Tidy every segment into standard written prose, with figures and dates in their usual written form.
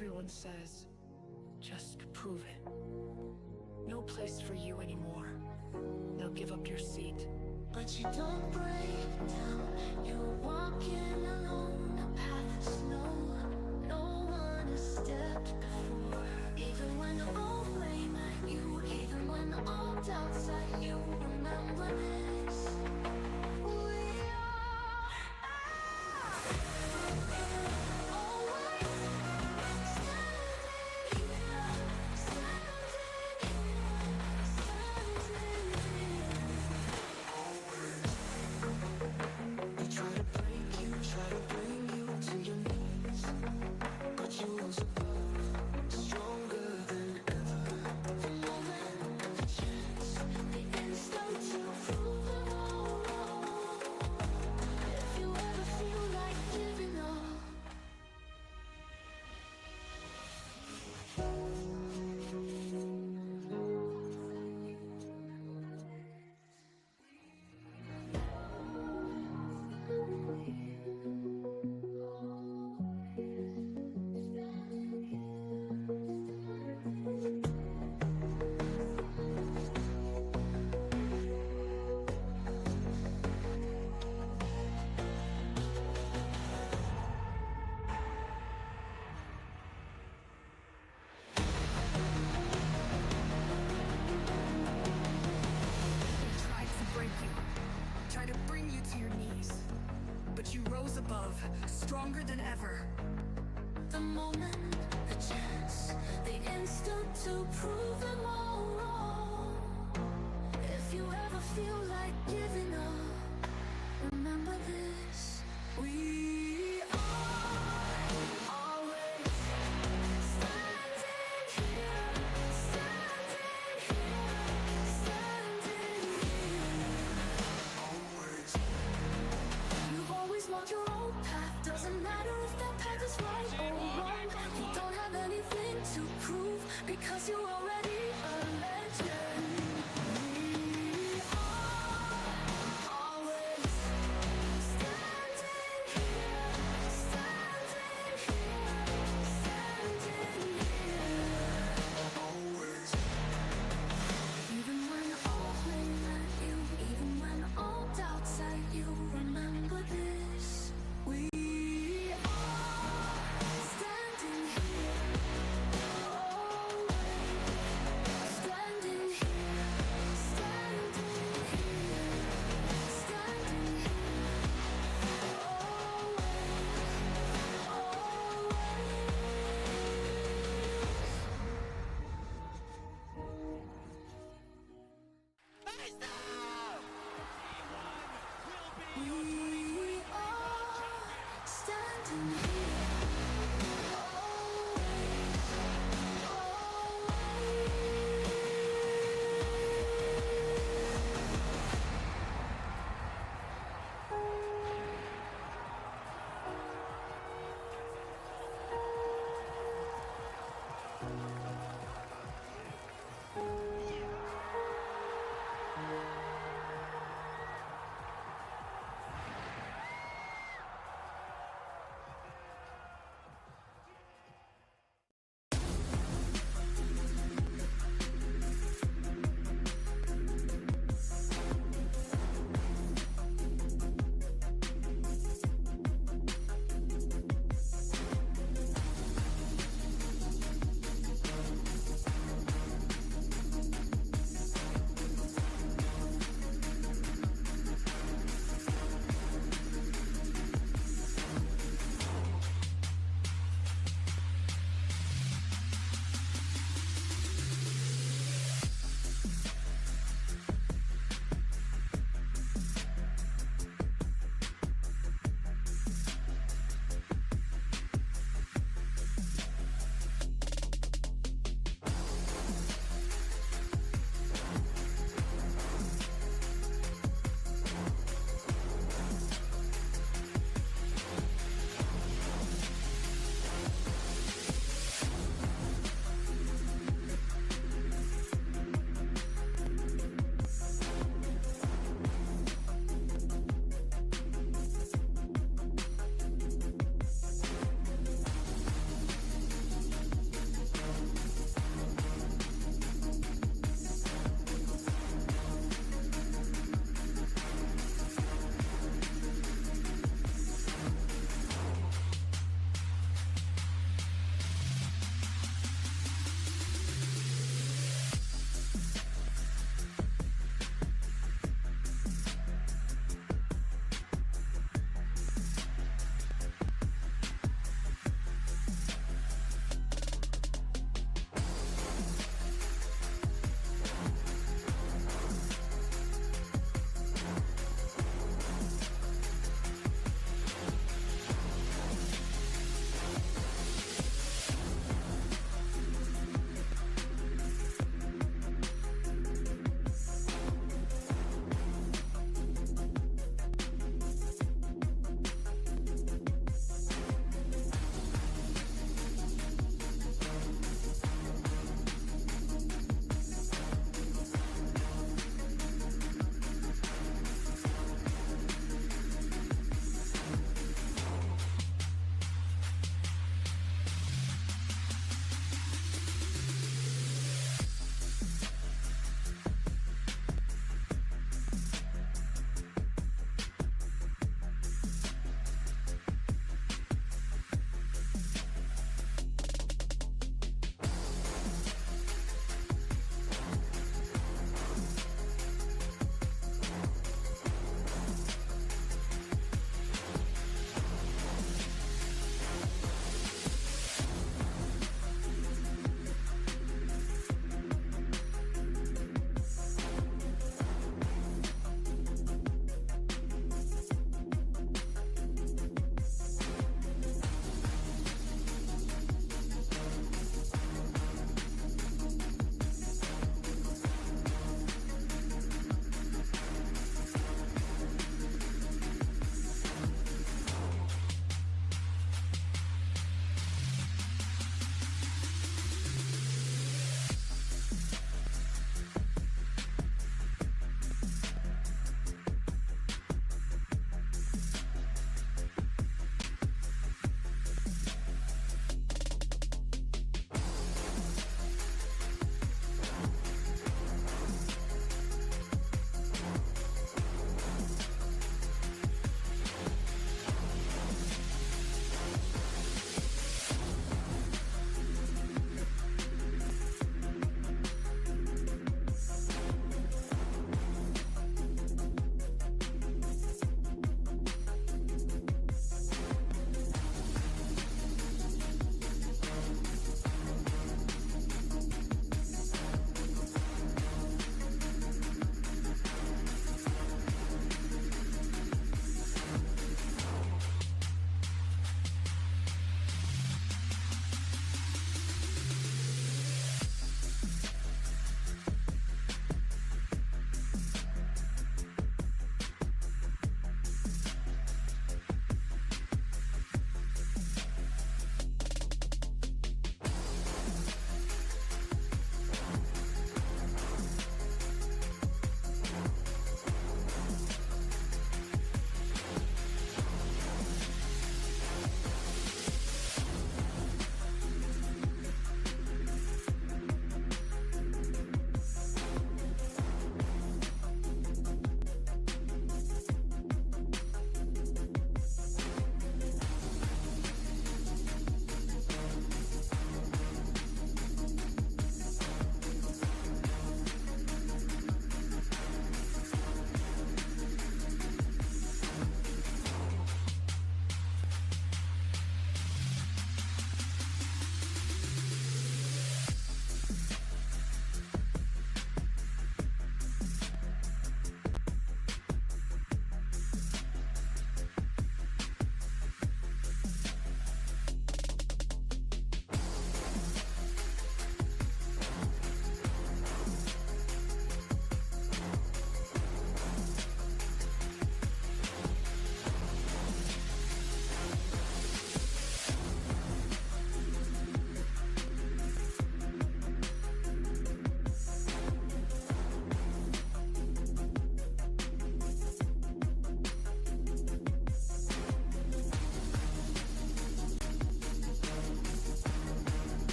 Everyone says, just prove it. No place for you anymore. They'll give up your seat. But you don't break down. You're walking alone, a path of snow. No one has stepped before. Even when all blame at you, even when all doubts at you, remember this. We are always standing here, standing here, standing here. They try to break you, try to bring you to your knees, but you rose above, stronger than ever. The moment, the chance, the instant to prove it all wrong. If you ever feel like giving up, Tried to break you, tried to bring you to your knees, but you rose above, stronger than ever. the moment, the chance, the instant to prove them all wrong. If you ever feel like giving up, remember this. We are always standing here, standing here, standing here. Always. You've always walked your own path. Doesn't matter if that path is right or wrong. You don't have anything to prove because you're already a legend. We are always standing here, standing here, standing here. Always. Even when all blame at you, even when all doubts at you, remember this. We are standing here, always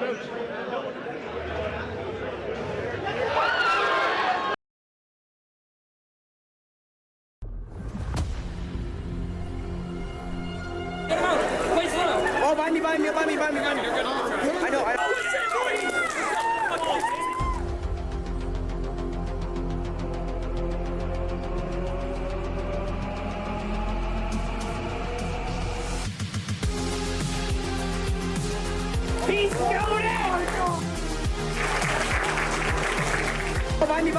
Oh, behind me. I know. He's going in! Oh, behind me.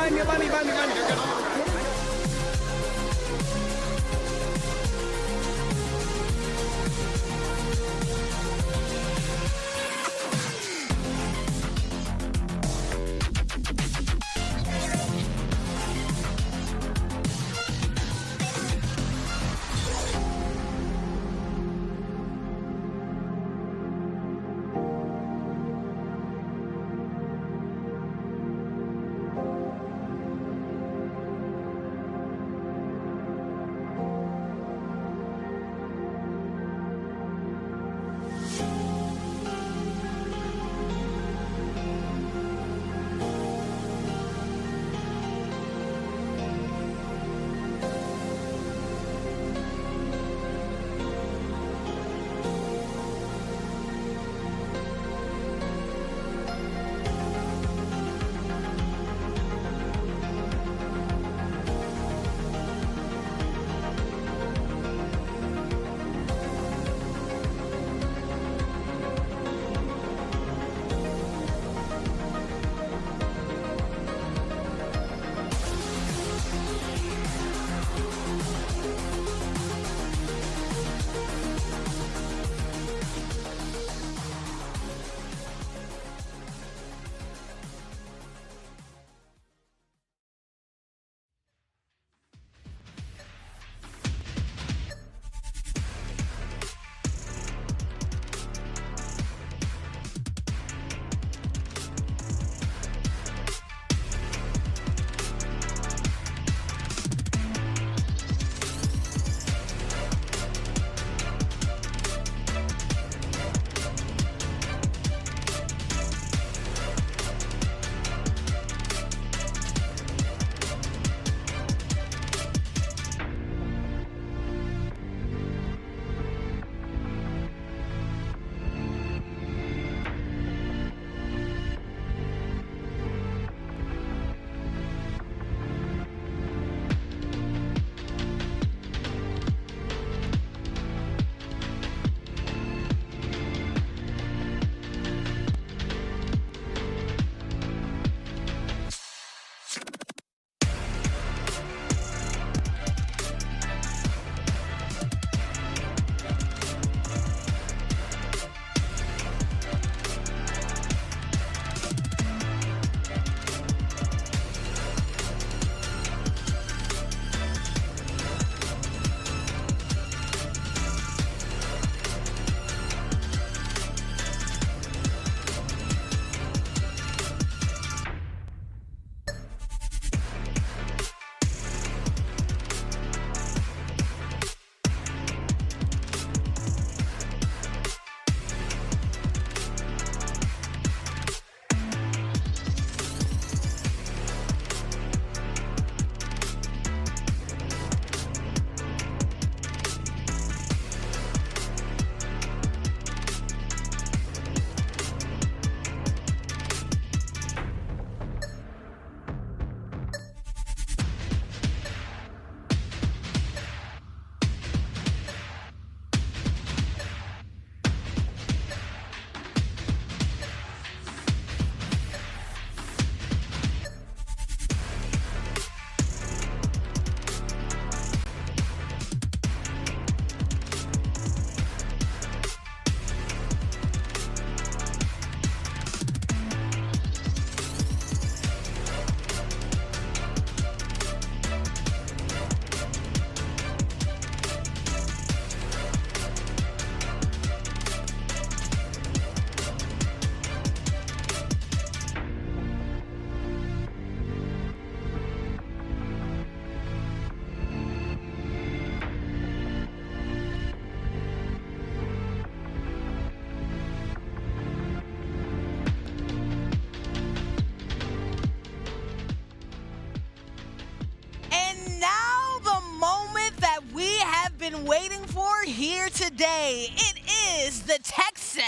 been waiting for here today. It is the Texas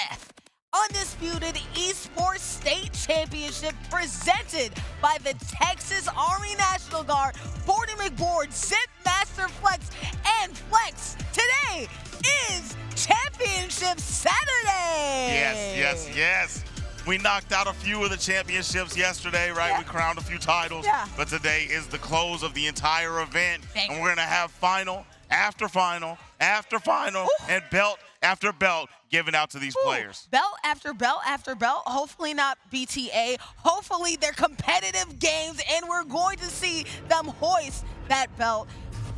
Undisputed Esports State Championship presented by the Texas Army National Guard, Bordy McBoard, Zip Master Flex, and Flex. Today is Championship Saturday. Yes. We knocked out a few of the championships yesterday, right? Yeah. We crowned a few titles. Yeah. But today is the close of the entire event. Thank And we're going to have final after final after final and belt after belt given out to these players. Belt after belt after belt. Hopefully not BTA. Hopefully they're competitive games, and we're going to see them hoist that belt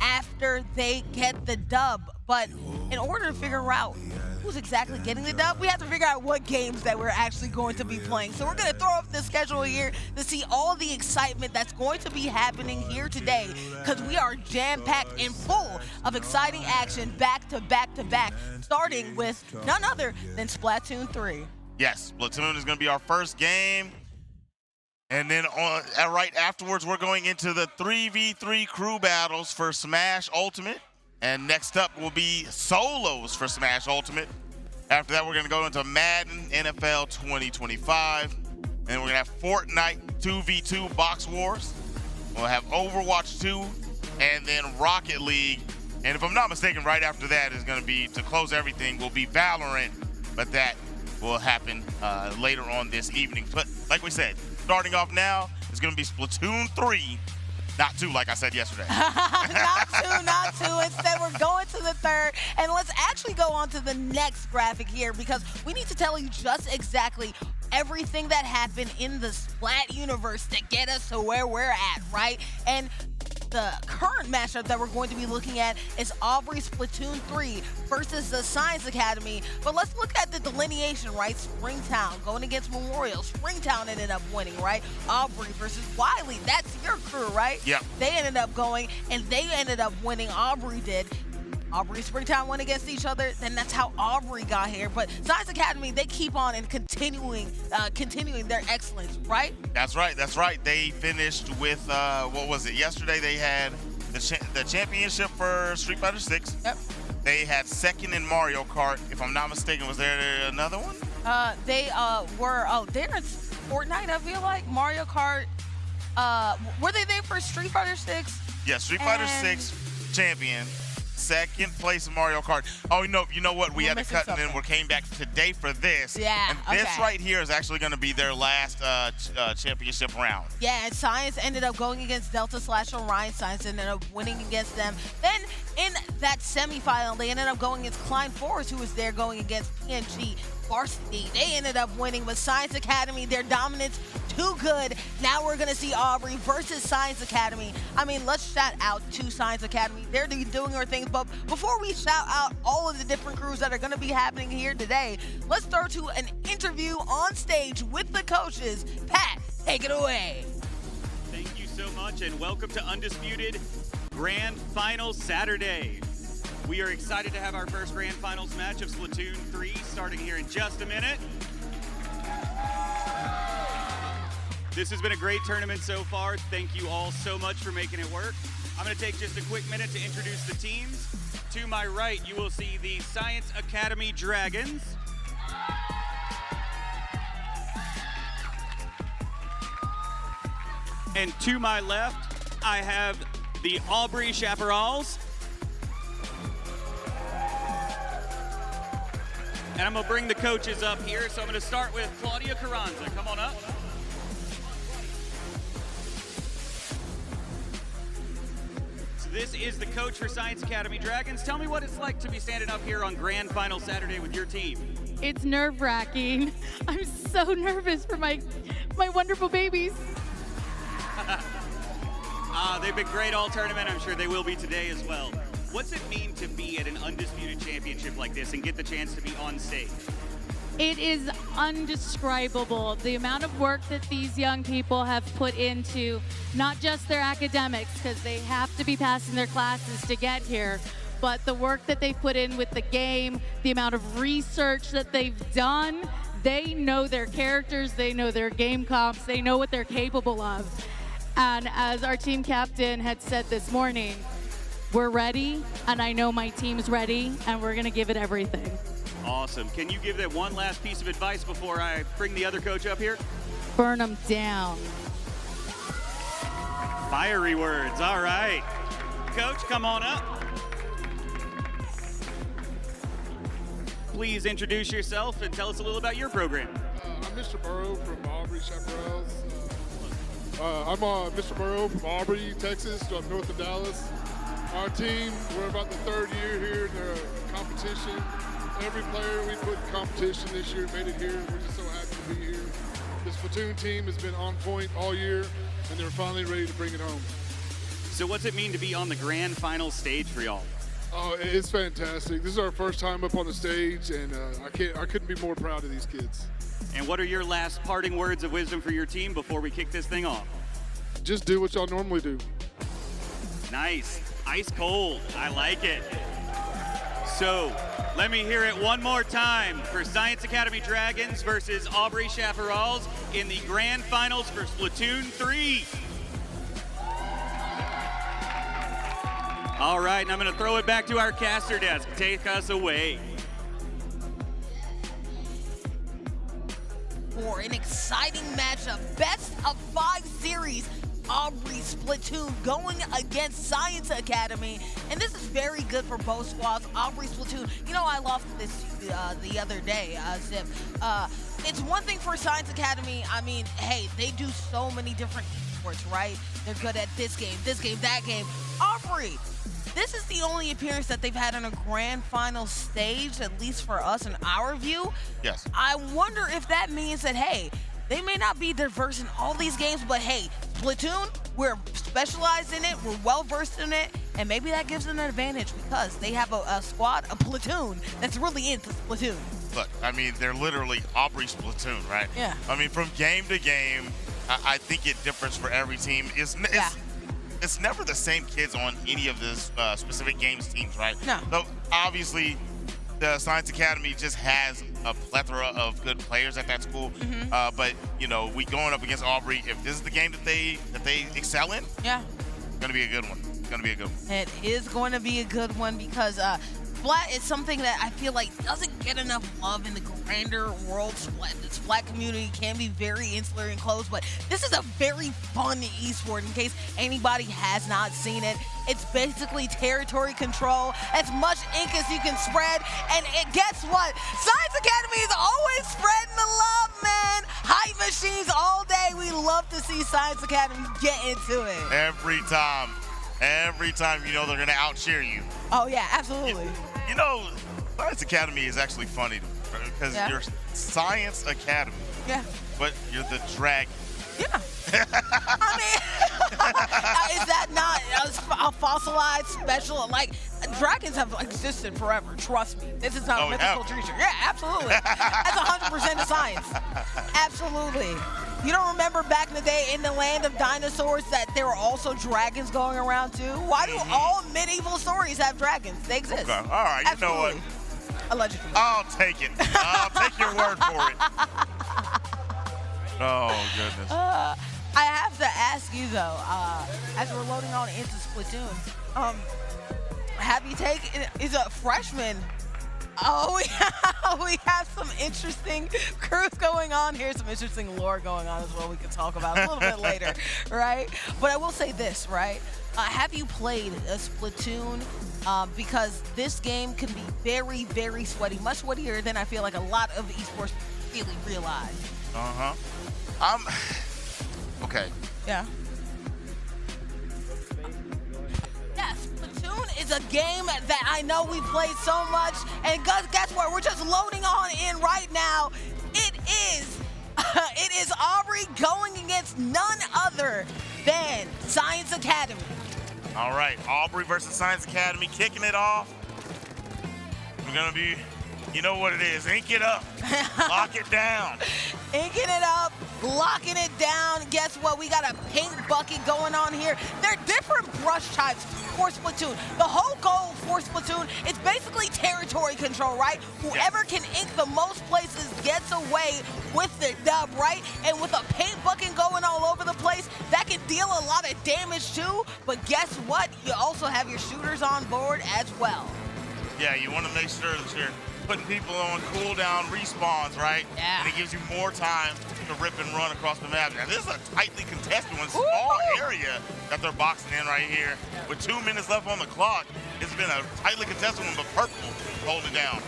after they get the dub. But in order to figure out who's exactly getting the dub, we have to figure out what games that we're actually going to be playing. So we're going to throw up the schedule here to see all the excitement that's going to be happening here today, because we are jam-packed and full of exciting action back to back to back, starting with none other than Splatoon 3. Yes, Splatoon is going to be our first game. And then right afterwards, we're going into the 3v3 crew battles for Smash Ultimate. And next up will be solos for Smash Ultimate. After that, we're going to go into Madden NFL 2025. And then we're going to have Fortnite 2v2 Box Wars. We'll have Overwatch 2 and then Rocket League. And if I'm not mistaken, right after that is going to be, to close everything, will be Valorant. But that will happen later on this evening. But like we said, starting off now is going to be Splatoon 3. Not 2, like I said yesterday. not two. Instead, we're going to the third. And let's actually go on to the next graphic here, because we need to tell you just exactly everything that happened in the Splat universe to get us to where we're at, right? And the current matchup that we're going to be looking at is Aubrey Splatoon 3 versus the Science Academy. But let's look at the delineation, right? Springtown going against Memorial. Springtown ended up winning, right? Aubrey versus Wiley. That's your crew, right? Yep. They ended up going, and they ended up winning. Aubrey did. Aubrey and Springtown went against each other, then that's how Aubrey got here. But Science Academy, they keep on and continuing their excellence, right? That's right. They finished with, what was it? Yesterday they had the championship for Street Fighter 6. Yep. They had second in Mario Kart. If I'm not mistaken, was there another one? They they're in Fortnite, I feel like. Mario Kart, were they there for Street Fighter 6? Yeah, Street Fighter 6 champion. Second place in Mario Kart. Oh, you know what? We had to cut, and then we came back today for this. Yeah, and this right here is actually going to be their last championship round. Yeah, and Science ended up going against Delta/Orion. Science ended up winning against them. Then in that semifinal, they ended up going against Klein Forest, who was there going against PNG Varsity. They ended up winning, but Science Academy, their dominance too good. Now we're gonna see Aubrey versus Science Academy. I mean, let's shout out to Science Academy. They're doing their things, but before we shout out all of the different crews that are gonna be happening here today, let's start to an interview on stage with the coaches. Pat, take it away. Thank you so much, and welcome to Undisputed Grand Final Saturday. We are excited to have our first Grand Finals match of Splatoon 3 starting here in just a minute. This has been a great tournament so far. Thank you all so much for making it work. I'm going to take just a quick minute to introduce the teams. To my right, you will see the Science Academy Dragons. And to my left, I have the Aubrey Chaparrals. And I'm going to bring the coaches up here. So I'm going to start with Claudia Carranza. Come on up. So this is the coach for Science Academy Dragons. Tell me what it's like to be standing up here on Grand Final Saturday with your team. It's nerve-wracking. I'm so nervous for my wonderful babies. They've been great all tournament. I'm sure they will be today as well. What's it mean to be at an Undisputed championship like this and get the chance to be on stage? It is undescribable, the amount of work that these young people have put into not just their academics, because they have to be passing their classes to get here, but the work that they put in with the game, the amount of research that they've done. They know their characters, they know their game comps, they know what they're capable of. And as our team captain had said this morning, We're ready, and I know my team's ready, and we're going to give it everything. Awesome. Can you give that one last piece of advice before I bring the other coach up here? Burn them down. Fiery words. All right. Coach, come on up. Please introduce yourself and tell us a little about your program. I'm Mr. Burrow from Aubrey Chaparrals. I'm Mr. Burrow from Aubrey, Texas, up north of Dallas. Our team, we're about the third year here in the competition. Every player we put in competition this year made it here. We're just so happy to be here. This platoon team has been on point all year, and they're finally ready to bring it home. So what's it mean to be on the grand final stage for y'all? Oh, it's fantastic. This is our first time up on the stage, and I couldn't be more proud of these kids. And what are your last parting words of wisdom for your team before we kick this thing off? Just do what y'all normally do. Nice. Ice cold. I like it. So let me hear it one more time for Science Academy Dragons versus Aubrey Chaparrals in the grand finals for Splatoon 3. All right, and I'm going to throw it back to our caster desk. Take us away. For an exciting matchup, best of 5 series, Aubrey Splatoon going against Science Academy, and this is very good for both squads. Aubrey Splatoon, you know, I lost this the other day, Zip. It's one thing for Science Academy. I mean, hey, they do so many different esports, right? They're good at this game, that game. Aubrey, this is the only appearance that they've had on a grand final stage, at least for us in our view. Yes. I wonder if that means that, hey, they may not be diverse in all these games, but hey, Splatoon, we're specialized in it, we're well-versed in it, and maybe that gives them an advantage because they have a squad, a platoon, that's really into Splatoon. Look, I mean, they're literally Aubrey Splatoon, right? Yeah. I mean, from game to game, I think it differs for every team. It's never the same kids on any of the specific games teams, right? No. So obviously, the Science Academy just has a plethora of good players at that school. Mm-hmm. But you know, we going up against Aubrey. If this is the game that they excel in, Yeah. it's gonna be a good one. It's gonna be a good one. It is going to be a good one because Splat is something that I feel like doesn't get enough love in the grander world. The Splat community can be very insular and closed, but this is a very fun esport in case anybody has not seen it. It's basically territory control, as much ink as you can spread, and guess what? Science Academy is always spreading the love, man. Hype machines all day. We love to see Science Academy get into it. Every time, you know they're gonna out-cheer you. Oh yeah, absolutely. You know, Science Academy is actually funny because you're Science Academy. Yeah. But you're the dragon. Yeah. I mean, is that not a fossilized special? Like, dragons have existed forever. Trust me. This is not a mythical creature. Yeah, absolutely. That's 100% of science. Absolutely. You don't remember back in the day in the land of dinosaurs that there were also dragons going around too? Why do all medieval stories have dragons? They exist. Okay. All right. You know what? Allegedly. I'll take it. I'll take your word for it. Oh, goodness. I have to ask you though, as we're loading on into Splatoon, have you taken, is a freshman? Oh, we have some interesting crews going on here, some interesting lore going on as well we can talk about a little bit later, right? But I will say this, right? Have you played a Splatoon? Because this game can be very, very sweaty, much sweatier than I feel like a lot of esports really realize. Uh-huh. Okay. Yeah. Yes, Splatoon is a game that I know we played so much, and guess what? We're just loading on in right now. It is Aubrey going against none other than Science Academy. All right, Aubrey versus Science Academy kicking it off. We're gonna be You know what it is. Ink it up. Lock it down. Inking it up, locking it down. Guess what? We got a paint bucket going on here. There are different brush types for Splatoon. The whole goal for Splatoon is basically territory control, right? Whoever can ink the most places gets away with the dub, right? And with a paint bucket going all over the place, that can deal a lot of damage too. But guess what? You also have your shooters on board as well. Yeah, you want to make sure that you're putting people on cooldown respawns, right? Yeah. And it gives you more time to rip and run across the map. Now, this is a tightly contested one, small area that they're boxing in right here. With 2 minutes left on the clock, it's been a tightly contested one, but Purple holding it down.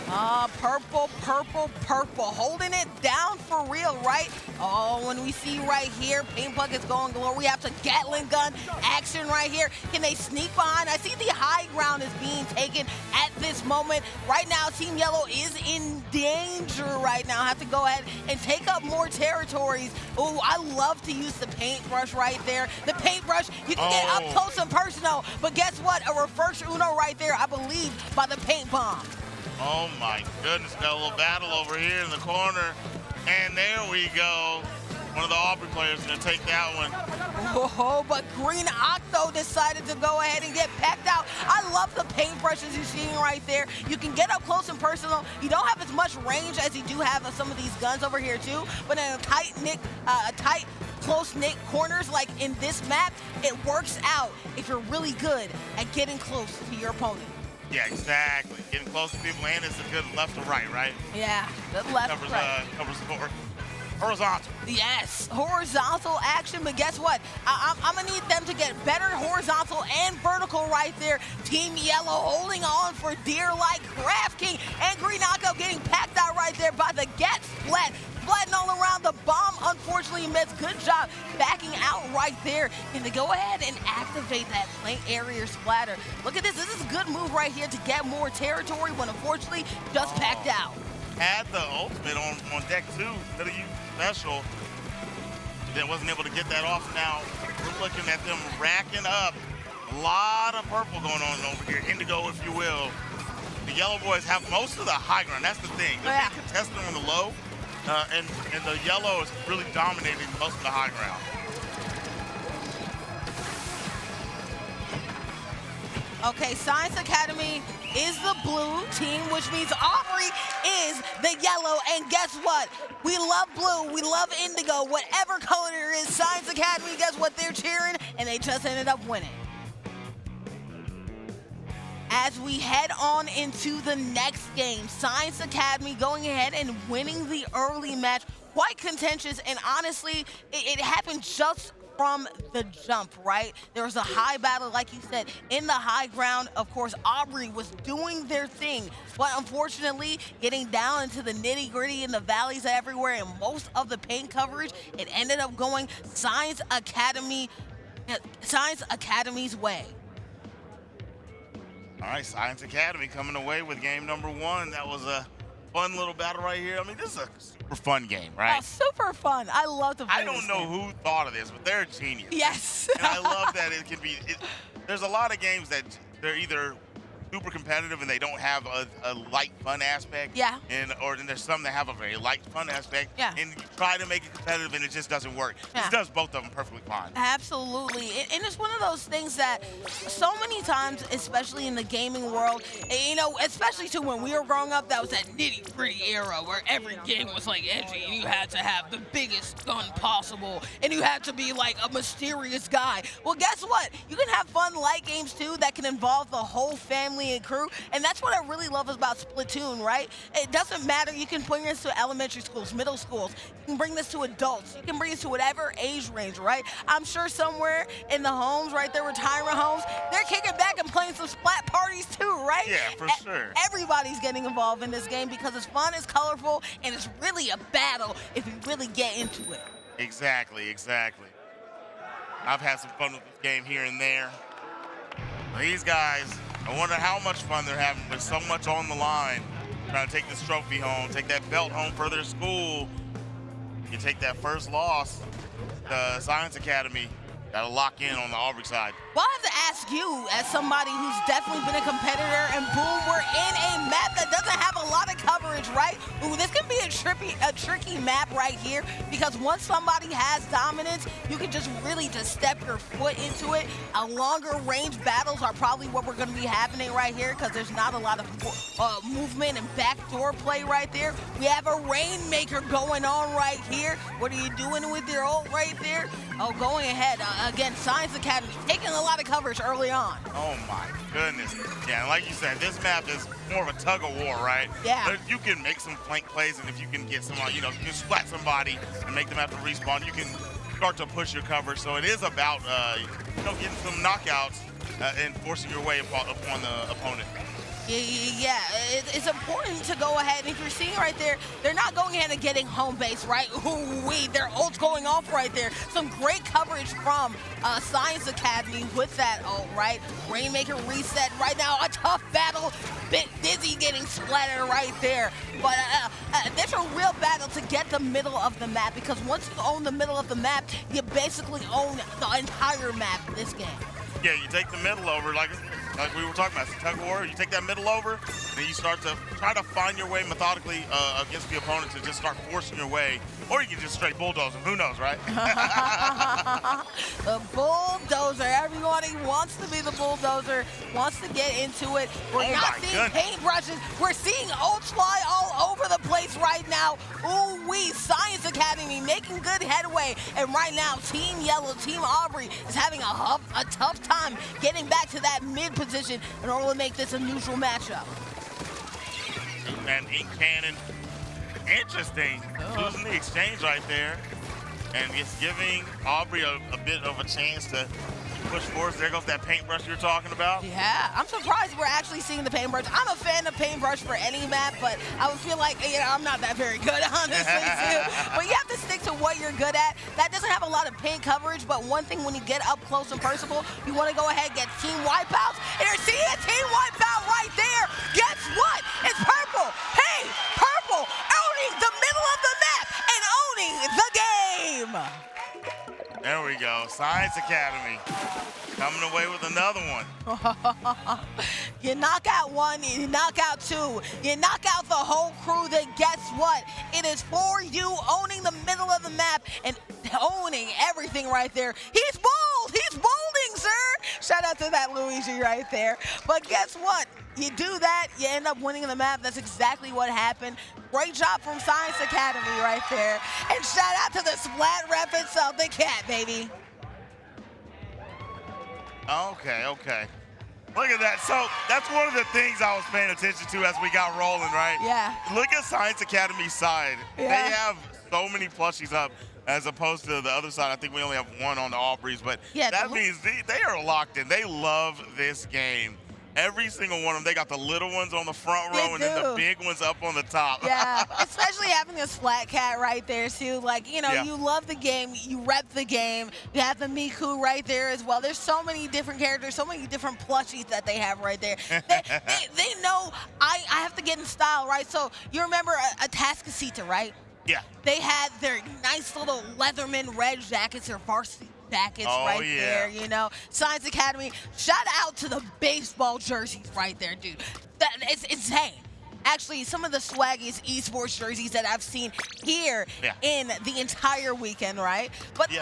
Purple, holding it down for real, right? Oh, when we see right here, paint buckets going galore. We have the Gatling gun action right here. Can they sneak behind? I see the high ground is being taken at this moment. Right now, Team Yellow is in danger right now. Have to go ahead and take up more territories. Oh, I love to use the paintbrush right there. The paintbrush, you can get up close and personal, but guess what? A reverse Uno right there, I believe, by the paint bomb. Oh my goodness, got a little battle over here in the corner. And there we go. One of the Aubrey players is gonna take that one. Oh, but Green Octo decided to go ahead and get packed out. I love the paintbrushes you're seeing right there. You can get up close and personal. You don't have as much range as you do have of some of these guns over here too, but in a tight, close-knit corners like in this map, it works out if you're really good at getting close to your opponent. Yeah, exactly. Getting close to people, and it's a good left to right, right? Yeah, good left to right. Covers for horizontal. Yes, horizontal action, but guess what? I'm gonna need them to get better horizontal and vertical right there. Team Yellow holding on for dear like Craft King, and Green Knockout getting packed out right there by the Get Splat. Splatting all around. The bomb unfortunately missed. Good job backing out right there. And to go ahead and activate that flank area splatter. Look at this. This is a good move right here to get more territory when unfortunately just packed out. Had the ultimate on deck too. Could have used special. Then wasn't able to get that off. Now we're looking at them racking up a lot of purple going on over here. Indigo, if you will. The Yellow boys have most of the high ground. That's the thing. They're being contested on the low. And the Yellow is really dominating most of the high ground. Okay, Science Academy is the blue team, which means Aubrey is the yellow. And guess what? We love blue. We love indigo. Whatever color it is, Science Academy, guess what? They're cheering, and they just ended up winning. As we head on into the next game, Science Academy going ahead and winning the early match. Quite contentious, and honestly, it happened just from the jump, right? There was a high battle, like you said, in the high ground. Of course, Aubrey was doing their thing, but unfortunately, getting down into the nitty-gritty in the valleys everywhere and most of the paint coverage, it ended up going Science Academy's way. All right, Science Academy coming away with game number 1. That was a fun little battle right here. I mean, this is a super fun game, right? Oh, super fun. I love to play I don't know who thought of this, but they're a genius. Yes. And I love that it can be, there's a lot of games that they're either super competitive and they don't have a light fun aspect. Yeah. Or then there's some that have a very light fun aspect. Yeah. And you try to make it competitive and it just doesn't work. Yeah. This does both of them perfectly fine. Absolutely. And it's one of those things that so many times, especially in the gaming world, you know, especially too when we were growing up, that was that nitty-gritty era where every game was like edgy and you had to have the biggest gun possible and you had to be like a mysterious guy. Well, guess what? You can have fun light games too that can involve the whole family and crew, and that's what I really love about Splatoon, right? It doesn't matter. You can bring this to elementary schools, middle schools. You can bring this to adults. You can bring this to whatever age range, right? I'm sure somewhere in the homes, right, their retirement homes, they're kicking back and playing some splat parties too, right? Yeah, for sure. Everybody's getting involved in this game because it's fun, it's colorful, and it's really a battle if you really get into it. Exactly. I've had some fun with this game here and there. These guys, I wonder how much fun they're having. There's so much on the line. Trying to take this trophy home, take that belt home for their school. You take that first loss, the Science Academy, got to lock in on the Aubrey side. Well, I have to ask you, as somebody who's definitely been a competitor, and boom, we're in a map that doesn't have a lot of coverage, right? Ooh, this can be a tricky map right here, because once somebody has dominance, you can just really just step your foot into it. A longer range battles are probably what we're going to be happening right here, because there's not a lot of movement and backdoor play right there. We have a Rainmaker going on right here. What are you doing with your ult right there? Oh, going ahead. Again, Science Academy taking a lot of coverage early on. Oh my goodness. Yeah, and like you said, this map is more of a tug of war, right? Yeah. But you can make some flank plays, and if you can get someone, you can splat somebody and make them have to respawn, you can start to push your coverage. So it is about, getting some knockouts and forcing your way upon the opponent. Yeah, it's important to go ahead. If you're seeing right there, they're not going ahead and getting home base, right? Ooh-wee, their ult's going off right there. Some great coverage from Science Academy with that ult, right? Rainmaker reset right now, a tough battle. Bit Dizzy getting splattered right there. But there's a real battle to get the middle of the map, because once you own the middle of the map, you basically own the entire map in this game. Yeah, you take the middle over, like we were talking about, it's a tug of war. You take that middle over, then you start to try to find your way methodically against the opponent to just start forcing your way. Or you can just straight bulldoze them. Who knows, right? The bulldozer. Everybody wants to be the bulldozer, wants to get into it. We're not seeing paintbrushes. We're seeing ults fly all over the place right now. Ooh-wee, Science Academy making good headway. And right now, Team Yellow, Team Aubrey is having a tough time getting back to that mid position in order to make this a neutral matchup. And Ink Cannon, interesting, losing the exchange right there, and it's giving Aubrey a bit of a chance to push forward. There goes that paintbrush you were talking about. Yeah, I'm surprised we're actually seeing the paintbrush. I'm a fan of paintbrush for any map, but I would feel like, I'm not that very good, honestly, too. But you have to stick to what you're good at. That doesn't have a lot of paint coverage, but one thing when you get up close and personal, you want to go ahead and get team wipeouts. And you're seeing a team wipeout right there. Guess what? It's purple. Hey, purple owning the middle of the map and owning the game. There we go. Science Academy coming away with another one. You knock out one, you knock out two, you knock out the whole crew, then guess what? It is for you owning the middle of the map and owning everything right there. He's bold! He's bolding, sir! Shout out to that Luigi right there. But guess what? You do that, you end up winning the map. That's exactly what happened. Great job from Science Academy right there. And shout out to the Splat rep itself, the cat, baby. Okay. Look at that. So that's one of the things I was paying attention to as we got rolling, right? Yeah. Look at Science Academy's side. Yeah. They have so many plushies up as opposed to the other side. I think we only have one on the Aubreys, but that means they are locked in. They love this game. Every single one of them, they got the little ones on the front row and then the big ones up on the top. Yeah, especially having a Splat cat right there, too. Like, you love the game, you rep the game. You have the Miku right there as well. There's so many different characters, so many different plushies that they have right there. They know I have to get in style, right? So you remember a Tascasita, right? Yeah. They had their nice little Leatherman red jackets, their varsity jackets there, Science Academy, shout out to the baseball jerseys right there, dude. It's insane. Actually, some of the swaggiest esports jerseys that I've seen here in the entire weekend, right? But, you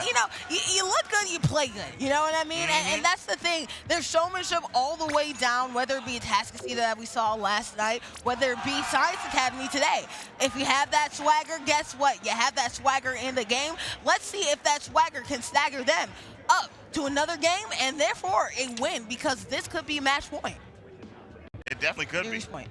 look good, you play good. You know what I mean? And that's the thing. There's showmanship all the way down, whether it be a Tascasita that we saw last night, whether it be Science Academy today. If you have that swagger, guess what? You have that swagger in the game. Let's see if that swagger can stagger them up to another game and therefore a win, because this could be match point. It definitely could be. Point.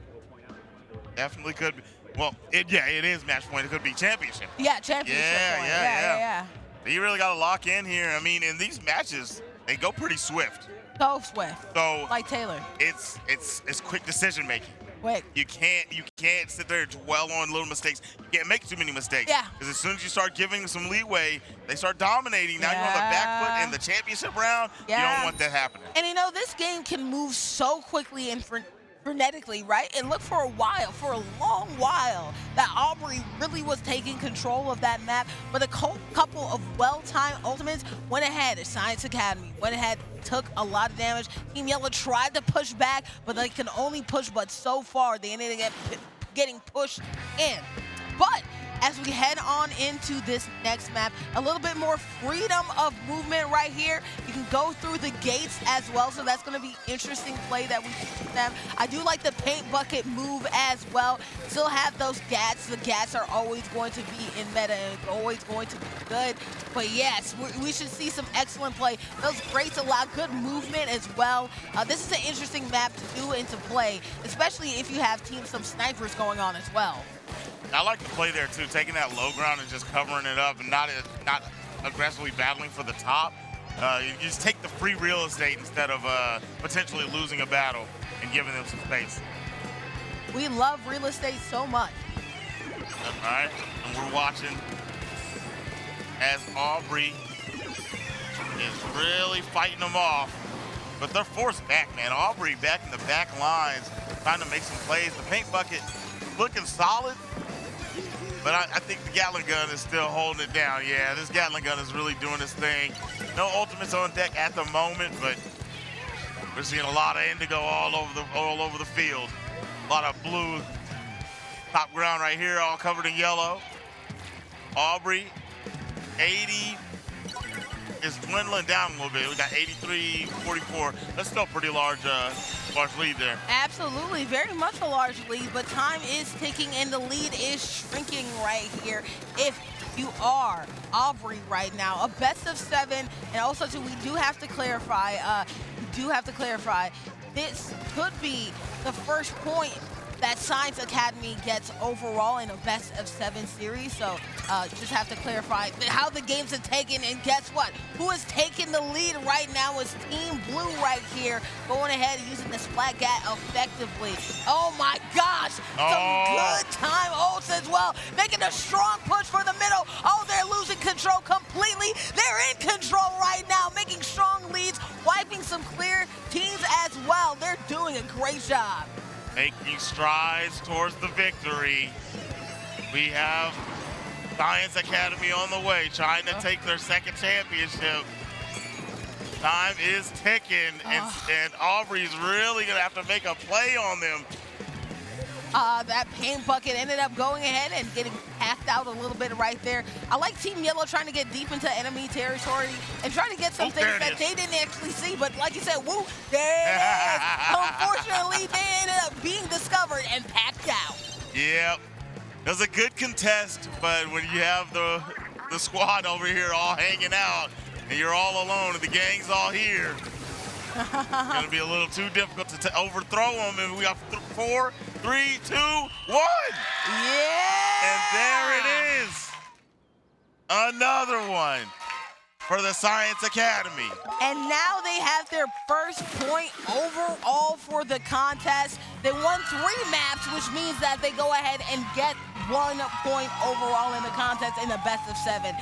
Definitely could be. Well, it is match point. It could be championship. Yeah, championship point. Yeah. You really got to lock in here. I mean, in these matches, they go pretty swift. So swift. So like Taylor. It's quick decision making. Quick. You can't sit there and dwell on little mistakes. You can't make too many mistakes. Yeah. Because as soon as you start giving them some leeway, they start dominating. Now you're on the back foot in the championship round. You don't want that happening. And this game can move so quickly and for frenetically, right? It looked for a long while, that Aubrey really was taking control of that map, but a couple of well-timed ultimates went ahead. Science Academy went ahead, took a lot of damage. Team Yellow tried to push back, but they can only push but so far. They ended up getting pushed in. But as we head on into this next map, a little bit more freedom of movement right here. You can go through the gates as well, so that's going to be interesting play that we see them. I do like the paint bucket move as well. Still have those gats. The gats are always going to be in meta and always going to be good. But yes, we should see some excellent play. Those grates allow good movement as well. This is an interesting map to do and to play, especially if you have some snipers going on as well. I like the play there too, taking that low ground and just covering it up and not aggressively battling for the top. You just take the free real estate instead of potentially losing a battle and giving them some space. We love real estate so much. All right, and we're watching as Aubrey is really fighting them off, but they're forced back, man. Aubrey back in the back lines, trying to make some plays. The paint bucket looking solid, but I think the Gatling gun is still holding it down. Yeah, this Gatling gun is really doing its thing. No ultimates on deck at the moment, but we're seeing a lot of indigo all over the field. A lot of blue top ground right here, all covered in yellow. Aubrey, 80 is dwindling down a little bit. We got 83-44. That's still a pretty large lead there. Absolutely, very much a large lead, but time is ticking and the lead is shrinking right here. If you are Aubrey right now, a best of 7, and also too, we do have to clarify, this could be the first point that Science Academy gets overall in a best of 7 series. So just have to clarify how the games are taken. And guess what? Who is taking the lead right now is Team Blue right here, going ahead using the Splat Gat effectively. Oh my gosh, some good time ults as well, making a strong push for the middle. Oh, they're losing control completely. They're in control right now, making strong leads, wiping some clear teams as well. They're doing a great job. Making strides towards the victory. We have Science Academy on the way, trying to take their second championship. Time is ticking, and Aubrey's really gonna have to make a play on them. That paint bucket ended up going ahead and getting packed out a little bit right there. I like Team Yellow trying to get deep into enemy territory and trying to get some things that they didn't actually see. But like you said, woo, there it is. Unfortunately, they ended up being discovered and packed out. Yep. It was a good contest, but when you have the squad over here all hanging out and you're all alone and the gang's all here, it's going to be a little too difficult to overthrow them. And we got 4, 3, 2, 1. Yeah! And there it is. Another one for the Science Academy. And now they have their first point overall for the contest. They won 3 maps, which means that they go ahead and get 1 point overall in the contest in the best of 7.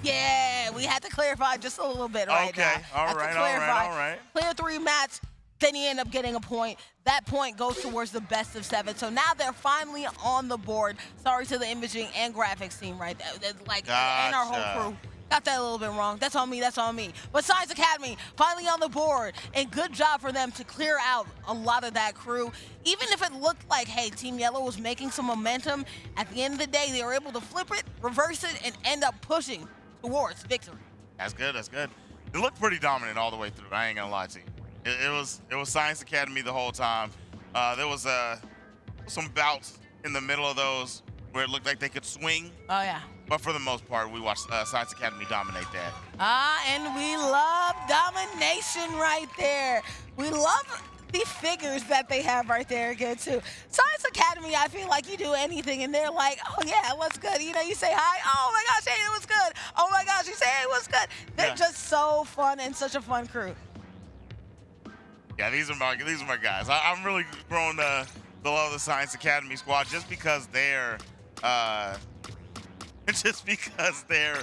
Yeah, we had to clarify just a little bit right now. Okay, all right. Clear 3 maps, then you end up getting a point. That point goes towards the best of 7. So now they're finally on the board. Sorry to the imaging and graphics team right there. And our whole crew. Got that a little bit wrong. That's on me, that's on me. But Science Academy finally on the board, and good job for them to clear out a lot of that crew. Even if it looked like, hey, Team Yellow was making some momentum, at the end of the day, they were able to flip it, reverse it, and end up pushing towards victory. That's good, that's good. It looked pretty dominant all the way through. I ain't gonna lie to you. It was Science Academy the whole time. There was some bouts in the middle of those where it looked like they could swing. Oh, yeah. But for the most part, we watched Science Academy dominate that. And we love domination right there. We love the figures that they have right there again, too. Science Academy, I feel like you do anything, and they're like, oh, yeah, what's good? You know, you say hi, oh, my gosh, hey, it was good. Oh, my gosh, you say, hey, it was good. They're just so fun and such a fun crew. Yeah, these are my guys. I'm really growing to love the Science Academy squad just because they're just because they're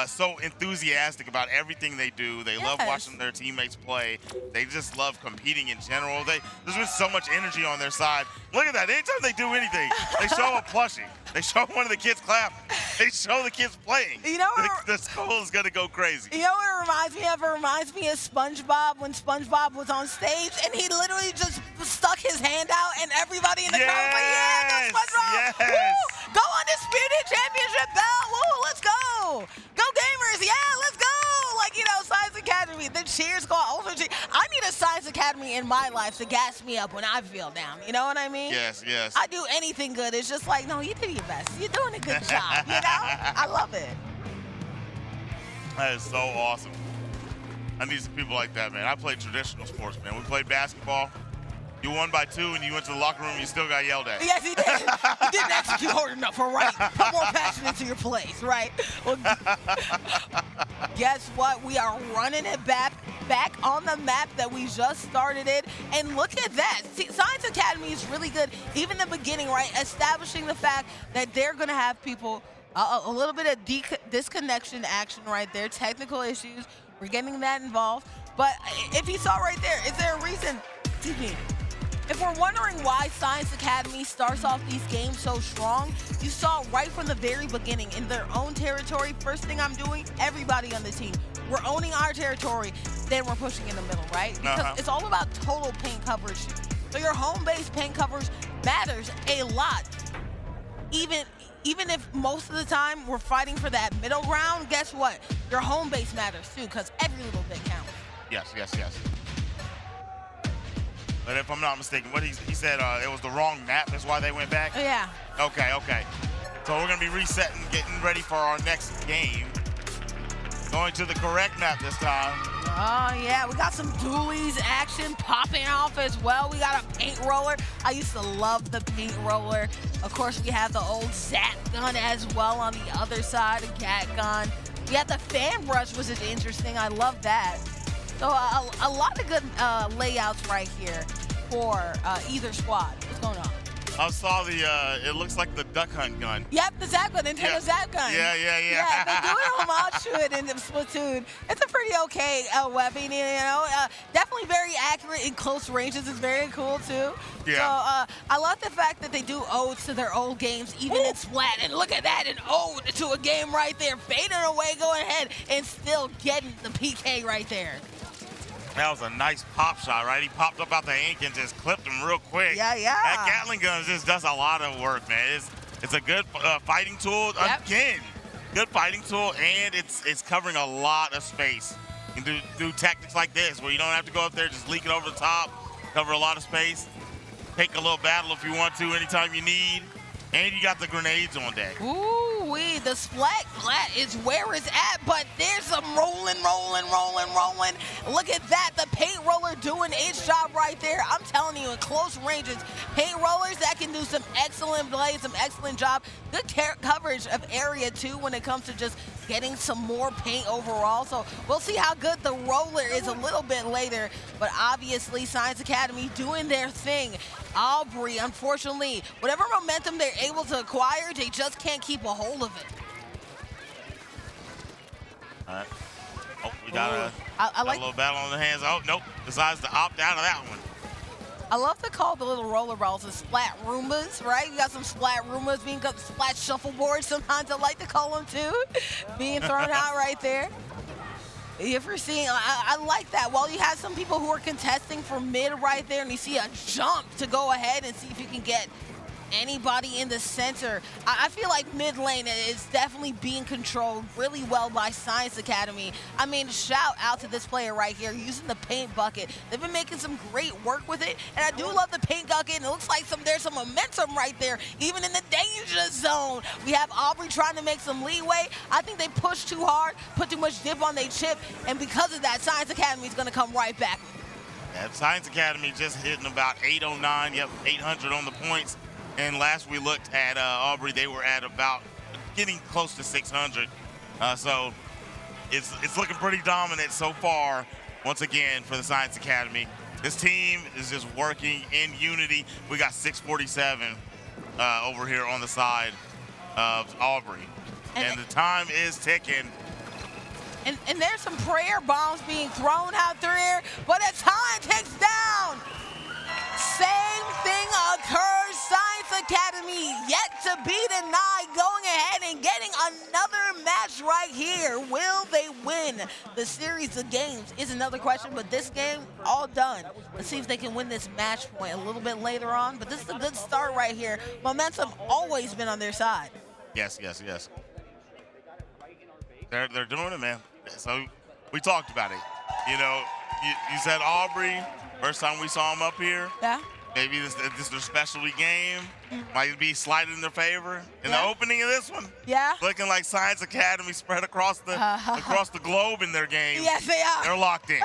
so enthusiastic about everything they do. They love watching their teammates play. They just love competing in general. There's been so much energy on their side. Look at that. Anytime they do anything, they show a plushie. They show one of the kids clapping. They show the kids playing. You know what? The school is going to go crazy. You know what it reminds me of? It reminds me of SpongeBob when SpongeBob was on stage and he literally just stuck his hand out and everybody in the crowd was like, yeah, go SpongeBob! Yes. Woo! Go Undisputed Championship belt! Woo! Let's go! Go Gamers! Yeah, let's go! Like, you know, Science Academy, the cheers go also cheer. I need a Science Academy in my life to gas me up when I feel down. You know what I mean? Yes, yes. I do anything good. It's just like, no, you did your best. You're doing a good job, you know? I love it. That is so awesome. I need some people like that, man. I played traditional sports, man. We played basketball. You won by 2 and you went to the locker room and you still got yelled at. Yes, he did. You didn't execute hard enough, all right? Put more passion into your plays, right? Well, guess what? We are running it back on the map that we just started it. And look at that. See, Science Academy is really good, even in the beginning, right? Establishing the fact that they're going to have people, a little bit of disconnection action right there, technical issues. We're getting that involved. But if you saw right there, is there a reason, excuse me, if we're wondering why Science Academy starts off these games so strong, you saw right from the very beginning in their own territory. First thing I'm doing, everybody on the team, we're owning our territory, then we're pushing in the middle, right? Because it's all about total paint coverage. So your home base paint coverage matters a lot. Even if most of the time we're fighting for that middle ground, guess what? Your home base matters too, because every little bit counts. Yes, yes, yes. But if I'm not mistaken, what he said, it was the wrong map. That's why they went back? Yeah. Okay, okay. So we're going to be resetting, getting ready for our next game. Going to the correct map this time. Oh, yeah. We got some dualies action popping off as well. We got a paint roller. I used to love the paint roller. Of course, we have the old Zap gun as well on the other side, a cat gun. We got the fan brush, which is interesting. I love that. So a lot of good layouts right here for either squad. What's going on? I saw the, it looks like the duck hunt gun. Yep, the Zap gun, Nintendo Zap gun. Yeah. Yeah, they do a homage to it in the Splatoon. It's a pretty okay weapon, you know. Definitely very accurate in close ranges. It's very cool, too. Yeah. So I love the fact that they do odes to their old games, even in Splat. And look at that, an ode to a game right there. Fading away, going ahead, and still getting the PK right there. That was a nice pop shot, right? He popped up out the ink and just clipped him real quick. Yeah. That Gatling gun just does a lot of work, man. It's a good fighting tool. Yep. Again, good fighting tool, and it's covering a lot of space. You can do tactics like this, where you don't have to go up there, just leak it over the top, cover a lot of space, take a little battle if you want to, anytime you need, and you got the grenades on deck. Ooh-wee, the Splat is where it's at, but there's some rolling. Look at that, the paint roller doing its job right there. I'm telling you, in close ranges, paint rollers that can do some excellent plays, some excellent job. Good coverage of area too when it comes to just getting some more paint overall. So we'll see how good the roller is a little bit later, but obviously Science Academy doing their thing. Aubrey, unfortunately, whatever momentum they're able to acquire, they just can't keep a hold of it. All right. Oh, we got I a like little battle on the hands. Oh, nope. Decides to opt out of that one. I love to call the little roller balls the Splat Roombas, right? You got some Splat Roombas being got the Splat Shuffleboards. Sometimes I like to call them too, being thrown out right there. If you're seeing, I like that. While you have some people who are contesting for mid right there, and you see a jump to go ahead and see if you can get anybody in the center. I feel like mid lane is definitely being controlled really well by Science Academy. I mean, shout out to this player right here using the paint bucket. They've been making some great work with it, and I do love the paint bucket, and it looks like there's some momentum right there, even in the danger zone. We have Aubrey trying to make some leeway. I think they pushed too hard, put too much dip on their chip, and because of that, Science Academy is going to come right back. Yeah, Science Academy just hitting about 809, yep, 800 on the points. And last we looked at Aubrey, they were at about getting close to 600. So it's looking pretty dominant so far, once again, for the Science Academy. This team is just working in unity. We got 647 over here on the side of Aubrey. And the time is ticking. And there's some prayer bombs being thrown out there, but as time ticks down, same thing occurs. Science Academy yet to be denied, going ahead and getting another match right here. Will they win the series of games is another question, but this game, all done. Let's see if they can win this match point a little bit later on, but this is a good start right here. Momentum always been on their side. Yes. They're doing it, man. So we talked about it. You know, you said Aubrey, first time we saw them up here. Yeah. Maybe this is their specialty game. Might be slighted in their favor. In the opening of this one, looking like Science Academy spread across the globe in their game. Yes, they are. They're locked in.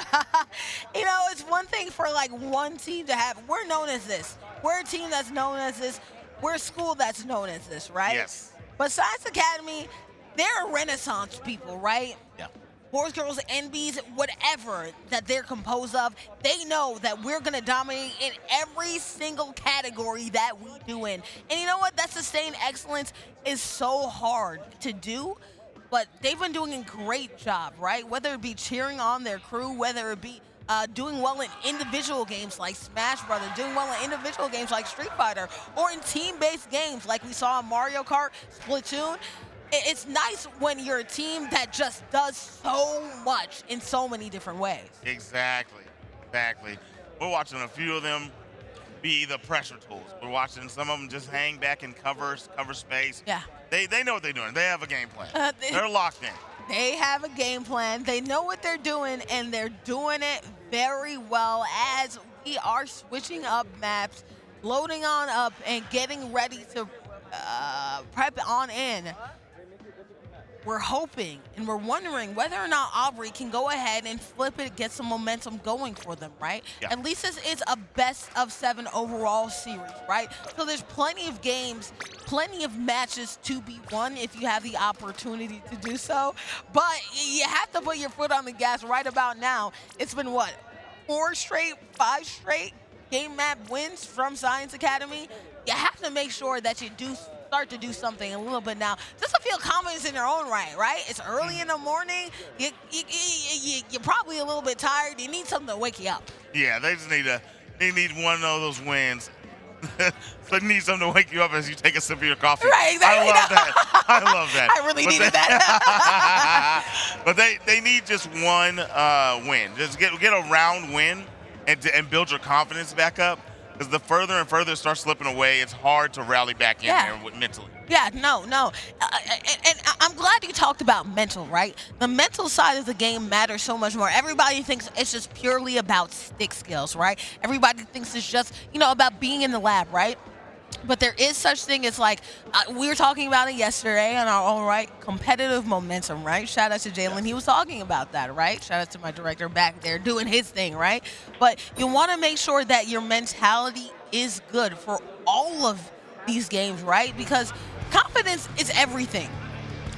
You know, it's one thing for like one team to have. We're known as this. We're a team that's known as this. We're a school that's known as this, right? Yes. But Science Academy, they're Renaissance people, right? Yeah. Boys, girls, NBs, whatever that they're composed of, they know that we're going to dominate in every single category that we do in. And you know what? That sustained excellence is so hard to do, but they've been doing a great job, right? Whether it be cheering on their crew, whether it be doing well in individual games like Smash Brothers, doing well in individual games like Street Fighter, or in team-based games like we saw in Mario Kart, Splatoon. It's nice when you're a team that just does so much in so many different ways. Exactly. We're watching a few of them be the pressure tools. We're watching some of them just hang back and cover space. Yeah. They know what they're doing. They have a game plan. They're locked in. They have a game plan. They know what they're doing, and they're doing it very well as we are switching up maps, loading on up, and getting ready to prep on in. We're hoping and we're wondering whether or not Aubrey can go ahead and flip it, get some momentum going for them, right? Yeah. At least this is a best-of-7 overall series, right? So there's plenty of games, plenty of matches to be won if you have the opportunity to do so. But you have to put your foot on the gas right about now. It's been, what, 5 straight game map wins from Science Academy? You have to make sure that you do start to do something a little bit now, just to feel confidence in their own right? It's early in the morning. You're probably a little bit tired. You need something to wake you up. Yeah, they need one of those wins. So you need something to wake you up as you take a sip of your coffee. Right, exactly. I love that. I really needed that. But they need just one win. Just get a round win and build your confidence back up. Because the further and further it starts slipping away, it's hard to rally back in there mentally. Yeah, no. And I'm glad you talked about mental, right? The mental side of the game matters so much more. Everybody thinks it's just purely about stick skills, right? Everybody thinks it's just, about being in the lab, right? But there is such thing as like, we were talking about it yesterday on our own, right? Competitive momentum, right? Shout out to Jalen. He was talking about that, right? Shout out to my director back there doing his thing, right? But you want to make sure that your mentality is good for all of these games, right? Because confidence is everything.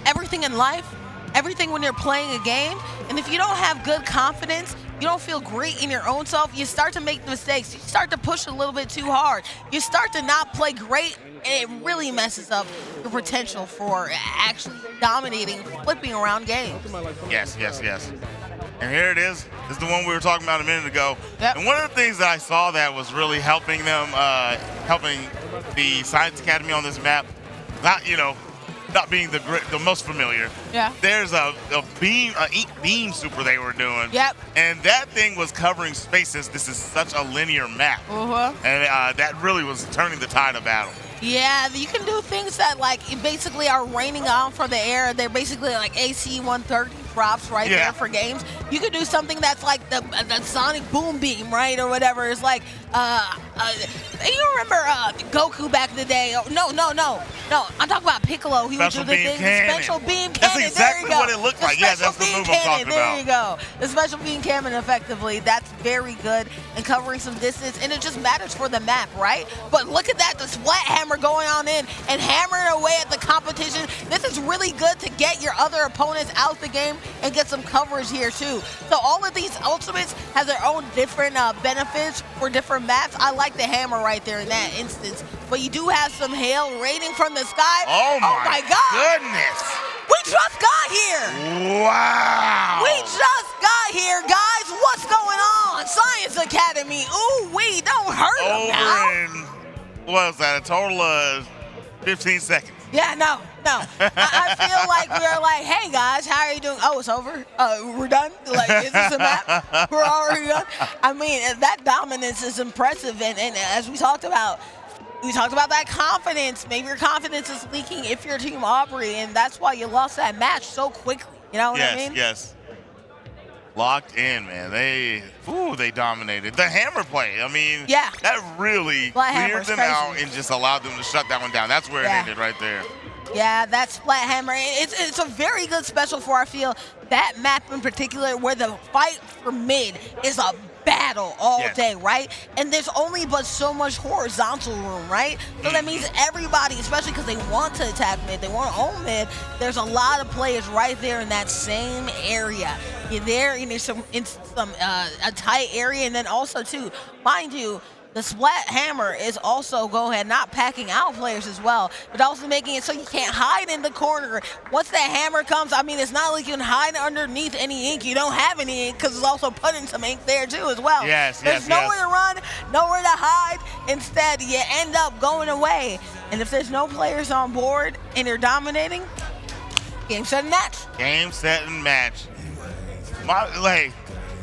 Everything in life, everything when you're playing a game. And if you don't have good confidence, you don't feel great in your own self, you start to make mistakes. You start to push a little bit too hard. You start to not play great, and it really messes up your potential for actually dominating, flipping around games. Yes. And here it is. This is the one we were talking about a minute ago. Yep. And one of the things that I saw that was really helping them, helping the Science Academy on this map, not being the most familiar. Yeah. There's a beam super they were doing. Yep. And that thing was covering spaces. This is such a linear map. And that really was turning the tide of battle. Yeah, you can do things that basically are raining on from the air. They're basically like AC 130 props there for games. You could do something that's like the sonic boom beam, right, or whatever. It's like, you remember Goku back in the day? Oh, no. I'm talking about Piccolo. He would do the thing, special beam cannon. That's exactly there you go. what it looked like. Yeah, that's the move I'm talking about. There you go. The special beam cannon, effectively. That's very good and covering some distance, and it just matters for the map, right? But look at that, the splat hammer going on in and hammering away at the competition. This is really good to get your other opponents out the game and get some coverage here too. So all of these ultimates have their own different benefits for different maps. I like the hammer right there in that instance. But you do have some hail raining from the sky. Oh my God. Goodness. just got here. Wow. We just got here, guys. What's going on? Science Academy. Ooh, we don't hurt them now. Over in, what was that, a total of 15 seconds. Yeah, no. I feel like we're like, hey guys, how are you doing? Oh, it's over. We're done. Like, is this a map? We're already done. I mean, that dominance is impressive, and as we talked about that confidence. Maybe your confidence is leaking if you're Team Aubrey, and that's why you lost that match so quickly. You know what I mean? Yes. Locked in, man. They dominated. The hammer play, I mean, yeah, that really cleared them out and just allowed them to shut that one down. That's where it ended right there. Yeah, that splat hammer. It's a very good special for, I feel, that map in particular, where the fight for mid is a battle all day, right? And there's only but so much horizontal room, right? So that means everybody, especially because they want to attack mid, they want to own mid, there's a lot of players right there in that same area. You're there in a tight area, and then also too, mind you, the splat hammer is also not packing out players as well, but also making it so you can't hide in the corner. Once that hammer comes, I mean, it's not like you can hide underneath any ink. You don't have any ink because it's also putting some ink there too as well. There's nowhere to run, nowhere to hide. Instead, you end up going away. And if there's no players on board and you're dominating, game, set, and match. Game, set, and match.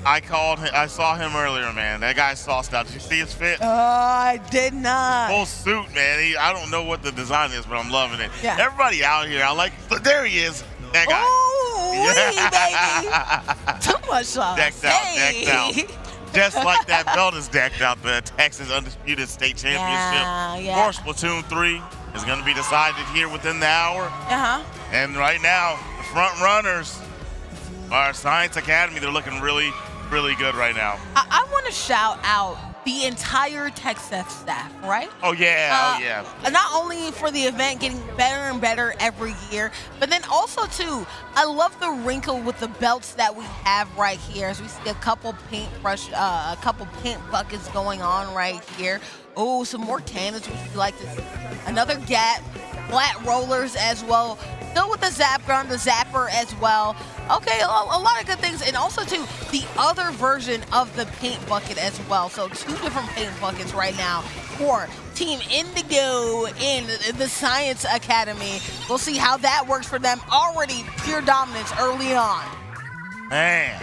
I saw him earlier, man. That guy sauced out. Did you see his fit? I did not. Full suit, man. I don't know what the design is, but I'm loving it. Yeah. Everybody out here, there he is. That guy. Ooh, baby. Too much sauce. Decked out. Just like that belt is decked out, the Texas Undisputed State Championship for Splatoon 3 is going to be decided here within the hour. And right now, the front runners are Science Academy. They're looking really good right now. I want to shout out the entire TechSeth staff, right? Oh yeah. Not only for the event getting better and better every year, but then also too, I love the wrinkle with the belts that we have right here. As we see a couple paint buckets going on right here. Oh, some more cannons, which we like to see. Another flat rollers as well. Still with the zap gun, the zapper as well. Okay, a lot of good things. And also, too, the other version of the paint bucket as well. So 2 different paint buckets right now for Team Indigo in the Science Academy. We'll see how that works for them. Already pure dominance early on. Man,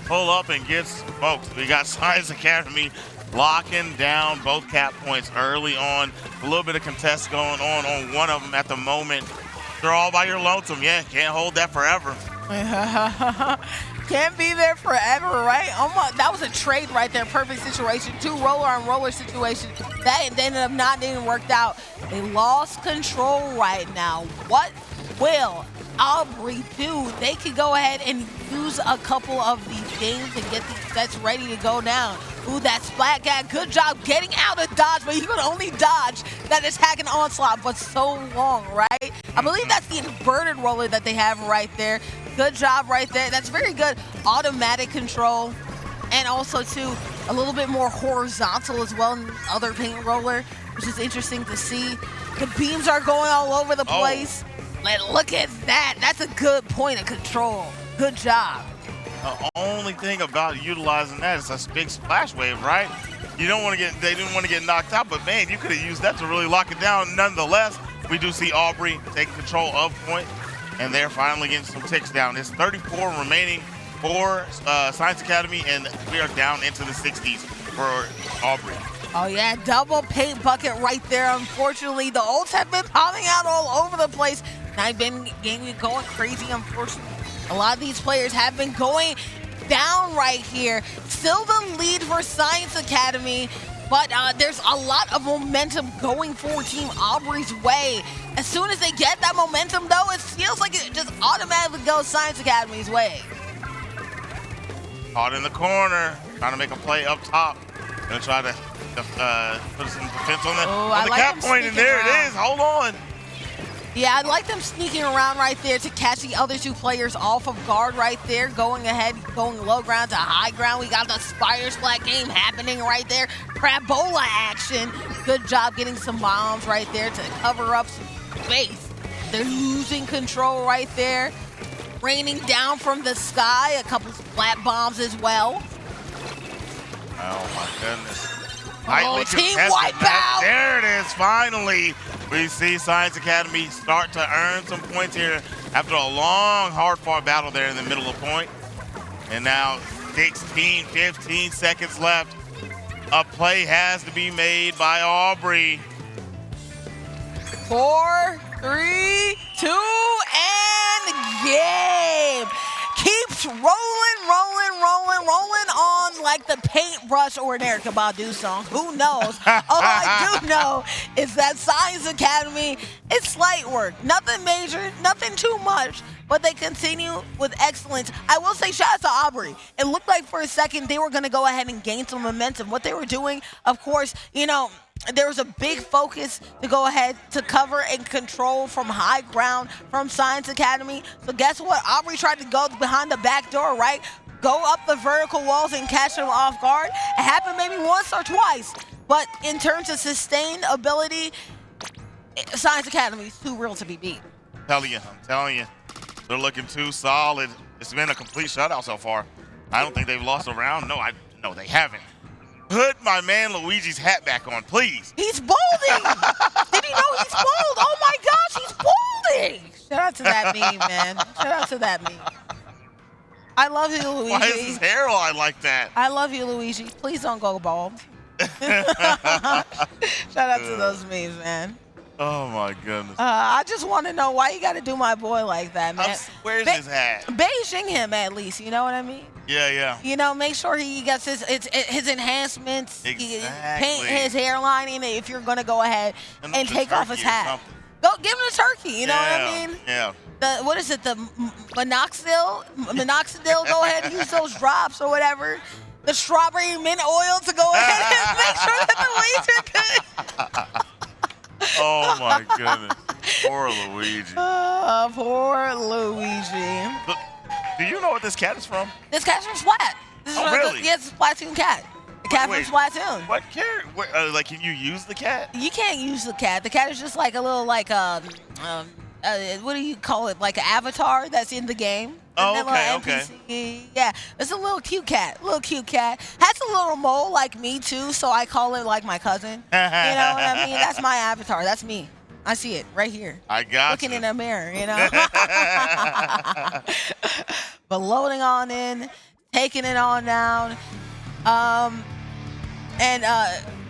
pull up and get smoked. We got Science Academy locking down both cap points early on. A little bit of contest going on one of them at the moment. They're all by your lonesome. Yeah, can't hold that forever. Can't be there forever, right? That was a trade right there. Perfect situation. 2 roller on roller situation. That ended up not being worked out. They lost control right now. What will Aubrey do? They could go ahead and use a couple of these games and get these sets ready to go down. Ooh, that splat guy, good job getting out of dodge, but you can only dodge that attack and onslaught for so long, right? I believe that's the inverted roller that they have right there. Good job right there. That's very good automatic control. And also, too, a little bit more horizontal as well than the other paint roller, which is interesting to see. The beams are going all over the place. Look at that. That's a good point of control. Good job. The only thing about utilizing that is a big splash wave, right? They didn't want to get knocked out, but man, you could have used that to really lock it down. Nonetheless, we do see Aubrey taking control of point, and they're finally getting some ticks down. There's 34 remaining for Science Academy, and we are down into the 60s for Aubrey. Oh yeah, double paint bucket right there. Unfortunately, the ults have been popping out all over the place. I've been going crazy, unfortunately. A lot of these players have been going down right here. Still the lead for Science Academy, but there's a lot of momentum going for Team Aubrey's way. As soon as they get that momentum, though, it feels like it just automatically goes Science Academy's way. Caught in the corner, trying to make a play up top. Gonna try to put some defense on the cap point, and there it is. Hold on. Yeah, I like them sneaking around right there to catch the other 2 players off of guard right there, going ahead, going low ground to high ground. We got the Spire Splat game happening right there. Crabola action. Good job getting some bombs right there to cover up some space. they're losing control right there. Raining down from the sky, a couple splat bombs as well. Oh my goodness. Oh, team wipeout! There it is, finally. We see Science Academy start to earn some points here after a long, hard-fought battle there in the middle of point. And now 16, 15 seconds left. A play has to be made by Aubrey. 4, 3, 2, and game. Keeps rolling on like the paintbrush or an Erykah Badu song. Who knows? All I do know is that Science Academy, it's light work. Nothing major, nothing too much, but they continue with excellence. I will say shout out to Aubrey. It looked like for a second they were going to go ahead and gain some momentum. What they were doing, of course, you know, there was a big focus to go ahead to cover and control from high ground from Science Academy. So guess what? Aubrey tried to go behind the back door, right? Go up the vertical walls and catch them off guard. It happened maybe once or twice. But in terms of sustained ability, Science Academy is too real to be beat. I'm telling you. They're looking too solid. It's been a complete shutout so far. I don't think they've lost a round. No, they haven't. Put my man Luigi's hat back on, please. He's balding. Did he know he's bald? Oh my gosh, he's balding. Shout out to that meme, man. Shout out to that meme. I love you, Luigi. Why is his hairline like that? I love you, Luigi. Please don't go bald. Shout out to those memes, man. Oh my goodness. I just want to know why you got to do my boy like that, man. Where's his hat? Beijing him at least, you know what I mean? Yeah. You know, make sure he gets his enhancements. Exactly. Paint his hairline in it if you're going to go ahead and take off his hat. Go give him a turkey, you know what I mean? Yeah. What is it, the minoxidil? Minoxidil, go ahead and use those drops or whatever. The strawberry mint oil to go ahead and make sure that the waves are good. Oh my goodness. Poor Luigi. Poor Luigi. Look, do you know what this cat is from? This cat's from Splat. This is really? Yeah, it's a Splatoon cat. The cat from Splatoon. What cat? Like, can you use the cat? You can't use the cat. The cat is just like a little, like, what do you call it? Like an avatar that's in the game. Oh, okay. Yeah, it's a little cute cat. Has a little mole like me too, so I call it like my cousin. You know what I mean? That's my avatar. That's me. I see it right here. I got Looking in a mirror, you know? But loading on in, taking it on down.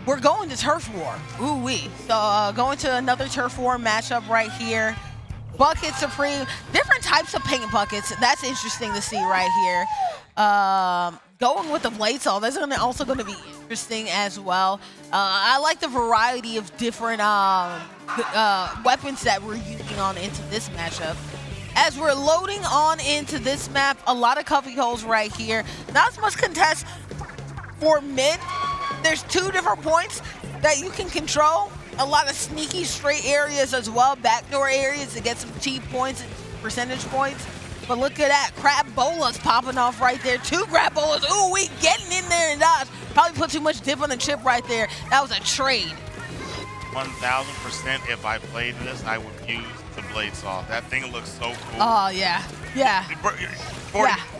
We're going to Turf War. Ooh-wee. So going to another Turf War matchup right here. Bucket Supreme, different types of paint buckets. That's interesting to see right here. Going with the blade saw, that's also going to be interesting as well. I like the variety of different weapons that we're using on into this matchup. As we're loading on into this map, a lot of cubby holes right here. Not as much contest for mid. There's 2 different points that you can control. A lot of sneaky straight areas as well, backdoor areas to get some cheap points and percentage points. But look at that, crab bolas popping off right there. 2 crab bolas, ooh, we getting in there and dodge. Probably put too much dip on the chip right there. That was a trade. 1000% if I played this, I would use the blade saw. That thing looks so cool. Oh, yeah.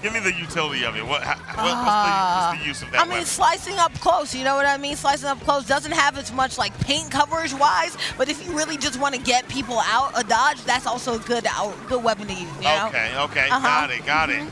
Give me the utility of it. What's the use of that I mean, weapon? slicing up close, you know what I mean? Slicing up close doesn't have as much like paint coverage-wise, but if you really just want to get people out a dodge, that's also a good weapon to use, you know? Okay. Got it.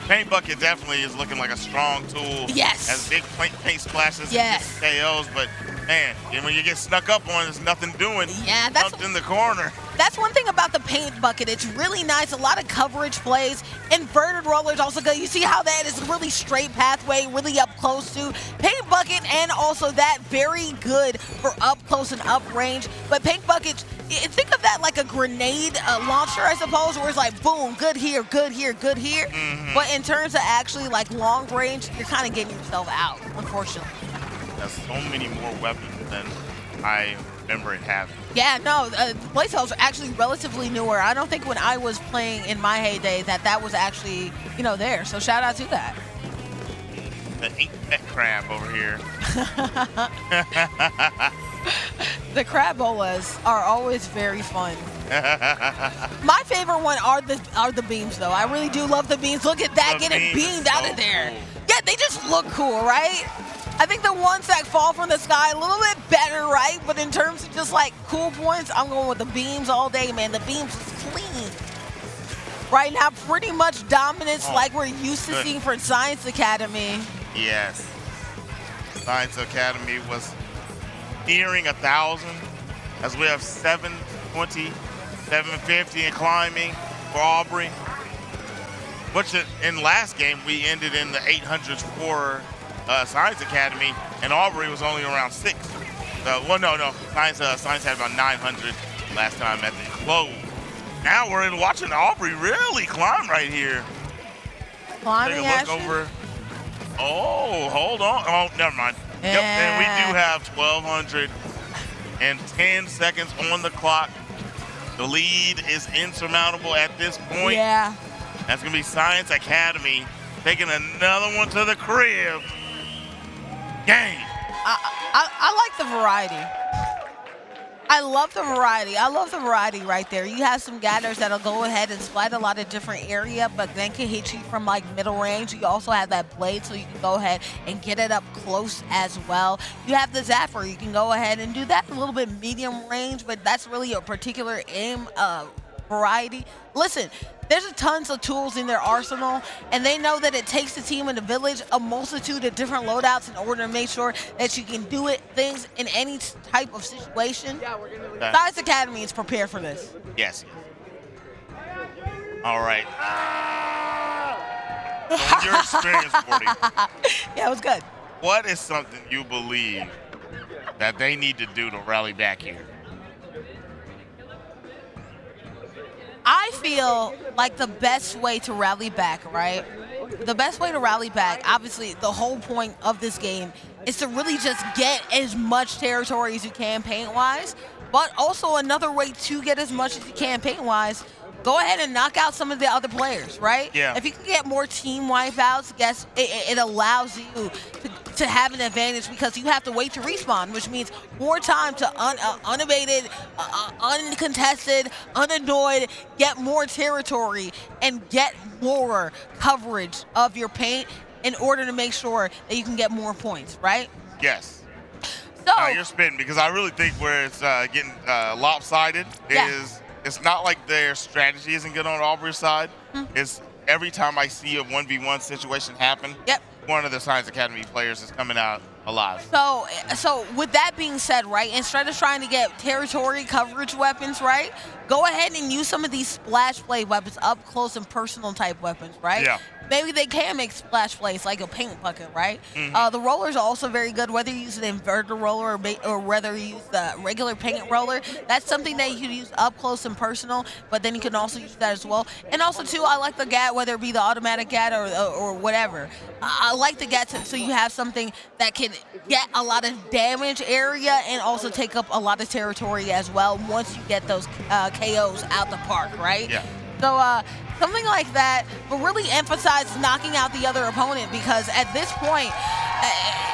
Paint bucket definitely is looking like a strong tool. Yes. Has big paint splashes yes. and KOs, but man, when you get snuck up on, there's nothing doing. Yeah, that's in the corner. That's one thing about the paint bucket. It's really nice. A lot of coverage plays. Inverted rollers also good. You see how that is a really straight pathway, really up close to paint bucket, and also that very good for up close and up range. But paint bucket, think of that like a grenade launcher, I suppose, where it's like boom, good here, good here, good here. But in terms of actually like long range, you're kind of getting yourself out, unfortunately. There's so many more weapons than I remember it having. Yeah, no, blade saws are actually relatively newer. I don't think when I was playing in my heyday that was actually, there. So shout out to that. The ink pet crab over here. The crabolas are always very fun. My favorite one are the beams, though. I really do love the beams. Look at that, The getting beams beamed is out so of there. cool. Yeah, they just look cool, right? I think the ones that fall from the sky a little bit better, right? But in terms of just like cool points, I'm going with the beams all day, man. The beams is clean. Right now, pretty much dominance like we're used to good. seeing for Science Academy. Yes. Science Academy was nearing 1,000 as we have 720, 750 and climbing for Aubrey. Which in last game, we ended in the 800s for Science Academy, and Aubrey was only around 6. Well, no. Science had about 900 last time at the close. Now we're watching Aubrey really climb right here. Climbing Take a look action. over. Oh, hold on. Oh, never mind. Yep, and we do have 1,210 seconds on the clock. The lead is insurmountable at this point. Yeah. That's going to be Science Academy taking another one to the crib. Game. I like the variety. I love the variety. I love the variety right there. You have some gathers that'll go ahead and splat a lot of different area, but then can hit you from like middle range. You also have that blade, so you can go ahead and get it up close as well. You have the Zapper. You can go ahead and do that a little bit medium range, but that's really a particular aim variety. Listen, there's tons of tools in their arsenal, and they know that it takes the team in the village a multitude of different loadouts in order to make sure that you can do things in any type of situation. Science Academy is prepared for this. Yes. All right. From your experience, Gordy, Yeah, it was good. what is something you believe that they need to do to rally back here? I feel like the best way to rally back, right? The best way to rally back, obviously, the whole point of this game is to really just get as much territory as you can paint-wise, but also another way to get as much as you can paint-wise, go ahead and knock out some of the other players, right? Yeah. If you can get more team wipeouts, guess it allows you to have an advantage because you have to wait to respawn, which means more time to unabated, uncontested, unannoyed, get more territory and get more coverage of your paint in order to make sure that you can get more points, right? Yes. So You're spitting because I really think where it's getting lopsided is it's not like their strategy isn't good on Aubrey's side. It's every time I see a 1v1 situation happen, one of the Science Academy players is coming out alive. So with that being said, right, instead of trying to get territory coverage weapons, right, go ahead and use some of these splash blade weapons, up close and personal type weapons, right? Yeah. Maybe they can make splash blades like a paint bucket, right? The rollers are also very good, whether you use an inverter roller or whether you use the regular paint roller. That's something that you can use up close and personal, but then you can also use that as well. And also, too, I like the GAT, whether it be the automatic GAT or whatever. I like the GAT so you have something that can get a lot of damage area and also take up a lot of territory as well once you get those KOs out the park, right? Yeah. So something like that, but really emphasize knocking out the other opponent because at this point,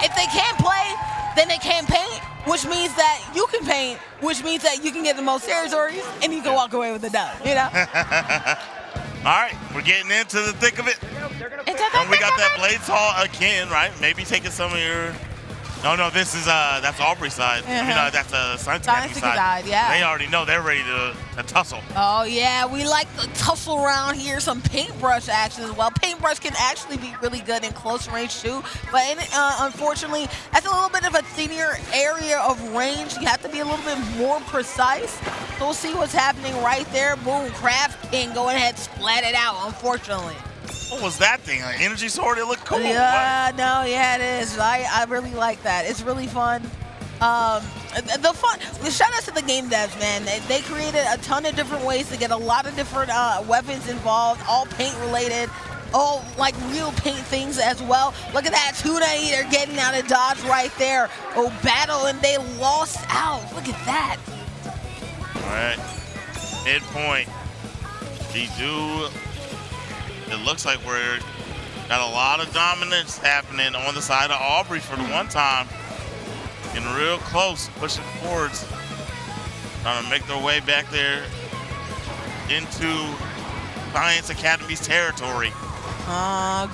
if they can't play, then they can't paint, which means that you can paint, which means that you can get the most territories and you can walk away with the dub, you know? All right, we're getting into the thick of it. And we got that blade saw again, right? Maybe taking some of your... No, this is that's Aubrey's side. I mean, that's Science Academy side. Yeah. They already know they're ready to tussle. Oh yeah, we like to tussle around here. Some paintbrush action as well. Paintbrush can actually be really good in close range too, but unfortunately, that's a little bit of a thinner area of range. You have to be a little bit more precise. So we'll see what's happening right there. Boom, Craft King going ahead, splat it out. Unfortunately. What was that thing? An energy sword? It looked cool. Yeah, it is. I really like that. It's really fun. The shout out to the game devs, man. They created a ton of different ways to get a lot of different weapons involved, all paint related, all like real paint things as well. Look at that tuna eater getting out of dodge right there. Oh, battle and they lost out. Look at that. All right, midpoint. It looks like we're got a lot of dominance happening on the side of Aubrey for the one time. Getting real close, pushing forwards. Trying to make their way back there into Science Academy's territory.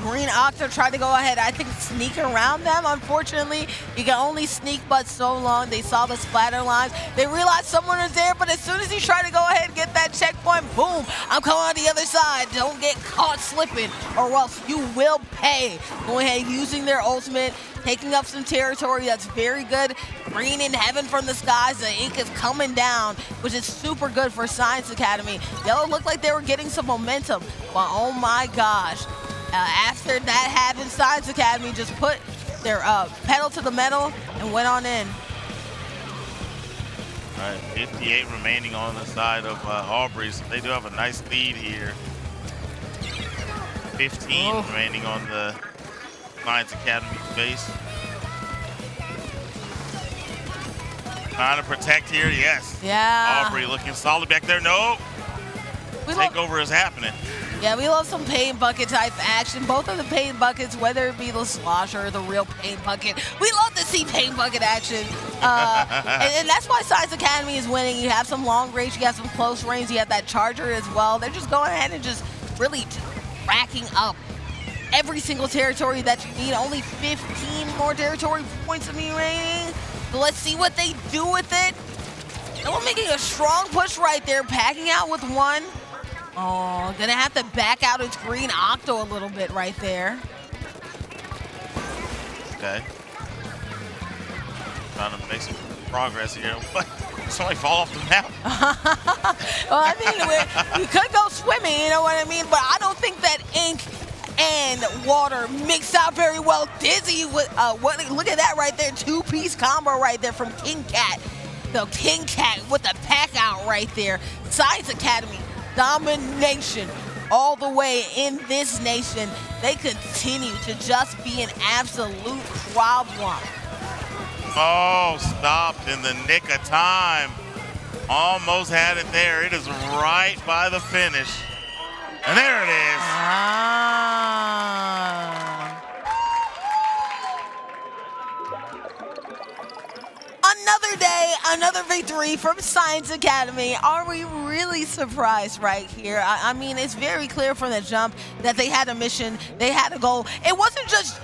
Green Octo tried to go ahead, I think, sneak around them. Unfortunately, you can only sneak but so long. They saw the splatter lines. They realized someone was there, but as soon as he tried to go ahead and get that checkpoint, boom, I'm coming on the other side. Don't get caught slipping or else you will pay. Going ahead, using their ultimate, taking up some territory. That's very good. Green in heaven from the skies. The ink is coming down, which is super good for Science Academy. Yellow looked like they were getting some momentum, but oh my gosh. After that happened, Science Academy just put their pedal to the metal and went on in. All right, 58 remaining on the side of Aubrey, so they do have a nice lead here. 15 remaining on the Science Academy base. Trying to protect here, yes. Yeah. Aubrey looking solid back there. No. Takeover is happening. Yeah, we love some paint bucket type action. Both of the paint buckets, whether it be the slosher or the real paint bucket, we love to see paint bucket action. And that's why Science Academy is winning. You have some long range, you have some close range, you have that charger as well. They're just going ahead and just really racking up every single territory that you need. Only 15 more territory points remaining. So let's see what they do with it. And we're making a strong push right there, packing out with one. Oh, gonna have to back out its Green Octo a little bit right there. Okay. Trying to make some progress here. What? Somebody fall off the map? Well, I mean, we could go swimming, you know what I mean? But I don't think that ink and water mix out very well. Dizzy with look at that right there, two-piece combo right there from King Cat. So King Cat with the pack out right there. Science Academy. Domination all the way in this nation. They continue to just be an absolute problem. Oh, stopped in the nick of time. Almost had it there. It is right by the finish. And there it is. Another day, another victory from Science Academy. Are we really surprised right here? I mean, it's very clear from the jump that they had a mission, they had a goal. It wasn't just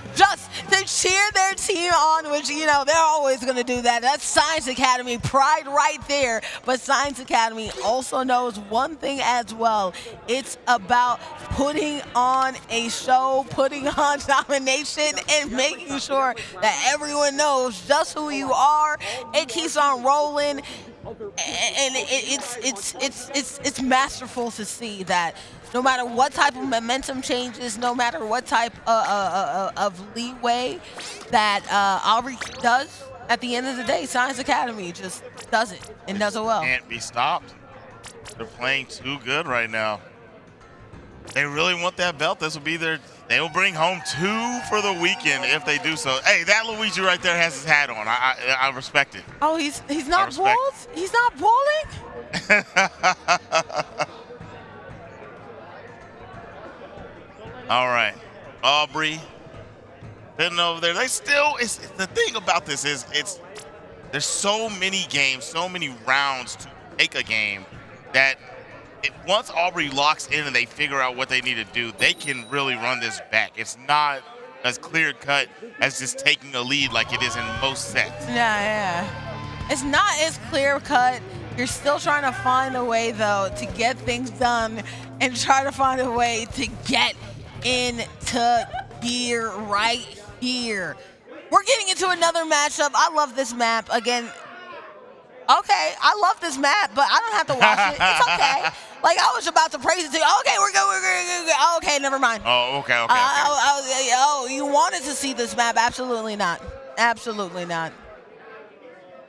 to cheer their team on, which, you know, they're always going to do that. That's Science Academy pride right there. But Science Academy also knows one thing as well. It's about putting on a show, putting on domination, and making sure that everyone knows just who you are. It keeps on rolling, and it's masterful to see that no matter what type of momentum changes, no matter what type of leeway that Aubrey does, at the end of the day, Science Academy just does it and does it well. Can't be stopped. They're playing too good right now. They really want that belt. This will be their. They will bring home 2 for the weekend if they do so. Hey, that Luigi right there has his hat on. I respect it. Oh, he's not bald? He's not balling? All right, Aubrey, sitting over there. They still. The thing about this is there's so many games, so many rounds to take a game that. Once Aubrey locks in and they figure out what they need to do, they can really run this back. It's not as clear-cut as just taking a lead like it is in most sets. Yeah. It's not as clear-cut. You're still trying to find a way, though, to get things done and try to find a way to get into gear right here. We're getting into another matchup. I love this map. Again, okay, I love this map, but I don't have to watch it. It's okay. Like, I was about to praise it too. Okay, we're good. Okay, never mind. Oh, okay. You wanted to see this map? Absolutely not. Absolutely not.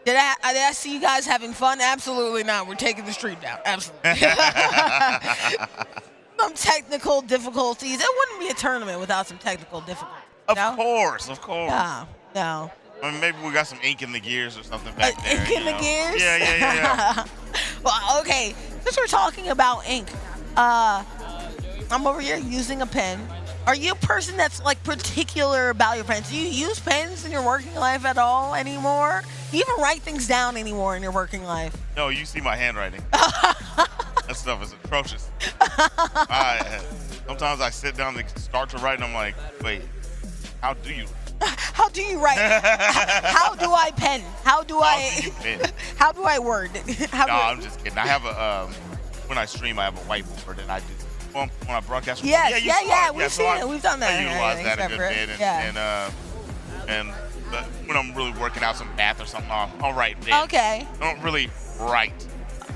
Did I see you guys having fun? Absolutely not. We're taking the street down. Absolutely. Some technical difficulties. It wouldn't be a tournament without some technical difficulties. Of course. No. I mean, maybe we got some ink in the gears or something back there. Ink in the gears? Yeah. Well, okay. Since we're talking about ink, I'm over here using a pen. Are you a person that's like particular about your pens? Do you use pens in your working life at all anymore? Do you even write things down anymore in your working life? No, you see my handwriting. That stuff is atrocious. Sometimes I sit down to start to write, and I'm like, wait, how do you? How do you write? How do I pen? How do I word? I'm just kidding. I have a when I stream, I have a whiteboard, and I do. Well, when I broadcast, yeah. We've so seen it. We've done that. I utilize that a good bit, and when I'm really working out some math or something, I'll write then. Okay. I don't really write.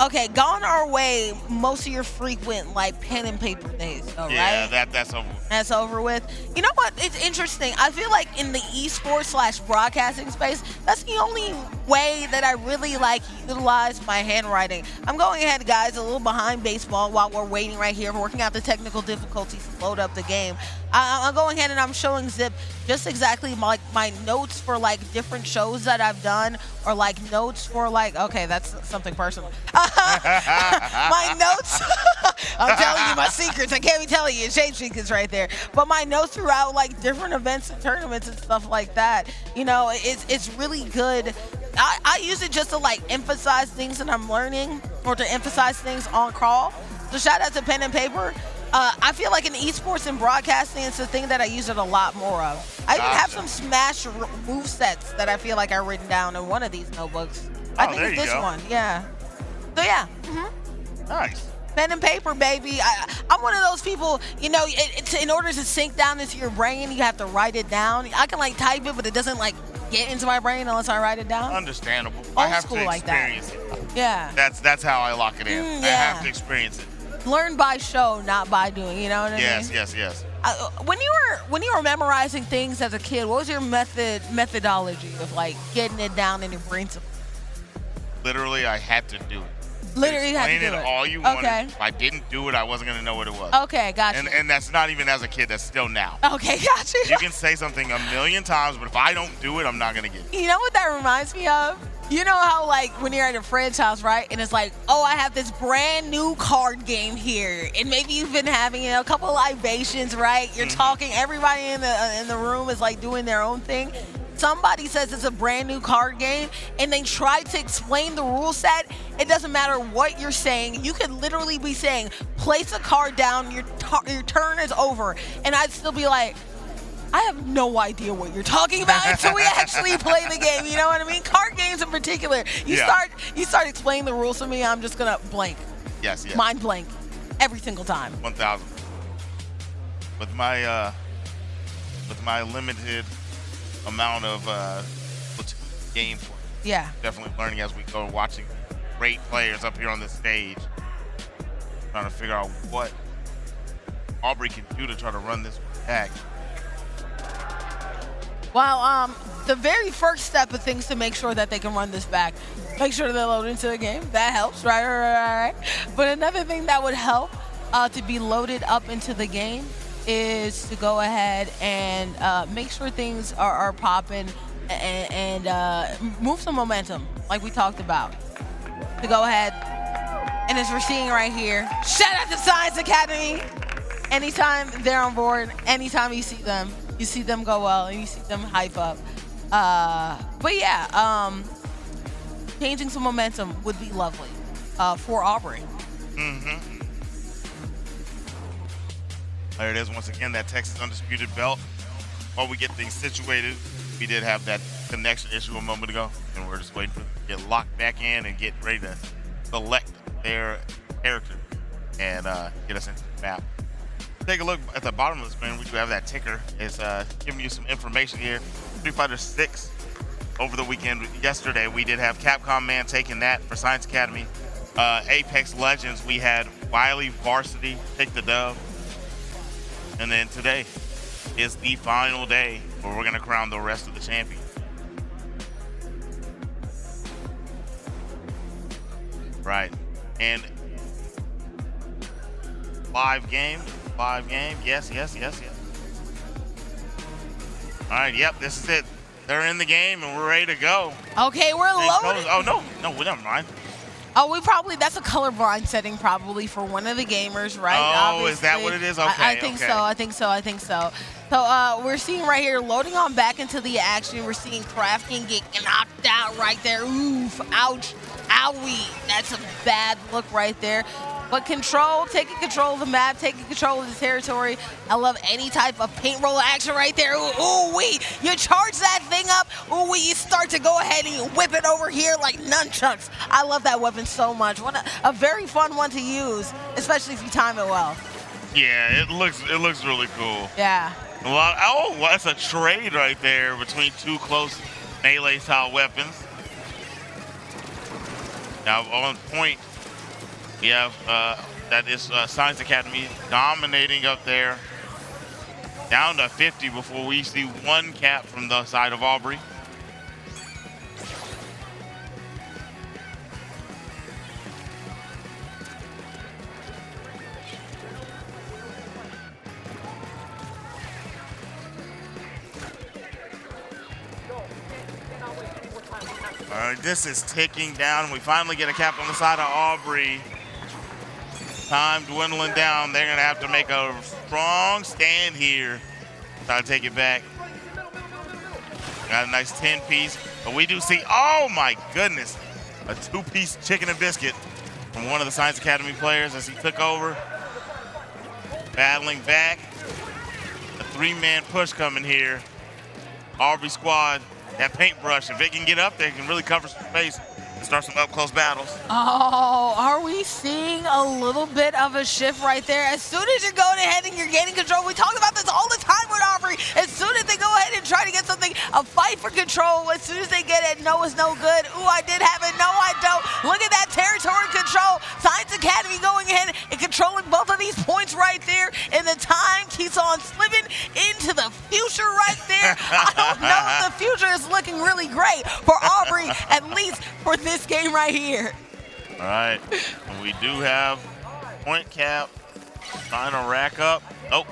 Okay, gone our way most of your frequent like pen and paper days, though, right? Yeah, that's over. That's over with. You know what? It's interesting. I feel like in the esports / broadcasting space, that's the only way that I really like utilize my handwriting. I'm going ahead, guys, a little behind baseball while we're waiting right here, working out the technical difficulties to load up the game. I'm going ahead and I'm showing Zip just exactly my notes for like different shows that I've done, or like notes for like, okay, that's something personal. My notes, I'm telling you my secrets. I can't be telling you, shame secrets right there. But my notes throughout like different events and tournaments and stuff like that, you know, it's really good. I use it just to like emphasize things that I'm learning, or to emphasize things on call. So shout out to pen and paper. I feel like in esports and broadcasting, it's the thing that I use it a lot more of. I even have some Smash move sets that I feel like I've written down in one of these notebooks. I think it's this one, yeah. So yeah. Nice. Pen and paper, baby. I'm one of those people, you know, in order to sink down into your brain, you have to write it down. I can like type it, but it doesn't like get into my brain unless I write it down. Understandable. Old I have school to like that. experience it. Yeah. That's how I lock it in. Yeah. I have to experience it. Learn by show, not by doing. You know what I mean? Yes. When you were memorizing things as a kid, what was your methodology of like getting it down in your brain? Literally, I had to do it. Literally, you had to do Explain it. it all you wanted. Okay. If I didn't do it, I wasn't gonna know what it was. Okay, gotcha. And that's not even as a kid. That's still now. Okay, gotcha. You can say something a million times, but if I don't do it, I'm not gonna get it. You know what that reminds me of? You know how like when you're at a friend's house, right? And it's like, oh, I have this brand new card game here, and maybe you've been having a couple libations, right? You're talking. Everybody in the room is like doing their own thing. Somebody says it's a brand new card game, and they try to explain the rule set. It doesn't matter what you're saying. You could literally be saying, place a card down, your turn is over. And I'd still be like, I have no idea what you're talking about until we actually play the game. You know what I mean? Card games in particular. You start explaining the rules to me, I'm just gonna blank. Yes. Mind blank. Every single time. 1,000. With my limited amount of game play. Yeah. Definitely learning as we go, watching great players up here on the stage, trying to figure out what Aubrey can do to try to run this back. Well, the very first step of things to make sure that they can run this back, make sure they're loaded into the game. That helps, right. But another thing that would help to be loaded up into the game is to go ahead and make sure things are popping and move some momentum, like we talked about. To go ahead, and as we're seeing right here, shout out to Science Academy. Anytime they're on board, anytime you see them go well, and you see them hype up. But yeah, changing some momentum would be lovely for Aubrey. There it is once again, that Texas Undisputed belt. While we get things situated, we did have that connection issue a moment ago, and we're just waiting for them to get locked back in and get ready to select their character and get us into the map. Take a look at the bottom of the screen. We do have that ticker. It's giving you some information here. Street Fighter 6 over the weekend. Yesterday, we did have Capcom Man taking that for Science Academy. Apex Legends, we had Wiley Varsity take the dub. And then today is the final day where we're going to crown the rest of the champion. Right. And live game. Yes. All right, yep, this is it. They're in the game and we're ready to go. Okay, we're loaded. Oh, no, never mind. Oh, that's a colorblind setting probably for one of the gamers, right? Oh, Obviously. is that what it is? Okay, I think so. So we're seeing right here, loading on back into the action. We're seeing Crafting get knocked out right there. Oof, ouch, owie. That's a bad look right there. But taking control of the map, taking control of the territory. I love any type of paint roll action right there. Ooh-wee. You charge that thing up. Ooh-wee. You start to go ahead and you whip it over here like nunchucks. I love that weapon so much. What a very fun one to use, especially if you time it well. Yeah, it looks really cool. Yeah. Oh, that's a trade right there between two close melee-style weapons. Now on point, we have that is Science Academy dominating up there. Down to 50 before we see one cap from the side of Aubrey. All right, this is ticking down. We finally get a cap on the side of Aubrey. Time dwindling down. They're gonna have to make a strong stand here. Try to take it back. Got a nice 10-piece, but we do see, oh my goodness, a 2-piece chicken and biscuit from one of the Science Academy players as he took over. Battling back. A 3-man push coming here. Aubrey squad, that paintbrush, if they can get up there, can really cover some space. Start some up-close battles. Oh, are we seeing a little bit of a shift right there? As soon as you're going ahead and you're gaining control, we talk about this all the time with Aubrey. As soon as they go ahead and try to get something, a fight for control, as soon as they get it, no, it's no good. Ooh, I did have it. No, I don't. Look at that territory control. Science Academy going ahead and controlling both of these points right there. And the time keeps on slipping into the future right there. I don't know if the future is looking really great for Aubrey, at least for this game right here. All right, we do have point cap trying to rack up. Oh,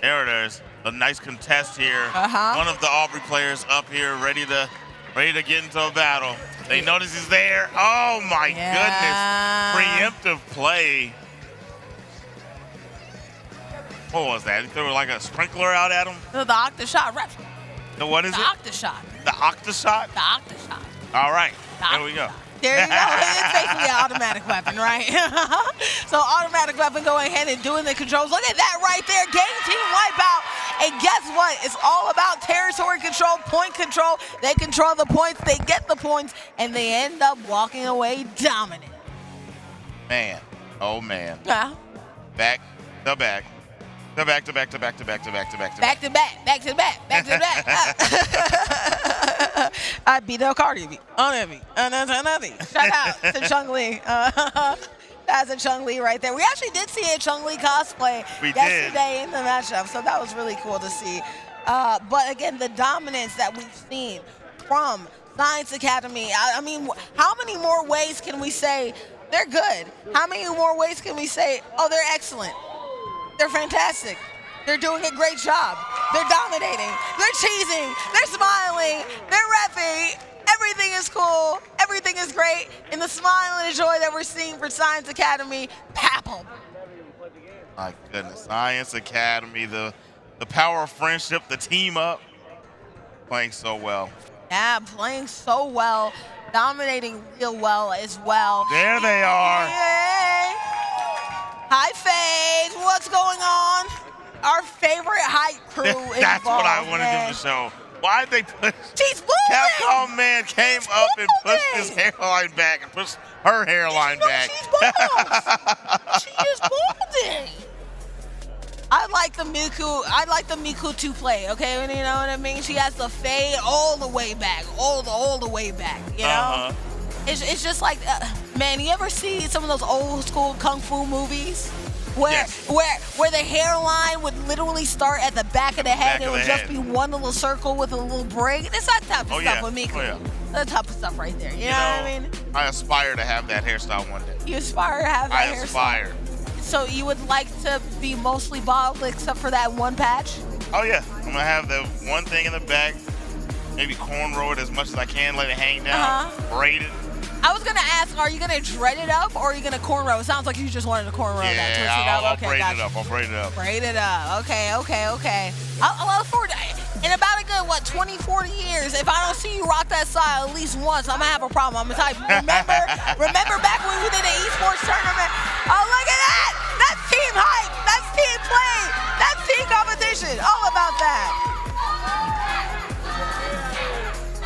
there it is. A nice contest here. One of the Aubrey players up here ready to get into a battle. They notice he's there. Oh my goodness. Preemptive play. What was that? He threw like a sprinkler out at him? The Octashot rep. The what is it? Octashot. The Octashot? The Octashot. All right, there we go. There you go. It's basically an automatic weapon, right? So automatic weapon going ahead and doing the controls. Look at that right there. Game team wipeout. And guess what? It's all about territory control, point control. They control the points, they get the points, and they end up walking away dominant. Man. Oh man. Yeah. Back to back. To back to back to back to back to back to back to back to back, back to back, back to back. I beat El Cardi beat on me. Shout out to Chung Lee. That's a Chung Lee right there. We actually did see a Chung Lee cosplay yesterday in the matchup, so that was really cool to see. But again, the dominance that we've seen from Science Academy. I mean, how many more ways can we say they're good? How many more ways can we say, oh, they're excellent? They're fantastic. They're doing a great job. They're dominating. They're cheesing. They're smiling. They're reffing. Everything is cool. Everything is great. And the smile and the joy that we're seeing for Science Academy, palpable. My goodness. Science Academy, the power of friendship, the team up, playing so well. Yeah, playing so well. Dominating real well as well. There they are. Yay. Hi, FaZe. What's going on? Our favorite hype crew is That's what I wanted them to show. Why'd they push? She's moving. Capcom Man came up and pushed his hairline back and pushed her hairline back. She's boss. She is balding. I like the Miku to play, okay? You know what I mean? She has the fade all the way back, all the way back, you know? It's just like, man, you ever see some of those old school kung fu movies? Where the hairline would literally start at the back of the head and it would just be one little circle with a little break. It's that type of stuff with Miku. That type of stuff right there. You know what I mean? I aspire to have that hairstyle one day. You aspire to have that hairstyle? I aspire. So you would like to be mostly bald except for that one patch? Oh yeah, I'm gonna have the one thing in the back, maybe cornrow it as much as I can, let it hang down, braid it. I was gonna ask, are you gonna dread it up or are you gonna cornrow? It sounds like you just wanted to cornrow that, twist it up. I'll braid it up. I'll braid it up. Braid it up. Okay. I'll look forward to it. In about a good, 20, 40 years, if I don't see you rock that style at least once, I'm gonna have a problem. I'm gonna type, remember back when we did an esports tournament? Oh, look at that! That's team hype. That's team play. That's team competition. All about that.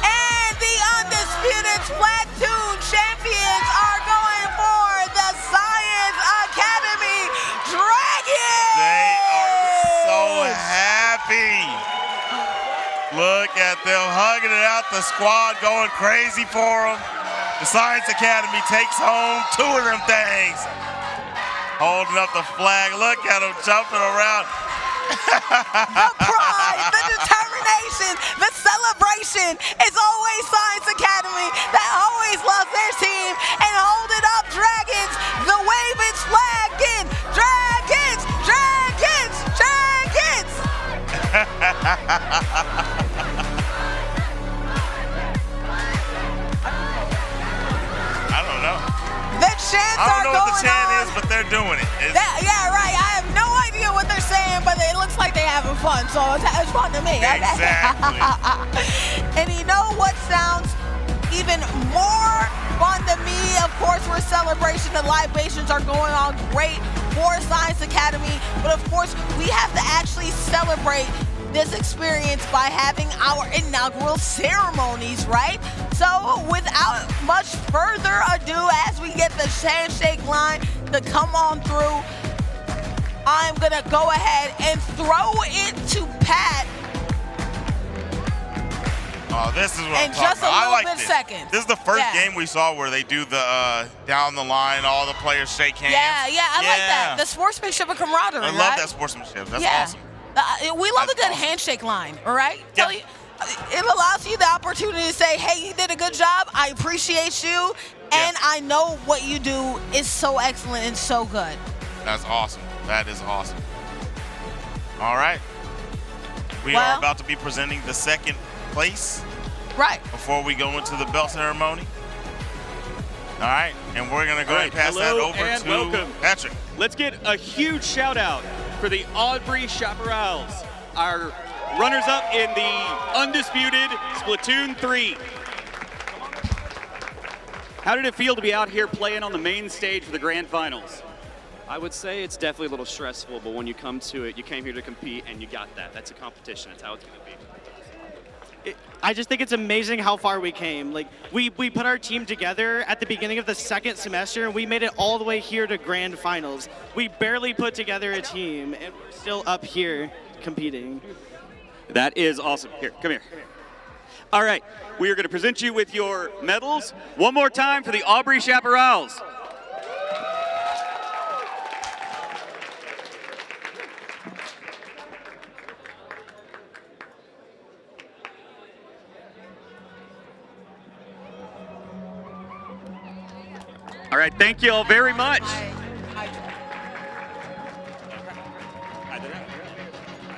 And the Undisputed Splatoon champions are going for the Science Academy Dragons. They are so happy. Look at them hugging it out. The squad going crazy for them. The Science Academy takes home 2 of them things. Holding up the flag. Look at them jumping around. The pride, the determination, the celebration. It's always Science Academy that always loves their team and hold it up, Dragons. The wave its flag in. Dragons, Dragons, Dragons. I don't know. The chants I are don't know what the going chant on. is, but they're doing it. Yeah, right. I have no idea what they're saying, but it looks like they're having fun, so it's fun to me. Exactly. And you know what sounds even more fun to me? Of course, we're celebration. The libations are going on great for Science Academy, but of course, we have to actually celebrate this experience by having our inaugural ceremonies, right? So without much further ado, as we get the handshake line to come on through, I'm gonna go ahead and throw it to Pat. Oh, this is what In I'm just talking a about. little I like bit this. seconds. This is the first Yeah. game we saw where they do the down the line, all the players shake hands. Yeah, I like that. The sportsmanship and camaraderie, I right? love that sportsmanship. That's yeah. awesome. We love That's a good awesome. handshake line, all right? Yeah. Tell you, it allows you the opportunity to say, hey, you did a good job. I appreciate you. And I know what you do is so excellent and so good. That's awesome. That is awesome. All right. We Well- are about to be presenting the second place Right. before we go into the belt ceremony. All right. And we're going to go All ahead right, and pass that hello over and to welcome. Patrick. Let's get a huge shout out for the Aubrey Chaparrals, our runners-up in the Undisputed Splatoon 3. How did it feel to be out here playing on the main stage for the grand finals? I would say it's definitely a little stressful, but when you come to it, you came here to compete and you got that. That's a competition. That's how it's going to be. I just think it's amazing how far we came. Like, we put our team together at the beginning of the second semester, and we made it all the way here to grand finals. We barely put together a team, and we're still up here competing. That is awesome. Here, come here. All right, we are going to present you with your medals. One more time for the Aubrey Chaparrals. All right, thank you all very much.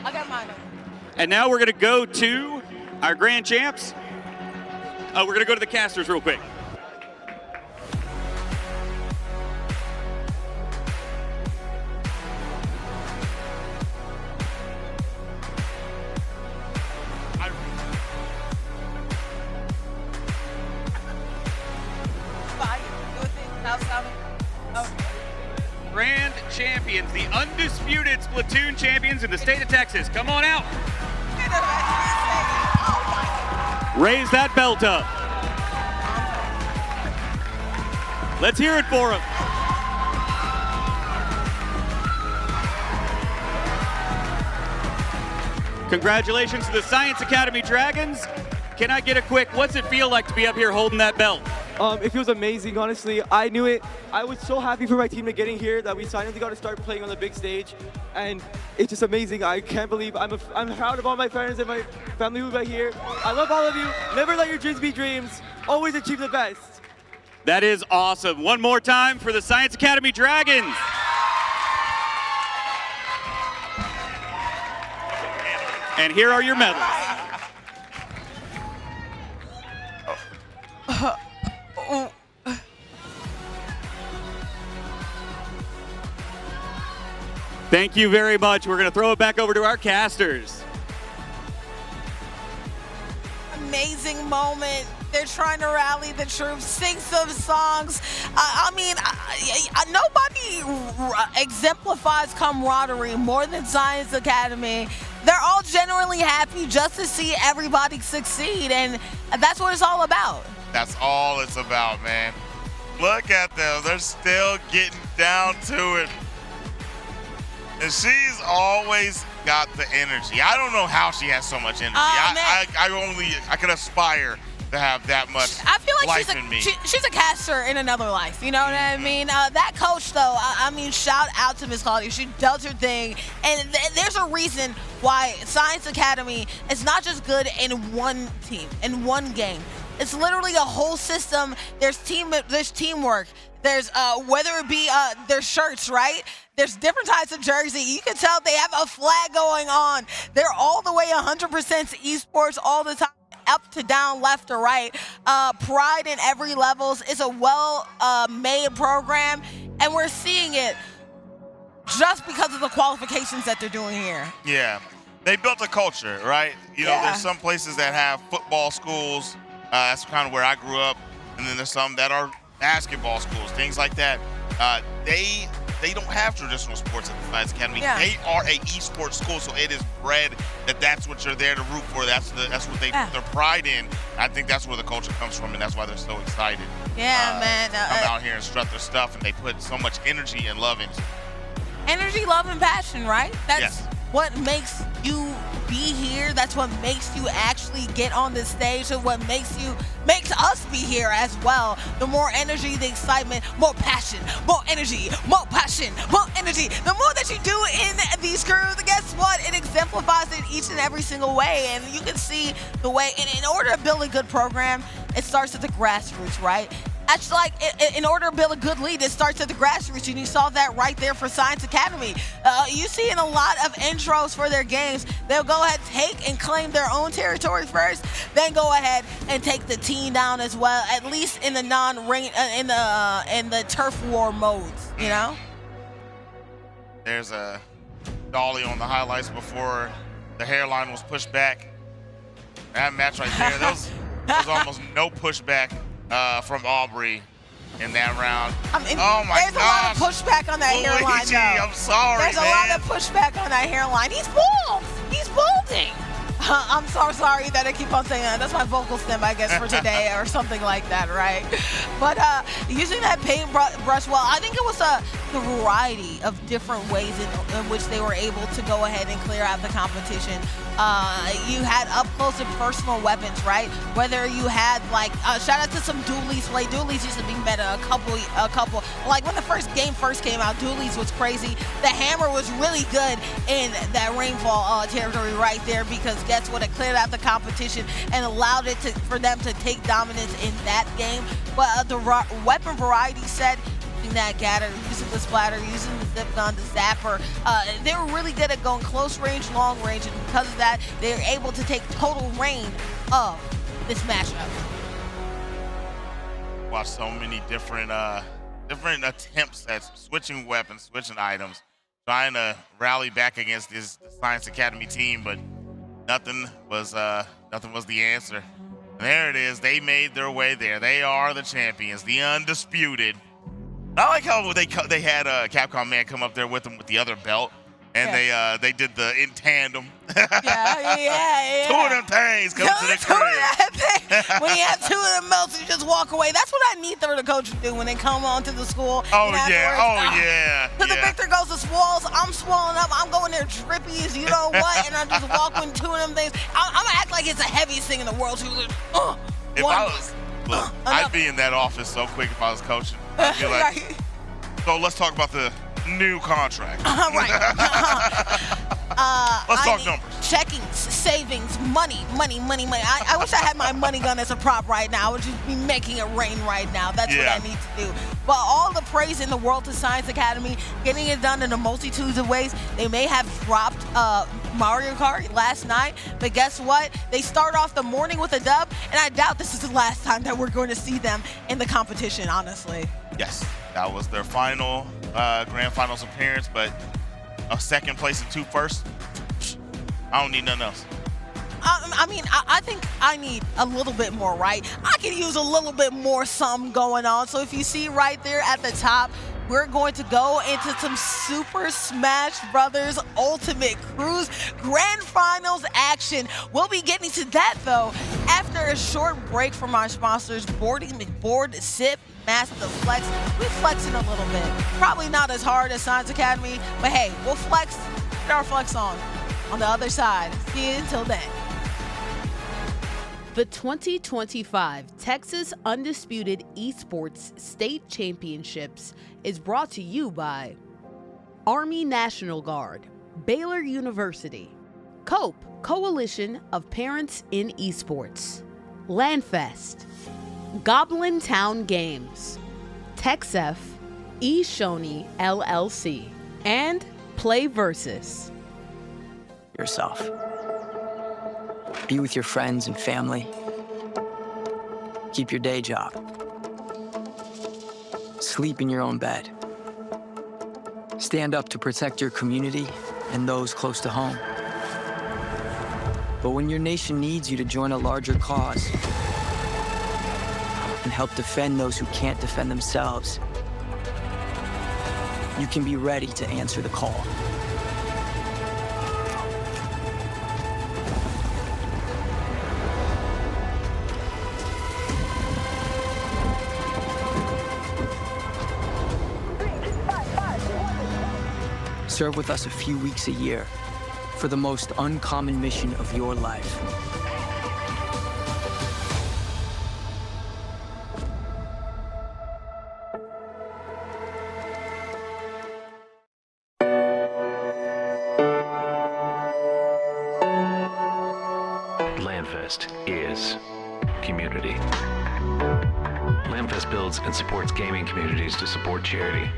I got mine. And now we're going to go to our grand champs. We're going to go to the casters real quick. Grand champions, the undisputed Splatoon champions in the state of Texas. Come on out. Raise that belt up. Let's hear it for them. Congratulations to the Science Academy Dragons. Can I get a quick, what's it feel like to be up here holding that belt? It feels amazing, honestly. I knew it. I was so happy for my team to getting here that we finally got to start playing on the big stage. And it's just amazing. I can't believe I'm proud of all my friends and my family who are here. I love all of you. Never let your dreams be dreams. Always achieve the best. That is awesome. One more time for the Science Academy Dragons. And here are your medals. Thank you very much. We're going to throw it back over to our casters. Amazing moment. there trying to rally the troops, sing some songs. I mean, nobody exemplifies camaraderie more than Science Academy. They're all genuinely happy just to see everybody succeed, and that's what it's all about. That's all it's about, man. Look at them. They're still getting down to it. And she's always got the energy. I don't know how she has so much energy. I could aspire to have that much I feel like life in me. She's a caster in another life. You know what I mean? That coach, though, I mean, shout out to Miss Claudia. She does her thing. And there's a reason why Science Academy is not just good in one team, in one game. It's literally a whole system. There's teamwork. There's whether it be their shirts, right? There's different types of jersey. You can tell they have a flag going on. They're all the way 100% esports all the time, up to down, left to right. Pride in every levels. It's a well-made program, and we're seeing it just because of the qualifications that they're doing here. Yeah, they built a culture, right? You know, there's some places that have football schools. That's kind of where I grew up, and then there's some that are basketball schools, things like that. They don't have traditional sports at the Science Academy. Yeah. They are a esports school, so it is bred that's what you're there to root for. That's what they put their pride in. I think that's where the culture comes from, and that's why they're so excited. Yeah, man. Come out here and strut their stuff, and they put so much energy and love into it. Energy, love, and passion, right? That's yes. what makes you be here. That's what makes you actually get on this stage, and what makes us be here as well. The more energy, the excitement, more passion, more energy, more passion, more energy. The more that you do in these crews, guess what? It exemplifies it each and every single way. And you can see the way, in order to build a good program, it starts at the grassroots, right? That's like, in order to build a good lead, it starts at the grassroots, and you saw that right there for Science Academy. You see in a lot of intros for their games, they'll go ahead, take and claim their own territory first, then go ahead and take the team down as well, at least in the non-ring, in the turf war modes, you know? There's a dolly on the highlights before the hairline was pushed back. That match right there, there was almost no pushback from Aubrey in that round. I mean, oh my there's gosh. a lot of pushback on that hairline, Luigi, though. I'm sorry, There's a lot of pushback on that hairline. He's bald. He's balding. I'm so sorry that I keep on saying that. That's my vocal stem, I guess, for today or something like that, right? But using that paintbrush, well, I think it was the variety of different ways in which they were able to go ahead and clear out the competition. You had up close and personal weapons, right? Whether you had shout out to some dualies play. Dualies used to be meta a couple. Like when the game first came out, dualies was crazy. The hammer was really good in that rainfall territory right there, because guess what? It cleared out the competition and allowed it for them to take dominance in that game. But the weapon variety set, using that gather, using the splatter, using the zip gun, the zapper, they were really good at going close range, long range, and because of that, they were able to take total reign of this matchup. Watch so many different attempts at switching weapons, switching items, trying to rally back against the Science Academy team, but nothing was the answer. And there it is. They made their way there. They are the champions, the Undisputed. I like how they had Capcom Man come up there with them with the other belt, and they did the in tandem. Yeah. Two of them things come to the crib. When you have two of them belts, you just walk away. That's what I need for the coach to do when they come onto the school. Oh yeah. So the victor goes to swallows. I'm swollen up. I'm going there drippy as you know what, and I just walk with two of them things. I'm gonna act like it's the heaviest thing in the world. If I was, look, I'd be in that office so quick if I was coaching. I'd be like, so let's talk about the new contract. Let's talk numbers. Checkings, savings, money. I wish I had my money gun as a prop right now. I would just be making it rain right now. That's what I need to do. But all the praise in the world to Science Academy, getting it done in a multitude of ways. They may have dropped Mario Kart last night, but guess what? They start off the morning with a dub, and I doubt this is the last time that we're going to see them in the competition, honestly. Yes, that was their final grand finals appearance, but a second place and 2 firsts. I don't need nothing else. I think I need a little bit more, right? I could use a little bit more something going on. So if you see right there at the top, we're going to go into some Super Smash Brothers Ultimate Cruise Grand Finals action. We'll be getting to that, though, after a short break from our sponsors, Boarding McBoard, Sip, Master Flex. We're flexing a little bit. Probably not as hard as Science Academy, but hey, we'll flex, get our flex on the other side. See you until then. The 2025 Texas Undisputed Esports State Championships is brought to you by Army National Guard, Baylor University, COPE, Coalition of Parents in Esports, LandFest, Goblin Town Games, TexF, eShoney LLC, and Play Versus. Yourself. Be with your friends and family. Keep your day job. Sleep in your own bed. Stand up to protect your community and those close to home. But when your nation needs you to join a larger cause and help defend those who can't defend themselves, you can be ready to answer the call. Serve with us a few weeks a year for the most uncommon mission of your life. LandFest is community. LandFest builds and supports gaming communities to support charity.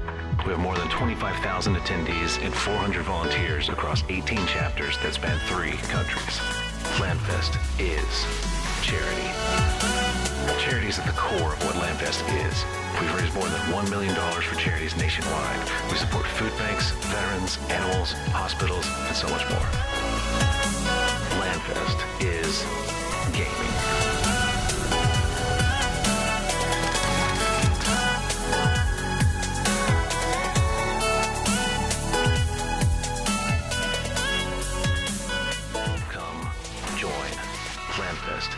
We have more than 25,000 attendees and 400 volunteers across 18 chapters that span 3 countries. LandFest is charity. Charity is at the core of what LandFest is. We've raised more than $1 million for charities nationwide. We support food banks, veterans, animals, hospitals, and so much more. LandFest is gaming. LandFest.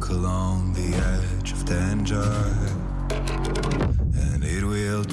walk along the edge of danger, and it will.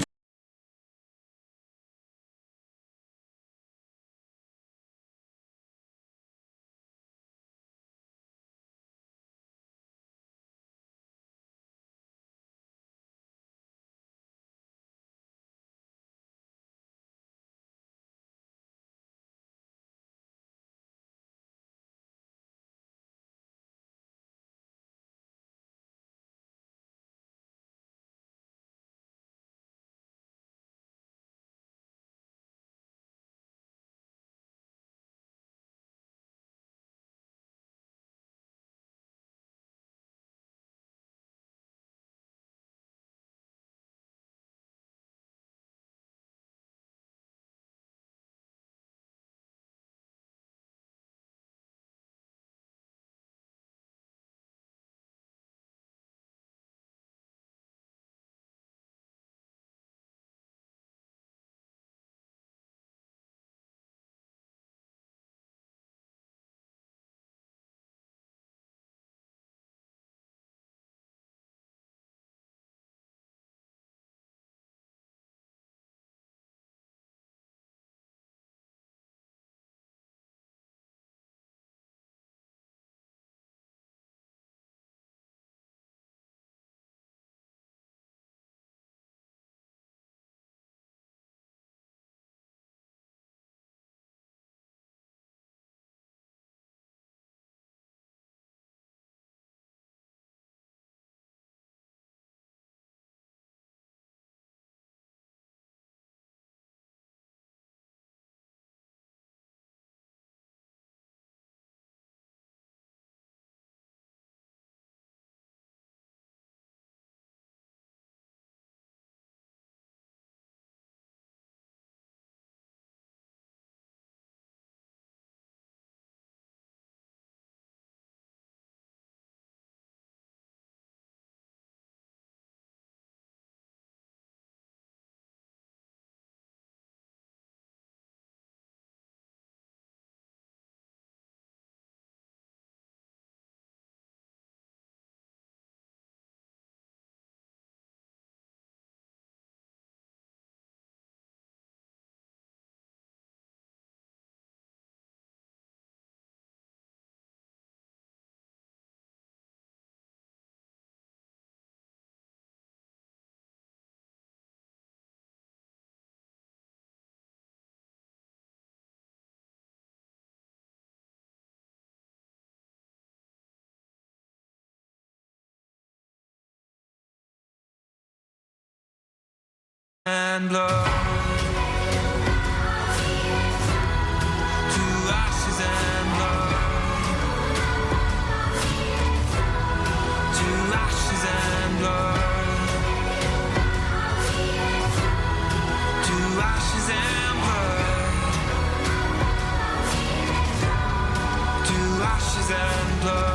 And blood to ashes and blood, to ashes and blood, to ashes and blood, to ashes and blood.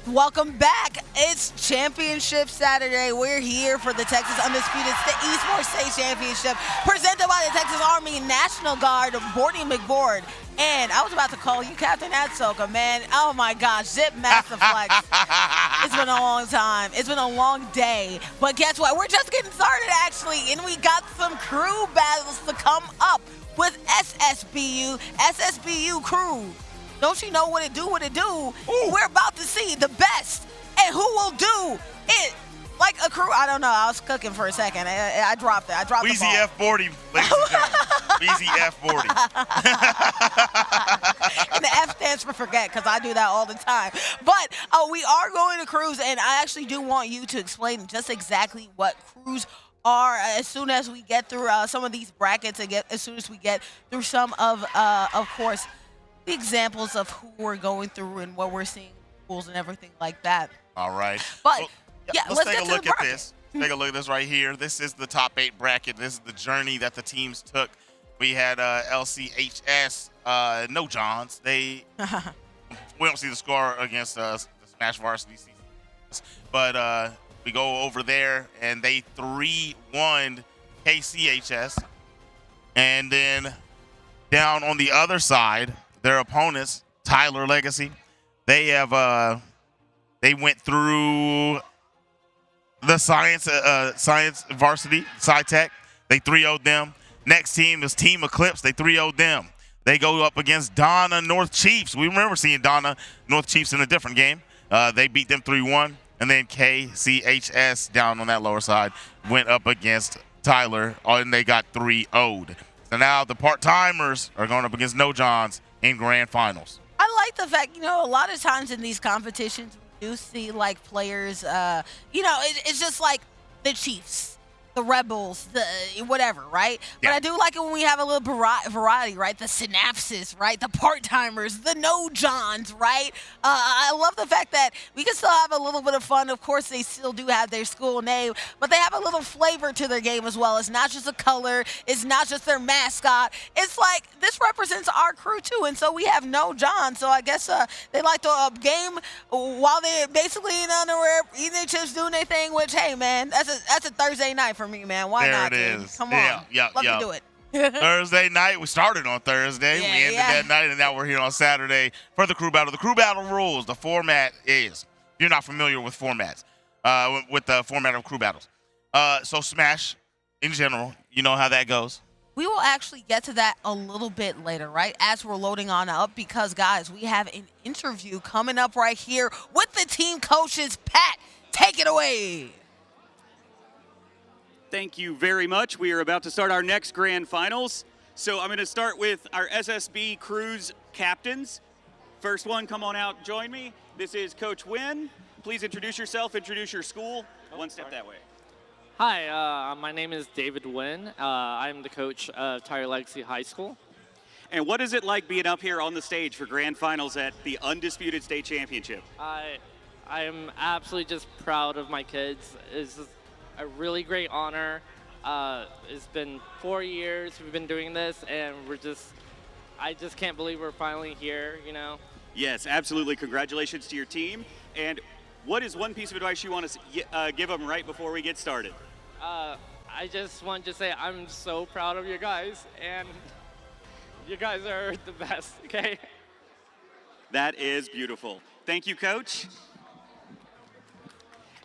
Welcome back. It's Championship Saturday. We're here for the Texas Undisputed Esports State Championship presented by the Texas Army National Guard, Bordy McBoard. And I was about to call you Captain Atsoka, man. Oh my gosh, Zip Master Flex. It's been a long time. It's been a long day. But guess what? We're just getting started, actually. And we got some crew battles to come up with SSBU crew. Don't you know what it do, Ooh. We're about to see the best and who will do it like a crew. I don't know. I was cooking for a second. I dropped it. I dropped Weezy the ball. F. Bordy, ladies and gentlemen. Weezy F. Bordy. And the F stands for forget, because I do that all the time. But we are going to crews, and I actually do want you to explain just exactly what crews are as soon as we get through some of these brackets, and as soon as we get through some of course, the examples of who we're going through and what we're seeing, pools and everything like that. All right. But well, yeah, let's take get a to look the at bracket. this. Take a look at this right here. This is the top 8 bracket. This is the journey that the teams took. We had LCHS, no Johns. We don't see the score against the Smash Varsity CCS, but we go over there and they 3-1 KCHS, and then down on the other side, their opponents, Tyler Legacy, they have they went through the Science Varsity, SciTech. They 3-0'd them. Next team is Team Eclipse. They 3-0'd them. They go up against Donna North Chiefs. We remember seeing Donna North Chiefs in a different game. They beat them 3-1. And then KCHS down on that lower side went up against Tyler, and they got 3-0'd. So now the part-timers are going up against No Johns in grand finals. I like the fact, a lot of times in these competitions, we do see, like, players, it's just like the Chiefs, the Rebels, the whatever, right? Yeah. But I do like it when we have a little variety, right? The Synapses, right? The part-timers, the No Johns, right? I love the fact that we can still have a little bit of fun. Of course, they still do have their school name, but they have a little flavor to their game as well. It's not just a color. It's not just their mascot. It's like, this represents our crew, too, and so we have No John. So I guess they like to game while they're basically in underwear, eating their chips, doing their thing, which, hey, man, that's a Thursday night for me, man. Why not? There it dude? is. Come on. Yeah. Let me do it. Thursday night. We started on Thursday. Yeah, we ended that night, and now we're here on Saturday for the crew battle. The crew battle rules. The format is, if you're not familiar with formats, with the format of crew battles. So Smash, in general, you know how that goes. We will actually get to that a little bit later, right? As we're loading on up, because, guys, we have an interview coming up right here with the team coaches. Pat, take it away. Thank you very much. We are about to start our next grand finals. So I'm going to start with our SSB Crews captains. First one, come on out, join me. This is Coach Wynn. Please introduce yourself, introduce your school. One step that way. Hi, my name is David Wynn. I'm the coach of Tyler Legacy High School. And what is it like being up here on the stage for grand finals at the Undisputed State Championship? I am absolutely just proud of my kids. It's a really great honor. It's been 4 years we've been doing this, and I just can't believe we're finally here, Yes, absolutely. Congratulations to your team. And what is one piece of advice you want to give them right before we get started? I just want to say I'm so proud of you guys, and you guys are the best, okay? That is beautiful. Thank you, Coach.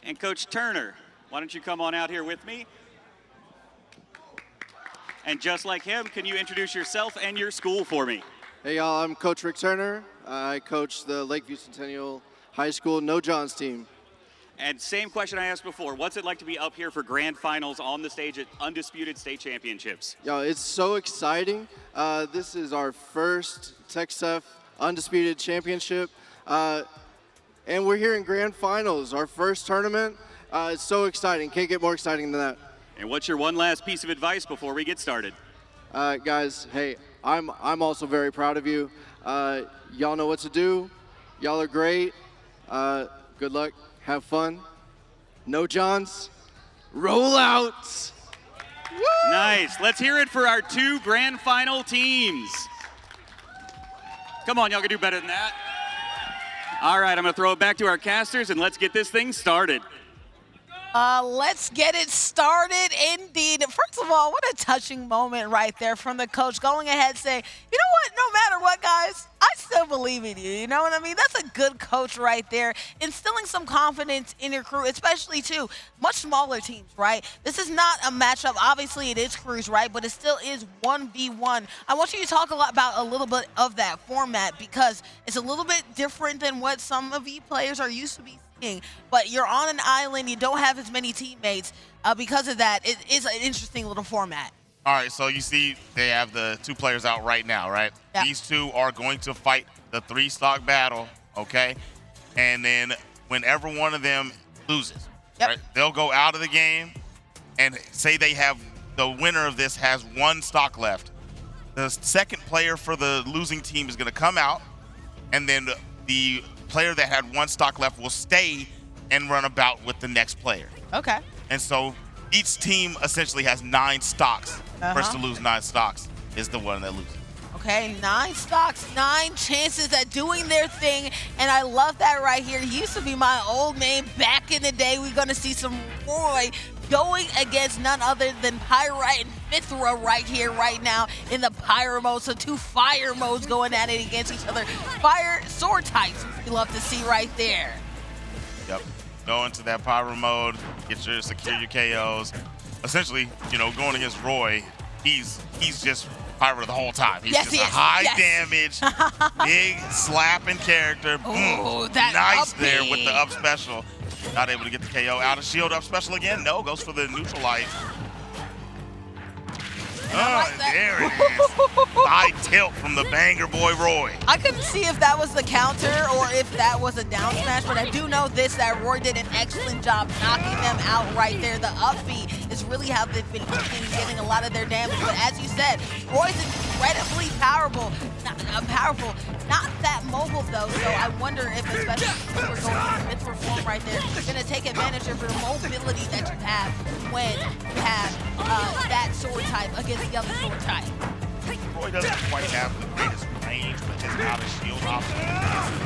And Coach Turner, why don't you come on out here with me? And just like him, can you introduce yourself and your school for me? Hey y'all, I'm Coach Rick Turner. I coach the Lakeview Centennial High School No Johns team. And same question I asked before, what's it like to be up here for grand finals on the stage at Undisputed State Championships? Yo, it's so exciting. This is our first TechSF Undisputed Championship. And we're here in grand finals, our first tournament. It's so exciting. Can't get more exciting than that. And what's your one last piece of advice before we get started? Guys, hey, I'm also very proud of you. Y'all know what to do. Y'all are great. Good luck. Have fun. No Johns. Roll out. Woo! Nice. Let's hear it for our 2 grand final teams. Come on, y'all can do better than that. All right, I'm going to throw it back to our casters, and let's get this thing started. Let's get it started indeed. First of all, what a touching moment right there from the coach going ahead saying, you know what, no matter what, guys, I still believe in you. You know what I mean? That's a good coach right there, instilling some confidence in your crew, especially too much smaller teams, right? This is not a matchup. Obviously, it is crews, right? But it still is 1v1. I want you to talk about a little bit of that format because it's a little bit different than what some of you players are used to be seeing. But you're on an island. You don't have as many teammates. Because of that, it is an interesting little format. All right, so you see they have the 2 players out right now, right? Yeah. These 2 are going to fight the 3-stock battle, okay? And then whenever one of them loses, right, they'll go out of the game and say they have the winner of this has 1 stock left. The second player for the losing team is going to come out, and then the player that had 1 stock left will stay and run about with the next player. Okay. And so each team essentially has 9 stocks. First to lose 9 stocks is the one that loses. Okay, 9 stocks, 9 chances at doing their thing, and I love that right here. He used to be my old man back in the day. We're going to see some Roy going against none other than Pyrite and Mithra right here, right now in the Pyro mode. So 2 fire modes going at it against each other. Fire sword types, we love to see right there. Yep. Go into that Pyro mode, secure your KOs. Essentially, you know, going against Roy, he's just Pyro the whole time. He's just a high damage, big slapping character. Ooh, that nice there with the up special. Not able to get the KO. Out of shield up special again. No, goes for the neutralize. Oh, there it is. Side tilt from the banger boy Roy. I couldn't see if that was the counter or if that was a down smash, but I do know this, that Roy did an excellent job knocking them out right there. The up B is really how they've been getting a lot of their damage. But as you said, Roy's incredibly powerful. Not that mobile though, so I wonder if, especially if we're going to Mithra form right there, you're going to take advantage of your mobility that you have when you have that sword type against the other sword type. Roy doesn't quite have the greatest range, but his out of shield options,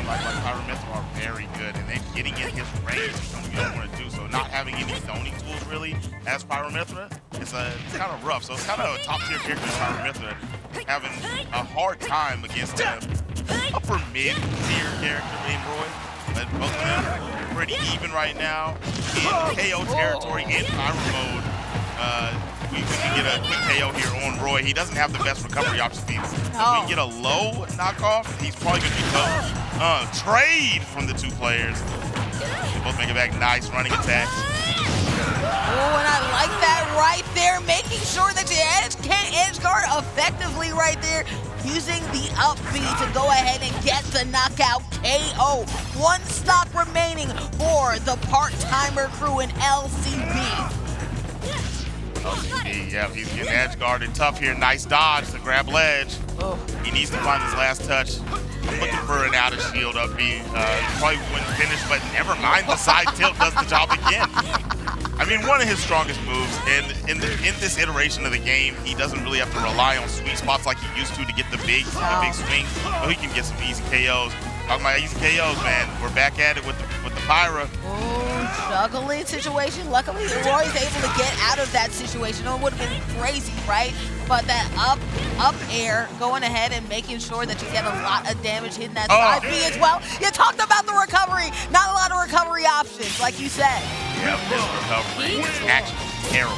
like Pyro Mithra, are very good, and then getting in his range is something you don't want to do. So not having any zoning tools really as Pyro Mithra, it's kind of rough. So it's kind of a top tier character, Pyro Mithra, having a hard time against an upper mid tier character in Roy. But both of them are pretty even right now in KO territory in Pyro mode. We can get a quick KO here on Roy. He doesn't have the best recovery options. If we can get a low knockoff, he's probably going to be tough. Trade from the 2 players. They both make it back. Nice running attacks. Oh, and I like that right there, making sure that you can't edge guard effectively right there, using the up B to go ahead and get the knockout KO. 1 stock remaining for the part-timer crew in LCB. Yeah, he's getting edge guarded tough here. Nice dodge to grab ledge. He needs to find his last touch. Looking for an out of shield up B. Probably wouldn't finish, but never mind. The side tilt does the job again. I mean, one of his strongest moves, and in this iteration of the game, he doesn't really have to rely on sweet spots like he used to get the big swing. So he can get some easy KOs. Talking about easy KOs, man. We're back at it with the Pyra. Oh, juggling situation. Luckily, Roy's able to get out of that situation. It would have been crazy, right? But that up air, going ahead and making sure that you get a lot of damage hitting that side B as well. You talked about the recovery. Not a lot of recovery options, like you said. Yeah, this recovery is actually terrible.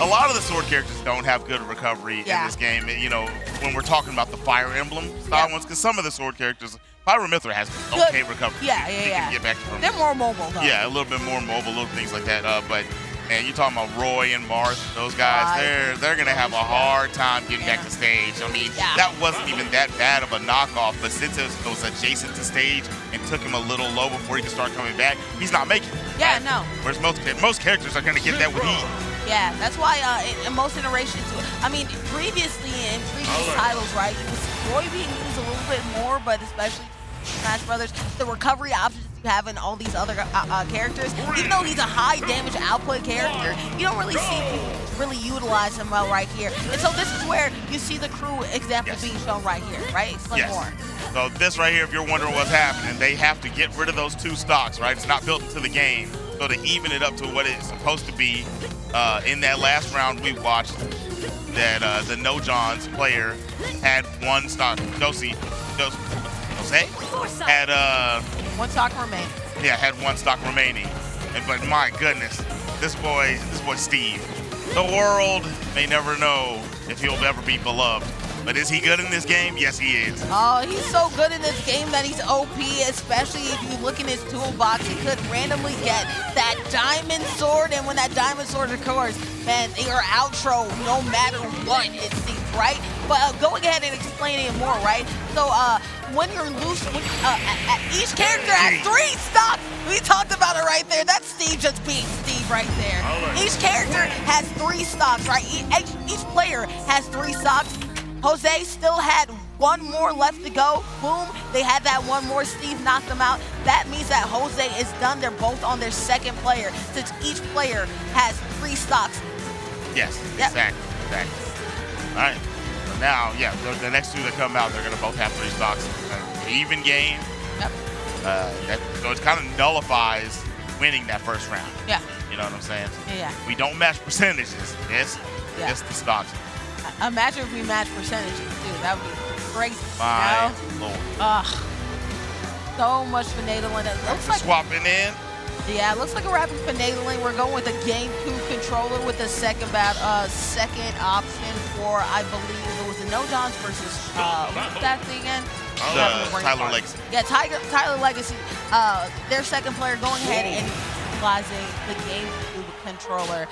A lot of the sword characters don't have good recovery in this game. You know, when we're talking about the Fire Emblem style ones, because some of the sword characters, Pyro Mithra has okay recovery. Yeah. Get back from They're more mobile, though. Yeah, a little bit more mobile, little things like that. But man, you talking about Roy and Marth, those guys, they're gonna have a hard time getting back to stage. I mean, that wasn't even that bad of a knockoff, but since it was adjacent to stage and took him a little low before he could start coming back, he's not making it. Yeah, no. Whereas most characters are gonna get that with ease. Yeah, that's why in most iterations, I mean, previously in previous titles, right, you would see Roy being used a little bit more, but especially Smash Brothers, the recovery options you have in all these other characters, even though he's a high damage output character, you don't really see people really utilize him well right here. And so this is where you see the crew example being shown right here, right? Explain more. So this right here, if you're wondering what's happening, they have to get rid of those 2 stocks, right? It's not built into the game. So to even it up to what it's supposed to be, in that last round we watched, that the No Johns player had 1 stock. Jose had 1 stock remaining. Yeah, had 1 stock remaining. But my goodness, this boy Steve. The world may never know if he'll ever be beloved. But is he good in this game? Yes, he is. Oh, he's so good in this game that he's OP, especially if you look in his toolbox. He could randomly get that diamond sword, and when that diamond sword occurs, man, your outro, no matter what, it seems, right? But going ahead and explaining it more, right? So when you're loose, each character has 3 stocks. We talked about it right there. That's Steve just being Steve right there. Each character has 3 stocks, right? Each player has 3 stocks. Jose still had 1 more left to go. Boom, they had that 1 more. Steve knocked them out. That means that Jose is done. They're both on their 2nd player, since each player has 3 stocks. Yes, exactly. All right. So now, yeah, the next 2 that come out, they're going to both have 3 stocks. Even game. Yep. So it kind of nullifies winning that first round. Yeah. You know what I'm saying? Yeah. We don't match percentages. It's just the stocks. Imagine if we match percentages, dude. That would be crazy. My Lord. So much finagling. It looks like swapping in. Yeah, it looks like a rapid finagling. We're going with a GameCube controller with the second option for, I believe it was the No Johns versus who's that thing again? Tyler Legacy. Yeah, Tyler Legacy. Their 2nd player going ahead and utilizing the GameCube controller.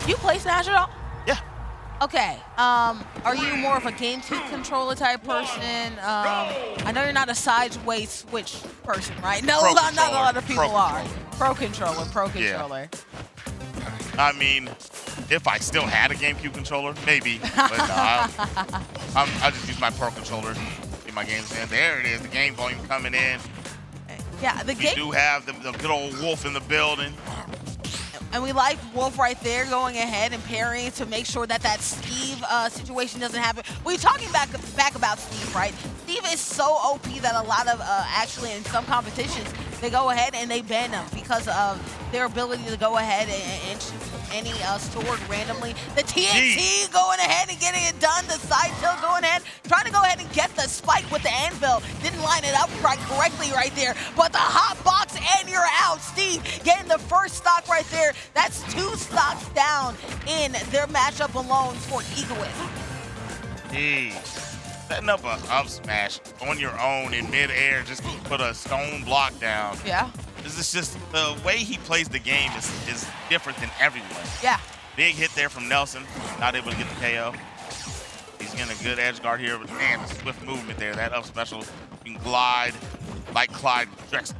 Do you play Smash at all? Yeah. Okay. Are you more of a GameCube controller type person? I know you're not a sideways switch person, right? No, not a lot of people are. Pro controller. Yeah. I mean, if I still had a GameCube controller, maybe. But no, I just use my Pro controller in my games. And there it is, the game volume coming in. Yeah, we do have the good old Wolf in the building. And we like Wolf right there going ahead and parrying to make sure that Steve situation doesn't happen. We're talking back about Steve, right? Steve is so OP that a lot of, actually in some competitions, they go ahead and they ban them because of their ability to go ahead and shoot any sword randomly. The TNT going ahead and getting it done. The side tilt going ahead, trying to go ahead and get the spike with the anvil. Didn't line it up correctly right there. But the hot box and you're out. Steve getting the first stock right there. That's 2 stocks down in their matchup alone for Egoist. Setting up a up smash on your own in midair just to put a stone block down. Yeah. This is just the way he plays the game is different than everyone. Yeah. Big hit there from Nelson, not able to get the KO. He's getting a good edge guard here, but man, the swift movement there. That up special, you can glide like Clyde Drexler.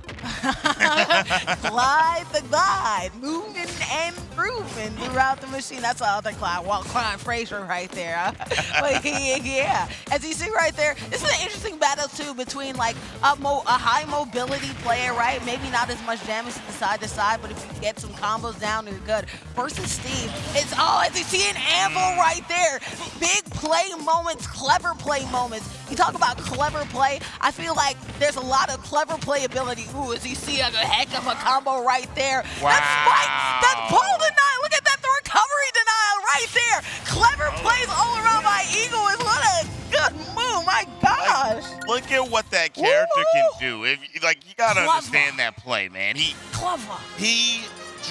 Glide the glide, moving and grooving throughout the machine. That's the other Clyde. Well, Clyde Frazier right there. But yeah, as you see right there, this is an interesting battle too between like a high mobility player, right? Maybe not as much damage to side, but if you get some combos down, you're good. Versus Steve, it's as you see an anvil right there. Big play moments, clever play moments. You talk about clever play. I feel like there's a lot of clever playability. Ooh, as you see a heck of a combo right there. Wow. That spike, that pull denial. Look at that, the recovery denial right there. Clever plays all around by Egoist. What a good move, my gosh. Like, look at what that character can do. You gotta understand that play, man. He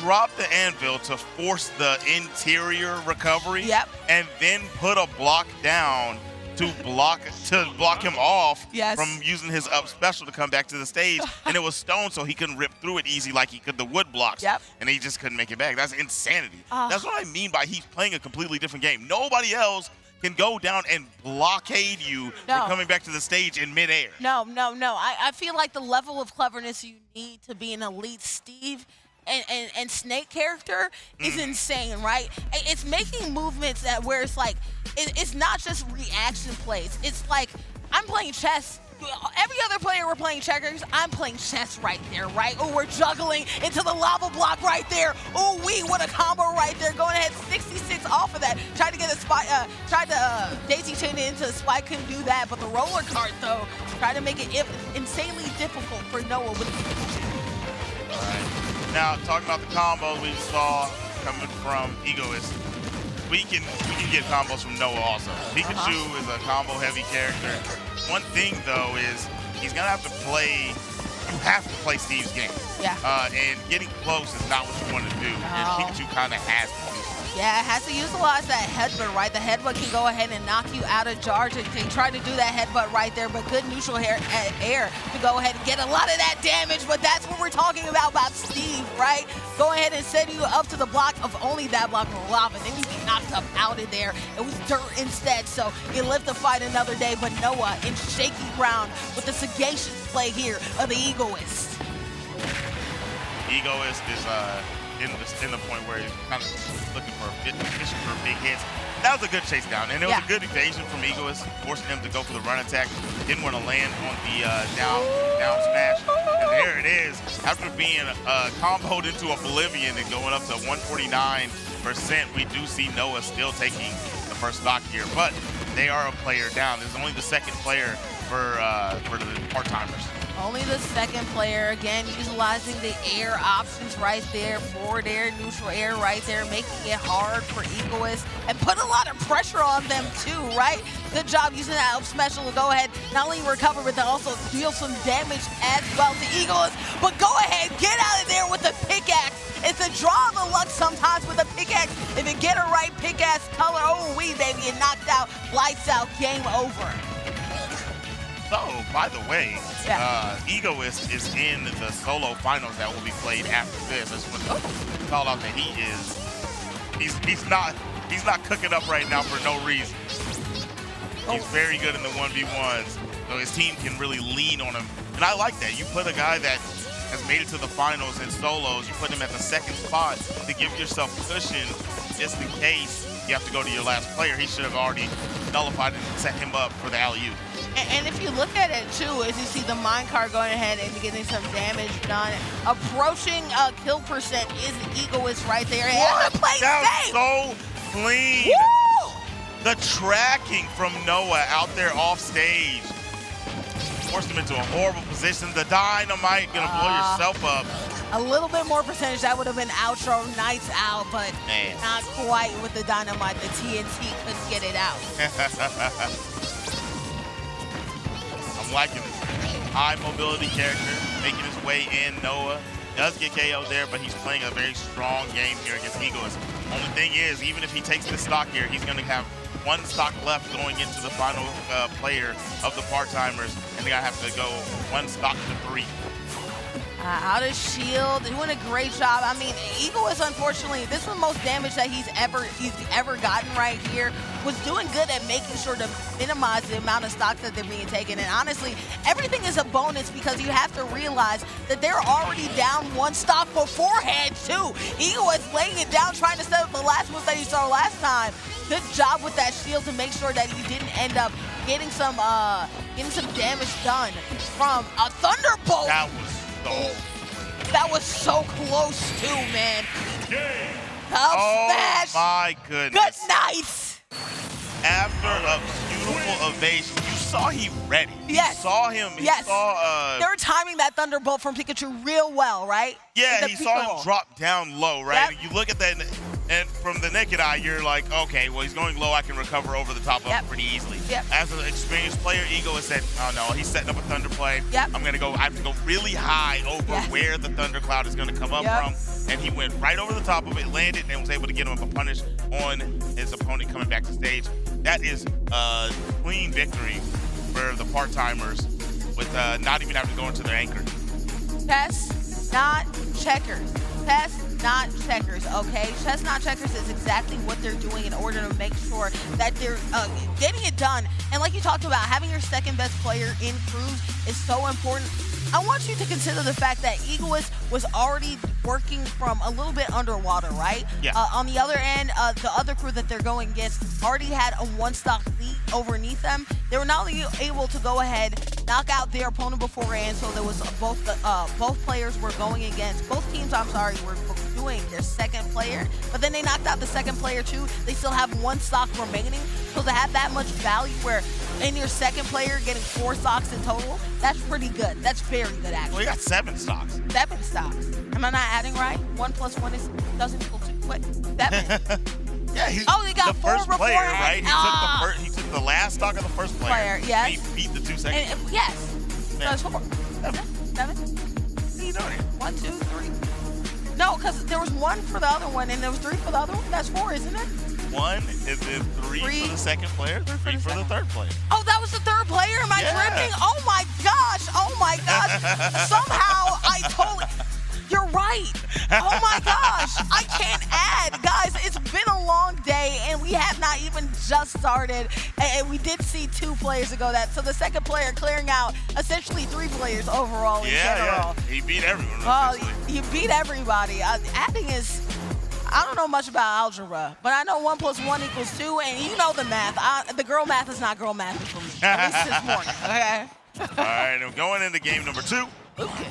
dropped the anvil to force the interior recovery. Yep. And then put a block down to block him off from using his up special to come back to the stage. And it was stone, so he couldn't rip through it easy like he could the wood blocks. Yep. And he just couldn't make it back. That's insanity. That's what I mean by he's playing a completely different game. Nobody else can go down and blockade you from coming back to the stage in midair. No. I feel like the level of cleverness you need to be an elite Steve and Snake character is insane, right? It's making movements where it's like, it's not just reaction plays. It's like, I'm playing chess every other player we're playing checkers, I'm playing chess right there, right? Oh, we're juggling into the lava block right there. Oh, what a combo right there. Going ahead 66 off of that. Tried to get a spike, tried to daisy chain it into the spike, couldn't do that. But the roller cart though, tried to make it insanely difficult for Noah with the All right. Now, talking about the combos we saw coming from Egoist, we can get combos from Noah also. Pikachu is a combo-heavy character. One thing, though, is he's going to have to play, you have to play Steve's game. Yeah. And getting close is not what you want to do. And Pikachu kind of has to do so. Yeah, it has to utilize that headbutt, right? The headbutt can go ahead and knock you out of charge. They try to do that headbutt right there, but good neutral air to go ahead and get a lot of that damage. But that's what we're talking about Steve, right? Go ahead and set you up to the block of only that block of lava. Then you get knocked up out of there. It was dirt instead, so you live to fight another day. But Noah in shaky ground with the sagacious play here of the Egoist. Egoist is in the point where he's kind of looking for fishing for big hits. That was a good chase down, and it was a good evasion from Egoist, forcing him to go for the run attack. Didn't want to land on the down smash, and there it is. After being comboed into oblivion and going up to 149%, we do see Noah still taking the first stock here, but they are a player down. This is only the second player for the part-timers. Only the second player, again, utilizing the air options right there, forward air, neutral air right there, making it hard for Egoist and put a lot of pressure on them too, right? Good job using that up special to go ahead, not only recover, but to also deal some damage as well to Egoist. But go ahead, get out of there with the pickaxe. It's a draw of the luck sometimes with a pickaxe. If you get a right pickaxe color, oh baby, you're knocked out, lights out, game over. So, by the way, Egoist is in the solo finals that will be played after this. I just want to call out that he's not cooking up right now for no reason. He's very good in the 1v1s, so his team can really lean on him. And I like that. You put a guy that has made it to the finals in solos, you put him at the second spot to give yourself cushion just in case you have to go to your last player. He should have already nullified and set him up for the alley-oop. And if you look at it too, as you see the minecart going ahead and getting some damage done, approaching kill percent is Egoist right there. What? Play That was so clean. Woo! The tracking from Noah out there off stage forced him into a horrible position. The dynamite gonna blow yourself up. A little bit more percentage, that would have been outro, nights out, but not quite with the dynamite. The TNT couldn't get it out. I'm liking this. High mobility character, making his way in. Noah does get KO'd there, but he's playing a very strong game here against Egoist. Only thing is, even if he takes this stock here, he's going to have one stock left going into the final player of the part-timers, and they're going to have to go one stock to 3. Out of shield, doing a great job. I mean, Egoist, unfortunately, this is the most damage that he's ever gotten right here. Was doing good at making sure to minimize the amount of stocks that they're being taken. And honestly, everything is a bonus because you have to realize that they're already down one stock beforehand too. Egoist laying it down, trying to set up the last move that you saw last time. Good job with that shield to make sure that he didn't end up getting some damage done from a Thunderbolt. That was so close too, man. Smash. My goodness. Good night. After a beautiful evasion, you saw he ready. Yes. You saw him. He saw, they were timing that Thunderbolt from Pikachu real well, right? Yeah, he saw him drop down low, right? Yep. And you look at that, and from the naked eye, you're like, okay, well, he's going low. I can recover over the top of him pretty easily. Yep. As an experienced player, Egoist said, oh, no, he's setting up a Thunder play. Yep. I have to go really high over where the Thundercloud is going to come up from. And he went right over the top of it, landed, and was able to get him a punish on his opponent coming back to stage. That is a clean victory for the part-timers with not even having to go into their anchor. Chess, not checkers. Chess, not checkers, okay? Chess, not checkers is exactly what they're doing in order to make sure that they're getting it done. And like you talked about, having your second best player in crews is so important. I want you to consider the fact that Egoist was already working from a little bit underwater, right? Yeah. On the other end, the other crew that they're going against already had a one-stock lead underneath them. They were not only able to go ahead knock out their opponent beforehand. So there was both players were going against, both teams, I'm sorry, were doing their second player, but then they knocked out the second player too. They still have 1 stock remaining. So to have that much value where in your second player getting 4 stocks in total, that's pretty good. That's very good actually. Well, you got 7 stocks. 7 stocks. Am I not adding right? 1 plus 1 doesn't equal 2. What? 7. Yeah, he got the 4 first player, beforehand. right? He took the last stock of the first player. Yes. And he beat the 2 seconds. And, yes. So it's 4. 7. What are you doing here? 1, 2, 3. No, because there was 1 for the other one, and there was 3 for the other one. That's 4, isn't it? 1 and then 3 for the second player, 3 for the third player. Oh, that was the third player? Am I tripping? Oh my gosh! Oh my gosh! Somehow I totally. You're right. Oh my gosh! I can't add, guys. It's been a long day, and we have not even just started. And we did see 2 players ago. So the second player clearing out essentially 3 players overall in general. Yeah, he beat everyone. Oh, you beat everybody. Adding is. I don't know much about algebra, but I know 1 plus 1 equals 2, and you know the math. The girl math is not girl math for me, at least this morning, okay? All right, and going into game number 2,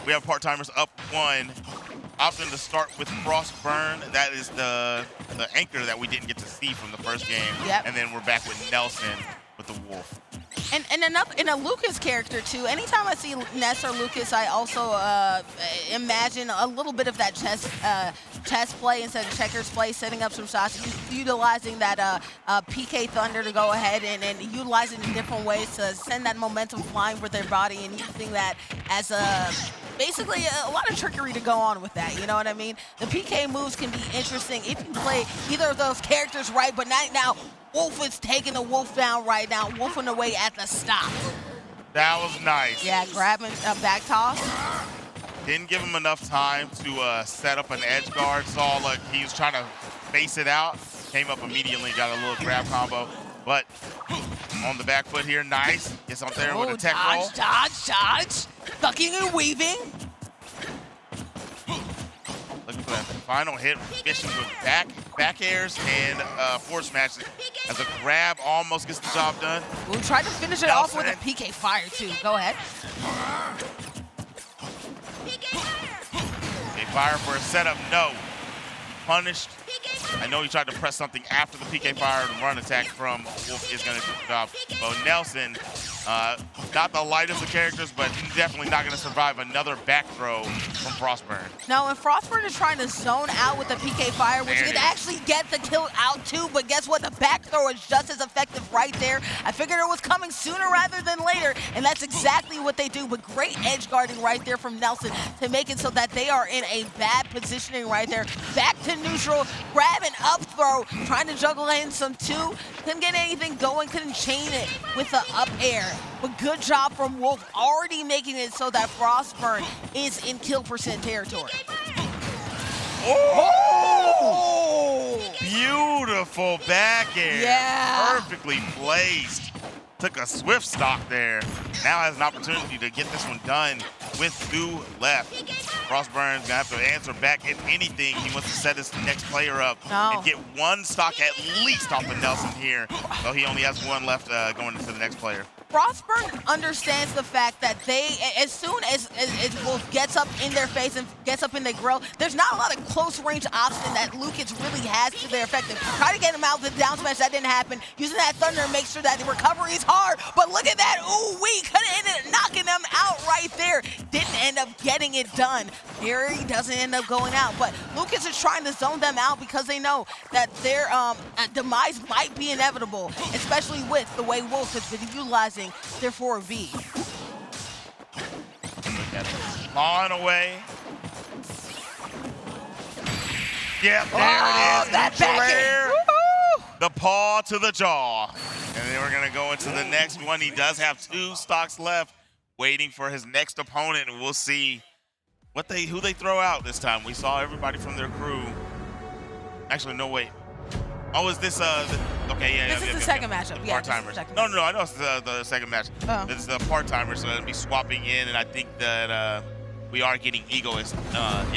we have part-timers up 1. Opting to start with Frostburn. That is the anchor that we didn't get to see from the first game. Yep. And then we're back with Nelson with the Wolf. And a Lucas character too. Anytime I see Ness or Lucas, I also imagine a little bit of that chess play instead of checkers play, setting up some shots, utilizing that PK Thunder to go ahead and utilizing in different ways to send that momentum flying with their body and using that as basically a lot of trickery to go on with that, you know what I mean? The PK moves can be interesting if you play either of those characters right, but not now. Wolf is taking the Wolf down right now, wolfing away at the stop. That was nice. Yeah, grabbing a back toss. Didn't give him enough time to set up an edge guard. Saw like he was trying to face it out. Came up immediately, got a little grab combo. But on the back foot here, nice. Gets up there with a tech roll. Dodge. Ducking and weaving. Looking for that final hit, fishing with back airs and forward smashes. As a grab almost gets the job done. We tried to finish it off with a PK fire too. Go ahead. PK fire for a setup, no. Punished. I know he tried to press something after the PK fire. The run attack from Wolf is going to do the job. But Nelson, not the lightest of characters, but he's definitely not going to survive another back throw from Frostburn. No, and Frostburn is trying to zone out with the PK fire, which could actually get the kill out too, but guess what? The back throw is just as effective right there. I figured it was coming sooner rather than later, and that's exactly what they do, but great edge guarding right there from Nelson to make it so that they are in a bad positioning right there. Back to neutral, grab and up throw, trying to juggle in some 2. Couldn't get anything going, couldn't chain it with the up air. But good job from Wolf, already making it so that Frostburn is in kill percent territory. Oh! Beautiful back air. Yeah. Perfectly placed. Took a swift stock there. Now has an opportunity to get this one done with 2 left. Frostburn's gonna have to answer back if anything. He wants to set his next player up and get 1 stock at least off of Nelson here. So he only has 1 left going into the next player. Frostburn understands the fact that as soon as Wolf gets up in their face and gets up in their grill, there's not a lot of close range option that Lucas really has to their effective. Try to get him out with the down smash, that didn't happen. Using that thunder to make sure that the recovery is hard, but look at that, ooh-wee, could have ended up knocking them out right there. Didn't end up getting it done. Barry doesn't end up going out, but Lucas is trying to zone them out because they know that their demise might be inevitable, especially with the way Wolf has been utilizing their 4V. Look at it. Clawing away. Yep, there it is. That back the paw to the jaw. And then we're going to go into the next one. He does have 2 stocks left, waiting for his next opponent, and we'll see who they throw out this time. We saw everybody from their crew. Actually, no, wait. Oh, is this okay? Yeah. This is the second matchup. Yeah. Part-timers. No. I know it's the second match. Oh. This is the part-timers, so it'll be swapping in, and I think that we are getting Egoist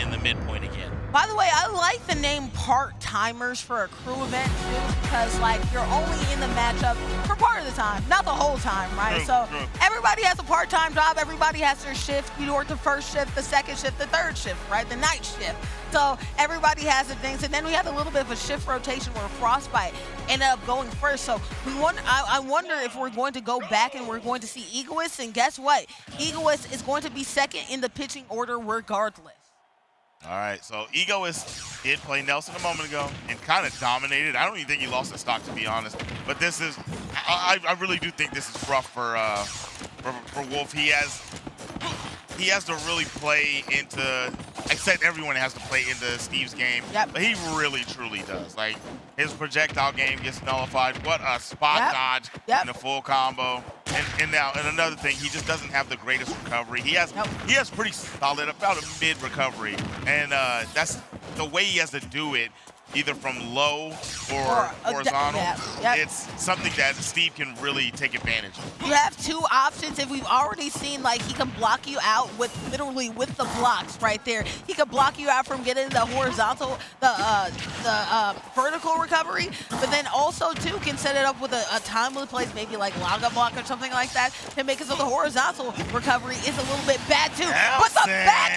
in the midpoint again. By the way, I like the name part-timers for a crew event too, because like you're only in the matchup for part of the time, not the whole time, right? True, So true. everybody has a part-time job, everybody has their shift. You work the first shift, the second shift, the third shift, right? The night shift. So everybody has the things, and then we had a little bit of a shift rotation where Frostbite ended up going first. So I wonder if we're going to go back and we're going to see Egoist, and guess what? Egoist is going to be second in the pitching order regardless. All right, so Egoist did play Nelson a moment ago and kind of dominated. I don't even think he lost the stock, to be honest. But this is, I really do think this is rough for Wolf. He has to really play into, except everyone has to play into Steve's game. Yep. But he really, truly does. Like, his projectile game gets nullified. What a spot dodge and a full combo. And now, and another thing, he just doesn't have the greatest recovery. He has pretty solid, about a mid recovery. And that's the way he has to do it, either from low or horizontal. It's something that Steve can really take advantage of. You have two options, and we've already seen like he can block you out with literally with the blocks right there. He can block you out from getting the horizontal, the vertical recovery, but then also too can set it up with a timely place, maybe like Laga block or something like that, to make it so the horizontal recovery is a little bit bad too. Nelson. But the back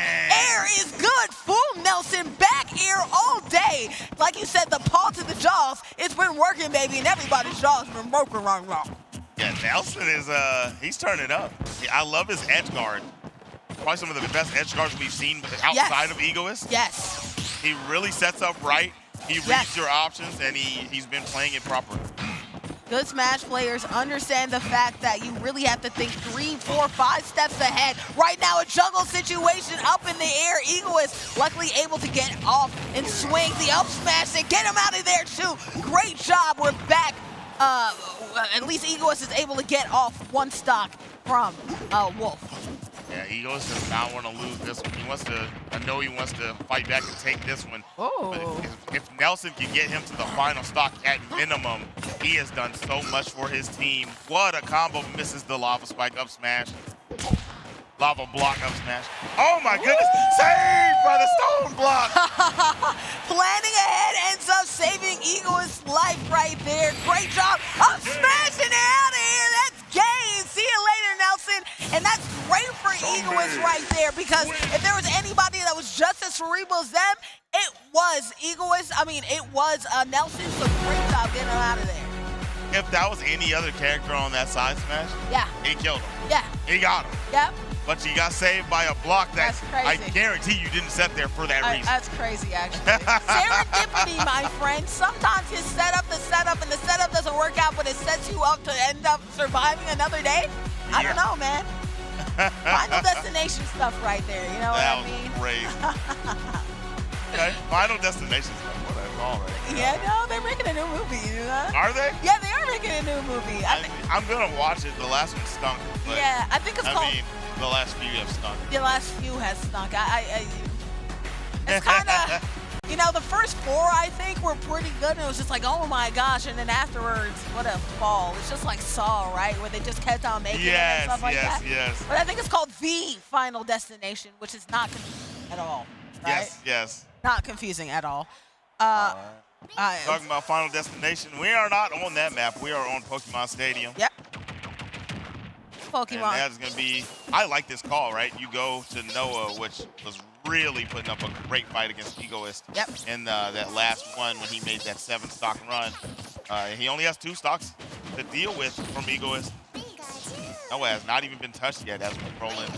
air is good. Fool Nelson, back air all day. Like you said, the paw to the jaws, it's been working, baby, and everybody's jaws been broken right now. Yeah, Nelson is, he's turning up. I love his edge guard. Probably some of the best edge guards we've seen outside of Egoist. Yes. He really sets up right. He reads your options, and he's been playing it properly. Good Smash players understand the fact that you really have to think 3, 4, 5 steps ahead. Right now, a jungle situation up in the air. Egoist luckily able to get off and swing the up smash and get him out of there too. Great job. We're back. At least Egoist is able to get off one stock from Wolf. Yeah, Egoist does not want to lose this one. He wants to, I know he wants to fight back and take this one. Oh. But if Nelson can get him to the final stock at minimum, he has done so much for his team. What a combo, misses the lava spike up smash. Lava block up smash. Oh my goodness, saved by the stone block. Planning ahead ends up saving Egoist's life right there. Great job up smashing it out of here. That's game. See you later, Nelson. And that's great for Egoist right there, because if there was anybody that was just as cerebral as them, it was Egoist. I mean, it was Nelson. So great job getting him out of there. If that was any other character on that side smash, he killed him. Yeah. He got him. Yep. But you got saved by a block that I crazy. guarantee you didn't set there for that reason. That's crazy, actually. Serendipity, my friend. Sometimes you set up the setup, and the setup doesn't work out, but it sets you up to end up surviving another day. I don't know, man. Final Destination stuff right there. You know what I mean? That was crazy. Okay, Final Destination stuff. What I call it. Yeah, no, they're making a new movie. You know? Are they? Yeah, they are making a new movie. I'm gonna watch it. The last one stunk. But Yeah, I think it's called. I mean, the last few have stunk. The last few has stunk. It's kind of, you know, the first 4 I think were pretty good, and it was just like, oh my gosh, and then afterwards, what a fall. It's just like Saw, right, where they just kept on making it and stuff like that. Yes. But I think it's called The Final Destination, which is not confusing at all. Right? Yes. Not confusing at all. Talking about Final Destination, we are not on that map. We are on Pokemon Stadium. Yep. Pokemon. And that's going to be, I like this call, right? You go to Noah, which was really putting up a great fight against Egoist. Yep. In that last one when he made that 7-stock run. He only has 2 stocks to deal with from Egoist. Noah has not even been touched yet as we roll in.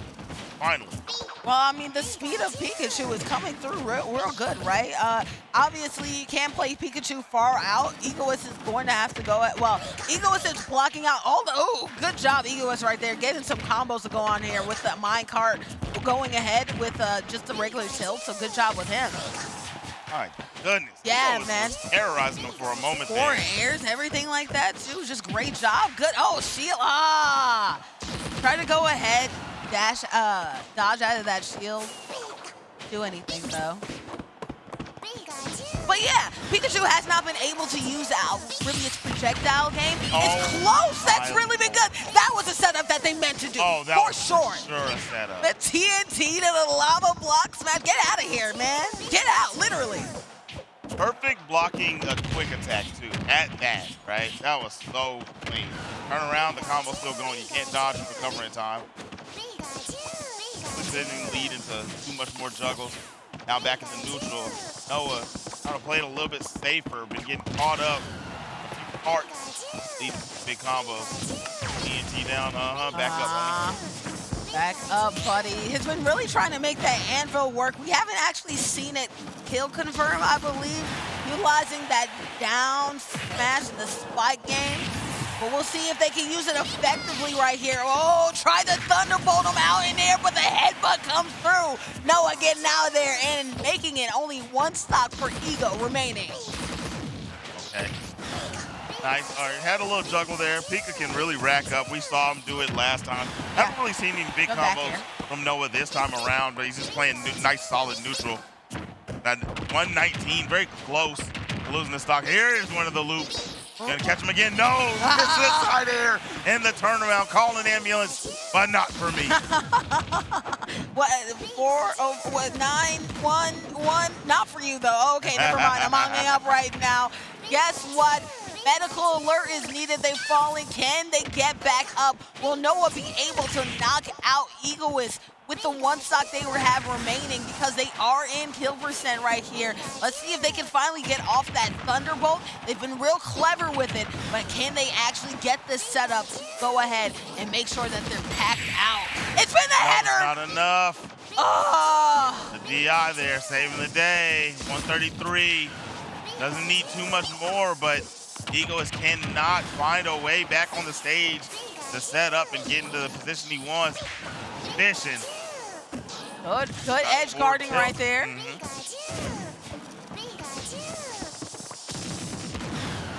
Finally. Well, I mean, the speed of Pikachu is coming through real good, right? Obviously, you can't play Pikachu far out. Egoist is going to have to go at, well, Egoist is blocking out all the, oh, good job, Egoist right there, getting some combos to go on here with the minecart going ahead with just the regular tilt, so good job with him. My goodness. Yeah, Egoist man. was terrorizing him for a moment 4 there. airs, everything like that, too. Just great job. Good. Oh, shield. Try to go ahead. Dash, dodge out of that shield. Do anything though. But yeah, Pikachu has not been able to use really its projectile game is close. That's really been good. That was a setup that they meant to do. Oh, that for was sure. a setup. The TNT to the lava block smash. Get out of here, man. Get out, literally. Perfect blocking a quick attack, too, at that, right? That was so clean. Turn around, the combo's still going. You can't dodge and recover in time. This didn't lead into too much more juggles. Now back in the neutral. Noah trying to play it a little bit safer, been getting caught up. A few parts. These big combos. TNT down, back up, homie. Back up, buddy. Has been really trying to make that anvil work. We haven't actually seen it kill confirm, I believe, utilizing that down smash in the spike game. But we'll see if they can use it effectively right here. Oh, try the Thunderbolt him out in there, but the headbutt comes through. Noah getting out of there and making it only one stock for Ego remaining. Okay. Nice. All right, had a little juggle there. Pika can really rack up. We saw him do it last time. Haven't really seen any big combos from Noah this time around, but he's just playing nice, solid neutral. That 119, very close to losing the stock. Here is one of the loops. Gonna catch him again. No, it's this side air and the turnaround. Call an ambulance, but not for me. What, 9, 1, 1? Not for you, though. Okay, never mind. I'm hanging up right now. Guess what? Medical alert is needed. They've fallen. Can they get back up? Will Noah be able to knock out Egoist with the one stock they have remaining, because they are in kill percent right here? Let's see if they can finally get off that Thunderbolt. They've been real clever with it, but can they actually get this set up to go ahead and make sure that they're packed out? It's been the header! Not enough. Oh. The DI there, saving the day. 133. Doesn't need too much more, but Egoist cannot find a way back on the stage to set up and get into the position he wants. Fishing. Good edge guarding right there.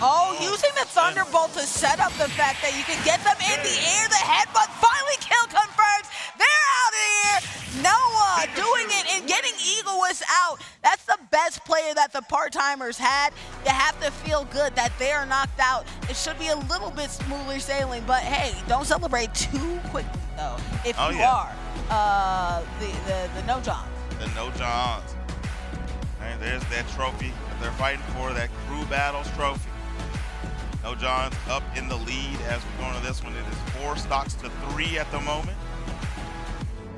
Oh, using the Thunderbolt to set up the fact that you can get them in the air. The headbutt finally kill confirms. They're out of here. Noah doing it and getting Egoist out. That's the best player that the part-timers had. You have to feel good that they are knocked out. It should be a little bit smoother sailing, but hey, don't celebrate too quickly though. If you are the No Johns. The No Johns. And there's that trophy that they're fighting for, that Crew Battles trophy. No Johns up in the lead as we go into this one. It is 4 stocks to 3 at the moment.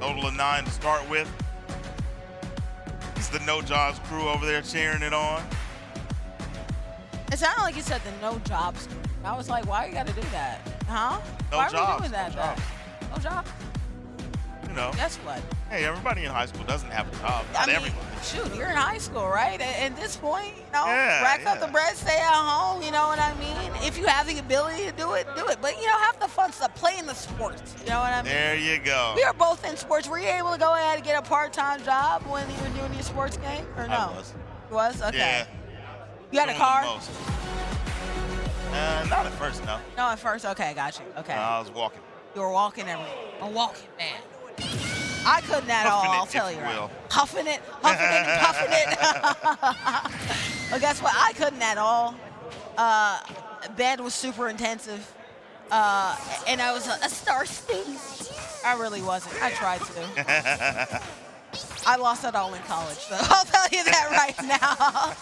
Total of 9 to start with. It's the No Johns crew over there cheering it on. It sounded like you said the No Jobs. I was like, why you gotta do that? Huh? No why jobs. are we doing that? No jobs. No jobs? You know. Guess what? Hey, everybody in high school doesn't have a job. Not everybody. Shoot, you're in high school, right? At this point, you know, Yeah, rack up the bread, stay at home, you know what I mean? If you have the ability to do it, do it. But, you know, have the fun stuff. Play in the sports, you know what I mean? There you go. We are both in sports. Were you able to go ahead and get a part-time job when you were doing your sports game, or no? I was. You was? Okay. Yeah. You had a car? Most. Not at first, no. No, at first. Okay, got you. Okay. I was walking. You were walking everywhere. A walking man. I couldn't at all, I'll tell you right. Huffing it, and puffing it. But guess what? I couldn't at all. Bed was super intensive. And I was a star student. I really wasn't. I tried to. I lost it all in college, so I'll tell you that right now.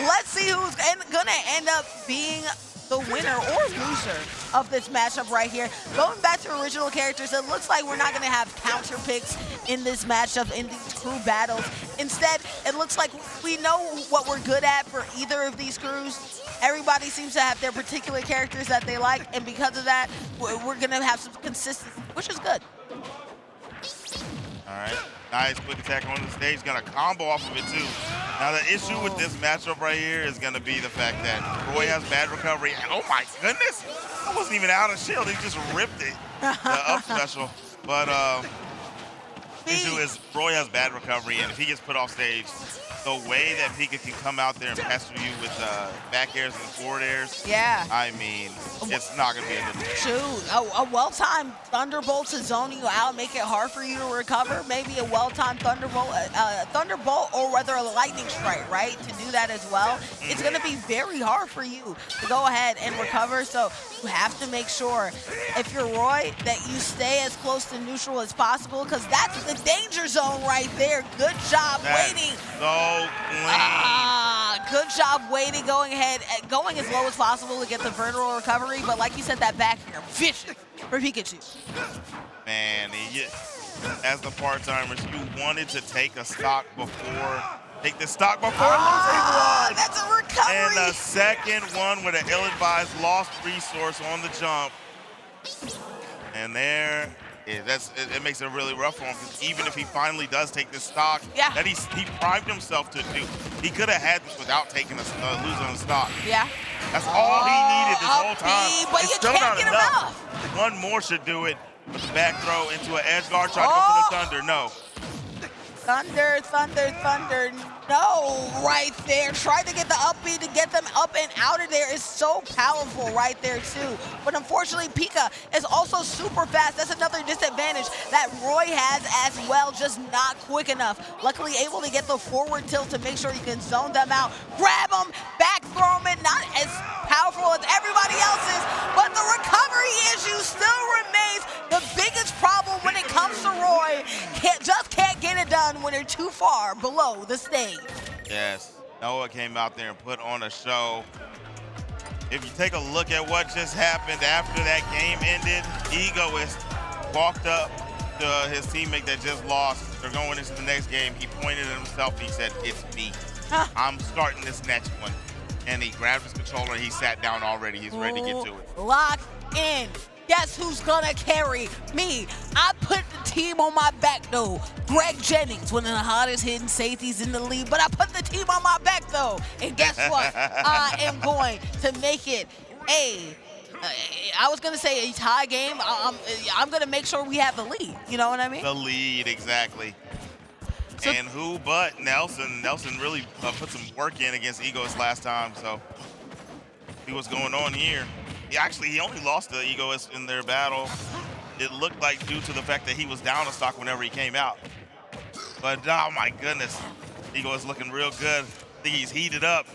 Let's see who's going to end up being the winner or loser of this matchup right here. Going back to original characters, it looks like we're not going to have counter picks in this matchup, in these crew battles. Instead, it looks like we know what we're good at for either of these crews. Everybody seems to have their particular characters that they like, and because of that, we're going to have some consistency, which is good. All right. Nice quick attack on the stage. Gonna combo off of it too. Now the issue with this matchup right here is gonna be the fact that Roy has bad recovery. And oh my goodness, I wasn't even out of shield. He just ripped it. The up special. But issue is Roy has bad recovery, and if he gets put off stage, the way that Pika can come out there and pester you with back airs and forward airs, yeah. I mean, it's not going to be a good one. Shoot, a well-timed Thunderbolt to zone you out, make it hard for you to recover. Maybe a well-timed Thunderbolt, or whether a Lightning Strike, right? To do that as well. It's going to be very hard for you to go ahead and recover. So you have to make sure, if you're Roy, that you stay as close to neutral as possible, because that's the danger zone right there. Good job waiting. So clean. Good job waiting, going ahead, going as low as possible to get the vertical recovery. But like you said, that back here, vicious for Pikachu. Man, as the part-timers, you wanted to take the stock before losing one. That's a recovery. And the second one with an ill-advised lost resource on the jump. And there, it makes it really rough for him, because even if he finally does take this stock, that he primed himself to do. He could have had this without taking losing a stock. Yeah. That's all he needed this whole time. But it's you still can't not get enough. him One more should do it. With the back throw into an edge guard, try to go for the Thunder. No. Thunder. No, right there. Tried to get the up B to get them up and out of there is so powerful right there too. But unfortunately, Pika is also super fast. That's another disadvantage that Roy has as well, just not quick enough. Luckily able to get the forward tilt to make sure you can zone them out. Grab them, back throw them in, not as powerful as everybody else's, but the recovery issue still remains the biggest problem when it comes to Roy. Just can't get it done when they're too far below the stage. Yes, Noah came out there and put on a show. If you take a look at what just happened after that game ended, Egoist walked up to his teammate that just lost. They're going into the next game. He pointed at himself. He said, "It's me. I'm starting this next one." And he grabbed his controller. He sat down already. He's ready to get to it. Lock in. Guess who's gonna carry me? I put the team on my back though. Greg Jennings, one of the hottest hidden safeties in the league, but I put the team on my back though. And guess what? I am going to make it I was gonna say a tie game. I'm gonna make sure we have the lead. You know what I mean? The lead, exactly. So, and who but Nelson? Nelson really put some work in against Egoist last time, so see what's going on here. He only lost to Egoist in their battle. It looked like due to the fact that he was down a stock whenever he came out. But oh my goodness, Egoist looking real good. I think he's heated up,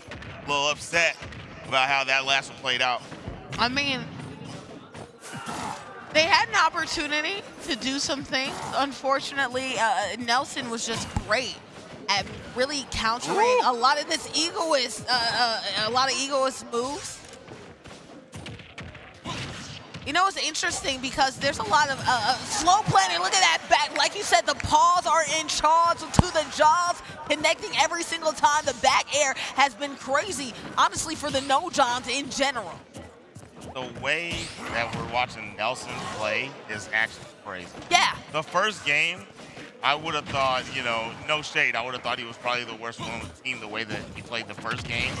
a little upset about how that last one played out. I mean, they had an opportunity to do some things. Unfortunately, Nelson was just great at really countering a lot of this Egoist, a lot of Egoist moves. You know, it's interesting because there's a lot of slow planning. Look at that back. Like you said, the paws are in charge to the jaws, connecting every single time. The back air has been crazy, honestly, for the no-Johns in general. The way that we're watching Nelson play is actually crazy. Yeah. The first game, I would have thought, no shade, I would have thought he was probably the worst one on the team the way that he played the first game.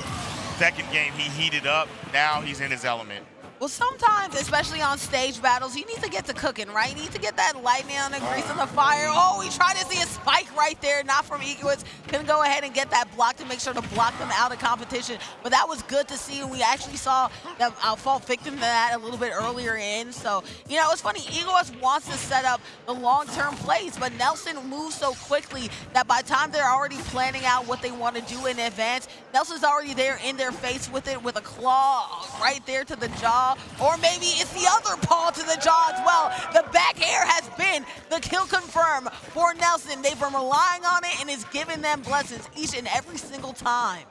Second game, he heated up. Now he's in his element. Well, sometimes, especially on stage battles, you need to get to cooking, right? You need to get that lightning on the grease on the fire. Oh, we tried to see a spike right there, not from Egoist. Couldn't go ahead and get that block to make sure to block them out of competition. But that was good to see. We actually saw them fall victim to that a little bit earlier in. So, it's funny. Egoist wants to set up the long-term plays, but Nelson moves so quickly that by the time they're already planning out what they want to do in advance, Nelson's already there in their face with it, with a claw right there to the jaw. Or maybe it's the other paw to the jaw as well. The back air has been the kill confirm for Nelson. They've been relying on it, and it's giving them blessings each and every single time.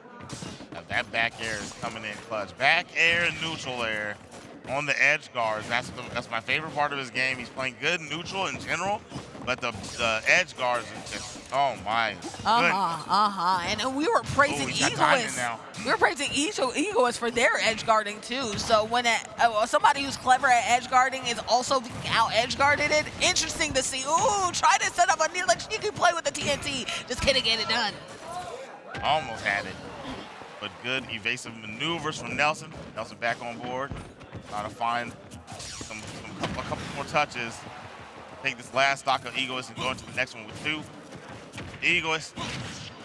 Now that back air is coming in clutch. Back air and neutral air on the edge guards. That's my favorite part of his game. He's playing good neutral in general, but the edge guards are just, oh my goodness. And we were praising Egoist. We were praising Egoist for their edge guarding too. So when somebody who's clever at edge guarding is also out edge guarded it, interesting to see. Ooh, try to set up a near like sneaky play with the TNT. Just couldn't get it done. Almost had it, but good evasive maneuvers from Nelson. Nelson back on board. Trying to find a couple more touches. take this last stock of Egoist and go into the next one with 2. Egoist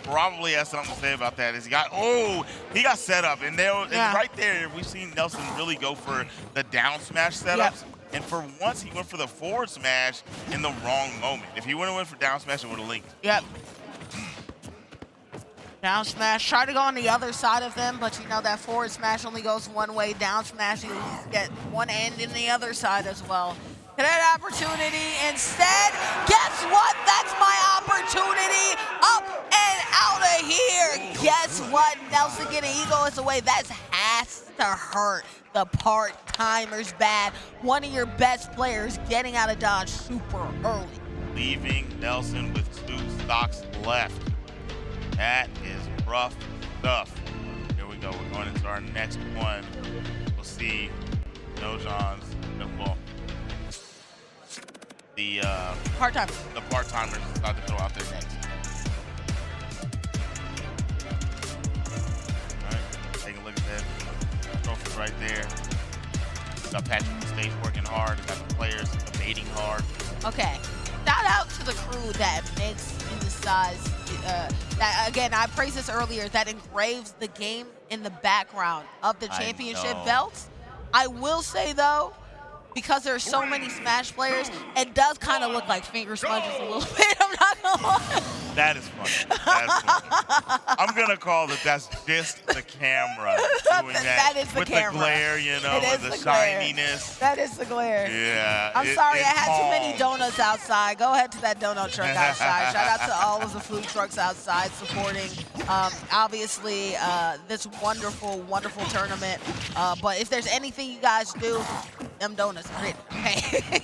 probably has something to say about that. He got set up, and right there, we've seen Nelson really go for the down smash setups. Yep. And for once, he went for the forward smash in the wrong moment. If he wouldn't have went for down smash, it would have linked. Yep. Down smash. Try to go on the other side of them, but you know that forward smash only goes one way. Down smash, you get one end in the other side as well. That opportunity instead, guess what? That's my opportunity. Up and out of here. Guess what? Nelson getting Egoist away. That has to hurt the part-timers bad. One of your best players getting out of dodge super early. Leaving Nelson with 2 stocks left. That is rough stuff. Here we go. We're going into our next one. We'll see No Johns. Well, the part-timers. The part-timers decide to throw out their next. All right, take a look at that. Trophy right there. Got Patrick on the stage working hard. Got the players debating hard. Okay. Shout out to the crew that makes and decides. That again, I praised this earlier. That engraves the game in the background of the championship belts. I will say though, because there's so many Smash players, it does kind of look like finger smudges a little bit. I'm not gonna lie. That is funny. That's funny. I'm gonna call that's just the camera doing that. That is the with camera. The glare, you know, It with is the the glare. shininess. That is the glare. Yeah. I'm sorry, I it's had too many calm. donuts outside. Go ahead to that donut truck outside. Shout out to all of the food trucks outside supporting, obviously, this wonderful, wonderful tournament. But if there's anything you guys do, them donuts are it. Okay.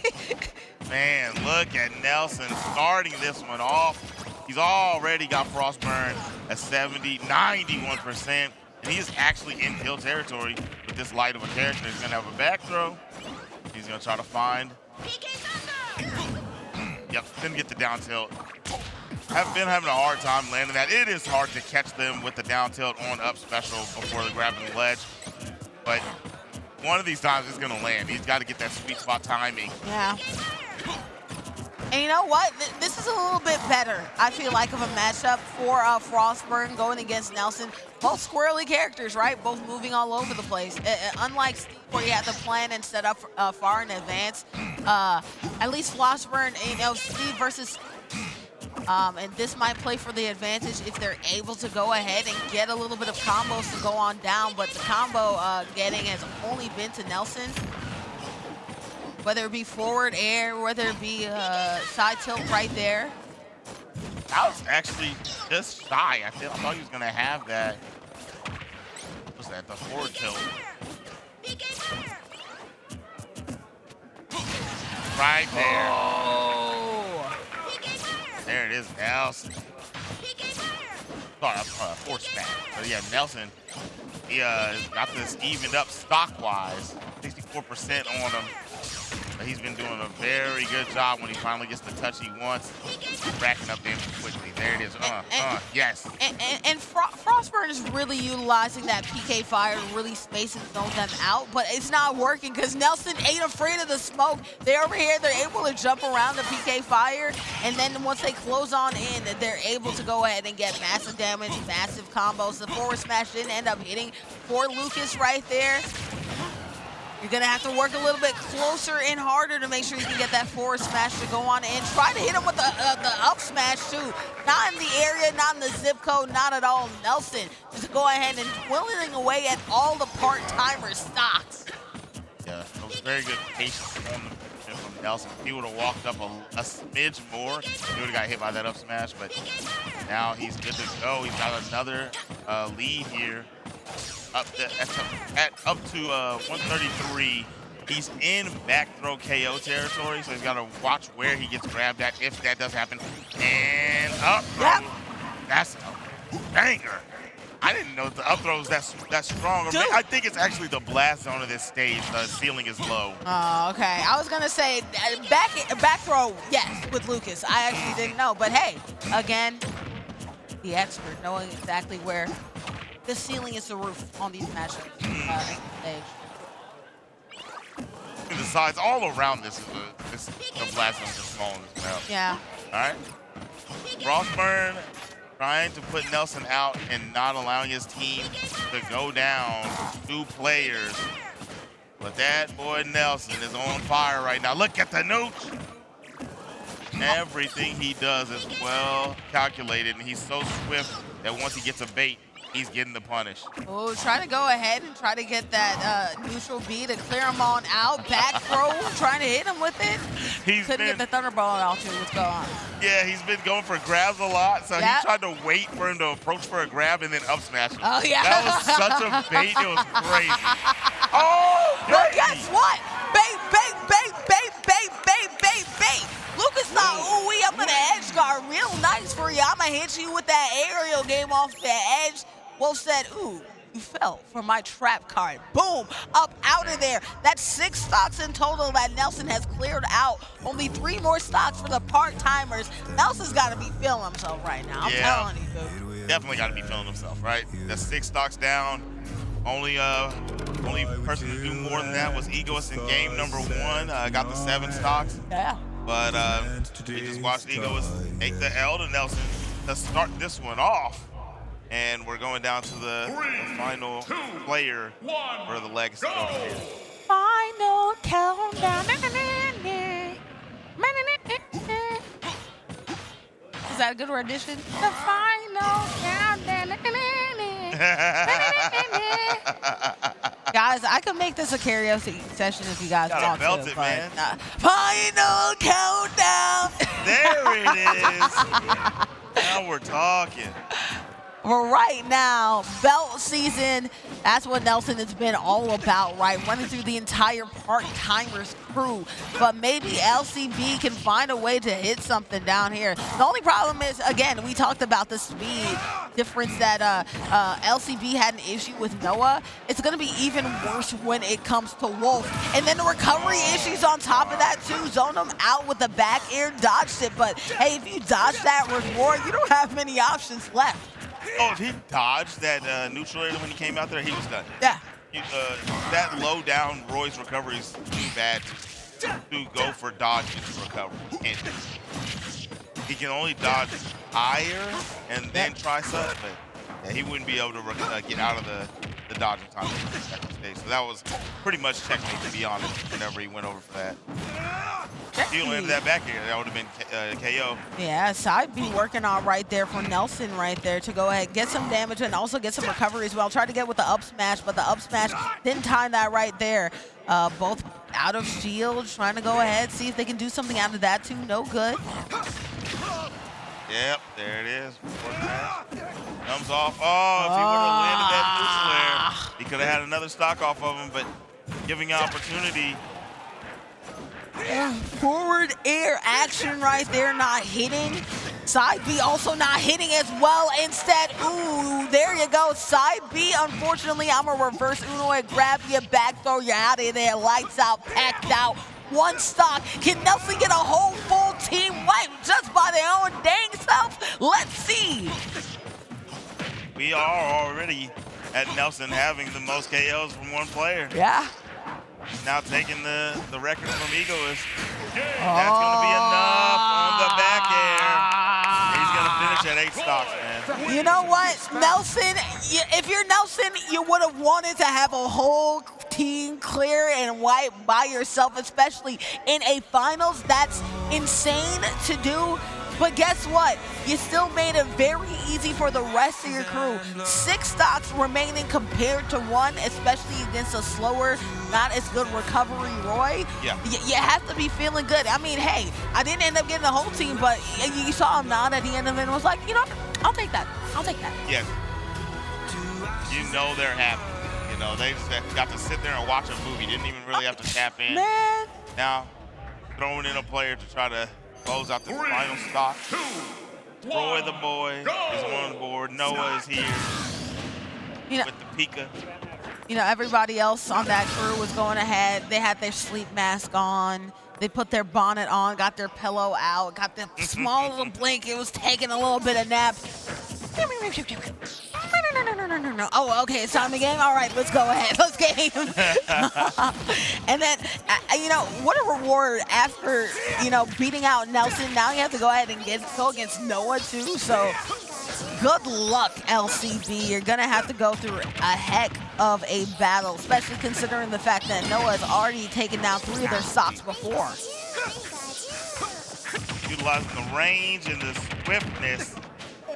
Man, look at Nelson starting this one off. He's already got Frostburn at 91%. And he's actually in hill territory with this light of a character. He's gonna have a back throw. He's gonna try to find. Yep, didn't get the down tilt. Have been having a hard time landing that. It is hard to catch them with the down tilt on up special before they're grabbing the ledge. But one of these times it's gonna land. He's got to get that sweet spot timing. Yeah. And you know what? This is a little bit better, I feel like, of a matchup for Frostburn going against Nelson. Both squirrely characters, right? Both moving all over the place. Unlike Steve, where you have to plan and set up far in advance, at least Frostburn, you know, Steve versus and this might play for the advantage if they're able to go ahead and get a little bit of combos to go on down. But the combo getting has only been to Nelson. Whether it be forward air, whether it be side tilt right there. I was actually just shy. I thought he was going to have that. What's that? The forward tilt. Right there. Oh. There it is, Nelson. Sorry, force smash. But yeah, Nelson, he got this evened up stock-wise. 64% on him. But he's been doing a very good job when he finally gets the touch he wants. Racking up damage quickly. There it is. Yes. And Frostburn is really utilizing that PK fire to really space and zone them out, but it's not working because Nelson ain't afraid of the smoke. They're over here, they're able to jump around the PK fire, and then once they close on in, they're able to go ahead and get massive damage, massive combos. The forward smash didn't end up hitting for Lucas right there. You're going to have to work a little bit closer and harder to make sure you can get that forward smash to go on in. Try to hit him with the up smash, too. Not in the area, not in the zip code, not at all. Nelson just go ahead and whittling away at all the part-timer stocks. Yeah, it was very good patience on the from Nelson. If he would have walked up a smidge more, he would have got hit by that up smash. But now he's good to go. He's got another lead here. Up to 133. He's in back throw KO territory, so he's got to watch where he gets grabbed at if that does happen. And up throw. Yep. That's a banger. I didn't know the up throw was that strong. Dude. I think it's actually the blast zone of this stage. The ceiling is low. Oh, okay. I was going to say back throw, yes, with Lucas. I actually didn't know. But hey, again, the expert knowing exactly where the ceiling is the roof on these matchups. The sides, all around this is the blast zones are small as well. Yeah. All right. Frostburn trying to put Nelson out and not allowing his team to go down 2 players. But that boy Nelson is on fire right now. Look at the nuke. Everything he does is well calculated, and he's so swift that once he gets a bait, he's getting the punish. Oh, trying to go ahead and try to get that neutral B to clear him on out. Back throw, trying to hit him with it. Couldn't get the Thunderbolt out too. What's going on? Yeah, he's been going for grabs a lot, so he tried to wait for him to approach for a grab and then up smash him. Oh, yeah. That was such a bait. It was crazy. Oh, well, guess what? Bait, bait, bait, bait, bait, bait, bait, bait. Lucas thought, ooh, we up in the edge guard. Real nice for you. I'm going to hit you with that aerial game off the edge. Wolf said, ooh, you fell for my trap card. Boom, up out of there. That's 6 stocks in total that Nelson has cleared out. Only 3 more stocks for the part-timers. Nelson's got to be feeling himself right now. I'm telling you, dude. Definitely got to be feeling himself, right? That's 6 stocks down. Only person to do more than that was Egoist in game number 1. Got the 7 stocks. Yeah. But we just watched Egoist take the L to Nelson to start this one off. And we're going down to the final player for the legacy. Final countdown. Is that a good rendition? The final countdown. Guys, I could make this a karaoke session if you guys want to. Belt it, man. Final countdown. There it is. Now we're talking. But right now, belt season, that's what Nelson has been all about, right? Running through the entire part-timers crew. But maybe LCB can find a way to hit something down here. The only problem is, again, we talked about the speed difference that LCB had an issue with Noah. It's going to be even worse when it comes to Wolf. And then the recovery issues on top of that, too. Zoned him out with the back air, dodged it. But, hey, if you dodge that with Roy, you don't have many options left. Oh, if he dodged that neutral area when he came out there, he was done. Yeah. That low down Roy's recovery is too bad to go for dodging recovery. And he can only dodge higher and then try something, but yeah, he wouldn't be able to get out of the dodging time at the second stage. So that was pretty much checkmate, to be honest, whenever he went over for that. If he landed that back here, that would have been KO. Yeah, side B working on right there for Nelson right there to go ahead, get some damage and also get some recovery as well. Tried to get with the up smash, but the up smash didn't time that right there. Both out of shield, trying to go ahead, see if they can do something out of that too. No good. Yep, there it is. Comes off. Oh, if he would have landed that neutral air, he could have had another stock off of him, but giving opportunity. Forward air action right there, not hitting. Side B also not hitting as well. Instead, ooh, there you go. Side B, unfortunately, I'm a reverse Uno and grab you, back throw you out of there. Lights out, packed out. 1 stock. Can Nelson get a whole full team wipe just by their own dang self? Let's see. We are already at Nelson having the most KOs from one player. Yeah. Now taking the record from Egoist. That's going to be enough on the back air. He's going to finish at 8 stocks, man. You know what, Nelson, if you're Nelson, you would have wanted to have a whole team clear and wipe by yourself, especially in a finals. That's insane to do. But guess what? You still made it very easy for the rest of your crew. 6 stocks remaining compared to 1, especially against a slower, not as good recovery Roy. Yeah. You have to be feeling good. I mean, hey, I didn't end up getting the whole team, but you saw him nod at the end of it and was like, you know, I'll take that. I'll take that. Yes. You know they're happy. You know, they just got to sit there and watch a movie. Didn't even really have to tap in. Man. Now, throwing in a player to try to close out the final stock. Roy the boy is on board. Noah is here with the Pika. You know, everybody else on that crew was going ahead. They had their sleep mask on. They put their bonnet on, got their pillow out, got the small little blanket, was taking a little bit of nap. No. Oh, okay, it's time to game. All right, let's go ahead. Let's game. And then, what a reward after, beating out Nelson. Now you have to go ahead and go against Noah, too. So good luck, LCB. You're going to have to go through a heck of a battle, especially considering the fact that Noah has already taken down 3 of their stocks before. Utilizing the range and the swiftness,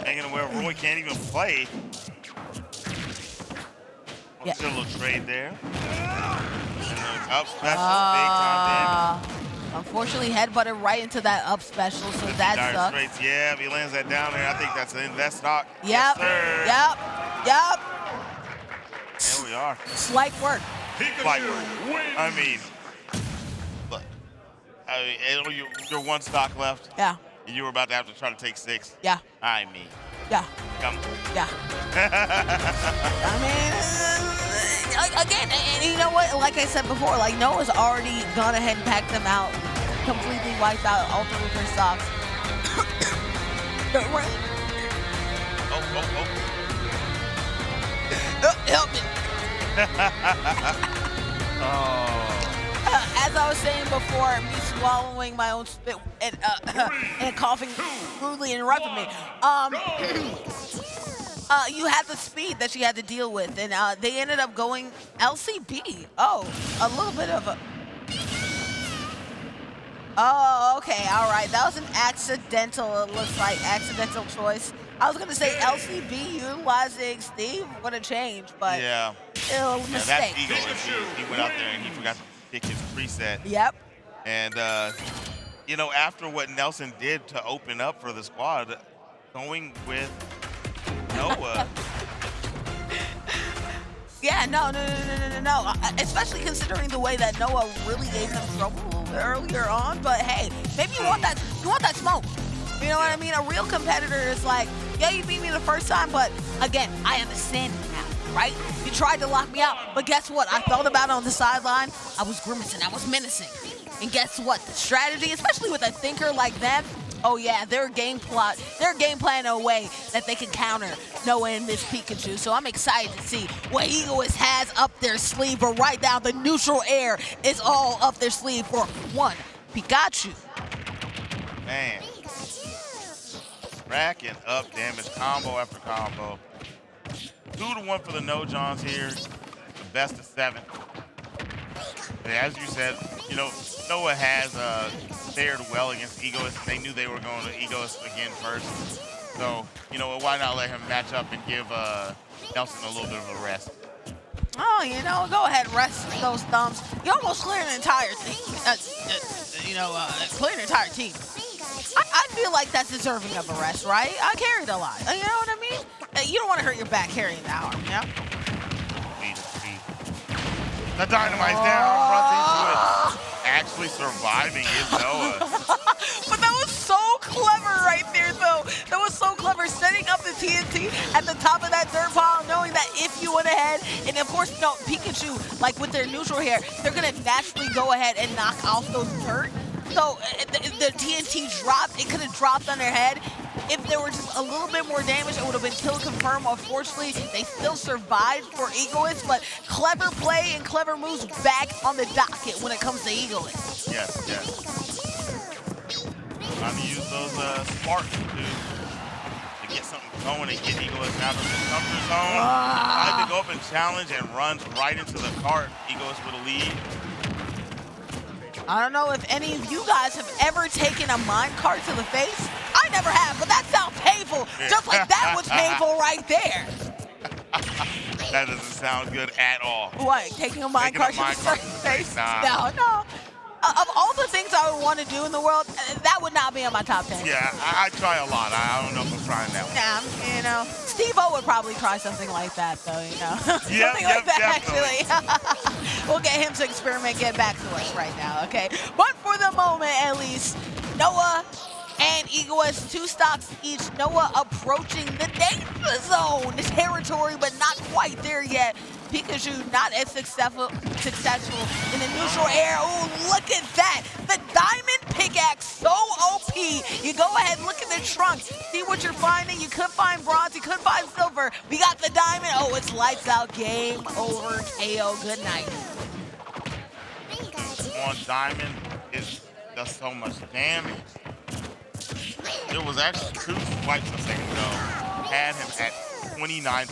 making it where Roy can't even play. Still a little trade there. And up special, big time damage. Unfortunately, headbutted right into that up special, so that sucks. Straits. Yeah, if he lands that down there, I think that's the end of that stock. Yep, yes, sir. Yep. There we are. Slight work. Slight work. I mean, look. You're 1 stock left. Yeah. And you were about to have to try to take 6. Yeah. I mean. Yeah. Come on. Yeah. I mean, again, and you know what? Like I said before, like Noah's already gone ahead and packed them out, completely wiped out all 3 of their stocks. Help me. As I was saying before, me swallowing my own spit and coughing rudely interrupted me. You had the speed that she had to deal with, and they ended up going LCB. Oh, a little bit of a... Oh, okay, all right. That was an accidental, it looks like, accidental choice. I was going to say LCB utilizing Steve. What a change, but yeah. Mistake. That's Eagle. He went out there and he forgot to pick his preset. Yep. And, after what Nelson did to open up for the squad, going with Noah. Yeah, no. Especially considering the way that Noah really gave them trouble a little bit earlier on. But hey, maybe you want that smoke. You know what I mean? A real competitor is like, yeah, you beat me the first time, but again, I understand it now, right? You tried to lock me out, but guess what? I thought about it on the sideline. I was grimacing, I was menacing. And guess what? The strategy, especially with a thinker like that, oh yeah, they're game planning a way that they can counter Noah and this Pikachu. So I'm excited to see what Egoist has up their sleeve. But right now, the neutral air is all up their sleeve for one Pikachu. Man. Racking up damage, combo after combo. 2-1 for the No Johns here. The best of 7. And as you said, Noah has fared well against Egoist. They knew they were going to Egoist again first. So, why not let him match up and give Nelson a little bit of a rest? Oh, go ahead, rest those thumbs. You almost cleared an entire team. Cleared an entire team. I feel like that's deserving of a rest, right? I carried a lot. You know what I mean? You don't want to hurt your back carrying that arm, yeah? The Dynamite's down, runs into it. Actually surviving is Noah. But that was so clever right there, though. That was so clever, setting up the TNT at the top of that dirt pile, knowing that if you went ahead, and of course, Pikachu, like with their neutral hair, they're going to naturally go ahead and knock off those dirt. So the TNT dropped. It could have dropped on their head. If there were just a little bit more damage, it would have been kill confirmed. Unfortunately, they still survived for Egoist, but clever play and clever moves back on the docket when it comes to Egoist. Yes. Trying to use those sparks to get something going and get Egoist out of the comfort zone. Tried to go up and challenge and runs right into the cart. Egoist with a lead. I don't know if any of you guys have ever taken a minecart to the face. I never have, but that sounds painful. Just like that was painful right there. That doesn't sound good at all. What, taking a minecart to the face? Nah. No. Of all the things I would want to do in the world, that would not be on my top 10. Yeah, I try a lot. I don't know if I'm trying that one. Nah, Steve-O would probably try something like that, though, something like that, definitely. actually. We'll get him to experiment, get back to us right now, okay? But for the moment, at least, Noah and Egoist, 2 stocks each. Noah approaching the danger zone territory, but not quite there yet. Pikachu not as successful in the neutral air. Ooh, look at that. The diamond pickaxe, so OP. You go ahead, look at the trunk, see what you're finding. You could find bronze, you could find silver. We got the diamond. Oh, it's lights out, game over, KO, good night. On diamond, it does so much damage. It was actually 2 swipes a second ago. Had him at 29%.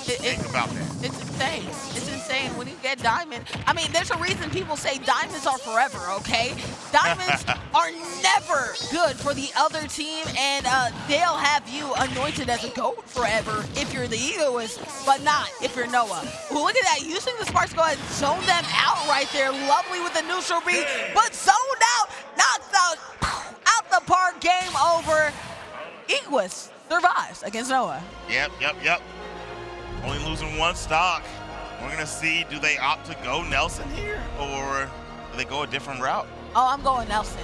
Think about that. It's insane. It's insane when you get diamond. I mean, there's a reason people say diamonds are forever, okay? Diamonds are never good for the other team, and they'll have you anointed as a GOAT forever if you're the egoist, but not if you're Noah. Well, look at that. Using the sparks, go ahead and zone them out right there. Lovely with the neutral beat, but zoned out, knocked out the park, game over. Egoist survives against Noah. Yep. Only losing 1 stock. We're gonna see, do they opt to go Nelson here, or do they go a different route? Oh, I'm going Nelson.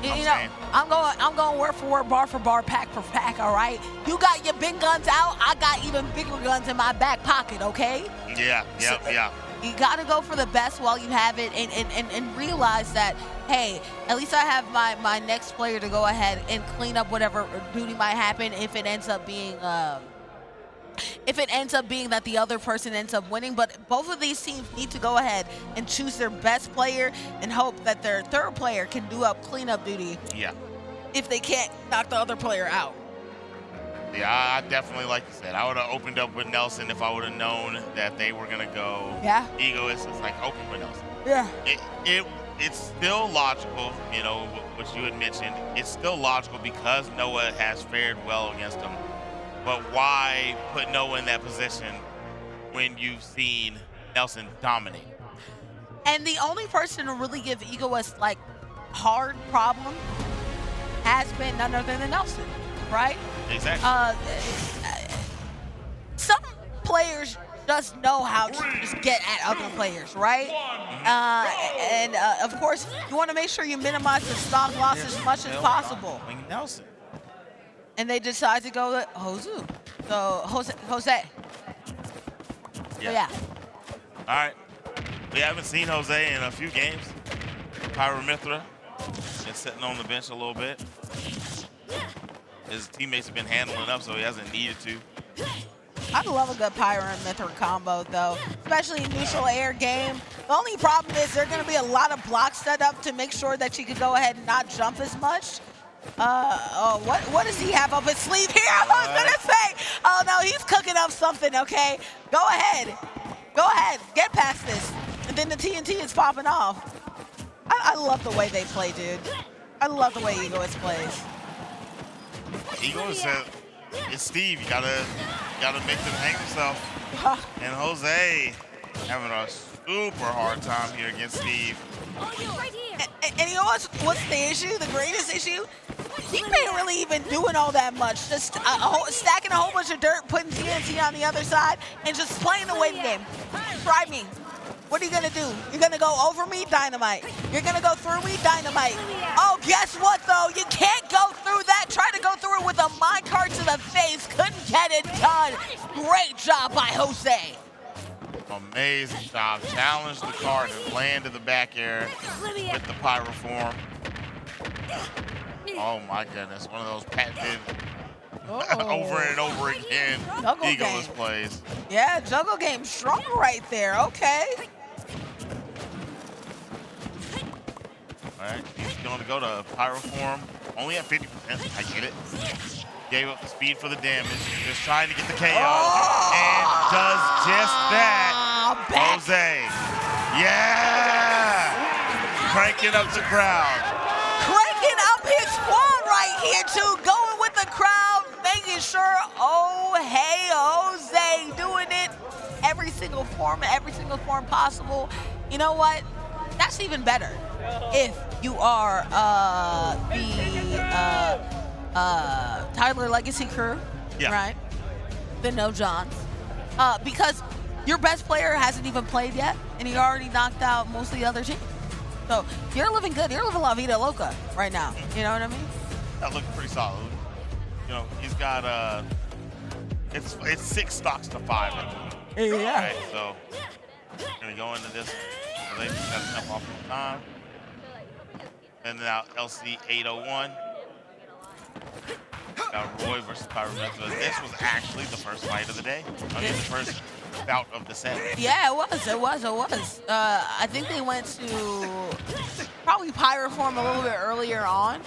You know, I'm going word for word, bar for bar, pack for pack, all right? You got your big guns out, I got even bigger guns in my back pocket, okay? Yeah. You gotta go for the best while you have it, and realize that, hey, at least I have my next player to go ahead and clean up whatever duty might happen if it ends up being that the other person ends up winning. But both of these teams need to go ahead and choose their best player and hope that their third player can do up cleanup duty. Yeah. If they can't knock the other player out. Yeah, I definitely, like you said, I would have opened up with Nelson if I would have known that they were gonna go. Yeah. Egoist. It's like open with Nelson. Yeah. It's still logical, you know, what you had mentioned. It's still logical because Noah has fared well against him. But why put Noah in that position when you've seen Nelson dominate? And the only person to really give Egoist like hard problem has been none other than Nelson, right? Exactly. Some players just know how to just get at other players, right? And of course, you want to make sure you minimize the stock loss as much as possible. Nelson. And they decide to go to Josu. So, Jose. Yeah. All right. We haven't seen Jose in a few games. Pyramithra is sitting on the bench a little bit. His teammates have been handling up, so he hasn't needed to. I love a good Pyro and Mithra combo, though, especially in neutral air game. The only problem is there are going to be a lot of blocks set up to make sure that you can go ahead and not jump as much. What does he have up his sleeve here? I was going to say, oh, no, he's cooking up something, okay? Go ahead, get past this. And then the TNT is popping off. I love the way they play, dude. I love the way Egoist plays. Egoist said, it's Steve, you gotta make them hang himself. And Jose having a super hard time here against Steve. And you know what's the issue? The greatest issue? He ain't really even doing all that much. Just stacking a whole bunch of dirt, putting TNT on the other side, and just playing the waiting game. Try me. What are you gonna do? You're gonna go over me? Dynamite. You're gonna go through me? Dynamite. Oh, guess what though? You can't go through that. Try to go through it with a minecart to the face. Couldn't get it done. Great job by Jose. Amazing job. Challenged the card and landed the back air with the pyroform. Oh my goodness, one of those patented over and over again Egoist plays. Yeah, juggle game strong right there. Okay. All right, he's going to go to pyroform. Only at 50%. I get it. Gave up the speed for the damage. Just trying to get the KO. And does just that. Jose. Yeah! Cranking up the crowd. Cranking up his squad right here, too. Going with the crowd, making sure, oh, hey, Jose, doing it every single form possible. You know what? That's even better if you are the Tyler Legacy crew, right? The No Johns. Because your best player hasn't even played yet, and he already knocked out most of the other team. So you're living good. You're living La Vida Loca right now. You know what I mean? That looks pretty solid. You know, he's got it's 6 stocks to 5 at the moment. Yeah. Right, so we're gonna go into this. So they setting up off the time. And now LC 801. Got Roy versus Pyromancer. This was actually the first fight of the day. I mean, the first bout of the set. Yeah, it was. I think they went to probably Pyro form a little bit earlier on.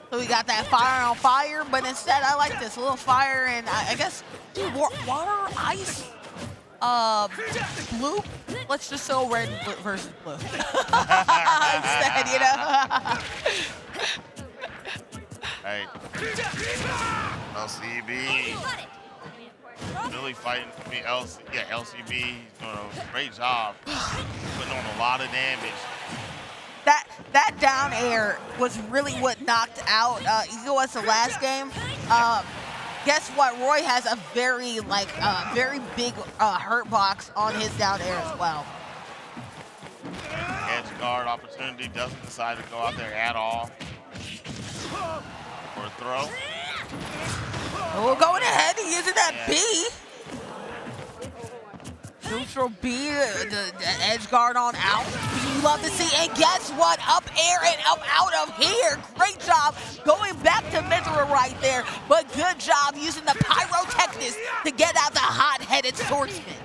So we got that fire on fire, but instead I like this, a little fire and I guess water, ice, blue. Let's just go red versus blue. Instead, you know? Right. LCB. Really fighting for me. LCB doing a great job. Putting on a lot of damage. That down air was really what knocked out EOS the last game. Guess what? Roy has a very big hurt box on his down air as well. Edge guard opportunity, doesn't decide to go out there at all. For a throw. Oh, going ahead and using that B. Neutral B, the edge guard on out. You love to see, and guess what? Up air and up out of here. Great job going back to Mithra right there, but good job using the pyrotechnics to get out the hot-headed swordsman.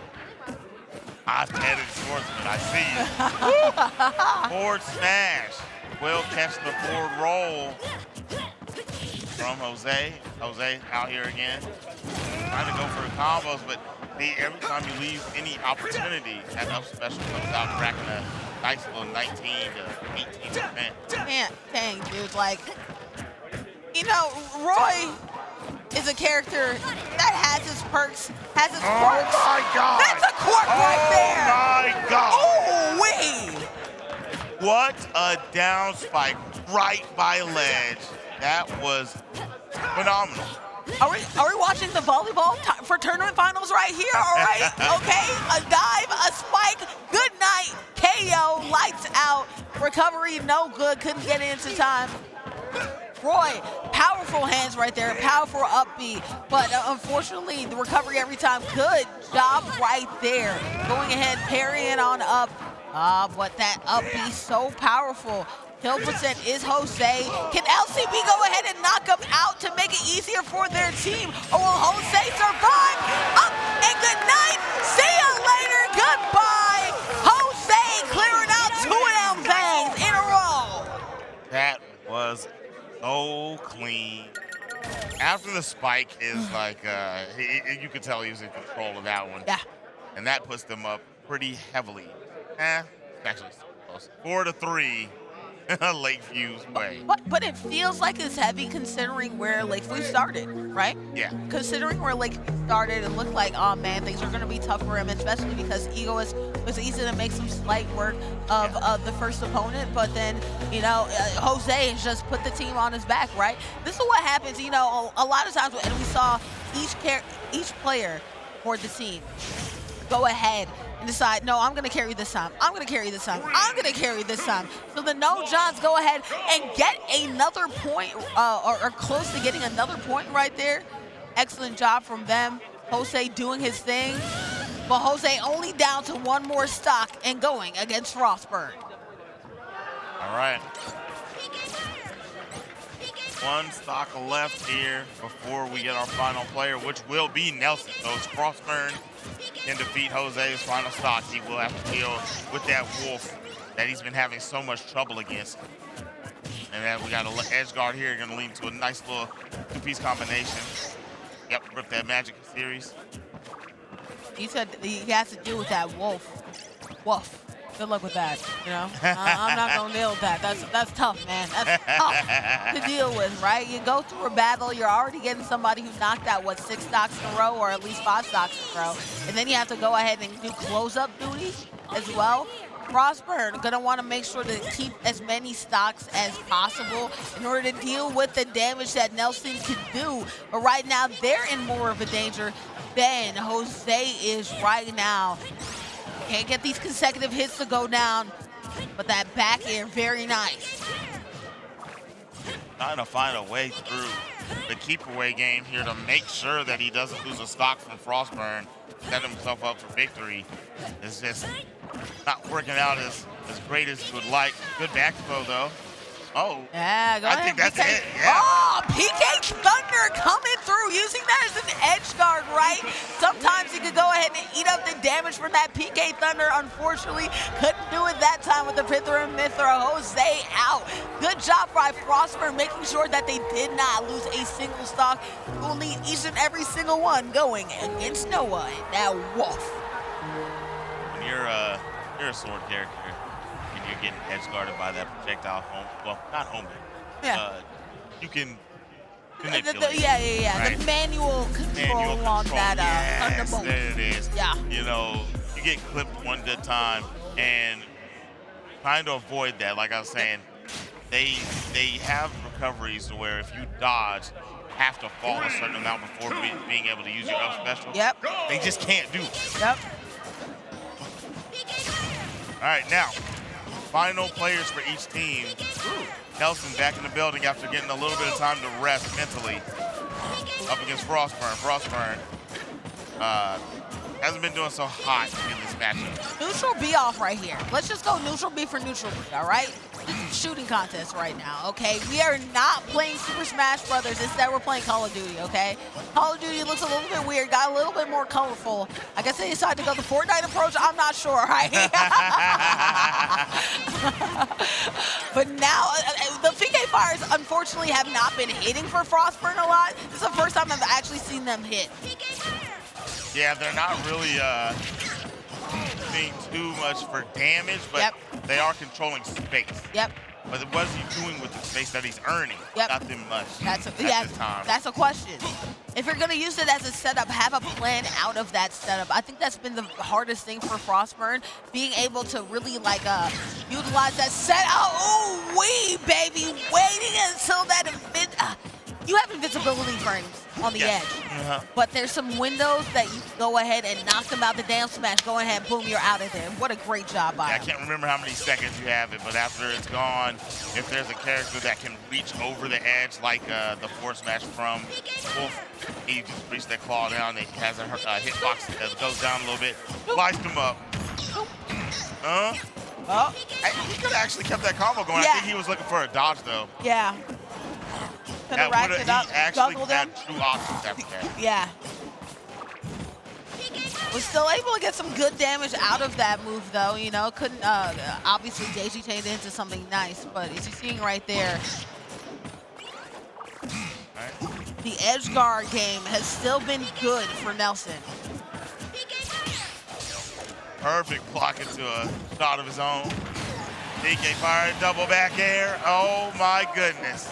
Hot-headed swordsman, I see you. Forward smash. Will catch the forward roll from Jose. Jose out here again. Trying to go for the combos, but every time you leave any opportunity, that up special comes out cracking a nice little 19 to 18%. Dang, dude, like, you know, Roy is a character that has his perks, has his quirks. Oh my God! That's a quirk right there! Oh my God! Oh, wait! What a down spike right by ledge. That was phenomenal. Are we watching the volleyball for tournament finals right here? All right, okay. A dive, a spike, good night, KO, lights out. Recovery, no good, couldn't get into time. Roy, powerful hands right there, powerful up B, but unfortunately the recovery every time. Good job right there. Going ahead, parrying on up. But that up B so powerful. Kill percent is Jose. Can LCB go ahead and knock him out to make it easier for their team? Or will Jose survive? Up and good night. See ya later. Goodbye. Jose clearing out 2 of them bangs in a row. That was so clean. After the spike is like, you could tell he was in control of that one. Yeah. And that puts them up pretty heavily. Actually close. 4-3. Lakeviews way. But it feels like it's heavy considering where Lakeview started, right? Yeah. Considering where Lakeview started, it looked like, oh man, things are going to be tough for him, especially because Egoist was easy to make some slight work of the first opponent. But then, you know, Jose has just put the team on his back, right? This is what happens, you know, a lot of times, and we saw each player for the team go ahead and decide, no, I'm going to carry this time. I'm going to carry this time. I'm going to carry this time. So the No Johns go ahead and get another point or close to getting another point right there. Excellent job from them. Jose doing his thing. But Jose only down to one more stock and going against Frostburn. All right. One stock left here before we get our final player, which will be Nelson. So it's Frostburn can defeat Jose's final stock. He will have to deal with that wolf that he's been having so much trouble against. And then we got an edge guard here, going to lead to a nice little two-piece combination. Yep, rip that magic series. He said he has to deal with that wolf. Woof. Good luck with that, you know? I'm not going to deal with that. That's tough, man. That's tough to deal with, right? You go through a battle, you're already getting somebody who knocked out, 6 stocks in a row or at least 5 stocks in a row. And then you have to go ahead and do close-up duty as well. Frostburn going to want to make sure to keep as many stocks as possible in order to deal with the damage that Nelson can do. But right now, they're in more of a danger than Jose is right now. Can't get these consecutive hits to go down, but that back air, very nice. Trying to find a way through the keep away game here to make sure that he doesn't lose a stock from Frostburn, set himself up for victory. It's just not working out as great as he would like. Good back throw though. Oh, yeah, go ahead. I think that's PK. it. Yeah. Oh, PK Thunder coming through, using that as an edge guard, right? Sometimes he could go ahead and eat up the damage from that. PK Thunder, unfortunately, couldn't do it that time with the Pithra and Mithra. Jose out. Good job by Frostburn, making sure that they did not lose a single stock. We'll need each and every single one going against Noah. And now Wolf. When you're a sword character, you're getting edge guarded by that projectile home. Well, not home. Yeah. You can manipulate. Yeah. Right? The manual control on that yes, Thunderbolt. there it is. Yeah. You know, you get clipped one good time, and trying to avoid that, like I was saying, they have recoveries to where if you dodge, have to fall a certain amount before being able to use your up special. Yep. They just can't do it. Yep. All right, now. Final players for each team. Nelson back in the building after getting a little bit of time to rest mentally. Up against Frostburn. Frostburn hasn't been doing so hot in this matchup. Neutral B off right here. Let's just go neutral B for neutral B, all right? This is a shooting contest right now, okay? We are not playing Super Smash Brothers. Instead, we're playing Call of Duty, okay? Call of Duty looks a little bit weird, got a little bit more colorful. I guess they decided to go the Fortnite approach. I'm not sure, right? But now, the PK Fires, unfortunately, have not been hitting for Frostburn a lot. This is the first time I've actually seen them hit. Yeah, they're not really doing too much for damage, but they are controlling space. Yep. But what is he doing with the space that he's earning? Yep. Nothing much That's at this time. That's a question. If you're going to use it as a setup, have a plan out of that setup. I think that's been the hardest thing for Frostburn, being able to really utilize that setup. Oh, baby, waiting until that you have invincibility frames on the edge, but there's some windows that you can go ahead and knock them out the damn smash. Go ahead, boom, you're out of there. What a great job by him. I can't remember how many seconds you have it, but after it's gone, if there's a character that can reach over the edge, like the forward smash from Wolf, he just reached that claw down. It has a hitbox that goes down a little bit, sliced him up. He could have actually kept that combo going. Yeah. I think he was looking for a dodge, though. Yeah. Could have racked it up, He actually juggled had him. true options after that. Yeah. Was still able to get some good damage out of that move, though. You know, couldn't obviously Deji changed it into something nice, but as you're seeing right there, the edge guard game has still been good for Nelson. Perfect block into a shot of his own. PK fired double back air. Oh my goodness.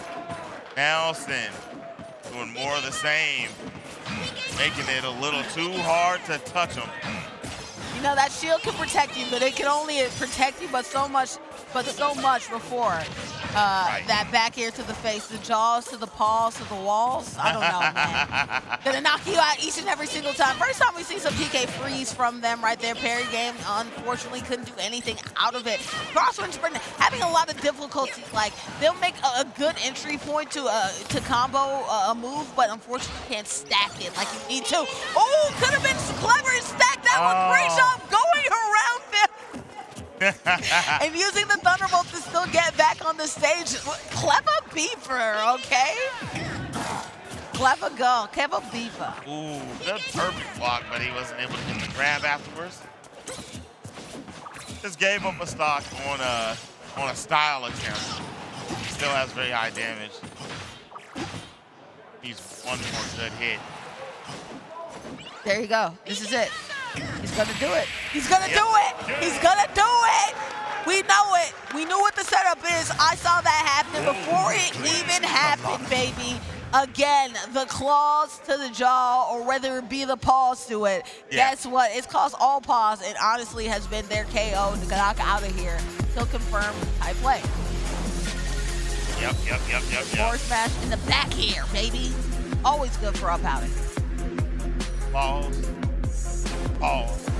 Nelson doing more of the same, making it a little too hard to touch him. You know, that shield can protect you, but it can only protect you but so much before that back air to the face, the jaws to the paws to the walls. I don't know, man. Gonna knock you out each and every single time. First time we see some PK freeze from them right there. Parry game, unfortunately, couldn't do anything out of it. Frostburn's been having a lot of difficulty. Like, they'll make a good entry point to combo a move, but unfortunately can't stack it like you need to. Oh, could have been clever and stacked that one. Great job going around them. And using the Thunderbolt to still get back on the stage. Clever beeper, okay? Clever girl, clever beeper. Ooh, good perfect block, but he wasn't able to get the grab afterwards. Just gave up a stock on a style attempt. He still has very high damage. He's one more good hit. There you go. This is it. He's gonna do it. He's gonna do it. He's gonna do it. We know it. We knew what the setup is. I saw that happen before it even happened, baby. Again, the claws to the jaw, or whether it be the paws to it. Yeah. Guess what? It's cost all paws, and honestly has been their KO to knock out of here. Still confirmed high play. Yep. Forward smash in the back here, baby. Always good for up outing. Pause. Pause.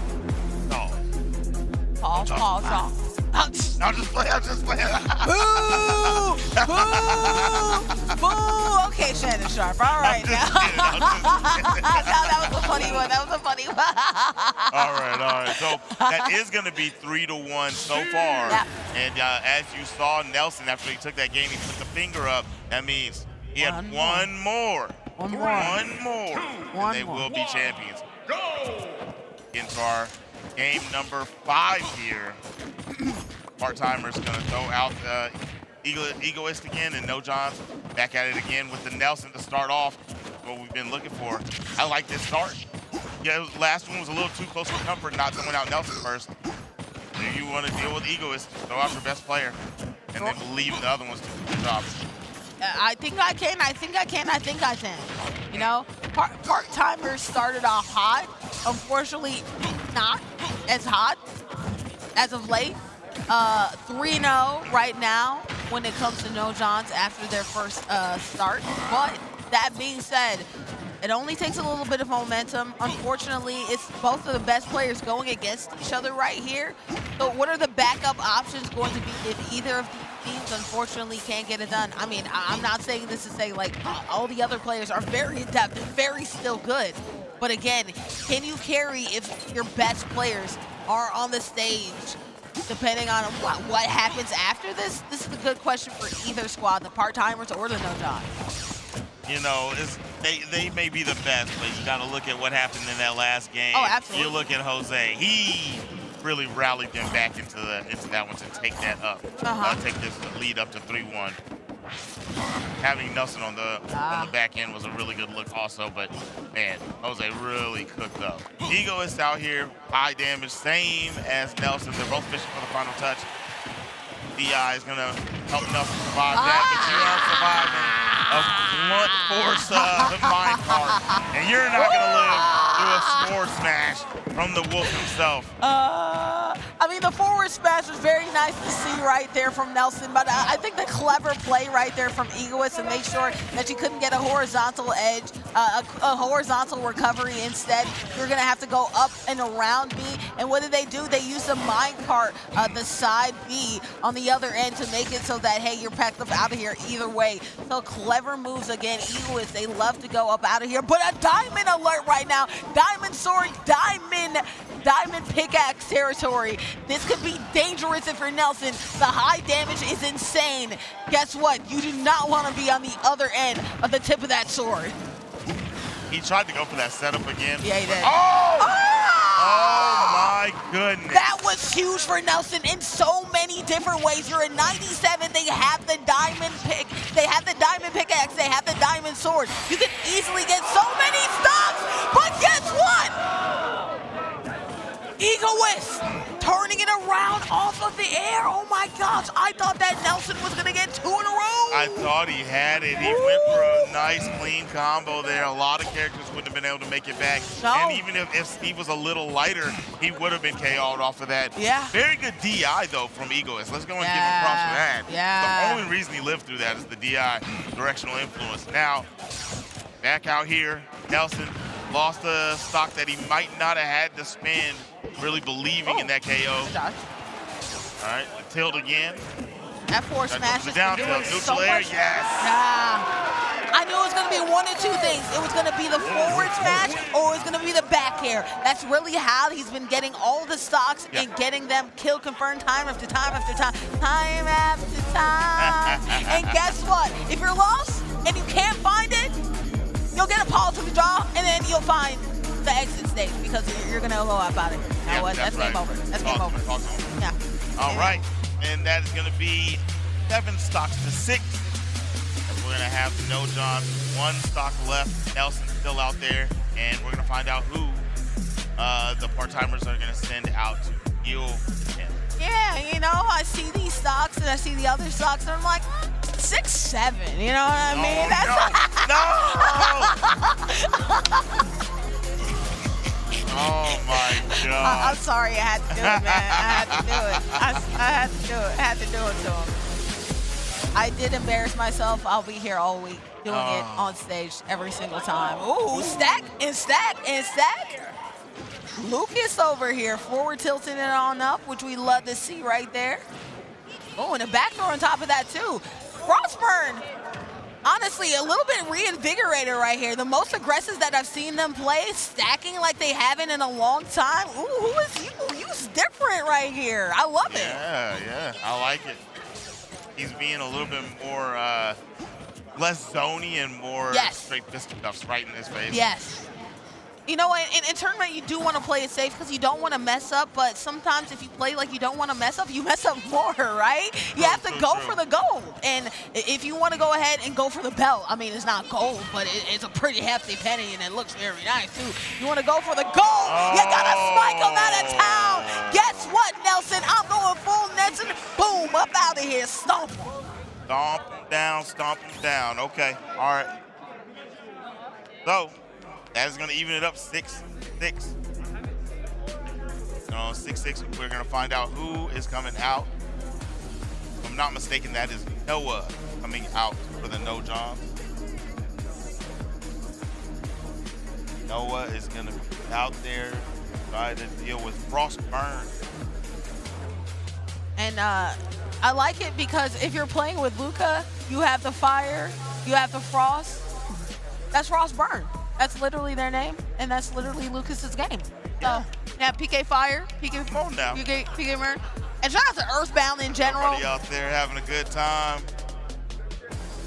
I'm just playing. Boo! Boo! Boo! Okay, Shannon Sharp. All right now. That was a funny one. All right. So that is going to be 3-1 so far. Yeah. And as you saw, Nelson, after he took that game, he put the finger up. That means he had one more. And they will be champions. Into our game number 5 here. Part-timer's going to throw out Egoist again, and No Johns back at it again with the Nelson to start off. What we've been looking for. I like this start. Yeah, last one was a little too close for comfort, not throwing out Nelson first. If you want to deal with Egoist, throw out your best player, and then leave the other ones to do the job. I think I can. You know, part-timers started off hot. Unfortunately, not as hot as of late. 3-0 right now when it comes to No Johns after their first start. But that being said, it only takes a little bit of momentum. Unfortunately, it's both of the best players going against each other right here. So what are the backup options going to be if either of these teams unfortunately can't get it done? I mean, I'm not saying this to say like all the other players are very adept and very still good. But again, can you carry if your best players are on the stage? Depending on what happens after this is a good question for either squad, the part-timers or the No Johns. You know, they may be the best, but you got to look at what happened in that last game. Oh, absolutely. You look at Jose. He really rallied them back into that one to take that up. Take this lead up to 3-1. Having Nelson on the back end was a really good look also, but man, Jose really cooked up. Egoist out here, high damage, same as Nelson. They're both fishing for the final touch. DI is gonna help Nelson survive that, but you are surviving a blunt force minecart, and you're not gonna live through a score smash from the Wolf himself. I mean, the forward smash was very nice to see right there from Nelson, but I think the clever play right there from Egoist to make sure that you couldn't get a horizontal edge, a horizontal recovery instead. You're gonna have to go up and around B, and what did they do? They used the minecart, the side B on the other end to make it so that, hey, you're packed up out of here either way. So clever moves again. Egoist, they love to go up out of here, but a diamond alert right now. Diamond sword, diamond pickaxe territory. This could be dangerous if you're Nelson. The high damage is insane. Guess what? You do not want to be on the other end of the tip of that sword. He tried to go for that setup again. Yeah, he did. Oh my goodness. That was huge for Nelson in so many different ways. You're in 97. They have the diamond pick. They have the diamond pickaxe. They have the diamond sword. You can easily get so many stocks. But guess what? Egoist turning it around off of the air. Oh my gosh. I thought that Nelson was going to get 2 in a row. I thought he had it. He went for a nice, clean combo there. A lot of characters wouldn't have been able to make it back. No. And even if Steve was a little lighter, he would have been KO'd off of that. Yeah. Very good DI, though, from Egoist. Let's go and give him props for that. Yeah. The only reason he lived through that is the DI, directional influence. Now, back out here, Nelson lost a stock that he might not have had to spend, really believing in that KO. All right, the tilt again. That forward smash is down doing tilt, so neutral air, much. yes. I knew it was going to be one of two things. It was going to be the forward smash or it was going to be the back air. That's really how he's been getting all the stocks and getting them kill confirmed time after time after time, time after time. And guess what? If you're lost and you can't find it, you'll get a pause to the draw and then you'll find the exit stage because you're going to go up out of here. You know what? That's game over. That's game over. Yeah. All right. And that is going to be 7 stocks to 6. And we're going to have No Johns, 1 stock left. Nelson still out there. And we're going to find out who the part-timers are going to send out to heal him. Yeah, you know, I see these stocks and I see the other stocks and I'm like, 6-7, you know what I mean? Oh my God. I'm sorry, I had to do it, man. I had to do it. I had to do it. I had to do it to him. I did embarrass myself. I'll be here all week doing it on stage every single time. Ooh, stack and stack and stack. Lucas over here, forward tilting it on up, which we love to see right there. Oh, and a backdoor on top of that too. Frostburn, honestly, a little bit reinvigorated right here. The most aggressive that I've seen them play, stacking like they haven't in a long time. Ooh, who is you? You's different right here. I love it. Yeah, I like it. He's being a little bit more, less zony and more straight fisticuffs right in his face. Yes. You know, in tournament, you do want to play it safe because you don't want to mess up, but sometimes if you play like you don't want to mess up, you mess up more, right? You have to go for the gold. And if you want to go ahead and go for the belt, I mean, it's not gold, but it's a pretty hefty penny, and it looks very nice, too. You want to go for the gold, you got to spike them out of town. Guess what, Nelson? I'm going full Nelson. Boom, up out of here. Stomp them. Stomp them down. Okay, all right. So, that is going to even it up 6-6. So 6-6, we're going to find out who is coming out. If I'm not mistaken, that is Noah coming out for the No Johns. Noah is going to be out there, try to deal with Frostburn. And I like it because if you're playing with Luca, you have the fire, you have the frost. That's Frostburn. That's literally their name, and that's literally Lucas's game. So, yeah, PK Fire, PK Burn. And shout out to Earthbound in general. Everybody out there having a good time.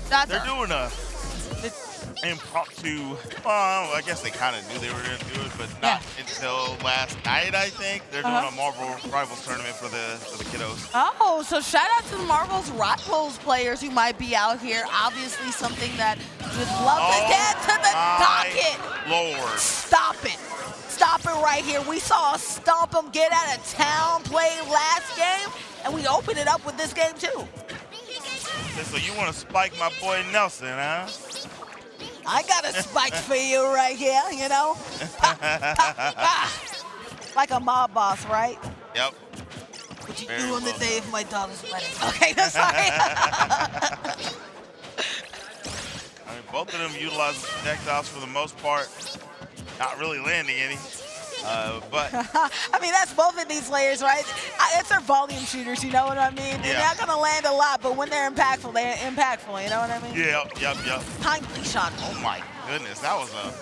They're doing a impromptu, well, I guess they kind of knew they were going to do it, but not until last night, I think. They're doing a Marvel Rivals tournament for the kiddos. Oh, so shout out to the Marvel's Rivals players who might be out here. Obviously something that would love to get to the docket. Lord. Stop it. Stop it right here. We saw us stomp them, get out of town, play last game, and we open it up with this game too. So you want to spike my boy Nelson, huh? I got a spike for you right here, you know? Like a mob boss, right? Yep. What you do on the day of my daughter's wedding? Okay, that's sorry. I mean, both of them utilize projectiles for the most part, not really landing any. But I mean, that's both of these layers, right? It's their volume shooters, you know what I mean? They're not going to land a lot, but when they're impactful, you know what I mean? Yep. Timely shot. Oh my goodness, that was a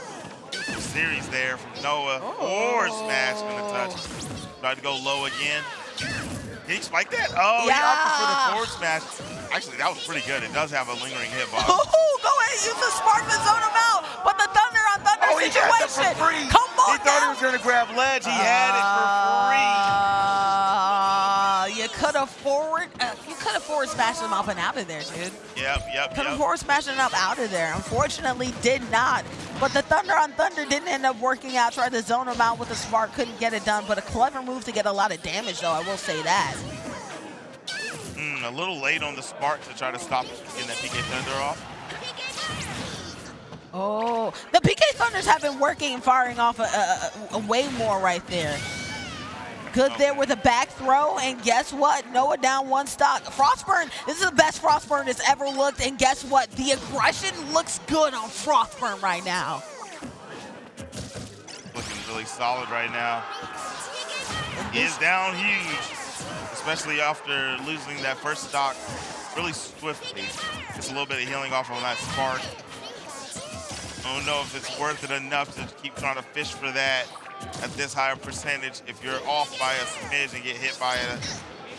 beautiful series there from Noah. Forward smash gonna touch. Tried to go low again. Did he spike that? Oh, he opted for the forward smash. Actually, that was pretty good. It does have a lingering hitbox. Oh, go ahead, use the spark to zone him out. But the thunder on thunder situation. He got that for free. Come on, he thought he was gonna grab ledge. He had it for free. You could have forward smashed him up and out of there, dude. Yep. Could have forward smashed him up out of there. Unfortunately, did not. But the thunder on thunder didn't end up working out. Tried to zone him out with the spark, couldn't get it done. But a clever move to get a lot of damage, though. I will say that. A little late on the spark to try to stop getting that PK Thunder off. Oh, the PK Thunders have been working and firing off a way more right there. Good there with a back throw, and guess what? Noah down one stock. Frostburn, this is the best Frostburn that's ever looked, and guess what? The aggression looks good on Frostburn right now. Looking really solid right now. He is down huge, especially after losing that first stock really swiftly. Just a little bit of healing off on that spark. I don't know if it's worth it enough to keep trying to fish for that at this higher percentage. If you're off by a smidge and get hit by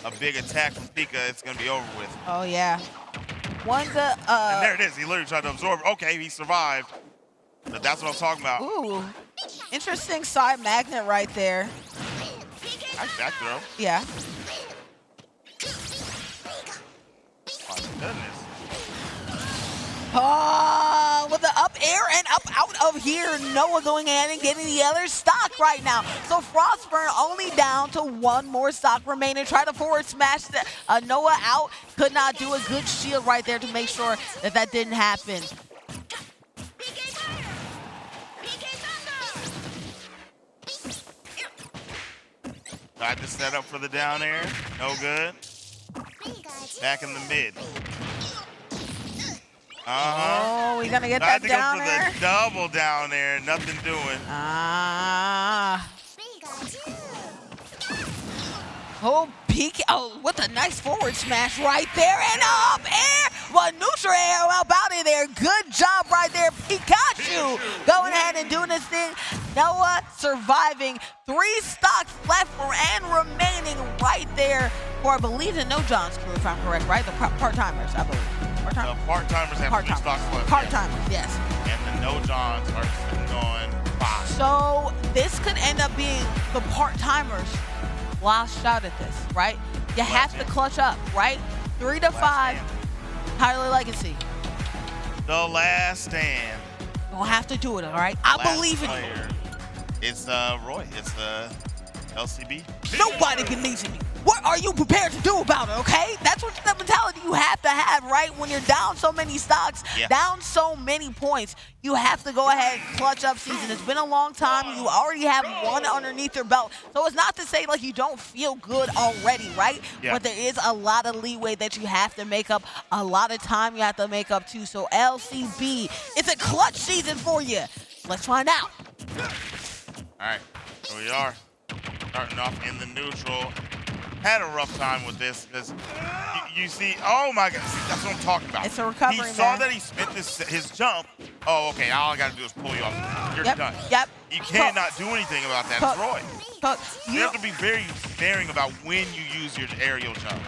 a big attack from Pika, it's going to be over with. Oh, yeah. And there it is. He literally tried to absorb. Okay, he survived. But that's what I'm talking about. Ooh, interesting side magnet right there. Nice back throw. Yeah. My goodness. Oh, with the up air and up out of here. Noah going ahead and getting the other stock right now. So Frostburn only down to one more stock remaining. Try to forward smash Noah out. Could not do a good shield right there to make sure that didn't happen. Tried to set up for the down air. No good. Back in the mid. Oh, we gonna get that down air? Tried to go for the double down air. Nothing doing. Oh, peek. Oh, what a nice forward smash right there. And up air. Well, neutral air up out of there. Good job right there, Pikachu. Going ahead and doing this thing. Noah surviving. 3 stocks left and remaining right there for, I believe, the No John's crew, if I'm correct, right? The part-timers, I believe. The part-timers have 3 stocks left. Part-timers, yes. And the No Johns are sitting on 5. So this could end up being the part-timers last shot at this, right? You have to clutch up, right? 3 to 5, Tyler Legacy. The last stand. You'll have to do it, all right? I believe in you. It's Roy. It's LCB. Nobody believes in you. What are you prepared to do about it, okay? That's what the mentality you have to have, right? When you're down so many stocks, down so many points, you have to go ahead and clutch up season. It's been a long time. You already have 1 underneath your belt. So it's not to say like you don't feel good already, right? Yeah. But there is a lot of leeway that you have to make up, a lot of time you have to make up too. So LCB, it's a clutch season for you. Let's find out. All right, here we are. Starting off in the neutral. Had a rough time with this because you see, oh my God, see, that's what I'm talking about. It's a recovery, He saw man. that he spent his jump. Oh, okay, all I got to do is pull you off. You're done. Yep. You cannot do anything about that. It's Roy. You have to be very sparing about when you use your aerial jump.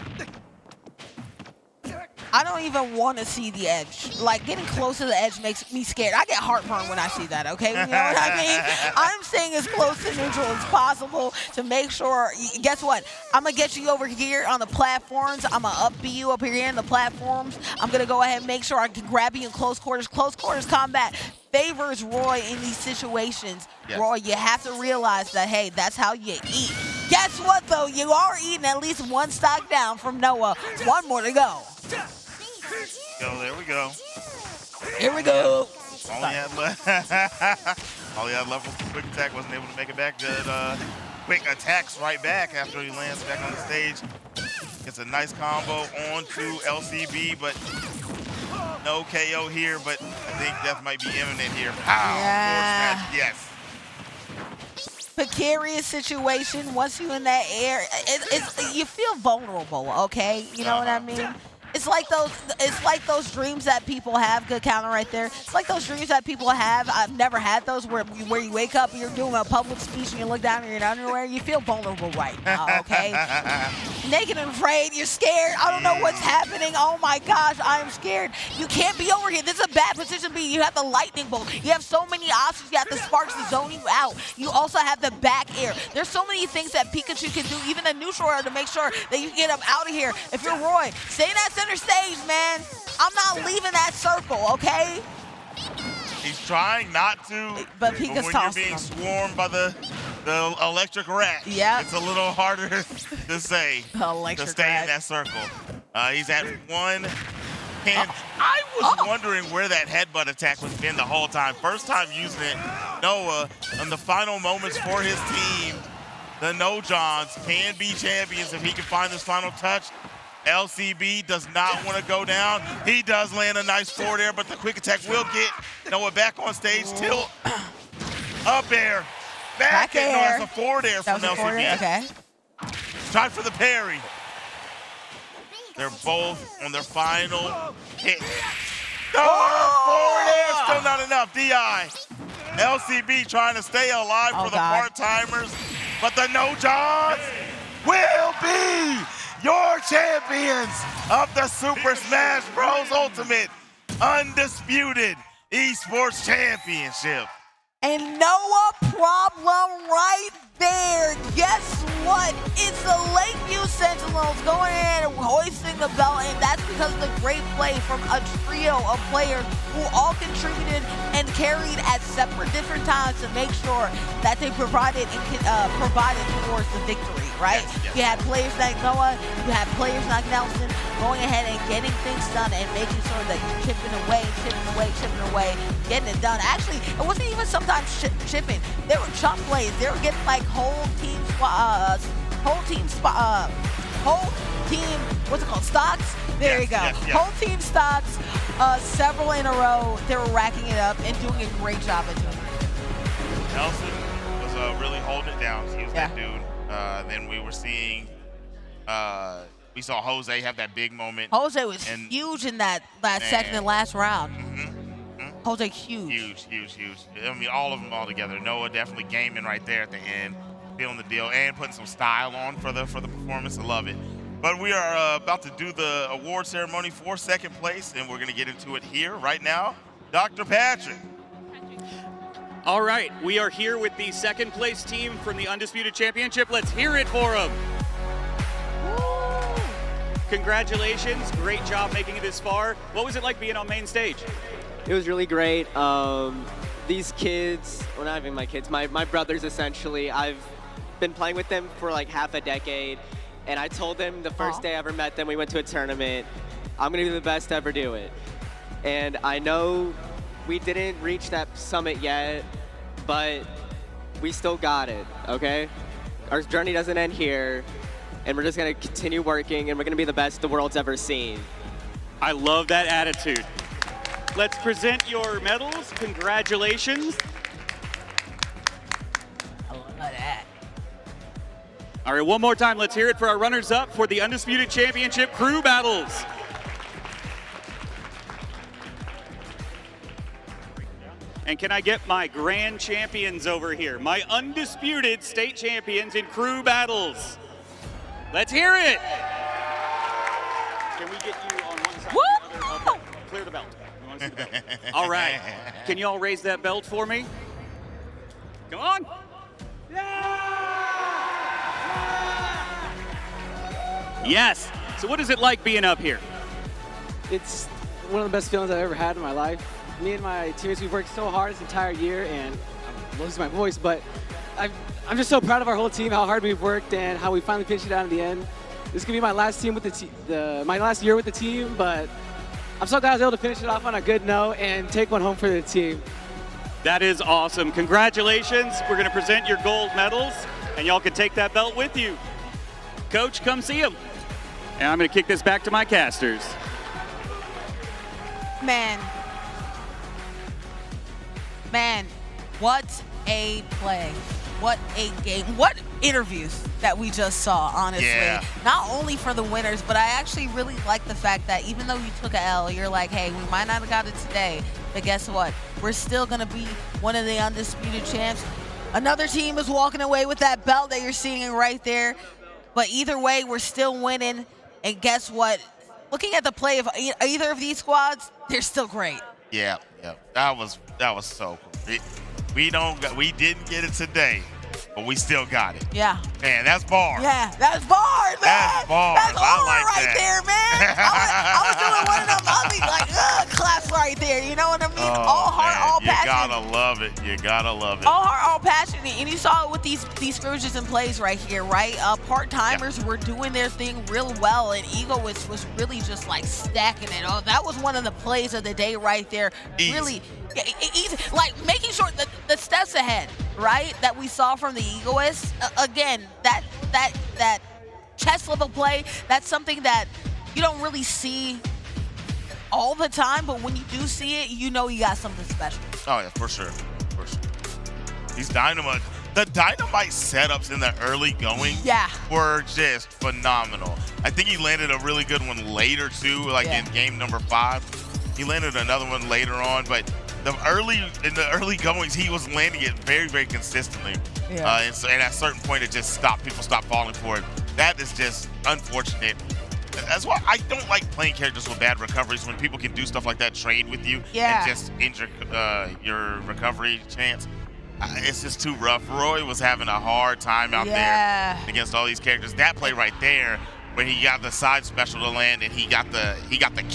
I don't even want to see the edge. Like, getting close to the edge makes me scared. I get heartburn when I see that, okay? You know what I mean? I'm staying as close to neutral as possible to make sure. Guess what? I'm going to get you over here on the platforms. I'm going to up you up here in the platforms. I'm going to go ahead and make sure I can grab you in close quarters. Close quarters combat favors Roy in these situations. Yes. Roy, you have to realize that, hey, that's how you eat. Guess what, though? You are eating at least 1 stock down from Noah. 1 more to go. There we go. Here we go. All he had left, was the quick attack. Wasn't able to make it back. Quick attacks right back after he lands back on the stage. Gets a nice combo onto LCB, but no KO here. But I think death might be imminent here. Pow! Yeah. Force match, yes. Precarious situation. Once you in that air, you feel vulnerable. Okay, you know what I mean. It's like those dreams that people have. Good counter right there. It's like those dreams that people have. I've never had those where you wake up and you're doing a public speech and you look down and you're in underwear. You feel vulnerable right now, okay? Naked and afraid. You're scared. I don't know what's happening. Oh my gosh, I'm scared. You can't be over here. This is a bad position to be. You have the lightning bolt. You have so many options. You have the sparks to zone you out. You also have the back air. There's so many things that Pikachu can do, even a neutral air, to make sure that you can get him out of here. If you're Roy, stay in that center stage, man. I'm not leaving that circle, okay? He's trying not to, but Pika's when tossing you're being him. swarmed by the electric rat, it's a little harder to say to stay in that circle. He's at 1 hand. I was wondering where that headbutt attack was been the whole time. First time using it, Noah, in the final moments for his team, the No Johns can be champions if he can find this final touch. LCB does not want to go down. He does land a nice forward air, but the quick attack will get Noah back on stage. Tilt, up air, back air. No, that's a forward air from LCB. Okay. Try for the parry. They're both on their final hit. Forward air, still not enough. DI. LCB trying to stay alive for the part-timers, but the No Johns will be your champions of the Super Smash Bros. Ultimate Undisputed Esports Championship. And Noah problem right there. Guess what? It's the Lakeview Sentinels going in and hoisting the belt, and that's because of the great play from a trio of players who all contributed and carried at separate different times to make sure that they provided towards the victory, right? Yes. You had players like Noah, you had players like Nelson going ahead and getting things done and making sure that you're chipping away, getting it done. Actually, it wasn't even sometimes chipping. They were chunk plays. They were getting like whole team, what's it called? Stocks? There you go. Yes. Whole team stocks, several in a row. They were racking it up and doing a great job at doing it. Nelson was really holding it down. He was that dude. Then we were seeing We saw Jose have that big moment. Jose was huge in that second and last round. Jose huge. Huge. I mean, all of them all together. Noah definitely gaming right there at the end, feeling the deal, and putting some style on for the performance. I love it. But we are about to do the award ceremony for second place, and we're going to get into it here right now. Dr. Patrick. All right, we are here with the second place team from the Undisputed Championship. Let's hear it for them. Congratulations, great job making it this far. What was it like being on main stage? It was really great. These kids, well, not even my kids, my brothers essentially, I've been playing with them for like half a decade, and I told them the first day I ever met them, we went to a tournament, I'm gonna do the best to ever do it. And I know we didn't reach that summit yet, but we still got it, okay? Our journey doesn't end here, and we're just gonna continue working, and we're gonna be the best the world's ever seen. I love that attitude. Let's present your medals. Congratulations. I love that. All right, one more time, let's hear it for our runners-up for the Undisputed Championship Crew Battles. And can I get my grand champions over here? My undisputed state champions in Crew Battles. Let's hear it. Can we get you on one side or the other? Okay. Clear the belt. We want to see the belt. All right. Can you all raise that belt for me? Come on. Yes. So what is it like being up here? It's one of the best feelings I've ever had in my life. Me and my teammates, we've worked so hard this entire year, and I'm losing my voice, but I'm just so proud of our whole team, how hard we've worked, and how we finally pitched it out in the end. This is gonna be my last team with my last year with the team, but I'm so glad I was able to finish it off on a good note and take one home for the team. That is awesome. Congratulations. We're gonna present your gold medals, and y'all can take that belt with you. Coach, come see him. And I'm gonna kick this back to my casters. Man, what a play. What a game. What interviews that we just saw, honestly. Yeah. Not only for the winners, but I actually really like the fact that even though you took a L, you're like, hey, we might not have got it today, but guess what? We're still going to be one of the undisputed champs. Another team is walking away with that belt that you're seeing right there. But either way, we're still winning. And guess what? Looking at the play of either of these squads, they're still great. Yeah. That was so cool. We didn't get it today, but we still got it. Yeah. Man, that's bars. Yeah, that's bars, man. That's bars. That's I like right that. there, man. I was doing one of them ugly, like, claps right there. You know what I mean? All heart, all passion. You gotta love it. You gotta love it. All heart, all passion. And you saw it with these scrimmages and plays right here, right? Part-timers were doing their thing real well, and Egoist was really just like stacking it. Oh, that was one of the plays of the day right there. Easy. Really easy, like making sure that the steps ahead, right, that we saw from the Egoists. Again, that chest level play, that's something that you don't really see all the time, but when you do see it, you know you got something special. Oh yeah, for sure. These Dynamite, the Dynamite setups in the early going were just phenomenal. I think he landed a really good one later too, like in game number 5. He landed another one later on, but in the early goings, he was landing it very, very consistently. Yeah. And at a certain point, it just stopped. People stopped falling for it. That is just unfortunate. That's why I don't like playing characters with bad recoveries, when people can do stuff like that, trade with you, and just injure your recovery chance. It's just too rough. Roy was having a hard time out there against all these characters. That play right there, where he got the side special to land and he got the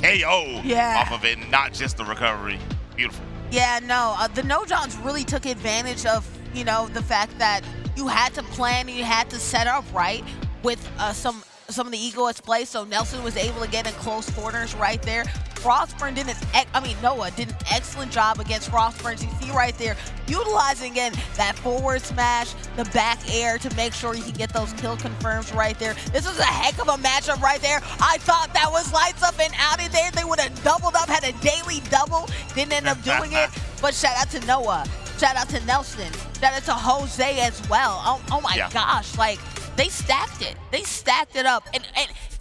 KO off of it, and not just the recovery. Beautiful. Yeah, no, the No Johns really took advantage of, the fact that you had to plan and you had to set up right with some of the Egoist plays, so Nelson was able to get in close corners right there. Noah did an excellent job against Frostburns. You see right there, utilizing again that forward smash, the back air to make sure you can get those kill confirms right there. This was a heck of a matchup right there. I thought that was lights up and out of there. They would have doubled up, had a daily double. Didn't end up doing it, but shout out to Noah. Shout out to Nelson. Shout out to Jose as well. Oh my gosh, like they stacked it. They stacked it up. And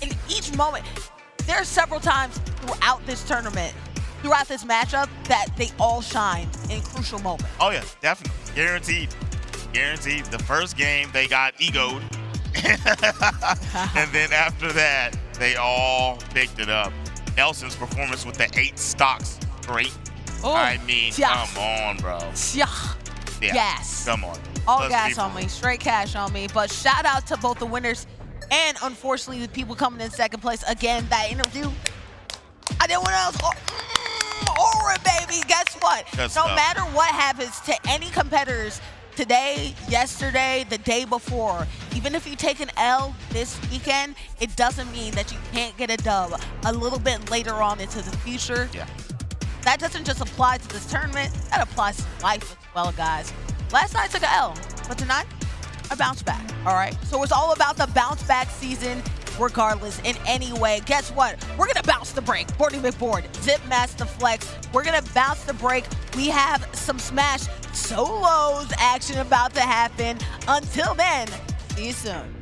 in each moment, there are several times throughout this tournament, throughout this matchup, that they all shine in crucial moments. Oh, yeah, definitely. Guaranteed. Guaranteed. The first game, they got egoed. And then after that, they all picked it up. Nelson's performance with the 8 stocks, great. Oh, I mean, yeah. come on, bro. Yeah. Yeah, Yes. come on. All Let's gas be- on me, straight cash on me. But shout out to both the winners and, unfortunately, the people coming in second place. Again, that interview, I didn't want else. Aura, baby. Guess what? Good No stuff. matter what happens to any competitors today, yesterday, the day before, even if you take an L this weekend, it doesn't mean that you can't get a dub a little bit later on into the future. Yeah. That doesn't just apply to this tournament, that applies to life as well, guys. Last night I took an L, but tonight I bounced back, all right? So it's all about the bounce back season regardless in any way. Guess what? We're gonna bounce the break. Boarding McBoard, Zip Master Flex. We're gonna bounce the break. We have some Smash solos action about to happen. Until then, see you soon.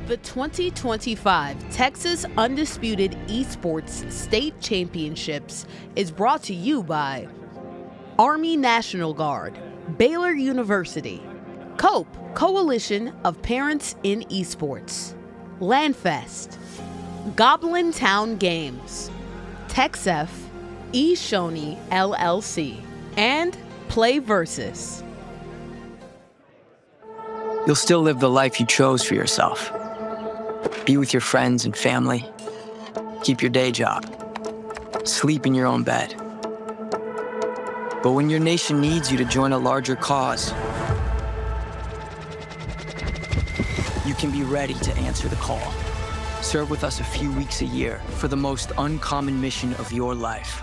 The 2025 Texas Undisputed Esports State Championships is brought to you by Army National Guard, Baylor University, COPE, Coalition of Parents in Esports, Landfest, Goblin Town Games, TexF, eShoney LLC, and Play Versus. You'll still live the life you chose for yourself. Be with your friends and family. Keep your day job. Sleep in your own bed. But when your nation needs you to join a larger cause, you can be ready to answer the call. Serve with us a few weeks a year for the most uncommon mission of your life.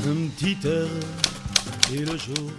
Un petit air et le jour.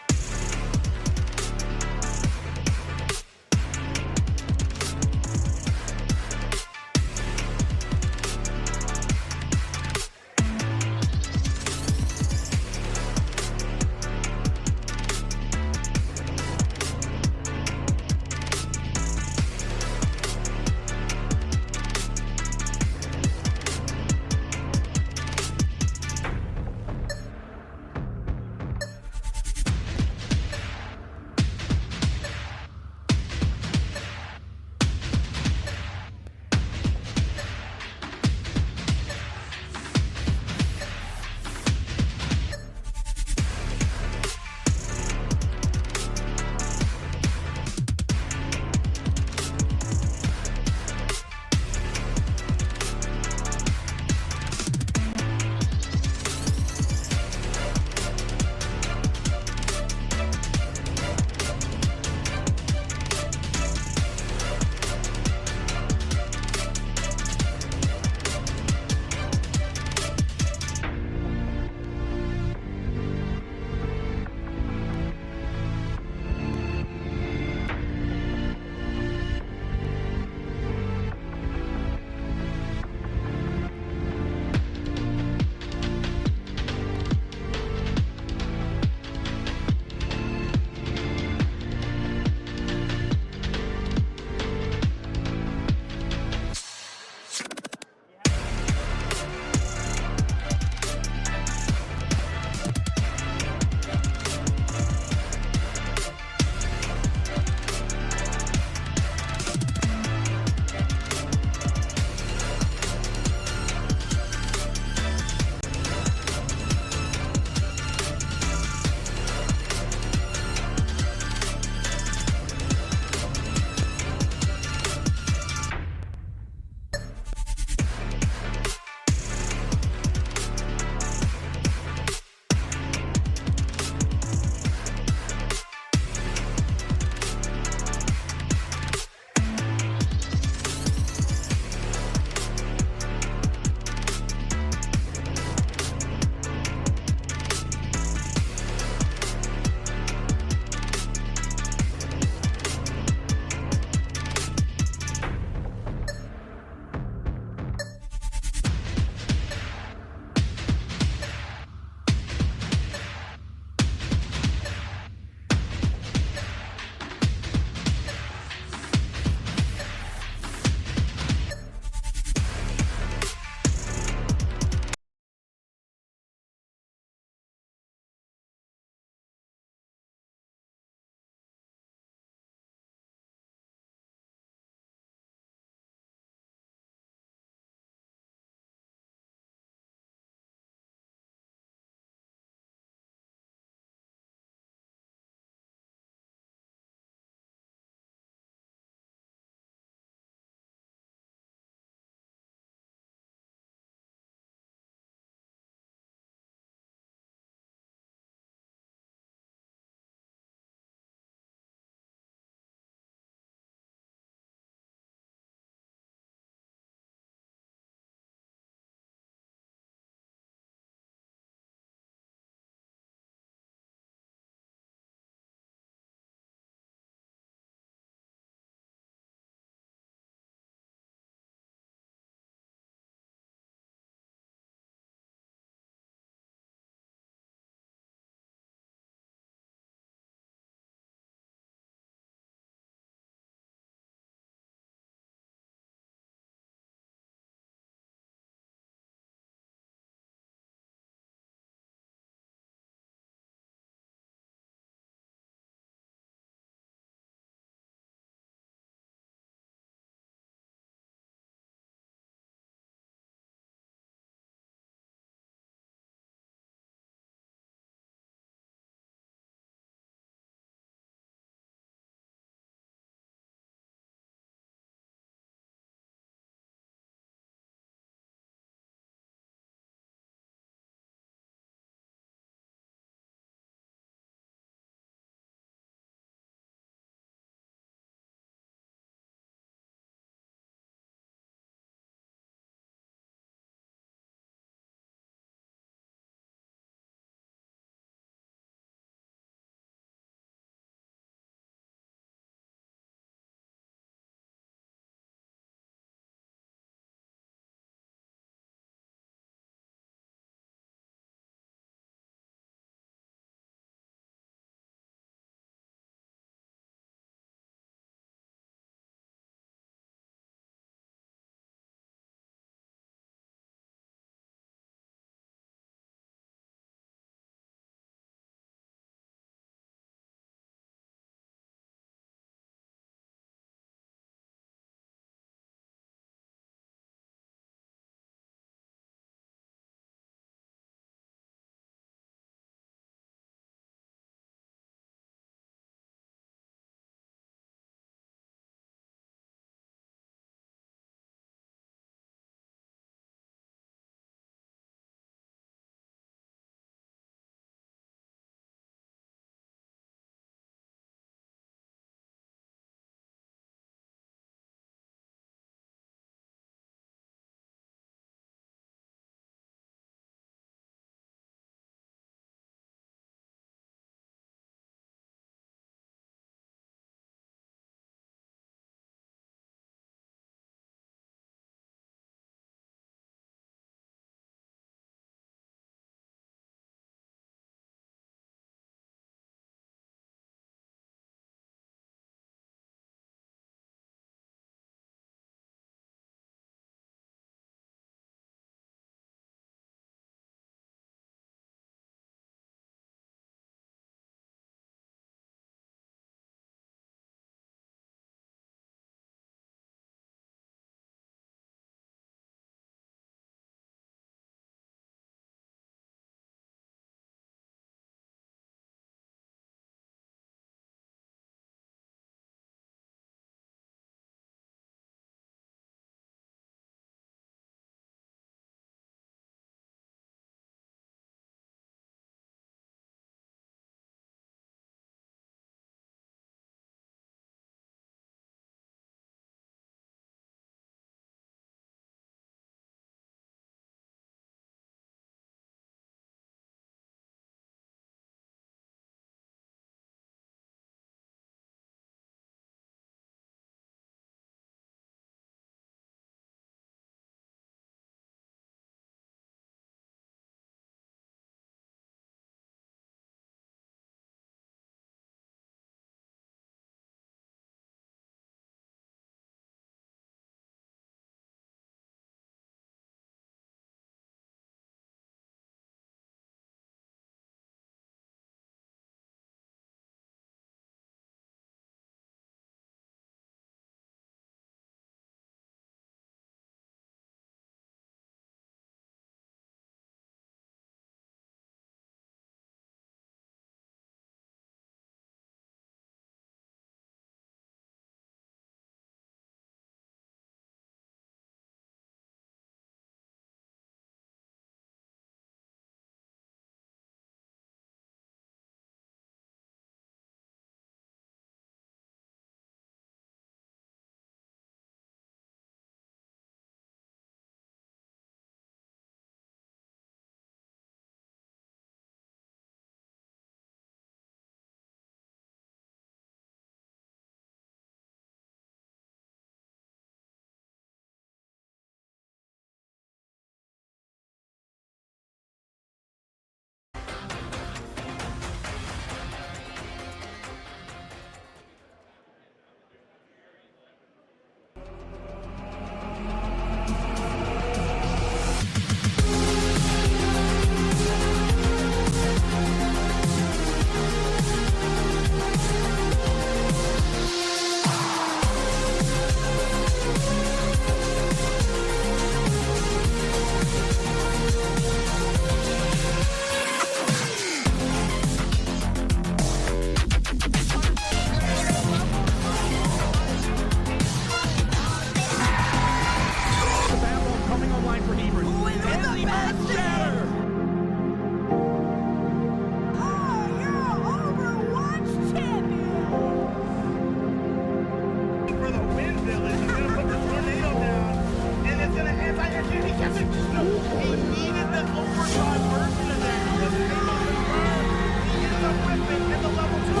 for the win, Village. He's gonna put the tornado down, and it's gonna anti-air duty. He gets it. No, he needed the overdrive version of that. The tornado confirmed. He gets a whipping, and the level 2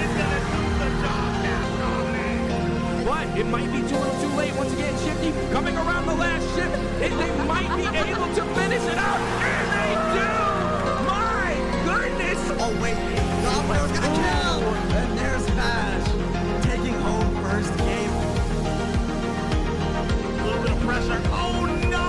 is gonna do the job now, Dominic. But it might be too little too late. Once again, Shifty coming around the last shift. And they might be able to finish it out. And they do! My goodness! Oh, wait. Domino's gonna kill! And there's Smash taking home first game. A little bit of pressure. Oh, no!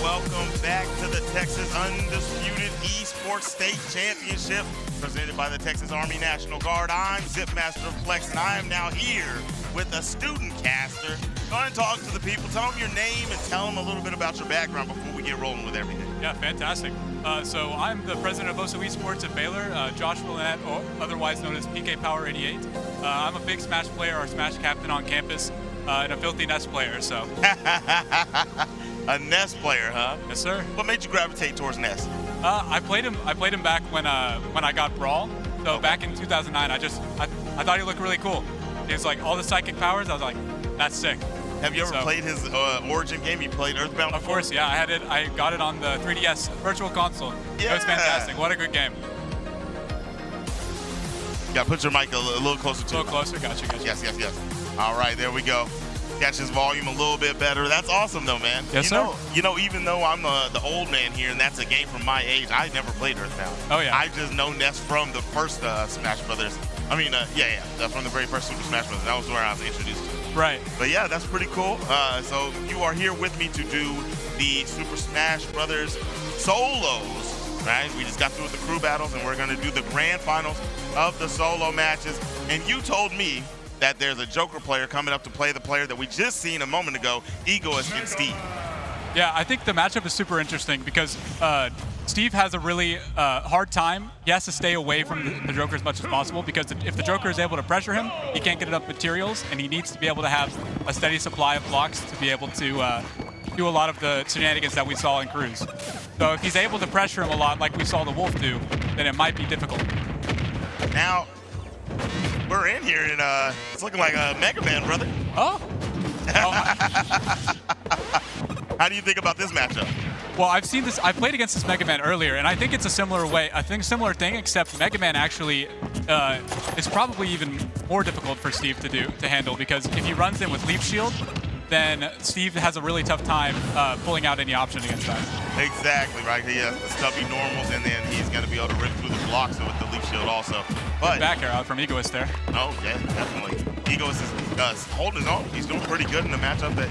Welcome back to the Texas Undisputed Esports State Championship presented by the Texas Army National Guard. I'm Zipmaster Flex, and I am now here with a student caster. Go ahead and talk to the people. Tell them your name and tell them a little bit about your background before we get rolling with everything. Yeah, fantastic. So I'm the president of OSO Esports at Baylor, Josh Willett, or otherwise known as PK Power 88. I'm a big Smash player, our Smash captain on campus, and a filthy Nest player, so. A Nest player, huh? Yes, sir. What made you gravitate towards Nest? I played him back when I got Brawl. So back in 2009, I thought he looked really cool. He was like all the psychic powers. I was like, that's sick. Have you ever played his Origin game? You played Earthbound? Of course, yeah. I got it on the 3DS Virtual Console. Yeah. It was fantastic. What a good game. Yeah, put your mic a little closer to A little closer. Gotcha. Yes. All right, there we go. Catch his volume a little bit better. That's awesome, though, man. Yes, sir. You know, even though I'm the old man here, and that's a game from my age, I never played Earthbound. Oh, yeah. I just know Nest from the first Smash Brothers. I mean, from the very first Super Smash Brothers. That was where I was introduced to it. Right. But yeah, that's pretty cool. So you are here with me to do the Super Smash Brothers solos, right? We just got through with the crew battles, and we're going to do the grand finals of the solo matches. And you told me that there's a Joker player coming up to play the player that we just seen a moment ago, Egoist and Steve. Yeah, I think the matchup is super interesting because Steve has a really hard time. He has to stay away from the Joker as much as possible because if the Joker is able to pressure him, he can't get enough materials, and he needs to be able to have a steady supply of blocks to be able to do a lot of the shenanigans that we saw in Cruz. So if he's able to pressure him a lot like we saw the Wolf do, then it might be difficult. Now, we're in here, and it's looking like a Mega Man, brother. Oh. How do you think about this matchup? Well, I've seen this. I played against this Mega Man earlier, and I think it's a similar thing, except Mega Man actually is probably even more difficult for Steve to handle because if he runs in with Leaf Shield, then Steve has a really tough time pulling out any option against that. Exactly, right. He has the stubby normals, and then he's going to be able to rip through the blocks with the Leaf Shield also. But back air out from Egoist there. Oh, yeah, definitely. Egoist is holding his own. He's doing pretty good in the matchup that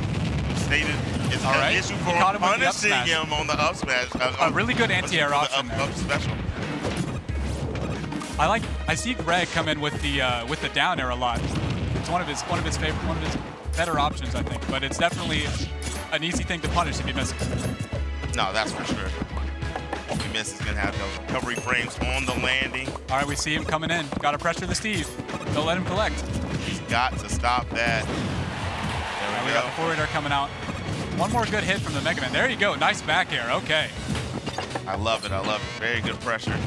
stated is an issue for him, punishing him on the up smash. A really good anti-air option there. Up special. I see Greg come in with the down air a lot. It's one of his better options, I think. But it's definitely an easy thing to punish if he misses. No, that's for sure. If he misses, he's gonna have those recovery frames on the landing. All right, we see him coming in. Got to pressure the Steve. Don't let him collect. He's got to stop that. There we go. Got the forward air coming out. One more good hit from the Mega Man. There you go. Nice back air. Okay. I love it. Very good pressure.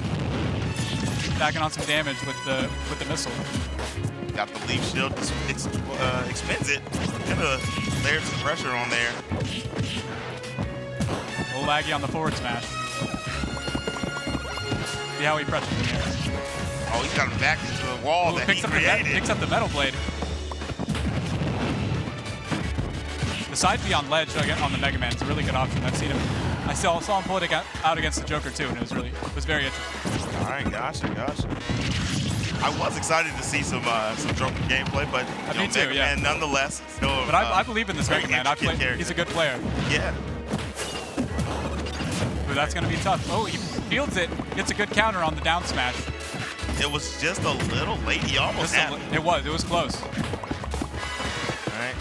Stacking on some damage with the missile. Got the Leaf Shield. Expends it. Gonna layer some pressure on there. A little laggy on the forward smash. See how he pressures in the air. Oh, he's got him back into the wall that he created. Picks up the Metal Blade. The side B on ledge on the Mega Man is a really good option. I've seen him. I saw him pull it out against the Joker too, and it was very interesting. All right, gotcha. I was excited to see some Joker gameplay, but me too, Mega Man nonetheless. Still, but I believe in this Mega Man. He's a good player. Yeah. But that's going to be tough. Oh, he fields it. Gets a good counter on the down smash. It was just a little late. He almost had it. It was close. All right.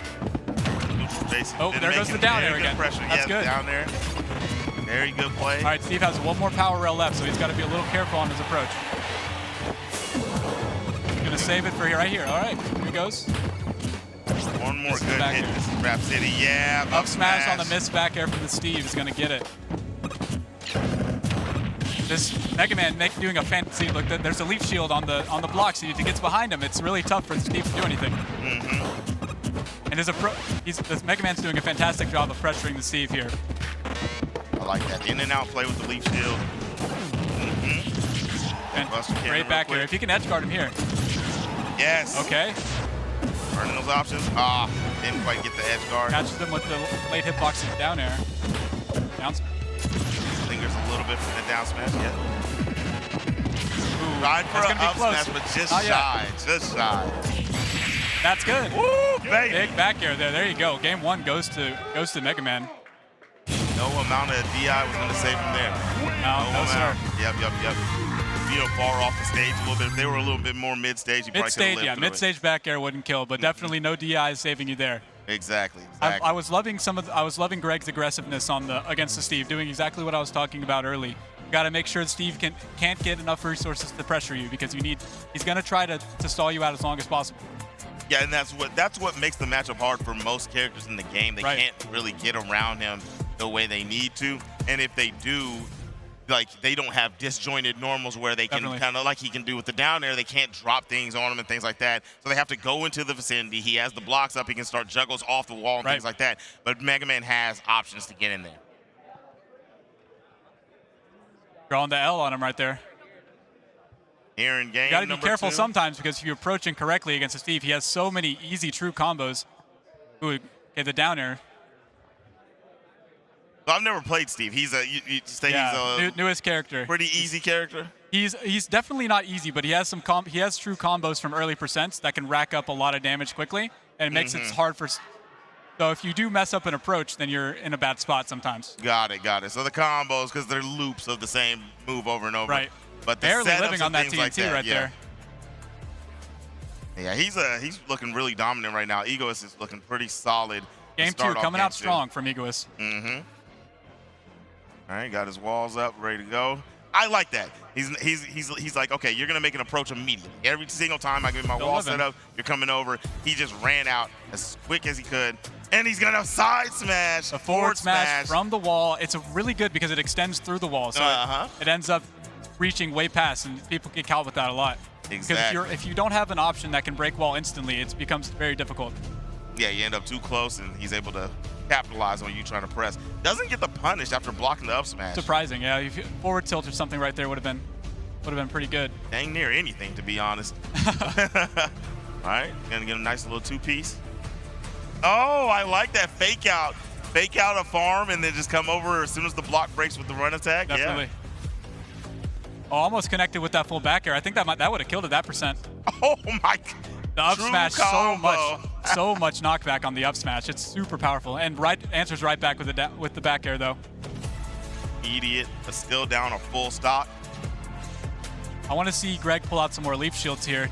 Oh, there goes the down air again. Pressure. That's good. Down there. Very good play. All right, Steve has one more power rail left, so he's got to be a little careful on his approach. He's going to save it for here, right here. All right, here he goes. One more good hit. This is Rap City. Yeah, up smash on the missed back air from the Steve is going to get it. This Mega Man doing a fantasy look. There's a leaf shield on the block, so if he gets behind him, it's really tough for Steve to do anything. And this Mega Man's doing a fantastic job of pressuring the Steve here. I like that in and out play with the leaf shield. And great back here. If you can edge guard him here. Yes. Okay. Burning those options. Didn't quite get the edge guard. Catches them with the late hitboxes down air. Down smash. Lingers a little bit from the down smash. Yeah. Ooh, tried for an up close. smash, but just shy. Just shy. That's good. Woo, baby. Big back air there. There you go. Game 1 goes to Mega Man. No amount of DI was going to save him there. No, sir. Yep. Far off the stage a little bit. If they were a little bit more mid-stage, you probably could have lived through mid-stage back air wouldn't kill, but definitely no DI is saving you there. Exactly. I was loving Greg's aggressiveness against the Steve, doing exactly what I was talking about early. You got to make sure Steve can't get enough resources to pressure you because he's going to try to stall you out as long as possible. Yeah, and that's what makes the matchup hard for most characters in the game. They can't really get around him the way they need to, and if they do, like, they don't have disjointed normals where they can kind of, like he can do with the down air, they can't drop things on him and things like that. So they have to go into the vicinity. He has the blocks up. He can start juggles off the wall and things like that. But Mega Man has options to get in there. Drawing the L on him right there. Here in game you got to be careful 2. sometimes because if you're approaching correctly against a Steve, he has so many easy true combos. Ooh, okay, the down air. I've never played Steve. He's a he's a newest character. Pretty easy character. He's definitely not easy, but he has true combos from early percents that can rack up a lot of damage quickly, and it makes it hard for. So if you do mess up an approach, then you're in a bad spot sometimes. Got it. So the combos, because they're loops of the same move over and over. Right. But the barely setups living on that and TNT things like that, right there. Yeah, he's looking really dominant right now. Egoist is looking pretty solid. Game 2 coming out strong from Egoist. All right, got his walls up, ready to go. I like that. He's like, okay, you're gonna make an approach immediately. Every single time I get my wall set up, you're coming over. He just ran out as quick as he could, and he's gonna side smash. A forward smash from the wall. It's really good because it extends through the wall, so it ends up reaching way past, and people get caught with that a lot. Exactly. Because if you don't have an option that can break wall instantly, it becomes very difficult. Yeah, you end up too close, and he's able to capitalize on you trying to press. Doesn't get the punish after blocking the up smash. Surprising, yeah. If forward tilt or something right there would have been pretty good. Dang near anything, to be honest. All right, gonna get a nice little 2-piece. Oh, I like that fake out a farm and then just come over as soon as the block breaks with the run attack. Definitely. Yeah. Oh, almost connected with that full back air. I think that would have killed it that percent. Oh my. The up smash, so much knockback on the up smash. It's super powerful, and answers right back with the back air though. Idiot, but still down a full stock. I want to see Greg pull out some more leaf shields here.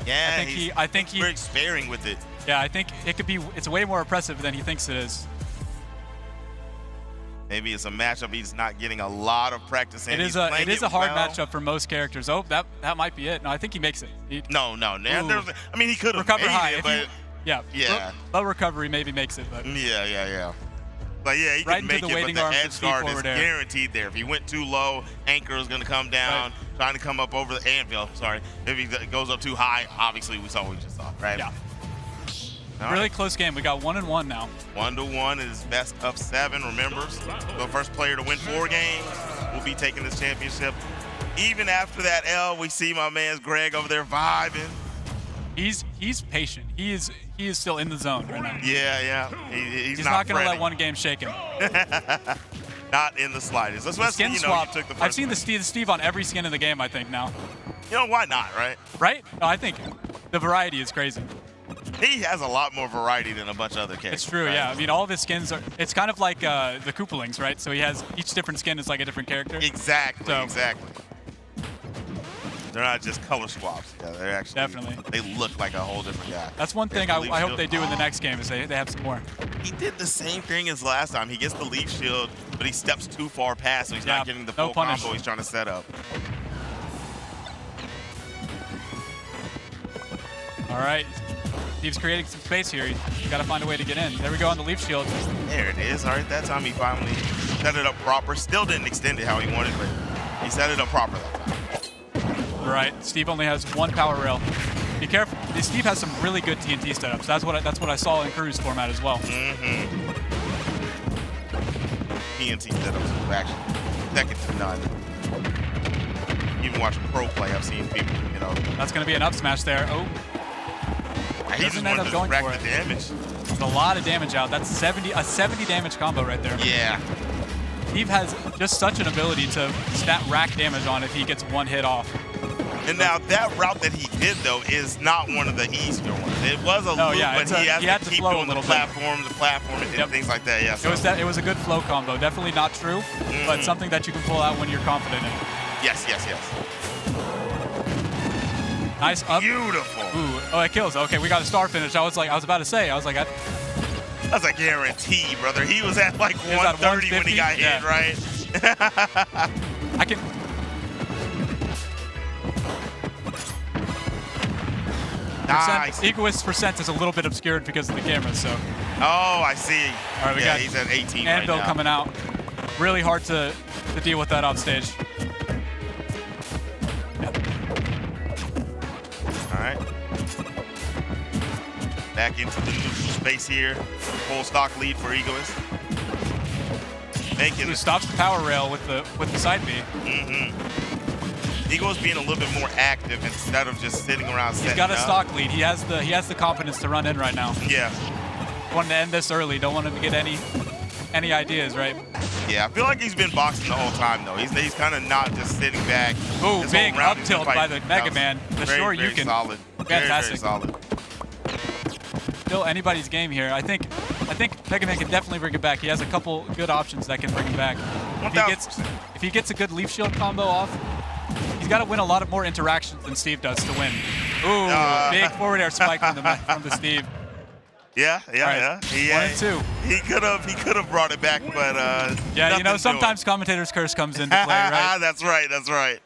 Yeah, I think he's very sparing with it. Yeah, I think it's way more oppressive than he thinks it is. Maybe it's a matchup he's not getting a lot of practice in. It is a hard matchup for most characters. Oh, that might be it. No, I think he makes it. No. I mean, he could have recover made high, it, but yeah. Low recovery maybe makes it, but yeah. But yeah, he right can make into the it, waiting but the arms of edge Steve guard is forward air. guaranteed there. If he went too low, Anchor is going to come down, trying to come up over the anvil. Sorry, if he goes up too high, obviously we saw what we just saw, right? Yeah. All really right. Close game. We got 1-1 now. 1-1 is best of 7. Remember, the first player to win 4 games will be taking this championship. Even after that L, we see my man's Greg over there vibing. He's patient. He is still in the zone right now. Yeah. He's not going to fretting. let one game shake him. Not in the slightest. Especially, skin swap. Took the first I've seen the Steve on every skin in the game, I think, now. Why not, right? Right? No, I think the variety is crazy. He has a lot more variety than a bunch of other characters. It's true, right? yeah. I mean, all of his skins it's kind of like the Koopalings, right? So he has each different skin is like a different character. Exactly. They're not just color swaps. Yeah, they're actually Definitely. They look like a whole different guy. That's one thing I hope they do in the next game is they have some more. He did the same thing as last time. He gets the leaf shield, but he steps too far past, so he's not getting the full combo he's trying to set up. All right. Steve's creating some space here. He's got to find a way to get in. There we go on the leaf shield. There it is. All right, that time he finally set it up proper. Still didn't extend it how he wanted, but he set it up proper that time. Right. Steve only has one power rail. Be careful. Steve has some really good TNT setups. That's what I saw in Crew's format as well. TNT setups are actually second to none. Even watching pro play, I've seen people, you know. That's going to be an up smash there. Oh. He just ended up going for it. Damage. There's a lot of damage out. That's a 70 damage combo right there. Yeah. Steve has just such an ability to rack damage on if he gets one hit off. And now that route that he did though is not one of the easier ones. It was a loop, but he has to keep doing the platform and things like that. Yeah. So. It was a good flow combo. Definitely not true, but something that you can pull out when you're confident in. Yes. Nice up. Beautiful. Ooh. Oh, it kills. Okay, we got a star finish. I was about to say. That's a guarantee, brother. He was at like 130 when he got hit, right? I can. Nice. Egoist's percent is a little bit obscured because of the camera, so. Oh, I see. All right, we got he's at 18 Anvil right now. coming out. Really hard to deal with that off stage. All right. Back into the neutral space here. Full stock lead for Egoist. Who stops the power rail with the side B. Egoist being a little bit more active instead of just sitting around setting He's got a up. stock lead. He has the confidence to run in right now. Yeah. Wanted to end this early. Don't want him to get any ideas, right? Yeah, I feel like he's been boxing the whole time though. He's kind of not just sitting back. Ooh, big up tilt by the Mega Man. The sure you can. Solid. Fantastic. Very solid. Still anybody's game here. I think Mega Man can definitely bring it back. He has a couple good options that can bring him back. If he gets a good leaf shield combo off, he's got to win a lot of more interactions than Steve does to win. Ooh, big forward air spike from the Steve. Yeah. 1 and 2. He could have brought it back, but yeah, you know, sometimes commentator's curse comes into play, right? That's right.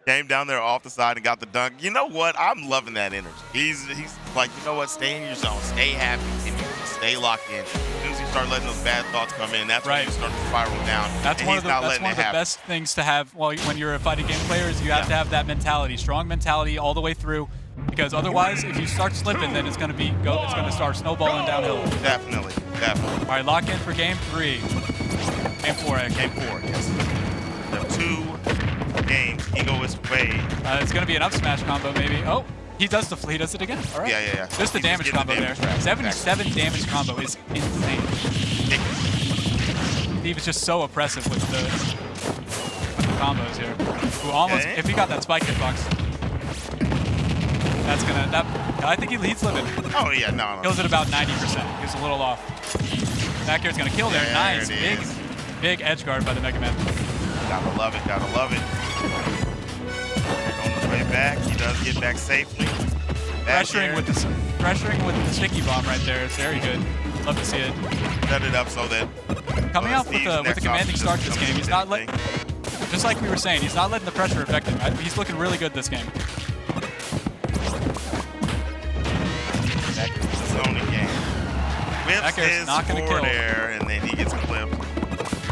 Came down there off the side and got the dunk. You know what? I'm loving that energy. He's like, you know what? Stay in your zone. Stay happy. And you stay locked in. As soon as you start letting those bad thoughts come in, that's when you start to spiral down. That's one of the best things to have when you're a fighting game player is you have to have that mentality, strong mentality all the way through. Because otherwise, if you start slipping, then it's going to start snowballing downhill. Definitely. All right, lock in for game 3. Game 4, actually. Game 4, yes. The 2 games, Egoist Wade. It's going to be an up smash combo, maybe. Oh, he does it again. All right. Yeah. Just the damage combo there. 77 damage combo is insane. Steve is just so oppressive with the combos here. Ooh, almost, if he got that spike hitbox. I think he's living. Oh, yeah, no. Kills it about 90%. He's a little off. Back air's going to kill there. Nice. Big edge guard by the Mega Man. Gotta love it. On his way back. He does get back safely. Pressuring with the sticky bomb right there. It's very good. Love to see it. Set it up so that coming off with a commanding start this game. He's not letting, just like we were saying, he's not letting the pressure affect him. He's looking really good this game. Whips his forward air, and then he gets clipped.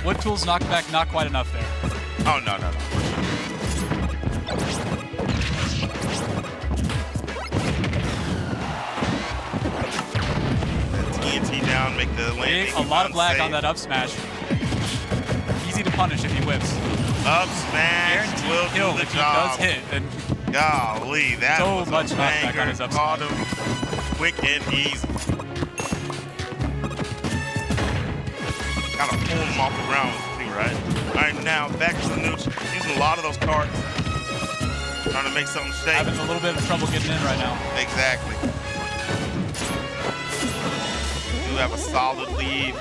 Wood Tool's knockback, not quite enough there. Oh, no. The TNT down, make the landing. A lot of lag on that up smash. Easy to punish if he whips. Up smash will do the if job. He does hit. And golly, that so was much a knockback banger. on his up Caught smash. him quick and easy. Kind of pull him off the ground too, right? All right, now back to the neutral. Using a lot of those cards. Trying to make something shake. Having a little bit of trouble getting in right now. Exactly. Do have a solid lead.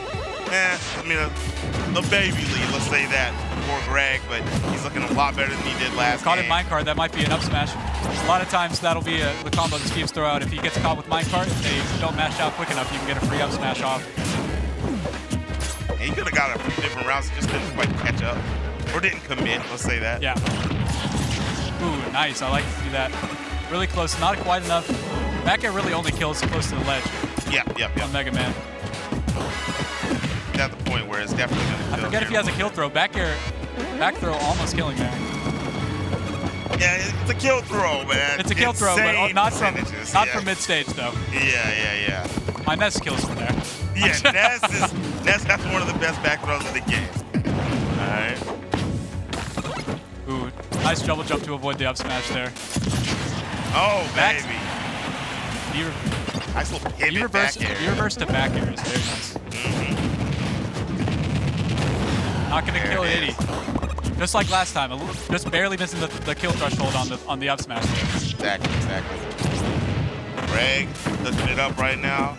a baby lead, let's say that, for Greg, but he's looking a lot better than he did last Caught game. in minecart, that might be an up smash. A lot of times that'll be the combo that Steve's throw out. If he gets caught with minecart, if they don't mash out quick enough, you can get a free up smash off. And he could have got a few different rounds, he just didn't quite catch up. Or didn't commit, let's say that. Yeah. Ooh, nice. I like to see that. Really close, not quite enough. Back air really only kills close to the ledge. Yep. On Mega Man. At the point where it's definitely going to kill. I forget if he has a kill throw. Back throw almost killing there. Yeah, it's a kill throw, man. It's a kill throw, but not from mid stage though. Yeah. My Ness kills from there. Yeah, Ness has one of the best back throws in the game. All right. Ooh, nice double jump to avoid the up smash there. Oh, baby. Nice little pivot back air. He reversed to back air is very nice. Not gonna kill Itty. Just like last time, just barely missing the kill threshold on the up smash there. Exactly. Greg looking it up right now.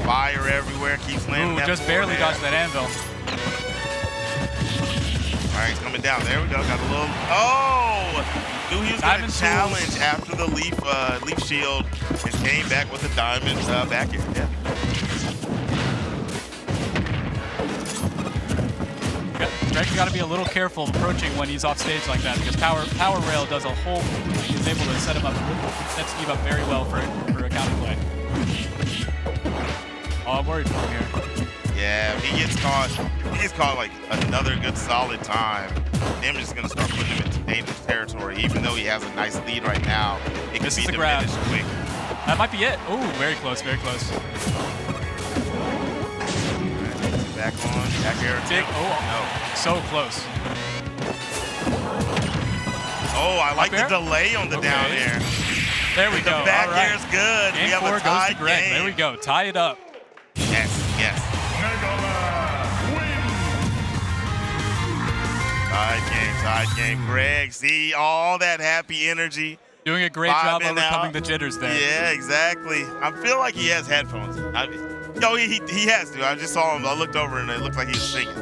Fire everywhere, keeps landing. Ooh, just barely dodged that anvil. All right, he's coming down. There we go. Got a little. Oh! Knew he was going to challenge after the leaf shield and came back with a diamond back air. Yeah. Greg's got to be a little careful approaching when he's off stage like that because Power Rail does a whole. He's able to set Steve up very well for a counterplay. Oh, I'm worried for him here. Yeah, if he gets caught like another good solid time, him is going to start putting him into dangerous territory. Even though he has a nice lead right now, it could be diminished quick. That might be it. Ooh, very close, very close. Back on, back air. No. So close. Oh, I like the delay on the down air. There we go. The back air is good. Game we have 4 a tie goes to Greg. game. There we go. Tie it up. Yes. Tied game. Greg, see all that happy energy. Doing a great job overcoming the jitters there. Yeah, exactly. I feel like he has headphones. He has to. I just saw him. I looked over and it looked like he was singing.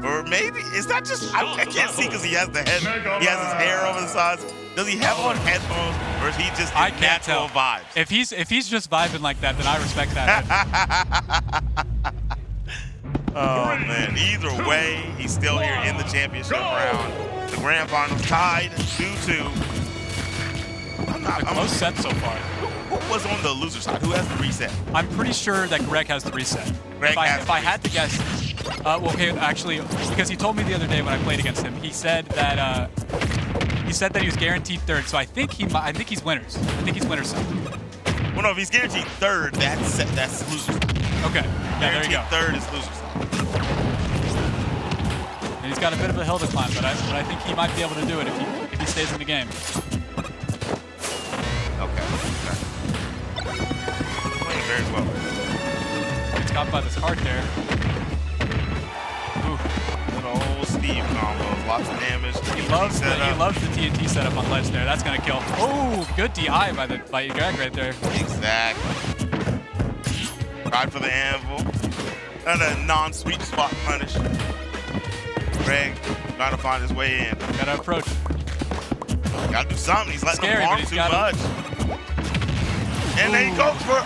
Or maybe is that just? I can't see because he has the head. He has his hair over the sides. Does he have on headphones, or is he just in natural vibes? If he's just vibing like that, then I respect that. Oh man! Either way, he's still here in the championship round. The grand finals tied 2-2. A close set so far. Who was on the loser side? Who has the reset? I'm pretty sure that Greg has the reset. If I had to guess, okay, actually, because he told me the other day when I played against him, he said that he was guaranteed third. So I think he's winners. I think he's winners side. Well, no, if he's guaranteed third, that's loser side. Okay, yeah, there you go. Third is loser side. And he's got a bit of a hill to climb, but I think he might be able to do it if he stays in the game. Okay. Playing very well. Gets caught by this cart there. Ooh. Little old Steve combo, lots of damage. He loves the TNT setup on ledge there. That's gonna kill. Oh, good DI by Greg right there. Exactly. Tried for the anvil. And a non-sweet spot punish. Greg trying to find his way in. Gotta approach. Gotta do something. He's letting him farm too much. And then he goes for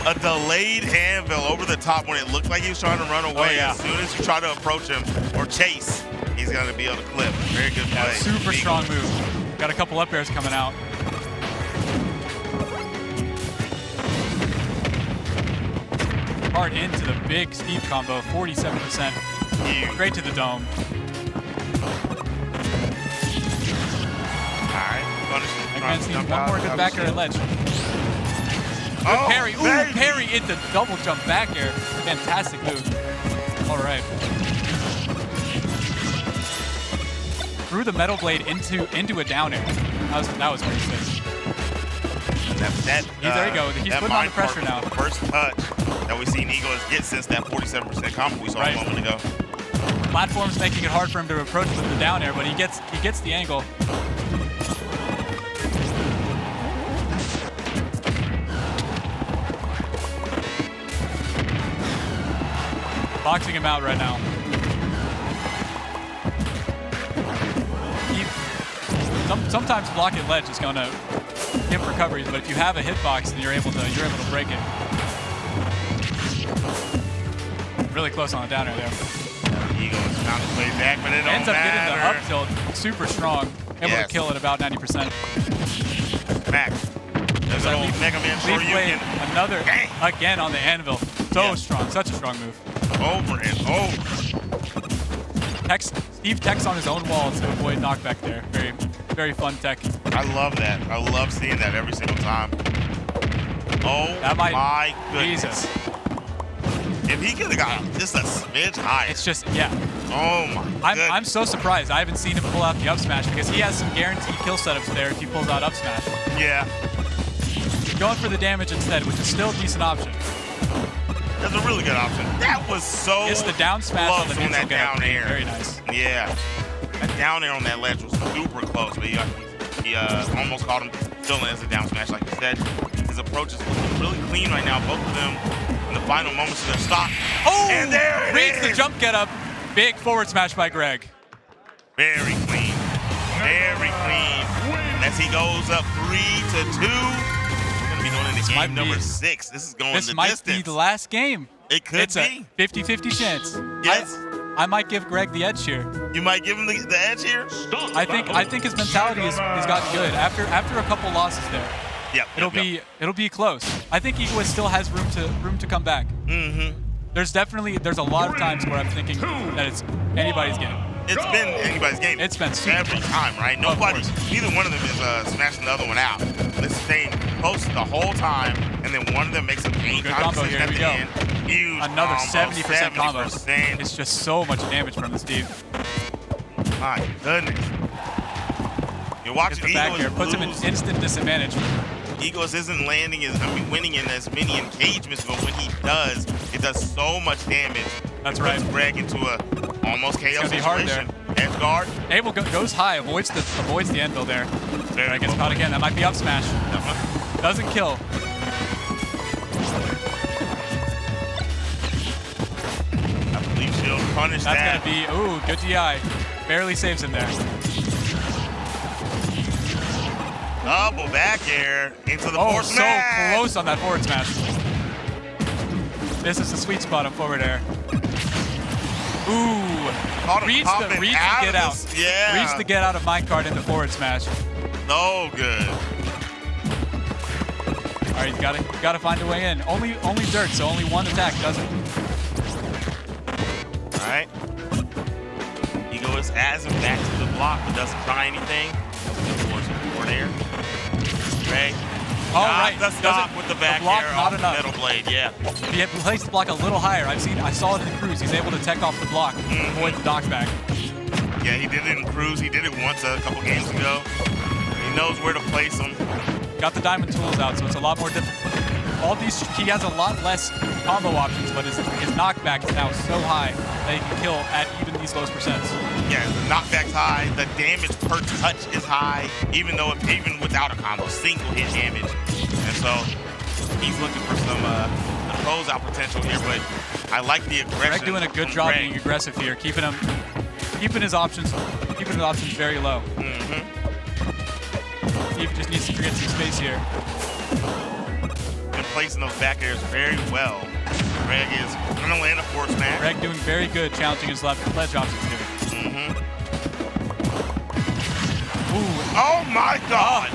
a delayed anvil over the top when it looked like he was trying to run away. Oh, yeah. As soon as you try to approach him or chase, he's gonna be able to clip. Very good play. Super strong move. Got a couple up airs coming out. Hard into the big Steve combo, 47%. Huge. Great to the dome. Eggman's needs one more good back air at ledge. Good parry. Ooh, parry into double jump back air. Fantastic move. All right. Threw the metal blade into a down air. That was pretty sick. There you go. He's putting on the pressure now. The first touch that we've seen Eagles get since that 47% combo we saw a moment ago. Platform's making it hard for him to approach with the down air, but he gets the angle. Boxing him out right now. Sometimes blocking ledge is going to give recoveries, but if you have a hitbox, then you're able to break it. Really close on the downer there. Eagles found his way back, but it don't Ends up getting the matter. up tilt super strong. Able to kill at about 90%. Back. There's a little Mega Man for you. Another again on the anvil. So strong, such a strong move. Over and over. Steve techs on his own wall to avoid knockback there. Very, very fun tech. I love that. I love seeing that every single time. Oh my goodness. Jesus. If he could have got just a smidge higher. It's just, yeah. Oh my goodness. I'm so surprised. I haven't seen him pull out the up smash because he has some guaranteed kill setups there if he pulls out up smash. Yeah. Going for the damage instead, which is still a decent option. That's a really good option. That was so It's the down smash on the close neutral that down air. Very nice. Yeah. That down air on that ledge was super close, but he almost caught him still as a down smash, like you said. His approach is looking really clean right now. Both of them in the final moments of their stock. Oh! And there it reads is. the jump get up. Big forward smash by Greg. Very clean. Very clean. As he goes up 3-2. We're going to be going into game number 6. This is going This the might distance. be the last game. It could it's be. a 50-50 chance. Yes. I might give Greg the edge here. You might give him the edge here? I think his mentality has gotten good after a couple losses there. Yep. It'll be close. I think Egoist still has room to come back. Mm-hmm. There's a lot of times where I'm thinking that it's anybody's game. It's been anybody's game. It's been super every time, right? Nobody, neither one of them is smashing the other one out. They're staying close the whole time, and then one of them makes a game Good combo here. at Here we the go. end. Huge Another combo, 70% combo. 70%. It's just so much damage from this Steve. My goodness. You're watching the back here. Eagles Puts him in lose. instant disadvantage. Eagles isn't winning in as many engagements, but when he does, it does so much damage. That's It right. puts Greg into a almost KO It's gonna be hard situation. there. Edge guard. Abel goes high, avoids the anvil there. Very Gets caught again. That might be up smash. Doesn't kill. I believe she'll punish that. That's gonna be good DI. Barely saves him there. Double back air into the forward so smash. close on that forward smash. This is the sweet spot on forward air. Ooh, reads the get out. Yeah. Reads the get out of minecart into forward smash. So good. All right, you gotta find a way in. Only dirt, so only one attack does it. All right. Egoist adds him back to the block, but doesn't try anything. Forward air. Greg. All right. The stop with the back block, air not off the enough. middle blade. Yeah. If he had placed the block a little higher, I saw it in the cruise. He's able to tech off the block, avoid the knockback. Yeah, he did it in cruise. He did it once a couple games ago. He knows where to place them. Got the diamond tools out, so it's a lot more difficult. He has a lot less combo options, but his knockback is now so high that he can kill at even these low percents. Yeah, the knockback's high. The damage per touch is high, even without a combo, single hit damage. And so he's looking for some closeout potential here, but I like the aggression. Greg doing a good job being aggressive here, keeping his options very low. Mm-hmm. Steve just needs to create some space here. And placing those back airs very well. Greg is going to land a forward smash. Greg doing very good challenging his ledge options here. Mm-hmm. Ooh. Oh my God!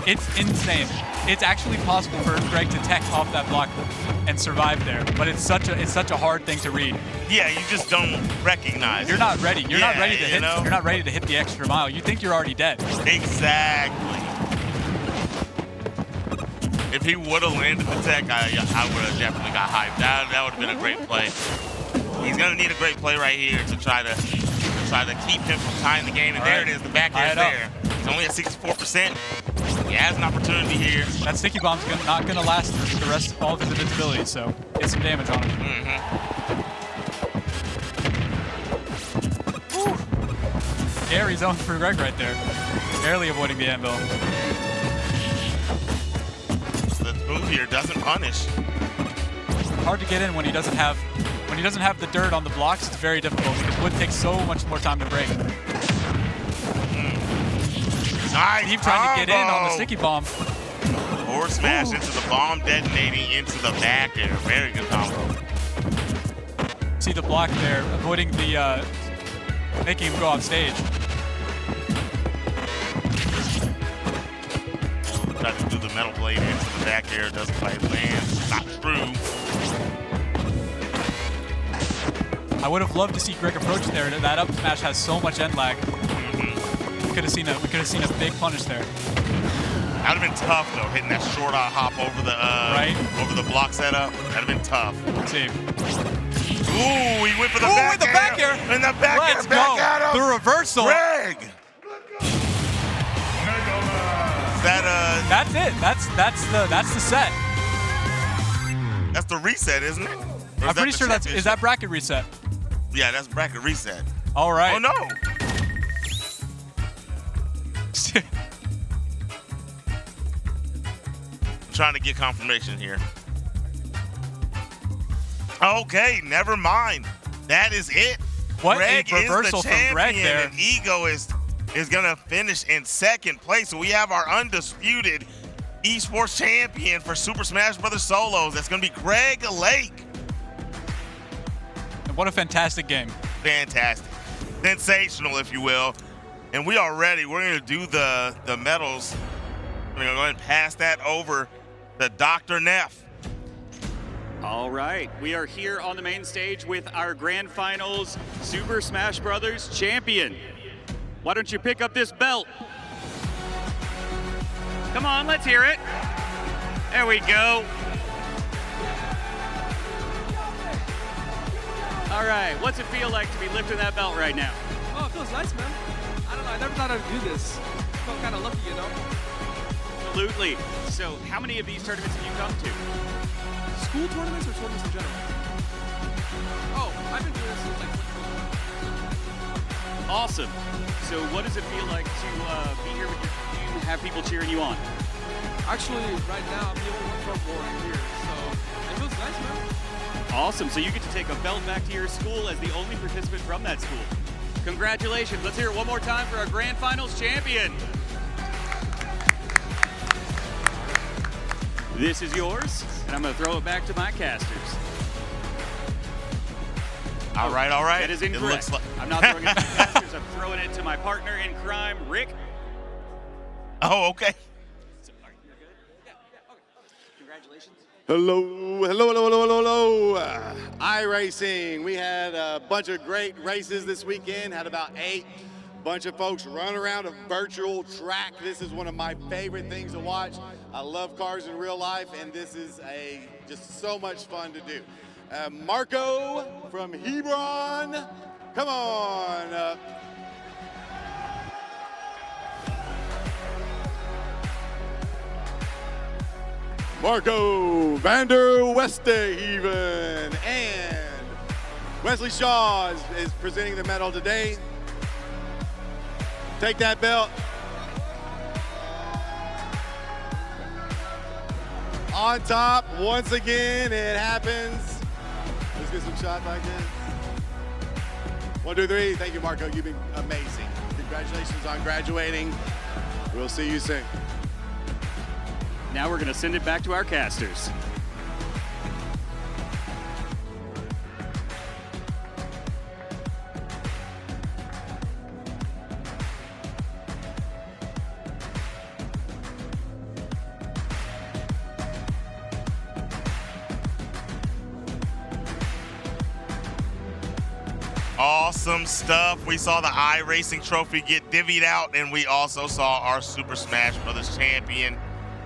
It's insane. It's actually possible for Greg to tech off that block and survive there, but it's such a hard thing to read. Yeah, you just don't recognize. You're not ready. You're not ready to hit. know? You're not ready to hit the extra mile. You think you're already dead. Exactly. If he would have landed the tech, I would have definitely got hyped. That would have been a great play. He's gonna need a great play right here to try to keep him from tying the game. And there it is, the back air is there. He's only at 64%. He has an opportunity here. That sticky bomb's not gonna last the rest of all of his invincibility, so get some damage on him. Mm-hmm. Scary zone for Greg right there. Barely avoiding the anvil. So the move here doesn't punish. Hard to get in when he doesn't have When he doesn't have the dirt on the blocks, it's very difficult because wood takes so much more time to break. Nice Steve trying to get in on the sticky bomb. Forward smash into the bomb, detonating into the back air. Very good combo. See the block there, avoiding the, making him go off stage. Tried to do the metal blade into the back air, doesn't quite land. Not true. I would have loved to see Greg approach there. That up smash has so much end lag. We could have seen a big punish there. That'd have been tough though, hitting that short hop over the over the block setup. That'd have been tough. Let's see. Ooh, he went for the back with the back air. In the back Let's air, back go. at him. The reversal. Greg. That's it. That's the set. That's the reset, isn't it? I'm pretty sure is that bracket reset. Yeah, that's bracket reset. All right. Oh no. Trying to get confirmation here. Okay, never mind. That is it. What Greg a reversal is the from Greg champion, there. and Ego is gonna finish in second place. So we have our undisputed esports champion for Super Smash Bros. Solos. That's gonna be Greg Lake. And what a fantastic game. Fantastic. Sensational, if you will. And we are ready. We're gonna do the medals. We're gonna go ahead and pass that over to Dr. Neff. All right, we are here on the main stage with our Grand Finals Super Smash Bros. Champion. Why don't you pick up this belt? Come on, let's hear it. There we go. All right, what's it feel like to be lifting that belt right now? Oh, it feels nice, man. I don't know, I never thought I'd do this. I felt kind of lucky, you know? Absolutely. So how many of these tournaments have you come to? School tournaments or tournaments in general? Oh, I've been doing this since like 2012. Awesome. So what does it feel like to be here with your team and have people cheering you on? Actually, right now, I'm the only one from Warren here, so it feels nice, man. Awesome. So you get to take a belt back to your school as the only participant from that school. Congratulations. Let's hear it one more time for our Grand Finals champion. This is yours, and I'm going to throw it back to my casters. All right, all right. That is incorrect. It looks like I'm not throwing it to my casters. I'm throwing it to my partner in crime, Rick. Oh, okay. Congratulations. Hello, hello, hello, hello, hello, hello. iRacing. We had a bunch of great races this weekend, had about 8. Bunch of folks run around a virtual track. This is one of my favorite things to watch. I love cars in real life, and this is just so much fun to do. Marco from Hebron, come on. Marco Vander Westehaven, and Wesley Shaw is presenting the medal today. Take that belt. On top, once again, it happens. Let's get some shots like this. 1, 2, 3. Thank you, Marco. You've been amazing. Congratulations on graduating. We'll see you soon. Now we're going to send it back to our casters. Awesome stuff. We saw the iRacing trophy get divvied out, and we also saw our Super Smash Bros. Champion,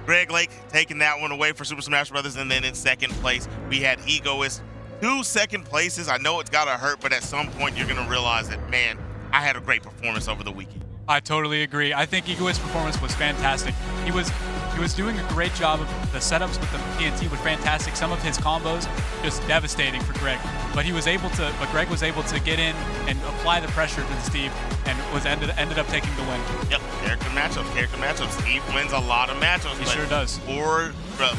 Greg Lake, taking that one away for Super Smash Bros. And then in second place, we had Egoist. 2 second places. I know it's got to hurt, but at some point you're going to realize that, man, I had a great performance over the weekend. I totally agree. I think Egoist's performance was fantastic. He was He was doing a great job of the setups with the TNT were fantastic. Some of his combos just devastating for Greg. But Greg was able to get in and apply the pressure to Steve, and ended up taking the win. Yep, character matchups. Steve wins a lot of matchups. He sure does.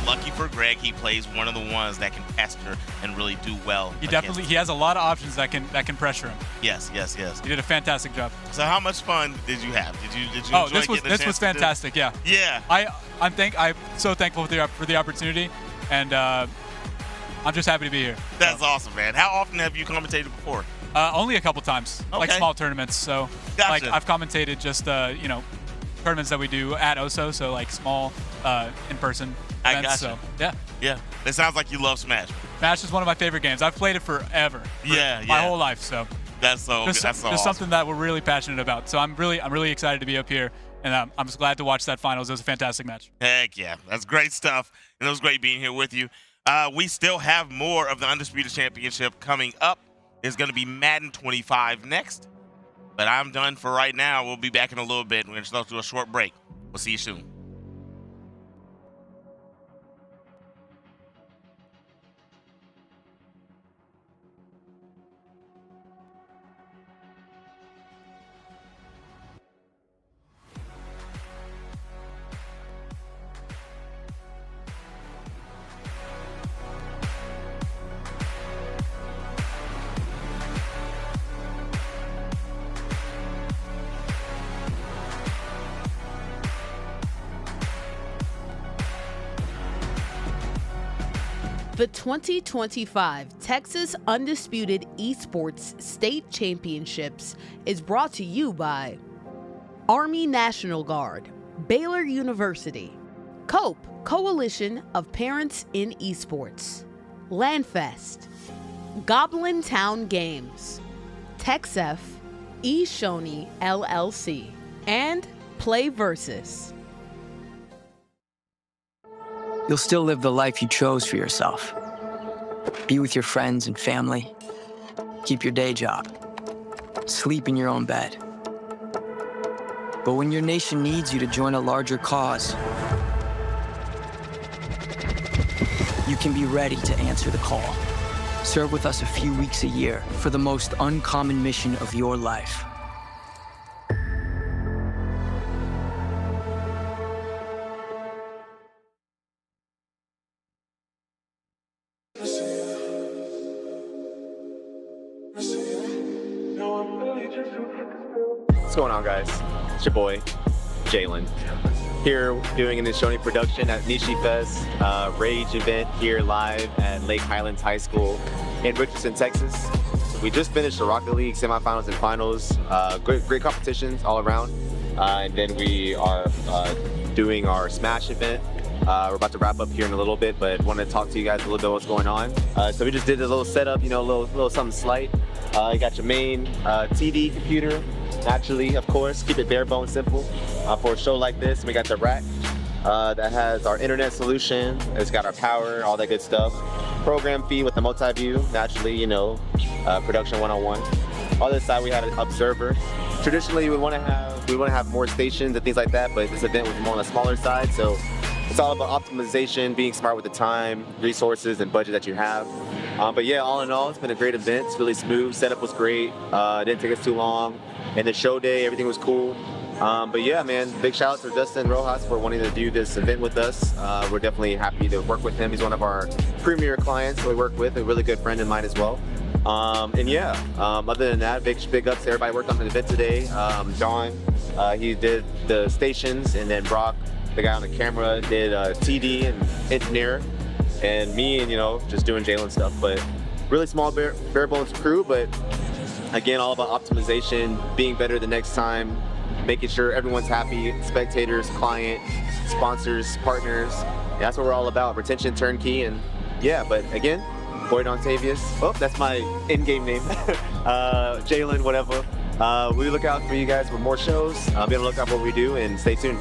Lucky for Greg, he plays one of the ones that can pester and really do well. He has a lot of options that can pressure him. Yes. He did a fantastic job. So how much fun did you have? Did you Oh, enjoy this was fantastic. Yeah. Yeah. I'm so thankful for the opportunity, and I'm just happy to be here. That's awesome, man. How often have you commentated before? Only a couple times, like small tournaments. So, Gotcha. like I've commentated just tournaments that we do at OSO, so like small in-person events. gotcha. So Yeah. It sounds like you love Smash. Smash is one of my favorite games. I've played it forever. My whole life. So that's so just awesome. something that we're really passionate about. So I'm really excited to be up here, and I'm just glad to watch that finals. It was a fantastic match. Heck yeah, that's great stuff, and it was great being here with you. We still have more of the Undisputed Championship coming up. It's going to be Madden 25 next, but I'm done for right now. We'll be back in a little bit. We're going to do a short break. We'll see you soon. The 2025 Texas Undisputed Esports State Championships is brought to you by Army National Guard, Baylor University, COPE, Coalition of Parents in Esports, LandFest, Goblin Town Games, TexF, eShoney LLC, and Play Versus. You'll still live the life you chose for yourself. Be with your friends and family. Keep your day job. Sleep in your own bed. But when your nation needs you to join a larger cause, you can be ready to answer the call. Serve with us a few weeks a year for the most uncommon mission of your life. What's going on, guys? It's your boy, Jalen. Here doing an Ishoni production at Nishi Fest, Rage event here live at Lake Highlands High School in Richardson, Texas. We just finished the Rocket League semifinals and finals. Great competitions all around. And then we are doing our Smash event. We're about to wrap up here in a little bit, but wanted to talk to you guys a little bit what's going on. So we just did a little setup, a little something slight. You got your main TD computer, naturally, of course. Keep it bare bones simple for a show like this. We got the rack that has our internet solution. It's got our power, all that good stuff. Program feed with the multi-view, naturally, production 101. On this side, we had an observer. Traditionally, we want to have more stations and things like that, but this event was more on the smaller side, so it's all about optimization, being smart with the time, resources, and budget that you have. But yeah, all in all, it's been a great event. It's really smooth. Setup was great. It didn't take us too long. And the show day, everything was cool. But yeah, man, big shout out to Justin Rojas for wanting to do this event with us. We're definitely happy to work with him. He's one of our premier clients we work with, a really good friend of mine as well. And yeah, other than that, big ups to everybody who worked on the event today. John, he did the stations, and then Brock, the guy on the camera, did TD and engineer, and me, and just doing Jalen stuff. But really small bare bones crew, but again, all about optimization, being better the next time, making sure everyone's happy, spectators, client, sponsors, partners. That's what we're all about, retention, turnkey, and yeah, but again, Boyd Ontavius, that's my in-game name, Jalen, whatever. We look out for you guys for more shows, be able to look out for what we do, and stay tuned.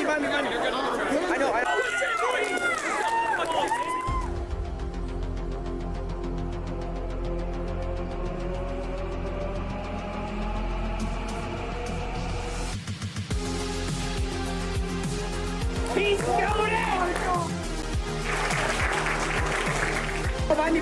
I know. He's going in! Behind me.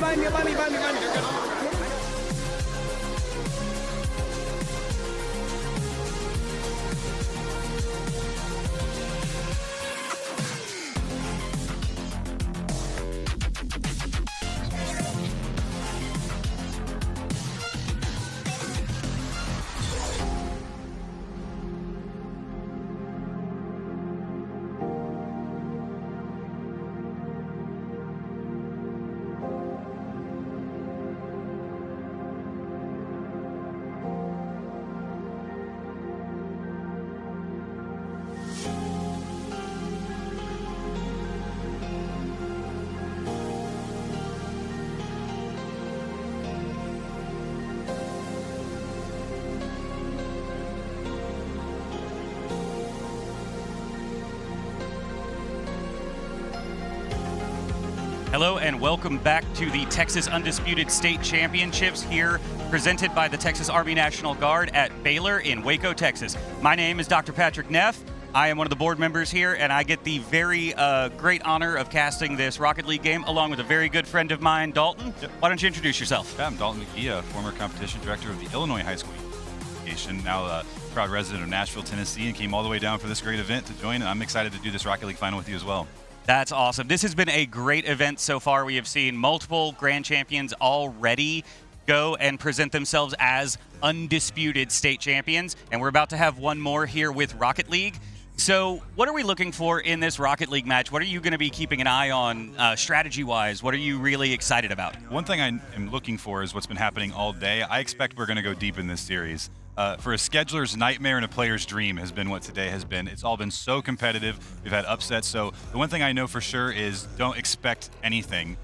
Hello and welcome back to the Texas Undisputed State Championships here, presented by the Texas Army National Guard at Baylor in Waco, Texas. My name is Dr. Patrick Neff. I am one of the board members here, and I get the very great honor of casting this Rocket League game along with a very good friend of mine, Dalton. Yep. Why don't you introduce yourself? Yeah, I'm Dalton McGee, former competition director of the Illinois High School Association, now a proud resident of Nashville, Tennessee, and came all the way down for this great event to join, and I'm excited to do this Rocket League final with you as well. That's awesome. This has been a great event so far. We have seen multiple grand champions already go and present themselves as undisputed state champions, and we're about to have one more here with Rocket League. So what are we looking for in this Rocket League match? What are you going to be keeping an eye on strategy-wise? What are you really excited about? One thing I am looking for is what's been happening all day. I expect we're going to go deep in this series. For a scheduler's nightmare and a player's dream has been what today has been. It's all been so competitive. We've had upsets. So the one thing I know for sure is don't expect anything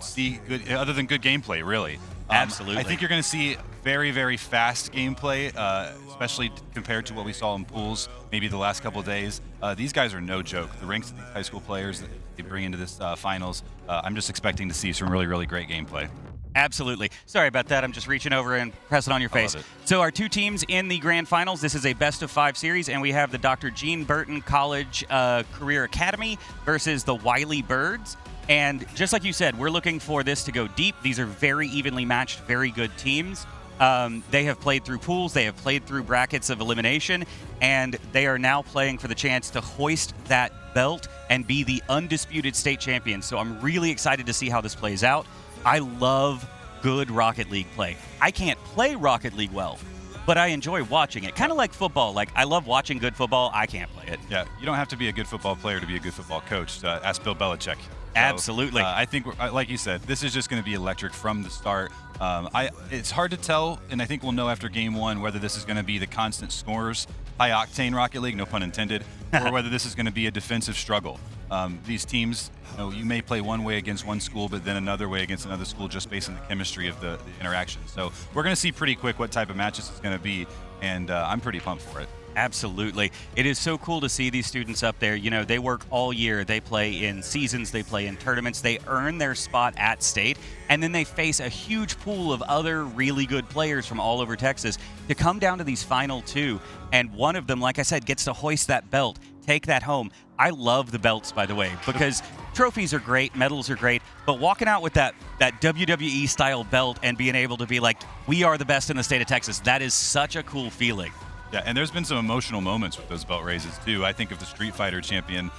see good other than good gameplay, really. Absolutely. I think you're going to see very, very fast gameplay, especially compared to what we saw in pools maybe the last couple of days. These guys are no joke. The ranks of these high school players that they bring into this finals, I'm just expecting to see some really, really great gameplay. Absolutely. Sorry about that. I'm just reaching over and pressing on your face. So our two teams in the grand finals, this is a best-of-5 series, and we have the Dr. Gene Burton College Career Academy versus the Wiley Birds. And just like you said, we're looking for this to go deep. These are very evenly matched, very good teams. They have played through pools. They have played through brackets of elimination, and they are now playing for the chance to hoist that belt and be the undisputed state champions. So I'm really excited to see how this plays out. I love good Rocket League play. I can't play Rocket League well, but I enjoy watching it. Kind of like football. Like, I love watching good football. I can't play it. Yeah, you don't have to be a good football player to be a good football coach. Ask Bill Belichick. So, absolutely. I think, like you said, this is just going to be electric from the start. It's hard to tell, and I think we'll know after game one whether this is going to be the constant scorers, high-octane Rocket League, no pun intended, or whether this is going to be a defensive struggle. These teams, you may play one way against one school, but then another way against another school just based on the chemistry of the interaction. So we're going to see pretty quick what type of matches it's going to be, and I'm pretty pumped for it. Absolutely. It is so cool to see these students up there. You know, they work all year. They play in seasons. They play in tournaments. They earn their spot at state. And then they face a huge pool of other really good players from all over Texas to come down to these final two. And one of them, like I said, gets to hoist that belt, take that home. I love the belts, by the way, because trophies are great, medals are great, but walking out with that WWE-style belt and being able to be like, we are the best in the state of Texas, that is such a cool feeling. Yeah, and there's been some emotional moments with those belt raises, too. I think of the Street Fighter champion,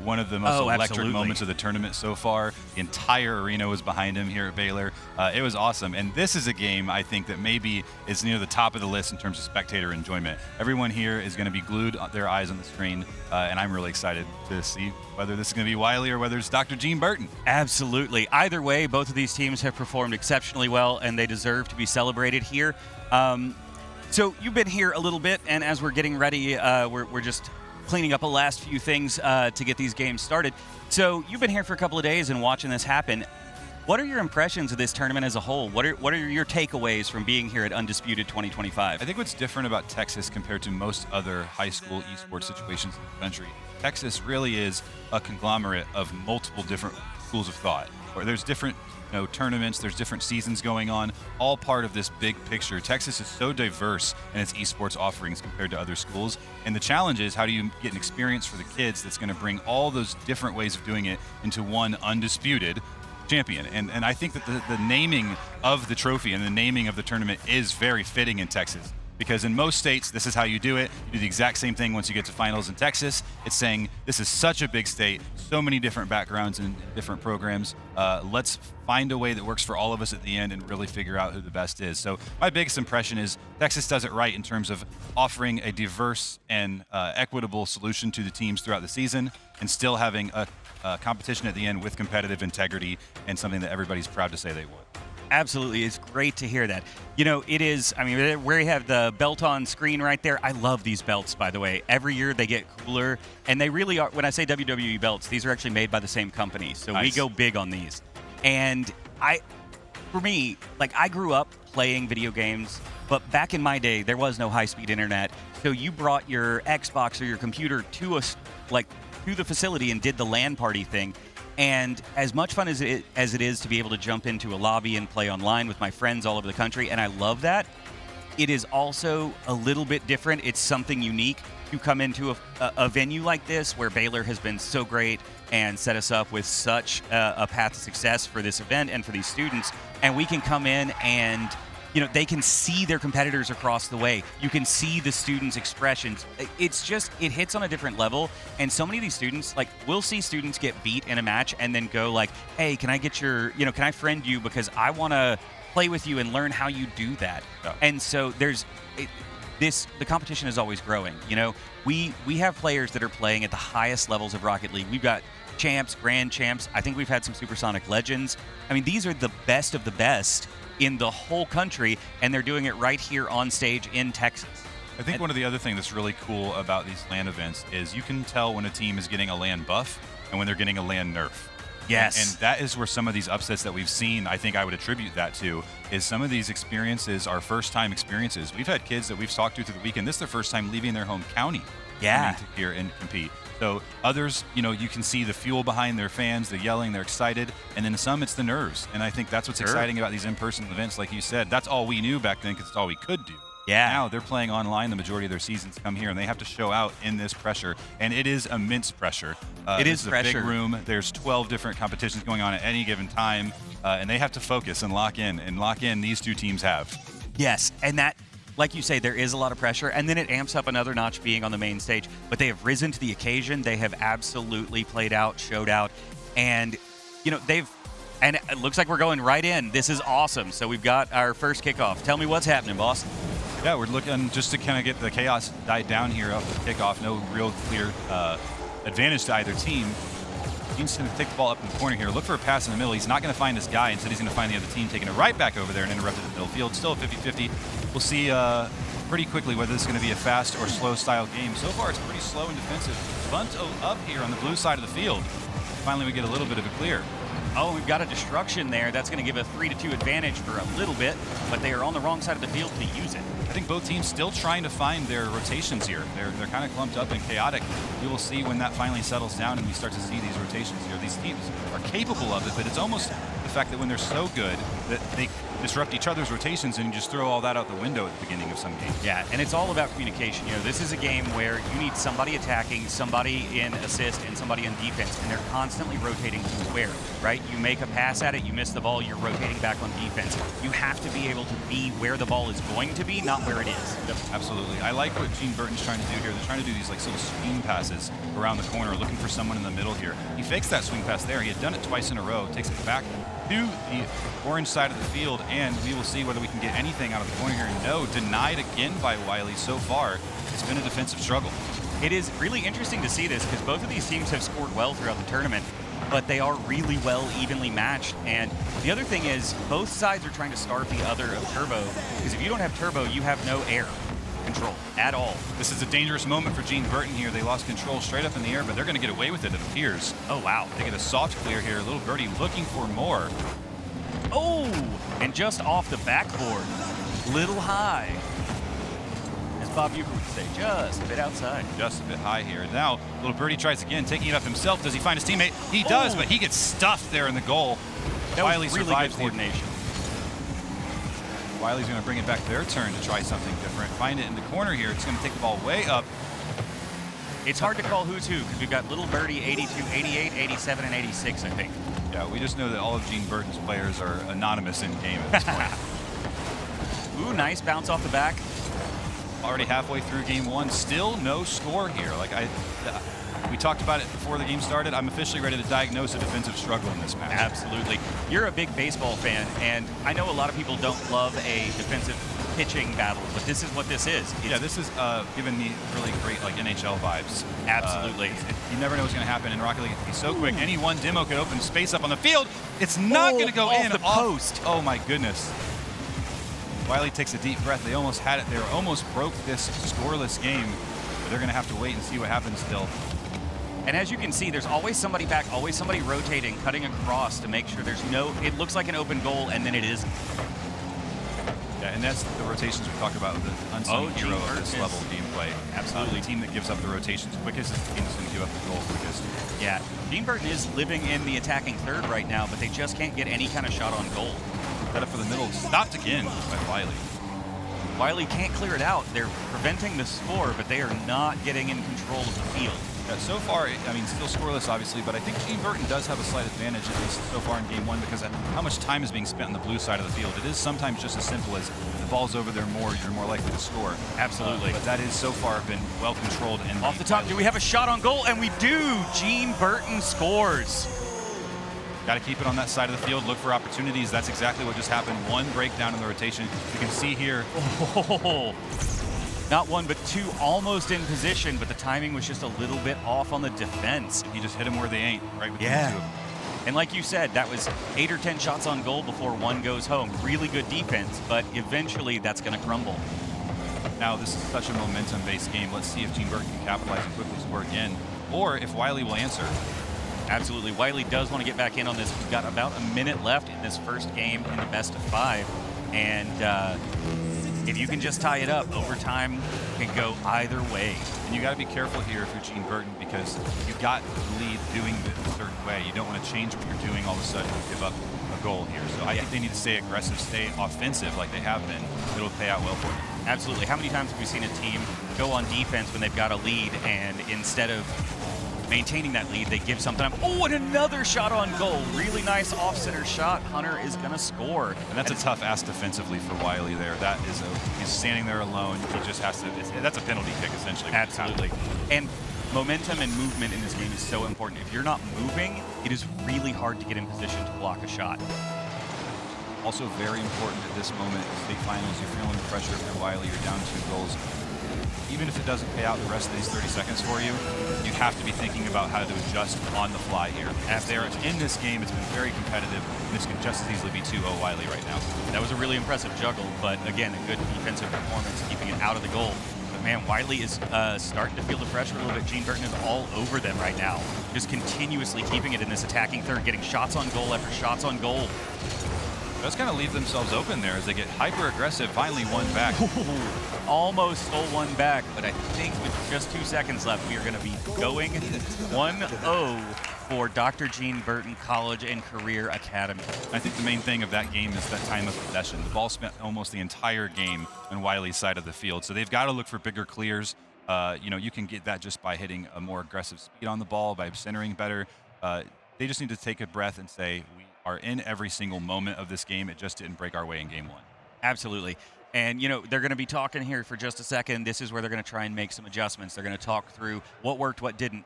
one of the most electric moments of the tournament so far. The entire arena was behind him here at Baylor. It was awesome. And this is a game, I think, that maybe is near the top of the list in terms of spectator enjoyment. Everyone here is going to be glued their eyes on the screen, and I'm really excited to see whether this is going to be Wiley or whether it's Dr. Gene Burton. Absolutely. Either way, both of these teams have performed exceptionally well, and they deserve to be celebrated here. So you've been here a little bit, and as we're getting ready, we're just cleaning up the last few things to get these games started. So you've been here for a couple of days and watching this happen. What are your impressions of this tournament as a whole? What are your takeaways from being here at Undisputed 2025? I think what's different about Texas compared to most other high school esports situations in the country, Texas really is a conglomerate of multiple different schools of thought. Where there's different tournaments, there's different seasons going on, all part of this big picture. Texas is so diverse in its esports offerings compared to other schools. And the challenge is, how do you get an experience for the kids that's going to bring all those different ways of doing it into one undisputed champion? And I think that the naming of the trophy and the naming of the tournament is very fitting in Texas. Because in most states, this is how you do it. You do the exact same thing once you get to finals. In Texas, it's saying this is such a big state, so many different backgrounds and different programs. Let's find a way that works for all of us at the end and really figure out who the best is. So my biggest impression is Texas does it right in terms of offering a diverse and equitable solution to the teams throughout the season, and still having a competition at the end with competitive integrity and something that everybody's proud to say they want. Absolutely. It's great to hear that. It is, where you have the belt on screen right there, I love these belts, by the way. Every year they get cooler, and they really are, when I say WWE belts, these are actually made by the same company, so nice. We go big on these. And for me, I grew up playing video games, but back in my day, there was no high-speed internet, so you brought your Xbox or your computer to the facility and did the LAN party thing. And as much fun as it is to be able to jump into a lobby and play online with my friends all over the country, and I love that, it is also a little bit different. It's something unique to come into a venue like this, where Baylor has been so great and set us up with such a path to success for this event and for these students. And we can come in and they can see their competitors across the way. You can see the students' expressions. It hits on a different level. And so many of these students, we'll see students get beat in a match and then go hey, can I get can I friend you because I want to play with you and learn how you do that. Yeah. And so the competition is always growing. We have players that are playing at the highest levels of Rocket League. We've got champs, grand champs. I think we've had some Supersonic legends. These are the best of the best in the whole country, and they're doing it right here on stage in Texas. I think one of the other things that's really cool about these LAN events is you can tell when a team is getting a LAN buff and when they're getting a LAN nerf. Yes. And that is where some of these upsets that we've seen, I think I would attribute that to, is some of these experiences are first-time experiences. We've had kids that we've talked to through the weekend. This is their first time leaving their home county. Yeah. Coming here and compete. So others, you can see the fuel behind their fans, they're yelling, they're excited, and then some it's the nerves. And I think that's what's exciting about these in-person events, like you said. That's all we knew back then because it's all we could do. Yeah. Now they're playing online. The majority of their seasons come here, and they have to show out in this pressure. And it is immense pressure. It is pressure. It's a big room. There's 12 different competitions going on at any given time, and they have to focus and lock in. And lock in, these two teams have. Yes, and that, like you say, there is a lot of pressure, and then it amps up another notch being on the main stage. But they have risen to the occasion. They have absolutely played out, showed out, and and it looks like we're going right in. This is awesome. So we've got our first kickoff. Tell me what's happening, boss. Yeah, we're looking just to kind of get the chaos died down here off the kickoff. No real clear advantage to either team. Dean's going to take the ball up in the corner here. Look for a pass in the middle. He's not going to find this guy. Instead, he's going to find the other team, taking it right back over there and interrupted the middle field. Still a 50-50. We'll see pretty quickly whether this is going to be a fast or slow style game. So far, it's pretty slow and defensive. Bunt up here on the blue side of the field. Finally, we get a little bit of a clear. Oh, we've got a destruction there. That's going to give a 3-2 advantage for a little bit, but they are on the wrong side of the field to use it. I think both teams still trying to find their rotations here. They're kind of clumped up and chaotic. We will see when that finally settles down and we start to see these rotations here. These teams are capable of it, but it's almost the fact that when they're so good that they disrupt each other's rotations and you just throw all that out the window at the beginning of some games. Yeah, and it's all about communication. This is a game where you need somebody attacking, somebody in assist, and somebody in defense, and they're constantly rotating to where, right? You make a pass at it, you miss the ball, you're rotating back on defense. You have to be able to be where the ball is going to be, not where it is. Yep, absolutely. I like what Gene Burton's trying to do here. They're trying to do these little swing passes around the corner, looking for someone in the middle here. He fakes that swing pass there. He had done it twice in a row, takes it back to the orange side of the field, and we will see whether we can get anything out of the corner here. No, denied again by Wiley so far. It's been a defensive struggle. It is really interesting to see this because both of these teams have scored well throughout the tournament, but they are really well evenly matched. And the other thing is both sides are trying to starve the other of turbo, because if you don't have turbo, you have no air control at all. This is a dangerous moment for Gene Burton here. They lost control straight up in the air, but they're going to get away with it appears. Oh, wow. They get a soft clear here. Little Birdie looking for more. Oh, and just off the backboard. Little high. As Bob Uecker would say, just a bit outside. Just a bit high here. Now, little birdie tries again, taking it up himself. Does he find his teammate? He does, but he gets stuffed there in the goal. That Wiley was really survives good coordination. Wiley's going to bring it back to their turn to try something different. Find it in the corner here. It's going to take the ball way up. It's hard to call who's who because we've got Little Birdie 82, 88, 87, and 86, I think. Yeah, we just know that all of Gene Burton's players are anonymous in game at this point. Ooh, nice bounce off the back. Already halfway through game one, still no score here. We talked about it before the game started. I'm officially ready to diagnose a defensive struggle in this match. Absolutely. You're a big baseball fan, and I know a lot of people don't love a defensive pitching battle, but this is what this is. Yeah, this is giving me really great NHL vibes. Absolutely. You never know what's going to happen in Rocket League. It can be so quick. Any one demo could open space up on the field. It's not going to go off in. the post. Oh my goodness. Wiley takes a deep breath. They almost had it there. Almost broke this scoreless game. But they're going to have to wait and see what happens still. And as you can see, there's always somebody back, always somebody rotating, cutting across to make sure there's no, it looks like an open goal, and then it isn't. Yeah, and that's the rotations we talked about with the unsung hero of this level of gameplay. Absolutely. The team that gives up the rotations quickest is the team that's going to give up the goal quickest. Yeah, Gene Burton is living in the attacking third right now, but they just can't get any kind of shot on goal. Set up for the middle, stopped again by Wiley. Wiley can't clear it out. They're preventing the score, but they are not getting in control of the field. Yeah, so far, I mean, still scoreless, obviously, but I think Gene Burton does have a slight advantage, at least so far in game one, because of how much time is being spent on the blue side of the field. It is sometimes just as simple as the ball's over there more, you're more likely to score. Absolutely. But that is so far been well controlled. And off the top, do we have a shot on goal? And we do. Gene Burton scores. Got to keep it on that side of the field, look for opportunities. That's exactly what just happened. One breakdown in the rotation. You can see here. Oh, not one, but two almost in position, but the timing was just a little bit off on the defense. He just hit them where they ain't, right between yeah. the two of them. And like you said, that was 8 or 10 shots on goal before one goes home. Really good defense, but eventually that's going to crumble. Now, this is such a momentum-based game. Let's see if Gene Burton can capitalize and quickly score again, or if Wiley will answer. Absolutely. Wiley does want to get back in on this. We've got about a minute left in this first game in the best of 5. And if you can just tie it up, overtime can go either way. And you got to be careful here if you're Gene Burton, because you got the lead doing it a certain way. You don't want to change what you're doing all of a sudden and give up a goal here. So I think they need to stay aggressive, stay offensive like they have been. It'll pay out well for them. Absolutely. How many times have we seen a team go on defense when they've got a lead, and instead of maintaining that lead, they give something up. Oh, and another shot on goal. Really nice off-center shot. Hunter is going to score. And that's a tough ask defensively for Wiley there. That is he's standing there alone. He just has to, that's a penalty kick essentially. Absolutely. And momentum and movement in this game is so important. If you're not moving, it is really hard to get in position to block a shot. Also very important at this moment, state finals, you're feeling the pressure of your Wiley, you're down 2 goals. Even if it doesn't pay out the rest of these 30 seconds for you, you have to be thinking about how to adjust on the fly here. As they're in this game, it's been very competitive, and this can just as easily be 2-0 Wiley right now. That was a really impressive juggle, but again, a good defensive performance, keeping it out of the goal. But man, Wiley is starting to feel the pressure a little bit. Gene Burton is all over them right now, just continuously keeping it in this attacking third, getting shots on goal after shots on goal. Does kind of leave themselves open there as they get hyper aggressive, finally one back. Almost stole one back, but I think with just 2 seconds left, we are going to be going 1-0 for Dr. Gene Burton College and Career Academy. I think the main thing of that game is that time of possession. The ball spent almost the entire game on Wiley's side of the field, so they've got to look for bigger clears. You can get that just by hitting a more aggressive speed on the ball, by centering better. They just need to take a breath and say, we are in every single moment of this game. It just didn't break our way in game 1. Absolutely. And, they're going to be talking here for just a second. This is where they're going to try and make some adjustments. They're going to talk through what worked, what didn't.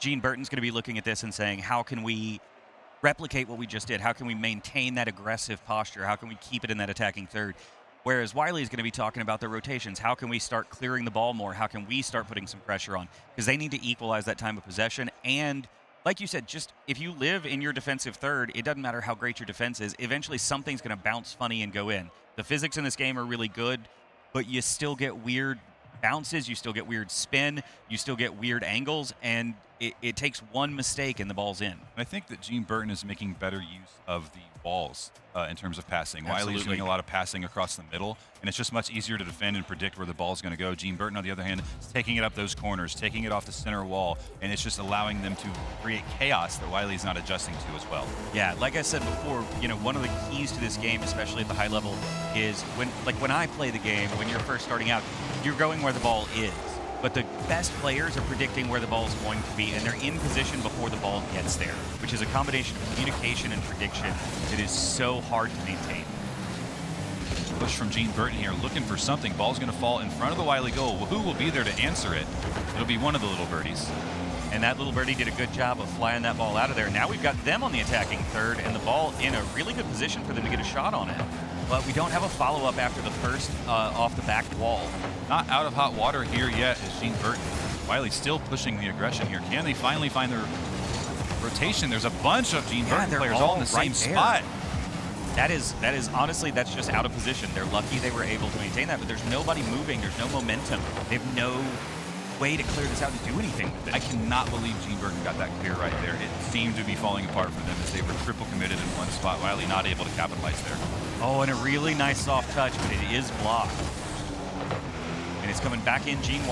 Gene Burton's going to be looking at this and saying, how can we replicate what we just did? How can we maintain that aggressive posture? How can we keep it in that attacking third? Whereas Wiley's going to be talking about the rotations. How can we start clearing the ball more? How can we start putting some pressure on? Because they need to equalize that time of possession. And like you said, just if you live in your defensive third, it doesn't matter how great your defense is. Eventually, something's going to bounce funny and go in. The physics in this game are really good, but you still get weird bounces. You still get weird spin. You still get weird angles. And it takes one mistake and the ball's in. I think that Gene Burton is making better use of the walls in terms of passing. Absolutely. Wiley's doing a lot of passing across the middle, and it's just much easier to defend and predict where the ball is going to go. Gene Burton, on the other hand, is taking it up those corners, taking it off the center wall, and it's just allowing them to create chaos that Wiley's not adjusting to as well. Yeah, like I said before, one of the keys to this game, especially at the high level, is when I play the game, when you're first starting out, you're going where the ball is. But the best players are predicting where the ball is going to be, and they're in position before the ball gets there, which is a combination of communication and prediction that is so hard to maintain. Push from Gene Burton here, looking for something. Ball's going to fall in front of the Wiley goal. Well, who will be there to answer it? It'll be one of the little birdies. And that little birdie did a good job of flying that ball out of there. Now we've got them on the attacking third, and the ball in a really good position for them to get a shot on it. But we don't have a follow-up after the first off the back wall. Not out of hot water here yet is Gene Burton. Wiley still pushing the aggression here. Can they finally find their rotation? There's a bunch of Gene Burton players all in the same spot. That is honestly, that's just out of position. They're lucky they were able to maintain that, but there's nobody moving. There's no momentum. They have no way to clear this out and do anything with it. I cannot believe Gene Burton got that clear right there. It seemed to be falling apart for them as they were triple committed in one spot. Wiley not able to capitalize there. Oh, and a really nice soft touch, but it is blocked. And it's coming back in. Gene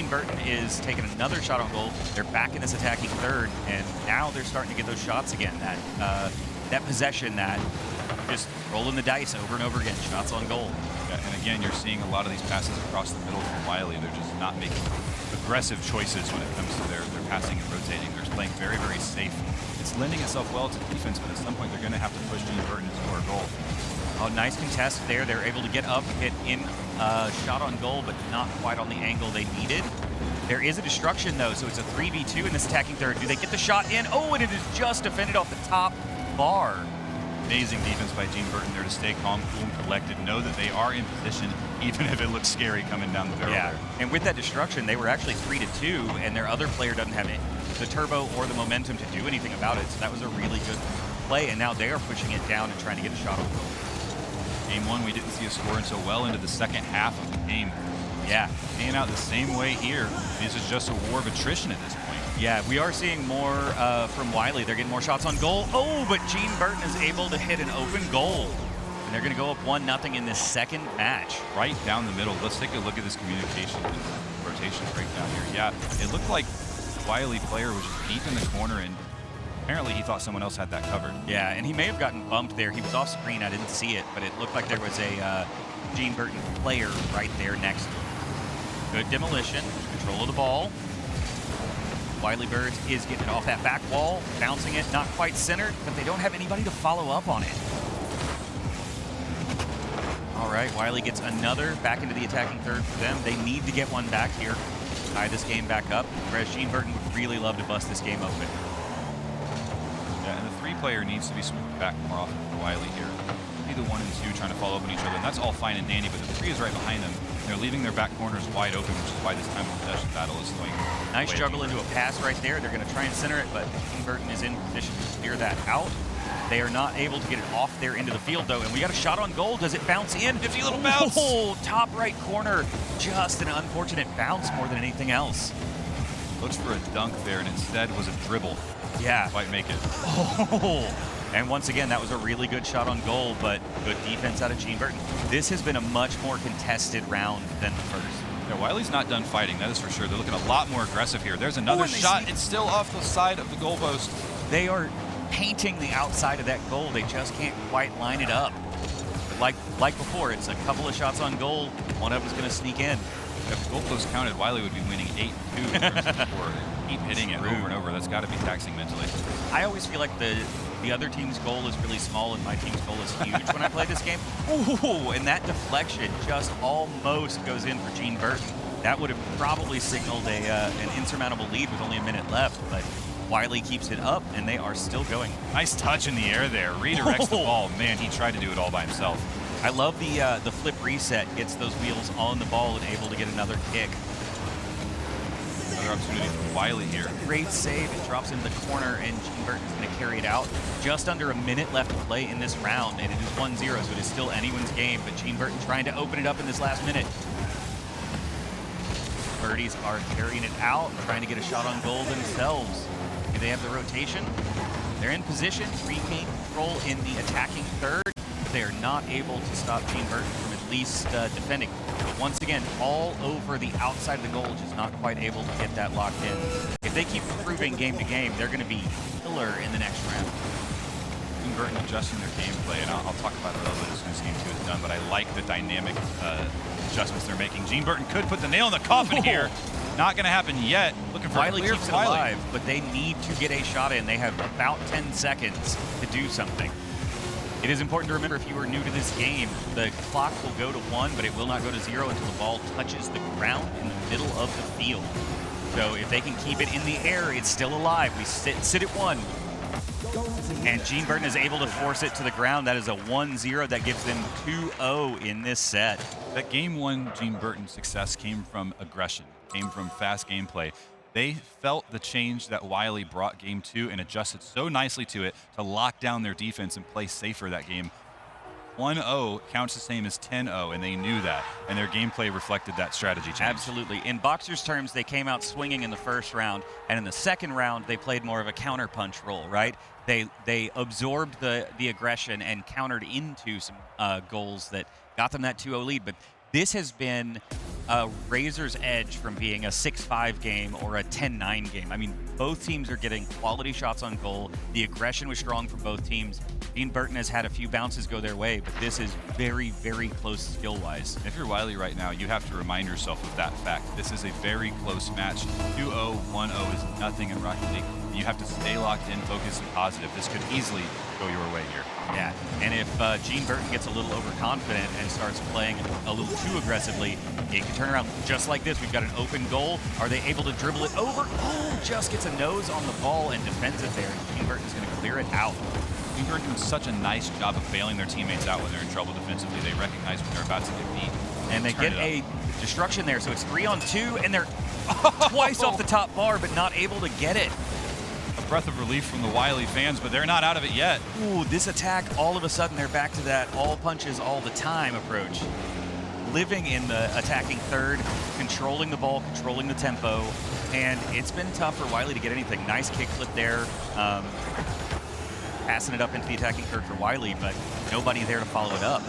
Burton is taking another shot on goal. They're back in this attacking third, and now they're starting to get those shots again. That possession, that just rolling the dice over and over again, shots on goal. Yeah, and again, you're seeing a lot of these passes across the middle from Wiley. They're just not making aggressive choices when it comes to their passing and rotating. They're playing very, very safe. It's lending itself well to defense, but at some point they're going to have to push Gene Burton to score a goal. Oh, nice contest there. They're able to get up, get in shot on goal, but not quite on the angle they needed. There is a destruction, though, so it's a 3v2 in this attacking third. Do they get the shot in? Oh, and it is just defended off the top bar. Amazing defense by Gene Burton there to stay calm, cool, and collected. Know that they are in position, even if it looks scary coming down the barrel. Yeah, there. and with that destruction, they were actually 3-2, and their other player doesn't have the turbo or the momentum to do anything about it. So that was a really good play, and now they are pushing it down and trying to get a shot on goal. Game one, we didn't see a score until well into the second half of the game. Yeah. Playing out the same way here. This is just a war of attrition at this point. Yeah, we are seeing more from Wiley. They're getting more shots on goal. Oh, but Gene Burton is able to hit an open goal. And they're going to go up 1-0 in this second match. Right down the middle. Let's take a look at this communication and rotation breakdown here. Yeah, it looked like Wiley player was just deep in the corner, and apparently he thought someone else had that covered. Yeah, and he may have gotten bumped there. He was off screen. I didn't see it, but it looked like there was a Gene Burton player right there next to him. Good demolition, control of the ball. Wiley Bird is getting it off that back wall, bouncing it, not quite centered, but they don't have anybody to follow up on it. All right, Wiley gets another back into the attacking third for them. They need to get one back here, tie this game back up, whereas Gene Burton would really love to bust this game open. Yeah, and the three-player needs to be smoothed back more often for Wiley here. Be the 1 and 2 trying to follow up on each other, and that's all fine and dandy, but the 3 is right behind them. They're leaving their back corners wide open, which is why this time of possession battle is going. Nice juggle into a pass right there. They're going to try and center it, but Gene Burton is in position to clear that out. They are not able to get it off there into the field, though, and we got a shot on goal. Does it bounce in? Nifty little bounce. Oh, top right corner. Just an unfortunate bounce more than anything else. Looks for a dunk there, and instead was a dribble. Yeah. Didn't quite make it. Oh. And once again, that was a really good shot on goal, but good defense out of Gene Burton. This has been a much more contested round than the first. Yeah, Wiley's not done fighting, that is for sure. They're looking a lot more aggressive here. There's another shot. It's still off the side of the goalpost. They are painting the outside of that goal. They just can't quite line it up. But like before, it's a couple of shots on goal. One of them's going to sneak in. If the goalpost counted, Wiley would be winning 8-2 before. Keep hitting it over and over. That's got to be taxing mentally. I always feel like the other team's goal is really small and my team's goal is huge when I play this game. Ooh, and that deflection just almost goes in for Gene Burton. That would have probably signaled an insurmountable lead with only a minute left, but Wiley keeps it up, and they are still going. Nice touch in the air there. Redirects the ball. Man, he tried to do it all by himself. I love the flip reset. Gets those wheels on the ball and able to get another kick. Another opportunity for Wiley here. Great save. It drops into the corner, and Gene Burton's going to carry it out. Just under a minute left to play in this round, and it is 1-0, so it is still anyone's game, but Gene Burton trying to open it up in this last minute. Birdies are carrying it out, trying to get a shot on goal themselves. Do they have the rotation? They're in position, regain control in the attacking third. They are not able to stop Gene Burton from at least defending. But once again, all over the outside of the goal, just not quite able to get that locked in. If they keep improving game to game, they're going to be killer in the next round. Gene Burton adjusting their gameplay, and I'll talk about it a little bit as soon as game 2 is done, but I like the dynamic adjustments they're making. Gene Burton could put the nail in the coffin here. Not going to happen yet. Looking for Wiley clear keeps it Wiley. alive, but they need to get a shot in. They have about 10 seconds to do something. It is important to remember, if you are new to this game, the clock will go to 1, but it will not go to 0 until the ball touches the ground in the middle of the field. So if they can keep it in the air, it's still alive. We sit at 1. And Gene Burton is able to force it to the ground. That is a 1-0 that gives them 2-0 in this set. That game 1 Gene Burton success came from aggression, came from fast gameplay. They felt the change that Wiley brought game 2 and adjusted so nicely to it to lock down their defense and play safer that game. 1-0 counts the same as 10-0, and they knew that, and their gameplay reflected that strategy change. Absolutely. In boxers' terms, they came out swinging in the first round, and in the second round, they played more of a counter-punch role, right? They absorbed the aggression and countered into some goals that got them that 2-0 lead, but this has been a razor's edge from being a 6-5 game or a 10-9 game. I mean, both teams are getting quality shots on goal. The aggression was strong from both teams. Gene Burton has had a few bounces go their way, but this is very, very close skill-wise. If you're Wiley right now, you have to remind yourself of that fact. This is a very close match. 2-0, 1-0 is nothing in Rocket League. You have to stay locked in, focused, and positive. This could easily go your way here. Yeah, and if Gene Burton gets a little overconfident and starts playing a little too aggressively, it can turn around just like this. We've got an open goal. Are they able to dribble it over? Oh, just gets a nose on the ball and defends it there. Gene Burton's going to clear it out. Gene Burton doing such a nice job of bailing their teammates out when they're in trouble defensively. They recognize when they're about to get beat. And they get a destruction there, so it's 3-on-2, and they're twice off the top bar, but not able to get it. A breath of relief from the Wiley fans, but they're not out of it yet. Ooh, this attack, all of a sudden, they're back to that all punches all the time approach. Living in the attacking third, controlling the ball, controlling the tempo, and it's been tough for Wiley to get anything. Nice kick flip there, passing it up into the attacking third for Wiley, but nobody there to follow it up.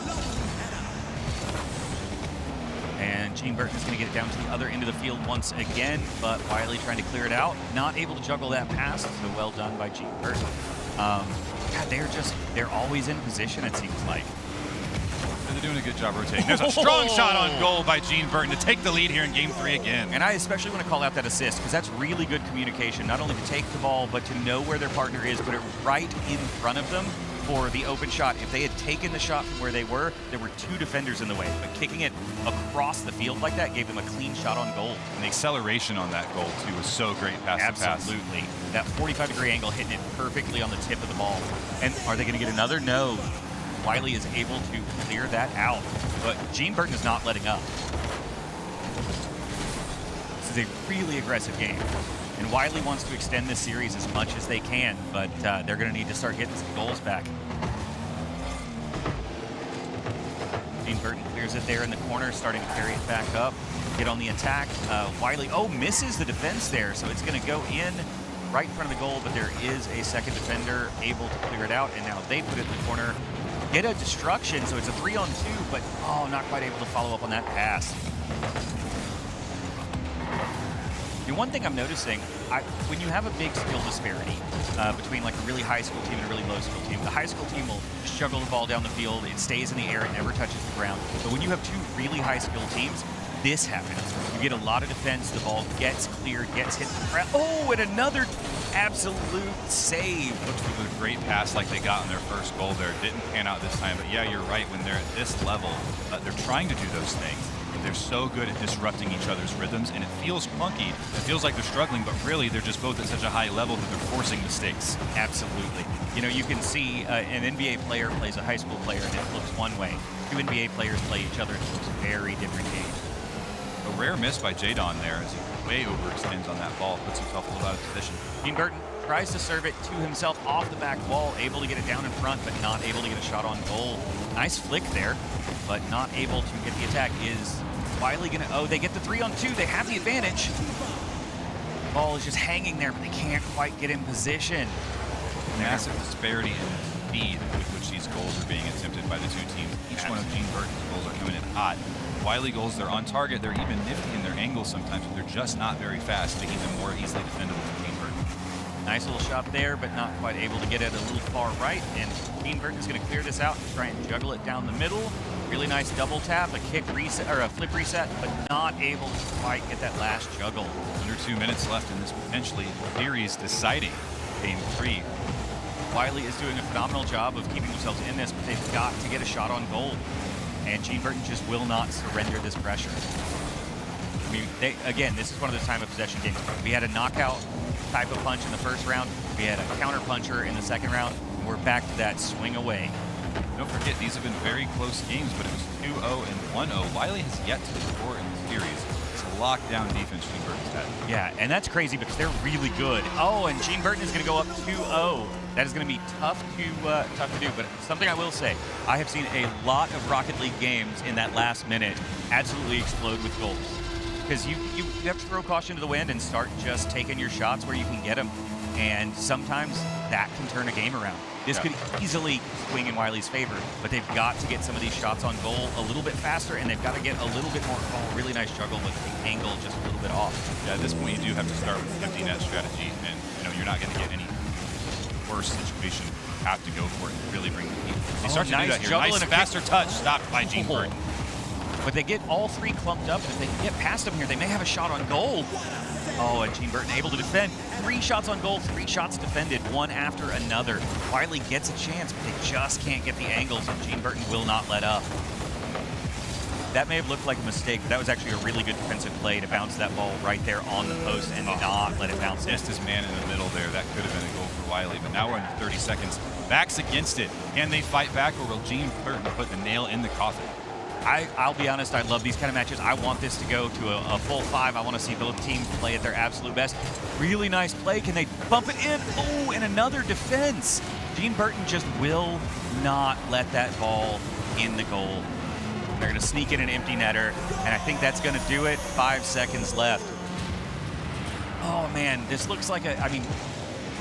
And Gene Burton is going to get it down to the other end of the field once again, but Wiley trying to clear it out. Not able to juggle that pass, so well done by Gene Burton. God, they're always in position, it seems like. They're doing a good job rotating. There's a strong shot on goal by Gene Burton to take the lead here in game 3 again. And I especially want to call out that assist, because that's really good communication, not only to take the ball, but to know where their partner is, put it right in front of them for the open shot. If they had taken the shot from where they were, there were 2 defenders in the way, but kicking it across the field like that gave them a clean shot on goal. And the acceleration on that goal, too, was so great pass to pass. Absolutely. That 45-degree angle hitting it perfectly on the tip of the ball. And are they going to get another? No. Wiley is able to clear that out, but Gene Burton is not letting up. This is a really aggressive game, and Wiley wants to extend this series as much as they can, but they're going to need to start getting some goals back. Gene Burton clears it there in the corner, starting to carry it back up, get on the attack. Wiley, misses the defense there, so it's going to go in right in front of the goal, but there is a second defender able to clear it out, and now they put it in the corner. Get a destruction, so it's a 3-on-2, but not quite able to follow up on that pass. And one thing I'm noticing, when you have a big skill disparity between like a really high school team and a really low school team, the high school team will juggle the ball down the field, it stays in the air, it never touches the ground. But when you have 2 really high skill teams, this happens. You get a lot of defense, the ball gets cleared, gets hit the ground. Oh, and another absolute save. Looks like a great pass like they got on their first goal there. Didn't pan out this time, but yeah, you're right. When they're at this level, they're trying to do those things. They're so good at disrupting each other's rhythms, and it feels clunky. It feels like they're struggling, but really they're just both at such a high level that they're forcing mistakes. Absolutely. You know, you can see an NBA player plays a high school player, and it looks one way. 2 NBA players play each other, and it looks a very different game. A rare miss by Jadon there as he way overextends on that ball, puts himself a little out of position. Gene Burton tries to serve it to himself off the back wall, able to get it down in front, but not able to get a shot on goal. Nice flick there, but not able to get the attack. Is Wiley gonna, oh, they get the 3-on-2. They have the advantage. Ball is just hanging there, but they can't quite get in position. Massive disparity in speed with which these goals are being attempted by the two teams. Each one of Gene Burton's goals are coming in hot. Wiley goals, they're on target. They're even nifty in their angles sometimes, but they're just not very fast, making them more easily defendable for Gene Burton. Nice little shot there, but not quite able to get it a little far right. And Gene Burton is going to clear this out and try and juggle it down the middle. Really nice double tap, a kick reset, or a flip reset, but not able to quite get that last juggle. Under 2 minutes left in this potentially series deciding game 3. Wiley is doing a phenomenal job of keeping themselves in this, but they've got to get a shot on goal. And Gene Burton just will not surrender this pressure. I mean, again, this is one of those time of possession games. We had a knockout type of punch in the first round. We had a counter puncher in the second round. And we're back to that swing away. Don't forget, these have been very close games, but it was 2-0 and 1-0. Wiley has yet to score in the series. It's a lockdown defense Gene Burton's had. Yeah, and that's crazy because they're really good. Oh, and Gene Burton is going to go up 2-0. That is going to be tough to do, but something I will say, I have seen a lot of Rocket League games in that last minute absolutely explode with goals. Because you have to throw caution to the wind and start just taking your shots where you can get them. And sometimes that can turn a game around. This could easily swing in Wiley's favor, but they've got to get some of these shots on goal a little bit faster, and they've got to get a little bit more, really nice juggle with the angle just a little bit off. Yeah, at this point you do have to start with empty net strategy, and you're not going to get any worse situation. You have to go for it and really bring the heat. They start to do that here. Nice faster touch stopped by Gene Burton. But they get all three clumped up, and if they can get past them here, they may have a shot on goal. Oh, and Gene Burton able to defend. 3 shots on goal, 3 shots defended, one after another. Wiley gets a chance, but they just can't get the angles, and Gene Burton will not let up. That may have looked like a mistake, but that was actually a really good defensive play to bounce that ball right there on the post and not let it bounce in. Just his man in the middle there. That could have been a goal for Wiley, but now we're under 30 seconds. Backs against it. Can they fight back, or will Gene Burton put the nail in the coffin? I'll be honest, I love these kind of matches. I want this to go to a full 5. I want to see both teams play at their absolute best. Really nice play. Can they bump it in? Oh, and another defense. Gene Burton just will not let that ball in the goal. They're going to sneak in an empty netter, and I think that's going to do it. 5 seconds left. Oh, man, this looks like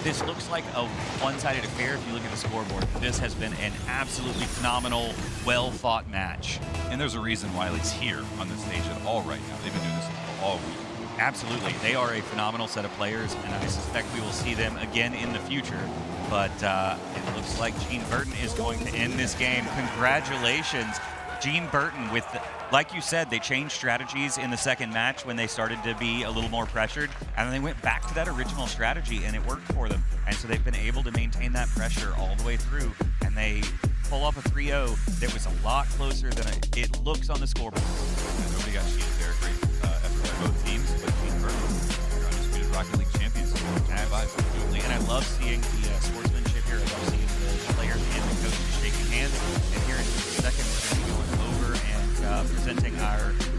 this looks like a one-sided affair if you look at the scoreboard. This has been an absolutely phenomenal, well-fought match. And there's a reason Wiley's here on the stage at all right now. They've been doing this all week. Absolutely. They are a phenomenal set of players, and I suspect we will see them again in the future. But it looks like Gene Burton is going to end this game. Congratulations, Gene Burton. Like you said, they changed strategies in the second match when they started to be a little more pressured, and then they went back to that original strategy, and it worked for them. And so they've been able to maintain that pressure all the way through, and they pull off a 3-0 that was a lot closer than it looks on the scoreboard. Yeah, nobody got cheated there. Great effort by both teams, but Gene Burton, your undisputed Rocket League champions. Absolutely, and I love seeing the sportsmanship here. I love seeing the players and the coaches shaking hands. And here in just a second, we're going to be going over and presenting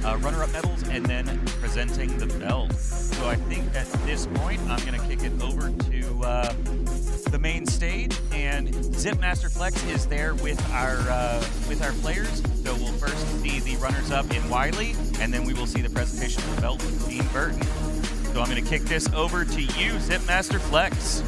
our runner-up medals and then presenting the belt. So I think at this point, I'm going to kick it over to the main stage, and Zipmaster Flex is there with our players. So we'll first see the runners-up in Wiley, and then we will see the presentation of the belt with Gene Burton. So I'm going to kick this over to you, Zipmaster Flex.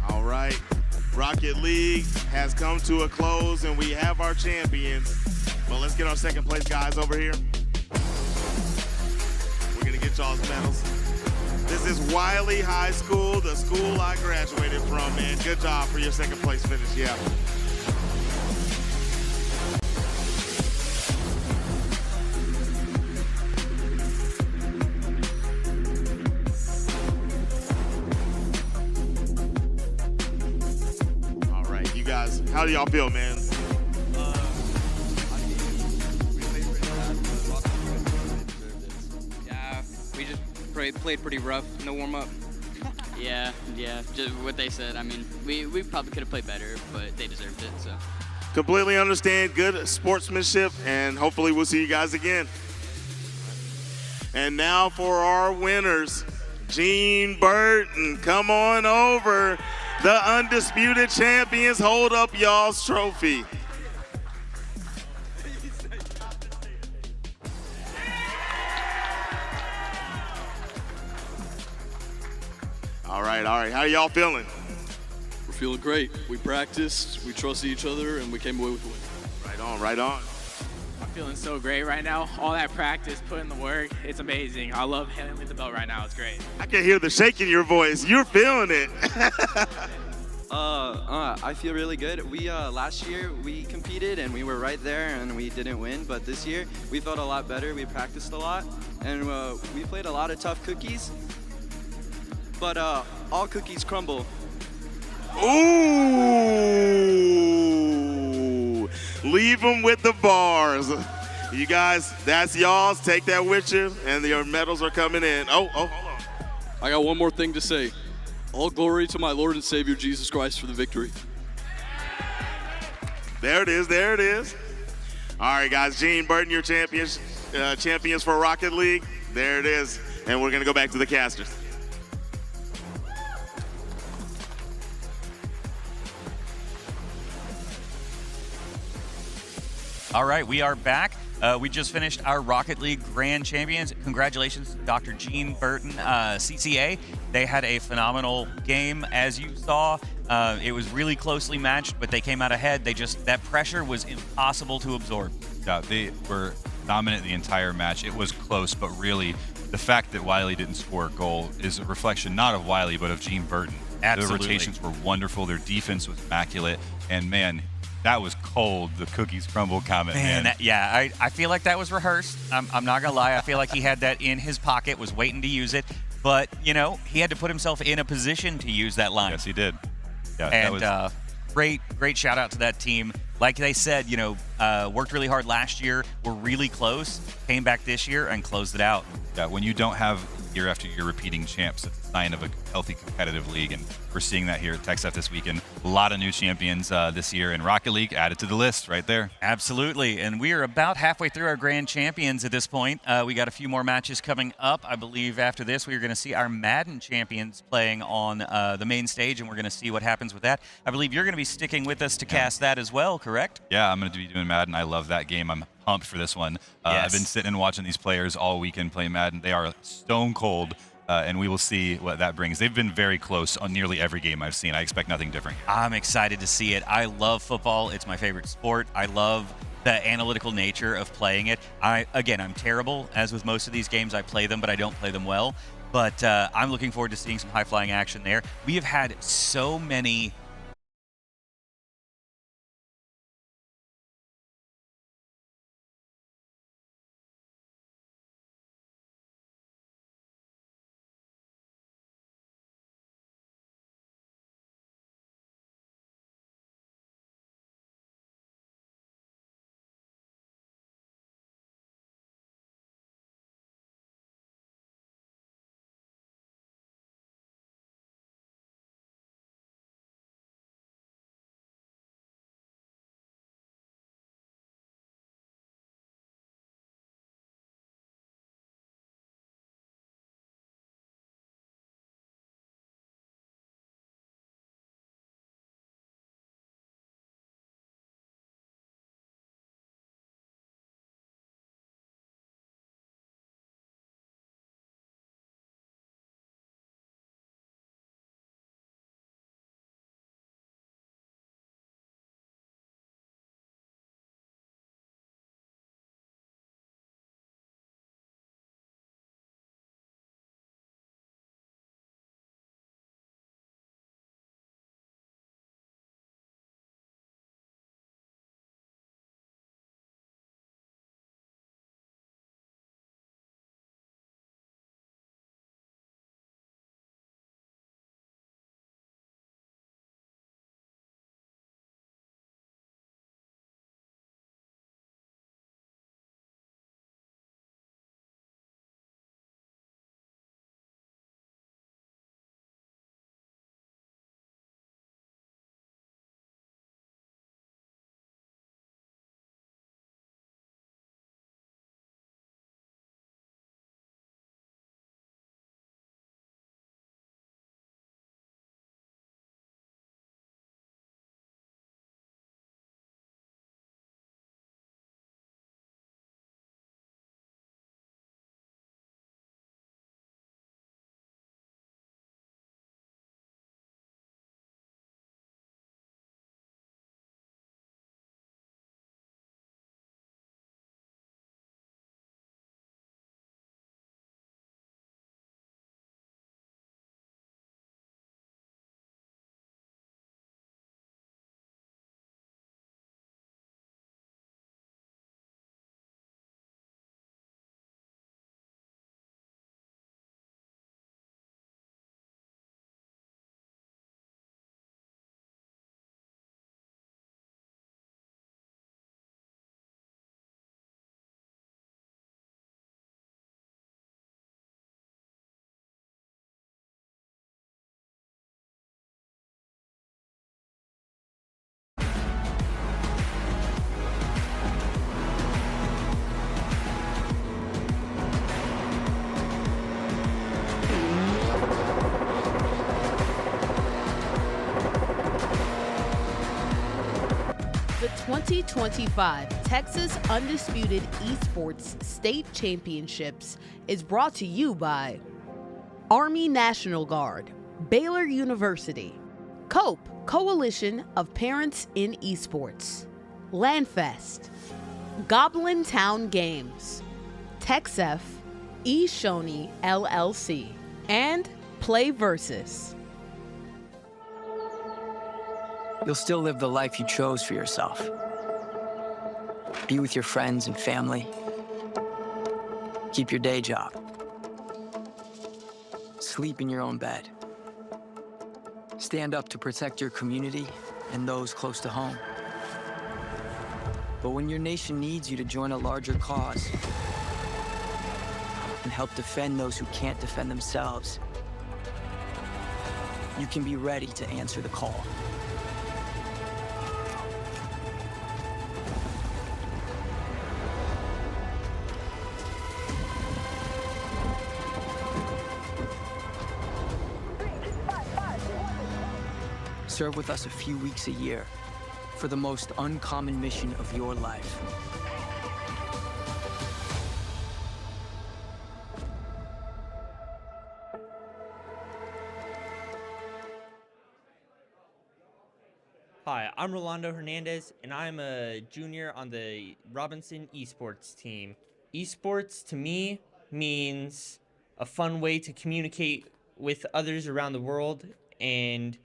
All right, Rocket League has come to a close, and we have our champions. But let's get our second place guys over here. We're going to get y'all's medals. This is Wiley High School, the school I graduated from, man. Good job for your second place finish, yeah. All right, you guys, how do y'all feel, man? Played pretty rough, no warm-up. Yeah, just what they said. I mean, we probably could have played better, but they deserved it, so. Completely understand, good sportsmanship, and hopefully we'll see you guys again. And now for our winners, Gene Burton, come on over. The Undisputed Champions, hold up y'all's trophy. All right. How y'all feeling? We're feeling great. We practiced, we trusted each other, and we came away with a win. Right on. I'm feeling so great right now. All that practice, putting the work, it's amazing. I love handling the belt right now. It's great. I can hear the shake in your voice. You're feeling it. I feel really good. We last year we competed and we were right there and we didn't win, but this year we felt a lot better. We practiced a lot and we played a lot of tough cookies. But all cookies crumble. Ooh! Leave them with the bars. You guys, that's y'all's. Take that with you, and your medals are coming in. Oh, hold on. I got one more thing to say. All glory to my Lord and Savior Jesus Christ for the victory. There it is. All right, guys, Gene Burton, your champions for Rocket League. There it is, and we're gonna go back to the casters. All right, we are back. We just finished our Rocket League Grand Champions. Congratulations to Dr. Gene Burton, CCA. They had a phenomenal game, as you saw. It was really closely matched, but they came out ahead. That pressure was impossible to absorb. Yeah, they were dominant the entire match. It was close, but really, the fact that Wiley didn't score a goal is a reflection not of Wiley, but of Gene Burton. Absolutely. The rotations were wonderful. Their defense was immaculate, and man, that was cold, the cookies crumble comment, man. I feel like that was rehearsed. I'm not going to lie. I feel like he had that in his pocket, was waiting to use it. But, he had to put himself in a position to use that line. Yes, he did. Yeah, and great shout out to that team. Like they said, worked really hard last year, were really close, came back this year and closed it out. Yeah, when you don't have year after year repeating champs, it's a sign of a healthy competitive league, and we're seeing that here at TechSF this weekend. A lot of new champions this year, and Rocket League added to the list right there. Absolutely, and we are about halfway through our grand champions at this point. We got a few more matches coming up. I believe after this, we're going to see our Madden champions playing on the main stage, and we're going to see what happens with that. I believe you're going to be sticking with us to cast that as well, correct? Yeah, I'm going to be doing Madden. I love that game. I'm pumped for this one. Yes. I've been sitting and watching these players all weekend play Madden. They are stone cold, and we will see what that brings. They've been very close on nearly every game I've seen. I expect nothing different here. I'm excited to see it. I love football. It's my favorite sport. I love the analytical nature of playing it. I'm terrible, as with most of these games. I play them, but I don't play them well. But I'm looking forward to seeing some high-flying action there. We have had so many The 2025 Texas Undisputed Esports State Championships is brought to you by Army National Guard, Baylor University, COPE, Coalition of Parents in Esports, Landfest, Goblin Town Games, TexF, eShoney LLC, and Play Versus. You'll still live the life you chose for yourself. Be with your friends and family. Keep your day job. Sleep in your own bed. Stand up to protect your community and those close to home. But when your nation needs you to join a larger cause and help defend those who can't defend themselves, you can be ready to answer the call. Serve with us a few weeks a year for the most uncommon mission of your life. Hi, I'm Rolando Hernandez, and I'm a junior on the Robinson Esports team. Esports, to me, means a fun way to communicate with others around the world and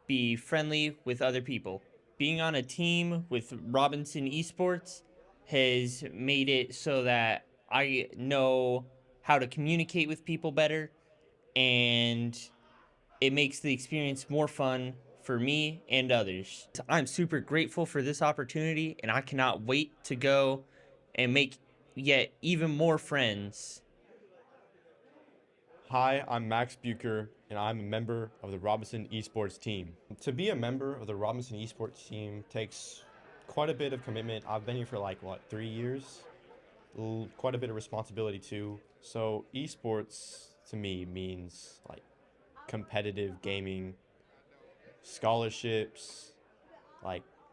be friendly with other people. Being on a team with Robinson Esports has made it so that I know how to communicate with people better, and it makes the experience more fun for me and others. I'm super grateful for this opportunity, and I cannot wait to go and make yet even more friends. Hi, I'm Max Bucher, and I'm a member of the Robinson Esports team. To be a member of the Robinson Esports team takes quite a bit of commitment. I've been here for 3 years. Quite a bit of responsibility too. So esports to me means competitive gaming, scholarships,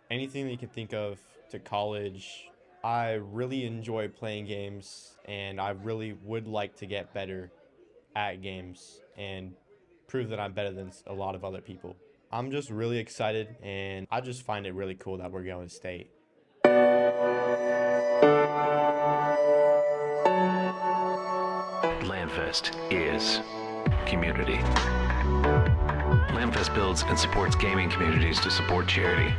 anything that you can think of to college. I really enjoy playing games, and I really would like to get better at games and prove that I'm better than a lot of other people. I'm just really excited, and I just find it really cool that we're going to state. Landfest is community. Landfest builds and supports gaming communities to support charity.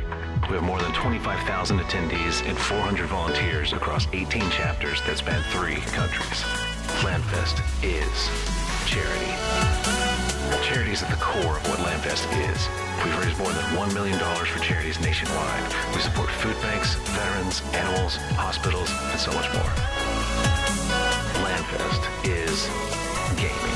We have more than 25,000 attendees and 400 volunteers across 18 chapters that span 3 countries. Landfest is charity. Charity is at the core of what Landfest is. We've raised more than $1 million for charities nationwide. We support food banks, veterans, animals, hospitals, and so much more. Landfest is gaming.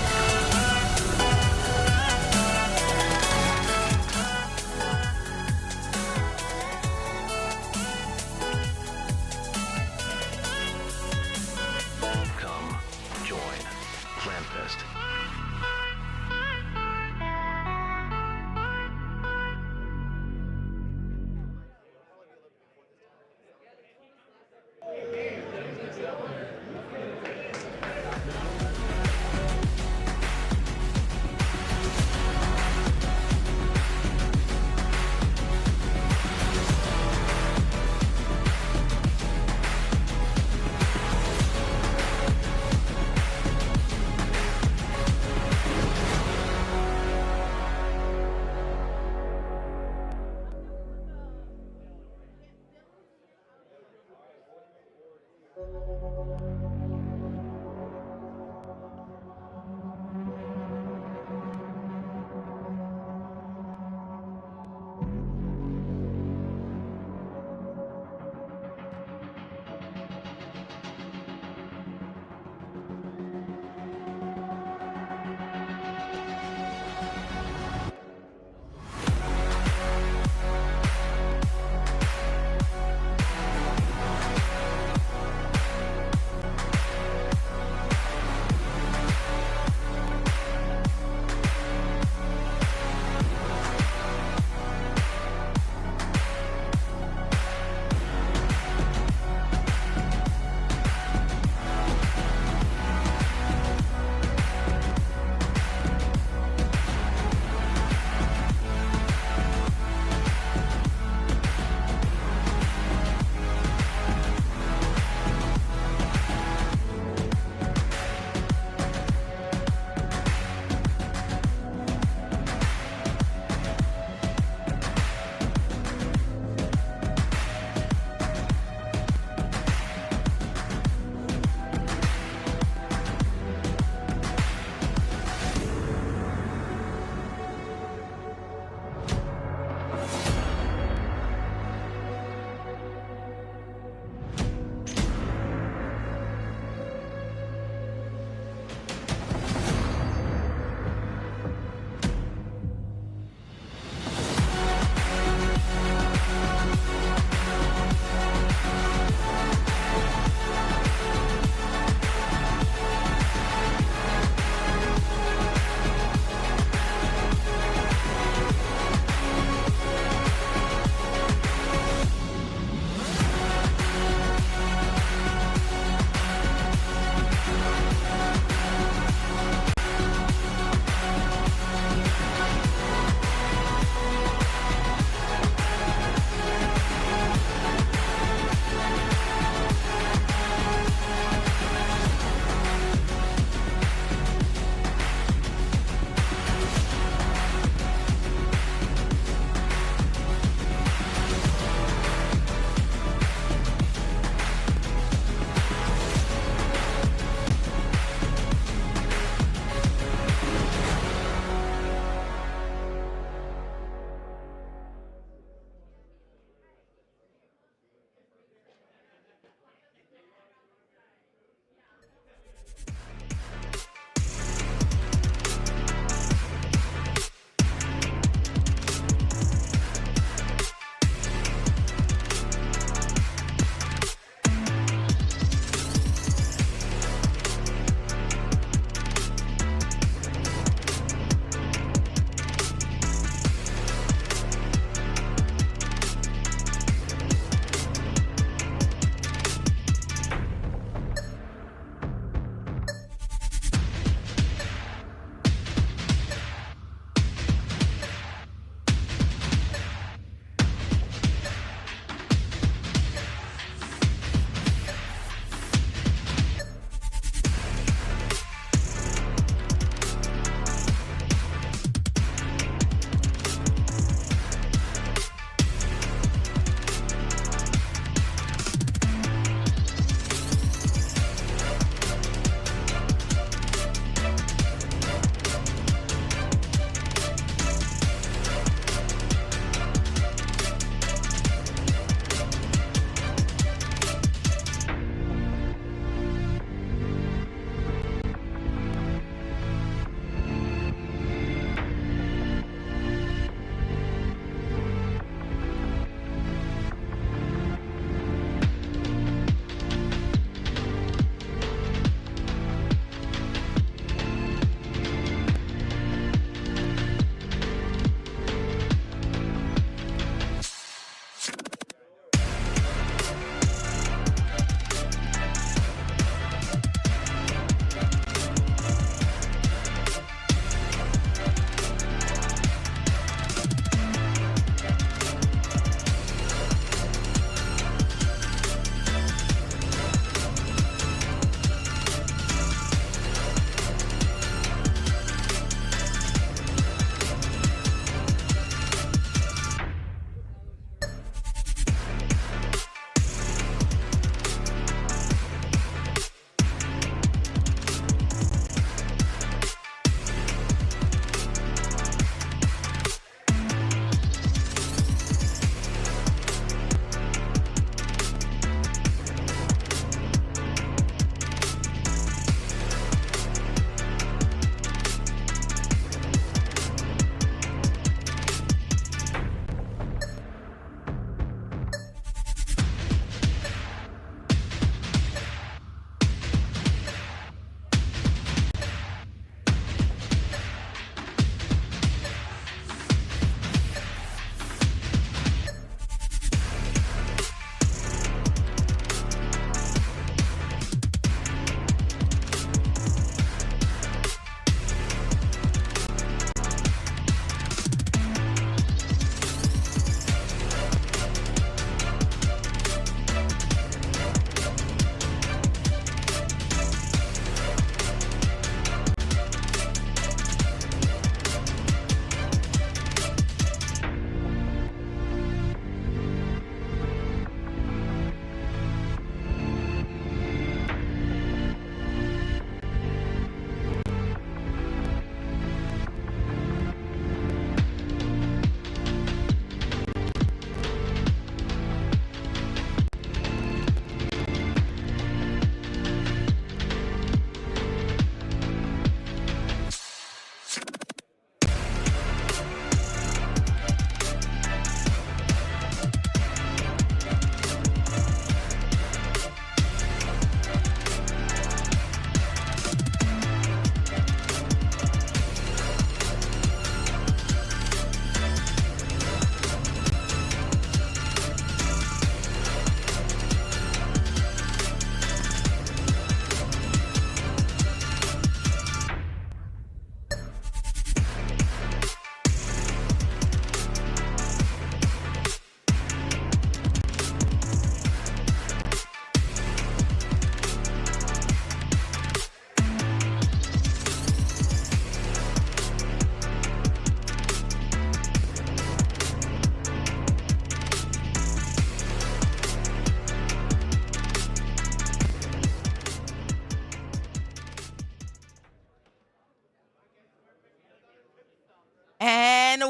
Come join Landfest.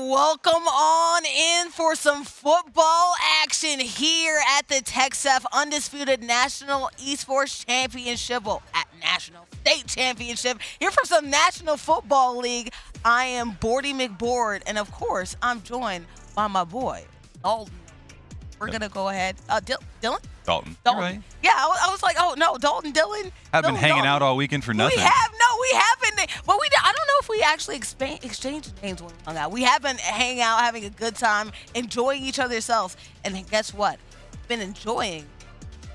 welcome on in for some football action here at the TechSF Undisputed National Esports Championship, at National State Championship, here for some National Football League. I am Bordy McBoard, and of course, I'm joined by my boy, Dalton. We're going to go ahead. Dylan? Dalton. Right. Yeah, I was like, oh, no, Dalton, Dylan. I've been hanging out all weekend for nothing. We haven't. But I don't know if we actually exchanged names when we hung out. We have been hanging out, having a good time, enjoying each other's selves. And then guess what? Been enjoying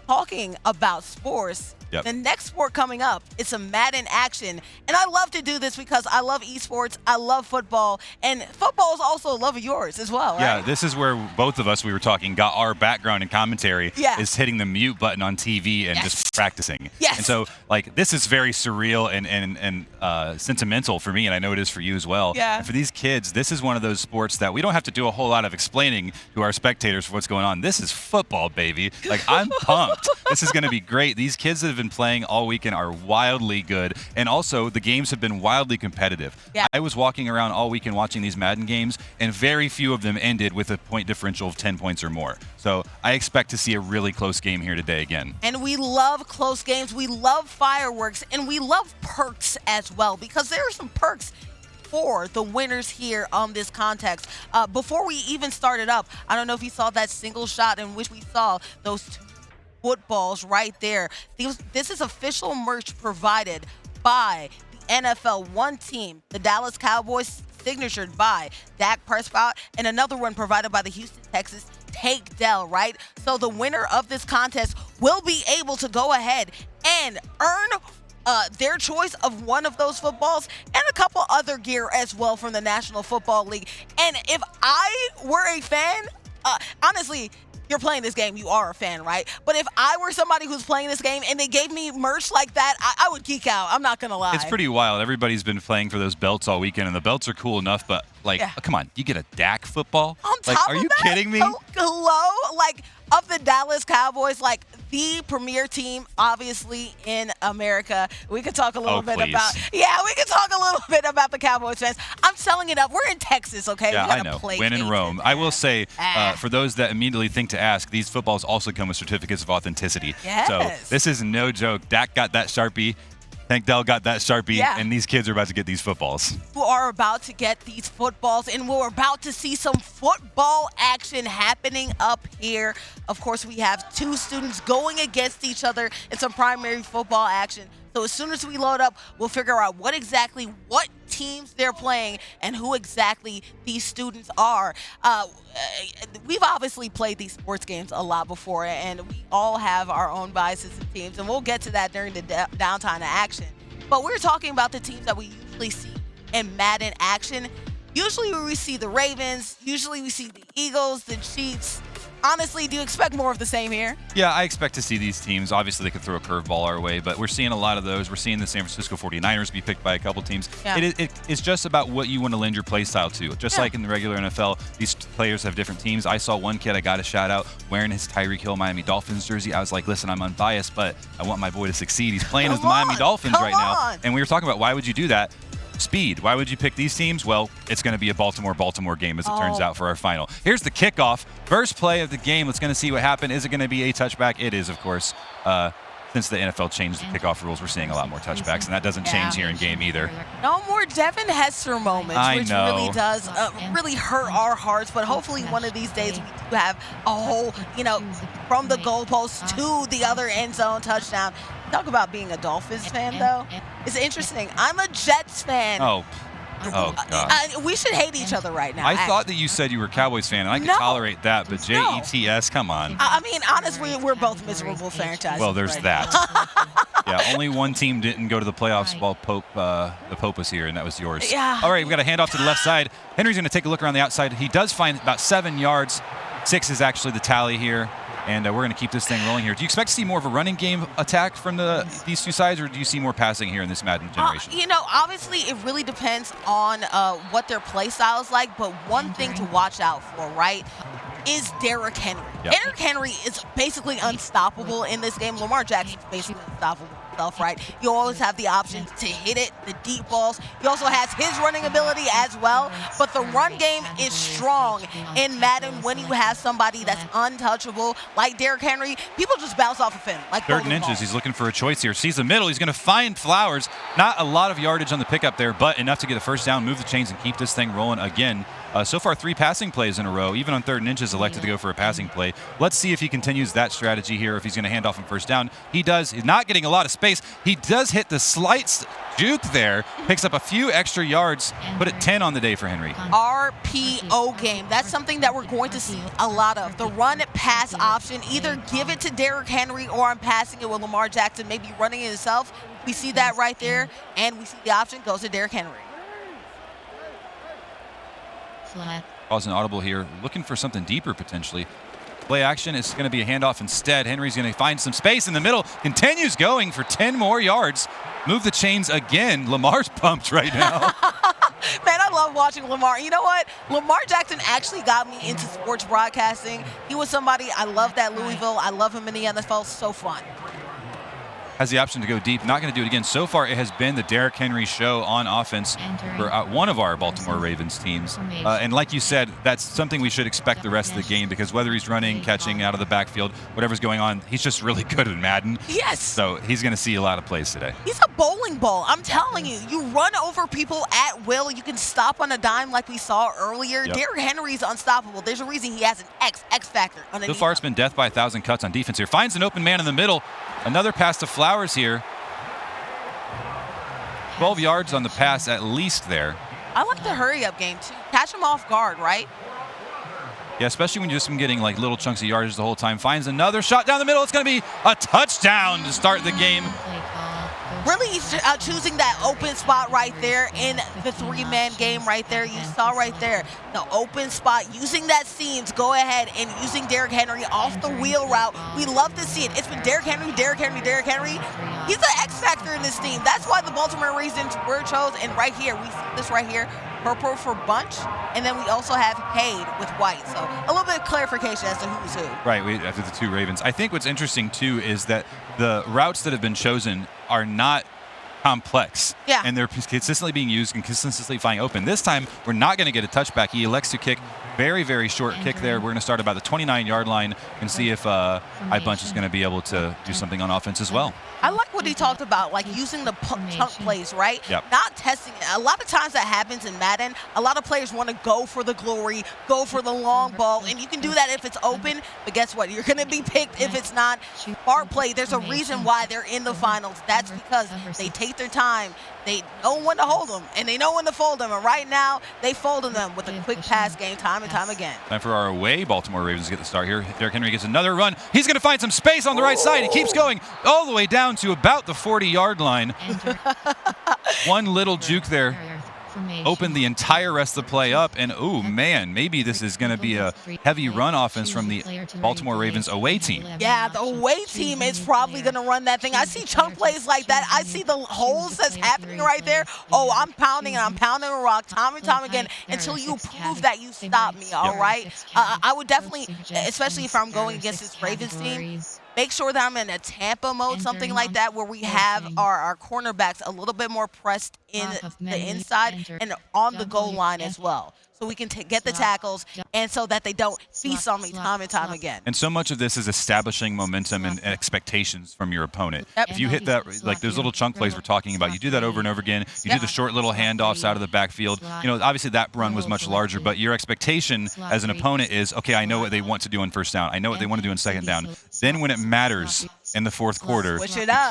talking about sports. Yep. The next sport coming up is some Madden action. And I love to do this because I love esports, I love football, and football is also a love of yours as well, right? Yeah, this is where both of us, we were talking, got our background in commentary, is hitting the mute button on TV and just practicing. Yes. And so, like, this is very surreal and sentimental for me, and I know it is for you as well. Yeah. And for these kids, this is one of those sports that we don't have to do a whole lot of explaining to our spectators for what's going on. This is football, baby. Like, I'm pumped. This is going to be great. These kids that have been playing all weekend are wildly good, and also the games have been wildly competitive. Yeah. I was walking around all weekend watching these Madden games, and very few of them ended with a point differential of 10 points or more. So I expect to see a really close game here today again. And we love close games, we love fireworks, and we love perks as well, because there are some perks for the winners here on this contest. Before we even started up, I don't know if you saw that single shot in which we saw those two footballs right there. This is official merch provided by the NFL. One team, the Dallas Cowboys, signatured by Dak Prescott, and another one provided by the Houston Texans, Take Dell, right? So the winner of this contest will be able to go ahead and earn their choice of one of those footballs and a couple other gear as well from the National Football League. And if I were a fan, honestly, you're playing this game, you are a fan, right? But if I were somebody who's playing this game and they gave me merch like that, I would geek out. I'm not going to lie. It's pretty wild. Everybody's been playing for those belts all weekend, and the belts are cool enough, but, like, come on, you get a Dak football? On Like, top are of you that, kidding me? Hello? Like, of the Dallas Cowboys, like, the premier team, obviously, in America. We could talk a little bit about the Cowboys fans. I'm selling it up. We're in Texas, okay? Yeah, we I gotta know. play Win in Texas. Rome. I will say, for those that immediately think to ask, these footballs also come with certificates of authenticity. Yes. So this is no joke. Dak got that Sharpie. Tank Dell got that Sharpie, and these kids are about to get these footballs. We are about to get these footballs, and we're about to see some football action happening up here. Of course, we have two students going against each other in some primary football action. So as soon as we load up, we'll figure out what teams they're playing and who exactly these students are. We've obviously played these sports games a lot before, and we all have our own biases and teams, and we'll get to that during the downtime of action. But we're talking about the teams that we usually see in Madden action. Usually we see the Ravens, usually we see the Eagles, the Chiefs. Honestly, do you expect more of the same here? Yeah, I expect to see these teams. Obviously, they could throw a curveball our way, but we're seeing a lot of those. We're seeing the San Francisco 49ers be picked by a couple teams. Yeah. It's just about what you want to lend your play style to. Just like in the regular NFL, these players have different teams. I saw one kid, I got a shout out, wearing his Tyreek Hill Miami Dolphins jersey. I was like, listen, I'm unbiased, but I want my boy to succeed. He's playing as the Miami Dolphins right now. And we were talking about why would you do that? Speed. Why would you pick these teams? Well, it's going to be a Baltimore game as it turns out for our final. Here's the kickoff. First play of the game. Let's going to see what happened. Is it going to be a touchback? It is, of course. Since the NFL changed the kickoff rules, we're seeing a lot more touchbacks, and that doesn't change here in game either. No more Devin Hester moments, which really does really hurt our hearts. But hopefully one of these days we do have a whole, from the goalpost to the other end zone touchdown. Talk about being a Dolphins fan, though. It's interesting. I'm a Jets fan. Oh, God. We should hate each other right now. I thought that you said you were a Cowboys fan, and I could tolerate that, but Jets, come on. I mean, honestly, we're both miserable franchises. Well, there's that. Yeah, only one team didn't go to the playoffs while the Pope was here, and that was yours. Yeah. All right, we got a handoff to the left side. Henry's going to take a look around the outside. He does find about 7 yards. 6 is actually the tally here. And we're going to keep this thing rolling here. Do you expect to see more of a running game attack from these two sides, or do you see more passing here in this Madden generation? Obviously, it really depends on what their play style is like. But one thing to watch out for, right, is Derrick Henry. Yep. Derrick Henry is basically unstoppable in this game. Lamar Jackson is basically unstoppable. himself, right? You always have the option to hit it, the deep balls. He also has his running ability as well, but the run game is strong in Madden when you have somebody that's untouchable, like Derrick Henry. People just bounce off of him like 3rd and inches. He's looking for a choice here. Sees the middle. He's going to find Flowers. Not a lot of yardage on the pickup there, but enough to get a first down, move the chains, and keep this thing rolling again. So far, 3 passing plays in a row. Even on 3rd and inches, elected to go for a passing play. Let's see if he continues that strategy here, if he's going to hand off on first down. He does. He's not getting a lot of space. He does hit the slight juke there, picks up a few extra yards, put it 10 on the day for Henry. RPO game. That's something that we're going to see a lot of. The run-pass option. Either give it to Derrick Henry or I'm passing it with Lamar Jackson, maybe running it himself. We see that right there, and we see the option goes to Derrick Henry. Calls an audible here, looking for something deeper potentially. Play action is going to be a handoff instead. Henry's going to find some space in the middle, continues going for 10 more yards. Move the chains again. Lamar's pumped right now. Man, I love watching Lamar. You know what? Lamar Jackson actually got me into sports broadcasting. He was somebody, I love that Louisville. I love him in the NFL. So fun. Has the option to go deep. Not going to do it again. So far, it has been the Derrick Henry show on offense for one of our Baltimore Ravens teams. And like you said, that's something we should expect the rest of the game, because whether he's running, catching out of the backfield, whatever's going on, he's just really good at Madden. Yes. So he's going to see a lot of plays today. He's a bowling ball. I'm telling you. You run over people at will. You can stop on a dime like we saw earlier. Yep. Derrick Henry's unstoppable. There's a reason he has an X factor underneath. So far, it's been death by 1,000 cuts on defense here. Finds an open man in the middle. Another pass to Flowers here. 12 yards on the pass at least there. I like the hurry-up game, too. Catch him off guard, right? Yeah, especially when you've just been getting like little chunks of yardage the whole time. Finds another shot down the middle. It's going to be a touchdown to start the game. Really choosing that open spot right there in the 3-man game right there. You saw right there the open spot, using that seam to go ahead and using Derrick Henry off the wheel route. We love to see it. It's been Derrick Henry, Derrick Henry, Derrick Henry. He's the X factor in this team. That's why the Baltimore Ravens were chosen. And right here, we see this right here. Purple for Bunch, and then we also have Hayde with white. So a little bit of clarification as to who's who. Right, after the 2 Ravens. I think what's interesting, too, is that the routes that have been chosen are not complex. Yeah. And they're consistently being used and consistently flying open. This time, we're not going to get a touchback. He elects to kick. Very, very short kick there. We're going to start about the 29-yard line and see if iBunch is going to be able to do something on offense as well. I like what he talked about, like using the chunk plays, right? Yep. Not testing it. A lot of times that happens in Madden. A lot of players want to go for the glory, go for the long ball, and you can do that if it's open, but guess what? You're going to be picked if it's not. Smart play, there's a reason why they're in the finals. That's because they take their time. They know when to hold them, and they know when to fold them. And right now, they folded them with a quick pass game time and time again. Time for our away Baltimore Ravens to get the start here. Derrick Henry gets another run. He's going to find some space on the right side. He keeps going all the way down to about the 40-yard line. One little juke there opened the entire rest of the play up. And, oh, man, maybe this is going to be a heavy run offense from the Baltimore Ravens away team. Yeah, the away team is probably going to run that thing. I see chunk plays like that. I see the holes that's happening right there. Oh, I'm pounding and I'm pounding a rock time and time again until you prove that you stop me, all right? I would definitely, especially if I'm going against this Ravens team, make sure that I'm in a Tampa mode, something like that, where we have our cornerbacks a little bit more pressed in the inside and on the goal line as well. So we can get the tackles, and so that they don't feast on me time and time again. And so much of this is establishing momentum and expectations from your opponent. Yep. If you hit that, like those little chunk plays we're talking about, you do that over and over again. You do the short little handoffs out of the backfield. You know, obviously that run was much larger, but your expectation as an opponent is, okay, I know what they want to do on first down. I know what they want to do on second down. Then when it matters in the fourth quarter,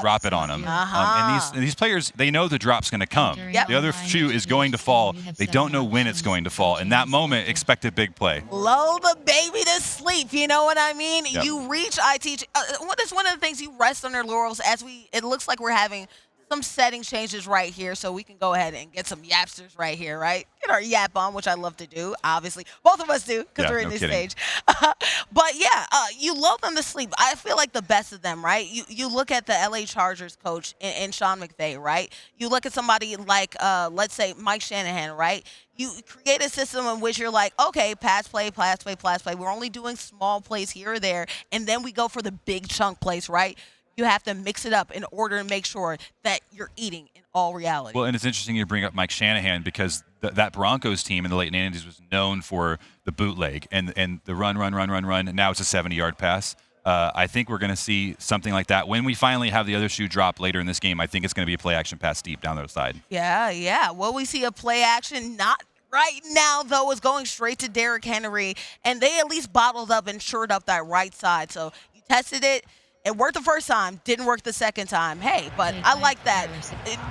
drop it on them. And these players, they know the drop's going to come. Yep. The other shoe is going to fall. They don't know when it's going to fall. In that moment, expect a big play. Lull the baby to sleep, you know what I mean? Yep. You reach, I teach. That's one of the things, you rest on their laurels as it looks like we're having some setting changes right here, so we can go ahead and get some yapsters right here, right? Get our yap on, which I love to do, obviously. Both of us do, because we're in this stage. But yeah, you lull them to sleep. I feel like the best of them, right? You look at the LA Chargers coach in Sean McVay, right? You look at somebody like, let's say, Mike Shanahan, right? You create a system in which you're like, okay, pass play, pass play, pass play. We're only doing small plays here or there, and then we go for the big chunk plays, right? You have to mix it up in order to make sure that you're eating in all reality. Well, and it's interesting you bring up Mike Shanahan because that Broncos team in the late 90s was known for the bootleg and the run. And now it's a 70-yard pass. I think we're going to see something like that. When we finally have the other shoe drop later in this game, I think it's going to be a play-action pass deep down the side. Yeah. Will we see a play action? Not right now, though. It's going straight to Derrick Henry, and they at least bottled up and shored up that right side. So you tested it. It worked the first time, didn't work the second time. Hey, but I like that.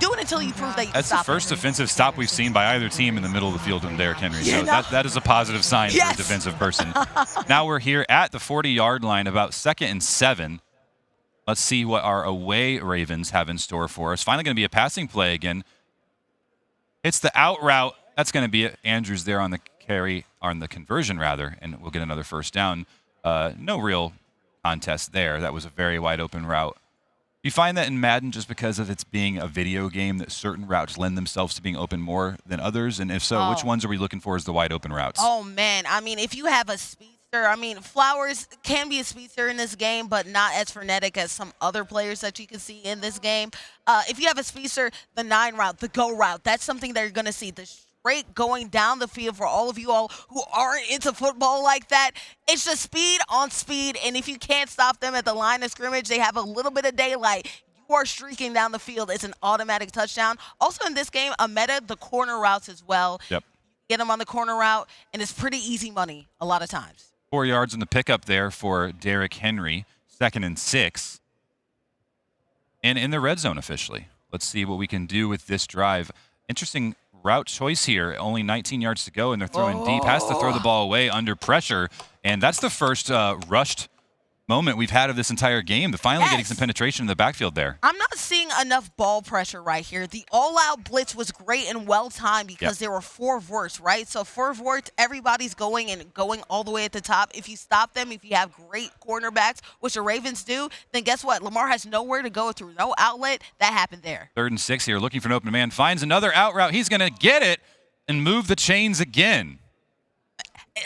Do it until you prove that you can That's the stop first it. defensive stop we've seen by either team in the middle of the field from Derrick Henry. So that is a positive sign for a defensive person. Now we're here at the 40-yard line, about 2nd and 7. Let's see what our away Ravens have in store for us. Finally going to be a passing play again. It's the out route. That's going to be it. Andrews there on the carry, on the conversion rather, and we'll get another first down. No real contest there. That was a very wide open route. You find that in Madden just because of its being a video game that certain routes lend themselves to being open more than others? And if so, which ones are we looking for as the wide open routes? Oh, man. I mean, if you have a speedster, Flowers can be a speedster in this game, but not as frenetic as some other players that you can see in this game. If you have a speedster, the 9 route, the go route, that's something that you're going to see. The straight going down the field for all of you all who aren't into football like that. It's just speed on speed, and if you can't stop them at the line of scrimmage, they have a little bit of daylight. You are streaking down the field. It's an automatic touchdown. Also in this game, a meta, the corner routes as well. Yep. Get them on the corner route, and it's pretty easy money a lot of times. 4 yards in the pickup there for Derrick Henry, 2nd and 6. And in the red zone officially. Let's see what we can do with this drive. Interesting route choice here. Only 19 yards to go, and they're throwing deep. Has to throw the ball away under pressure, and that's the first rushed moment we've had of this entire game. Finally getting some penetration in the backfield there. I'm not seeing enough ball pressure right here. The all-out blitz was great and well-timed because there were 4 verts, right? So 4 verts, everybody's going all the way at the top. If you stop them, if you have great cornerbacks, which the Ravens do, then guess what? Lamar has nowhere to go through, no outlet. That happened there. 3rd and 6 here, looking for an open man. Finds another out route. He's going to get it and move the chains again.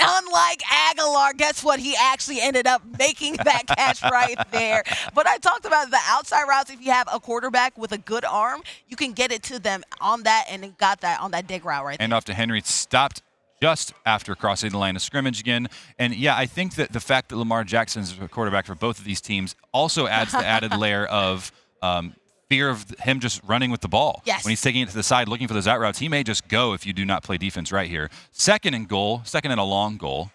Unlike Aguilar, guess what? He actually ended up making that catch right there. But I talked about the outside routes. If you have a quarterback with a good arm, you can get it to them on that, and it got that on that dig route right there. And off to Henry, stopped just after crossing the line of scrimmage again. And, yeah, I think that the fact that Lamar Jackson's a quarterback for both of these teams also adds the added layer of fear of him just running with the ball. Yes. When he's taking it to the side looking for those out routes, he may just go if you do not play defense right here. 2nd and goal, 2nd and a long goal.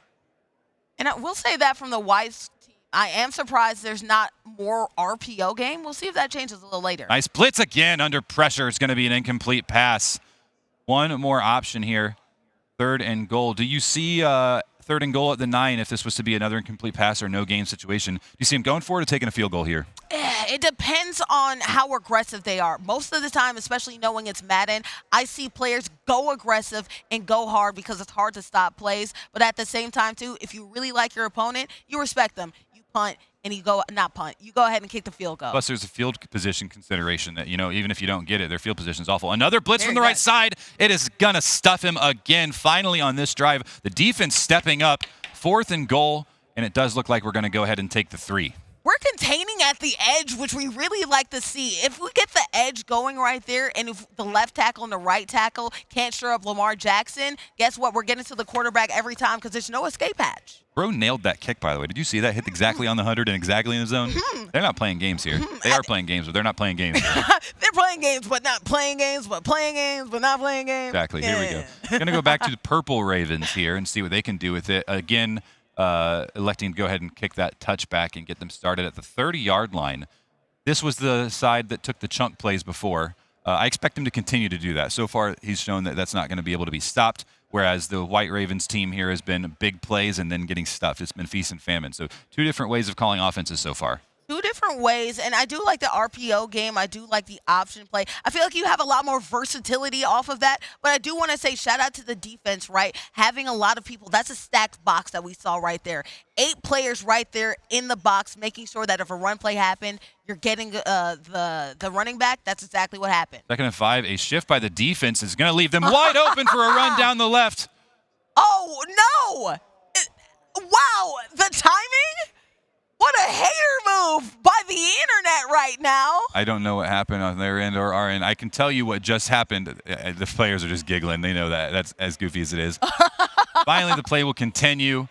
And I will say that from the Wise team, I am surprised there's not more RPO game. We'll see if that changes a little later. Nice blitz again under pressure. It's going to be an incomplete pass. One more option here. 3rd and goal. Do you see 3rd and goal at the 9 if this was to be another incomplete pass or no game situation? Do you see him going for it or taking a field goal here? It depends on how aggressive they are. Most of the time, especially knowing it's Madden, I see players go aggressive and go hard because it's hard to stop plays. But at the same time, too, if you really like your opponent, you respect them. You punt and you go, not punt, you go ahead and kick the field goal. Plus, there's a field position consideration that, even if you don't get it, their field position is awful. Another blitz from the right side. It is going to stuff him again. Finally on this drive, the defense stepping up. 4th and goal, and it does look like we're going to go ahead and take the 3. We're containing at the edge, which we really like to see. If we get the edge going right there, and if the left tackle and the right tackle can't shore up Lamar Jackson, guess what? We're getting to the quarterback every time because there's no escape hatch. Bro nailed that kick, by the way. Did you see that? Hit exactly on the 100 and exactly in the zone? They're not playing games here. They are playing games, but they're not playing games. They're playing games, but not playing games, but playing games, but not playing games. Exactly. Here we go. Going to go back to the purple Ravens here and see what they can do with it. Again, electing to go ahead and kick that touchback and get them started at the 30-yard line. This was the side that took the chunk plays before. I expect him to continue to do that. So far, he's shown that that's not going to be able to be stopped, whereas the White Ravens team here has been big plays and then getting stuffed. It's been feast and famine. So 2 different ways of calling offenses so far. 2 different ways, and I do like the RPO game. I do like the option play. I feel like you have a lot more versatility off of that, but I do want to say shout out to the defense, right? Having a lot of people, that's a stacked box that we saw right there. 8 players right there in the box, making sure that if a run play happened, you're getting the running back. That's exactly what happened. 2nd and 5, a shift by the defense is going to leave them wide open for a run down the left. Oh, no! Wow, the timing? What a hater move by the internet I don't know what happened on their end or our end. I can tell you what just happened. The players are just giggling. They know that. That's as goofy as it is. Finally, the play will continue.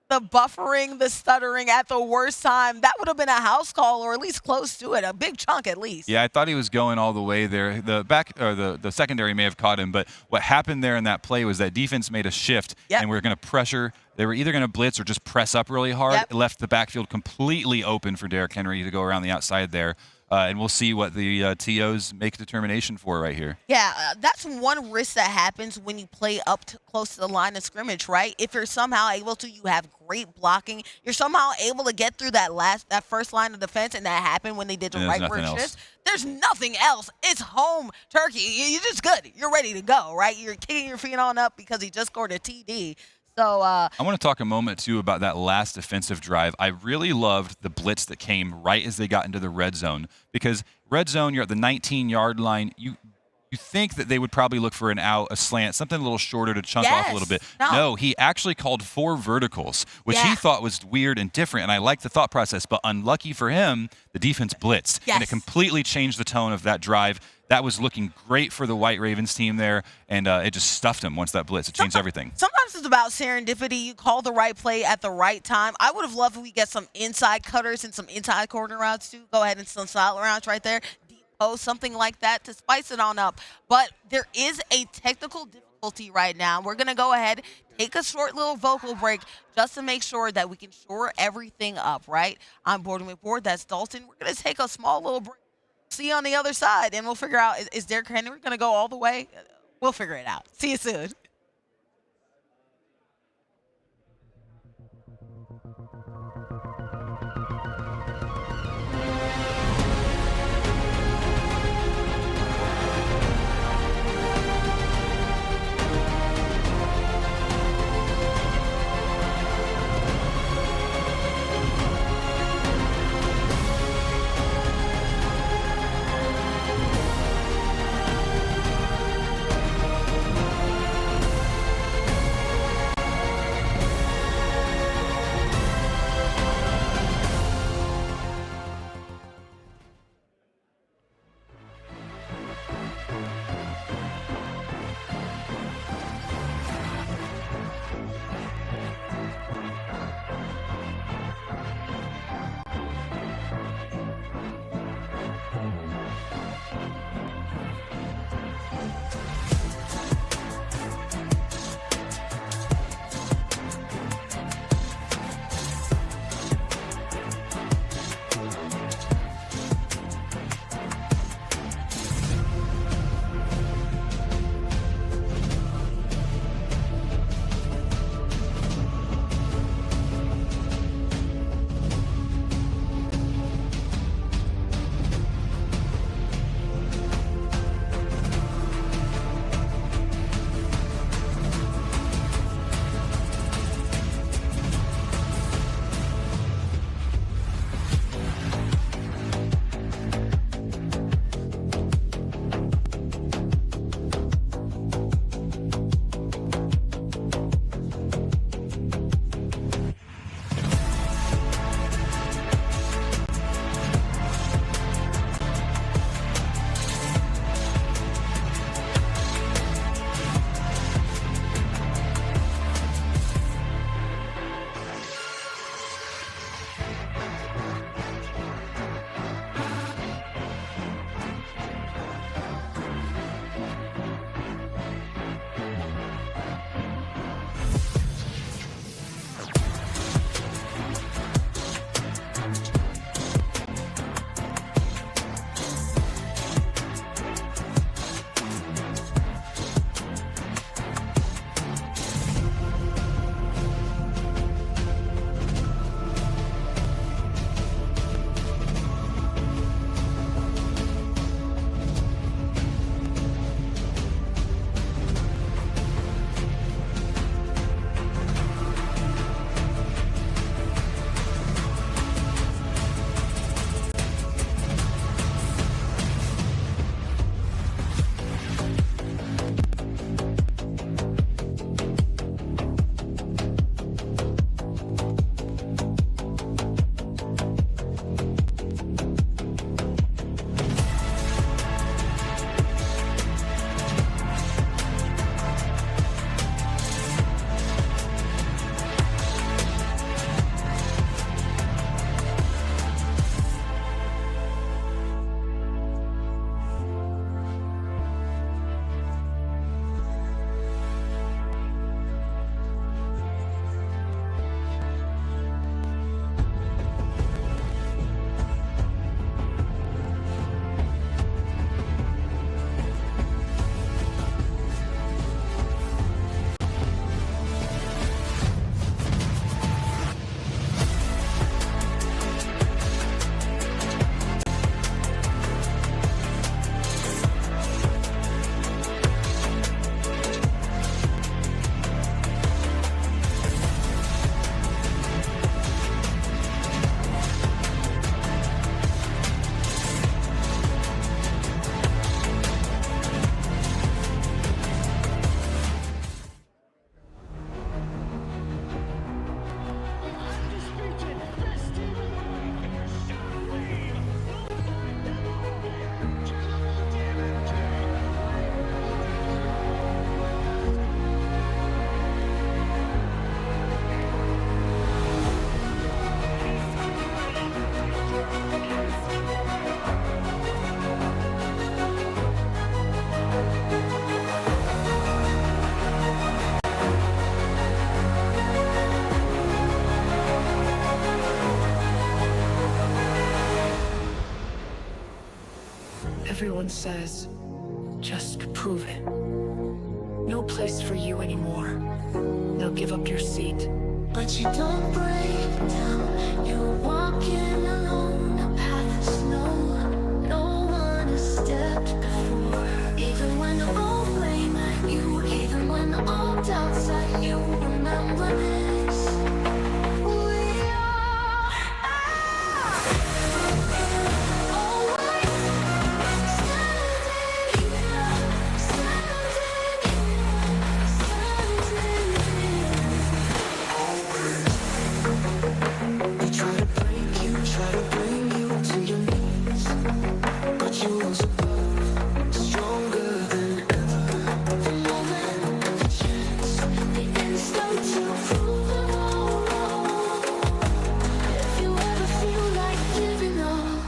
The buffering, the stuttering at the worst time. That would have been a house call or at least close to it, a big chunk at least. Yeah, I thought he was going all the way there. The secondary may have caught him, but what happened there in that play was that defense made a shift, and we were going to pressure. They were either going to blitz or just press up really hard. It left the backfield completely open for Derrick Henry to go around the outside there. And we'll see what the TOs make a determination for right here. Yeah, that's one risk that happens when you play up close to the line of scrimmage, right? If you're somehow able to, you have great blocking. You're somehow able to get through that first line of defense, and that happened when they did the right first shift. There's nothing else. It's home turkey. You're just good. You're ready to go, right? You're kicking your feet on up because he just scored a TD. So I want to talk a moment, too, about that last defensive drive. I really loved the blitz that came right as they got into the red zone, because red zone, you're at the 19-yard line. You think that they would probably look for an out, a slant, something a little shorter to chunk off a little bit. No, he actually called 4 verticals, which he thought was weird and different, and I liked the thought process. But unlucky for him, the defense blitzed, and it completely changed the tone of that drive. That was looking great for the White Ravens team there, and it just stuffed them once that blitz. It changed everything. Sometimes it's about serendipity. You call the right play at the right time. I would have loved if we get some inside cutters and some inside corner routes, too. Go ahead and some silent routes right there. Something like that to spice it on up. But there is a technical difficulty right now. We're going to go ahead, take a short little vocal break just to make sure that we can shore everything up, right? I'm Boarding with Board. That's Dalton. We're going to take a small little break. See you on the other side, and we'll figure out, is Derrick Henry going to go all the way? We'll figure it out. See you soon. Everyone says, just prove it. No place for you anymore. Now give up your seat. But you don't break down. You're walking alone, a path of snow. No one has stepped before. Even when all blame at you, even when all doubts at you, remember this. We are always standing here, They try to break you, try to bring you to your knees, but you rose above, stronger than ever. The moment, the chance, the instant to prove it all wrong. If you ever feel like giving up,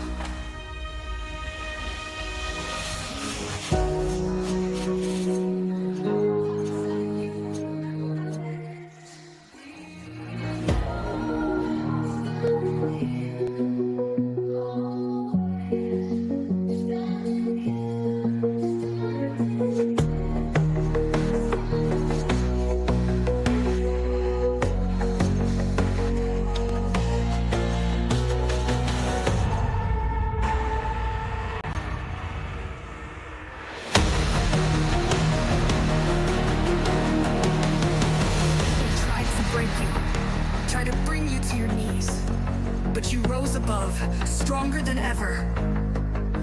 Tried to break you, tried to bring you to your knees, but you rose above, stronger than ever.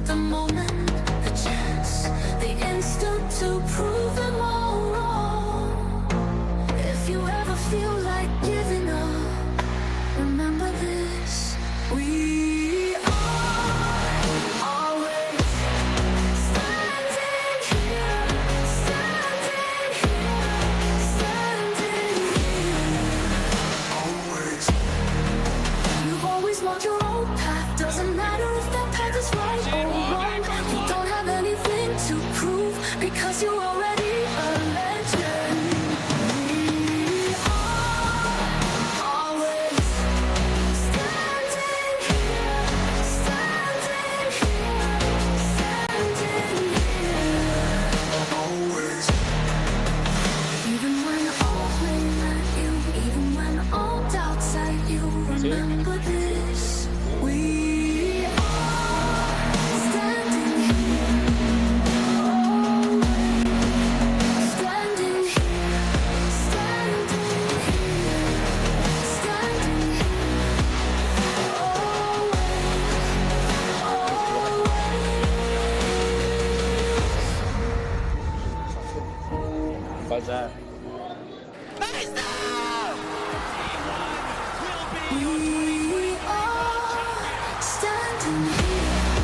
the moment, the chance, the instant to prove them all wrong. If you ever feel like giving up, remember this. We are always standing here, standing here, standing here. Always. You've always walked your own path. Doesn't matter if that path is right or wrong. You don't have anything to prove because you're already a legend. We are always standing here, standing here, standing here. Always. Even when all blame at you, even when all doubts at you, remember this. We are standing here, always standing here, standing here, standing here, What's that? We are standing here,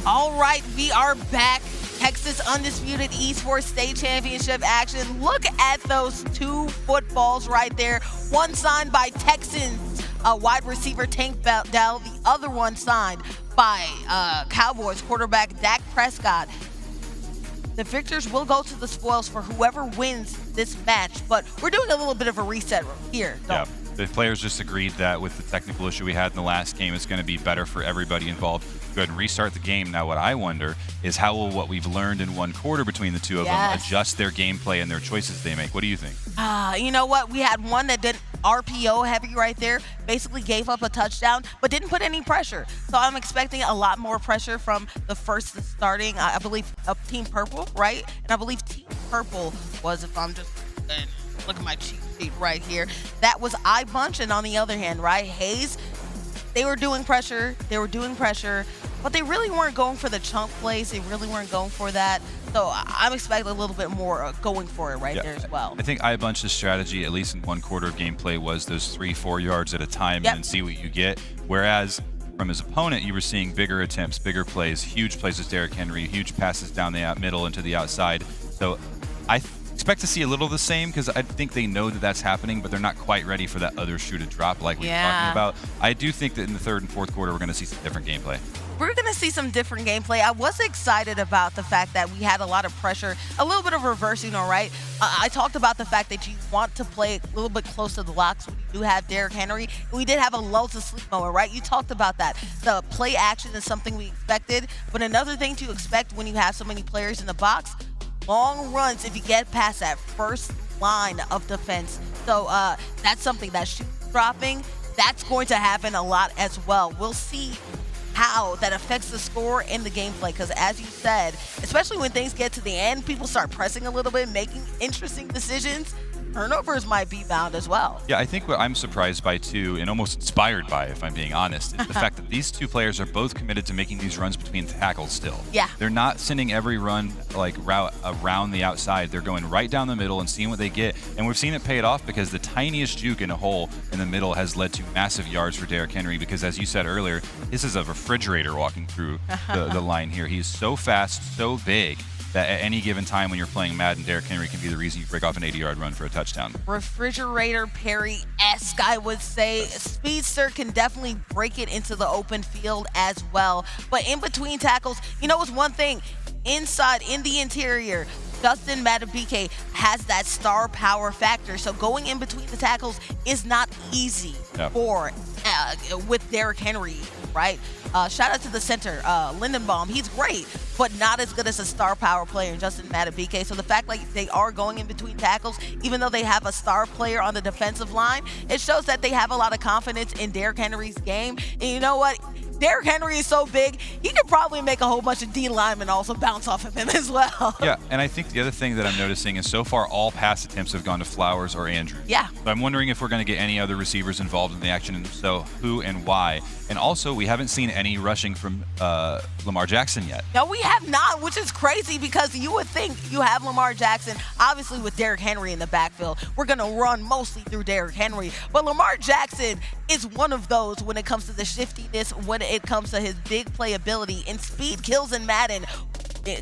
All right, we are back. Texas Undisputed Esports State Championship action. Look at those 2 footballs right there. One signed by Texans wide receiver Tank Dell. The other one signed by Cowboys quarterback Dak Prescott. The victors will go to the spoils for whoever wins this match, but we're doing a little bit of a reset here. Yeah. The players just agreed that with the technical issue we had in the last game, it's going to be better for everybody involved. Go ahead and restart the game. Now, what I wonder is how will what we've learned in 1 quarter between the 2 of them adjust their gameplay and their choices they make? What do you think? You know what? We had one that did RPO heavy right there, basically gave up a touchdown, but didn't put any pressure. So I'm expecting a lot more pressure from the first starting, I believe, Team Purple, right? And I believe Team Purple was, if I'm just look at my cheat sheet right here, that was iBunch, and on the other hand, right, Hayes, they were doing pressure, but they really weren't going for the chunk plays. They really weren't going for that. So I'm expecting a little bit more going for it there as well. I think iBunch's strategy, at least in 1 quarter of gameplay, was those 3-4 yards at a time and then see what you get. Whereas from his opponent, you were seeing bigger attempts, bigger plays, huge plays with Derrick Henry, huge passes down the middle into the outside. So I expect to see a little of the same because I think they know that that's happening, but they're not quite ready for that other shoe to drop like we were talking about. I do think that in the 3rd and 4th quarter, we're going to see some different gameplay. We're going to see some different gameplay. I was excited about the fact that we had a lot of pressure, a little bit of reversing, all right? I talked about the fact that you want to play a little bit close to the locks when you do have Derrick Henry. We did have a lull to sleep moment, right? You talked about that. The play action is something we expected, but another thing to expect when you have so many players in the box, long runs if you get past that first line of defense. So that's something that shoot dropping, that's going to happen a lot as well. We'll see how that affects the score in the gameplay, because as you said, especially when things get to the end, people start pressing a little bit, making interesting decisions. Turnovers might be bound as well. Yeah, I think what I'm surprised by too, and almost inspired by, if I'm being honest, is the fact that these 2 players are both committed to making these runs between tackles still. Yeah. They're not sending every run like route around the outside. They're going right down the middle and seeing what they get. And we've seen it pay it off because the tiniest juke in a hole in the middle has led to massive yards for Derrick Henry because, as you said earlier, this is a refrigerator walking through the line here. He's so fast, so big, that at any given time when you're playing Madden, Derrick Henry can be the reason you break off an 80-yard run for a touchdown. Refrigerator Perry-esque, I would say. Speedster can definitely break it into the open field as well. But in between tackles, you know what's one thing? Inside, in the interior, Justin Madubuike has that star power factor. So going in between the tackles is not easy for with Derrick Henry, right? Shout out to the center, Lindenbaum. He's great, but not as good as a star power player, Justin Madubuike. So the fact like they are going in between tackles, even though they have a star player on the defensive line, it shows that they have a lot of confidence in Derrick Henry's game. And you know what? Derrick Henry is so big, he could probably make a whole bunch of D linemen also bounce off of him as well. Yeah, and I think the other thing that I'm noticing is so far all pass attempts have gone to Flowers or Andrews. Yeah. So I'm wondering if we're going to get any other receivers involved in the action, and so who and why. And also, we haven't seen any rushing from Lamar Jackson yet. No, we have not, which is crazy because you would think you have Lamar Jackson, obviously with Derrick Henry in the backfield. We're going to run mostly through Derrick Henry. But Lamar Jackson is one of those when it comes to the shiftiness, when it comes to his big playability, and speed kills in Madden.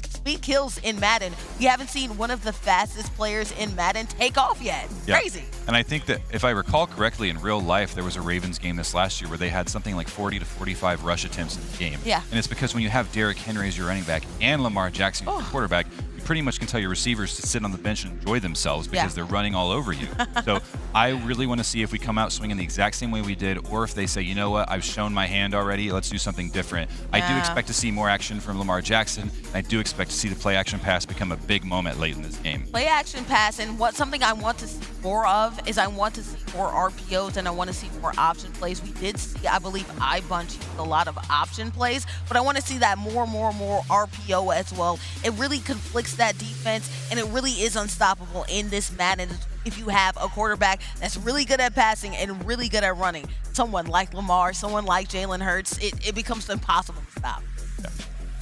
Speed kills in Madden. We haven't seen one of the fastest players in Madden take off yet. Yeah. Crazy. And I think that if I recall correctly, in real life, there was a Ravens game this last year where they had something like 40 to 45 rush attempts in the game. Yeah. And it's because when you have Derrick Henry as your running back and Lamar Jackson as your quarterback, you pretty much can tell your receivers to sit on the bench and enjoy themselves because they're running all over you. So I really want to see if we come out swinging the exact same way we did, or if they say, you know what, I've shown my hand already, let's do something different. I do expect to see more action from Lamar Jackson. I do expect to see the play action pass become a big moment late in this game. Play action pass, and something I want to see more of is I want to see more RPOs, and I want to see more option plays. We did see, I believe, iBunch used a lot of option plays, but I want to see that more RPO as well. It really conflicts that defense, and it really is unstoppable in this Madden if you have a quarterback that's really good at passing and really good at running. Someone like Lamar, someone like Jalen Hurts, it becomes impossible to stop. Yeah.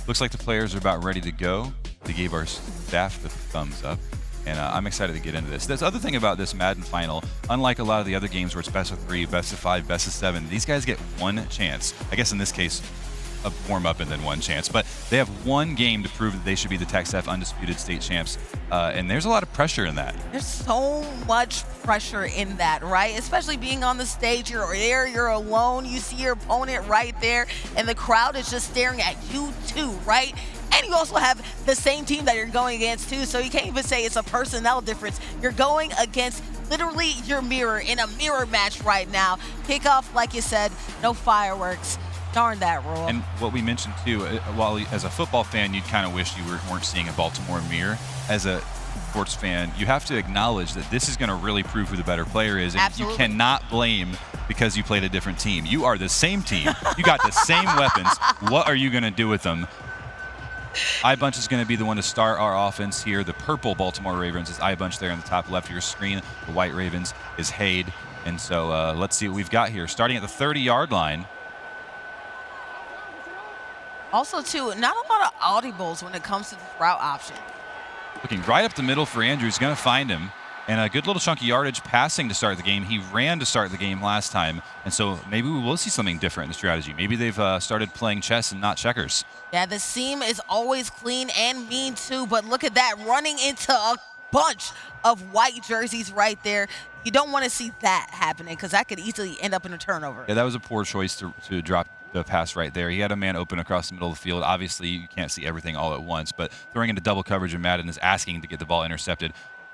Looks like the players are about ready to go. They gave our staff the thumbs up, and I'm excited to get into this. There's other thing about this Madden final, unlike a lot of the other games where it's best of 3, best of 5, best of 7, these guys get one chance. I guess in this case, a warm-up and then one chance. But they have one game to prove that they should be the TechSF Undisputed State Champs, and there's a lot of pressure in that. There's so much pressure in that, right? Especially being on the stage, you're there, you're alone, you see your opponent right there, and the crowd is just staring at you too, right? And you also have the same team that you're going against too, so you can't even say it's a personnel difference. You're going against literally your mirror in a mirror match right now. Kickoff, like you said, no fireworks. Darn that rule. And what we mentioned too, while as a football fan, you'd kind of wish you weren't seeing a Baltimore mirror. As a sports fan, you have to acknowledge that this is going to really prove who the better player is. And Absolutely. you cannot blame because you played a different team. You are the same team. You got the same weapons. What are you going to do with them? iBunch is going to be the one to start our offense here. The purple Baltimore Ravens is iBunch there on the top left of your screen. The white Ravens is Hade. And so let's see what we've got here. Starting at the 30-yard line. Also, too, not a lot of audibles when it comes to the route option. Looking right up the middle for Andrews, going to find him. And a good little chunky yardage passing to start the game. He ran to start the game last time. And so maybe we will see something different in the strategy. Maybe they've started playing chess and not checkers. Yeah, the seam is always clean and mean, too. But look at that, running into a bunch of white jerseys right there. You don't want to see that happening because that could easily end up in a turnover. Yeah, that was a poor choice to drop the pass right there. He had a man open across the middle of the field. Obviously, you can't see everything all at once, but throwing into double coverage and Madden is asking to get the ball intercepted.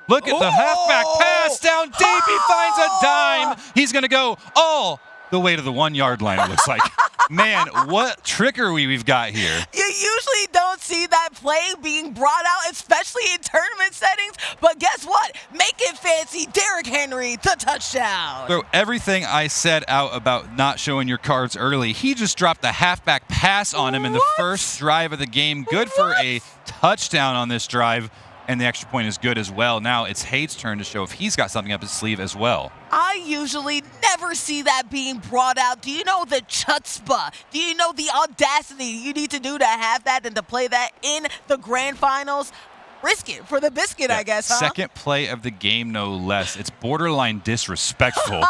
Look at the halfback pass down deep. He finds a dime. He's going to go all the way to the 1-yard line, it looks like. Man, what trickery we've got here. You usually don't see that play being brought out, especially in tournament settings. But guess what? Make it fancy. Derrick Henry, the touchdown. Throw everything I said out about not showing your cards early. He just dropped the halfback pass on him in the first drive of the game. Good for a touchdown on this drive. And the extra point is good as well. Now it's Hade's turn to show if he's got something up his sleeve as well. I usually never see that being brought out. Do you know the chutzpah? Do you know the audacity you need to do to have that and to play that in the grand finals? Risk it for the biscuit, I guess, huh? Second play of the game, no less. It's borderline disrespectful.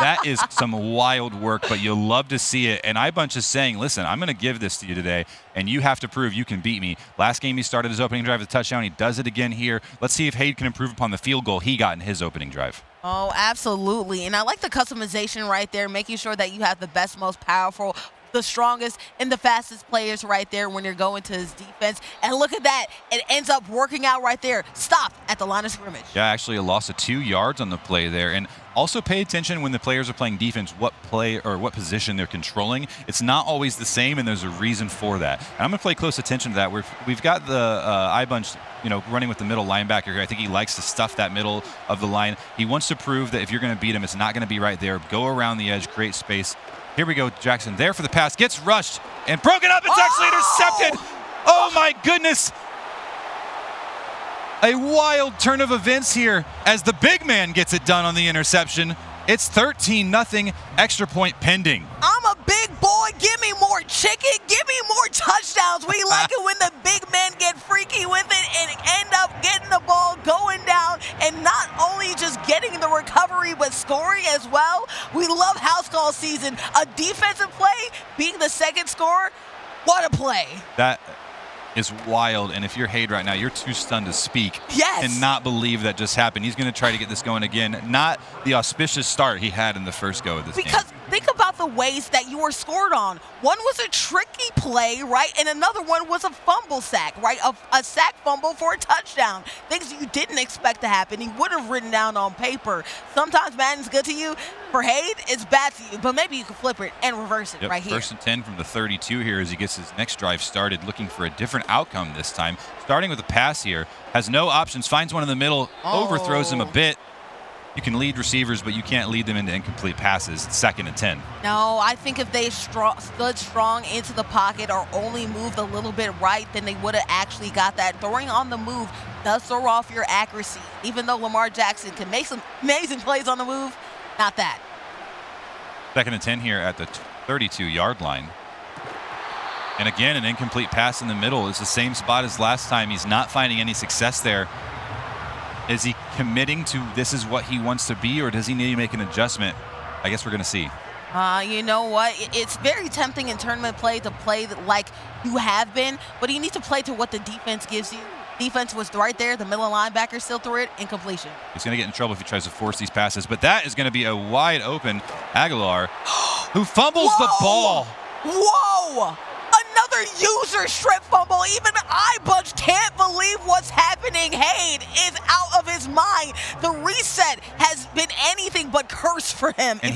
That is some wild work, but you'll love to see it. And iBunch is saying, listen, I'm going to give this to you today, and you have to prove you can beat me. Last game he started his opening drive with a touchdown. He does it again here. Let's see if Hade can improve upon the field goal he got in his opening drive. Oh, absolutely. And I like the customization right there, making sure that you have the best, most powerful, the strongest and the fastest players right there when you're going to his defense. And look at that. It ends up working out right there. Stop at the line of scrimmage. Yeah, actually a loss of 2 yards on the play there. And also pay attention when the players are playing defense, what play or what position they're controlling. It's not always the same, and there's a reason for that. And I'm going to play close attention to that. We've got the iBunch, running with the middle linebacker here. I think he likes to stuff that middle of the line. He wants to prove that if you're going to beat him, it's not going to be right there. Go around the edge, create space. Here we go, Jackson there for the pass. Gets rushed and broken up. It's actually intercepted. Oh, my goodness. A wild turn of events here as the big man gets it done on the interception. It's 13-0, extra point pending. I'm a big boy. Give me more chicken. Give me more touchdowns. We like it when the big men get freaky with it and end up getting the ball going down and not only just getting the recovery but scoring as well. We love house call season. A defensive play being the second scorer. What a play. That is wild, and if you're Hade right now, you're too stunned to speak and not believe that just happened. He's going to try to get this going again. Not the auspicious start he had in the first go of this game. Because think about the ways that you were scored on. One was a tricky play, right? And another one was a fumble sack, right? A sack fumble for a touchdown. Things you didn't expect to happen. He would have written down on paper. Sometimes Madden's good to you. For Hade, it's bad to you, but maybe you can flip it and reverse it right here. First and 10 from the 32 here as he gets his next drive started, looking for a different outcome this time. Starting with a pass here, has no options, finds one in the middle, overthrows him a bit. You can lead receivers, but you can't lead them into incomplete passes. It's 2nd and 10. No, I think if they stood strong into the pocket or only moved a little bit right, then they would have actually got that. Throwing on the move does throw off your accuracy. Even though Lamar Jackson can make some amazing plays on the move, not that. 2nd and 10 here at the 32-yard line. And again, an incomplete pass in the middle. It's the same spot as last time. He's not finding any success there. Is he committing to this is what he wants to be, or does he need to make an adjustment? I guess we're going to see. You know what? It's very tempting in tournament play to play like you have been, but you need to play to what the defense gives you. Defense was right there. The middle linebacker still threw it. Incompletion. He's going to get in trouble if he tries to force these passes, but that is going to be a wide open Aguilar who fumbles the ball. Whoa! Another user strip fumble. Even iBunch can't believe what's happening. Hayde is out of his mind. The reset has been anything but curse for him. And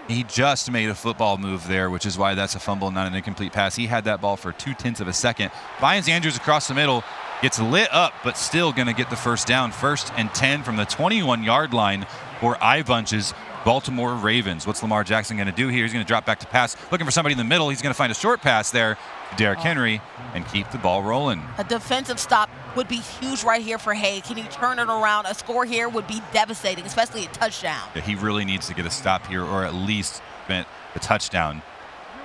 he just made a football move there, which is why that's a fumble, not an incomplete pass. He had that ball for 0.2 of a second. Finds Andrews across the middle, gets lit up, but still going to get the first down. 1st and 10 from the 21-yard line for iBunch's Baltimore Ravens. What's Lamar Jackson going to do here? He's going to drop back to pass, looking for somebody in the middle. He's going to find a short pass there to Derrick Henry and keep the ball rolling. A defensive stop would be huge right here for Hayde. Can he turn it around? A score here would be devastating, especially a touchdown. Yeah, he really needs to get a stop here, or at least prevent the touchdown.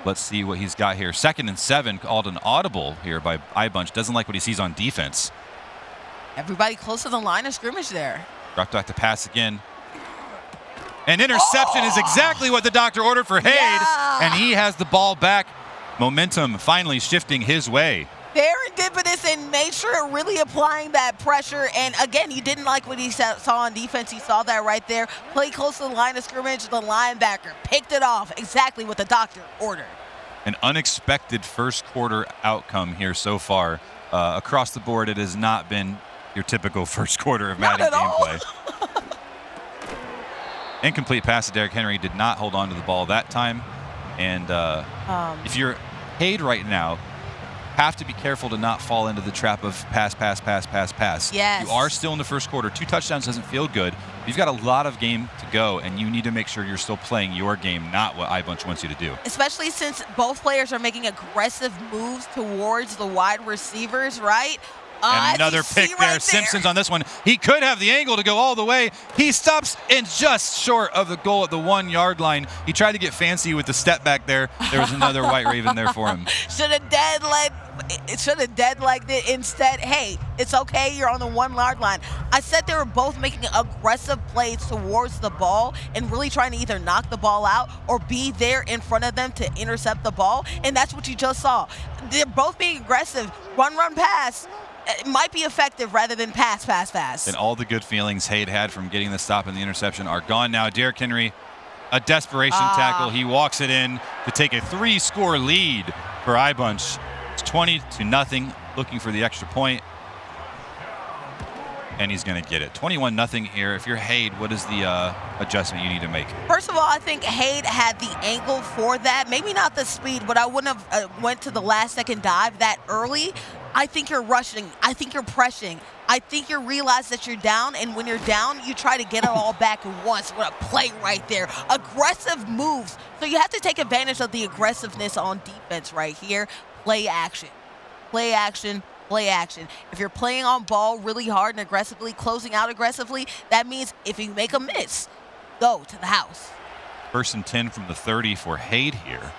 Let's see what he's got here. 2nd and 7, called an audible here by iBunch. Doesn't like what he sees on defense. Everybody close to the line of scrimmage there. Dropped back to pass again. An interception is exactly what the doctor ordered for Hayde, and he has the ball back. Momentum finally shifting his way. Serendipitous in nature, really applying that pressure. And again, you didn't like what he saw on defense. You saw that right there. Play close to the line of scrimmage. The linebacker picked it off. Exactly what the doctor ordered. An unexpected first quarter outcome here so far. Across the board, it has not been your typical first quarter of Madden gameplay. Incomplete pass to Derrick Henry. Did not hold on to the ball that time. And if you're Hayde right now, have to be careful to not fall into the trap of pass. Yes. You are still in the first quarter. 2 touchdowns doesn't feel good. You've got a lot of game to go, and you need to make sure you're still playing your game, not what iBunch wants you to do. Especially since both players are making aggressive moves towards the wide receivers, right? And another pick there. Simpsons on this one. He could have the angle to go all the way. He stops and just short of the goal at the 1-yard line. He tried to get fancy with the step back there. There was another White Raven there for him. Should have dead-legged it instead. Hey, it's okay. You're on the 1-yard line. I said they were both making aggressive plays towards the ball and really trying to either knock the ball out or be there in front of them to intercept the ball. And that's what you just saw. They're both being aggressive. Run, pass. It might be effective rather than pass. And all the good feelings Hayde had from getting the stop and the interception are gone now. Derrick Henry, a desperation tackle. He walks it in to take a 3-score lead for iBunch. It's 20-0, looking for the extra point. And he's going to get it. 21-0 here. If you're Hayde, what is the adjustment you need to make? First of all, I think Hayde had the angle for that. Maybe not the speed, but I wouldn't have went to the last-second dive that early. I think you're rushing. I think you're pressing. I think you realize that you're down, and when you're down, you try to get it all back at once with a play right there. Aggressive moves. So you have to take advantage of the aggressiveness on defense right here. Play action. Play action. Play action. If you're playing on ball really hard and aggressively, closing out aggressively, that means if you make a miss, go to the house. 1st and 10 from the 30 for Hayde here.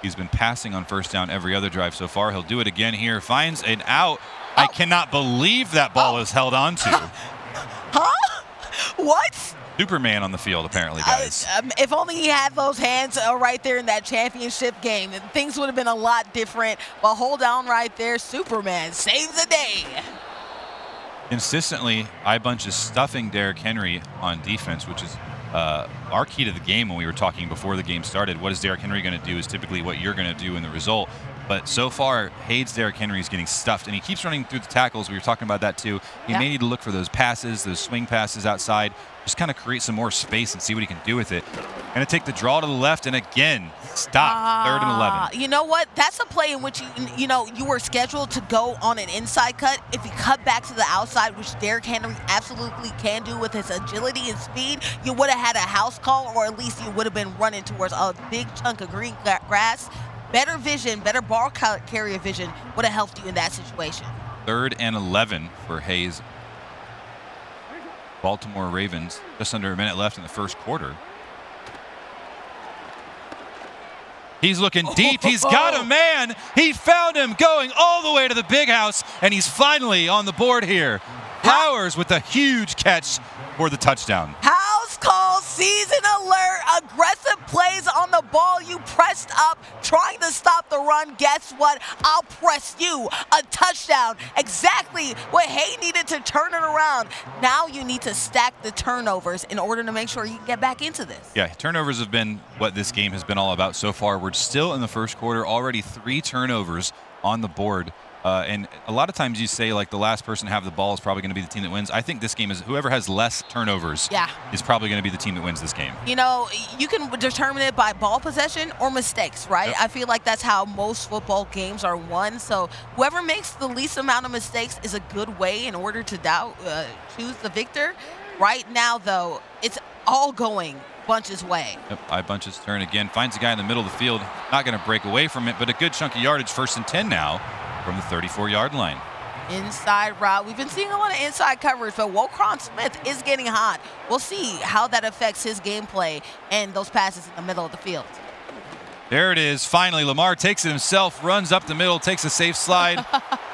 He's been passing on first down every other drive so far. He'll do it again here. Finds an out. I cannot believe that ball is held on to. Huh? What? Superman on the field, apparently, guys. If only he had those hands right there in that championship game, things would have been a lot different. But hold on right there. Superman saves the day. Consistently, iBunch is stuffing Derrick Henry on defense, which is our key to the game when we were talking before the game started. What is Derrick Henry going to do is typically what you're going to do in the result. But so far, Hayde's Derrick Henry is getting stuffed, and he keeps running through the tackles. We were talking about that, too. He may need to look for those passes, those swing passes outside, just kind of create some more space and see what he can do with it. Going to take the draw to the left, and again, stop. 3rd and 11. You know what? That's a play in which, you were scheduled to go on an inside cut. If you cut back to the outside, which Derrick Henry absolutely can do with his agility and speed, you would have had a house call, or at least you would have been running towards a big chunk of green grass. Better vision, better ball carrier vision would have helped you in that situation. 3rd and 11 for Hayes. Baltimore Ravens, just under a minute left in the first quarter. He's looking deep. He's got a man. He found him going all the way to the big house, and he's finally on the board here. Flowers with a huge catch for the touchdown. House call, season alert, aggressive plays on the ball. You pressed up, trying to stop the run. Guess what? I'll press you. A touchdown. Exactly what Hay needed to turn it around. Now you need to stack the turnovers in order to make sure you can get back into this. Yeah, turnovers have been what this game has been all about so far. We're still in the first quarter, already 3 turnovers on the board. And a lot of times you say, like, the last person to have the ball is probably going to be the team that wins. I think this game is whoever has less turnovers is probably going to be the team that wins this game. You know, you can determine it by ball possession or mistakes, right? Yep. I feel like that's how most football games are won. So whoever makes the least amount of mistakes is a good way in order to choose the victor. Right now, though, it's all going Bunch's way. Yep, Bunch's turn again. Finds a guy in the middle of the field. Not going to break away from it, but a good chunk of yardage. 1st and 10 now from the 34-yard line. Inside route. We've been seeing a lot of inside coverage, but Wokron Smith is getting hot. We'll see how that affects his gameplay and those passes in the middle of the field. There it is. Finally, Lamar takes it himself, runs up the middle, takes a safe slide.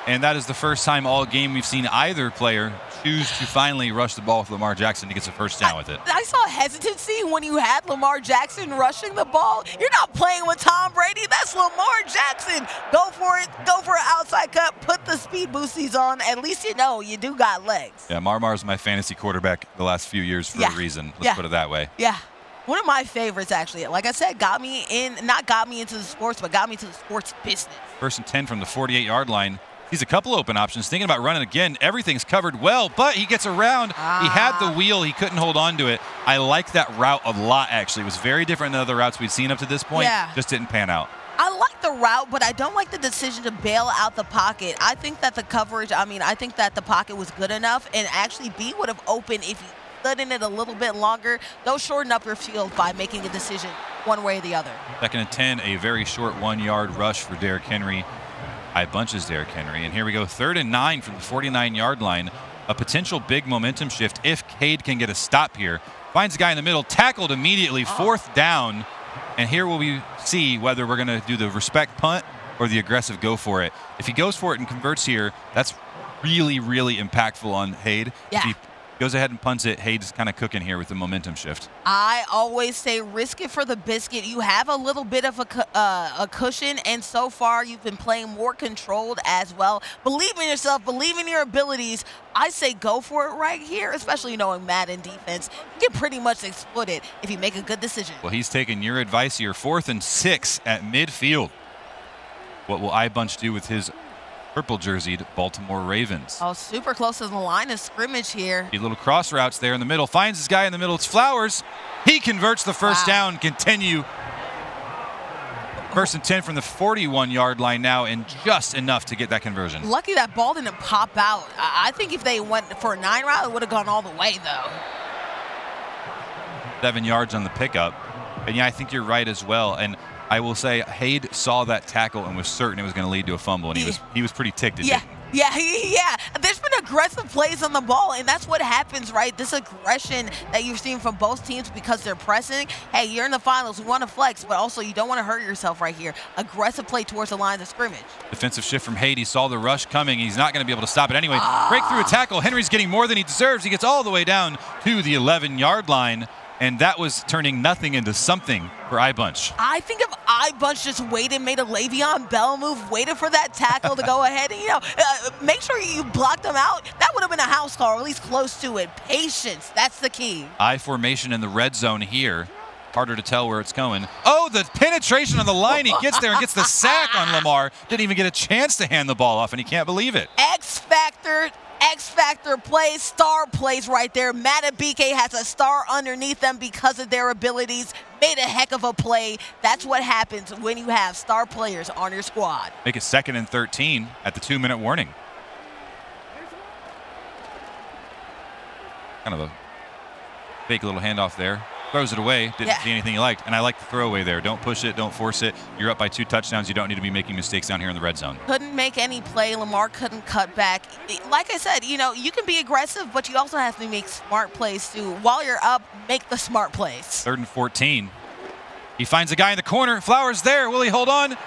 And that is the first time all game we've seen either player choose to finally rush the ball with Lamar Jackson. He gets a first down with it. I saw hesitancy when you had Lamar Jackson rushing the ball. You're not playing with Tom Brady. That's Lamar Jackson. Go for it. Go for an outside cut. Put the speed boosties on. At least you know you do got legs. Yeah, Marmar's my fantasy quarterback the last few years for a reason. Let's put it that way. Yeah. One of my favorites, actually. Like I said, not got me into the sports, but got me to the sports business. 1st and 10 from the 48-yard line. He's a couple open options, thinking about running again. Everything's covered well, but he gets around. He had the wheel. He couldn't hold on to it. I like that route a lot, actually. It was very different than other routes we'd seen up to this point. Yeah. Just didn't pan out. I like the route, but I don't like the decision to bail out the pocket. I think that the coverage, I think that the pocket was good enough, and actually B would have opened if he stood in it a little bit longer. They'll shorten up your field by making a decision one way or the other. 2nd and 10, a very short 1-yard rush for Derrick Henry. Bunches Derrick Henry. And here we go, 3rd and 9 from the 49-yard line. A potential big momentum shift if Cade can get a stop here. Finds a guy in the middle, tackled immediately, 4th down. And here we see whether we're going to do the respect punt or the aggressive go for it. If he goes for it and converts here, that's really, really impactful on Hayde. Yeah. If he goes ahead and punts it, Hayde's kind of cooking here with the momentum shift. I always say risk it for the biscuit. You have a little bit of a cushion, and so far you've been playing more controlled as well. Believe in yourself. Believe in your abilities. I say go for it right here, especially knowing Madden defense. You can pretty much exploit it if you make a good decision. Well, he's taking your advice here. 4th and 6 at midfield. What will Bunch do with his purple jerseyed Baltimore Ravens? Oh, super close to the line of scrimmage here. A little cross routes there in the middle. Finds his guy in the middle. It's Flowers. He converts the first down. Continue. 1st and 10 from the 41-yard line now, and just enough to get that conversion. Lucky that ball didn't pop out. I think if they went for a 9 route, it would have gone all the way, though. 7 yards on the pickup. And yeah, I think you're right as well. And I will say, Hayde saw that tackle and was certain it was going to lead to a fumble, and he was pretty ticked at it. Yeah. There's been aggressive plays on the ball, and that's what happens, right? This aggression that you're seeing from both teams because they're pressing. Hey, you're in the finals. We want to flex, but also you don't want to hurt yourself right here. Aggressive play towards the lines of scrimmage. Defensive shift from Hayde. He saw the rush coming. He's not going to be able to stop it anyway. Break through a tackle. Henry's getting more than he deserves. He gets all the way down to the 11-yard line. And that was turning nothing into something for Bunch. I think if Bunch just waited, made a Le'Veon Bell move, waited for that tackle to go ahead and, make sure you blocked him out, that would have been a house call, or at least close to it. Patience, that's the key. I formation in the red zone here. Harder to tell where it's going. Oh, the penetration on the line. He gets there and gets the sack on Lamar. Didn't even get a chance to hand the ball off, and he can't believe it. X Factor plays, star plays right there. Madden BK has a star underneath them because of their abilities. Made a heck of a play. That's what happens when you have star players on your squad. Make it 2nd and 13 at the 2-minute warning. Kind of a fake little handoff there. Throws it away. Didn't see anything he liked. And I like the throwaway there. Don't push it. Don't force it. You're up by 2 touchdowns. You don't need to be making mistakes down here in the red zone. Couldn't make any play. Lamar couldn't cut back. Like I said, you can be aggressive, but you also have to make smart plays too. While you're up, make the smart plays. 3rd and 14. He finds a guy in the corner. Flowers there. Will he hold on?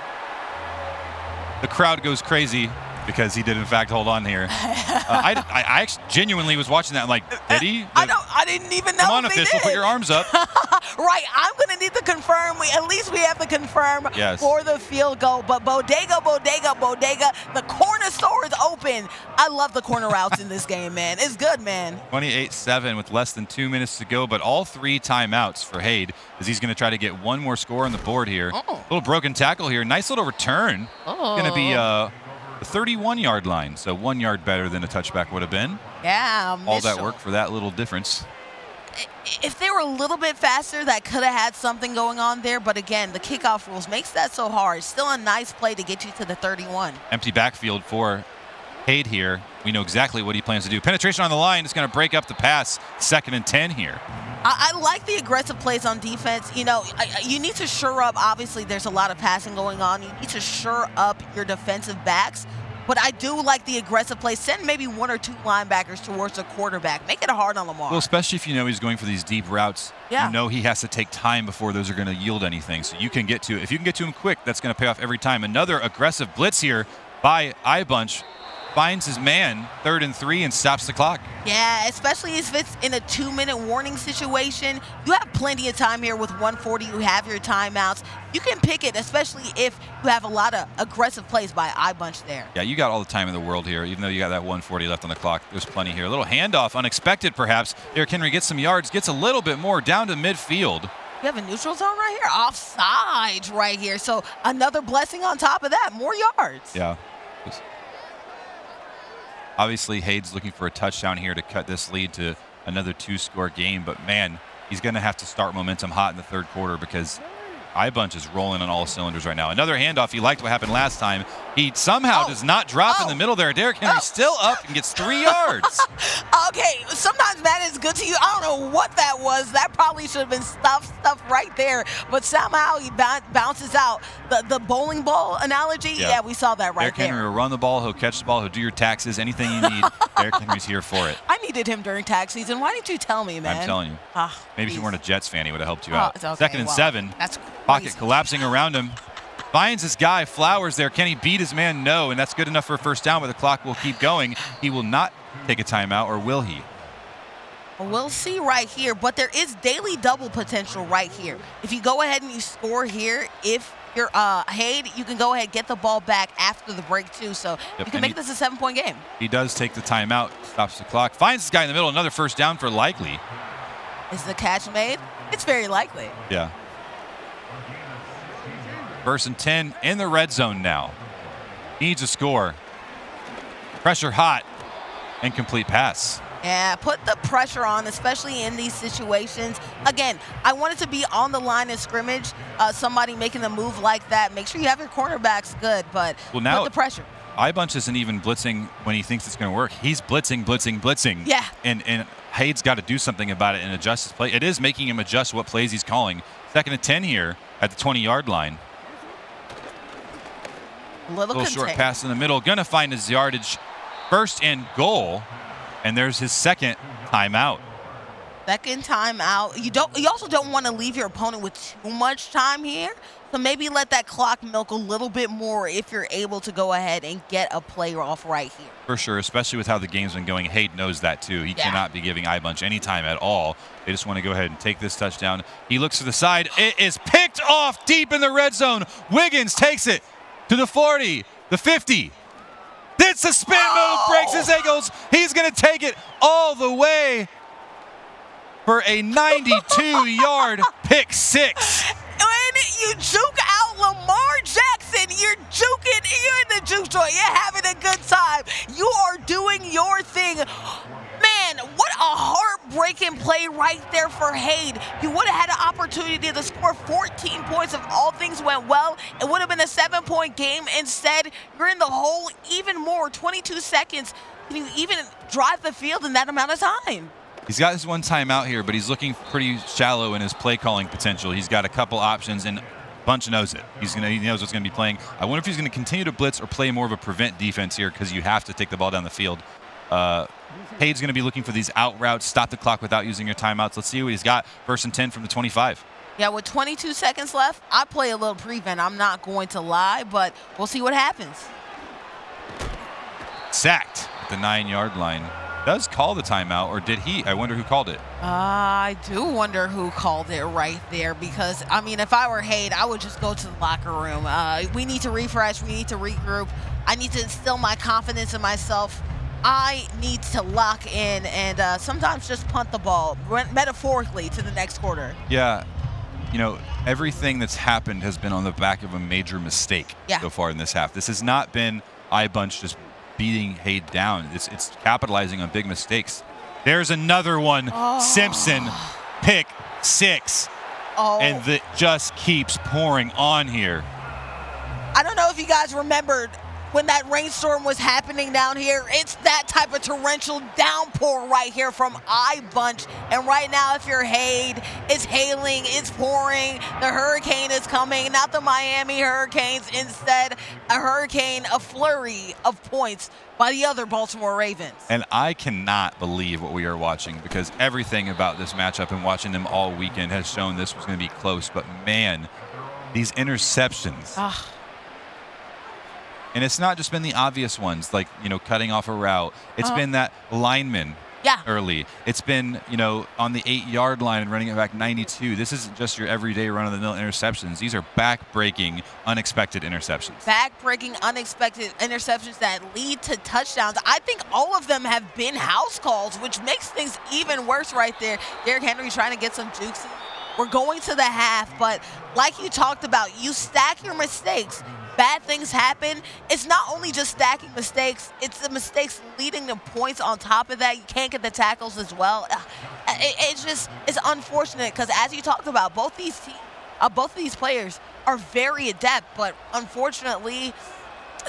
The crowd goes crazy. because he did in fact hold on here. I actually genuinely was watching that. I'm like, did he? I didn't even know. Come on, if they official, did. put your arms up. Right, I'm going to need to confirm. At least we have to confirm Yes. for the field goal. But bodega, the corner store is open. I love the corner routes in this game, man. It's good, man. 28-7 with less than 2 minutes to go, but all 3 timeouts for Hade as he's going to try to get one more score on the board here. Little broken tackle here. Nice little return. Going to be the 31-yard line, so 1 yard better than a touchback would have been. Yeah, All that work for that little difference. If they were a little bit faster, that could have had something going on there. But again, the kickoff rules makes that so hard. Still a nice play to get you to the 31. Empty backfield for Hade here. We know exactly what he plans to do. Penetration on the line is going to break up the pass. 2nd and 10 here. I like the aggressive plays on defense. You know, you need to shore up. Obviously, there's a lot of passing going on. You need to shore up your defensive backs. But I do like the aggressive plays. Send maybe 1 or 2 linebackers towards the quarterback. Make it hard on Lamar. Well, especially if you know he's going for these deep routes. Yeah. You know he has to take time before those are going to yield anything. So you can get to, if you can get to him quick, that's going to pay off every time. Another aggressive blitz here by iBunch. Finds his man, 3rd and 3, and stops the clock. Yeah, especially if it's in a 2-minute warning situation. You have plenty of time here with 140. You have your timeouts. You can pick it, especially if you have a lot of aggressive plays by iBunch there. Yeah, you got all the time in the world here, even though you got that 140 left on the clock. There's plenty here. A little handoff, unexpected perhaps. Derrick Henry gets some yards, gets a little bit more down to midfield. You have a neutral zone right here, offsides right here. So another blessing on top of that, more yards. Yeah. Obviously, Hade's looking for a touchdown here to cut this lead to another 2-score game. But, man, he's going to have to start momentum hot in the 3rd quarter because iBunch is rolling on all cylinders right now. Another handoff. He liked what happened last time. He somehow does not drop in the middle there. Derrick Henry still up and gets 3 yards. Okay, sometimes that is good to you. I don't know what that was. That probably should have been stuff right there. But somehow he bounces out. The bowling ball analogy, yeah, we saw that right Derrick there. Henry will run the ball. He'll catch the ball. He'll do your taxes. Anything you need, Derrick Henry's here for it. I needed him during tax season. Why didn't you tell me, man? I'm telling you. Maybe if you weren't a Jets fan, he would have helped you out. It's okay. 2nd and 7. That's Pocket collapsing around him. Finds his guy, Flowers there. Can he beat his man? No, and that's good enough for a 1st down, but the clock will keep going. He will not take a timeout, or will he? We'll see right here, but there is daily double potential right here. If you go ahead and you score here, if you're Hade, you can go ahead and get the ball back after the break too, so you can make this a 7-point game. He does take the timeout, stops the clock, finds this guy in the middle, another 1st down for Likely. Is the catch made? It's very likely. Yeah. 1st and 10 in the red zone now. Needs a score. Pressure hot. Incomplete pass. Yeah, put the pressure on, especially in these situations. Again, I want it to be on the line of scrimmage. Somebody making a move like that. Make sure you have your cornerbacks good, but well, now, put the pressure. iBunch isn't even blitzing when he thinks it's going to work. He's blitzing. Yeah. And Hade's got to do something about it and adjust his play. It is making him adjust what plays he's calling. 2nd and 10 here at the 20-yard line. Little short pass in the middle. Going to find his yardage. 1st and goal. And there's his 2nd timeout. 2nd timeout. You also don't want to leave your opponent with too much time here. So maybe let that clock milk a little bit more if you're able to go ahead and get a play off right here. For sure, especially with how the game's been going. Hade knows that too. He cannot be giving iBunch any time at all. They just want to go ahead and take this touchdown. He looks to the side. It is picked off deep in the red zone. Wiggins takes it to the 40, the 50. It's a spin move, breaks his ankles. He's going to take it all the way for a 92-yard pick 6. When you juke out Lamar Jackson, you're in the juke joint. You're having a good time. You are doing your thing. Man, what a heartbreaking play right there for Hade. You would have had an opportunity to score 14 points if all things went well. It would have been a 7-point game. Instead, you're in the hole even more. 22 seconds. Can you even drive the field in that amount of time? He's got his 1 timeout here, but he's looking pretty shallow in his play calling potential. He's got a couple options, and Bunch knows it. He knows what's going to be playing. I wonder if he's going to continue to blitz or play more of a prevent defense here because you have to take the ball down the field. Hade's going to be looking for these out routes, stop the clock without using your timeouts. Let's see what he's got. 1st and 10 from the 25. Yeah, with 22 seconds left, I play a little prevent. I'm not going to lie, but we'll see what happens. sacked at the 9-yard line. Does call the timeout, or did he? I wonder who called it. I do wonder who called it right there because, I mean, if I were Hayde, I would just go to the locker room. We need to refresh. We need to regroup. I need to instill my confidence in myself. I need to lock in and sometimes just punt the ball, metaphorically, to the next quarter. Yeah. You know, everything that's happened has been on the back of a major mistake so far in this half. This has not been iBunch just beating Hayde down. It's capitalizing on big mistakes. There's another one. Simpson, pick 6. And it just keeps pouring on here. I don't know if you guys remembered when that rainstorm was happening down here. It's that type of torrential downpour right here from iBunch. And right now, if you're Hayde, it's hailing, it's pouring. The hurricane is coming, not the Miami Hurricanes. Instead, a flurry of points by the other Baltimore Ravens. And I cannot believe what we are watching because everything about this matchup and watching them all weekend has shown this was going to be close. But man, these interceptions. And it's not just been the obvious ones, like, you know, cutting off a route. It's been that lineman early. It's been, you know, on the 8-yard line and running it back 92. This isn't just your everyday run-of-the-mill interceptions. These are back-breaking, unexpected interceptions. Back-breaking, unexpected interceptions that lead to touchdowns. I think all of them have been house calls, which makes things even worse right there. Derrick Henry trying to get some jukes. We're going to the half, but like you talked about, you stack your mistakes. Bad things happen. It's not only just stacking mistakes, it's the mistakes leading to points on top of that. You can't get the tackles as well. It's unfortunate because, as you talked about, both of these players are very adept, but unfortunately,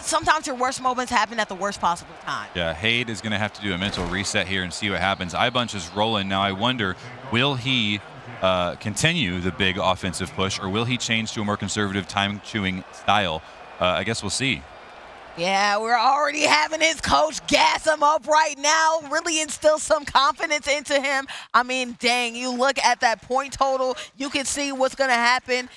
sometimes your worst moments happen at the worst possible time. Yeah, Hayde is going to have to do a mental reset here and see what happens. iBunch is rolling. Now I wonder, will he continue the big offensive push, or will he change to a more conservative time-chewing style? I guess we'll see. Yeah, we're already having his coach gas him up right now, really instill some confidence into him. I mean, dang, you look at that point total, you can see what's going to happen.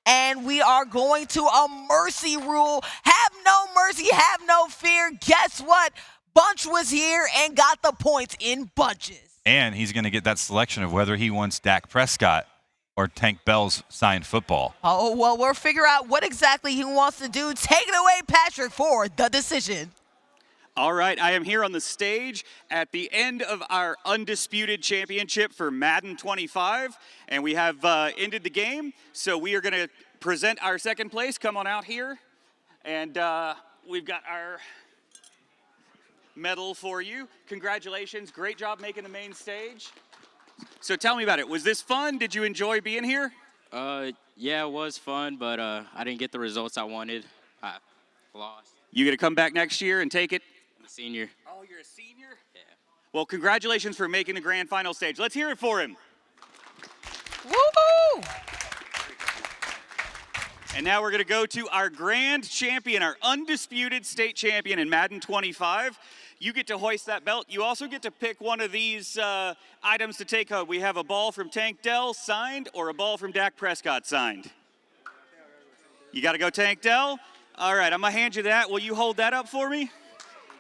And we are going to a mercy rule. Have no mercy, have no fear. Guess what? Bunch was here and got the points in bunches. And he's going to get that selection of whether he wants Dak Prescott or Tank Bell's signed football. Oh, well, we'll figure out what exactly he wants to do. Take it away, Patrick, for the decision. All right, I am here on the stage at the end of our Undisputed Championship for Madden 25, and we have ended the game, so we are going to present our second place. Come on out here, and we've got our medal for you. Congratulations, great job making the main stage. So tell me about it. Was this fun? Did you enjoy being here? Yeah, it was fun, but I didn't get the results I wanted. I lost. You gonna come back next year and take it? I'm a senior. Oh, you're a senior? Yeah. Well, congratulations for making the grand final stage. Let's hear it for him. Woo-hoo! And now we're gonna go to our grand champion, our undisputed state champion in Madden 25. You get to hoist that belt. You also get to pick one of these items to take home. We have a ball from Tank Dell signed or a ball from Dak Prescott signed. You got to go Tank Dell? All right, I'm going to hand you that. Will you hold that up for me?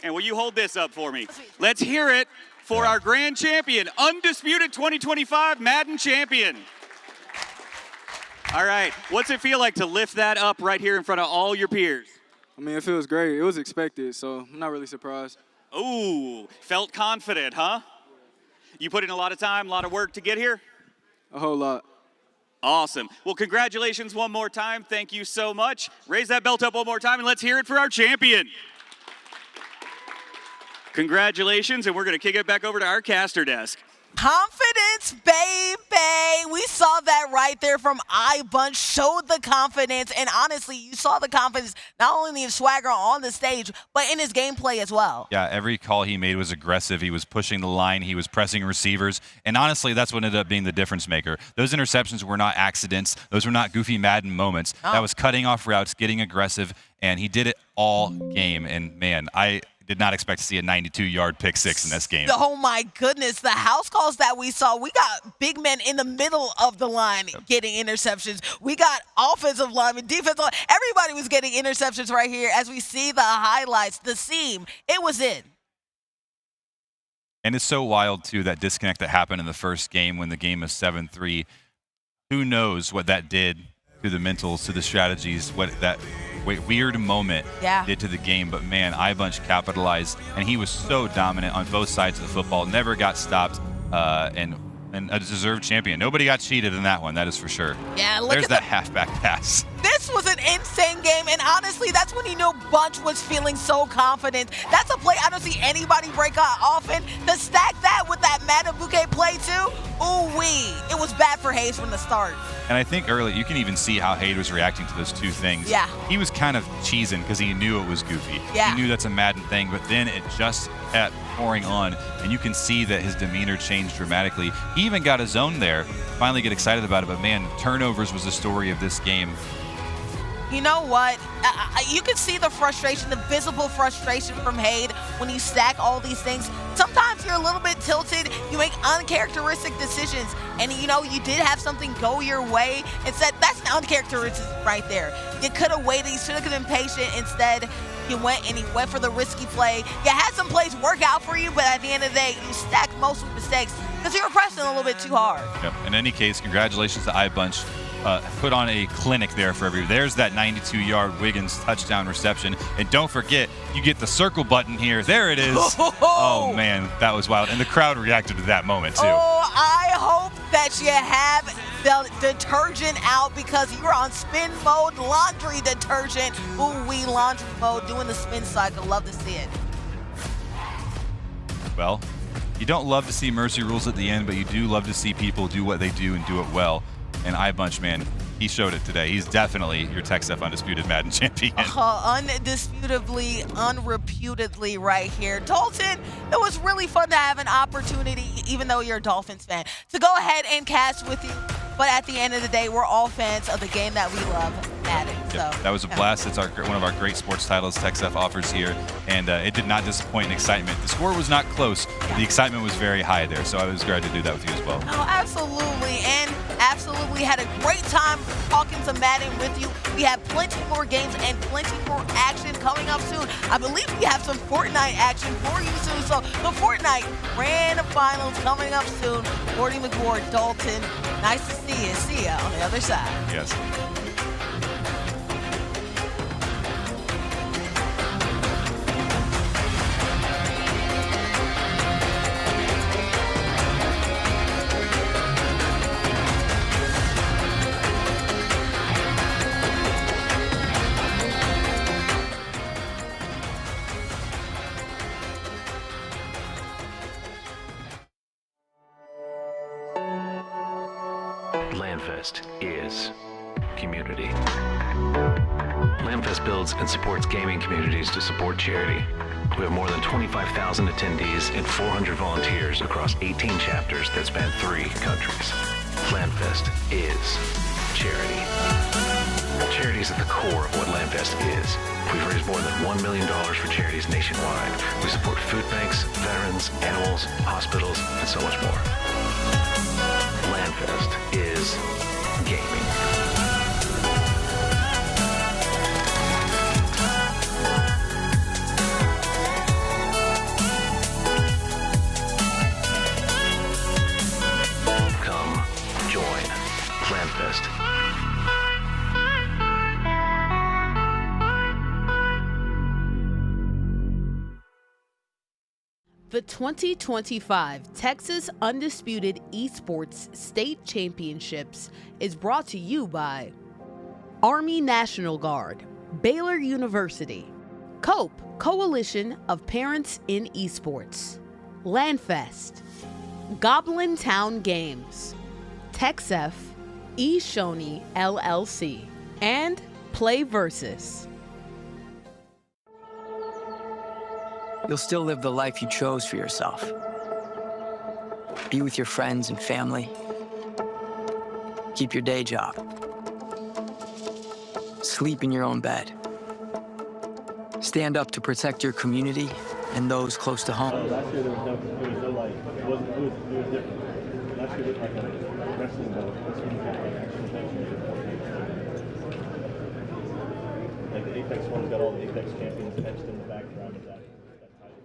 And will you hold this up for me? Let's hear it for our grand champion, Undisputed 2025 Madden champion. All right, what's it feel like to lift that up right here in front of all your peers? I mean, it feels great. It was expected, so I'm not really surprised. Ooh, felt confident, huh? You put in a lot of time, a lot of work to get here? A whole lot. Awesome. Well, congratulations one more time. Thank you so much. Raise that belt up one more time, and let's hear it for our champion. Congratulations, and we're going to kick it back over to our caster desk. Confidence, baby. We saw that right there from iBunch. Showed the confidence. And honestly, you saw the confidence not only in his swagger on the stage, but in his gameplay as well. Yeah, every call he made was aggressive. He was pushing the line. He was pressing receivers. And honestly, that's what ended up being the difference maker. Those interceptions were not accidents. Those were not goofy Madden moments. That was cutting off routes, getting aggressive, and he did it all game. And, man, did not expect to see a 92-yard pick six in this game. Oh my goodness, the house calls that we saw, we got big men in the middle of the line getting interceptions. We got offensive linemen, defensive line, everybody was getting interceptions right here as we see the highlights, the seam, it was in. And it's so wild, too, that disconnect that happened in the first game when the game was 7-3. Who knows what that did to the mentals, to the strategies, what that weird moment did to the game. But, man, iBunch capitalized, and he was so dominant on both sides of the football, never got stopped, and a deserved champion. Nobody got cheated in that one, that is for sure. Yeah, look There's at that halfback pass. This was an insane game, and honestly, that's when you know Bunch was feeling so confident. That's a play I don't see anybody break out often. To stack that with that Matabuke play too, ooh-wee. It was bad for Hayes from the start. And I think early, you can even see how Hayes was reacting to those two things. Yeah. He was kind of cheesing because he knew it was goofy. Yeah. He knew that's a Madden thing, but then it just kept pouring on, and you can see that his demeanor changed dramatically. He even got his own there, finally get excited about it, but man, turnovers was the story of this game. You know what? You can see the frustration, the visible frustration from Hayde when you stack all these things. Sometimes you're a little bit tilted. You make uncharacteristic decisions. And, you know, you did have something go your way. Instead, that's an uncharacteristic right there. You could have waited. You should have been patient. Instead, you went for the risky play. You had some plays work out for you, but at the end of the day, you stacked mostly mistakes because you were pressing a little bit too hard. Yep. In any case, congratulations to iBunch. Put on a clinic there for everybody. There's that 92-yard Wiggins touchdown reception. And don't forget, you get the circle button here. There it is. Oh, man, that was wild. And the crowd reacted to that moment, too. Oh, I hope that you have the detergent out because you're on spin mode, laundry detergent. Ooh-wee, laundry mode, doing the spin cycle. Love to see it. Well, you don't love to see mercy rules at the end, but you do love to see people do what they do and do it well. And iBunch, man, he showed it today. He's definitely your TechSF Undisputed Madden champion. Undisputably, unreputedly right here. Dalton, it was really fun to have an opportunity, even though you're a Dolphins fan, to go ahead and cast with you. But at the end of the day, we're all fans of the game that we love, Madden. Yep. That was a blast. It's one of our great sports titles TechSF offers here. And it did not disappoint in excitement. The score was not close, but the excitement was very high there. So I was glad to do that with you as well. Oh, absolutely. And absolutely had a great time talking to Madden with you. We have plenty more games and plenty more action coming up soon. I believe we have some Fortnite action for you soon. So the Fortnite Grand Finals coming up soon. Gordy McWard, Dalton, nice to see you. See ya on the other side. Yes. LandFest is community. LandFest builds and supports gaming communities to support charity. We have more than 25,000 attendees and 400 volunteers across 18 chapters that span 3 countries. LandFest is charity. Charity is at the core of what LandFest is. We've raised more than $1 million for charities nationwide. We support food banks, veterans, animals, hospitals, and so much more. LandFest is gaming. Come join LandFest. The 2025 Texas Undisputed Esports State Championships is brought to you by Army National Guard, Baylor University, COPE, Coalition of Parents in Esports, LandFest, Goblin Town Games, TechSF, eShoney LLC, and Play Versus. You'll still live the life you chose for yourself. Be with your friends and family. Keep your day job. Sleep in your own bed. Stand up to protect your community and those close to home. Last year there was no like, it was different. Last year looked like a wrestling belt. This one had like actual bench. Like the Apex one's got all the Apex champions benched in the background of that title.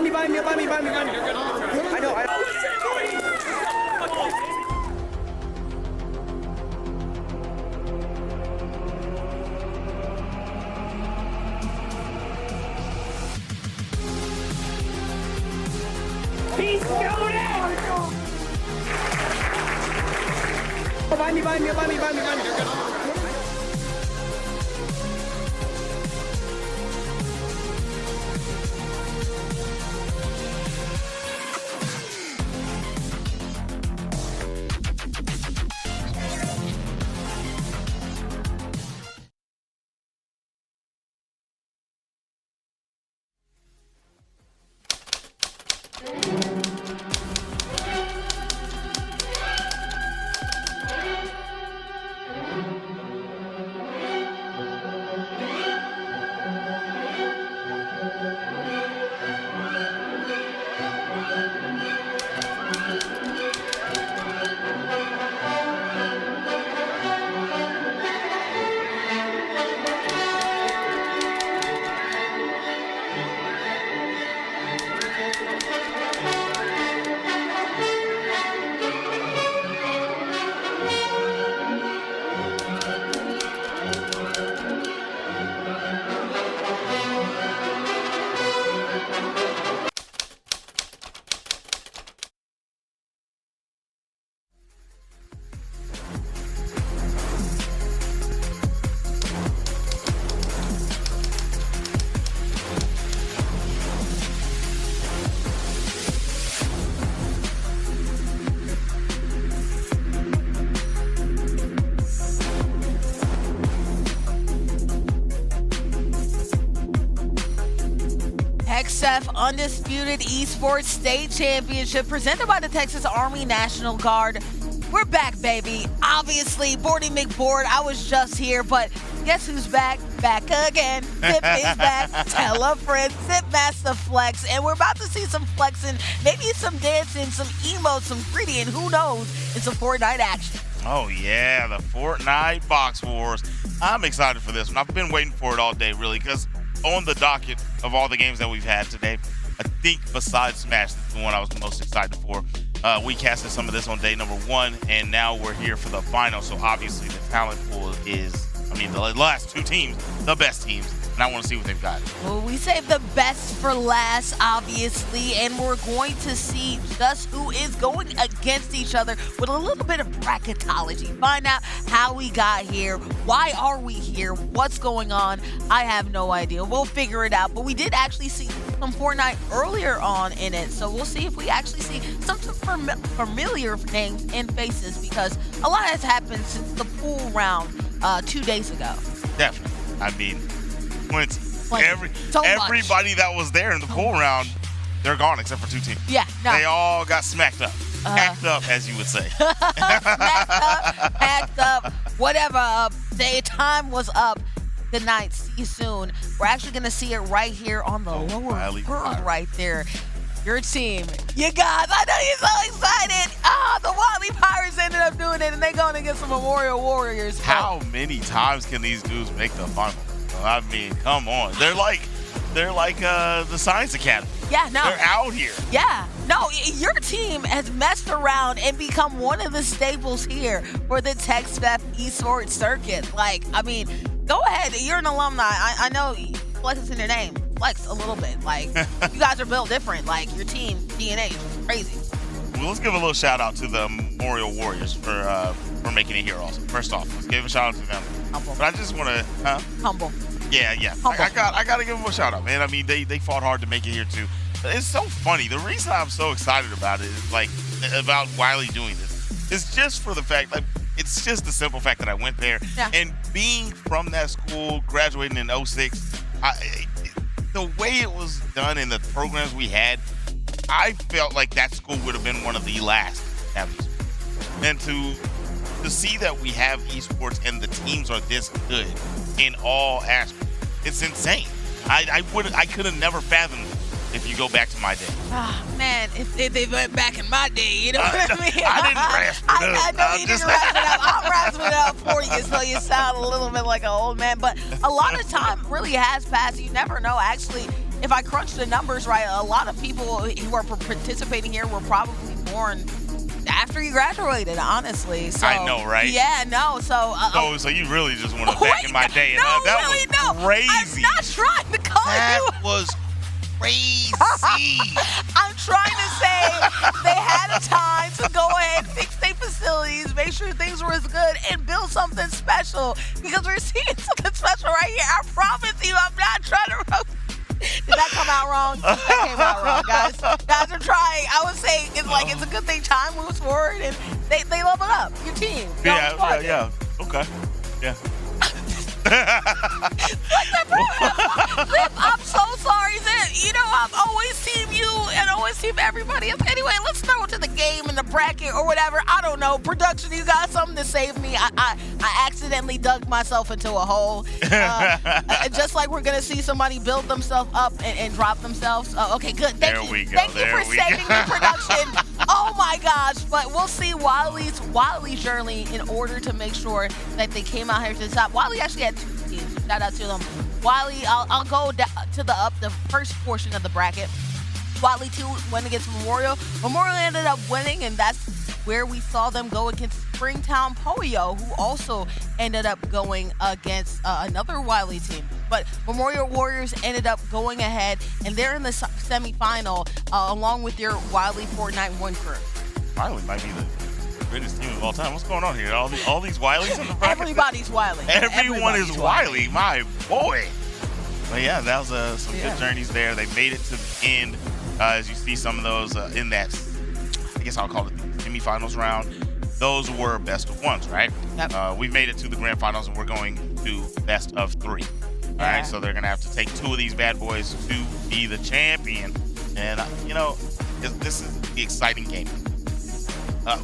Behind me. I know. He's going in! Behind me. XF Undisputed Esports State Championship presented by the Texas Army National Guard. We're back, baby. Obviously, Boardy McBoard, I was just here, but guess who's back? Back again. Zip is back. Tell a friend. Zip Master Flex. And we're about to see some flexing, maybe some dancing, some emotes, some gritty, and who knows, it's a Fortnite action. Oh, yeah, the Fortnite Box Wars. I'm excited for this one. I've been waiting for it all day, really, because on the docket of all the games that we've had today, I think besides Smash, this is the one I was most excited for. We casted some of this on day number 1, and now we're here for the final. So obviously the talent pool is, the last 2 teams, the best teams. And I want to see what they've got. Well, we saved the best for last, obviously, and we're going to see just who is going against each other with a little bit of bracketology. Find out how we got here, why are we here, what's going on. I have no idea. We'll figure it out. But we did actually see some Fortnite earlier on in it, so we'll see if we actually see some familiar names and faces, because a lot has happened since the pool round 2 days ago. Definitely. Everybody that was there in the pool round, they're gone except for 2 teams. Yeah, no. They all got smacked up. Packed up, as you would say. Packed up, whatever. Their time was up. Good night. See you soon. We're actually going to see it right here on the lower third right there. Your team. You guys, I know you're so excited. The Wiley Pirates ended up doing it, and they're going against the Memorial Warriors. How many times can these dudes make the final? Come on. They're like the Science Academy. Yeah, no. They're out here. Yeah. No, your team has messed around and become one of the staples here for the TechSpef esports circuit. Go ahead. You're an alumni. I know Flex is in your name. Flex a little bit. You guys are built different. Your team DNA is crazy. Well, let's give a little shout out to the Memorial Warriors for making it here also. First off, let's give a shout out to them. Humble. But I just want to, Humble. Yeah. I got to give them a shout out, man. They fought hard to make it here too. It's so funny. The reason I'm so excited about it is about Wiley doing this is just for the fact it's just the simple fact that I went there and being from that school, graduating in 06, the way it was done in the programs we had, I felt like that school would have been one of the last at least. And to see that we have esports and the teams are this good in all aspects, it's insane. I could have never fathomed it if you go back to my day. Man, if they went back in my day, you know what I mean? I didn't rasp it up. I know you didn't rasp it up. I'm rasping it up for you, so you sound a little bit like an old man. But a lot of time really has passed. You never know. Actually, if I crunch the numbers right, a lot of people who are participating here were probably born after you graduated, honestly. So, I know, right? Yeah, no. So, so you really just want to back in my day. No, that really, was no. crazy. I'm not trying to call you. That was crazy. I'm trying to say they had a time to go ahead, fix their facilities, make sure things were as good, and build something special. Because we're seeing something special right here. I promise you, I'm not trying to. Did that come out wrong? That came out wrong, guys. Guys are trying. I would say it's a good thing time moves forward and they level up. Your team. Yeah. Okay. Yeah. Flip, I'm so sorry. I'm always team you and always team everybody else. Anyway, let's throw it to the game and the bracket or whatever. I don't know. Production, you got something to save me. I accidentally dug myself into a hole. Just like we're going to see somebody build themselves up and drop themselves. Okay, good. Thank you. Thank you for saving me, production. Oh my gosh. But we'll see Wiley's journey in order to make sure that they came out here to the top. Wiley actually had 2 teams. Shout out to them. Wiley, I'll go to the first portion of the bracket. Wiley 2 went against Memorial. Memorial ended up winning, and that's where we saw them go against Springtown Poyo, who also ended up going against another Wiley team. But Memorial Warriors ended up going ahead, and they're in the semifinal along with your Wiley Fortnite 1 crew. Wiley might be the greatest team of all time. What's going on here? All these Wileys in the bracket? Everybody's Wiley. Everyone is Wiley, my boy. But yeah, that was some good journeys there. They made it to the end. As you see some of those in that, I guess I'll call it the semifinals round. Those were best of ones, right? Yep. We made it to the grand finals, and we're going to best of 3. All right, so they're going to have to take 2 of these bad boys to be the champion. And, this is the exciting game.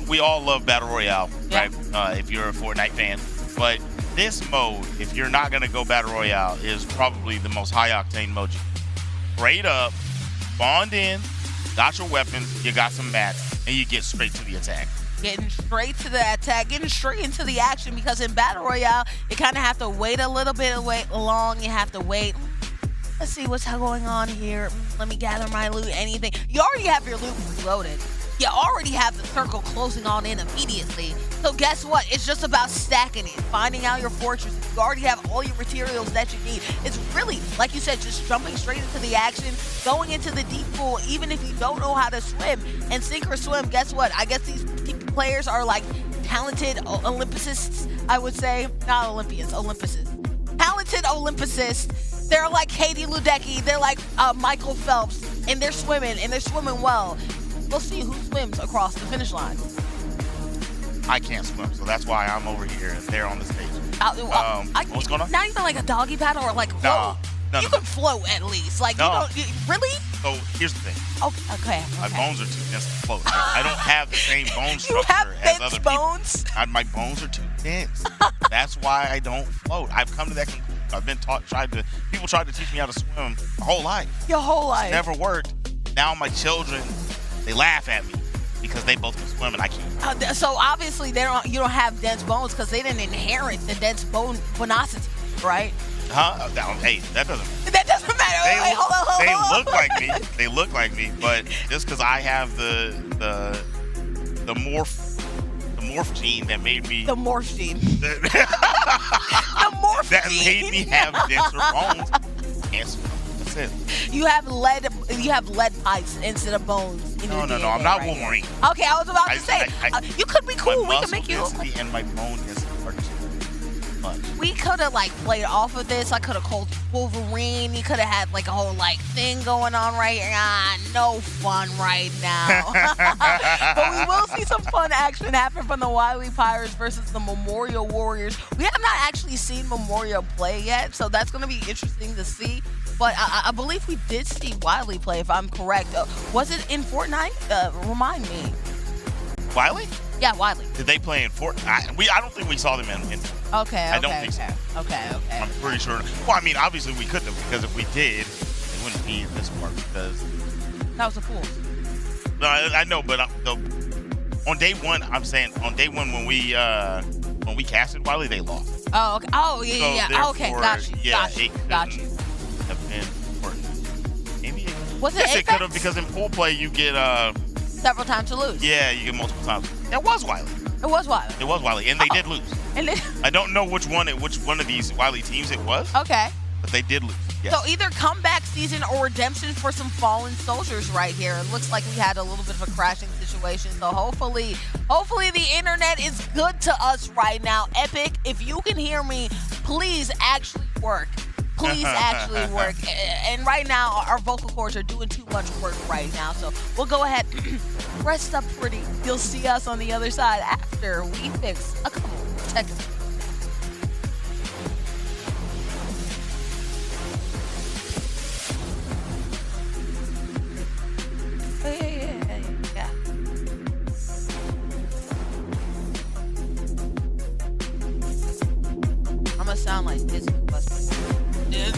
We all love Battle Royale, right? If you're a Fortnite fan. But this mode, if you're not going to go Battle Royale, is probably the most high-octane mode. Straight up, spawned in, got your weapons, you got some mats, and you get straight to the attack. Getting straight to the attack, getting straight into the action, because in Battle Royale, you kind of have to wait a little bit long. You have to wait. Let's see what's going on here. Let me gather my loot, anything. You already have your loot loaded. You already have the circle closing on in immediately. So guess what? It's just about stacking it, finding out your fortress. You already have all your materials that you need. It's really, like you said, just jumping straight into the action, going into the deep pool, even if you don't know how to swim, and sink or swim. Guess what? I guess these players are like talented Olympists, I would say. Not Olympians, Olympists. Talented Olympists. They're like Katie Ledecky. They're like Michael Phelps, and they're swimming well. We'll see who swims across the finish line. I can't swim, so that's why I'm over here and they're on the stage. What's going on? Not even like a doggy paddle or like float. No, you can float at least. Like, really? So here's the thing. Okay. My bones are too dense to float. I don't have the same bone structure You have as dense other bones? people. My bones are too dense. That's why I don't float. I've come to that conclusion. I've been people tried to teach me how to swim my whole life. Your whole life. It's never worked. Now my children, they laugh at me because they both can swim and I can't. So obviously you don't have dense bones because they didn't inherit the dense bonosity, right? Huh? Hey, that doesn't matter. They look like me. They look like me, but just because I have the morph gene that made me the morph gene. The morph that gene. made me have denser bones. Cancer. That's it. You have lead pipes instead of bones. In your DNA, I'm not right? Wolverine. Okay, I was about to say you could be cool. My We can make you. density and my bone density are too much. We could have played off of this. I could have called Wolverine. You could have had a whole thing going on right here. No fun right now. But we will see some fun action happen from the Wiley Pirates versus the Memorial Warriors. We have not actually seen Memorial play yet, so that's going to be interesting to see. But I believe we did see Wiley play, if I'm correct. Was it in Fortnite? Remind me. Wiley? Yeah, Wiley. Did they play in Fortnite? I don't think we saw them in Okay. I don't think so. Okay. I'm pretty sure. Well, I mean, obviously we couldn't have, because if we did, they wouldn't be in this part because that was a fool. No, I know, but on day one, I'm saying on day one when we casted Wiley, they lost. Oh, okay. Oh, yeah. Okay, got you. Yeah, got you. Have been Fortnite. Was it Yes, it Apex? could have, because in pool play you get Several times to lose. yeah, you get multiple times. It was Wiley. It was Wiley. It was Wiley, and they did lose. And then, I don't know which one of these Wiley teams it was, okay. but they did lose. Yes. So either comeback season or redemption for some fallen soldiers right here. It looks like we had a little bit of a crashing situation. So hopefully the internet is good to us right now. Epic, if you can hear me, please actually work. Please actually work. And right now, our vocal cords are doing too much work right now. So we'll go ahead, rest up pretty. You'll see us on the other side after we fix a couple technical. Yeah. I'm gonna sound like this. Yeah.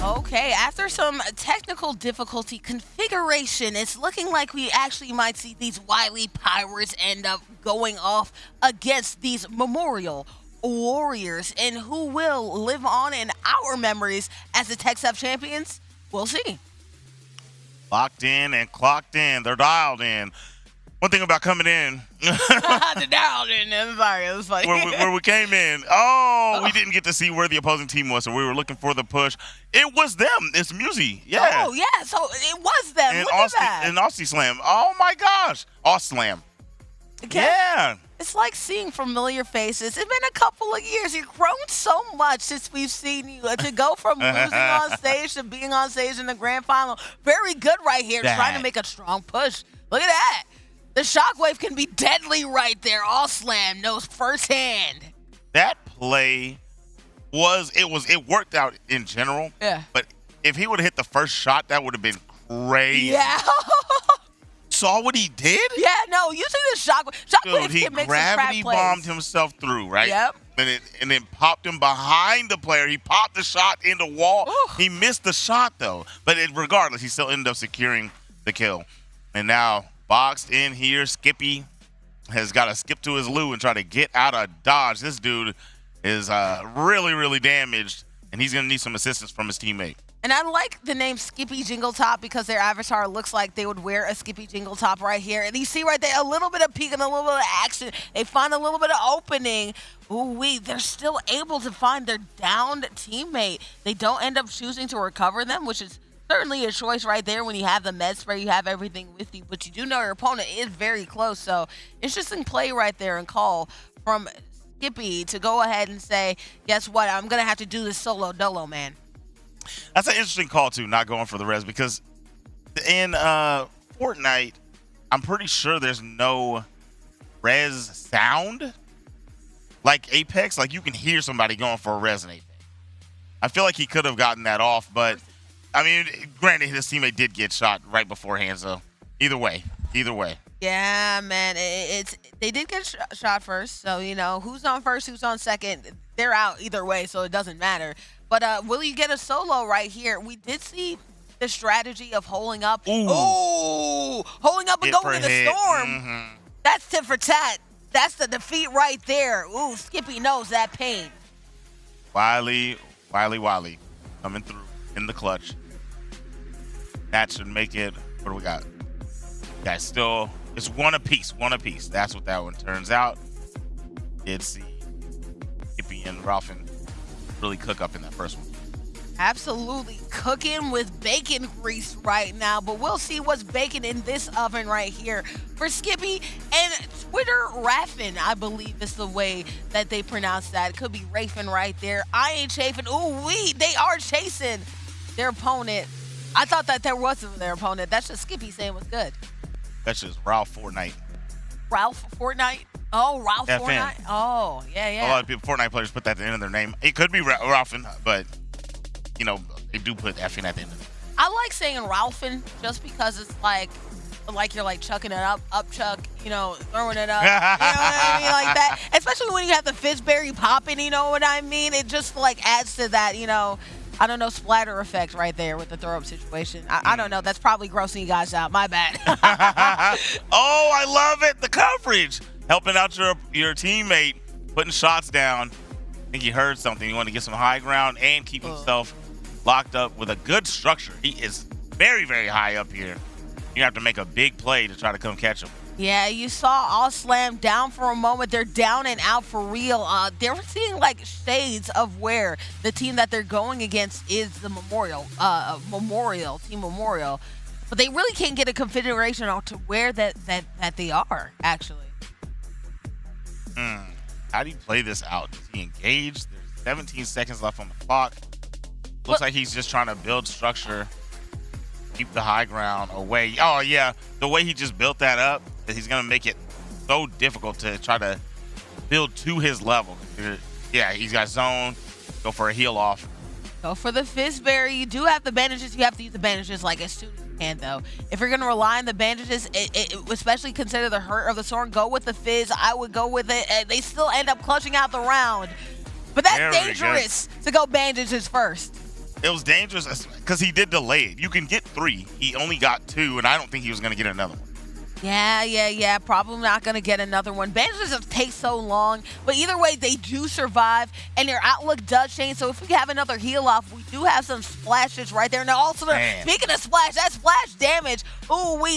Okay, after some technical difficulty configuration, it's looking like we actually might see these Wily Pirates end up going off against these Memorial Warriors. And who will live on in our memories as the TechSF champions? We'll see. Locked in and clocked in. They're dialed in. One thing about coming in. The dialed in. I'm sorry, it was funny. where we came in, we didn't get to see where the opposing team was, so we were looking for the push. It was them. It's Musi. Yeah. Oh, yeah. So it was them. And Look at that. And Aussie Slam. Oh, my gosh. Aussie Slam. Okay. Yeah. It's like seeing familiar faces. It's been a couple of years. You've grown so much since we've seen you. To go from losing on stage to being on stage in the grand final, very good right here. Trying to make a strong push. Look at that. The shockwave can be deadly right there. All Slam knows firsthand. That play it worked out in general. Yeah. But if he would have hit the first shot, that would have been crazy. Yeah. Saw what he did? Yeah, no, using the shockwave Dude, he can make some crap gravity plays. bombed himself through, right? Yep. And then popped him behind the player. He popped the shot in the wall. Ooh. He missed the shot, though. But regardless, he still ended up securing the kill. And now, boxed in here, Skippy has got to skip to his loo and try to get out of dodge. This dude is really, really damaged, and he's going to need some assistance from his teammate. And I like the name Skippy Jingle Top because their avatar looks like they would wear a Skippy Jingle Top right here. And you see right there a little bit of peek and a little bit of action. They find a little bit of opening. Ooh-wee, they're still able to find their downed teammate. They don't end up choosing to recover them, which is certainly a choice right there. When you have the med spray, you have everything with you, but you do know your opponent is very close. So interesting play right there and call from Skippy to go ahead and say, guess what? I'm going to have to do this solo dolo, man. That's an interesting call, too, not going for the res, because in Fortnite, I'm pretty sure there's no res sound like Apex. Like, you can hear somebody going for a res in Apex. I feel like he could have gotten that off, but, I mean, granted, his teammate did get shot right beforehand, so either way. Yeah, man, they did get shot first, so, you know, who's on first, who's on second, they're out either way, so it doesn't matter. But will you get a solo right here? We did see the strategy of holding up. Holding up and Hit going for to the hit. storm. Mm-hmm. That's tit for tat. That's the defeat right there. Ooh, Skippy knows that pain. Wiley coming through in the clutch. That should make it. What do we got? Guys, still, it's one apiece. That's what that one turns out. Did see Skippy and Ralphin really cook up in that first one. Absolutely cooking with bacon grease right now, but we'll see what's baking in this oven right here for Skippy and Twitter Raffin, I believe is the way that they pronounce that. It could be Rafin right there. I ain't chafing. They are chasing their opponent. I thought that wasn't their opponent. That's just Skippy saying what's good. That's just Ralph Fortnite. Ralph Fortnite? Oh, Ralph FN. Fortnite? Oh, yeah. A lot of people, Fortnite players, put that at the end of their name. It could be Ralphin, but, you know, they do put FN at the end of it. I like saying Ralphin just because it's like you're like chucking it up chuck, you know, throwing it up. You know what I mean? Like that. Especially when you have the Fizzberry popping, you know what I mean? It just like adds to that, you know, I don't know, splatter effect right there with the throw up situation. I don't know. That's probably grossing you guys out. My bad. Oh, I love it. The coverage. Helping out your teammate, putting shots down. I think he heard something. He wanted to get some high ground and keep himself locked up with a good structure. He is very, very high up here. You have to make a big play to try to come catch him. Yeah, you saw All Slam down for a moment. They're down and out for real. They're seeing like shades of where the team that they're going against is the Team Memorial. But they really can't get a configuration on to where that they are, actually. How do you play this out? Does he engage? There's 17 seconds left on the clock. Looks like he's just trying to build structure, keep the high ground away. Oh, yeah. The way he just built that up, that he's going to make it so difficult to try to build to his level. Yeah, he's got zone. Go for a heel off. Go for the Fizzberry. You do have the bandages. You have to use the bandages like as soon as you can, though. If you're going to rely on the bandages, especially consider the hurt of the sword, go with the Fizz. I would go with it. And they still end up clutching out the round. But that's dangerous to go bandages first. It was dangerous because he did delay it. You can get 3. He only got 2, and I don't think he was going to get another one. Yeah. Probably not going to get another one. Bandages just take so long. But either way, they do survive, and their outlook does change. So if we have another heal off, we do have some splashes right there. Now, also, speaking of splash, that splash damage,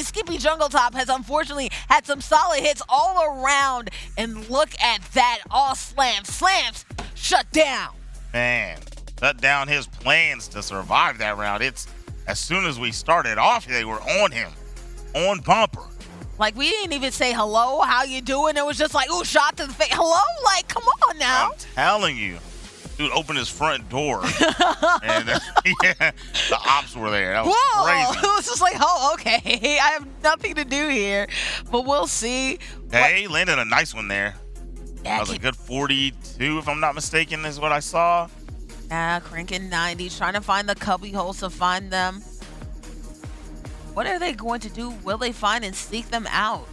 Skippy Jungle Top has unfortunately had some solid hits all around. And look at that. All slams shut down. Man, shut down his plans to survive that round. It's as soon as we started off, they were on him, on bumper. Like, we didn't even say hello, how you doing? It was just like, shot to the face. Hello? Like, come on now. I'm telling you. Dude opened his front door. And the ops were there. That was crazy. It was just like, okay. I have nothing to do here. But we'll see. Hey, landed a nice one there. That was a good 42, if I'm not mistaken, is what I saw. Yeah, cranking 90, trying to find the cubby holes to find them. What are they going to do? Will they find and seek them out?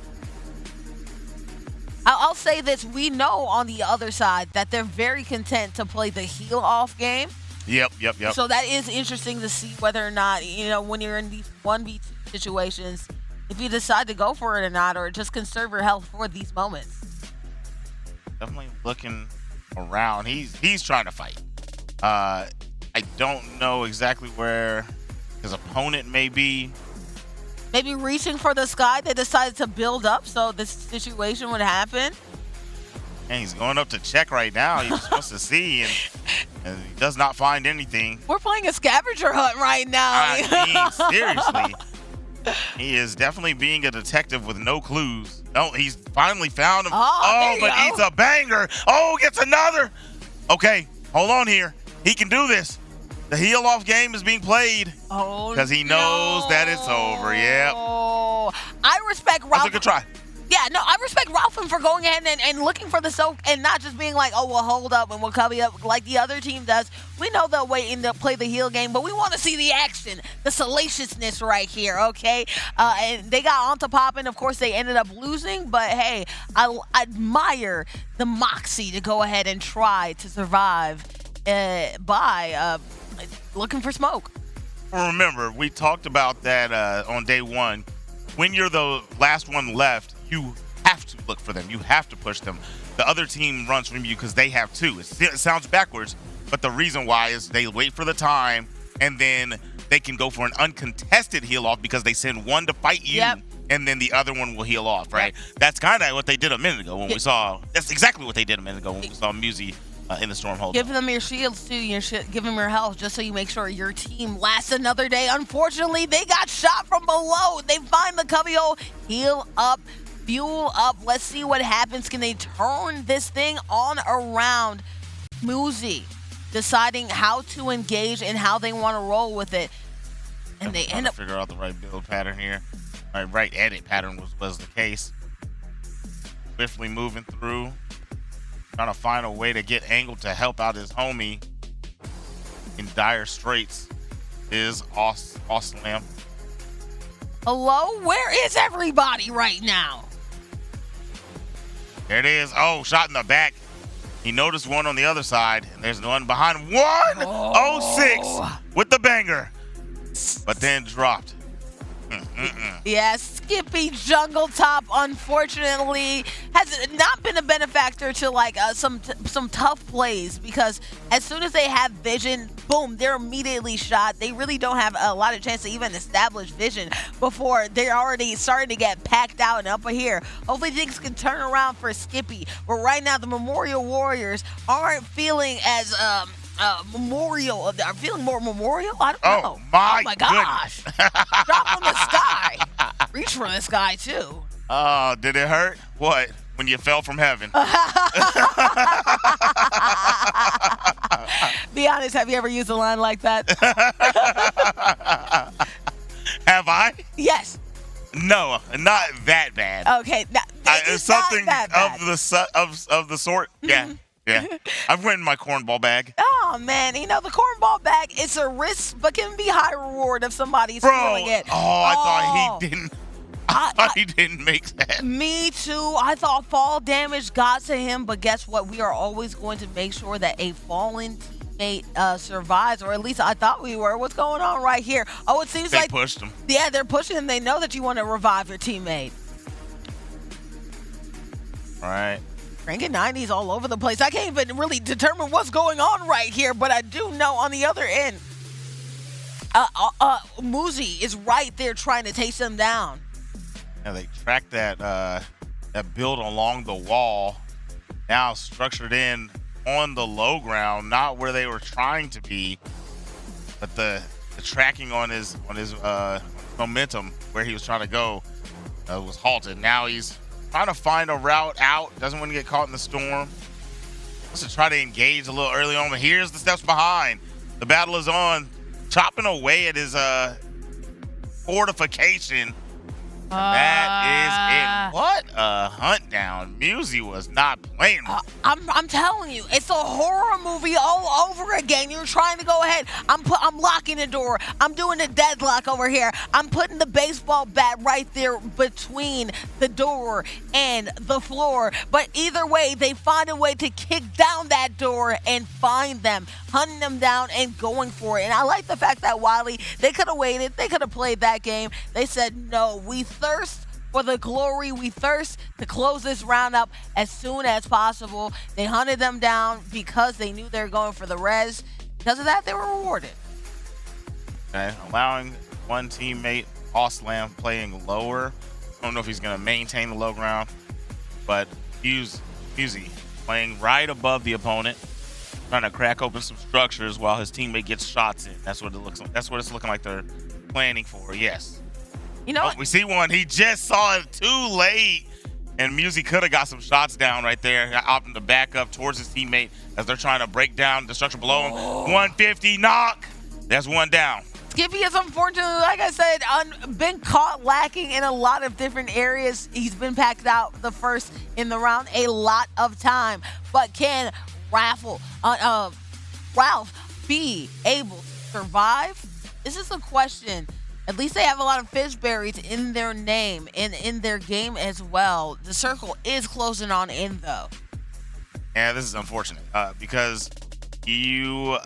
I'll say this. We know on the other side that they're very content to play the heal off game. Yep. So that is interesting to see whether or not, you know, when you're in these 1v2 situations, if you decide to go for it or not, or just conserve your health for these moments. Definitely looking around. He's trying to fight. I don't know exactly where his opponent may be. Maybe reaching for the sky, they decided to build up so this situation would happen. And he's going up to check right now. He's supposed to see, and he does not find anything. We're playing a scavenger hunt right now. I mean, seriously. He is definitely being a detective with no clues. Oh, he's finally found him. But it's a banger. Oh, gets another. Okay, hold on here. He can do this. The heel-off game is being played. Oh, because he knows that it's over. Yep. Oh, I respect Ralph. That's a good try. Yeah, no, I respect Ralpham for going ahead and looking for the soak and not just being like, oh, we'll hold up and we'll cover you up like the other team does. We know they'll wait and they'll play the heel game, but we want to see the action, the salaciousness right here, okay? And they got onto popping. Of course, they ended up losing, but hey, I admire the moxie to go ahead and try to survive by looking for smoke. Well, remember, we talked about that on day one. When you're the last one left, you have to look for them. You have to push them. The other team runs from you because they have to. It sounds backwards, but the reason why is they wait for the time, and then they can go for an uncontested heal off because they send one to fight you, and then the other one will heal off, right? Yep. That's kind of what they did a minute ago when we saw. That's exactly what they did a minute ago when we saw Musi in the Stormhold. Give them your shields too. Give them your health just so you make sure your team lasts another day. Unfortunately, they got shot from below. They find the cubby hole, heal up, fuel up. Let's see what happens. Can they turn this thing on around? Musi deciding how to engage and how they want to roll with it, and they end up figure out the right build pattern here. Right edit pattern was the case. Swiftly moving through. Trying to find a way to get Angle to help out his homie in dire straits is Oslam. Hello? Where is everybody right now? There it is. Oh, shot in the back. He noticed one on the other side, and there's one behind 106 with the banger, but then dropped. Yeah, Skippy Jungle Top, unfortunately, has not been a benefactor to like some tough plays, because as soon as they have vision, boom, they're immediately shot. They really don't have a lot of chance to even establish vision before they're already starting to get packed out and up here. Hopefully things can turn around for Skippy, but right now the Memorial Warriors aren't feeling as memorial. Are feeling more memorial? I don't know. Oh my gosh. Drop from the sky. Reach for the sky too. Oh, did it hurt? What? When you fell from heaven? Be honest, have you ever used a line like that? Have I? Yes. No, not that bad. Okay, it's something of the sort. Yeah. Yeah, I've went in my cornball bag. Oh man, you know the cornball bag. It's a risk, but can be high reward if somebody's feeling it. I thought he didn't. I thought he didn't make that. Me too. I thought fall damage got to him, but guess what? We are always going to make sure that a fallen teammate survives, or at least I thought we were. What's going on right here? Oh, it seems like they pushed him. Yeah, they're pushing him. They know that you want to revive your teammate. All right. Cranking 90s all over the place. I can't even really determine what's going on right here, but I do know on the other end, Musi is right there trying to chase them down. Yeah, they tracked that build along the wall, now structured in on the low ground, not where they were trying to be, but the tracking on his momentum where he was trying to go was halted. Now he's trying to find a route out, doesn't want to get caught in the storm. Wants to try to engage a little early on, but here's the steps behind. The battle is on, chopping away at his fortification. That is it. What a hunt down. Musi was not playing. I'm telling you, it's a horror movie all over again. You're trying to go ahead. I'm locking the door. I'm doing a deadlock over here. I'm putting the baseball bat right there between the door and the floor. But either way, they find a way to kick down that door and find them, hunting them down and going for it. And I like the fact that Wiley, they could have waited. They could have played that game. They said, no, we thirst for the glory. We thirst to close this round up as soon as possible. They hunted them down because they knew they were going for the res. Because of that, they were rewarded. Okay, allowing one teammate, Oslam, playing lower. I don't know if he's going to maintain the low ground, but Musi playing right above the opponent, trying to crack open some structures while his teammate gets shots in. That's what it looks like. That's what it's looking like they're planning for. Yes. You know, we see one. He just saw it too late, and Musi could have got some shots down right there, opting to back up towards his teammate as they're trying to break down the structure below him. 150 knock. There's one down. Skippy is unfortunately, like I said, been caught lacking in a lot of different areas. He's been packed out the first in the round a lot of time. But can Ralph be able to survive? This is a question. At least they have a lot of fish berries in their name and in their game as well. The circle is closing on in, though. Yeah, this is unfortunate because you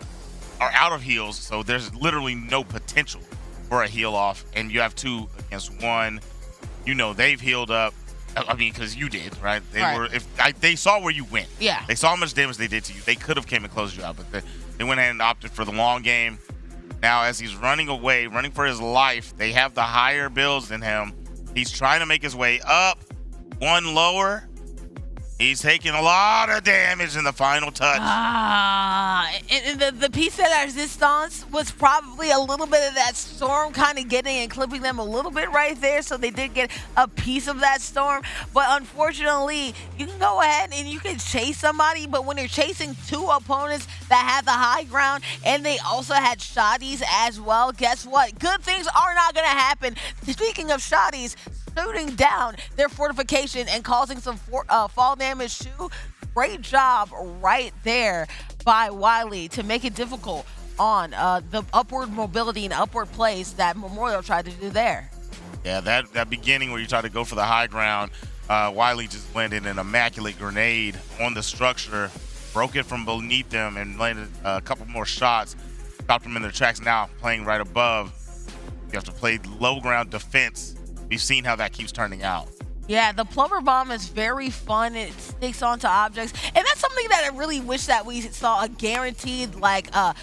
are out of heals, so there's literally no potential for a heal off, and you have 2 against 1. You know they've healed up. I mean, because you did, right? They saw where you went. Yeah. They saw how much damage they did to you. They could have came and closed you out, but they went ahead and opted for the long game. Now, as he's running away, running for his life, they have the higher builds than him. He's trying to make his way up. 1 lower. He's taking a lot of damage in the final touch. And the piece de la resistance was probably a little bit of that storm kind of getting and clipping them a little bit right there, so they did get a piece of that storm. But unfortunately, you can go ahead and you can chase somebody, but when you're chasing 2 opponents that had the high ground and they also had shotties as well, guess what? Good things are not going to happen. Speaking of shotties, shooting down their fortification and causing some fall damage too. Great job right there by Wiley to make it difficult on the upward mobility and upward plays that Memorial tried to do there. Yeah, that beginning where you try to go for the high ground, Wiley just landed an immaculate grenade on the structure, broke it from beneath them, and landed a couple more shots, stopped them in their tracks. Now playing right above, you have to play low ground defense. We've seen how that keeps turning out. Yeah, the plumber bomb is very fun. It sticks onto objects, and that's something that I really wish that we saw a guaranteed a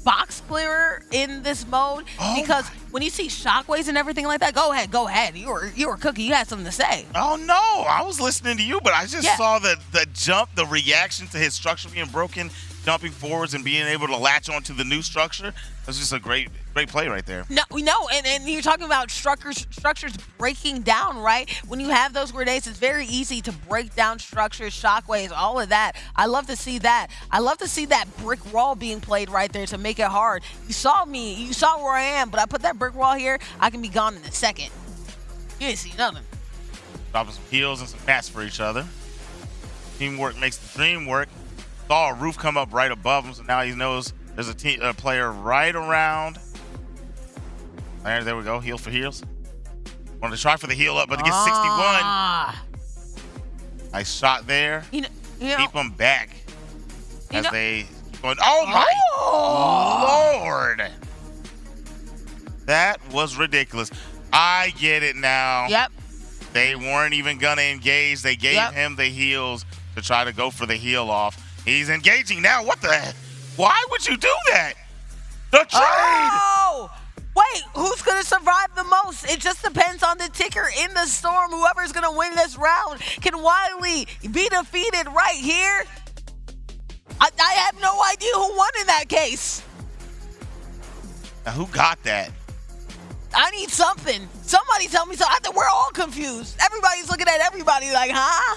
box clearer in this mode. Because when you see shockwaves and everything like that, go ahead. You were Cookie. You had something to say. Oh no, I was listening to you, but I just saw the jump, the reaction to his structure being broken, jumping forwards and being able to latch onto the new structure. That's just a great play right there. No, we know, and you're talking about structures breaking down, right? When you have those grenades, it's very easy to break down structures, shockwaves, all of that. I love to see that. I love to see that brick wall being played right there to make it hard. You saw me, you saw where I am, but I put that brick wall here, I can be gone in a second. You didn't see nothing. Dropping some heals and some mats for each other. Teamwork makes the dream work. Saw a roof come up right above him, so now he knows there's a player right around. There we go. Heal for heals. Wanted to try for the heal up, but it gets 61. Nice shot there. You know, keep them back as they going. Oh my Lord! That was ridiculous. I get it now. Yep. They weren't even gonna engage. They gave him the heals to try to go for the heal off. He's engaging now. What the heck? Why would you do that? The trade! Oh! Wait, who's going to survive the most? It just depends on the ticker in the storm. Whoever's going to win this round. Can Wiley be defeated right here? I have no idea who won in that case. Now, who got that? I need something. Somebody tell me something. We're all confused. Everybody's looking at everybody like, huh?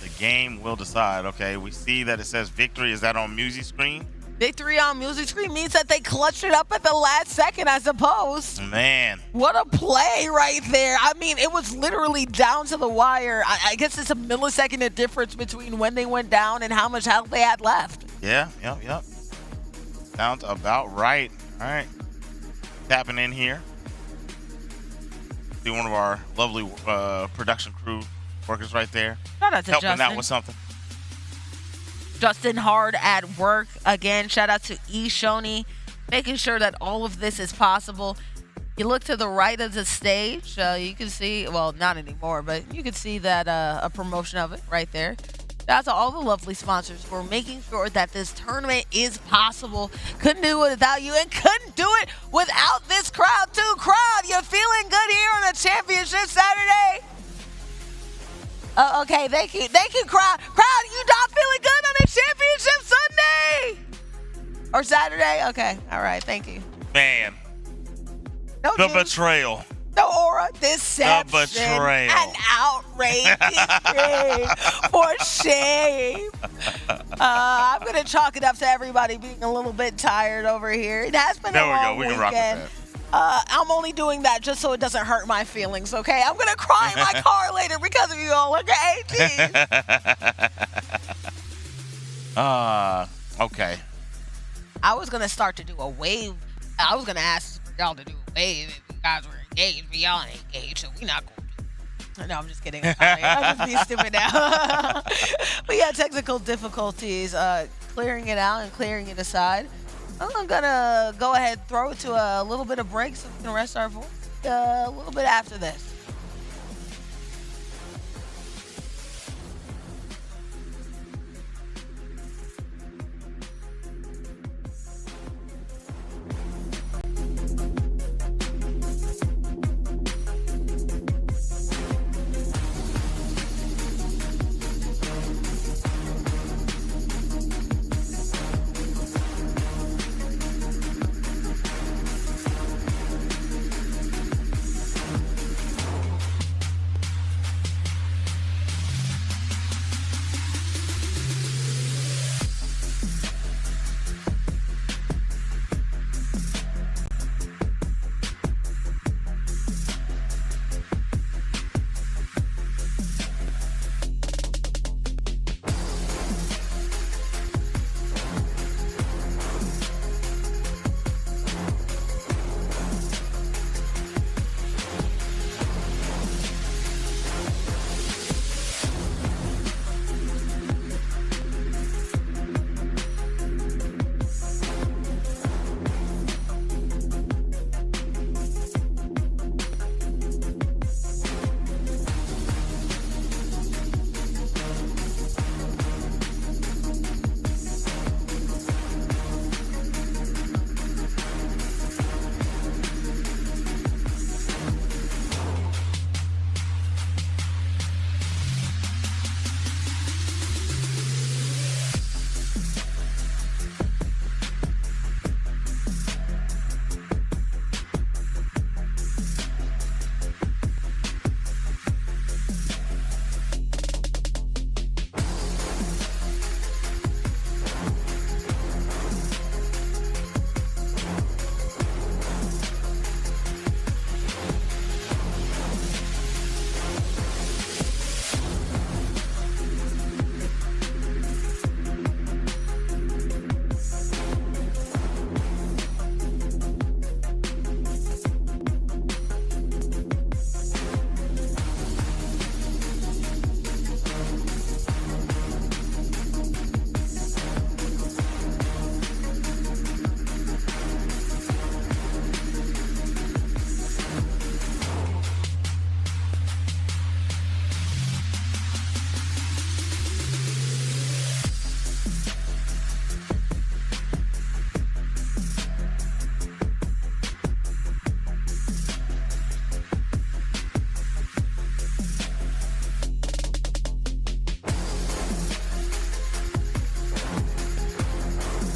The game will decide. Okay, we see that it says victory. Is that on music screen? Victory on music screen means that they clutched it up at the last second, I suppose. Man. What a play right there. I mean, it was literally down to the wire. I guess it's a millisecond of difference between when they went down and how much health they had left. Yeah, yep. Sounds about right. All right. Tapping in here. See one of our lovely production crew workers right there. Shout out to helping Justin. out with something. Justin hard at work. Again, shout out to E. Shoney, making sure that all of this is possible. You look to the right of the stage, you can see, well, not anymore, but you can see that a promotion of it right there. Shout out to all the lovely sponsors for making sure that this tournament is possible. Couldn't do it without you, and couldn't do it without this crowd too. Crowd, you feeling good here on the championship Saturday? Okay, thank you, crowd. Crowd, you not feeling good on the championship Sunday? Or Saturday? Okay, all right, thank you. Man, No the juice. betrayal. The aura, deception, betrayal. and outrage for shame. I'm going to chalk it up to everybody being a little bit tired over here. It has been a long We can rock with weekend. that. I'm only doing that just so it doesn't hurt my feelings, okay? I'm going to cry in my car later because of you all, okay? Jeez. Okay. I was going to start to do a wave. I was going to ask for y'all to do a wave if you guys were engaged, but y'all ain't engaged, so we're not going to do it. No, I'm just kidding. I'm just being stupid now. But yeah, technical difficulties, clearing it out and clearing it aside. I'm going to go ahead and throw it to a little bit of break so we can rest our voice a little bit after this.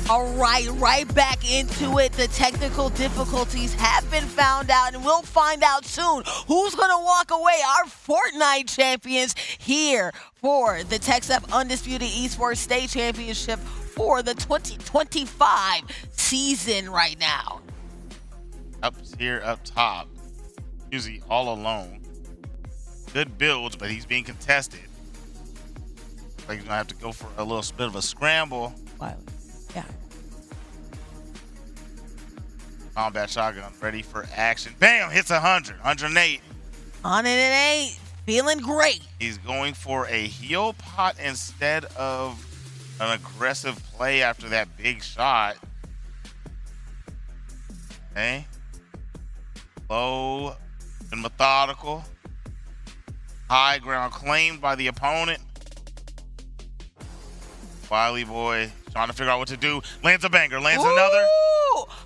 All right back into it. The technical difficulties have been found out, and we'll find out soon who's going to walk away our Fortnite champions here for the TechStep Undisputed Esports State Championship for the 2025 season right now. Up here, up top, usually all alone. Good builds, but he's being contested. Like he's gonna have to go for a little bit of a scramble. Yeah. Combat shotgun ready for action. Bam! Hits 100. 108. 108. Feeling great. He's going for a heal pot instead of an aggressive play after that big shot. Okay. Low and methodical. High ground claimed by the opponent. Wily boy trying to figure out what to do. Lands a banger. Lands another.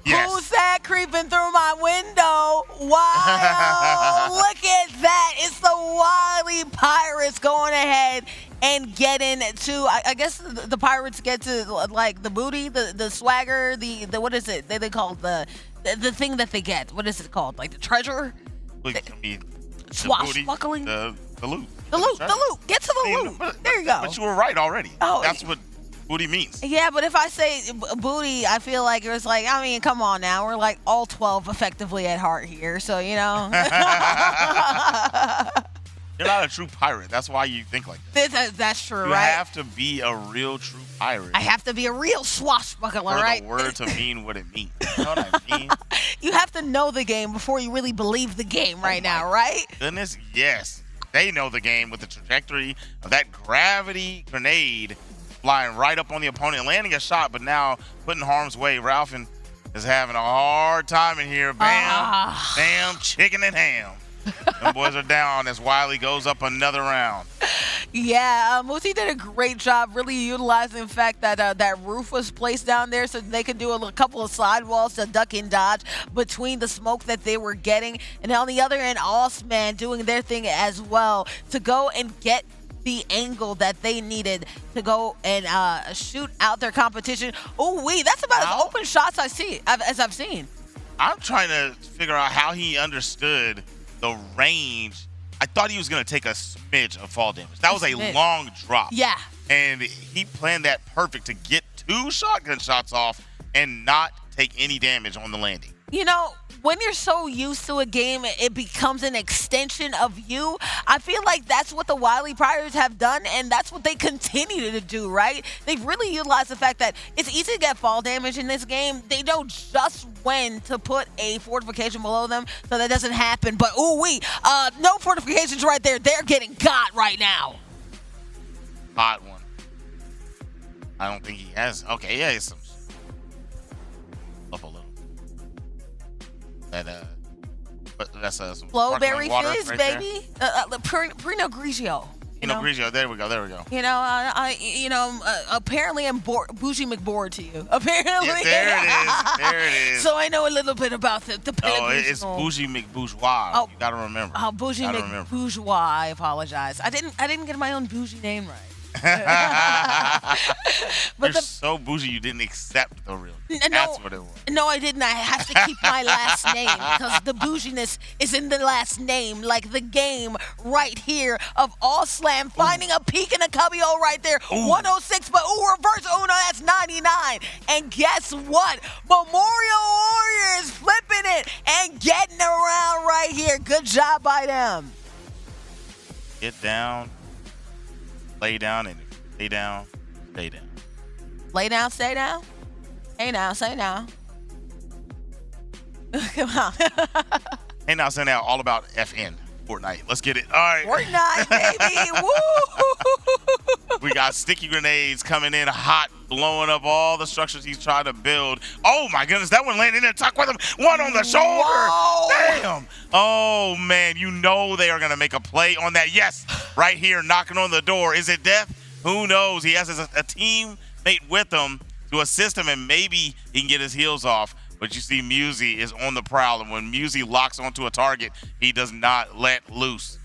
Yes. Who's that creeping through my window? Wow. Look at that. It's the Wily Pirates going ahead and getting to, I guess the Pirates get to like the booty, the swagger, the what is it? They call the thing that they get. What is it called? Like the treasure? Swashbuckling. The loop. The loop. Get to the loop. There you go. But you were right already. Oh, that's what booty means. Yeah, but if I say booty, I feel like it was like, I mean, come on now. We're like all 12 effectively at heart here. So, you know. You're not a true pirate. That's why you think like that. That's true, You right? have to be a real true pirate. I have to be a real swashbuckler, for right? the word to mean what it means. You know what I mean? You have to know the game before you really believe the game right now, right? Goodness, yes. They know the game with the trajectory of that gravity grenade flying right up on the opponent, landing a shot, but now putting harm's way. Ralphin is having a hard time in here. Bam, bam, chicken and ham. Them boys are down as Wiley goes up another round. Yeah, Musi did a great job really utilizing the fact that that roof was placed down there so they could do a couple of sidewalls to duck and dodge between the smoke that they were getting. And on the other end, Osman doing their thing as well to go and get the angle that they needed to go and shoot out their competition. Oh, that's about as open shots as I've seen. I'm trying to figure out how he understood the range. I thought he was going to take a smidge of fall damage. That was a long drop. Yeah. And he planned that perfect to get 2 shotgun shots off and not take any damage on the landing. You know, when you're so used to a game, it becomes an extension of you. I feel like that's what the Wiley Pirates have done, and that's what they continue to do, right? They've really utilized the fact that it's easy to get fall damage in this game. They know just when to put a fortification below them so that doesn't happen. But, no fortifications right there. They're getting got right now. Hot one. I don't think he has. Okay, yeah, it's some up a little. But that's some Flowberry Fizz, right baby. Pinot Grigio. Pinot Grigio. There we go. You know, apparently I'm Bougie McBoard to you. Apparently. Yeah, there it is. So I know a little bit about the Pinot Grigio. It's Bougie McBourgeois. Oh, you gotta remember. Oh, Bougie McBourgeois. I apologize. I didn't get my own bougie name right. You're so bougie you didn't accept the real name. That's what it was. No, I didn't. I have to keep my last name because the bouginess is in the last name, like the game right here of All Slam finding a peek in a cubbyhole right there. 106, but reverse Uno, that's 99. And guess what? Memorial Warriors flipping it and getting around right here. Good job by them. Get down. Lay down and stay down, stay down. Lay down, stay down. Hey now, say now. Come on. Hey now, say now. All about FN Fortnite. Let's get it. All right. Fortnite, baby. Woo! We got sticky grenades coming in hot, blowing up all the structures he's trying to build. Oh my goodness, that one landed in there. Tuck with him. One on the shoulder. Whoa. Damn. Oh man, you know they are gonna make a play on that. Yes, right here, knocking on the door. Is it death? Who knows? He has a teammate with him to assist him, and maybe he can get his heels off. But you see Musi is on the prowl, and when Musi locks onto a target, he does not let loose.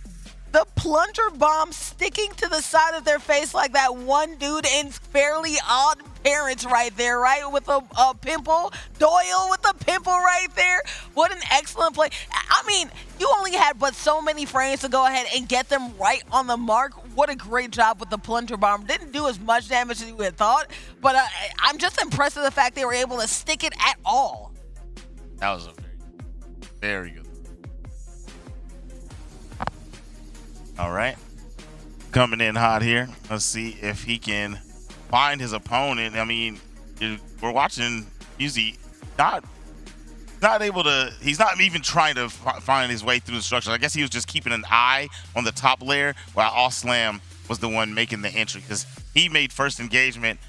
The plunger bomb sticking to the side of their face like that one dude in Fairly Odd Parents right there, right? With a pimple. Doyle with a pimple right there. What an excellent play. I mean, you only had but so many frames to go ahead and get them right on the mark. What a great job with the plunger bomb. Didn't do as much damage as you had thought, but I'm just impressed with the fact they were able to stick it at all. That was a very good. All right. Coming in hot here. Let's see if he can find his opponent. I mean, we're watching Musi not able to, he's not even trying to find his way through the structure. I guess he was just keeping an eye on the top layer while Oslam was the one making the entry because he made first engagement.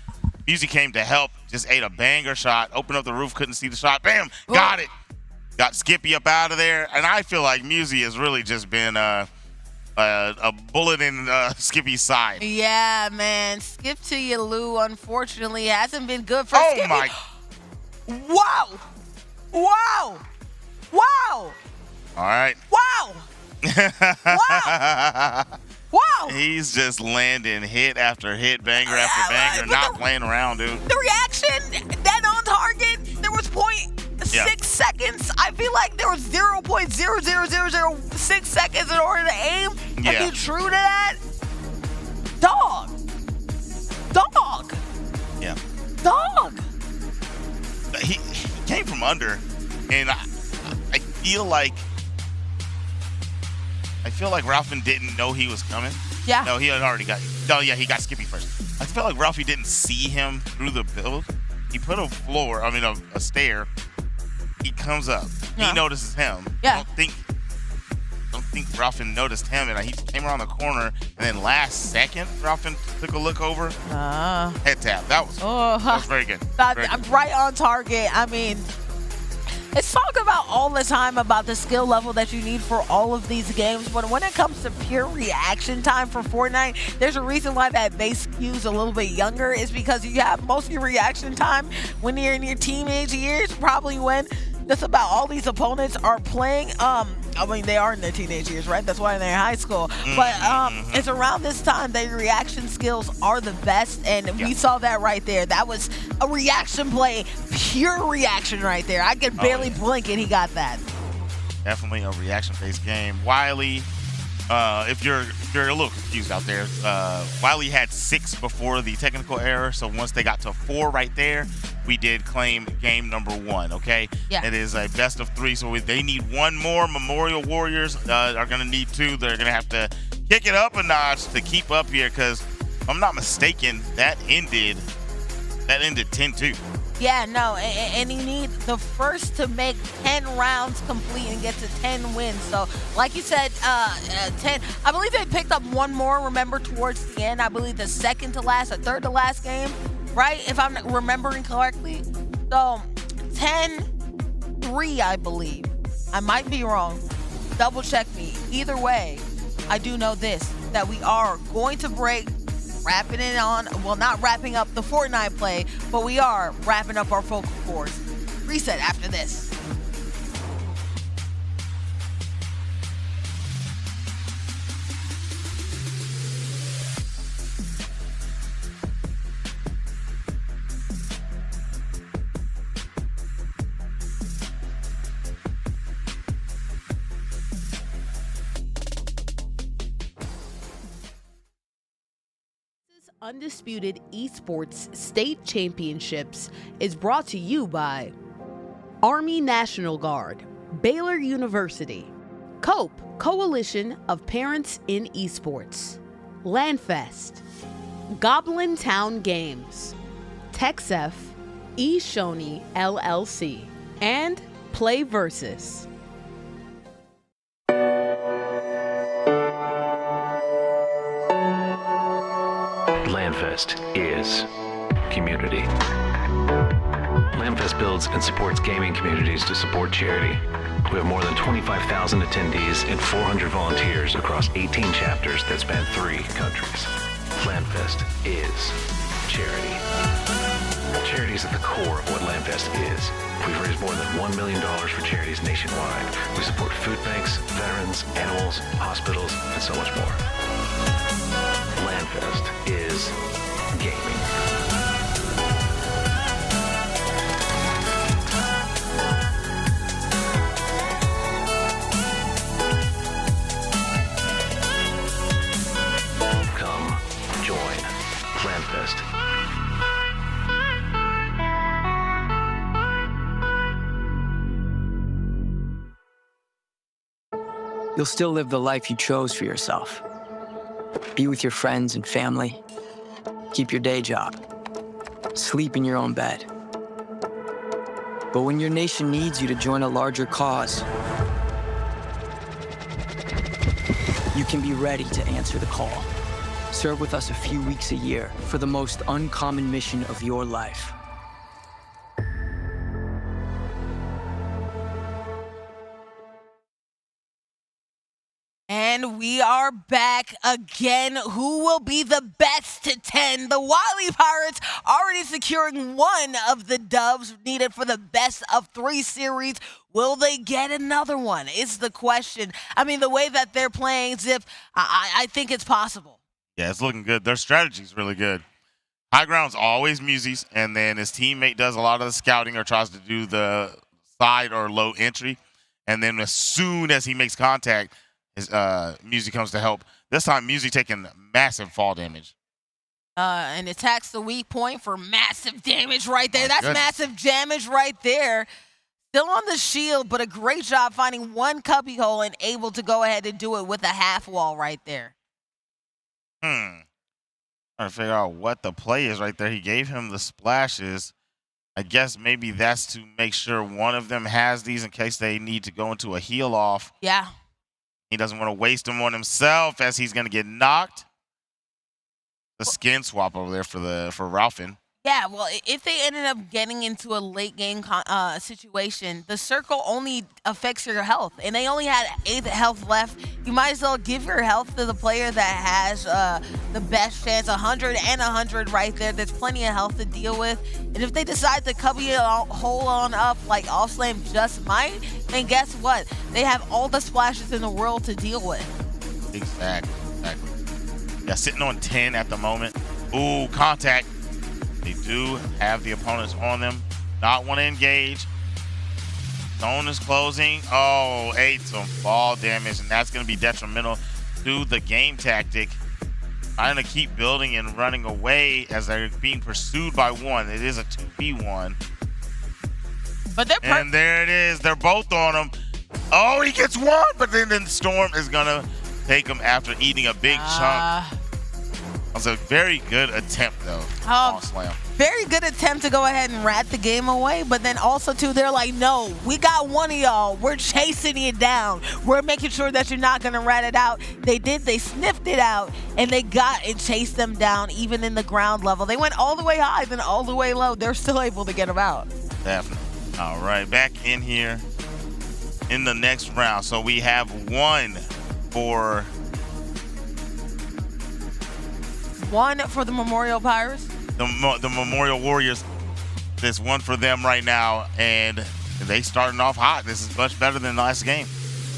Musi came to help, just ate a banger shot, opened up the roof, couldn't see the shot. Bam, got it. Got Skippy up out of there. And I feel like Musi has really just been a bullet in Skippy's side. Yeah, man. Skip to you, Lou. Unfortunately, hasn't been good for Skippy. My. Wow. Wow. Wow. All right. Wow. Wow. Wow. He's just landing hit after hit, banger after banger, not playing around, dude. The reaction, that on target, there was 0.6 Yeah. 6 seconds. I feel like there was 0.00006 seconds in order to aim and Yeah. be true to that. Dog. Yeah. Dog. He came from under, and I feel like Ralphie didn't know he was coming. Yeah. No, he had already got. Oh yeah, he got Skippy first. I feel like Ralphie didn't see him through the build. He put a stair. He comes up. Yeah. He notices him. Yeah. Don't think Ralphie noticed him, and he came around the corner, and then last second, Ralphie took a look over. Head tap. That was very good. Very I'm good. right on target. I mean, it's talked about all the time about the skill level that you need for all of these games, but when it comes to pure reaction time for Fortnite, there's a reason why that base skews a little bit younger. Is because you have most of your reaction time when you're in your teenage years, probably when just about all these opponents are playing. I mean, they are in their teenage years, right? That's why they're in high school. But it's around this time that your reaction skills are the best, and we saw that right there. That was a reaction play, pure reaction right there. I could barely blink, and he got that. Definitely a reaction-based game. Wiley, if you're a little confused out there, Wiley had 6 before the technical error, so once they got to 4 right there, we did claim game number 1, okay? Yeah. It is a best of 3, so they need 1 more. Memorial Warriors are going to need 2. They're going to have to kick it up a notch to keep up here because, if I'm not mistaken, that ended 10-2. Yeah, no, and you need the first to make 10 rounds complete and get to 10 wins. So, like you said, 10. I believe they picked up 1 more, remember, towards the end. I believe the second to last or third to last game, right? If I'm remembering correctly. So, 10-3, I believe. I might be wrong. Double check me. Either way, I do know this, that we are going to break. Wrapping it on, well, not wrapping up the Fortnite play, but we are wrapping up our focal cores. Reset after this. Undisputed Esports State Championships is brought to you by Army National Guard, Baylor University, COPE, Coalition of Parents in Esports, Landfest, Goblin Town Games, TechSef, eShoney LLC, and Play Versus. Landfest is community. Landfest builds and supports gaming communities to support charity. We have more than 25,000 attendees and 400 volunteers across 18 chapters that span 3 countries. Landfest is charity. Charity is at the core of what Landfest is. We've raised more than $1 million for charities nationwide. We support food banks, veterans, animals, hospitals, and so much more. Landfest is gaming. Come join Landfest. You'll still live the life you chose for yourself. Be with your friends and family. Keep your day job. Sleep in your own bed. But when your nation needs you to join a larger cause, you can be ready to answer the call. Serve with us a few weeks a year for the most uncommon mission of your life. And we are back again. Who will be the best to 10? The Wiley Pirates already securing 1 of the dubs needed for the best of 3 series. Will they get another one? Is the question. I mean, the way that they're playing, Zip, I think it's possible. Yeah, it's looking good. Their strategy's really good. High ground's always Musy's, and then his teammate does a lot of the scouting or tries to do the side or low entry. And then as soon as he makes contact, his Music comes to help. This time, Music taking massive fall damage. And attacks the weak point for massive damage right there. My That's goodness. massive damage right there. Still on the shield, but a great job finding one cubby hole and able to go ahead and do it with a half wall right there. Trying to figure out what the play is right there. He gave him the splashes. I guess maybe that's to make sure one of them has these in case they need to go into a heal off. Yeah. He doesn't want to waste them on himself as he's going to get knocked. The skin swap over there for Ralphin. Yeah, well, if they ended up getting into a late game situation, the circle only affects your health, and they only had 8 health left. You might as well give your health to the player that has the best chance, 100 and 100 right there. There's plenty of health to deal with. And if they decide to cubby it hold on up like Off Slam just might, then guess what? They have all the splashes in the world to deal with. Exactly. Yeah, sitting on 10 at the moment. Ooh, contact. They do have the opponents on them. Not want to engage. Zone is closing. Oh, 8 some fall damage, and that's going to be detrimental to the game tactic. Trying to keep building and running away as they're being pursued by one. It is a 2v1. But they're and there it is. They're both on him. Oh, he gets one, but then Storm is going to take him after eating a big chunk. That was a very good attempt, though. On Slam. Very good attempt to go ahead and rat the game away, but then also, too, they're like, no, we got one of y'all. We're chasing you down. We're making sure that you're not going to rat it out. They did. They sniffed it out, and they got and chased them down, even in the ground level. They went all the way high, then all the way low. They're still able to get them out. Definitely. All right, back in here in the next round. So we have one for the Memorial Pirates. The Memorial Warriors. There's one for them right now, and they starting off hot. This is much better than the last game.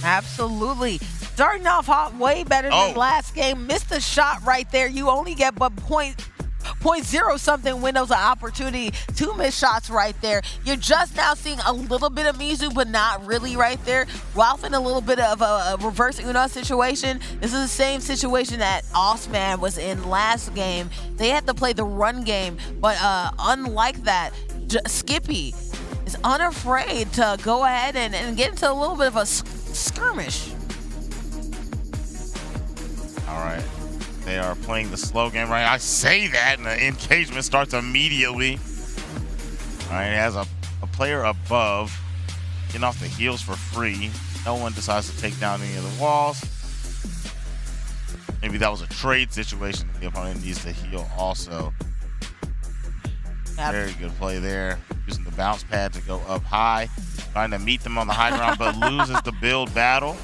Absolutely. Starting off hot, way better than last game. Missed the shot right there. You only get but .0 something windows of opportunity. 2 missed shots right there. You're just now seeing a little bit of Mizu, but not really right there. Ralph in a little bit of a reverse Uno situation. This is the same situation that Osman was in last game. They had to play the run game, but unlike that, Skippy is unafraid to go ahead and get into a little bit of a skirmish. All right. They are playing the slow game right. I say that, and the engagement starts immediately. All right, it has a player above, getting off the heels for free. No one decides to take down any of the walls. Maybe that was a trade situation. The opponent needs to heal also. Very good play there. Using the bounce pad to go up high. Trying to meet them on the high ground, but loses the build battle.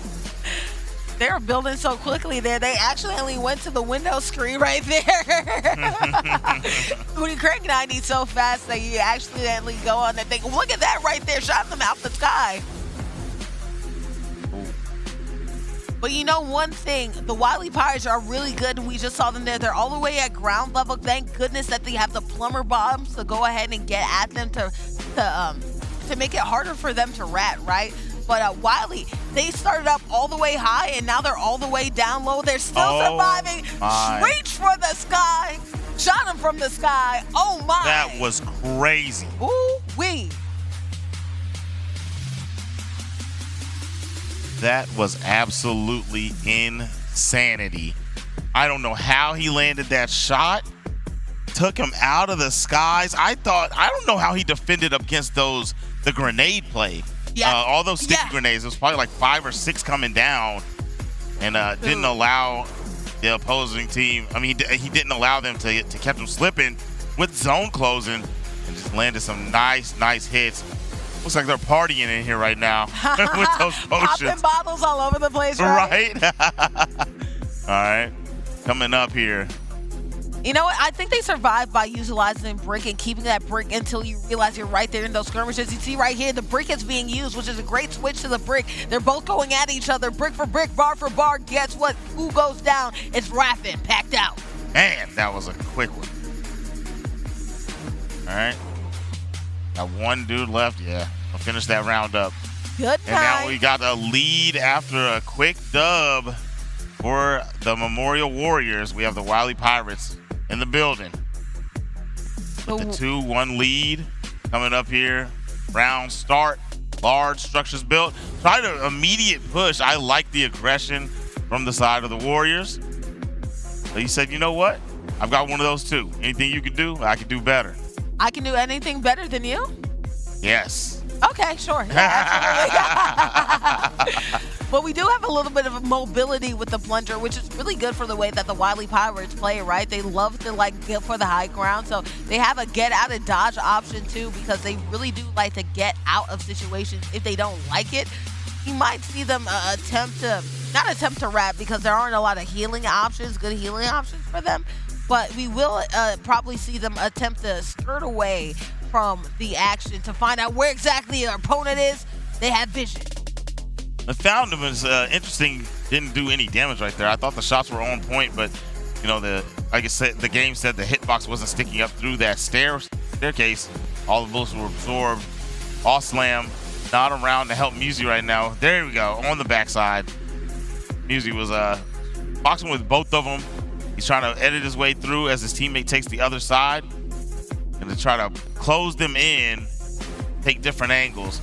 They were building so quickly there. They accidentally went to the window screen right there. When you crank 90 so fast that you accidentally go on that thing. Look at that right there, shot them out the sky. But you know one thing, the Wily Pirates are really good. We just saw them there. They're all the way at ground level. Thank goodness that they have the plumber bombs to go ahead and get at them to make it harder for them to rat, right? But Wiley, they started up all the way high, and now they're all the way down low. They're still surviving. Reach for the sky. Shot him from the sky. Oh, my. That was crazy. Ooh-wee. That was absolutely insanity. I don't know how he landed that shot. Took him out of the skies. I don't know how he defended against the grenade play. Yeah. All those sticky grenades, it was probably like 5 or 6 coming down, and didn't allow the opposing team. I mean, he didn't allow them to keep them slipping with zone closing, and just landed some nice hits. Looks like they're partying in here right now with those potions. Popping bottles all over the place, right? All right, coming up here. You know what? I think they survived by utilizing brick and keeping that brick until you realize you're right there in those skirmishes. You see right here, the brick is being used, which is a great switch to the brick. They're both going at each other, brick for brick, bar for bar. Guess what? Who goes down? It's Raffin, packed out. Man, that was a quick one. All right. Got one dude left. Yeah, to finish that round up. Good And now we got a lead after a quick dub for the Memorial Warriors. We have the Wily Pirates in the building. With the 2-1 lead coming up here. Round start. Large structures built. Try to immediate push. I like the aggression from the side of the Warriors. But he said, you know what? I've got one of those too. Anything you can do, I can do better. I can do anything better than you? Yes. Okay, sure. Yeah, absolutely. But we do have a little bit of mobility with the plunger, which is really good for the way that the Wily Pirates play, right? They love to get for the high ground, so they have a get out of dodge option too, because they really do like to get out of situations if they don't like it. You might see them not attempt to wrap, because there aren't a lot of healing options, good healing options for them, but we will probably see them attempt to skirt away from the action to find out where exactly their opponent is. They have vision. I found him was interesting. Didn't do any damage right there. I thought the shots were on point, but you know, like I said, the game said the hitbox wasn't sticking up through that staircase. All the bullets were absorbed. All slam, not around to help Musi right now. There we go, on the backside. Musi was boxing with both of them. He's trying to edit his way through as his teammate takes the other side, and to try to close them in, take different angles.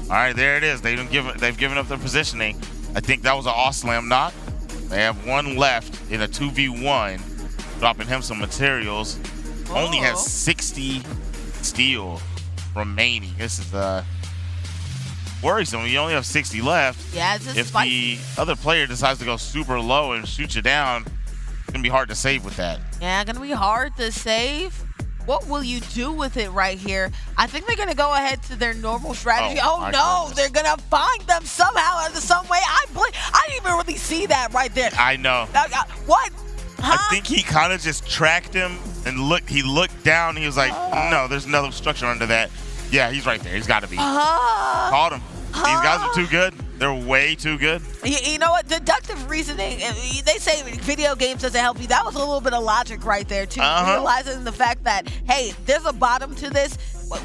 All right, there it is. They've given up their positioning. I think that was an off-slam knock. They have one left in a 2v1, dropping him some materials. Only has 60 steel remaining. This is worrisome. You only have 60 left. Yeah, it's just if the other player decides to go super low and shoot you down, it's gonna be hard to save with that. Yeah, gonna be hard to save. What will you do with it right here? I think they're gonna go ahead to their normal strategy. Oh no, they're gonna find them somehow in some way. I didn't even really see that right there. I know. What? Huh? I think he kind of just tracked him and he looked down. He was like, no, there's another structure under that. Yeah, he's right there. He's got to be. Caught him. These guys are too good. They're way too good. You know what? Deductive reasoning, they say video games doesn't help you. That was a little bit of logic right there, too. Realizing the fact that, hey, there's a bottom to this.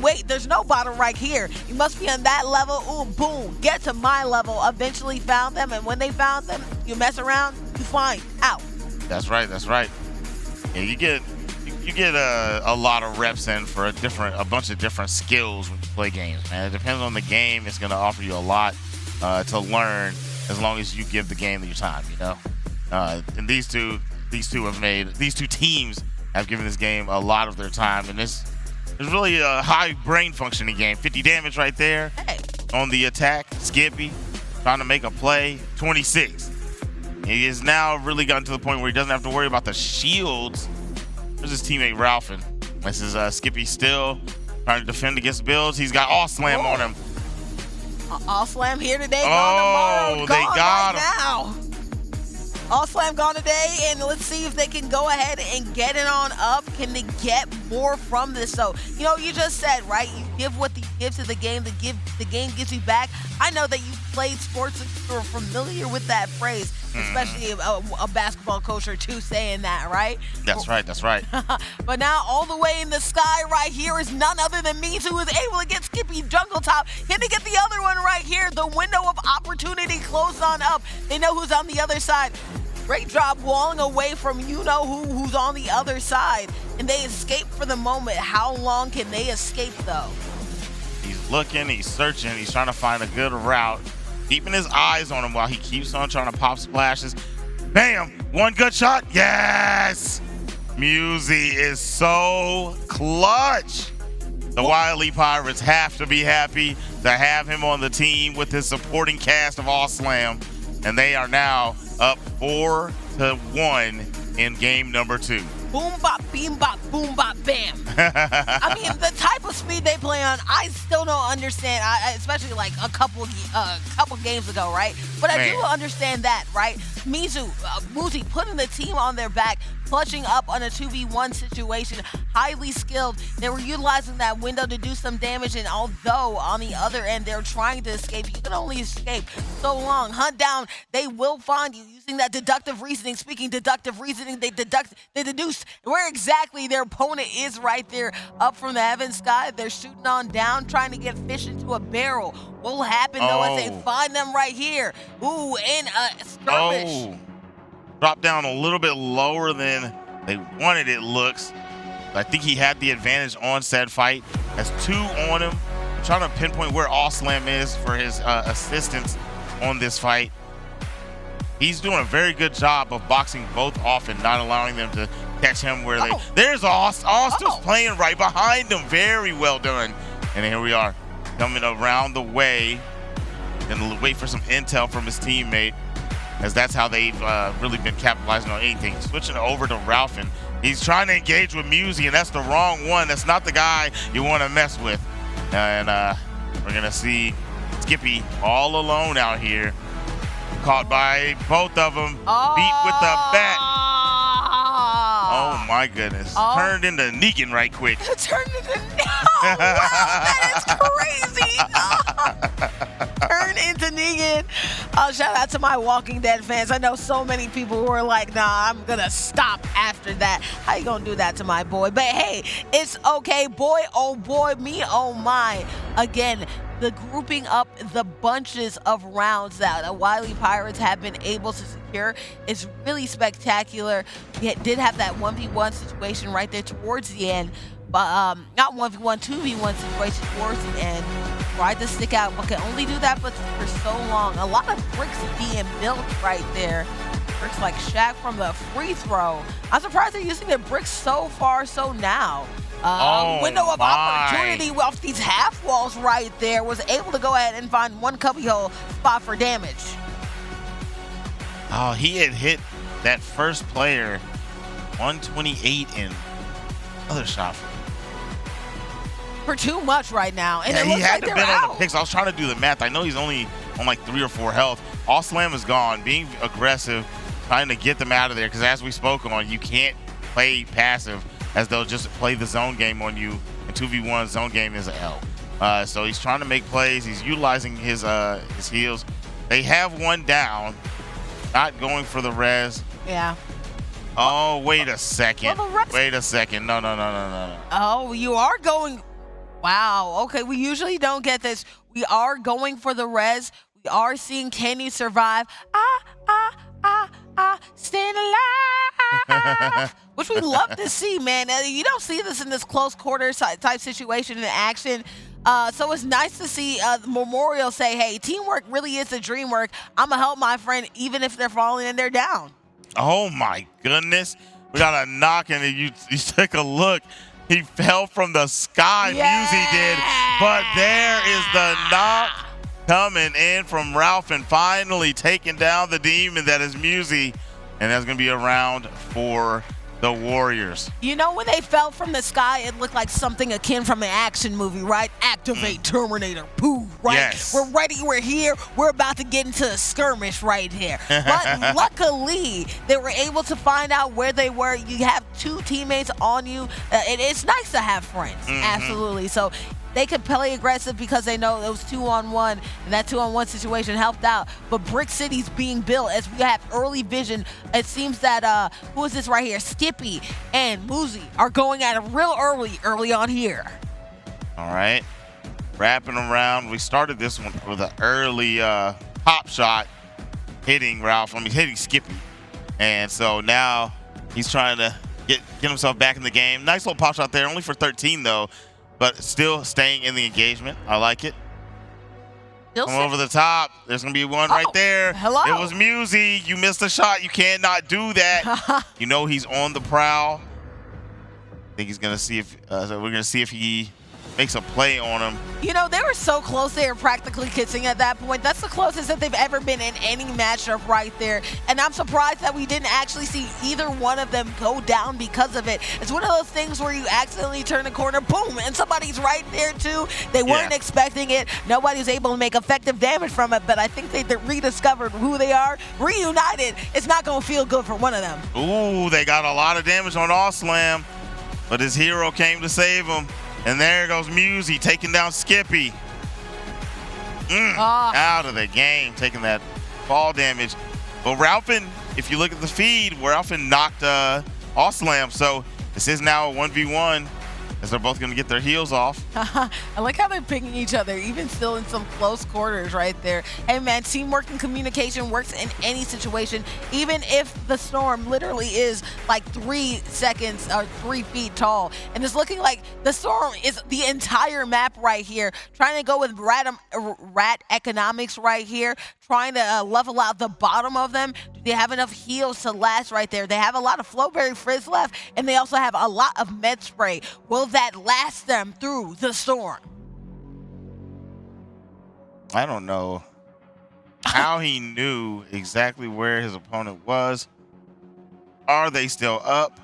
Wait, there's no bottom right here. You must be on that level. Ooh, boom. Get to my level. Eventually found them, and when they found them, you mess around, you find out. That's right. That's right. Yeah, you get a lot of reps in for a bunch of different skills when you play games, man. It depends on the game. It's going to offer you a lot to learn as long as you give the game your time, you know. And these two teams have given this game a lot of their time, and it's really a high brain functioning game. 50 damage right there on the attack. Skippy trying to make a play. 26. He has now really gotten to the point where he doesn't have to worry about the shields. There's his teammate Ralphin. This is Skippy still trying to defend against builds. He's got all slam on him. All slam here today, gone tomorrow. They got him. Now. All slam gone today, and let's see if they can go ahead and get it on up. Can they get more from this? So, you know, you just said, right? You give what you give to the game, the game gives you back. I know that you played sports and you're familiar with that phrase, especially a basketball coach or two saying that, right? That's right, that's right. But now all the way in the sky right here is none other than Means, who is able to get Skippy Jungle Top. Can they get the other one right here? The window of opportunity closed on up. They know who's on the other side. Great job walling away from who's on the other side. And they escape for the moment. How long can they escape, though? He's looking, he's searching, he's trying to find a good route. Keeping his eyes on him while he keeps on trying to pop splashes. Bam! One good shot. Yes! Musi is so clutch. The Wily Pirates have to be happy to have him on the team with his supporting cast of All Slam. And they are now up 4-1 in game number 2. Boom bop, beam bop, boom bop, bam. I mean, the type of speed they play on, I still don't understand. Especially like a couple games ago, right? But I do understand that, right? Musi putting the team on their back, clutching up on a 2v1 situation, highly skilled. They were utilizing that window to do some damage, and although on the other end they're trying to escape, you can only escape so long. Hunt down, they will find you using that deductive reasoning. Speaking deductive reasoning, they deduce where exactly their opponent is right there up from the heaven sky. They're shooting on down, trying to get fish into a barrel. What will happen though as they find them right here? Ooh, in a skirmish. Dropped down a little bit lower than they wanted, it looks. I think he had the advantage on said fight. Has 2 on him. I'm trying to pinpoint where Allslam is for his assistance on this fight. He's doing a very good job of boxing both off and not allowing them to catch him where they. There's Aust. Austin's playing right behind him. Very well done. And here we are, coming around the way and wait for some intel from his teammate, as that's how they've really been capitalizing on anything. Switching over to Ralph, and he's trying to engage with Musey, and that's the wrong one. That's not the guy you want to mess with. And we're going to see Skippy all alone out here. Caught by both of them, beat with the bat. Oh my goodness. Turned into Negan right quick. Turned into wow, that is crazy. Turn into Negan. Shout out to my Walking Dead fans. I know so many people who are like, nah, I'm gonna stop after that. How you gonna do that to my boy? But hey, it's okay. Boy, oh boy, me, oh my. Again, the grouping up the bunches of rounds that the Wily Pirates have been able to secure is really spectacular. We did have that 1v1 situation right there towards the end, but not 1v1, 2v1 situation towards the end. Tried to stick out, but can only do that but for so long. A lot of bricks being built right there. Bricks like Shaq from the free throw. I'm surprised they're using their bricks so far, so now. Window of opportunity off these half walls right there. Was able to go ahead and find one cubbyhole spot for damage. Oh, he had hit that first player 128 in other shot. For too much right now. And yeah, it looks he had like to they're been out. on the picks. I was trying to do the math. I know he's only on like 3 or 4 health. All Slam is gone. Being aggressive, trying to get them out of there, because as we spoke on, you can't play passive as they'll just play the zone game on you. And 2v1 zone game is an L. So he's trying to make plays. He's utilizing his heals. They have one down. Not going for the res. Yeah. Oh, wait a second. Wait a second. No. Oh, you are going. Wow. Okay, we usually don't get this. We are going for the res. We are seeing can you survive? Staying alive. Which we love to see, man. You don't see this in this close quarter type situation in action. So it's nice to see Memorial say, hey, teamwork really is the dream work. I'm going to help my friend even if they're falling and they're down. Oh, my goodness. We got a knock, and you take a look. He fell from the sky, Musey did. But there is the knock coming in from Ralph and finally taking down the demon that is Musey. And that's going to be a round for the Warriors. You know, when they fell from the sky, it looked like something akin from an action movie, right? Activate Terminator, pooh, right? Yes. We're ready, we're here, we're about to get into a skirmish right here. But luckily, they were able to find out where they were. You have 2 teammates on you. It's nice to have friends, absolutely. So they could play aggressive because they know it was 2-on-1, and that 2-on-1 situation helped out. But Brick City's being built as we have early vision. It seems that, who is this right here? Skippy and Muzi are going at it real early on here. All right. Wrapping around. We started this one with an early pop shot hitting Ralph. Hitting Skippy. And so now he's trying to get himself back in the game. Nice little pop shot there, only for 13 though. But still staying in the engagement. I like it. Come over the top. There's going to be one right there. Hello. It was Musey. You missed a shot. You cannot do that. You know he's on the prowl. I think he's going to see if we're going to see if he makes a play on him. You know, they were so close. They were practically kissing at that point. That's the closest that they've ever been in any matchup right there. And I'm surprised that we didn't actually see either one of them go down because of it. It's one of those things where you accidentally turn a corner, boom, and somebody's right there too. They weren't expecting it. Nobody was able to make effective damage from it, but I think they rediscovered who they are. Reunited, it's not going to feel good for one of them. Ooh, they got a lot of damage on Slam, but his hero came to save him. And there goes Musey taking down Skippy. Out of the game, taking that fall damage. But Ralphin, if you look at the feed, Ralphin knocked Slam. So this is now a 1v1 as they're both going to get their heels off. I like how they're picking each other, even still in some close quarters right there. Hey, man, teamwork and communication works in any situation, even if the storm literally is like 3 seconds or 3 feet tall. And it's looking like the storm is the entire map right here, trying to go with rat economics right here, trying to level out the bottom of them. Do they have enough heals to last right there? They have a lot of Flowberry Frizz left, and they also have a lot of Med Spray. Will that last them through the storm? I don't know how he knew exactly where his opponent was. Are they still up?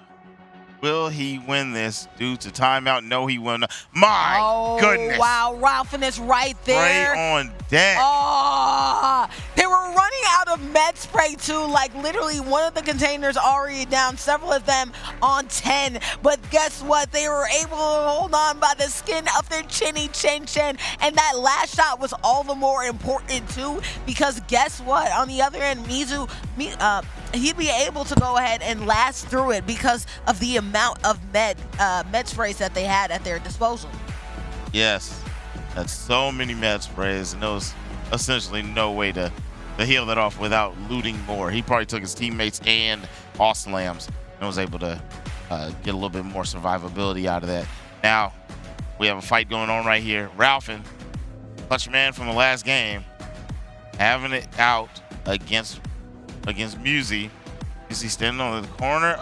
Will he win this due to timeout? No, he will not. My goodness. Wow, Ralphin is right there. Spray on deck. Oh, they were running out of med spray too. Like literally one of the containers already down, several of them on 10. But guess what? They were able to hold on by the skin of their chinny chin chin. And that last shot was all the more important too, because guess what? On the other end, Mizu, he'd be able to go ahead and last through it because of the amount of med sprays that they had at their disposal. Yes, that's so many med sprays, and there was essentially no way to heal that off without looting more. He probably took his teammates and Slams and was able to get a little bit more survivability out of that. Now, we have a fight going on right here. Ralphin, clutch man from the last game, having it out against Musey. Is he standing on the corner?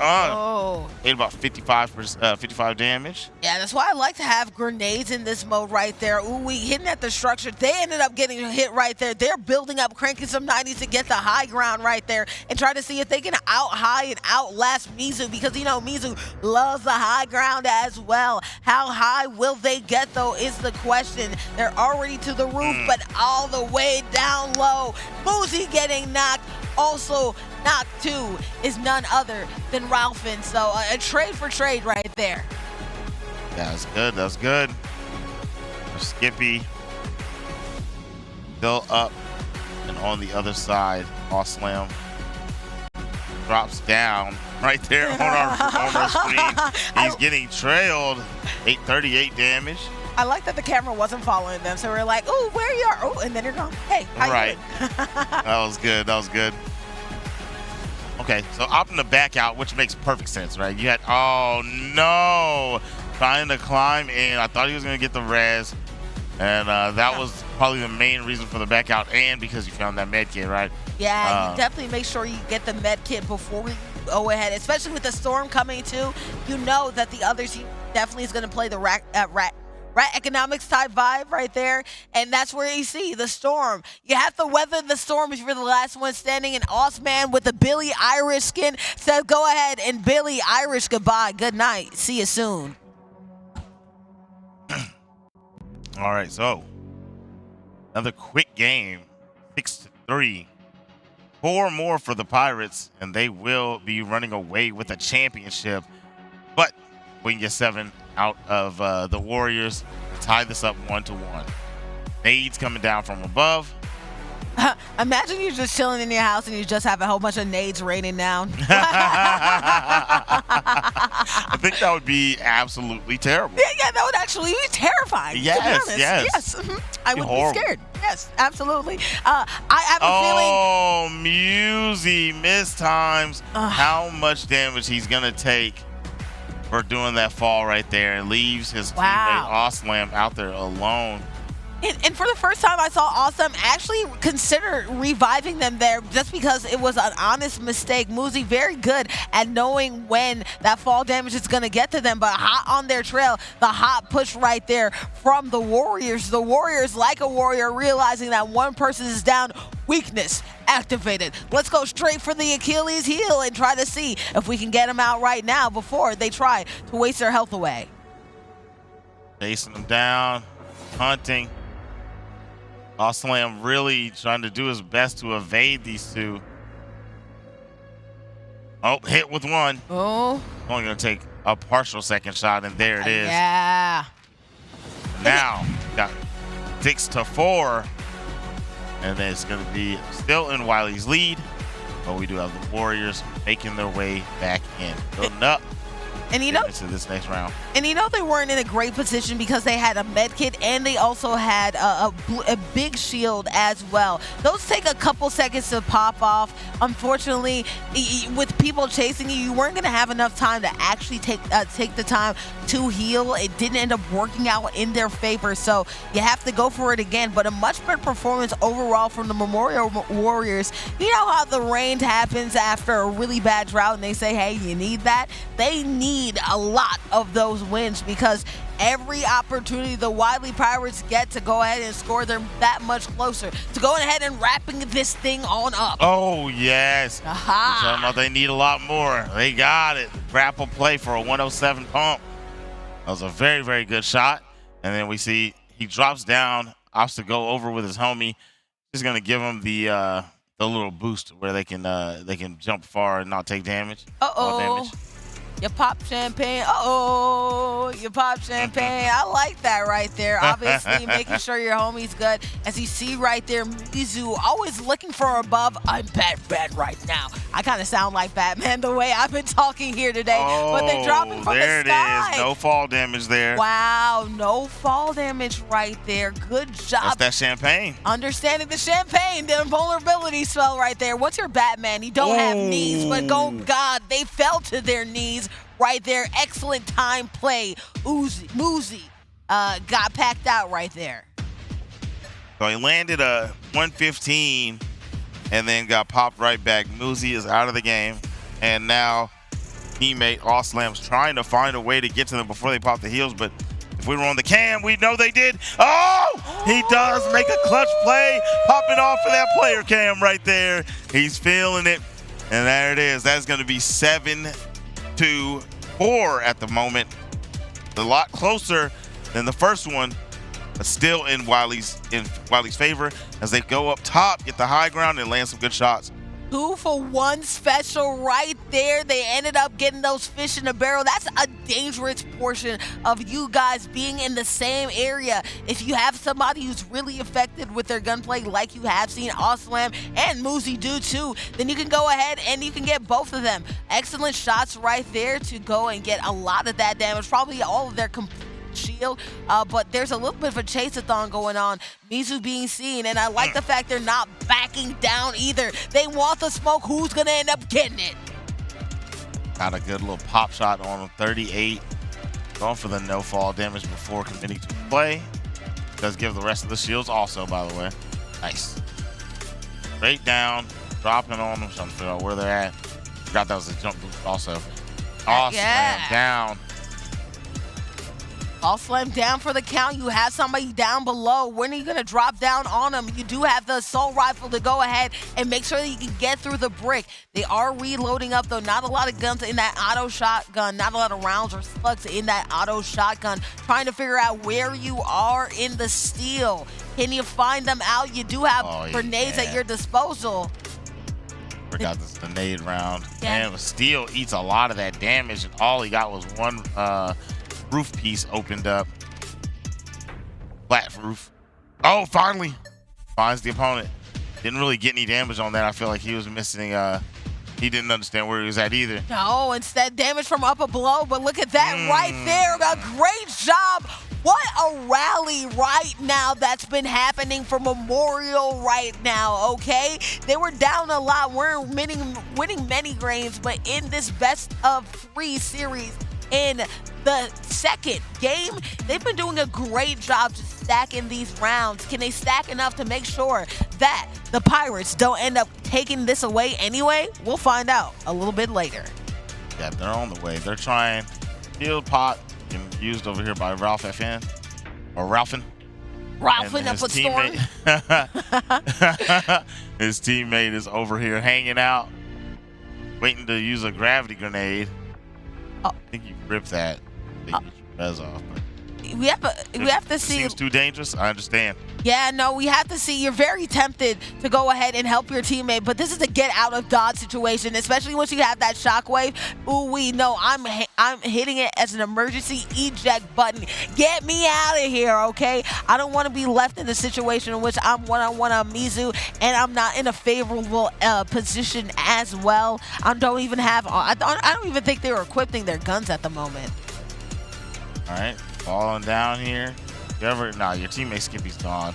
Ate about 55 damage. Yeah, that's why I like to have grenades in this mode right there. Ooh, we hitting at the structure. They ended up getting hit right there. They're building up, cranking some 90s to get the high ground right there and try to see if they can out-high and outlast Mizu, because, you know, Mizu loves the high ground as well. How high will they get, though, is the question. They're already to the roof, but all the way down low. Musey getting knocked. Also knocked too is none other than Ralphin. So a trade for trade right there. That was good. That was good. Skippy still up, and on the other side, Slam drops down right there on our screen. He's getting trailed. 838 damage. I like that the camera wasn't following them, so we're like, "Oh, where you are?" Oh, and then you're gone. Hey, how you doing? That was good. That was good. Okay, so opting to back out, which makes perfect sense, right? You had, oh no, trying to climb in. I thought he was gonna get the res, and that was probably the main reason for the back out, and because you found that med kit, right? Yeah, you definitely make sure you get the med kit before we go ahead, especially with the storm coming too. You know that the other team definitely is gonna play the rat economics type vibe right there, and that's where you see the storm. You have to weather the storm if you're the last one standing, and Osman with the Billy Irish skin says go ahead and Billy Irish goodbye, good night, see you soon. All right, so another quick game, 6-3. 4 more for the Pirates, and they will be running away with a championship, but we can get 7 out of the Warriors to tie this up 1-1. Nades coming down from above. Imagine you're just chilling in your house and you just have a whole bunch of nades raining down. I think that would be absolutely terrible. Yeah, that would actually be terrifying. Yes, to be yes. I would be scared. Yes, absolutely. I have a feeling. Oh, Musey mistimes. How much damage he's gonna take for doing that fall right there, and leaves his teammate Slam out there alone. And for the first time, I saw Awesome actually consider reviving them there just because it was an honest mistake. Muzi very good at knowing when that fall damage is going to get to them, but hot on their trail, the hot push right there from the Warriors. The Warriors, like a warrior, realizing that one person is down, weakness activated. Let's go straight for the Achilles heel and try to see if we can get them out right now before they try to waste their health away. Chasing them down, hunting. Awesome really trying to do his best to evade these two. Oh, hit with one. Oh. Only going to take a partial second shot, and there it is. Yeah. Now, got 6-4. And then it's going to be still in Wiley's lead. But we do have the Warriors making their way back in. Building up. And you know, into this next round. And you know they weren't in a great position because they had a med kit and they also had a big shield as well. Those take a couple seconds to pop off. Unfortunately, with people chasing you, you weren't going to have enough time to actually take the time to heal. It didn't end up working out in their favor, so you have to go for it again. But a much better performance overall from the Memorial Warriors. You know how the rain happens after a really bad drought and they say, hey, you need that? They need a lot of those wins because every opportunity the Wiley Pirates get to go ahead and score, they're that much closer to going ahead and wrapping this thing on up. Oh, yes. Aha. You're talking about they need a lot more. They got it. Grapple play for a 107 pump. That was a very, very good shot. And then we see he drops down, opts to go over with his homie. Just going to give him the little boost where they can jump far and not take damage. Uh-oh. You pop champagne. Uh-oh. You pop champagne. I like that right there. Obviously, making sure your homie's good. As you see right there, Mizu always looking for above. I'm bad right now. I kind of sound like Batman the way I've been talking here today. But they're dropping from the sky. There it is. No fall damage there. Wow. No fall damage right there. Good job. That's that champagne. Understanding the champagne. The invulnerability spell right there. What's your Batman? He don't have knees, but God, they fell to their knees. Right there, excellent time play. Muzi got packed out right there. So he landed a 115 and then got popped right back. Muzi is out of the game. And now teammate Aweslam's trying to find a way to get to them before they pop the heels. But if we were on the cam, we'd know they did. Oh, he does make a clutch play. Popping off of that player cam right there. He's feeling it. And there it is. That's going to be 7-4 at the moment. A lot closer than the first one, but still in Wiley's favor as they go up top, get the high ground, and land some good shots. 2 for 1 special right there. They ended up getting those fish in a barrel. That's a dangerous portion of you guys being in the same area. If you have somebody who's really affected with their gunplay like you have seen Aweslam and Muzi do too, then you can go ahead and you can get both of them. Excellent shots right there to go and get a lot of that damage, probably all of their complete shield, but there's a little bit of a chase-a-thon going on. Mizu being seen, and I like the fact they're not backing down either. They want the smoke. Who's gonna end up getting it? Got a good little pop shot on him, 38. Going for the no fall damage before committing to play. Does give the rest of the shields also, by the way. Nice. Straight down, dropping on them, trying to figure out where they're at. Forgot that was a jump boost also. Awesome, down. All slam down for the count. You have somebody down below. When are you going to drop down on them? You do have the assault rifle to go ahead and make sure that you can get through the brick. They are reloading up, though. Not a lot of guns in that auto shotgun. Not a lot of rounds or slugs in that auto shotgun. Trying to figure out where you are in the steel. Can you find them out? You do have grenades at your disposal. Forgot this grenade round. And steel eats a lot of that damage, and all he got was one roof piece opened up. Flat roof. Oh, finally finds the opponent. Didn't really get any damage on that. I feel like he was missing. He didn't understand where he was at either. No, instead damage from up below. But look at that right there. A great job. What a rally right now that's been happening for Memorial right now, okay? They were down a lot. We're winning many games, but in this best of 3 series, in the second game, they've been doing a great job just stack in these rounds? Can they stack enough to make sure that the Pirates don't end up taking this away anyway? We'll find out a little bit later. Yeah, they're on the way. They're trying. Field pot getting used over here by Ralph FN. Or Ralphin. Ralphin up a storm. His teammate is over here hanging out, waiting to use a gravity grenade. I think you ripped that. Take your Rez off. But we have to see. Seems too dangerous. I understand. Yeah, no, we have to see. You're very tempted to go ahead and help your teammate, but this is a get out of dodge situation, especially once you have that shockwave. Ooh, we know I'm hitting it as an emergency eject button. Get me out of here, okay? I don't want to be left in a situation in which I'm one-on-one on Mizu, and I'm not in a favorable position as well. I don't even think they were equipping their guns at the moment. All right, falling down here. Your teammate Skippy's gone.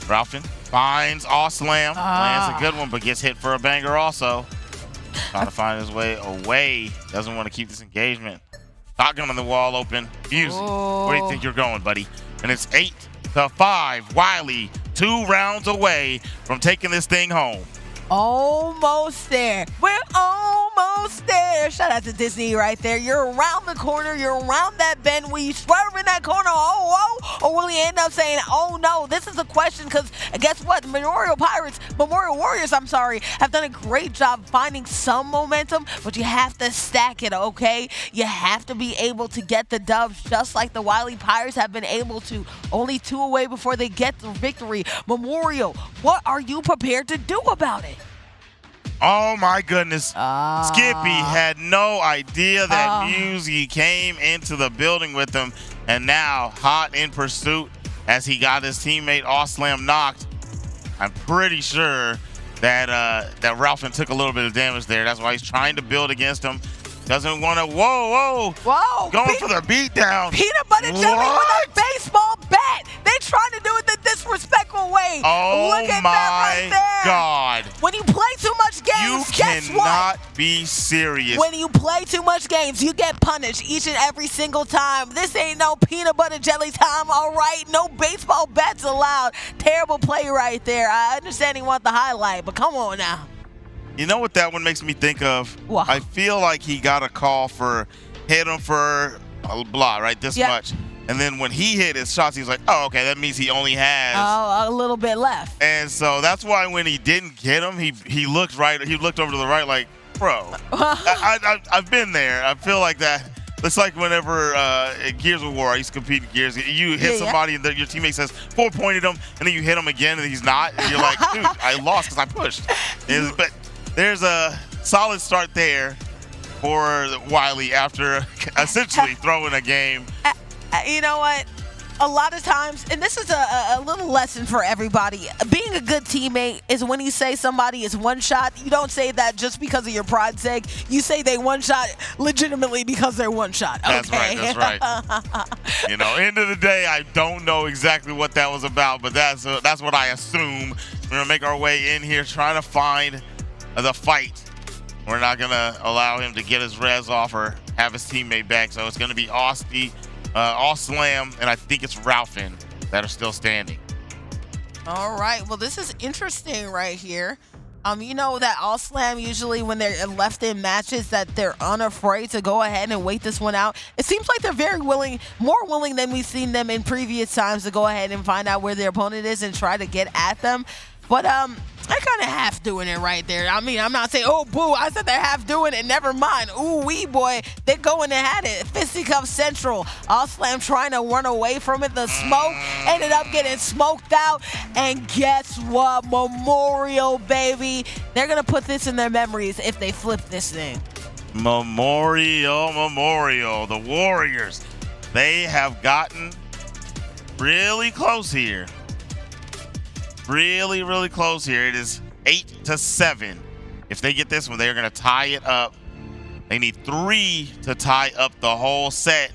Ralphin finds Slam. Lands a good one, but gets hit for a banger also. Trying to find his way away. Doesn't want to keep this engagement. Shotgun on the wall open. Fusey, where do you think you're going, buddy? And it's 8-5. Wiley, 2 rounds away from taking this thing home. Almost there. We're almost there. Shout out to Disney right there. You're around the corner. You're around that bend. Will you swerve in that corner? Or will you end up saying, oh no? This is a question because guess what? The Memorial Warriors, have done a great job finding some momentum, but you have to stack it, okay? You have to be able to get the dubs just like the Wiley Pirates have been able to. Only 2 away before they get the victory. Memorial, what are you prepared to do about it? Oh my goodness. Skippy had no idea that Musey came into the building with him, and now hot in pursuit as he got his teammate Slam knocked. I'm pretty sure that Ralphin took a little bit of damage there. That's why he's trying to build against him. Doesn't want to, whoa. Going for the beatdown. Peanut butter jelly with a baseball bat. They trying to do it the disrespectful way. Oh, look at that right there. God. When you play too much games, guess what? You cannot be serious. When you play too much games, you get punished each and every single time. This ain't no peanut butter jelly time, all right? No baseball bats allowed. Terrible play right there. I understand he want the highlight, but come on now. You know what that one makes me think of? Wow. I feel like he got a call for hit him for a blah, right? This much. And then when he hit his shots, he was like, oh, okay, that means he only has a little bit left. And so that's why when he didn't get him, he looked right. He looked over to the right like, bro, I've been there. I feel like that. It's like whenever in Gears of War, I used to compete in Gears. You hit somebody and your teammate says 4-pointed him, and then you hit him again and he's not. And you're like, dude, I lost because I pushed. But there's a solid start there for Wiley after essentially throwing a game. You know what? A lot of times, and this is a little lesson for everybody, being a good teammate is when you say somebody is one shot, you don't say that just because of your pride's sake. You say they one shot legitimately because they're one shot. Okay? That's right. You know, end of the day, I don't know exactly what that was about, but that's what I assume. We're going to make our way in here trying to find the fight. We're not going to allow him to get his res off or have his teammate back, so it's going to be Slam, and I think it's Ralphin that are still standing. All right. Well, this is interesting right here. You know that Slam usually when they're left in matches that they're unafraid to go ahead and wait this one out. It seems like they're very willing, more willing than we've seen them in previous times to go ahead and find out where their opponent is and try to get at them. But they're kind of half doing it right there. I mean, I'm not saying, oh, boo. I said they're half doing it. Never mind. Ooh, wee boy. They're going and had it. Fisticuff Central. Slam trying to run away from it. The smoke ended up getting smoked out. And guess what? Memorial, baby. They're going to put this in their memories if they flip this thing. Memorial. The Warriors. They have gotten really close here. Really, really close here. It is 8-7. If they get this one, they're going to tie it up. They need 3 to tie up the whole set.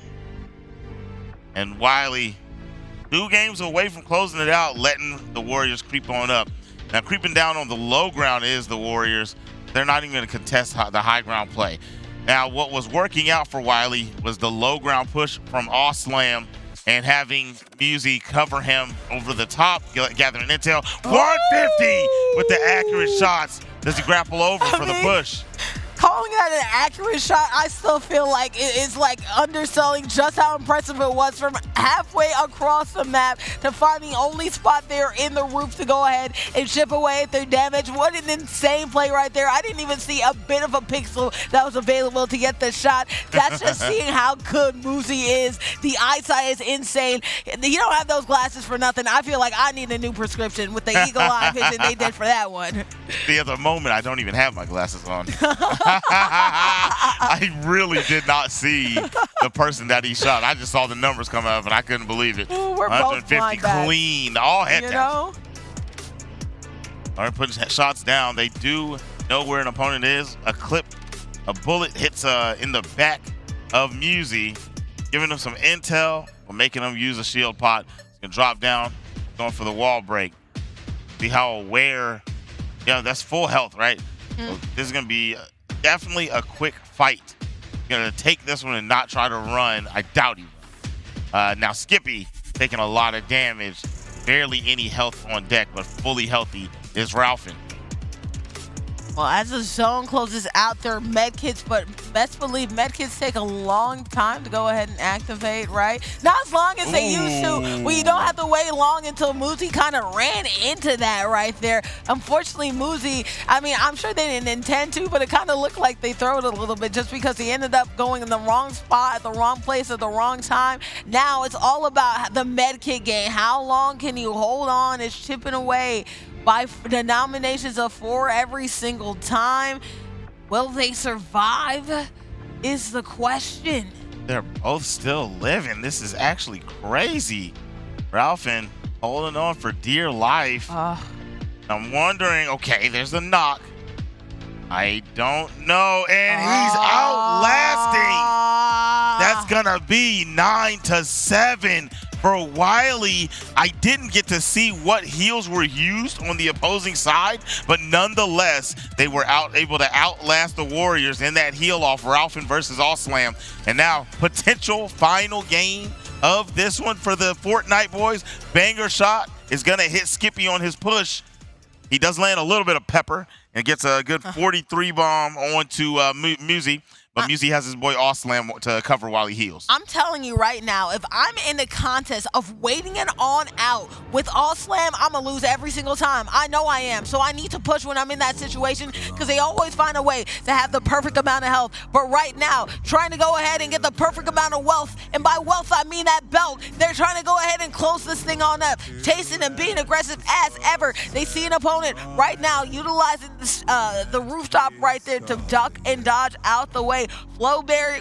And Wiley, 2 games away from closing it out, letting the Warriors creep on up. Now, creeping down on the low ground is the Warriors. They're not even going to contest the high ground play. Now, what was working out for Wiley was the low ground push from Slam. and having Musi cover him over the top, gathering intel. 150 with the accurate shots. Does he grapple over for the push? Calling that an accurate shot, I still feel like it is like underselling just how impressive it was from halfway across the map to find the only spot there in the roof to go ahead and chip away at their damage. What an insane play right there. I didn't even see a bit of a pixel that was available to get the shot. That's just seeing how good Musi is. The eyesight is insane. You don't have those glasses for nothing. I feel like I need a new prescription with the eagle eye vision they did for that one. The other moment, I don't even have my glasses on. I really did not see the person that he shot. I just saw the numbers come up, and I couldn't believe it. Ooh, we're both 150 clean, all head down. All right, putting shots down. They do know where an opponent is. A bullet hits in the back of Musi, giving them some intel, or making them use a shield pot. He's gonna drop down, going for the wall break. See how aware. Yeah, that's full health, right? So this is gonna be definitely a quick fight. Gonna take this one and not try to run. I doubt he will. Now Skippy taking a lot of damage. Barely any health on deck, but fully healthy is Ralphin. Well, as the zone closes out their medkits, but best believe medkits take a long time to go ahead and activate, right? Not as long as they used to. Well, you don't have to wait long until Musi kind of ran into that right there. Unfortunately, Musi, I mean, I'm sure they didn't intend to, but it kind of looked like they threw it a little bit just because he ended up going in the wrong spot at the wrong place at the wrong time. Now it's all about the medkit game. How long can you hold on? It's chipping away by denominations of 4 every single time. Will they survive is the question. They're both still living. This is actually crazy. Ralphin holding on for dear life. I'm wondering, okay, there's the knock. I don't know, and he's outlasting. That's gonna be 9-7 for Wiley. I didn't get to see what heals were used on the opposing side, but nonetheless, they were able to outlast the Warriors in that heal off Ralphin versus Allslam. And now, potential final game of this one for the Fortnite boys. Banger shot is gonna hit Skippy on his push. He does land a little bit of pepper and gets a good 43 bomb onto Musi. But Musi has his boy Allslam to cover while he heals. I'm telling you right now, if I'm in the contest of waiting it on out with Allslam, I'm going to lose every single time. I know I am. So I need to push when I'm in that situation because they always find a way to have the perfect amount of health. But right now, trying to go ahead and get the perfect amount of wealth, and by wealth, I mean that belt. They're trying to go ahead and close this thing on up, chasing and being aggressive as ever. They see an opponent right now utilizing this, the rooftop right there to duck and dodge out the way. Flowberry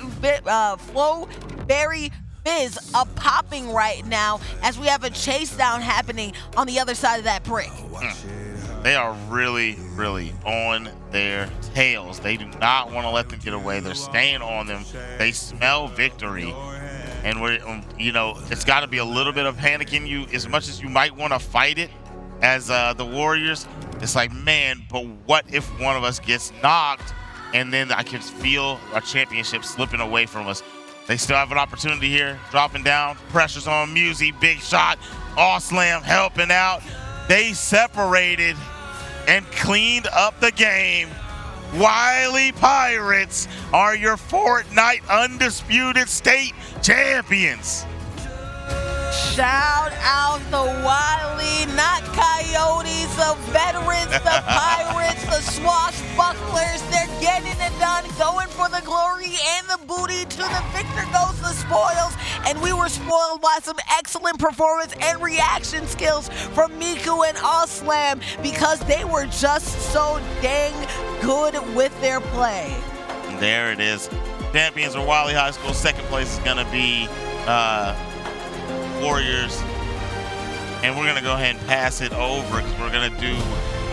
Fizz popping right now as we have a chase down happening on the other side of that brick. They are really, really on their tails. They do not want to let them get away. They're staying on them. They smell victory. And it's got to be a little bit of panic in you. As much as you might want to fight it as the Warriors, it's like, man, but what if one of us gets knocked? And then I can feel our championship slipping away from us. They still have an opportunity here. Dropping down. Pressure's on Musi. Big shot. Allslam helping out. They separated and cleaned up the game. Wiley Pirates are your Fortnite Undisputed State Champions. Shout out the Wiley, not Coyotes, the veterans, the Pirates, the swashbucklers. They're getting it done, going for the glory and the booty. To the victor goes the spoils. And we were spoiled by some excellent performance and reaction skills from Miku and Allslam because they were just so dang good with their play. There it is. Champions are Wiley High School. Second place is going to be Warriors, and we're gonna go ahead and pass it over because we're gonna do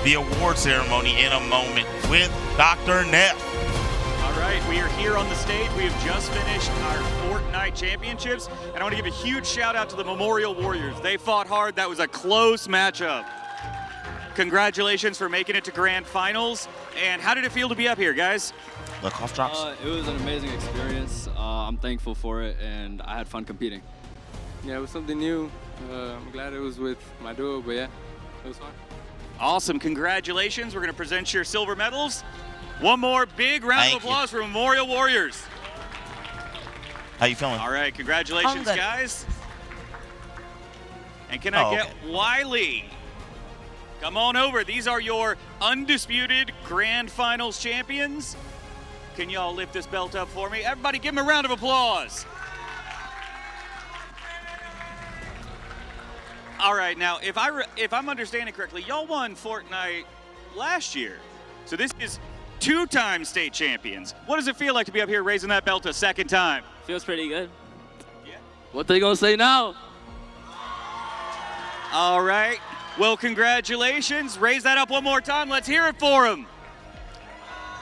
the award ceremony in a moment with Dr. Neff. All right, we are here on the stage. We have just finished our Fortnite championships, and I want to give a huge shout out to the Memorial Warriors. They fought hard. That was a close matchup. Congratulations for making it to grand finals. And how did it feel to be up here, guys? The cough drops. It was an amazing experience. I'm thankful for it, and I had fun competing. Yeah, it was something new. I'm glad it was with my duo, but yeah, it was fun. Awesome. Congratulations. We're going to present your silver medals. One more big round of applause for Memorial Warriors. How you feeling? All right. Congratulations, good. guys. And can I get Wiley? Come on over. These are your undisputed Grand Finals champions. Can y'all lift this belt up for me? Everybody give them a round of applause. All right, now, if I'm understanding correctly, y'all won Fortnite last year. So this is two-time state champions. What does it feel like to be up here raising that belt a second time? Feels pretty good. Yeah. What they gonna say now? All right. Well, congratulations. Raise that up one more time. Let's hear it for them.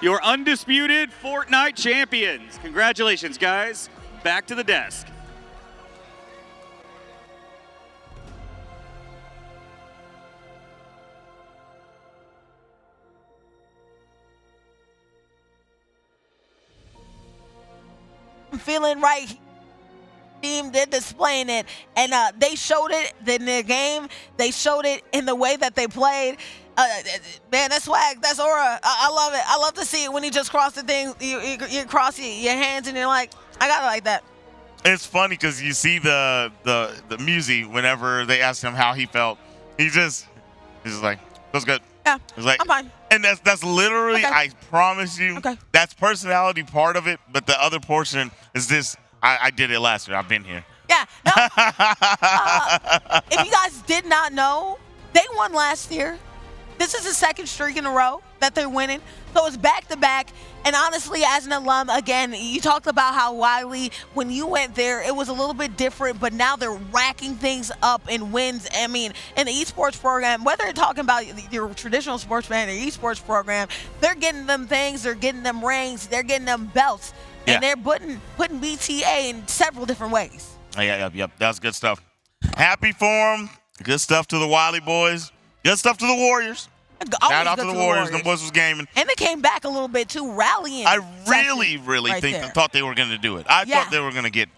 Your undisputed Fortnite champions. Congratulations, guys. Back to the desk. I'm feeling right. Team did displaying it, and they showed it in their game. They showed it in the way that they played. Man, that's swag. That's aura. I love it. I love to see it when you just cross the thing. You cross your hands, and you're like, I got it like that. It's funny because you see the Musi whenever they asked him how he felt. He's just like, feels good. Yeah, he's like, I'm fine. And that's literally, Okay. I promise you, that's personality part of it, but the other portion is this. I did it last year. I've been here. Yeah. No. If you guys did not know, they won last year. This is the second streak in a row that they're winning. So it's back-to-back. And honestly, as an alum, again, you talked about how Wiley, when you went there, it was a little bit different, but now they're racking things up in wins. I mean, in the esports program, whether you're talking about your traditional sports band or esports program, they're getting them things, they're getting them rings, they're getting them belts. And they're putting BTA in several different ways. Yep. That's good stuff. Happy for them. Good stuff to the Wiley boys. Good stuff to the Warriors. Shout out to the Warriors. Them boys was gaming. And they came back a little bit too, rallying. I really thought they were going to do it. I thought they were going to get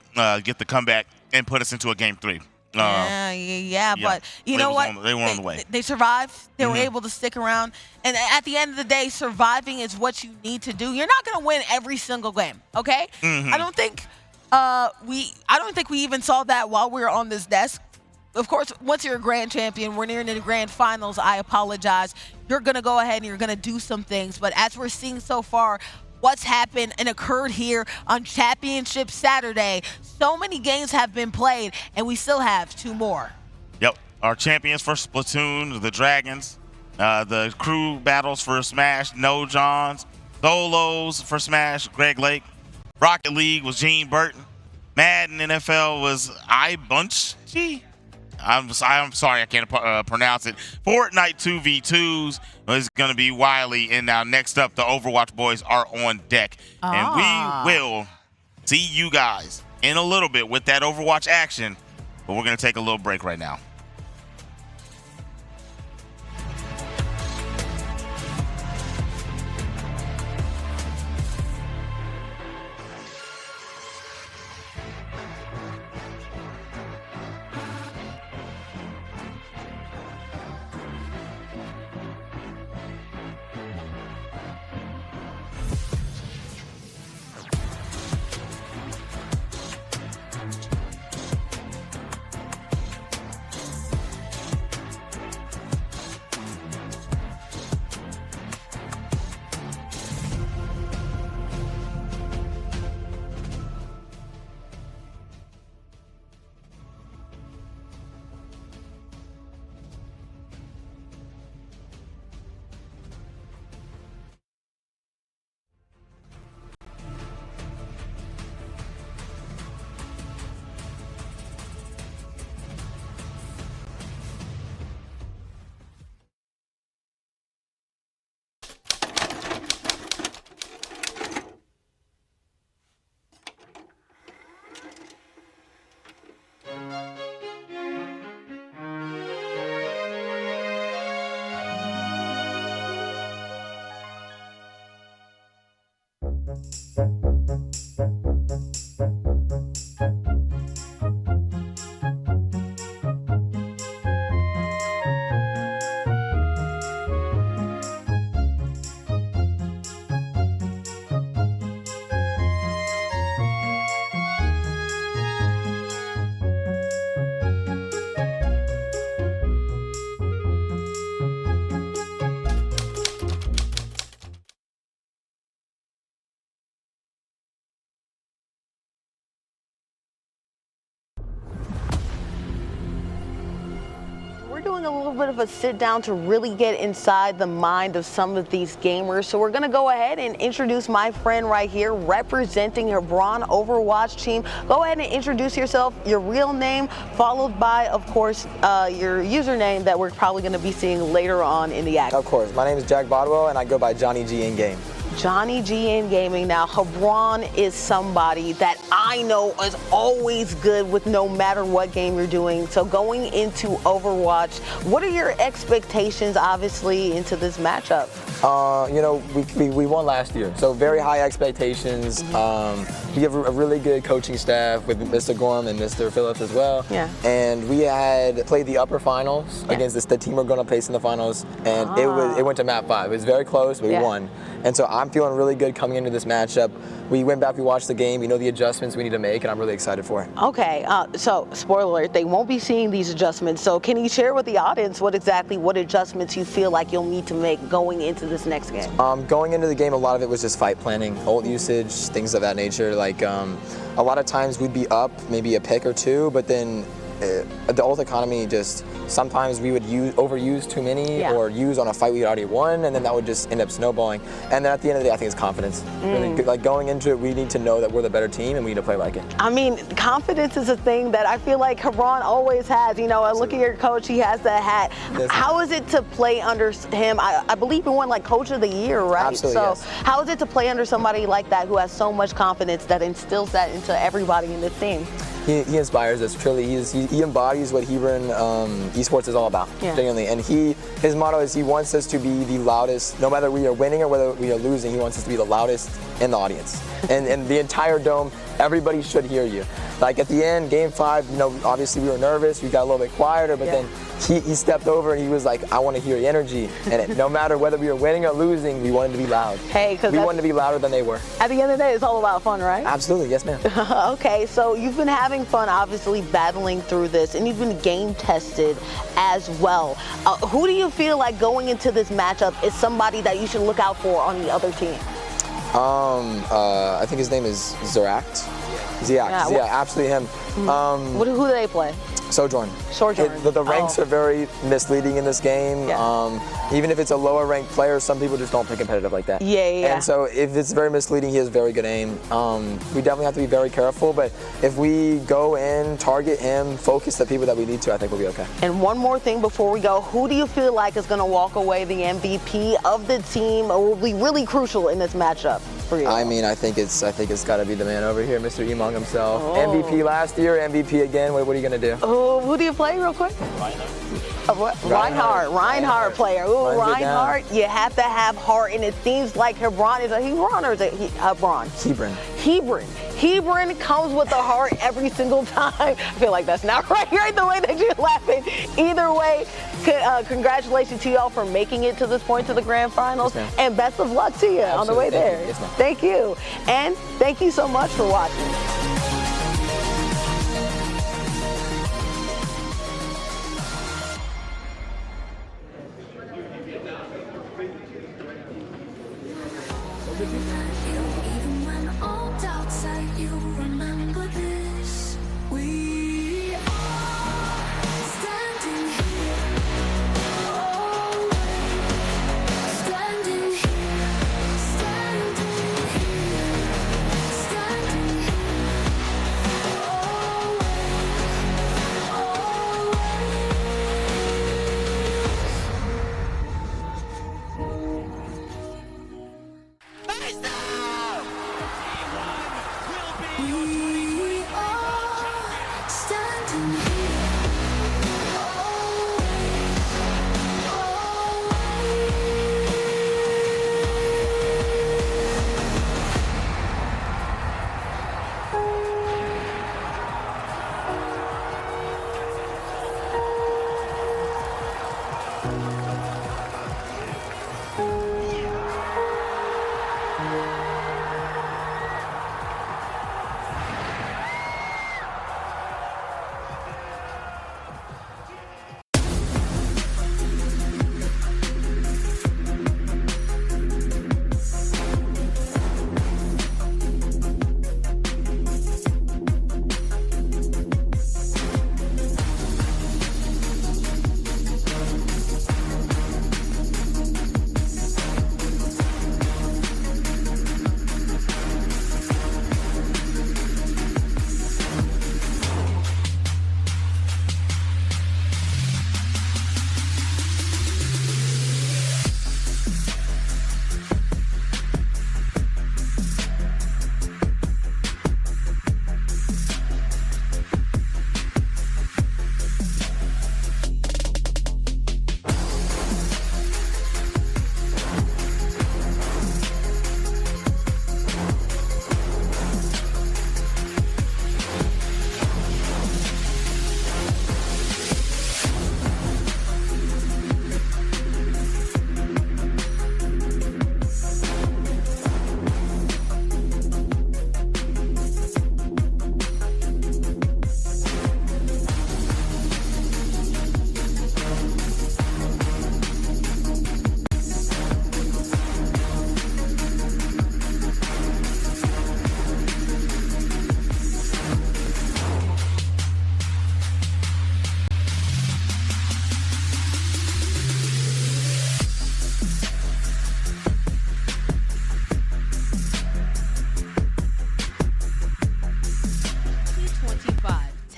the comeback and put us into a game 3. But you know what? They were on the way. They survived. They were able to stick around. And at the end of the day, surviving is what you need to do. You're not going to win every single game, okay? I don't think we even saw that while we were on this desk. Of course, once you're a grand champion, we're nearing the grand finals. I apologize. You're going to go ahead and you're going to do some things. But as we're seeing so far, what's happened and occurred here on Championship Saturday, so many games have been played, and we still have 2 more. Yep. Our champions for Splatoon, the Dragons. The crew battles for Smash, No Johns. Solos for Smash, Greg Lake. Rocket League was Gene Burton. Madden NFL was Bunchie. I'm sorry, I can't pronounce it. Fortnite 2v2s is going to be Wiley. And now next up, the Overwatch boys are on deck. And we will see you guys in a little bit with that Overwatch action. But we're going to take a little break right now. doing a little bit of a sit down to really get inside the mind of some of these gamers. So we're going to go ahead and introduce my friend right here representing Hebron Overwatch team. Go ahead and introduce yourself, your real name, followed by, of course, your username that we're probably going to be seeing later on in the act. Of course. My name is Jack Bodwell, and I go by Johnny G in game. Johnny G in gaming. Now, Hebron is somebody that I know is always good with no matter what game you're doing. So going into Overwatch, what are your expectations, obviously, into this matchup? You know, we won last year, so very high expectations. We have a really good coaching staff with Mr. Gorm and Mr. Phillips as well. Yeah. And we had played the upper finals against the team we're going to place in the finals, and it went to map 5. It was very close, but we won. And so I'm feeling really good coming into this matchup. We went back, we watched the game, we know the adjustments we need to make, and I'm really excited for it. Okay, so spoiler alert, they won't be seeing these adjustments. So can you share with the audience what adjustments you feel like you'll need to make going into this next game? Going into the game, a lot of it was just fight planning, ult usage, things of that nature. Like a lot of times we'd be up maybe a pick or two, but then the ult economy just sometimes we would overuse too many or use on a fight we already won, and then that would just end up snowballing. And then at the end of the day, I think it's confidence. Really, like going into it, we need to know that we're the better team and we need to play like it. I mean, confidence is a thing that I feel like Hebron always has. You know, I look at your coach, he has that hat. How is it to play under him? I believe he won like Coach of the Year, right? Absolutely, so how is it to play under somebody like that who has so much confidence that instills that into everybody in the team? He inspires us, truly. He embodies what Hebron esports is all about, genuinely. And his motto is he wants us to be the loudest, no matter we are winning or whether we are losing, he wants us to be the loudest in the audience. And the entire dome, everybody should hear you. Like at the end, game 5, you know, obviously we were nervous, we got a little bit quieter, but then he stepped over and he was like, I want to hear your energy. And no matter whether we were winning or losing, we wanted to be loud. Hey, because we wanted to be louder than they were. At the end of the day, it's all about fun, right? Absolutely, yes ma'am. Okay, so you've been having fun, obviously, battling through this, and you've been game tested as well. Who do you feel like going into this matchup is somebody that you should look out for on the other team? I think his name is Zeract. Yeah, absolutely him. Who do they play? Sojourn. The ranks are very misleading in this game. Even if it's a lower ranked player, some people just don't play competitive like that. And so if it's very misleading, he has very good aim. We definitely have to be very careful, but if we go in, target him, focus the people that we need to, I think we'll be okay. And one more thing before we go, who do you feel like is going to walk away the MVP of the team or will be really crucial in this matchup for you? I mean, I think it's got to be the man over here, Mr. Emong himself. MVP last year, MVP again. What are you going to do? Who do you play real quick? Reinhardt player. Ooh, Reinhardt, you have to have heart, and it seems like Hebron is a Hebron or is it Hebron? Hebron comes with a heart every single time. I feel like that's not right the way that you're laughing. Either way, congratulations to y'all for making it to this point to the grand finals, and best of luck to you on the way there. Thank you. And thank you so much for watching. Even when all doubts are you remember this. We are standing here, always standing here, standing here, standing here, always. We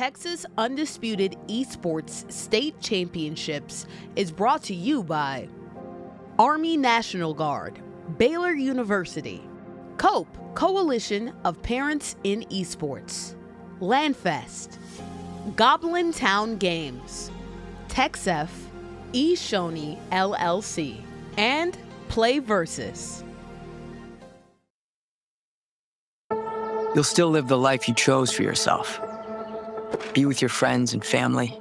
Texas Undisputed Esports State Championships is brought to you by Army National Guard, Baylor University, COPE, Coalition of Parents in Esports, Landfest, Goblin Town Games, TechSef, eShoney LLC, and Play Versus. You'll still live the life you chose for yourself. Be with your friends and family.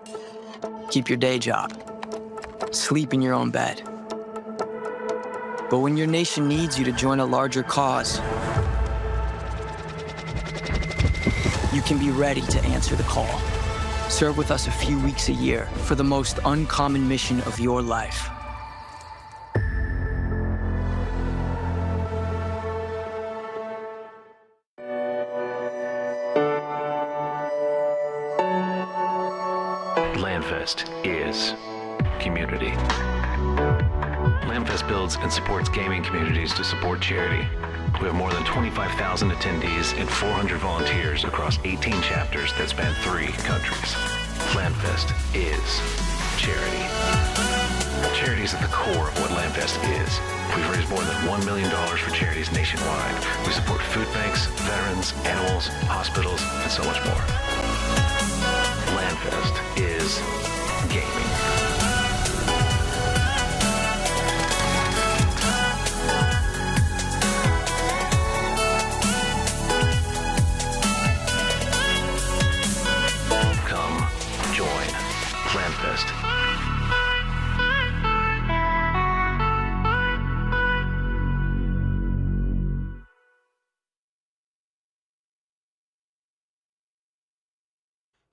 Keep your day job. Sleep in your own bed. But when your nation needs you to join a larger cause, you can be ready to answer the call. Serve with us a few weeks a year for the most uncommon mission of your life. Landfest is community. Landfest builds and supports gaming communities to support charity. We have more than 25,000 attendees and 400 volunteers across 18 chapters that span 3 countries. Landfest is charity. Charity is at the core of what Landfest is. We've raised more than $1 million for charities nationwide. We support food banks, veterans, animals, hospitals, and so much more. Landfest is gaming. Come join Landfest.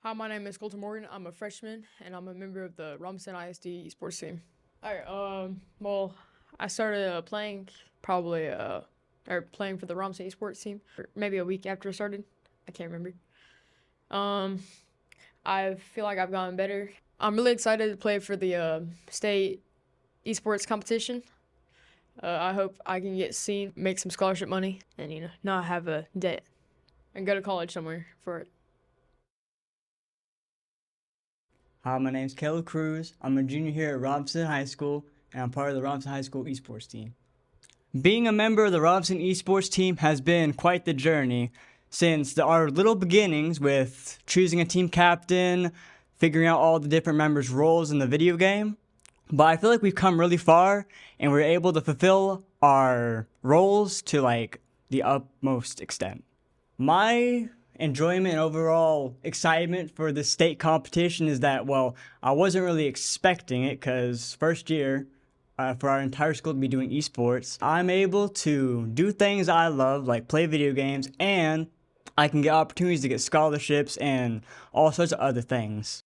Hi, my name is Colton Morgan. I'm a freshman, and I'm a member of the Robinson ISD esports team. All right, well, I started playing probably, or playing for the Robinson esports team, maybe a week after I started. I can't remember. I feel like I've gotten better. I'm really excited to play for the state esports competition. I hope I can get seen, make some scholarship money, and, you know, not have a debt, and go to college somewhere for it. Hi, my name's Caleb Cruz. I'm a junior here at Robinson High School, and I'm part of the Robinson High School esports team. Being a member of the Robinson esports team has been quite the journey since our little beginnings with choosing a team captain, figuring out all the different members' roles in the video game. But I feel like we've come really far, and we're able to fulfill our roles to like the utmost extent. My enjoyment and overall excitement for the state competition is that, well, I wasn't really expecting it because first year for our entire school to be doing esports, I'm able to do things I love, like play video games, and I can get opportunities to get scholarships and all sorts of other things.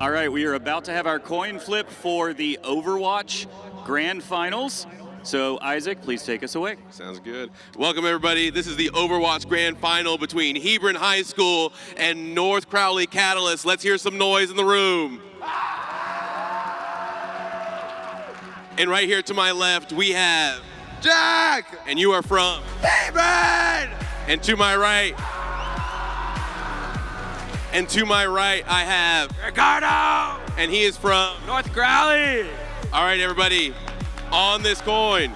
All right, we are about to have our coin flip for the Overwatch Grand Finals. So, Isaac, please take us away. Sounds good. Welcome, everybody. This is the Overwatch Grand Final between Hebron High School and North Crowley Catalyst. Let's hear some noise in the room. And right here to my left, we have Jack. And you are from Hebron. And to my right, I have Ricardo. And he is from North Crowley. All right, everybody. On this coin,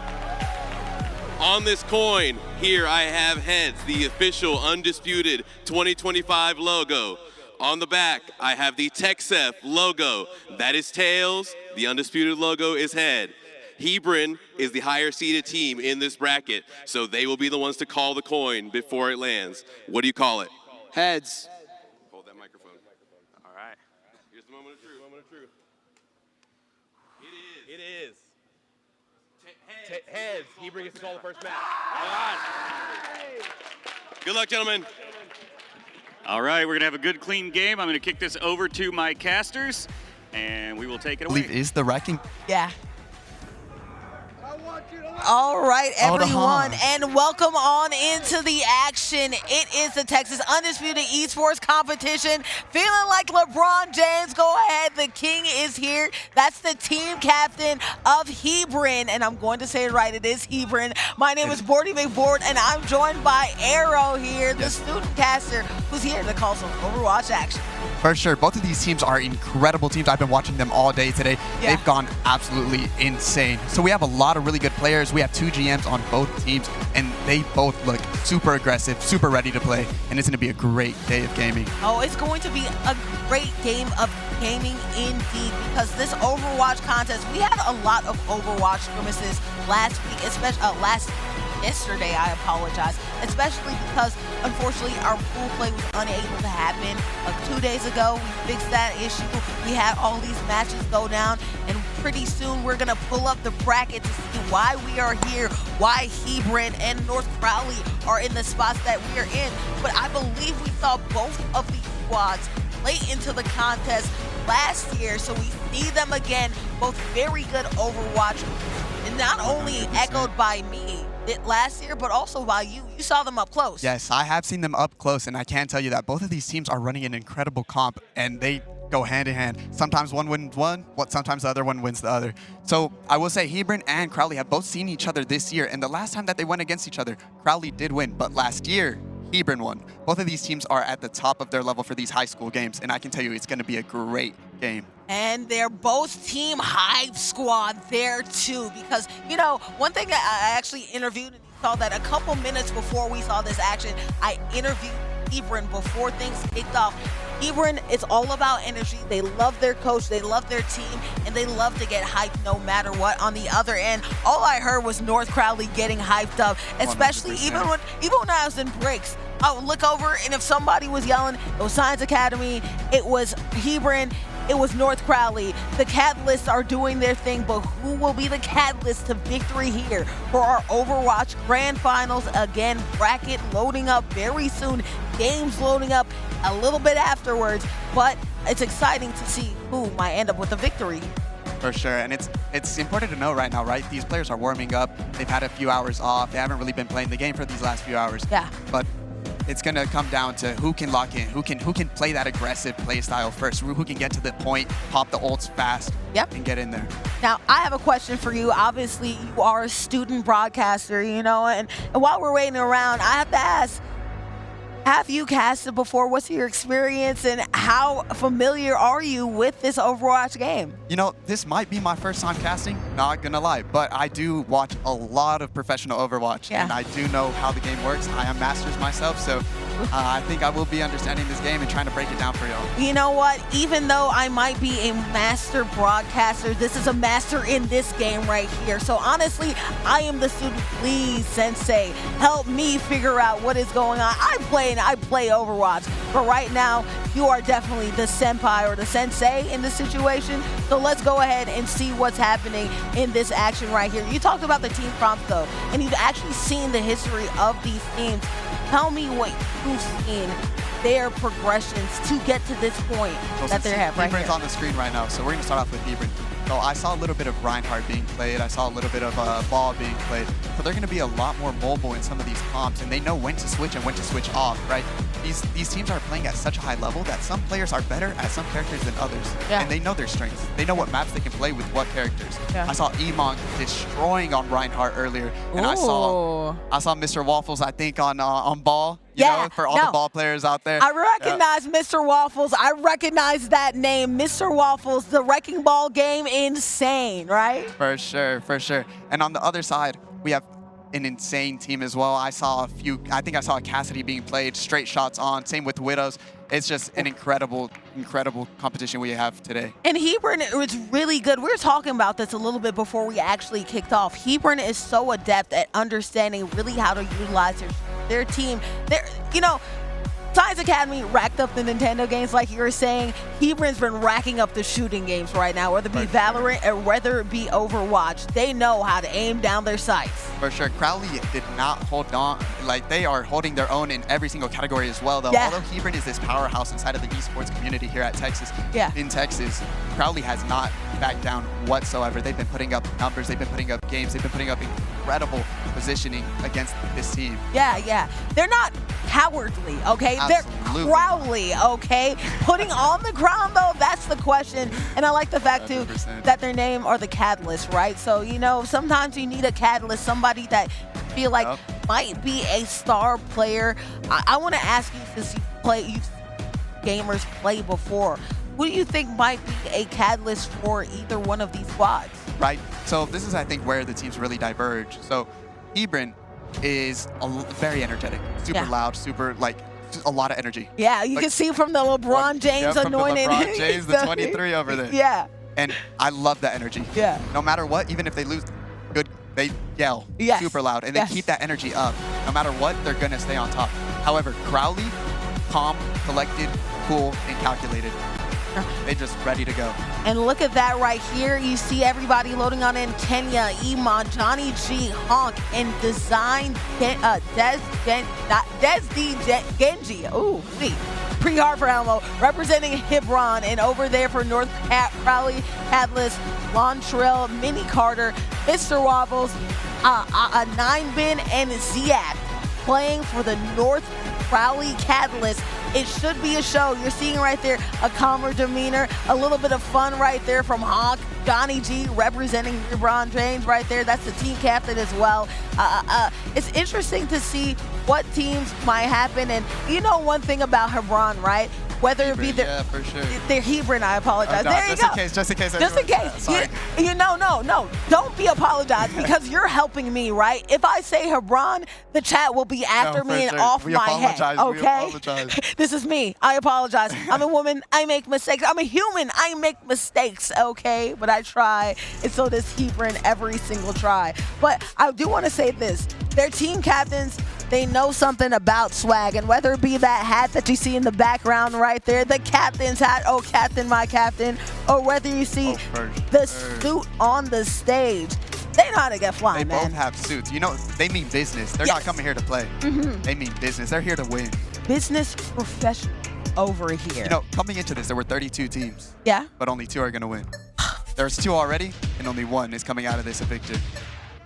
here I have heads, the official Undisputed 2025 logo. On the back, I have the TechSef logo. That is tails. The Undisputed logo is head. Hebron is the higher seeded team in this bracket, so they will be the ones to call the coin before it lands. What do you call it? Heads. Hold that microphone. All right. Here's the moment of truth. It is. Heads. Hebron gets to call the first match. All right. Good luck, gentlemen. All right, we're going to have a good, clean game. I'm going to kick this over to my casters, and we will take it away. Is the wrecking? Yeah. I want All right, Hold everyone, on. and welcome on into the action. It is the Texas Undisputed Esports competition. Feeling like LeBron James, go ahead, the king is here. That's the team captain of Hebron, and I'm going to say it right, it is Hebron. My name is Bordy McBoard, and I'm joined by Arrow here, the student caster, who's here to call some Overwatch action. For sure. Both of these teams are incredible teams. I've been watching them all day today. Yeah. They've gone absolutely insane. So we have a lot of really good players. We have 2 GMs on both teams, and they both look super aggressive, super ready to play, and it's going to be a great day of gaming. Oh, it's going to be a great game of gaming indeed, because this Overwatch contest, we had a lot of Overwatch scrimmages last week, especially yesterday, I apologize, especially because unfortunately our pool play was unable to happen. 2 days ago, we fixed that issue. We had all these matches go down, and pretty soon we're gonna pull up the bracket to see why we are here, why Hebron and North Crowley are in the spots that we are in. But I believe we saw both of these squads play into the contest last year, so we see them again, both very good Overwatch, and not only echoed by me last year, but also by you. You saw them up close. Yes, I have seen them up close, and I can tell you that both of these teams are running an incredible comp, and they go hand in hand. Sometimes one wins one, sometimes the other one wins the other. So I will say Hebron and Crowley have both seen each other this year, and the last time that they went against each other, Crowley did win, but last year, Hebron won. Both of these teams are at the top of their level for these high school games, and I can tell you it's going to be a great game. And they're both Team Hive Squad there too, because, you know, one thing that I actually interviewed, and you saw that a couple minutes before we saw this action, I interviewed Hebron before things kicked off. Hebron, it's all about energy. They love their coach, they love their team, and they love to get hyped no matter what. On the other end, all I heard was North Crowley getting hyped up, especially 100%. even when I was in breaks. I would look over, and if somebody was yelling, it was Science Academy, it was Hebron, it was North Crowley. The Catalysts are doing their thing, but who will be the catalyst to victory here for our Overwatch Grand Finals? Again, bracket loading up very soon, games loading up a little bit afterwards, but it's exciting to see who might end up with the victory. For sure, and it's important to know right now, right? These players are warming up. They've had a few hours off. They haven't really been playing the game for these last few hours. Yeah. But it's gonna come down to who can lock in, who can play that aggressive play style first, who can get to the point, pop the ults fast, and get in there. Now, I have a question for you. Obviously, you are a student broadcaster, you know, and while we're waiting around, I have to ask, have you casted before? What's your experience, and how familiar are you with this Overwatch game? You know, this might be my first time casting, not gonna lie, but I do watch a lot of professional Overwatch, and I do know how the game works. I am Masters myself, so I think I will be understanding this game and trying to break it down for y'all. You know what? Even though I might be a master broadcaster, this is a master in this game right here. So honestly, I am the student. Please, Sensei, help me figure out what is going on. I play Overwatch, but right now, you are definitely the senpai or the sensei in this situation. So let's go ahead and see what's happening in this action right here. You talked about the team prompts though, and you've actually seen the history of these teams. Tell me what you've seen, their progressions to get to this point that they have right here. Hebron's on the screen right now, so we're going to start off with Hebron. So I saw a little bit of Reinhardt being played. I saw a little bit of Ball being played. So they're going to be a lot more mobile in some of these comps, and they know when to switch and when to switch off, right? These teams are playing at such a high level that some players are better at some characters than others. Yeah. And they know their strengths. They know what maps they can play with what characters. Yeah. I saw Emon destroying on Reinhardt earlier, and I saw Mr. Waffles, I think, on Ball. You know, for all the Ball players out there. I recognize Mr. Waffles. I recognize that name, Mr. Waffles. The Wrecking Ball game, insane, right? For sure, for sure. And on the other side, we have an insane team as well. I think I saw a Cassidy being played, straight shots on, same with Widows. It's just an incredible competition we have today. And Hebron was really good. We were talking about this a little bit before we actually kicked off. Hebron is so adept at understanding really how to utilize their team. You know, Science Academy racked up the Nintendo games like you were saying. Hebron's been racking up the shooting games right now, whether it be Valorant or whether it be Overwatch. They know how to aim down their sights. For sure. Crowley did not hold on. Like, they are holding their own in every single category as well, though. Yeah. Although Hebron is this powerhouse inside of the esports community here at Texas, in Texas, Crowley has not backed down whatsoever. They've been putting up numbers. They've been putting up games. They've been putting up incredible positioning against this team. Yeah. They're not cowardly, okay? Absolutely. They're Crowley, okay? Putting on the crown, though, that's the question. And I like the fact, too, 100%. that their name are the Catalyst, right? So, you know, sometimes you need a catalyst, somebody that you feel like might be a star player. I want to ask you, since you've seen gamers play before, who do you think might be a catalyst for either one of these squads? Right. So this is, I think, where the teams really diverge. So Hebron is very energetic, super loud, super, like, a lot of energy. Yeah, you can see from the LeBron James anointed. From the LeBron James, the 23 over there. Yeah. And I love that energy. Yeah. No matter what, even if they lose, they yell super loud, and they keep that energy up. No matter what, they're going to stay on top. However, Crowley, calm, collected, cool, and calculated. They're just ready to go. And look at that right here. You see everybody loading on in. Kenya, Iman, Johnny G, Honk, and Design Genji. Ooh, sweet. Pretty hard for Elmo. Representing Hebron. And over there for North Crowley, Catalyst, Lontrell, Minnie Carter, Mr. Wobbles, 9-Bin, and Ziad playing for the North Crowley Catalyst. It should be a show. You're seeing right there a calmer demeanor, a little bit of fun right there from Honk. Johnny G representing LeBron James right there. That's the team captain as well. It's interesting to see what teams might happen. And you know one thing about Hebron, right? Whether it be yeah, for sure. They're Hebron, I apologize. No, there you go. Just in case. Just in case. Sorry. No. Don't be apologized because you're helping me, right? If I say Hebron, the chat will be after me and off my head. Okay? We apologize. This is me. I apologize. I'm a woman. I make mistakes. I'm a human. I make mistakes, okay? But I try. And so does Hebron every single try. But I do want to say this. Their team captains, they know something about swag, and whether it be that hat that you see in the background right there, the captain's hat, oh, captain, my captain, or whether you see the suit on the stage, they know how to get flying, man. They both have suits. You know, they mean business. They're not coming here to play. They mean business. They're here to win. Business professional over here. You know, coming into this, there were 32 teams. Yeah. But only 2 are going to win. There's 2 already, and only 1 is coming out of this a victor.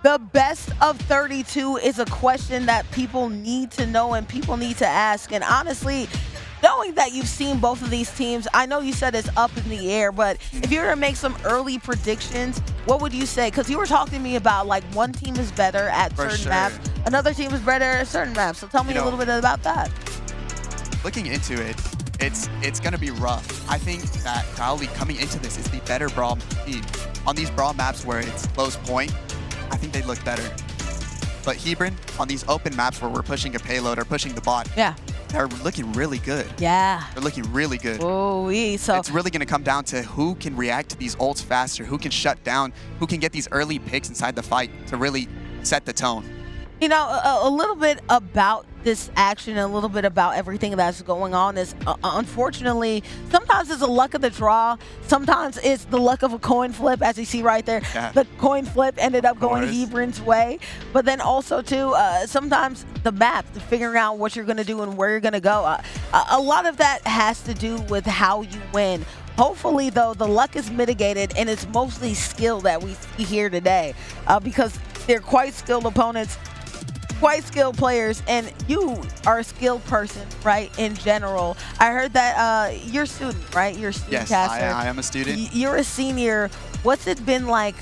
The best of 32 is a question that people need to know and people need to ask. And honestly, knowing that you've seen both of these teams, I know you said it's up in the air, but if you were to make some early predictions, what would you say? Because you were talking to me about, like, one team is better at certain maps, another team is better at certain maps. So tell me a little bit about that. Looking into it, it's going to be rough. I think that Crowley coming into this is the better brawl team. On these brawl maps where it's close point, I think they look better. But Hebron, on these open maps where we're pushing a payload or pushing the bot, they're looking really good. Yeah. They're looking really good. So it's really going to come down to who can react to these ults faster, who can shut down, who can get these early picks inside the fight to really set the tone. You know, a little bit about this action, a little bit about everything that's going on is, unfortunately, sometimes it's the luck of the draw. Sometimes it's the luck of a coin flip, as you see right there. Yeah. The coin flip ended up going Hebron's way. But then also, too, sometimes the map, figuring out what you're going to do and where you're going to go. A lot of that has to do with how you win. Hopefully, though, the luck is mitigated, and it's mostly skill that we see here today because they're quite skilled opponents. Quite skilled players, and you are a skilled person, right, in general. I heard that you're a student, right? You're a student Yes, caster. I am a student. You're a senior. What's it been like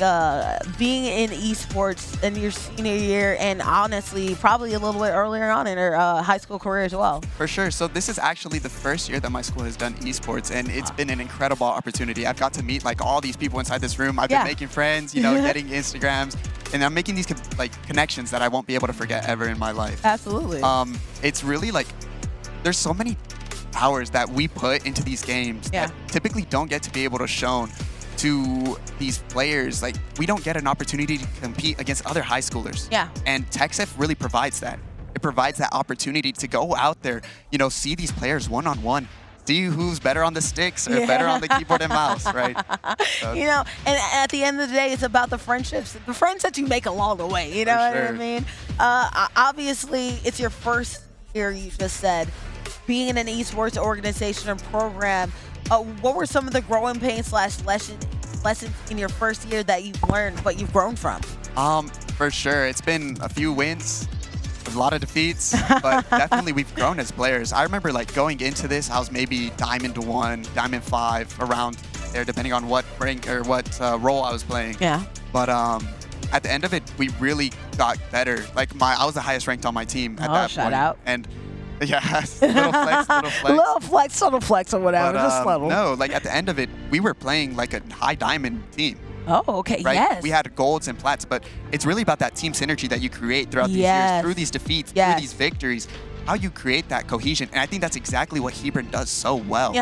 being in esports in your senior year, and honestly, probably a little bit earlier on in your high school career as well? For sure. So this is actually the first year that my school has done esports, and it's been an incredible opportunity. I've got to meet, like, all these people inside this room. I've been making friends, you know, getting Instagrams, and I'm making these connections that I won't be able to forget ever in my life. Absolutely. It's really like there's so many hours that we put into these games that typically don't get to be able to shown to these players. Like, we don't get an opportunity to compete against other high schoolers. Yeah. And TechSef really provides that. it provides that opportunity to go out there, see these players one-on-one, see who's better on the sticks or better on the keyboard and mouse, right? So, And at the end of the day, it's about the friendships, the friends that you make along the way. You know what I mean? Obviously, it's your first year, you just said, being in an esports organization and program. What were some of the growing pains / lessons in your first year that you've learned, but you've grown from? For sure. It's been a few wins, a lot of defeats, but definitely we've grown as players. I remember going into this, I was maybe Diamond 1, Diamond 5, around there, depending on what rank or what role I was playing. Yeah. But at the end of it, we really got better. I was the highest ranked on my team at that shout point. out. And yeah, little flex. Little flex or whatever, But, just little. no, at the end of it, we were playing like a high diamond team. Oh, okay, right? yes. We had golds and plats, but it's really about that team synergy that you create throughout these years, through these defeats, through these victories, how you create that cohesion. And I think that's exactly what Hebron does so well.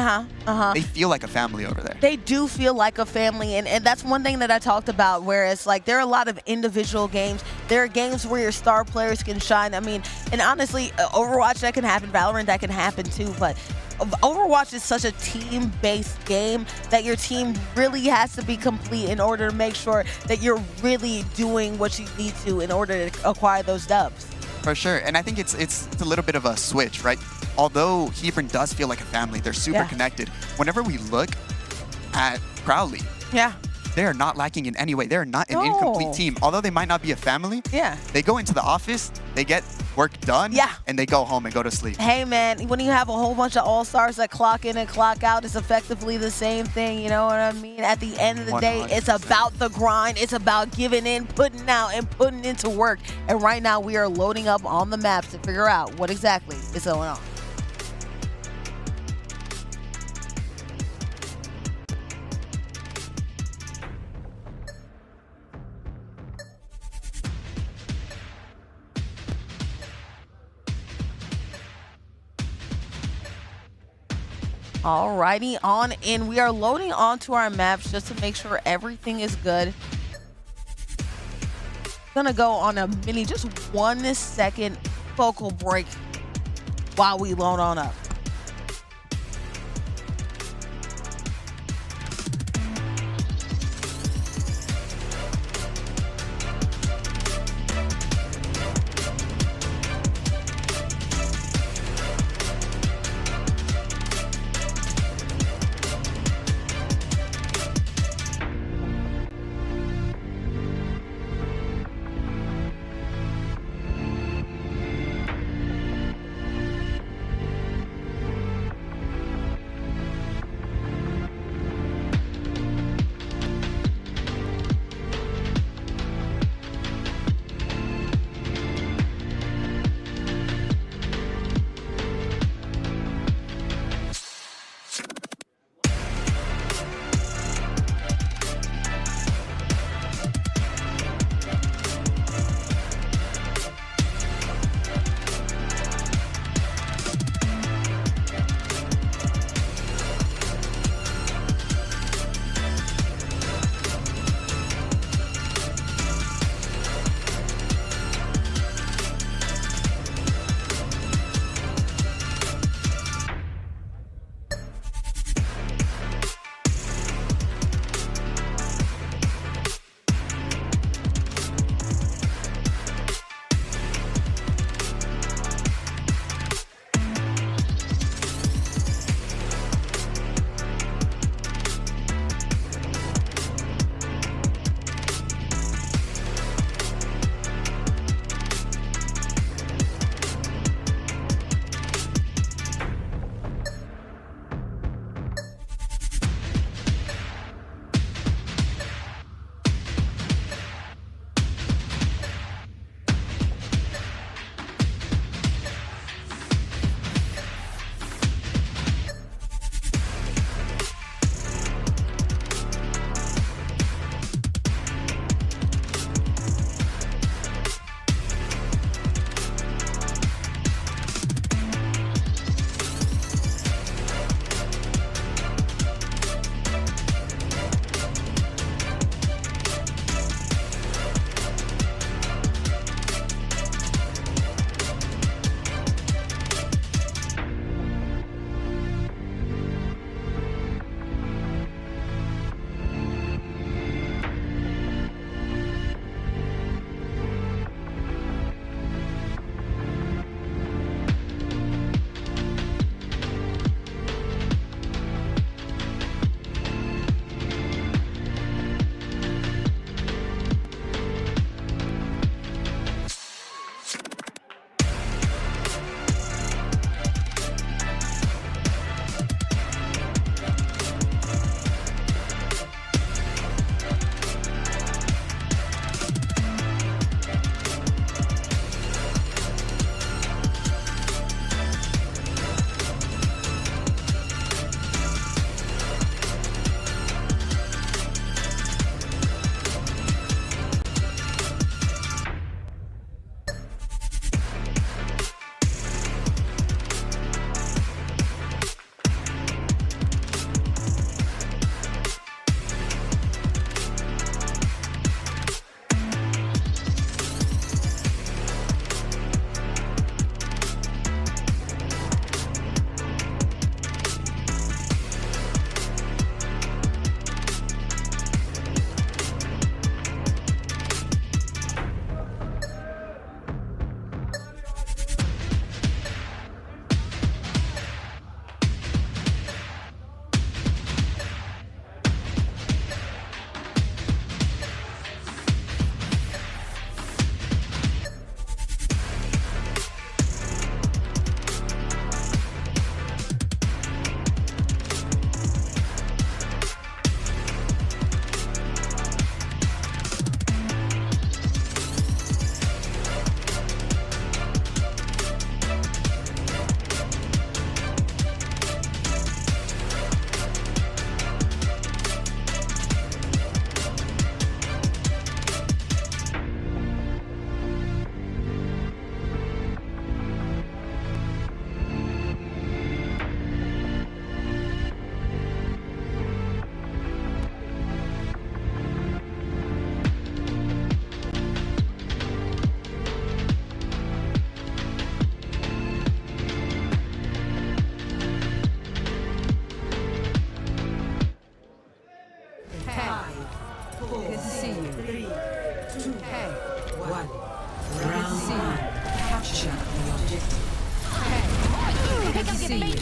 They feel like a family over there. They do feel like a family, and that's one thing that I talked about, whereas there are a lot of individual games. There are games where your star players can shine. I mean, and honestly, Overwatch, that can happen. Valorant, that can happen too, but Overwatch is such a team-based game that your team really has to be complete in order to make sure that you're really doing what you need to in order to acquire those dubs. For sure, and I think it's a little bit of a switch, right? Although Hebron does feel like a family, they're super connected. Whenever we look at Crowley, they are not lacking in any way. They're not an incomplete team. Although they might not be a family, they go into the office, they get work done, and they go home and go to sleep. Hey, man, when you have a whole bunch of all-stars that clock in and clock out, it's effectively the same thing, you know what I mean? At the end of the day, it's about the grind. It's about giving in, putting out, and putting into work. And right now, we are loading up on the maps to figure out what exactly is going on. Alrighty, on in. We are loading onto our maps just to make sure everything is good. Gonna go on a mini, just 1 second vocal break while we load on up. see you.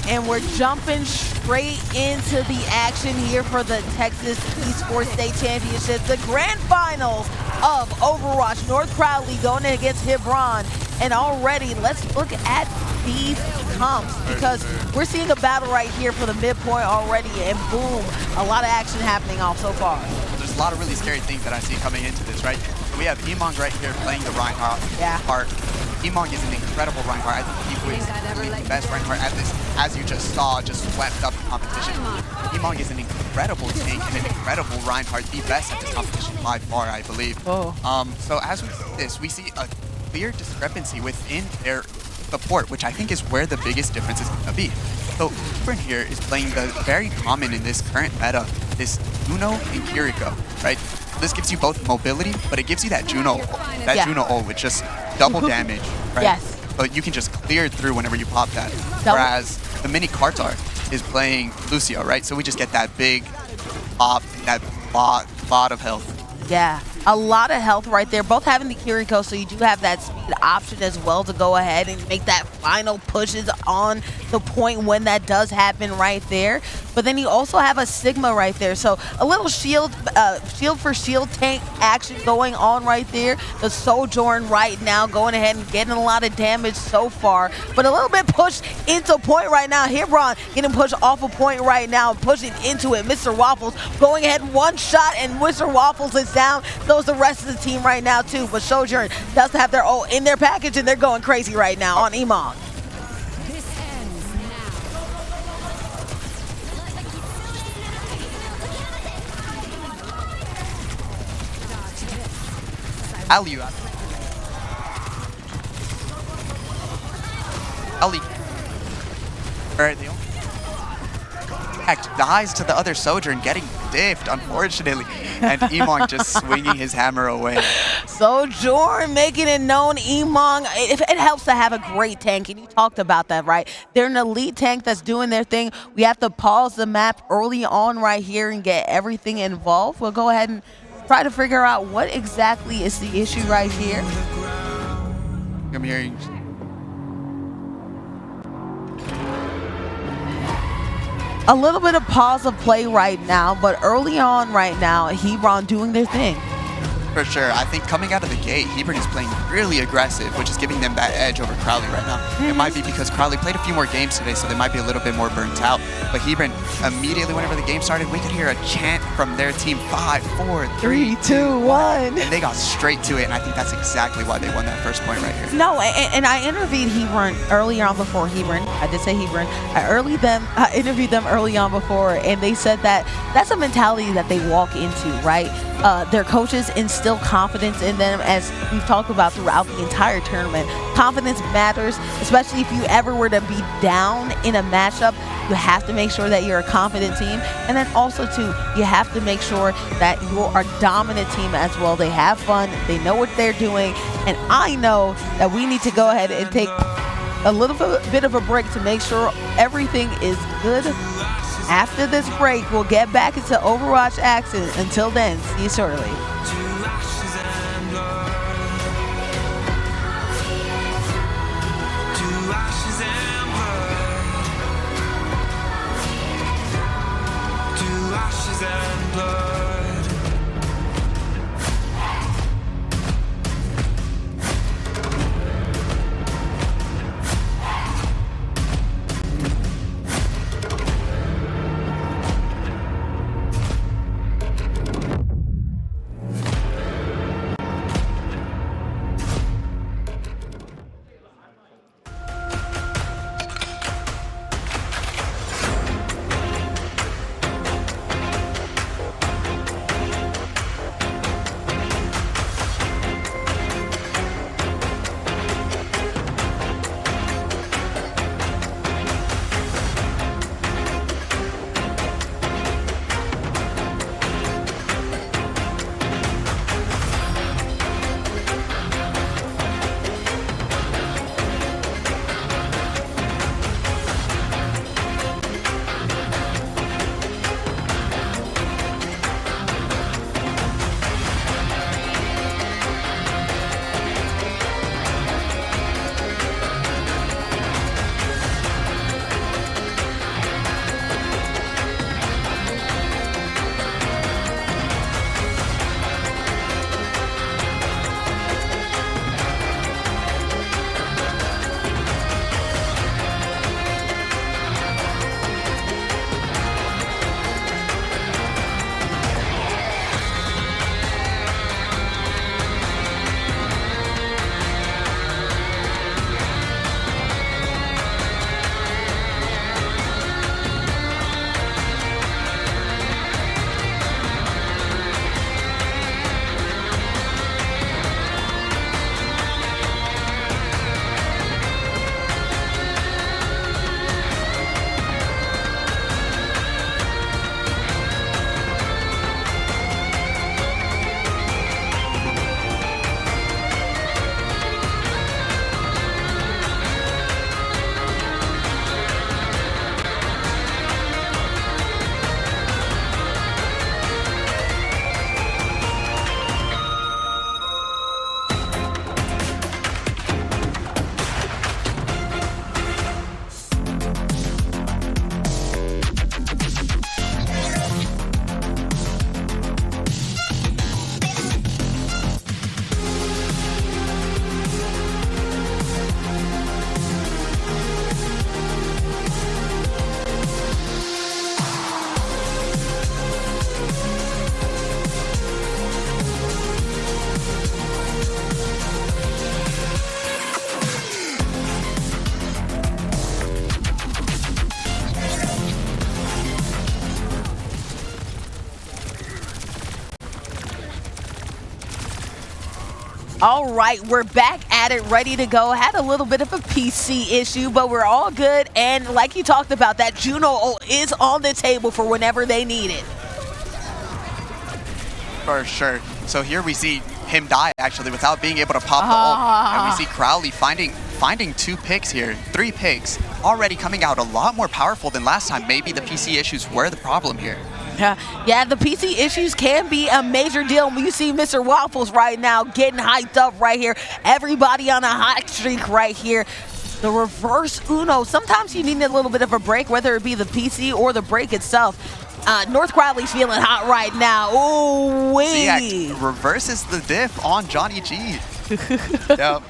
And we're jumping straight into the action here for the Texas Esports State Championship, the grand finals of Overwatch. North Crowley going against Hebron. And already, let's look at these comps, because we're seeing a battle right here for the midpoint already, and boom, a lot of action happening off so far. There's a lot of really scary things that I see coming into this, right? So we have Emong right here playing the Reinhardt part. Emong is an incredible Reinhardt. I think he was the best Reinhardt at this, as you just saw, just swept up the competition. Emong is an incredible tank and an incredible Reinhardt, the best at this competition by far, I believe. So as we see this, we see a clear discrepancy within their support, which I think is where the biggest difference is going to be. So Hebron here is playing the very common in this current meta, this Juno and Kiriko, right? This gives you both mobility, but it gives you that Juno ult, which just double damage, right? Yes. But you can just clear it through whenever you pop that. Whereas the mini Kartar is playing Lucio, right? So we just get that big pop, that lot of health. Yeah, a lot of health right there. Both having the Kiriko, so you do have that speed option as well to go ahead and make that final pushes on the point when that does happen right there. But then you also have a Sigma right there, so a little shield for shield tank action going on right there. The Sojourn right now going ahead and getting a lot of damage so far, but a little bit pushed into point right now. Hebron getting pushed off a point right now, pushing into it. Mr. Waffles going ahead and one shot, and Mr. Waffles is down. So is the rest of the team right now too, but Sojourn does have their ult in their package, and they're going crazy right now on Emong. Ali. Alright, the dies to the other Sojourn, getting diffed, unfortunately. And Emong just swinging his hammer away. Sojourn making it known, Emong, it helps to have a great tank, and you talked about that, right? They're an elite tank that's doing their thing. We have to pause the map early on right here and get everything involved. We'll go ahead and try to figure out what exactly is the issue right here. I'm hearing... A little bit of pause of play right now, but early on right now, Hebron doing their thing. For sure. I think coming out of the gate, Hebron is playing really aggressive, which is giving them that edge over Crowley right now. It might be because Crowley played a few more games today, so they might be a little bit more burnt out. But Hebron, immediately whenever the game started, we could hear a chant from their team, 5, 4, 3, 2, 1. And they got straight to it, and I think that's exactly why they won that first point right here. No, and I interviewed Hebron earlier on before Hebron. I did say Hebron. I interviewed them early on before, and they said that that's a mentality that they walk into, right? Their coaches instill confidence in them, as we've talked about throughout the entire tournament. Confidence matters, especially if you ever were to be down in a matchup. You have to make sure that you're a confident team, and then also too, you have to make sure that you're a dominant team as well. They have fun, they know what they're doing, and I know that we need to go ahead and take a little bit of a break to make sure everything is good. After this break, we'll get back into Overwatch action. Until then, see you shortly. All right, we're back at it, ready to go. Had a little bit of a PC issue, but we're all good. And like you talked about, that Juno ult is on the table for whenever they need it. For sure. So here we see him die, actually, without being able to pop the ult. And we see Crowley finding 2 picks here, 3 picks, already coming out a lot more powerful than last time. Maybe the PC issues were the problem here. Yeah, the PC issues can be a major deal. You see Mr. Waffles right now getting hyped up right here. Everybody on a hot streak right here. The reverse Uno. Sometimes you need a little bit of a break, whether it be the PC or the break itself. North Crowley's feeling hot right now. Ooh, wee. So reverses the diff on Johnny G. Yep.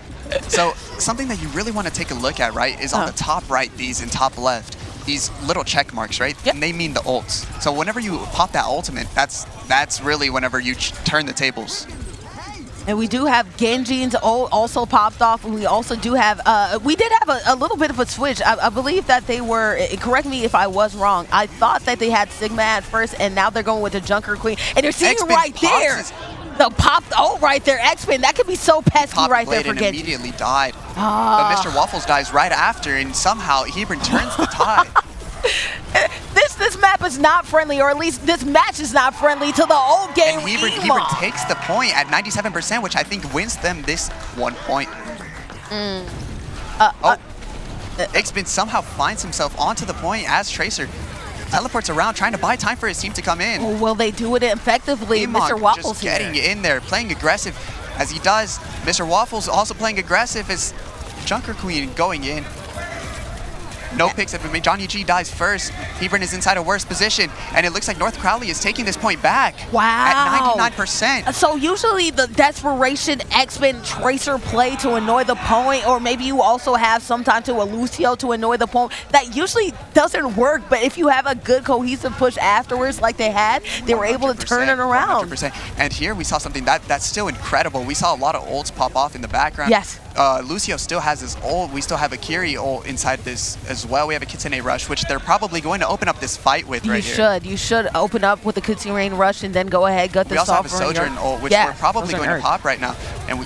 So something that you really want to take a look at, right, is on the top right, these and top left. These little check marks, right? Yep. And they mean the ults. So whenever you pop that ultimate, that's really whenever you turn the tables. And we do have Genji's ult also popped off. And we also do have, we did have a little bit of a switch. I believe that they were, correct me if I was wrong, I thought that they had Sigma at first, and now they're going with the Junker Queen. And you're seeing right there, the popped ult right there, X-Spin. That could be so pesky right there for and Genji. Immediately died. But Mr. Waffles dies right after, and somehow Hebron turns the tide. This map is not friendly, or at least this match is not friendly to the old game. And Hebron takes the point at 97%, which I think wins them this 1 point. X-Spin somehow finds himself onto the point as Tracer teleports around, trying to buy time for his team to come in. Oh, will they do it effectively? Mr. Waffles just getting in there, playing aggressive as he does. Mr. Waffles also playing aggressive as Junker Queen going in. No picks have been made. Johnny G dies first. Hebron is inside a worse position, and it looks like North Crowley is taking this point back. Wow. At 99%. So usually the desperation X-Men Tracer play to annoy the opponent, or maybe you also have sometimes to a Lucio to annoy the opponent, that usually doesn't work. But if you have a good cohesive push afterwards like they had, they were able to turn it around. 100%. And here we saw something that's still incredible. We saw a lot of ults pop off in the background. Yes. Lucio still has his ult. We still have a Kiri ult inside this as well. We have a Kitsune Rush, which they're probably going to open up this fight with right here. You should open up with the Kitsune Rush and then go ahead, get the We also have a Sojourn ult, which we're probably going to pop right now. And we,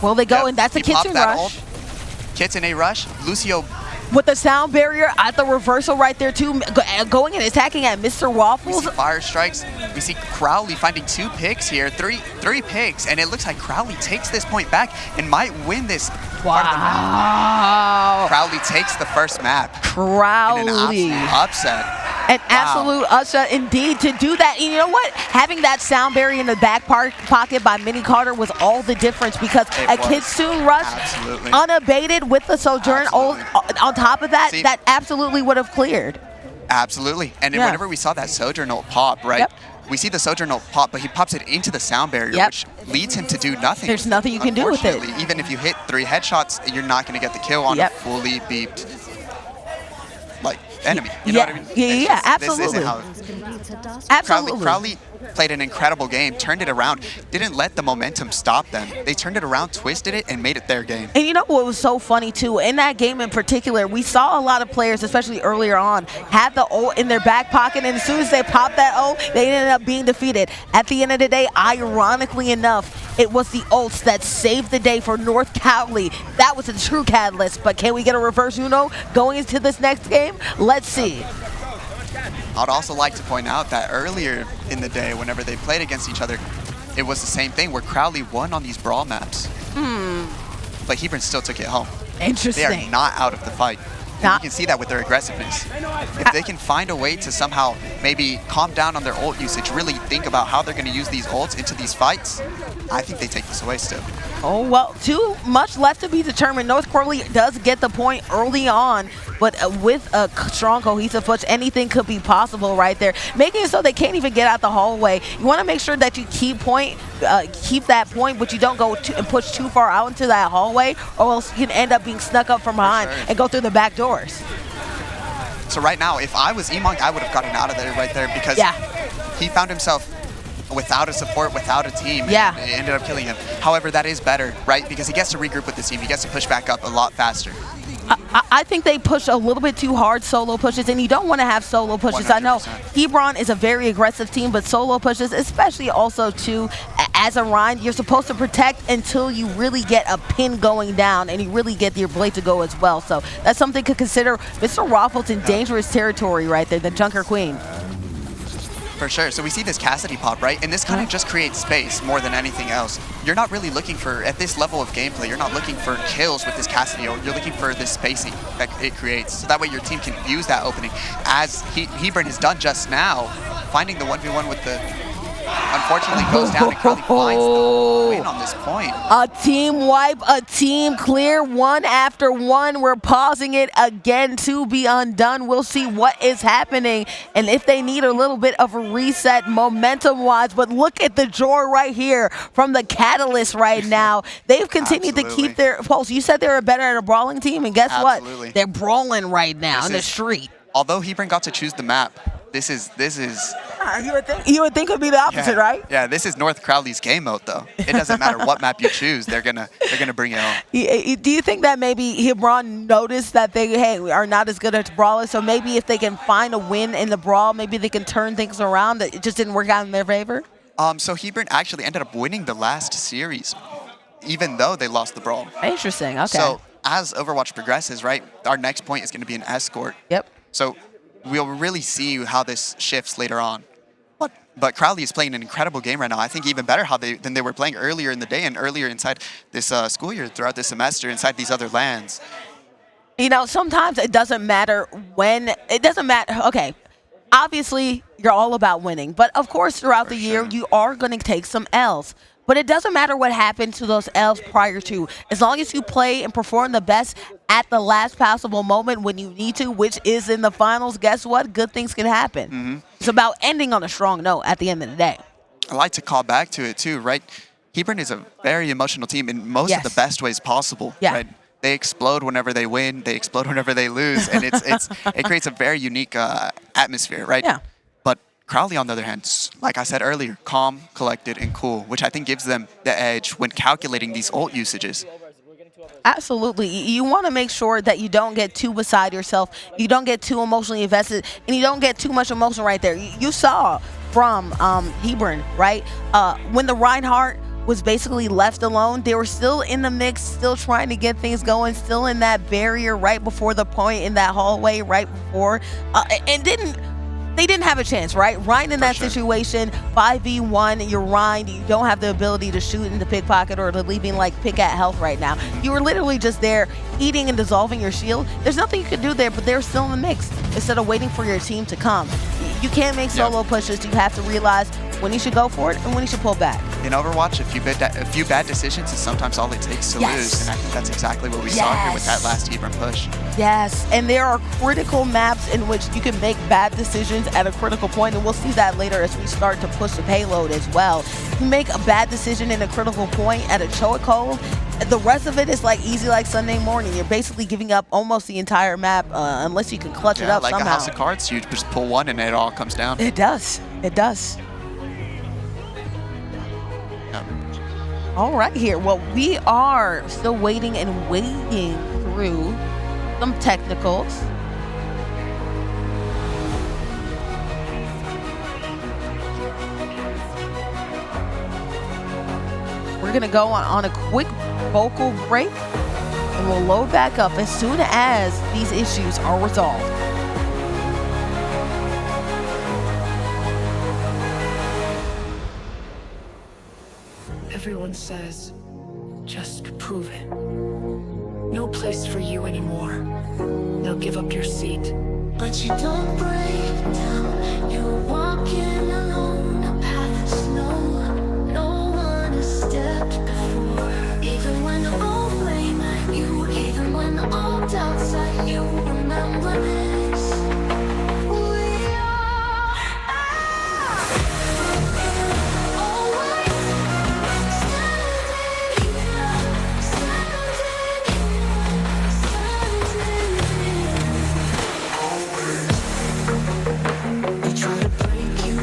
well, they go, and that's a Kitsune Rush. Ult. Kitsune Rush. Lucio with the sound barrier at the reversal right there too, going and attacking at Mr. Waffles. We see fire strikes. We see Crowley finding 2 picks here, three picks, and it looks like Crowley takes this point back and might win this part of the map. Crowley takes the first map. Crowley. In an absolute upset. An absolute upset indeed to do that. And you know what? Having that sound barrier in the back pocket by Mini Carter was all the difference, because a Kitsune Rush unabated with the Sojourn on top of that, that absolutely would have cleared. Absolutely. And then whenever we saw that Sojourn ult pop, right? We see the Sojourn ult pop, but he pops it into the sound barrier, which leads him to do nothing. There's nothing you can do with it. Even if you hit 3 headshots, you're not going to get the kill on a fully beeped enemy. You know what I mean? Yeah, absolutely. Absolutely. Crowley played an incredible game, turned it around, didn't let the momentum stop them. They turned it around, twisted it, and made it their game. And you know what was so funny too? In that game in particular, we saw a lot of players, especially earlier on, have the ult in their back pocket, and as soon as they popped that ult, they ended up being defeated. At the end of the day, ironically enough, it was the ults that saved the day for North Crowley. That was a true catalyst, but can we get a reverse Uno going into this next game? Let's see. I'd also like to point out that earlier in the day, whenever they played against each other, it was the same thing where Crowley won on these brawl maps. But Hebron still took it home. Interesting. They are not out of the fight. And you can see that with their aggressiveness. If they can find a way to somehow maybe calm down on their ult usage, really think about how they're going to use these ults into these fights, I think they take this away still. Oh, well, too much left to be determined. North Crowley does get the point early on, but with a strong cohesive push, anything could be possible right there, making it so they can't even get out the hallway. You want to make sure that you keep that point, but you don't go and push too far out into that hallway, or else you can end up being snuck up from behind and go through the back doors. So right now, if I was E-Monk, I would have gotten out of there right there, because he found himself without a support, without a team, and it ended up killing him. However, that is better, right? Because he gets to regroup with the team. He gets to push back up a lot faster. I think they push a little bit too hard, solo pushes, and you don't want to have solo pushes. I know 100%. Hebron is a very aggressive team, but solo pushes, especially also too, as a Rhine, you're supposed to protect until you really get a pin going down and you really get your blade to go as well. So that's something to consider. Mr. Raffles in dangerous territory right there, the Junker Queen. For sure. So we see this Cassidy pop, right? And this kind of just creates space more than anything else. You're not really looking for, at this level of gameplay, you're not looking for kills with this Cassidy. You're looking for this spacing that it creates. So that way your team can use that opening. As Hebron has done just now, finding the 1v1 with the, unfortunately goes down and Crowley finds the win on this point. A team wipe, a team clear, one after one. We're pausing it again to be undone. We'll see what is happening and if they need a little bit of a reset momentum-wise. But look at the joy right here from the Catalyst right now. They've continued to keep their pulse. You said they were better at a brawling team, and guess what? They're brawling right now in the street. Although Hebron got to choose the map, this is You would think it would be the opposite, right? Yeah, this is North Crowley's game mode, though. It doesn't matter what map you choose; they're gonna bring it on. Do you think that maybe Hebron noticed that they are not as good at brawlers, so maybe if they can find a win in the brawl, maybe they can turn things around? That it just didn't work out in their favor. So Hebron actually ended up winning the last series, even though they lost the brawl. Interesting. Okay. So as Overwatch progresses, right, our next point is going to be an escort. Yep. So we'll really see how this shifts later on. But Crowley is playing an incredible game right now. I think even better than they were playing earlier in the day and earlier inside this school year, throughout this semester, inside these other lands. You know, sometimes it doesn't matter when. It doesn't matter. Okay. Obviously, you're all about winning. But, of course, throughout the year, you are going to take some L's. But it doesn't matter what happened to those L's prior to. As long as you play and perform the best at the last possible moment when you need to, which is in the finals, guess what? Good things can happen. It's about ending on a strong note at the end of the day. I like to call back to it, too, right? Hebron is a very emotional team in most of the best ways possible. Yeah. Right? They explode whenever they win. They explode whenever they lose. And it creates a very unique atmosphere, right? Yeah. But Crowley, on the other hand, like I said earlier, calm, collected, and cool, which I think gives them the edge when calculating these ult usages. Absolutely. You want to make sure that you don't get too beside yourself, you don't get too emotionally invested, and you don't get too much emotion right there. You saw from Hebron, right? When the Reinhardt was basically left alone, they were still in the mix, still trying to get things going, still in that barrier right before the point in that hallway right before, and they didn't have a chance, right? Ryan in that situation, 5v1, you're Ryan, you don't have the ability to shoot in the pickpocket or to leaving like pick at health right now. You were literally just there eating and dissolving your shield. There's nothing you could do there, but they're still in the mix instead of waiting for your team to come. You can't make solo pushes. You have to realize when you should go for it and when you should pull back. In Overwatch, a few bad decisions is sometimes all it takes to lose, and I think that's exactly what we saw here with that last Hebron push. Yes, and there are critical maps in which you can make bad decisions at a critical point, and we'll see that later as we start to push the payload as well. You make a bad decision in a critical point at a chokehold, the rest of it is like easy like Sunday morning. You're basically giving up almost the entire map unless you can clutch it up like somehow. a house of cards, you just pull one and it all comes down. It does. It does. All right here. Well, we are still waiting and wading through some technicals. We're going to go on a quick vocal break, and we'll load back up as soon as these issues are resolved. Everyone says, just prove it. No place for you anymore. They'll give up your seat. But you don't break down. You're walking alone, a path of snow. No one has stepped before. Even when all blame at you, even when all doubts at you, remember this. We are always standing. They try to break you,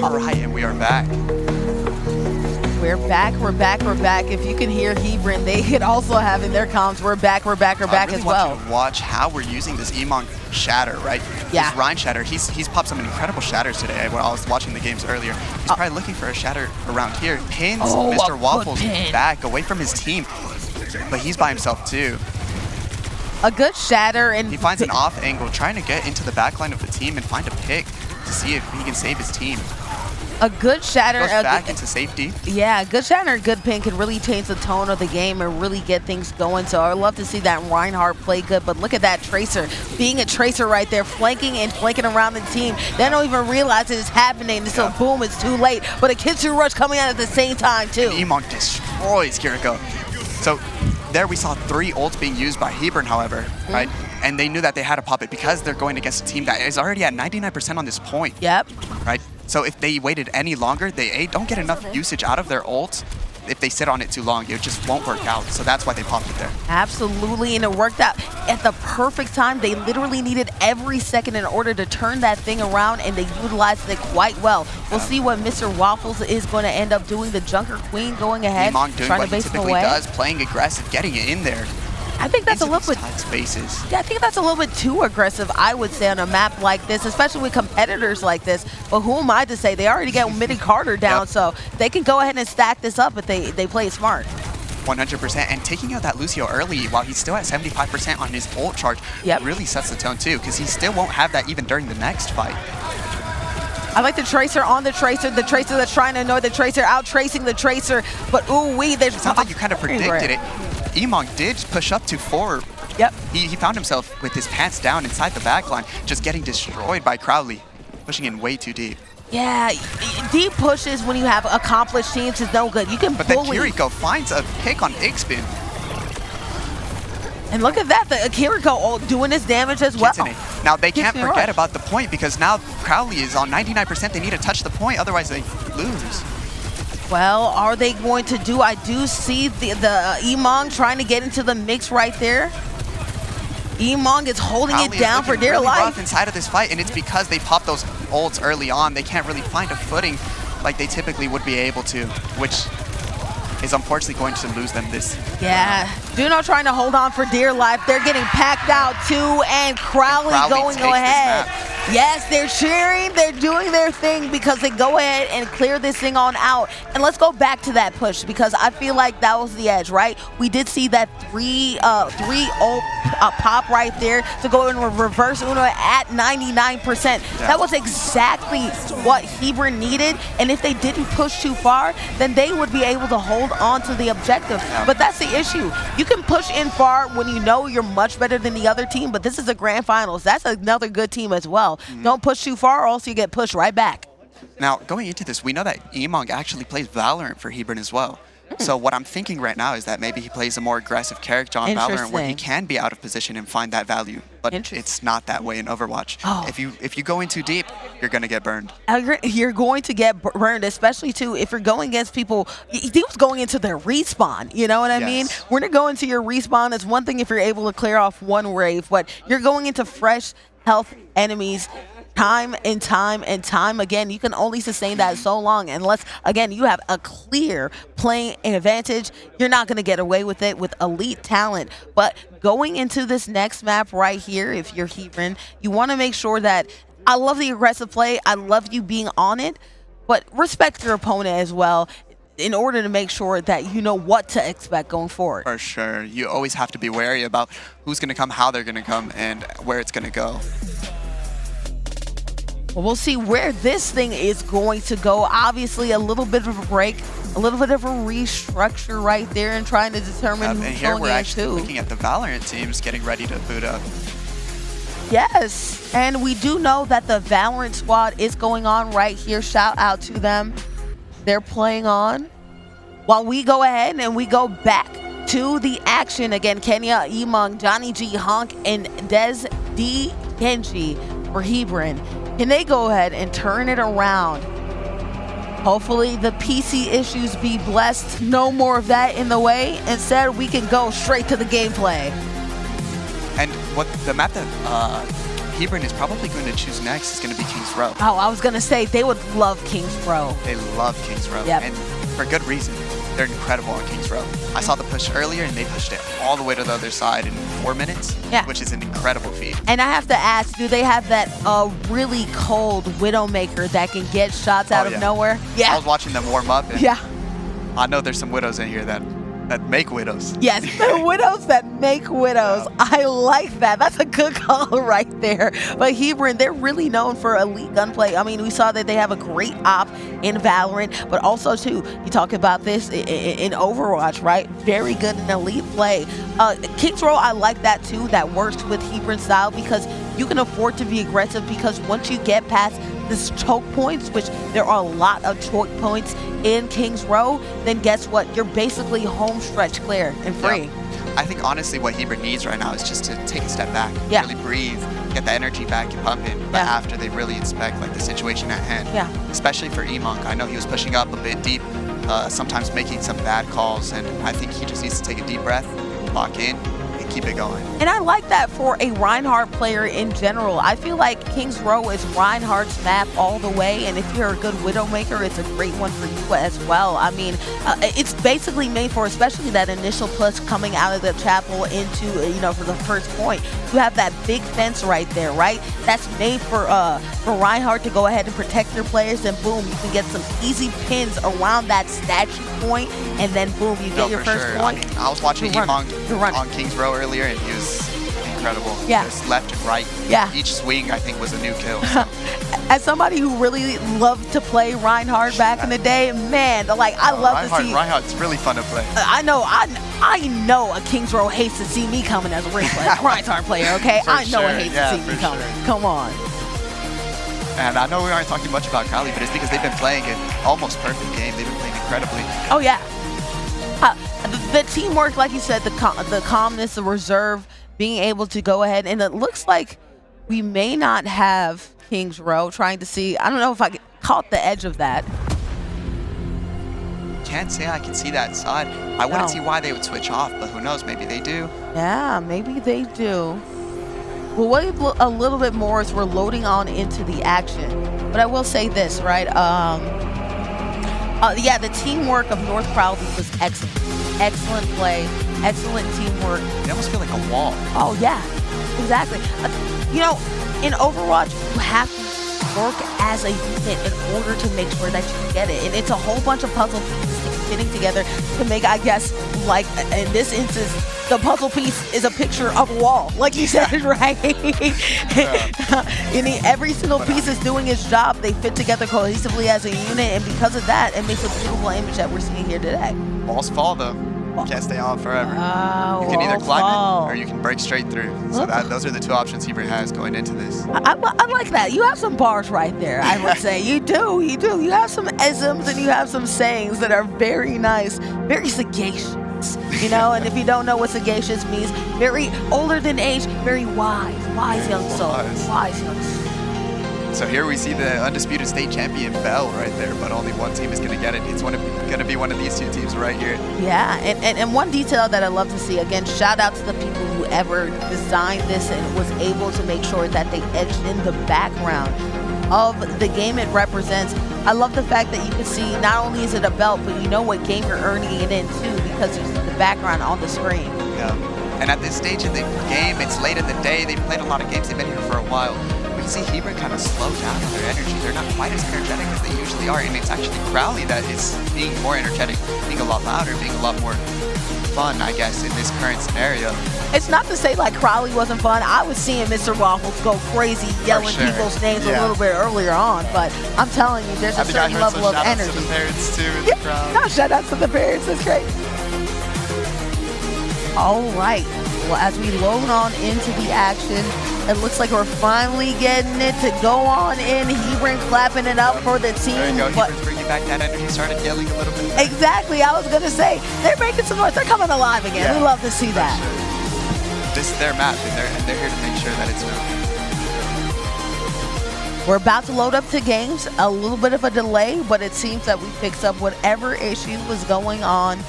All right, and we are back. We're back. If you can hear Hebron, they could also have in their comms, we're back I really as well. want you to watch how we're using this Emong shatter, right? Yeah. This Rhine shatter, he's popped some incredible shatters today when I was watching the games earlier. He's probably looking for a shatter around here. Pins Mr. Waffles back away from his team, but he's by himself too. A good shatter, and he finds an off angle, trying to get into the back line of the team and find a pick to see if he can save his team. A good shatter. Goes back into safety. Yeah, a good shatter, a good pin could really change the tone of the game and really get things going. So I'd love to see that Reinhardt play good. But look at that Tracer, being a Tracer right there, flanking around the team. They don't even realize it is happening. So boom, it's too late. But a Kitsu rush coming out at the same time too. And Emong destroys Kiriko. So there we saw 3 ults being used by Hebron, however, right? And they knew that they had to pop it because they're going against a team that is already at 99% on this point. Yep. Right? So if they waited any longer, they don't get enough usage out of their ult. If they sit on it too long, it just won't work out. So that's why they popped it there. Absolutely, and it worked out at the perfect time. They literally needed every second in order to turn that thing around, and they utilized it quite well. We'll see what Mr. Waffles is going to end up doing. The Junker Queen going ahead, Emong doing trying what to base he him typically away. does, playing aggressive, getting it in there. I think that's a little bit tight spaces. Yeah, I think that's a little bit too aggressive, I would say, on a map like this, especially with competitors like this. But who am I to say? They already got Midi Carter down, so they can go ahead and stack this up if they play it smart. 100%, and taking out that Lucio early while he's still at 75% on his ult charge really sets the tone too, because he still won't have that even during the next fight. I like the Tracer on the Tracer that's trying to annoy the Tracer, out tracing the Tracer, but ooh-wee, there's... It sounds like you kind of predicted it. Emong did push up to 4. Yep. He found himself with his pants down inside the backline, just getting destroyed by Crowley, pushing in way too deep. Yeah, deep pushes when you have accomplished teams is no good. You can But then bully. Kiriko finds a pick on Ixpin. And look at that, the Kiriko doing his damage as well. Now they can't Kitsune forget rush. about the point, because now Crowley is on 99%. They need to touch the point, otherwise they lose. Well, are they going to do? I do see the Emong trying to get into the mix right there. Emong is holding Crowley it down is for looking dear really life. rough inside of this fight, and it's because they popped those ults early on. They can't really find a footing like they typically would be able to, which is unfortunately going to lose them this. Yeah, Duno trying to hold on for dear life. They're getting packed out too, and Crowley going takes this ahead. map. Yes, they're cheering, they're doing their thing because they go ahead and clear this thing on out. And let's go back to that push, because I feel like that was the edge, right? We did see that three ult pop right there to go in reverse Uno at 99%. Yeah. That was exactly what Hebron needed, and if they didn't push too far, then they would be able to hold on to the objective. But that's the issue. You can push in far when you know you're much better than the other team, but this is a grand finals. That's another good team as well. Don't push too far or else you get pushed right back. Now, going into this, we know that Emong actually plays Valorant for Hebron as well. So what I'm thinking right now is that maybe he plays a more aggressive character on Valorant where he can be out of position and find that value. But it's not that way in Overwatch. Oh. If you go in too deep, you're going to get burned. You're going to get burned, especially too if you're going against people. He was going into their respawn. You know what I mean? When you're going to your respawn, it's one thing if you're able to clear off one wave, but you're going into fresh health enemies. Time and time again. You can only sustain that so long unless, again, you have a clear playing advantage. You're not going to get away with it with elite talent. But going into this next map right here, if you're Hebron, you want to make sure that I love the aggressive play. I love you being on it, but respect your opponent as well in order to make sure that you know what to expect going forward. For sure. You always have to be wary about who's going to come, how they're going to come, and where it's going to go. Well, we'll see where this thing is going to go. Obviously, a little bit of a break, a little bit of a restructure right there and trying to determine And who's here going we're in actually too. looking at the Valorant teams getting ready to boot up. Yes, and we do know that the Valorant squad is going on right here. Shout out to them. They're playing on. While we go ahead and we go back to the action again, Kenya, Emong, Johnny G, Honk, and Des D Genji for Hebron. Can they go ahead and turn it around? Hopefully the PC issues be blessed. No more of that in the way. Instead, we can go straight to the gameplay. And what the map that Hebron is probably going to choose next is going to be Kings Row. Oh, I was going to say, they would love Kings Row. They love Kings Row. Yep. And for good reason. They're incredible on Kings Row. I saw the push earlier, and they pushed it all the way to the other side in 4 minutes, which is an incredible feat. And I have to ask, do they have that really cold Widowmaker that can get shots out of nowhere? I was watching them warm up, and yeah. I know there's some Widows in here that make Widows. Yes, the Widows that make Widows. I like that. That's a good call right there. But Hebron, they're really known for elite gunplay. I mean, we saw that they have a great op in Valorant, but also, too, you talk about this in Overwatch, right? Very good in elite play. Kings Row, I like that, too. That works with Hebron style because you can afford to be aggressive because once you get past this choke points, which there are a lot of choke points in Kings Row, then guess what? You're basically home stretch clear and free. Yeah. I think honestly what Hebron needs right now is just to take a step back, really breathe, get the energy back and pumping after they really inspect like the situation at hand. Yeah. Especially for E-Monk. I know he was pushing up a bit deep, sometimes making some bad calls, and I think he just needs to take a deep breath, lock in, and keep it going. And I like that for a Reinhardt player in general. I feel like Kings Row is Reinhardt's map all the way, and if you're a good Widowmaker, it's a great one for you as well. I mean, it's basically made for, especially that initial push coming out of the chapel into, for the first point. You have that big fence right there, right? That's made for Reinhardt to go ahead and protect your players, and boom, you can get some easy pins around that statue point, and then boom, you get your first point. I mean, I was watching E-Monk on Kings Row earlier, and he was incredible. Yeah. Just left and right. Yeah. Each swing, I think, was a new kill. So. As somebody who really loved to play Reinhardt back in the day, man, like I love to see. Reinhardt's really fun to play. I know a Kings Row hates to see me coming as a Reinhardt player. Okay, I know it hates to see me coming. Come on. And I know we aren't talking much about Crowley, but it's because they've been playing an almost perfect game. They've been playing incredibly. Oh yeah. The teamwork, like you said, the calmness, the reserve, being able to go ahead, and it looks like we may not have Kings Row trying to see. I don't know if I caught the edge of that. Can't say I can see that side. I wouldn't see why they would switch off, but who knows? Maybe they do. Yeah, maybe they do. We'll wait a little bit more as we're loading on into the action. But I will say this, right? Yeah, the teamwork of North Crowley was excellent. Excellent play, excellent teamwork. They almost feel like a wall. Oh, yeah, exactly. In Overwatch, you have to work as a unit in order to make sure that you get it. And it's a whole bunch of puzzle pieces fitting together to make, I guess, like in this instance, the puzzle piece is a picture of a wall, like you said, right? Every single piece is doing its job. They fit together cohesively as a unit, and because of that, it makes a beautiful image that we're seeing here today. Walls fall, though. You can't stay on forever. Oh, you can either climb it or you can break straight through. So those are the two options Hebron has going into this. I like that. You have some bars right there, I would say. You do. You have some isms and you have some sayings that are very nice, very sagacious. And if you don't know what sagacious means, very older than age, very wise young soul. Wise young soul. So here we see the undisputed state champion Bell right there, but only one team is going to get it. It's going to be one of these two teams right here. Yeah, and one detail that I love to see, again, shout out to the people who ever designed this and was able to make sure that they edged in the background of the game it represents. I love the fact that you can see not only is it a belt, but you know what game you're earning it in too, because you see the background on the screen. Yeah, and at this stage of the game, it's late in the day. They've played a lot of games. They've been here for a while. We see Hebron kind of slow down on their energy. They're not quite as energetic as they usually are, and it's actually Crowley that is being more energetic, being a lot louder, being a lot more fun, I guess, in this current scenario. It's not to say like Crowley wasn't fun. I was seeing Mr. Waffles go crazy yelling people's names a little bit earlier on, but I'm telling you, there's a certain level of energy. Shout out to the parents too in the crowd. No, shout out to the parents. That's great. All right. Well, as we load on into the action, it looks like we're finally getting it to go on in. Hebron clapping it up for the team. There you go. Hebron's bringing back that energy. Started yelling a little bit. Exactly. I was going to say, they're making some noise. They're coming alive again. Yeah, we love to see that. Sure. This is their map, and they're here to make sure that it's known. We're about to load up to games. A little bit of a delay, but it seems that we fixed up whatever issue was going on.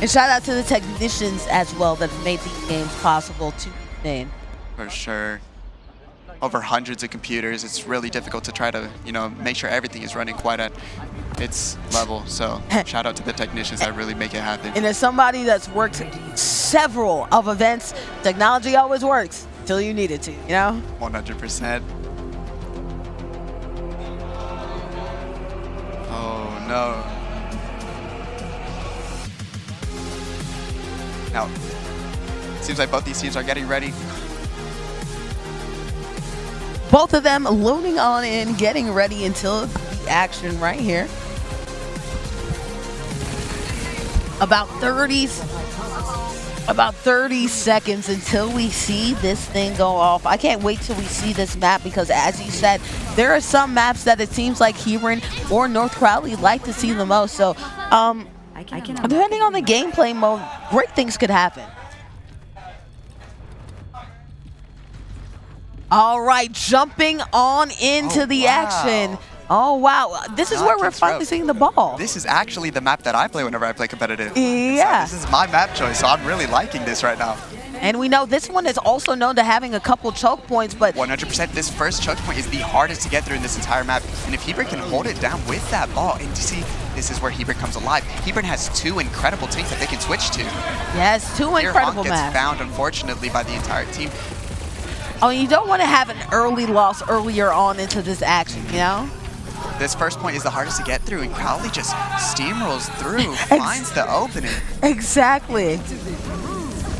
And shout out to the technicians as well that made these games possible to be made. For sure. over hundreds of computers. It's really difficult to try to, make sure everything is running quite at its level. So shout out to the technicians that really make it happen. And as somebody that's worked several of events, technology always works until you need it to, 100%. Oh no. Now, seems like both these teams are getting ready. Both of them loading on in, getting ready until the action right here. About 30 seconds until we see this thing go off. I can't wait till we see this map because, as you said, there are some maps that it seems like Hebron or North Crowley like to see the most. So, depending on the gameplay mode, great things could happen. All right, jumping on into the action. Oh, wow. This is where we're finally seeing the ball. This is actually the map that I play whenever I play competitive. Yeah. This is my map choice, so I'm really liking this right now. And we know this one is also known to having a couple choke points, but 100%, this first choke point is the hardest to get through in this entire map. And if Hebron can hold it down with that ball, and you see, this is where Hebron comes alive. Hebron has two incredible teams that they can switch to. Yes, two incredible gets maps. found, unfortunately, by the entire team. Oh, you don't want to have an early loss earlier on into this action, This first point is the hardest to get through, and Crowley just steamrolls through, finds the opening. Exactly.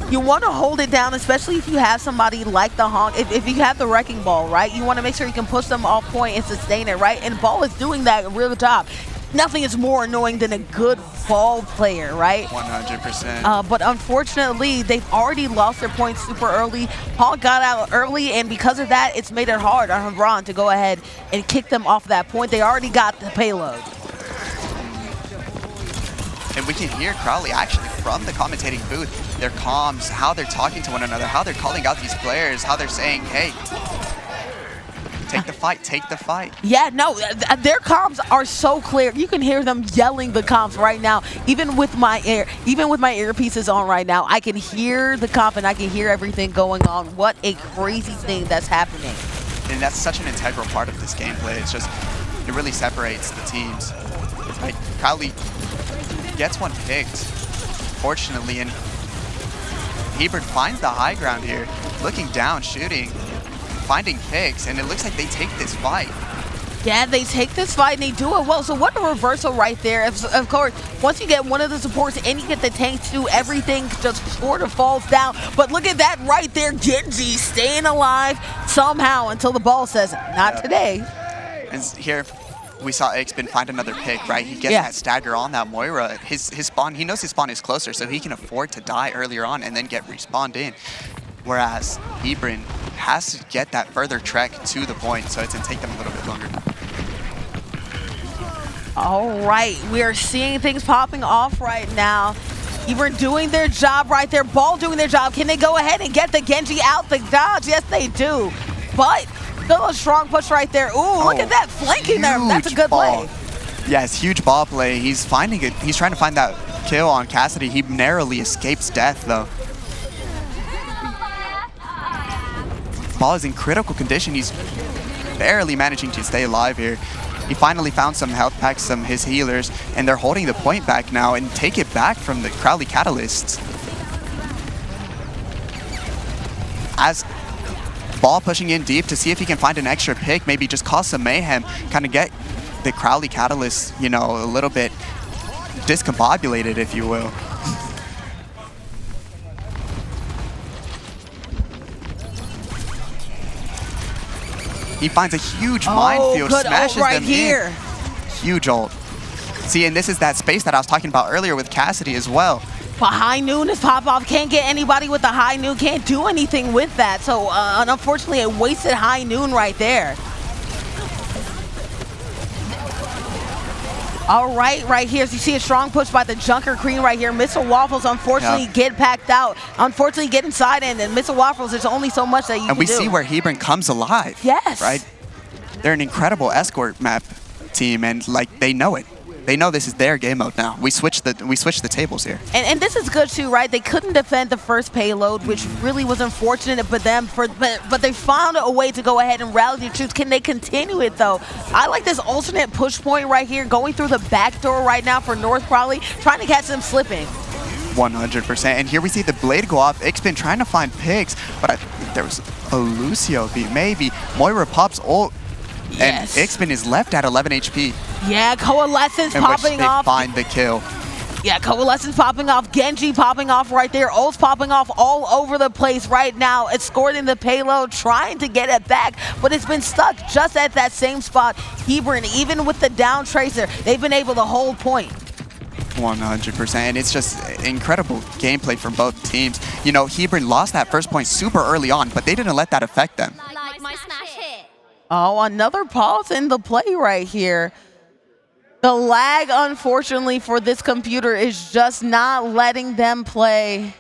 You want to hold it down, especially if you have somebody like the Honk. If you have the Wrecking Ball, right? You want to make sure you can push them off point and sustain it, right? And Ball is doing that real job. Nothing is more annoying than a good ball player, right? 100%. But unfortunately, they've already lost their points super early. Paul got out early, and because of that, it's made it hard on Hebron to go ahead and kick them off that point. They already got the payload. And we can hear Crowley actually from the commentating booth, their comms, how they're talking to one another, how they're calling out these players, how they're saying, hey, take the fight, take the fight. Yeah, no, their comms are so clear. You can hear them yelling the comms right now. Even with my earpieces on right now, I can hear the comp and I can hear everything going on. What a crazy thing that's happening. And that's such an integral part of this gameplay. It's just, it really separates the teams. Like, Crowley gets one picked, fortunately, and Hebron finds the high ground here, looking down, shooting, finding picks, and it looks like they take this fight. Yeah, they take this fight and they do it well. So what a reversal right there. Of course, once you get one of the supports and you get the tanks too, everything just sort of falls down. But look at that right there, Genji staying alive somehow until the ball says, not today. And here, we saw Xbin find another pick, right? He gets that stagger on that Moira. His spawn, he knows his spawn is closer, so he can afford to die earlier on and then get respawned in. Whereas Hebron has to get that further trek to the point, so it's going to take them a little bit longer. All right, we are seeing things popping off right now. Hebron doing their job right there. Ball doing their job. Can they go ahead and get the Genji out the dodge? Yes, they do. But still a strong push right there. Ooh, look at that flanking there. That's a good play. Yes, huge ball play. He's finding it. He's trying to find that kill on Cassidy. He narrowly escapes death, though. Ball is in critical condition. He's barely managing to stay alive here. He finally found some health packs, his healers, and they're holding the point back now and take it back from the Crowley Catalysts. As Ball pushing in deep to see if he can find an extra pick, maybe just cause some mayhem, kind of get the Crowley Catalysts, a little bit discombobulated, if you will. He finds a huge minefield, smashes them in. Huge ult. See, and this is that space that I was talking about earlier with Cassidy as well. But high noon is pop off. Can't get anybody with the high noon. Can't do anything with that. So unfortunately, a wasted high noon right there. All right here. So you see a strong push by the Junker Queen right here. Missile Waffles, unfortunately, get packed out. Unfortunately, get inside, and Missile Waffles, there's only so much that you can do. And we see where Hebron comes alive. Yes. Right? They're an incredible escort map team, and, they know it. they know this is their game mode now. We switched the tables here. And this is good too, right? They couldn't defend the first payload, which really was unfortunate for them. But they found a way to go ahead and rally the troops. Can they continue it though? I like this alternate push point right here, going through the back door right now for North Crowley, trying to catch them slipping. 100%. And here we see the blade go off. Ixpin trying to find pigs, but I think there was a Lucio beat. Maybe Moira pops ult, and Ixpin is left at 11 HP. Yeah, Coalescence in popping which they off. find the kill. Yeah, Coalescence popping off, Genji popping off right there, ults popping off all over the place right now, escorting the payload, trying to get it back, but it's been stuck just at that same spot. Hebron, even with the down tracer, they've been able to hold point. 100%, and it's just incredible gameplay from both teams. You know, Hebron lost that first point super early on, but they didn't let that affect them. Like my smash hit. Oh, another pause in the play right here. The lag, unfortunately, for this computer is just not letting them play.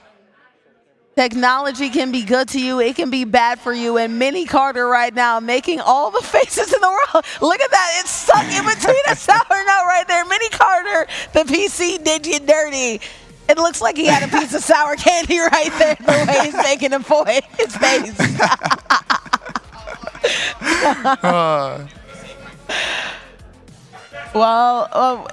Technology can be good to you, it can be bad for you, and Mini Carter right now making all the faces in the world. Look at that, it's stuck in between a sour note right there. Mini Carter, the PC did you dirty. It looks like he had a piece of sour candy right there, the way he's making him point his face. Well,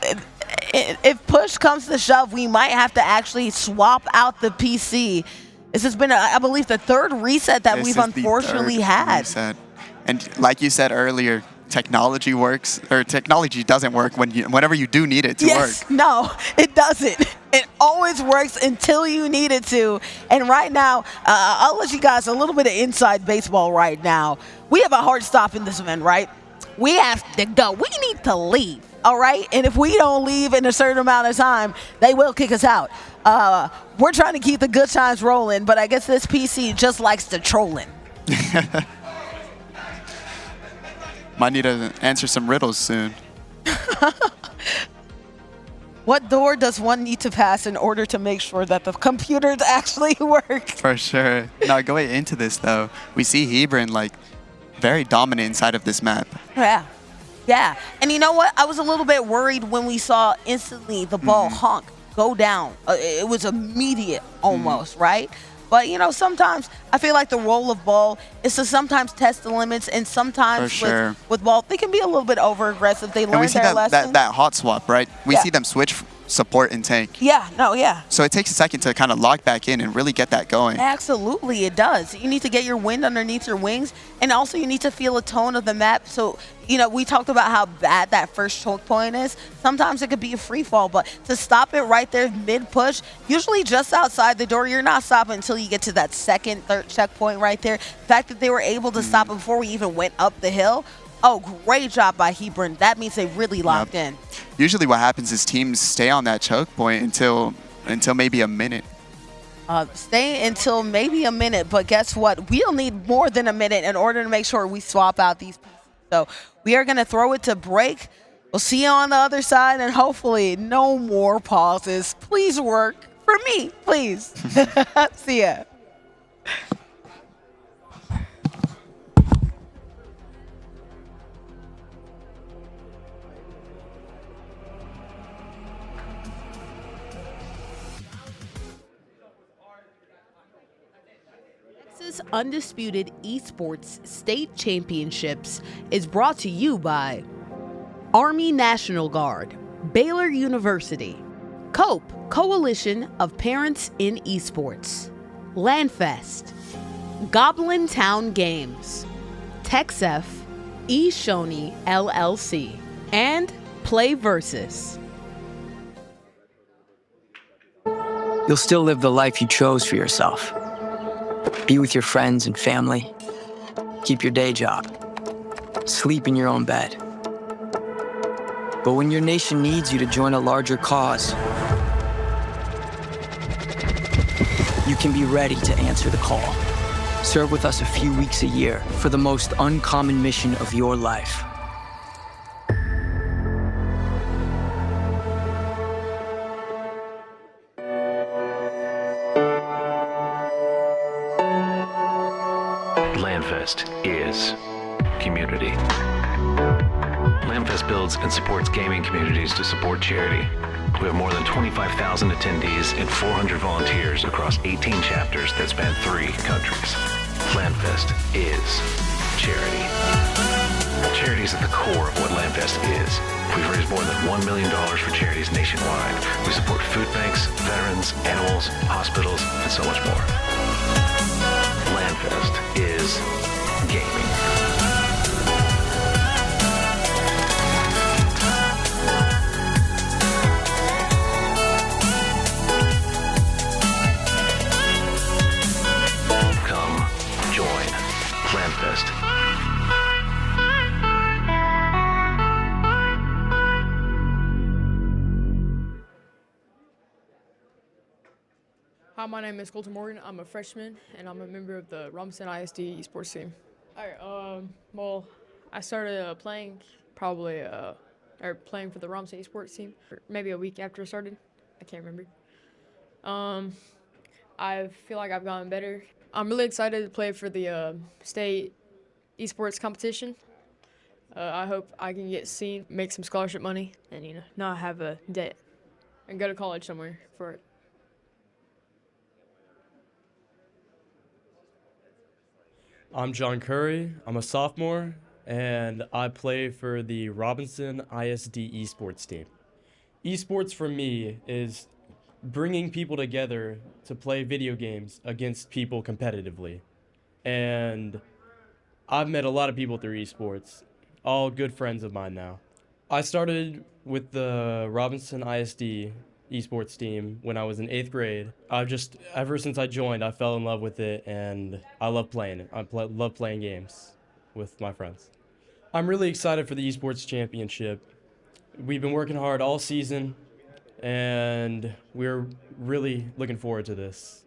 if push comes to shove, we might have to actually swap out the PC. This has been, I believe, the third reset that we've unfortunately had. Reset. And like you said earlier, technology works, or technology doesn't work whenever you do need it to work. No, it doesn't. It always works until you need it to. And right now, I'll let you guys a little bit of inside baseball right now. We have a hard stop in this event, right? We have to go. We need to leave. All right, and if we don't leave in a certain amount of time, they will kick us out. We're trying to keep the good times rolling, but I guess this PC just likes to trolling. Might need to answer some riddles soon. What door does one need to pass in order to make sure that the computers actually work? For sure. Now, going into this, though, we see Hebron, like, very dominant inside of this map. Yeah, and you know what? I was a little bit worried when we saw instantly the ball honk, go down. It was immediate almost, right? But, you know, sometimes I feel like the role of ball is to sometimes test the limits, and sometimes with ball, they can be a little bit over-aggressive. They learn their lesson. that hot swap, right? We see them switch support and tank. So it takes a second to kind of lock back in and really get that going. Absolutely, it does. You need to get your wind underneath your wings, and also you need to feel a tone of the map. So, you know, we talked about how bad that first choke point is. Sometimes it could be a free fall, but to stop it right there mid-push, usually just outside the door, you're not stopping until you get to that second, third checkpoint right there. The fact that they were able to stop it before we even went up the hill, oh, great job by Hebron. That means they really locked in. Usually what happens is teams stay on that choke point until maybe a minute. Stay until maybe a minute, but guess what? We'll need more than a minute in order to make sure we swap out these pieces. So we are going to throw it to break. We'll see you on the other side, and hopefully no more pauses. Please work for me, please. See ya. Texas Undisputed Esports State Championships is brought to you by Army National Guard, Baylor University, COPE, Coalition of Parents in Esports, Landfest, Goblin Town Games, TechSef, eShoney LLC, and Play Versus. You'll still live the life you chose for yourself. Be with your friends and family. Keep your day job. Sleep in your own bed. But when your nation needs you to join a larger cause, you can be ready to answer the call. Serve with us a few weeks a year for the most uncommon mission of your life. Landfest is community. LAMFest builds and supports gaming communities to support charity. We have more than 25,000 attendees and 400 volunteers across 18 chapters that span 3 countries. LAMFest is charity. Charity is at the core of what LAMFest is. We've raised more than $1 million for charities nationwide. We support food banks, veterans, animals, hospitals, and so much more. LAMFest is gaming. Come join LAMFest. Hi, my name is Colton Morgan. I'm a freshman, and I'm a member of the Robinson ISD esports team. All right, well, I started playing probably, or playing for the Robinson esports team maybe a week after I started. I can't remember. I feel like I've gotten better. I'm really excited to play for the state esports competition. I hope I can get seen, make some scholarship money, and not have a debt, and go to college somewhere for it. I'm John Curry. I'm a sophomore, and I play for the Robinson ISD esports team. Esports for me is bringing people together to play video games against people competitively. And I've met a lot of people through esports, all good friends of mine now. I started with the Robinson ISD esports team when I was in 8th grade. Ever since I joined, I fell in love with it, and I love playing it. Love playing games with my friends. I'm really excited for the esports championship. We've been working hard all season, and we're really looking forward to this.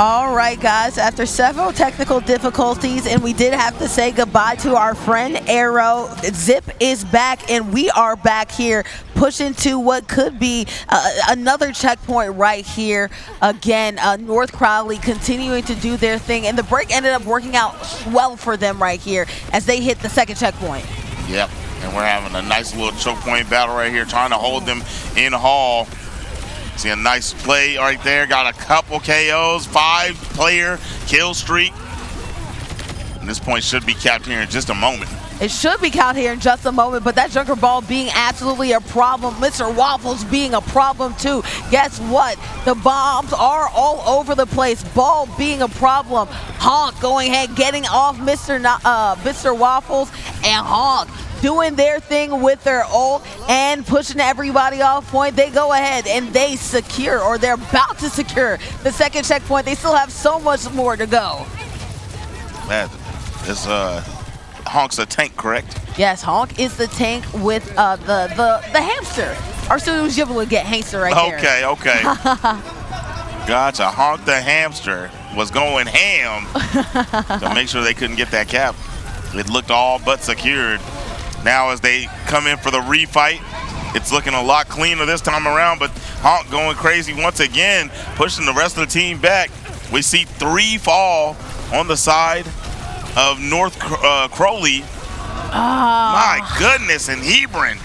All right, guys, after several technical difficulties, and we did have to say goodbye to our friend Arrow, Zip is back, and we are back here pushing to what could be another checkpoint right here. Again, North Crowley continuing to do their thing, and the break ended up working out well for them right here as they hit the second checkpoint. Yep, and we're having a nice little choke point battle right here, trying to hold them in Hall. See a nice play right there. Got a couple KOs, 5-player kill streak. And this point should be capped here in just a moment. It should be count here in just a moment, but that Junker Ball being absolutely a problem. Mr. Waffles being a problem too. Guess what? The bombs are all over the place. Ball being a problem. Honk going ahead, getting off Mr. Waffles, and Honk doing their thing with their ult and pushing everybody off point. They go ahead and they secure, or they're about to secure, the second checkpoint. They still have so much more to go. That is Honk's a tank, correct? Yes, Honk is the tank with the hamster. Our student was able to get hamster right there. Okay. Gotcha. Honk the hamster was going ham to make sure they couldn't get that cap. It looked all but secured. Now as they come in for the refight, it's looking a lot cleaner this time around, but Honk going crazy once again, pushing the rest of the team back. We see 3 fall on the side of North Crowley. My goodness, and Hebron,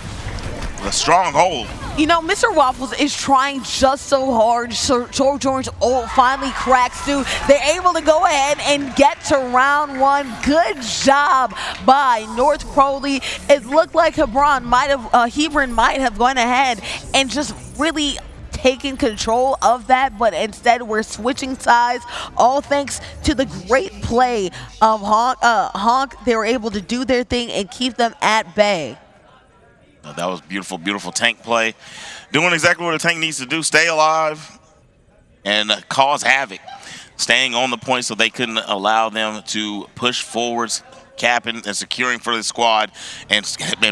the stronghold. You know, Mr. Waffles is trying just so hard. So George's ult finally cracks through. They're able to go ahead and get to round 1. Good job by North Crowley. It looked like Hebron might have gone ahead and just really taken control of that, but instead we're switching sides, all thanks to the great play of Honk. They were able to do their thing and keep them at bay. That was beautiful, beautiful tank play. Doing exactly what a tank needs to do, stay alive and cause havoc. Staying on the point so they couldn't allow them to push forwards, capping and securing for the squad, and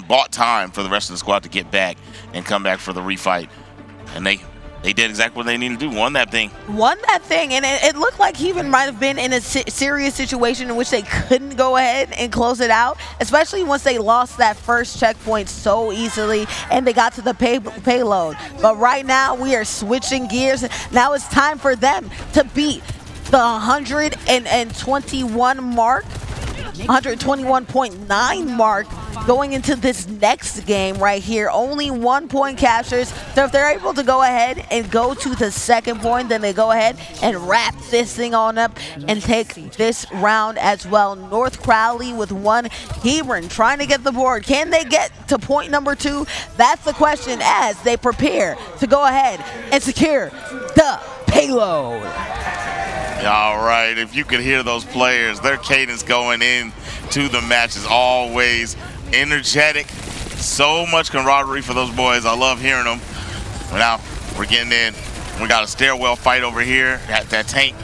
bought time for the rest of the squad to get back and come back for the refight. And they did exactly what they needed to do, won that thing. And it looked like he even might have been in a serious situation in which they couldn't go ahead and close it out, especially once they lost that first checkpoint so easily and they got to the payload. But right now we are switching gears. Now it's time for them to beat the 121 mark, 121.9 mark going into this next game right here. Only 1 point captures. So if they're able to go ahead and go to the second point, then they go ahead and wrap this thing on up and take this round as well. North Crowley with 1. Hebron trying to get the board. Can they get to point number 2? That's the question as they prepare to go ahead and secure the payload. All right, if you could hear those players, their cadence going in to the match is always energetic. So much camaraderie for those boys. I love hearing them. But now we're getting in. We got a stairwell fight over here at that tank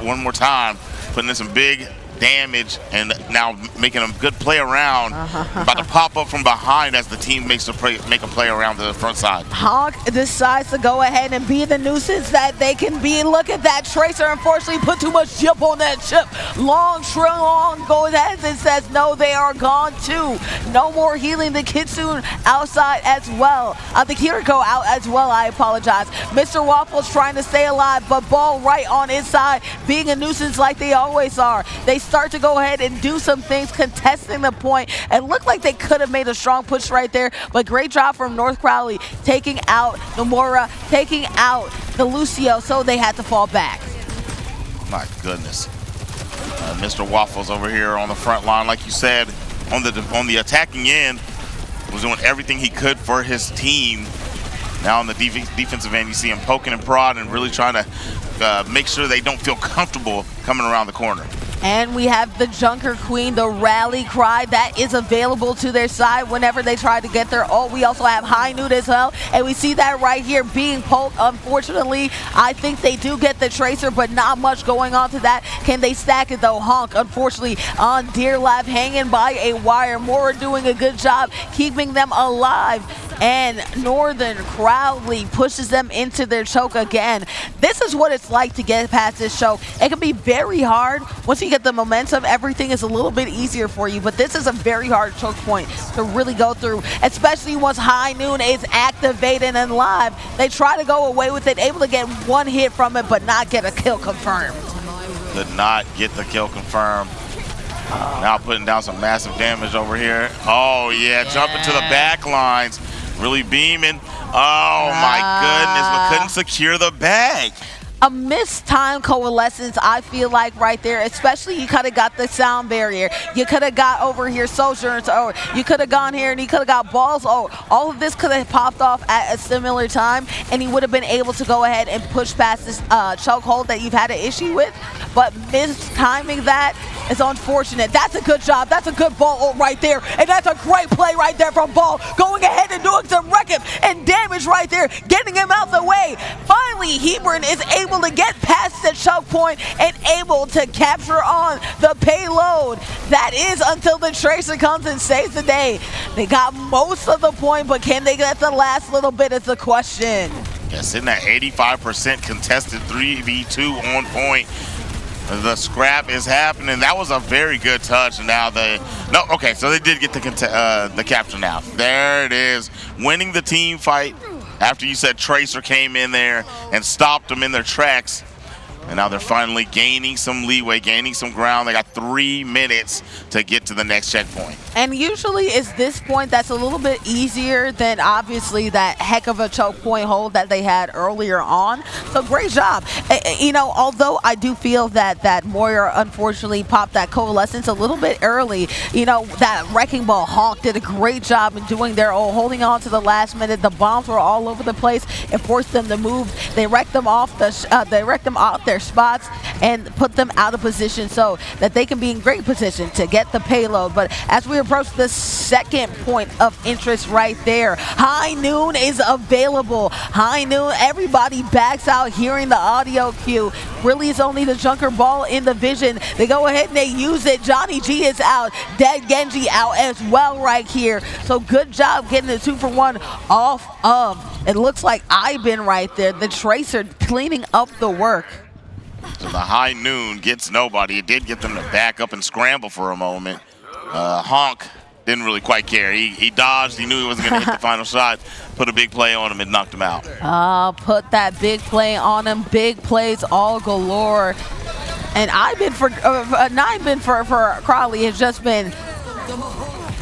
one more time, putting in some big damage and now making a good play around. About to pop up from behind as the team make a play around the front side. Honk decides to go ahead and be the nuisance that they can be. Look at that Tracer, unfortunately put too much chip on that chip. Long goes ahead and says no, they are gone too. No more healing. The Kitsune outside as well. The Kiriko out as well, I apologize. Mr. Waffles trying to stay alive, but Ball right on inside, being a nuisance like they always are. They start to go ahead and do some things, contesting the point. It looked like they could have made a strong push right there, but great job from North Crowley, taking out Nomura, taking out the Lucio, so they had to fall back. My goodness. Mr. Waffles over here on the front line, like you said, on the attacking end, was doing everything he could for his team. Now on the defensive end, you see him poking and prodding and really trying to make sure they don't feel comfortable coming around the corner. And we have the Junker Queen, the rally cry that is available to their side whenever they try to get their ult. We also have High Noon as well, and we see that right here being pulled. Unfortunately, I think they do get the Tracer, but not much going on to that. Can they stack it though? Honk, unfortunately, on dear life, hanging by a wire. Mora doing a good job keeping them alive. and Northern Crowley pushes them into their choke again. This is what it's like to get past this choke. It can be very hard. Once you get the momentum, everything is a little bit easier for you, but this is a very hard choke point to really go through, especially once High Noon is activated and live. They try to go away with it, able to get one hit from it, but not get a kill confirmed. Could not get the kill confirmed. Now putting down some massive damage over here. Oh, yeah, jumping to the back lines. Really beaming. Oh, my goodness, but couldn't secure the bag. A mistimed coalescence, I feel like, right there, especially you could have got the sound barrier. You could have got over here Sojourners, or you could have gone here and you could have got balls. Oh, all of this could have popped off at a similar time, and he would have been able to go ahead and push past this chokehold that you've had an issue with. But mistiming that is unfortunate. That's a good job. That's a good ball right there, and that's a great play right there from Ball, going ahead and doing some wreck and damage right there, getting him out the way. Finally, Hebron is able to get past the choke point and able to capture on the payload. That is until the Tracer comes and saves the day. They got most of the point, but can they get the last little bit is the question. Yeah, sitting at 85% contested 3v2 on point. The scrap is happening. That was a very good touch. And now so they did get the capture now. There it is, winning the team fight after you said Tracer came in there and stopped them in their tracks. And now they're finally gaining some leeway, gaining some ground. They got 3 minutes to get to the next checkpoint. And usually it's this point that's a little bit easier than obviously that heck of a choke point hold that they had earlier on. So great job. You know, although I do feel that Moira unfortunately popped that coalescence a little bit early, you know, that Wrecking Ball Honk did a great job in doing their own, holding on to the last minute. The bombs were all over the place. It forced them to move. They wrecked them off their spots and put them out of position so that they can be in great position to get the payload. But as we approach the second point of interest right there, High Noon is available. High Noon, everybody backs out hearing the audio cue. Really is only the Junker Ball in the vision. They go ahead and they use it. Johnny G is out. Dead Genji out as well right here. So good job getting the 2-for-1 off of, it looks like Ivan right there. The Tracer cleaning up the work. So the High Noon gets nobody. It did get them to back up and scramble for a moment. Honk didn't really quite care. He dodged. He knew he wasn't going to hit the final shot. Put a big play on him and knocked him out. Put that big play on him. Big plays all galore. And Ivan for Crowley has just been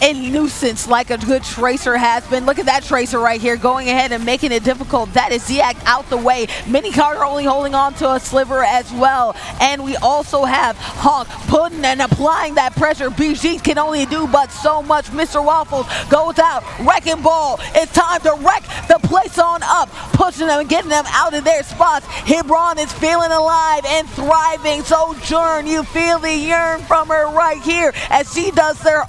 a nuisance like a good Tracer has been. Look at that Tracer right here going ahead and making it difficult. That is Ziak out the way. Minicard only holding on to a sliver as well. And we also have Honk putting and applying that pressure. BG can only do but so much. Mr. Waffles goes out. Wrecking Ball. It's time to wreck the place on up. Pushing them and getting them out of their spots. Hebron is feeling alive and thriving. Sojourn, you feel the yearn from her right here as she does their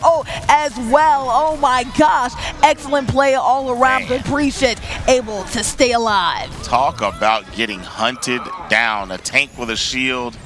as well. Oh my gosh, excellent play all around. Good appreciate able to stay alive. Talk about getting hunted down. A tank with a shield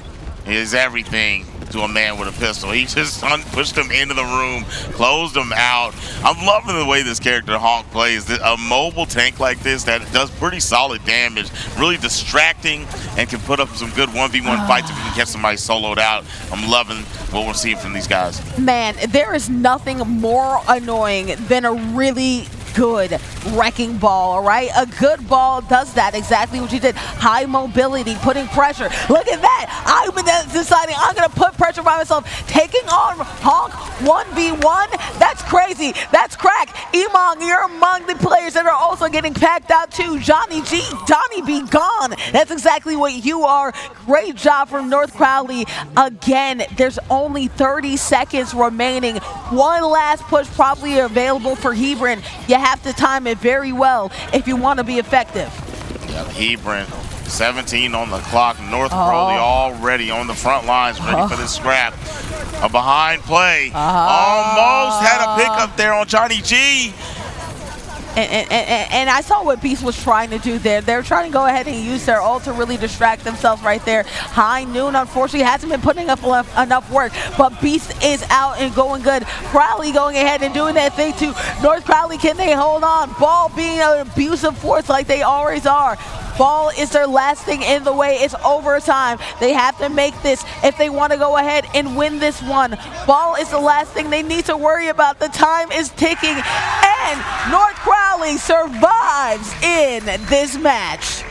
is everything to a man with a pistol. He just pushed him into the room, closed him out. I'm loving the way this character Honk plays. A mobile tank like this that does pretty solid damage, really distracting, and can put up some good 1v1 fights if you can get somebody soloed out. I'm loving what we're seeing from these guys. Man, there is nothing more annoying than a really good Wrecking Ball, all right? A good ball does that, exactly what you did. High mobility, putting pressure. Look at that. I've been deciding I'm going to put pressure by myself. Taking on Honk 1v1, that's crazy. That's crack. Emong, you're among the players that are also getting packed out too. Johnny G, Johnny be gone. That's exactly what you are. Great job from North Crowley. Again, there's only 30 seconds remaining. One last push probably available for Hebron. You have to time it very well if you want to be effective. Yeah, Hebron, 17 on the clock. North Crowley already on the front lines, ready for this scrap. A behind play. Almost had a pickup there on Johnny G. And I saw what Beast was trying to do there. They're trying to go ahead and use their ult to really distract themselves right there. High Noon, unfortunately, hasn't been putting up enough work, but Beast is out and going good. Crowley going ahead and doing that thing to North Crowley. Can they hold on? Ball being an abusive force like they always are. Ball is their last thing in the way. It's overtime. They have to make this if they want to go ahead and win this one. Ball is the last thing they need to worry about. The time is ticking, and North Crowley survives in this match.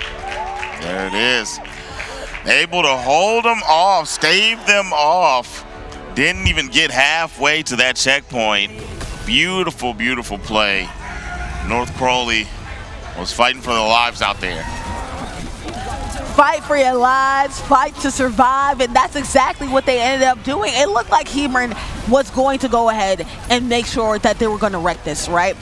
There it is. Able to hold them off, stave them off. Didn't even get halfway to that checkpoint. Beautiful, beautiful play. North Crowley was fighting for their lives out there. Fight for your lives, fight to survive, and that's exactly what they ended up doing. It looked like Hebron was going to go ahead and make sure that they were going to wreck this, right?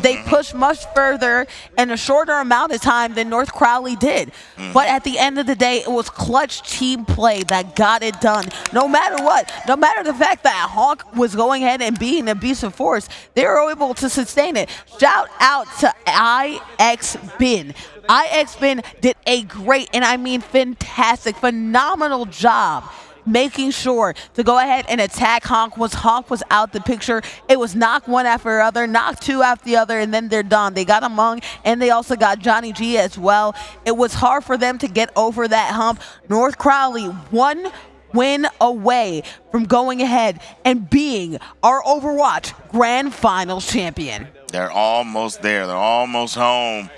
They pushed much further in a shorter amount of time than North Crowley did. But at the end of the day, it was clutch team play that got it done. No matter what, no matter the fact that Honk was going ahead and being an abusive force, they were able to sustain it. Shout out to IXBin. IXBin did a great, and I mean fantastic, phenomenal job making sure to go ahead and attack Honk. Once Honk was out the picture, it was knock one after the other, knock two after the other, and then they're done. They got Among, and they also got Johnny G as well. It was hard for them to get over that hump. North Crowley, one win away from going ahead and being our Overwatch Grand Finals champion. They're almost there. They're almost home.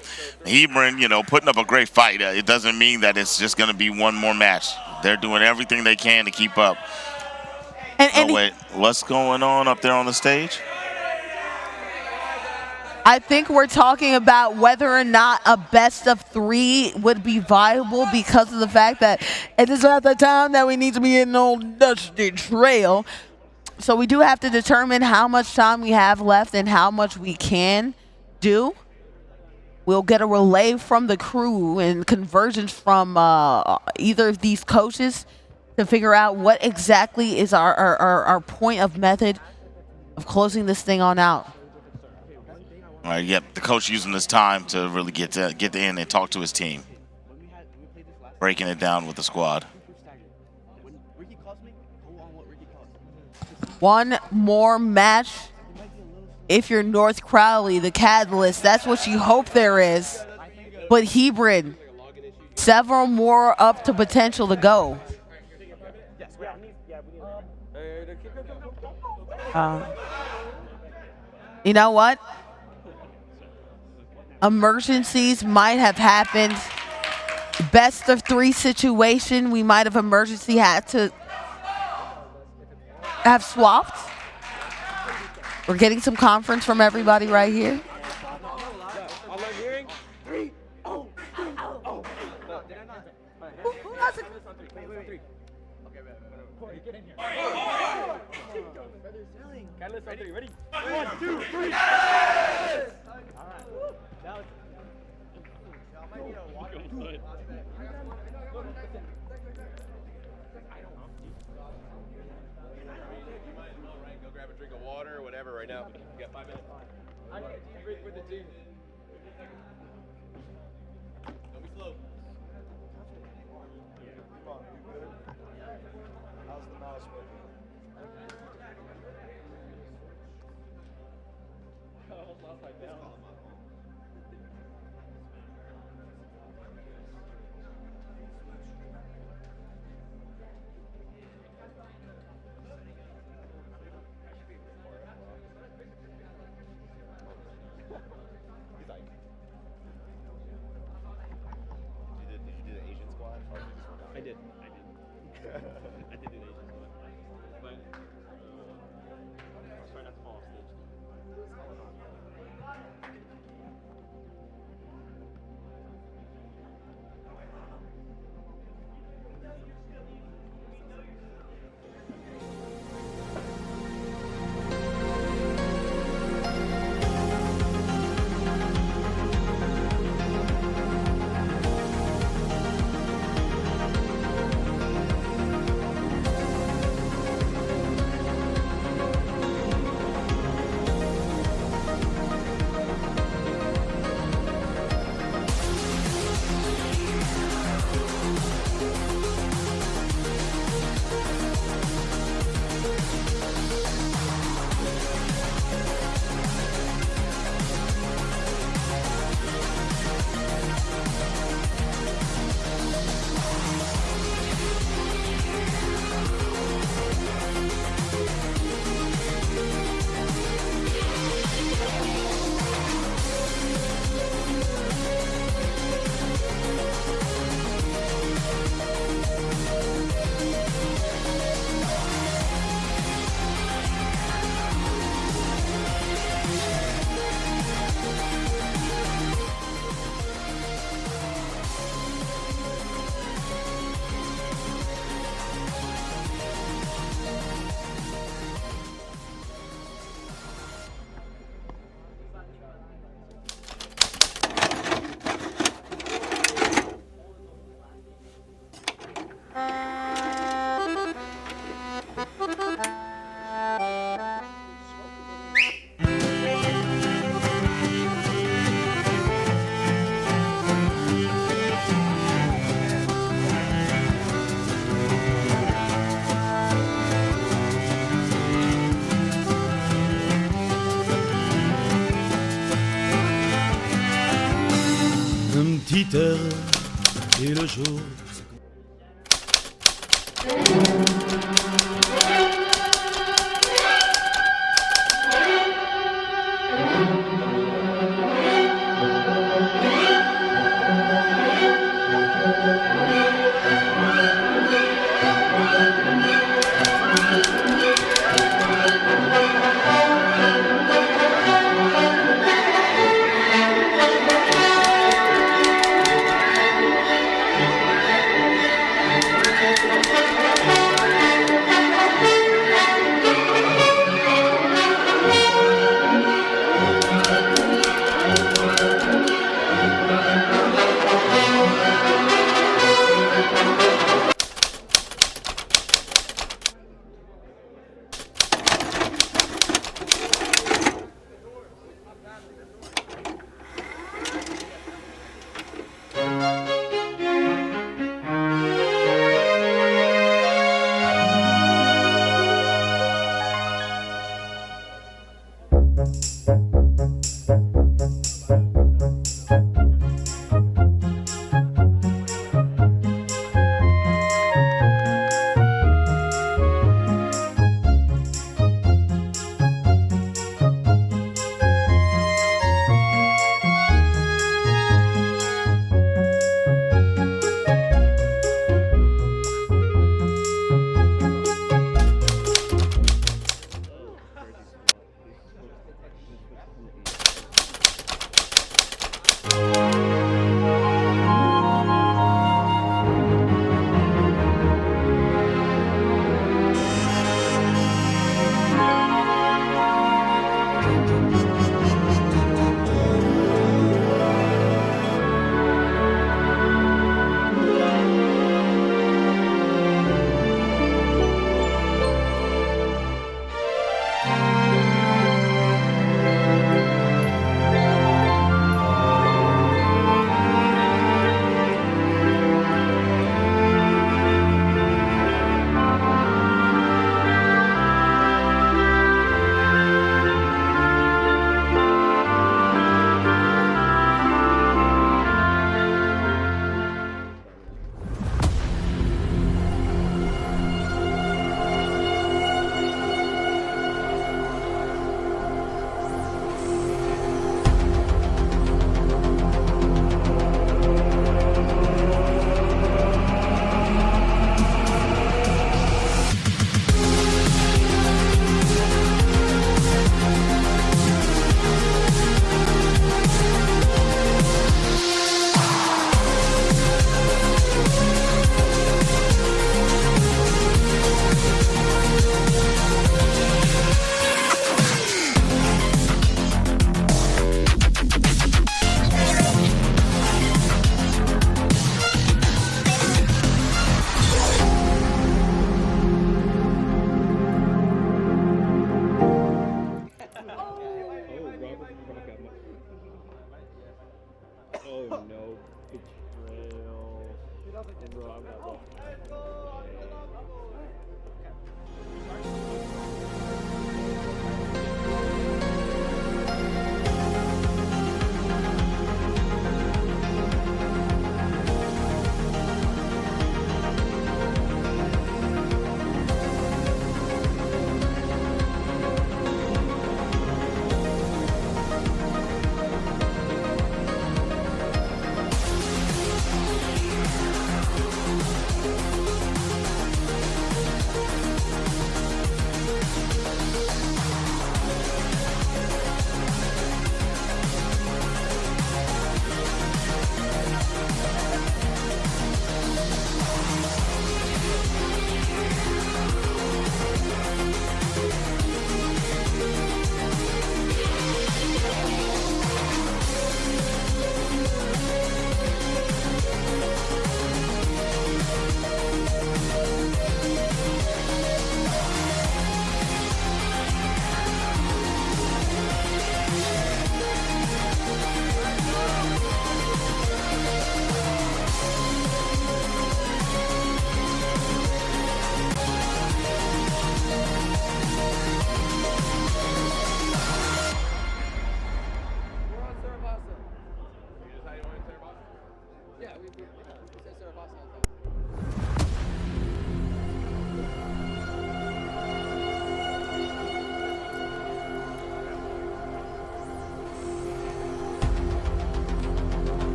Hebron, putting up a great fight. It doesn't mean that it's just going to be one more match. They're doing everything they can to keep up. And wait, what's going on up there on the stage? I think we're talking about whether or not a best of 3 would be viable because of the fact that it is at the time that we need to be in old dusty trail. So we do have to determine how much time we have left and how much we can do. We'll get a relay from the crew and convergence from either of these coaches to figure out what exactly is our point of method of closing this thing on out. All right, yep, the coach using this time to really get in and talk to his team. Breaking it down with the squad. One more match. If you're North Crowley, the catalyst, that's what you hope there is. But Hebron, several more up to potential to go. You know what? Emergencies might have happened. Best of 3 situation, we might have emergency had to have swapped. We're getting some conference from everybody right here. Ready? 1, 2, 3. Go grab a drink of water or whatever right now. You got 5 minutes. I need a tea break with the team. Don't be slow. How's the mouse working? I did. I did do the Asian one. But I was trying not to fall off stage. petite heure et le jour.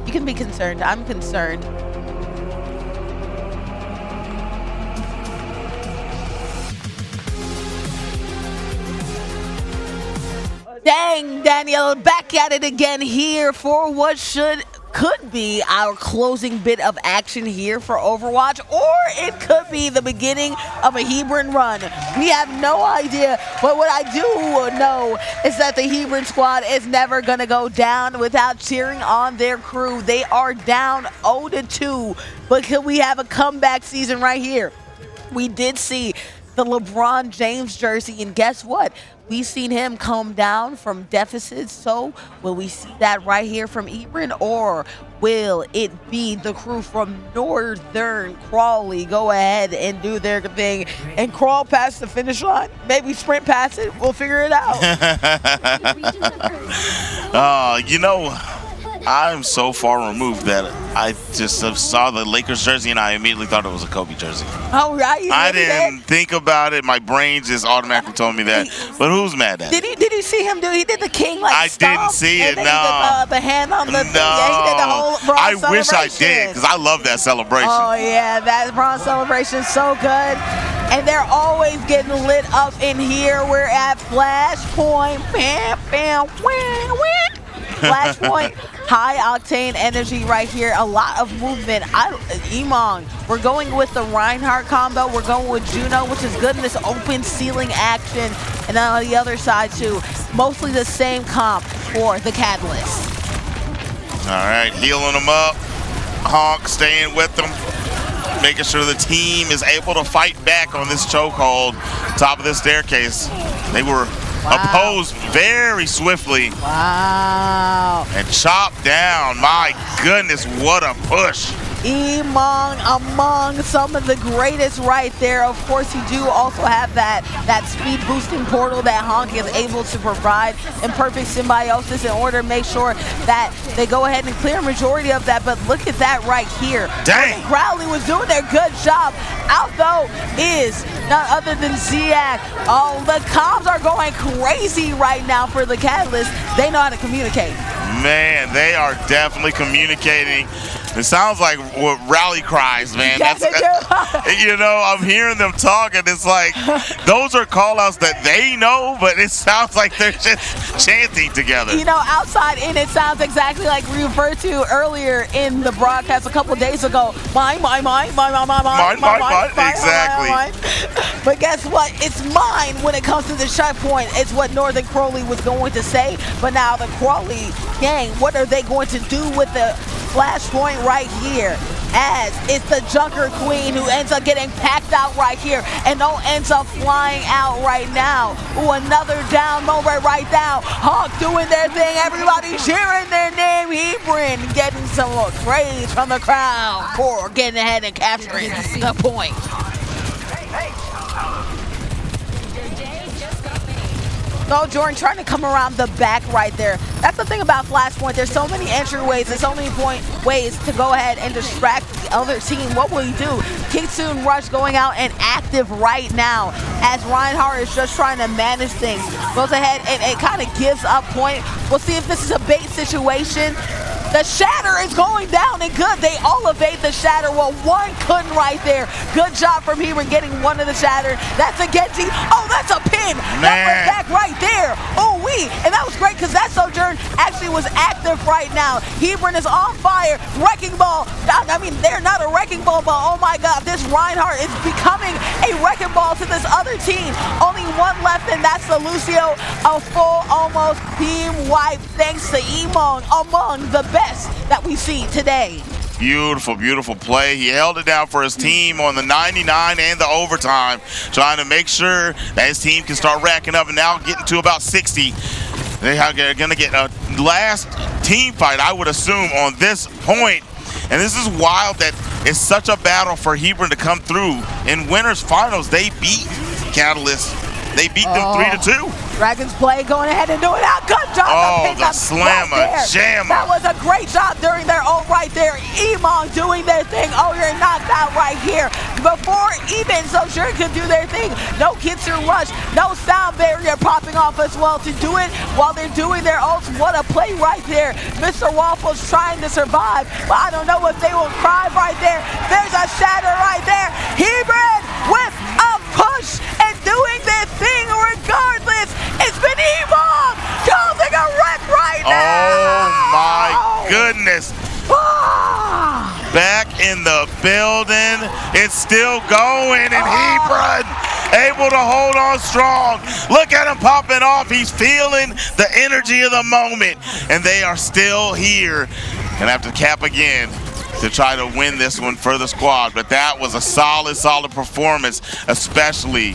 You can be concerned. I'm concerned. Dang, Daniel, back at it again here for what could be our closing bit of action here for Overwatch, or it could be the beginning of a Hebron run. We have no idea, but what I do know is that the Hebron squad is never going to go down without cheering on their crew. They are down 0-2, but could we have a comeback season right here? We did see the LeBron James jersey, and guess what? We've seen him come down from deficits, so will we see that right here from Hebron, or will it be the crew from Northern Crawley go ahead and do their thing and crawl past the finish line? Maybe sprint past it. We'll figure it out. You know, I'm so far removed that I just saw the Lakers jersey and I immediately thought it was a Kobe jersey. Oh, right. I didn't think about it. My brain just automatically told me that. But who's mad at it? Did you see him do? He did the king like I didn't see it. No. No. The hand on the thing. No. Yeah, he did the whole bronze I wish I celebration. did because I love that celebration. Oh yeah, that bronze celebration is so good. And they're always getting lit up in here. We're at Flashpoint. Bam, bam, wah, wah. Flashpoint, high octane energy right here. A lot of movement. Emong, we're going with the Reinhardt combo. We're going with Juno, which is good in this open ceiling action. And then on the other side too, mostly the same comp for the Catalyst. All right, healing them up. Honk staying with them. Making sure the team is able to fight back on this chokehold. Top of this staircase. They were opposed very swiftly. Wow. And chopped down. My goodness, what a push. Emong among some of the greatest right there. Of course, you do also have that speed boosting portal that Honk is able to provide in perfect symbiosis in order to make sure that they go ahead and clear a majority of that. But look at that right here. Dang. Crowley was doing their good job. Out though is none other than Ziak. Oh, the comms are going crazy right now for the Catalyst. They know how to communicate. Man, they are definitely communicating. It sounds like what rally cries, man. Yes, You know, I'm hearing them talk, and it's like those are call-outs that they know, but it sounds like they're just chanting together. You know, outside in, it sounds exactly like we referred to earlier in the broadcast a couple days ago. Mine. Exactly. But guess what? It's mine when it comes to the checkpoint. It's what Northern Crawley was going to say. But now the Crawley gang, what are they going to do with the Flashpoint right here? As it's the Junker Queen who ends up getting packed out right here, and no ends up flying out right now. Ooh, another down moment right now. Hawk doing their thing, everybody cheering their name. Hebron getting some praise from the crowd for getting ahead and capturing the point. No, Jordan trying to come around the back right there. That's the thing about Flashpoint. There's so many entryways. There's so many ways to go ahead and distract the other team. What will you do? Kingston Rush going out and active right now as Reinhardt is just trying to manage things. Goes ahead and it kind of gives up point. We'll see if this is a bait situation. The shatter is going down and good. They all evade the shatter. Well, one couldn't right there. Good job from Hebron getting one of the shatter. That's a Genji. Oh, that's a pin. That went back right there. Oh, and that was great because that Sojourn actually was active right now. Hebron is on fire. Wrecking Ball. I mean, they're not a Wrecking Ball, but oh my God, this Reinhardt is becoming a Wrecking Ball to this other team. Only one left, and that's the Lucio. A full almost team wipe thanks to Emong, among the best that we see today. Beautiful, beautiful play. He held it down for his team on the 99 and the overtime, trying to make sure that his team can start racking up, and now getting to about 60. They're going to get a last team fight, I would assume, on this point. And this is wild that it's such a battle for Hebron to come through. In winners finals, they beat Catalyst. They beat them 3-2. Dragon's Blade going ahead and doing that. Good job. Oh, the slammer, jammer. That was a great job during their own right there. Emong doing their thing. Oh, you're knocked out right here. Before even Sojure could do their thing, no Kitsu rush, no sound barrier popping off as well to do it while they're doing their ults. What a play right there. Mr. Waffles trying to survive, but I don't know if they will cry right there. There's a shatter right there. Hebron with a push and doing their thing regardless. It's been Emong causing a wreck right now. Oh my goodness. Back in the building. It's still going, and Hebron able to hold on strong. Look at him popping off. He's feeling the energy of the moment, and they are still here. Gonna have to cap again to try to win this one for the squad, but that was a solid performance, especially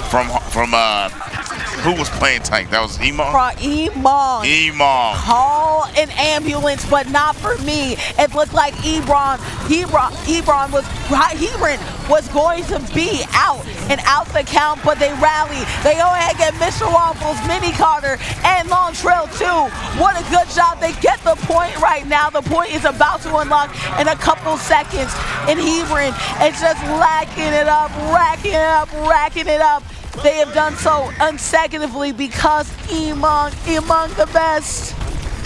from who was playing tank? That was Emong? Emong. Emong. Call an ambulance, but not for me. It looked like Hebron was going to be out and out the count, but they rally. They go ahead and get Mr. Waffles, Mini Carter, and Long Trail too. What a good job. They get the point right now. The point is about to unlock in a couple seconds. And Hebron is just racking it up. They have done so consecutively because Emong the best.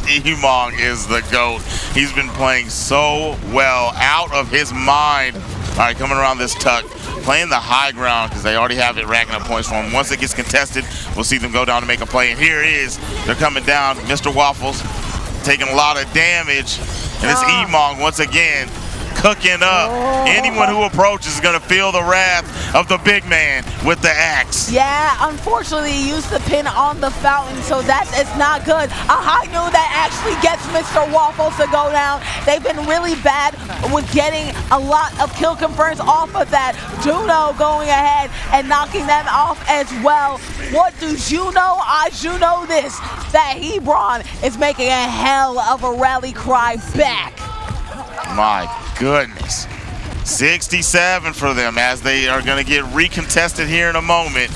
Emong is the GOAT. He's been playing so well, out of his mind. All right, coming around this tuck, playing the high ground because they already have it racking up points for him. Once it gets contested, we'll see them go down to make a play. And here it is. They're coming down. Mr. Waffles taking a lot of damage. And it's Emong once again cooking up. Anyone who approaches is going to feel the wrath of the big man with the axe. Yeah, unfortunately he used the pin on the fountain, so that is not good. A high noon that actually gets Mr. Waffles to go down. They've been really bad with getting a lot of kill confirms off of that. Juno going ahead and knocking them off as well. What do you know? I do know this, that Hebron is making a hell of a rally cry back. My goodness. 67 for them as they are going to get recontested here in a moment.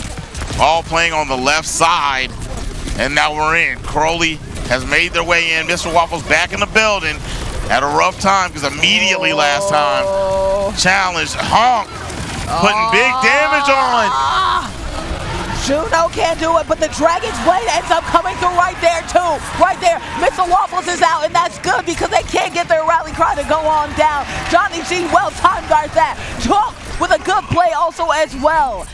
All playing on the left side. And now we're in. Crowley has made their way in. Mr. Waffles back in the building. Had a rough time because immediately last time challenged Honk. Putting big damage on. Juno can't do it, but the Dragon's Blade ends up coming through right there too. Right there, Mr. Waffles is out, and that's good because they can't get their rally cry to go on down. Johnny G well timed right that. Chalk with a good play also as well.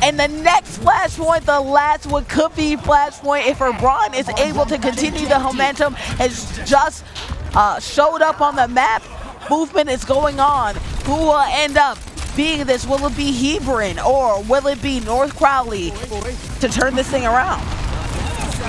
And the next flashpoint, the last one could be flashpoint if Hebron is able to continue the momentum, has just showed up on the map. Movement is going on. Who will end up being this? Will it be Hebron or will it be North Crowley to turn this thing around?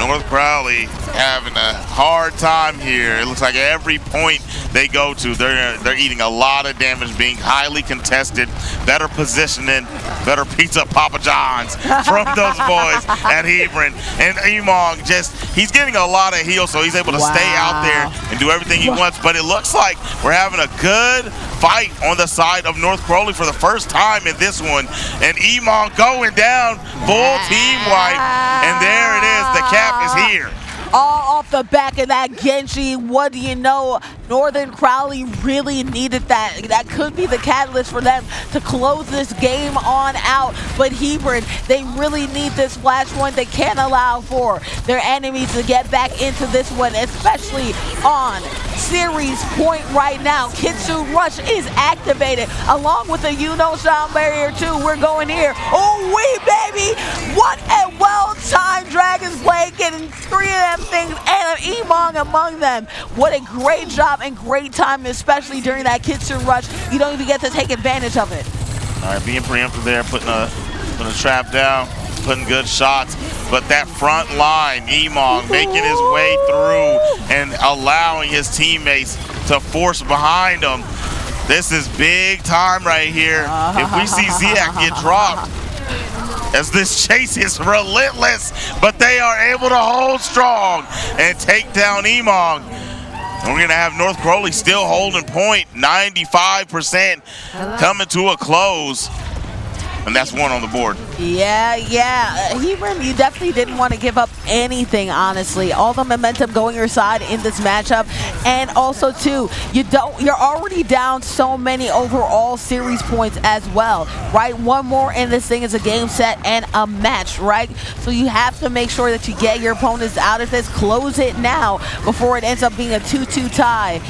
North Crowley having a hard time here. It looks like every point they go to, they're eating a lot of damage, being highly contested. Better positioning, better pizza Papa John's from those boys at Hebron. And Emong he's getting a lot of heal, so he's able to stay out there and do everything he wants. But it looks like we're having a good fight on the side of North Crowley for the first time in this one. And Emong going down, full team wipe. And there it is, the cap is here. All off the back of that Genji. What do you know? Northern Crowley really needed that. That could be the catalyst for them to close this game on out. But Hebron, they really need this flashpoint. They can't allow for their enemies to get back into this one, especially on series point right now. Kitsu Rush is activated along with the sound barrier too. We're going here. Oh, baby! What a well-timed Dragon's Blade, getting 3 of them things and Emong among them. What a great job and great time, especially during that Kitsu Rush. You don't even get to take advantage of it. All right, being preemptive there, putting a trap down, putting good shots. But that front line, Emong making his way through and allowing his teammates to force behind him. This is big time right here. If we see Ziak get dropped, as this chase is relentless, but they are able to hold strong and take down Emong. And we're gonna have North Crowley still holding point, 95% coming to a close. and that's one on the board. Yeah. Hebron, you definitely didn't want to give up anything, honestly. All the momentum going your side in this matchup. And also, too, you're already down so many overall series points as well, right? One more and this thing is a game set and a match, right? So you have to make sure that you get your opponents out of this. Close it now before it ends up being a 2-2 tie.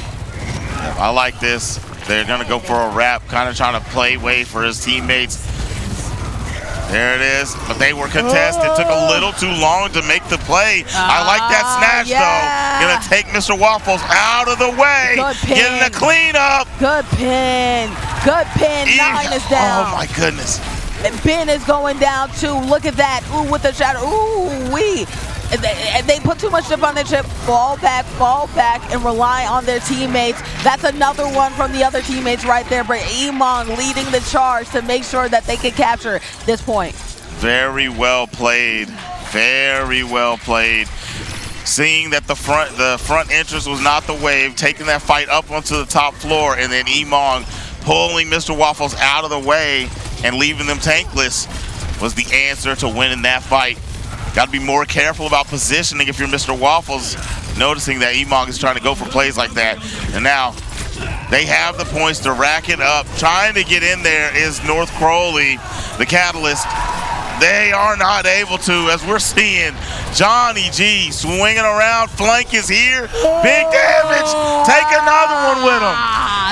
I like this. They're going to go for a wrap, kind of trying to play way for his teammates. There it is. But they were contested. Took a little too long to make the play. I like that snatch, though. Going to take Mr. Waffles out of the way. Good pin. Getting a cleanup. Good pin. Good pin. 9 is down. Oh, my goodness. And Ben is going down, too. Look at that. Ooh, with the shadow. Ooh, wee. They put too much chip on their chip. Fall back, and rely on their teammates. That's another one from the other teammates right there. But Emong leading the charge to make sure that they can capture this point. Very well played. Very well played. Seeing that the front entrance was not the wave, taking that fight up onto the top floor, and then Emong pulling Mr. Waffles out of the way and leaving them tankless was the answer to winning that fight. Got to be more careful about positioning if you're Mr. Waffles, noticing that Emong is trying to go for plays like that. And now they have the points to rack it up. Trying to get in there is North Crowley, the catalyst. They are not able to, as we're seeing Johnny G swinging around. Flank is here. Big damage. Take another one with him.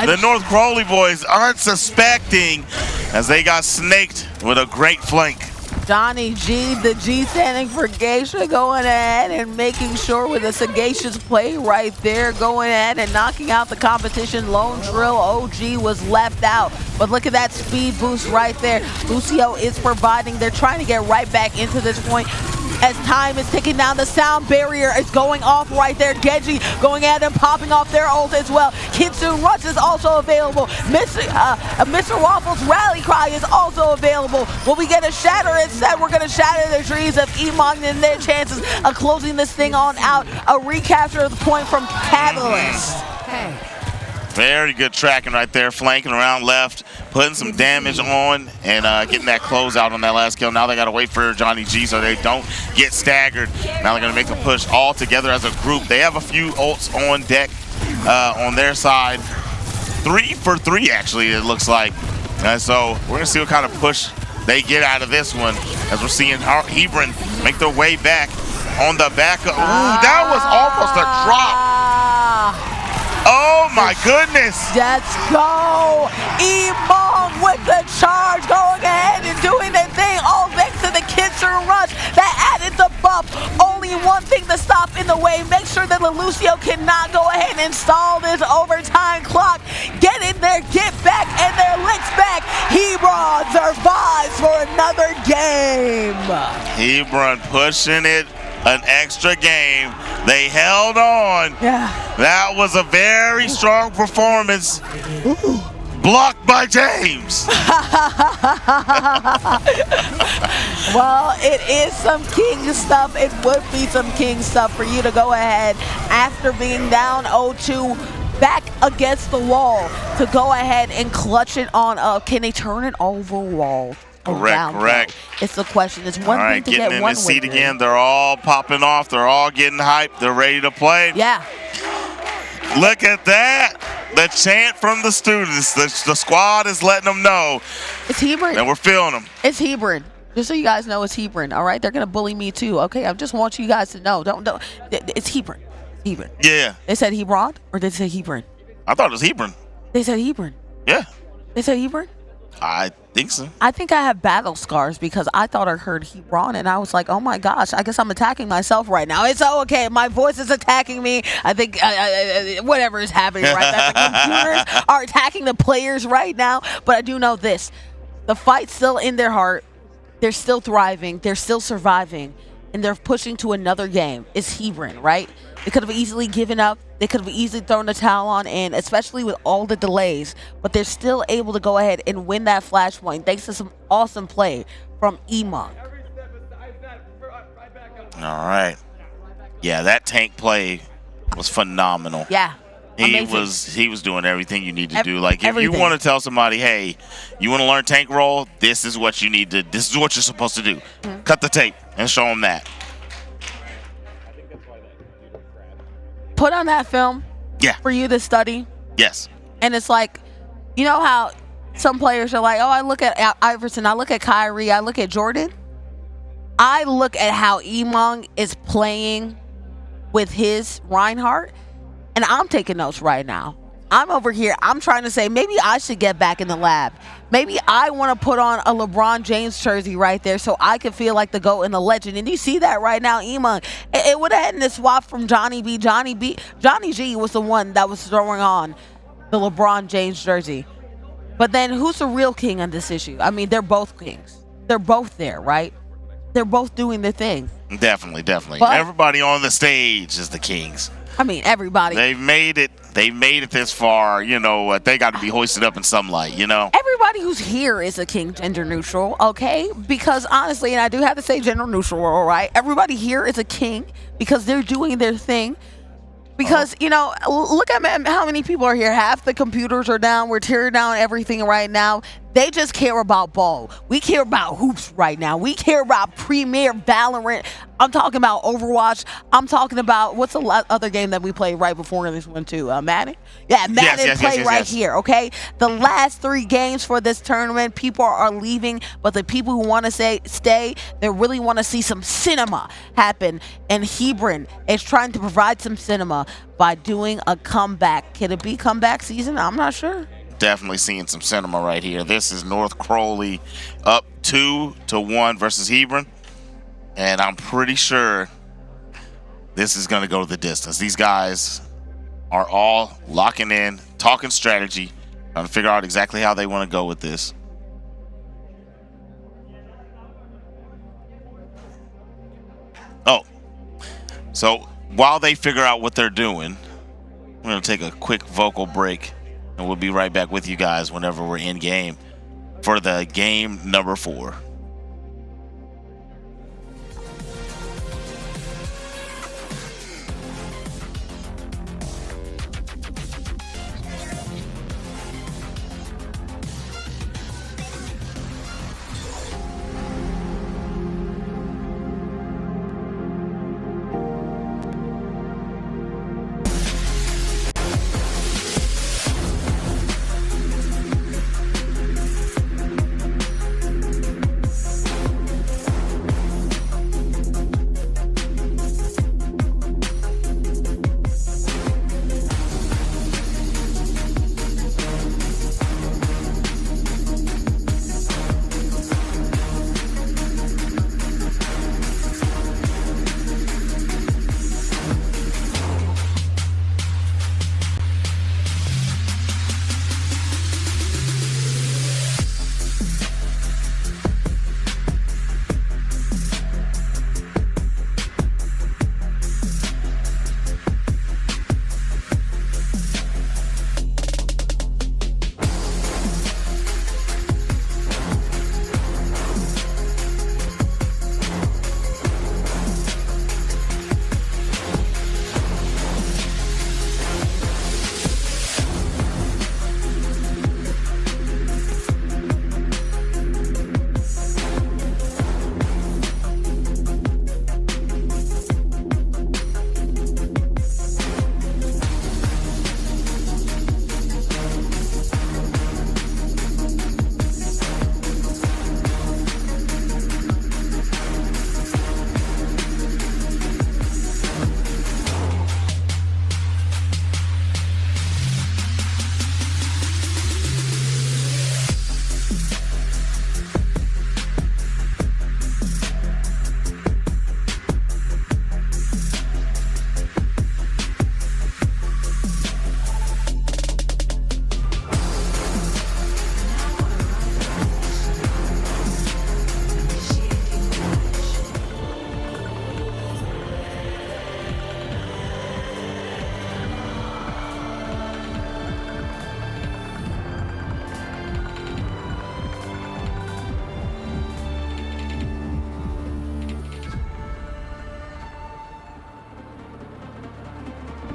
The North Crowley boys unsuspecting as they got snaked with a great flank. Johnny G, the G standing for Geisha, going ahead and making sure with a sagacious play right there, going ahead and knocking out the competition. Lone Drill OG was left out. But look at that speed boost right there. Lucio is providing. They're trying to get right back into this point. As time is ticking down, the sound barrier is going off right there. Genji going ahead and popping off their ult as well. Kitsune Rush is also available. Mr. Waffles' rally cry is also available. Will we get a shatter? Instead, we're going to shatter the dreams of Emong and their chances of closing this thing on out. A recapture of the point from Catalyst. Very good tracking right there, flanking around left, putting some damage on, and getting that closeout on that last kill. Now they got to wait for Johnny G so they don't get staggered. Now they're going to make a push all together as a group. They have a few ults on deck on their side. 3 for 3, actually, it looks like. So we're going to see what kind of push they get out of this one, as we're seeing Hebron make their way back on the back. Ooh, that was almost a drop. Oh my goodness! Let's go! Emong with the charge, going ahead and doing their thing, all thanks to the Kitsune Rush that added the buff. Only one thing to stop in the way. Make sure that Lucio cannot go ahead and stall this overtime clock. Get in there, get back, and their licks back. Hebron survives for another game. Hebron pushing it an extra game. They held on. Yeah. That was a very strong performance. Ooh. Blocked by James. Well, it is some king stuff. It would be some king stuff for you to go ahead after being down 0-2 back against the wall to go ahead and clutch it on up. Can they turn it overall? Correct. It's the question. It's one thing to get one win. Getting in the seat again. They're all popping off. They're all getting hyped. They're ready to play. Yeah. Look at that. The chant from the students. The squad is letting them know. It's Hebron. And we're feeling them. It's Hebron. Just so you guys know, it's Hebron. All right? They're going to bully me too. Okay? I just want you guys to know. Don't. It's Hebron. Hebron. Yeah. They said Hebron or did they say Hebron? I thought it was Hebron. They said Hebron. Yeah. They said Hebron? I think so. I think I have battle scars because I thought I heard Hebron and I was like, oh my gosh, I guess I'm attacking myself right now. It's okay. My voice is attacking me. I think whatever is happening right now. The computers are attacking the players right now. But I do know this. The fight's still in their heart. They're still thriving. They're still surviving. And they're pushing to another game. It's Hebron, right? They could have easily given up. They could have easily thrown the towel on in, especially with all the delays. But they're still able to go ahead and win that flashpoint thanks to some awesome play from Emong. All right. Yeah, that tank play was phenomenal. Yeah. He was doing everything you need to do. Like if everything. you want to tell somebody, hey, you want to learn tank roll, this is what you need to. This is what you're supposed to do. Cut the tape and show them that. Put on that film. Yeah. For you to study. Yes. And it's like, you know how some players are like, oh, I look at Iverson, I look at Kyrie, I look at Jordan. I look at how Emong is playing with his Reinhardt, and I'm taking notes right now. I'm over here. I'm trying to say maybe I should get back in the lab. Maybe I want to put on a LeBron James jersey right there so I can feel like the GOAT and the legend. And you see that right now, Emong. It would have had this swap from Johnny B. Johnny G was the one that was throwing on the LeBron James jersey. But then who's the real king on this issue? I mean, they're both kings. They're both there, right? They're both doing their thing. Definitely. But Everybody on the stage is the Kings. I mean, everybody. They've made it this far. You know, they got to be hoisted up in some light. You know. Everybody who's here is a king, gender neutral, okay? Because honestly, and I do have to say gender neutral, all right? Everybody here is a king because they're doing their thing. Because, you know, look at how many people are here. Half the computers are down. We're tearing down everything right now. They just care about ball. We care about hoops right now. We care about Premier, Valorant. I'm talking about Overwatch. I'm talking about, what's the other game that we played right before this one too? Madden? Yeah, Madden yes. here, okay? The last 3 games for this tournament, people are leaving, but the people who want to stay, they really want to see some cinema happen. And Hebron is trying to provide some cinema by doing a comeback. Can it be comeback season? I'm not sure. Definitely seeing some cinema right here. This is North Crowley up 2-1 versus Hebron. And I'm pretty sure this is going to go the distance. These guys are all locking in, talking strategy, trying to figure out exactly how they want to go with this. Oh, so while they figure out what they're doing, we're going to take a quick vocal break. And we'll be right back with you guys whenever we're in game for the game number 4.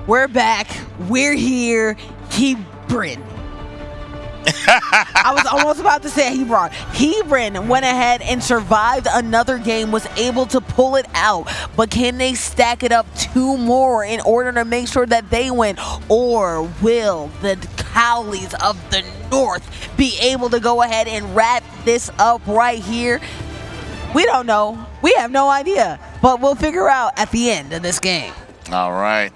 We're back. We're here. Hebron. I was almost about to say Hebron. Hebron went ahead and survived another game, was able to pull it out. But can they stack it up 2 more in order to make sure that they win? Or will the Cowleys of the North be able to go ahead and wrap this up right here? We don't know. We have no idea. But we'll figure out at the end of this game. All right.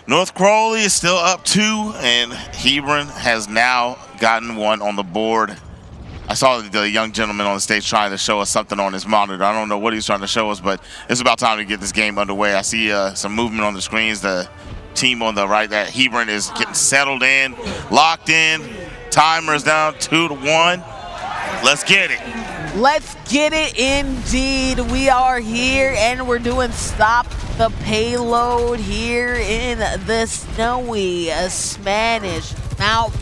North Crowley is still up 2, and Hebron has now gotten 1 on the board. I saw the young gentleman on the stage trying to show us something on his monitor. I don't know what he's trying to show us, but it's about time to get this game underway. I see some movement on the screens. The team on the right, that Hebron is getting settled in, locked in. Timer's down 2-1. Let's get it. Let's get it indeed. We are here and we're doing Stop the Payload here in the snowy Spanish Mountain.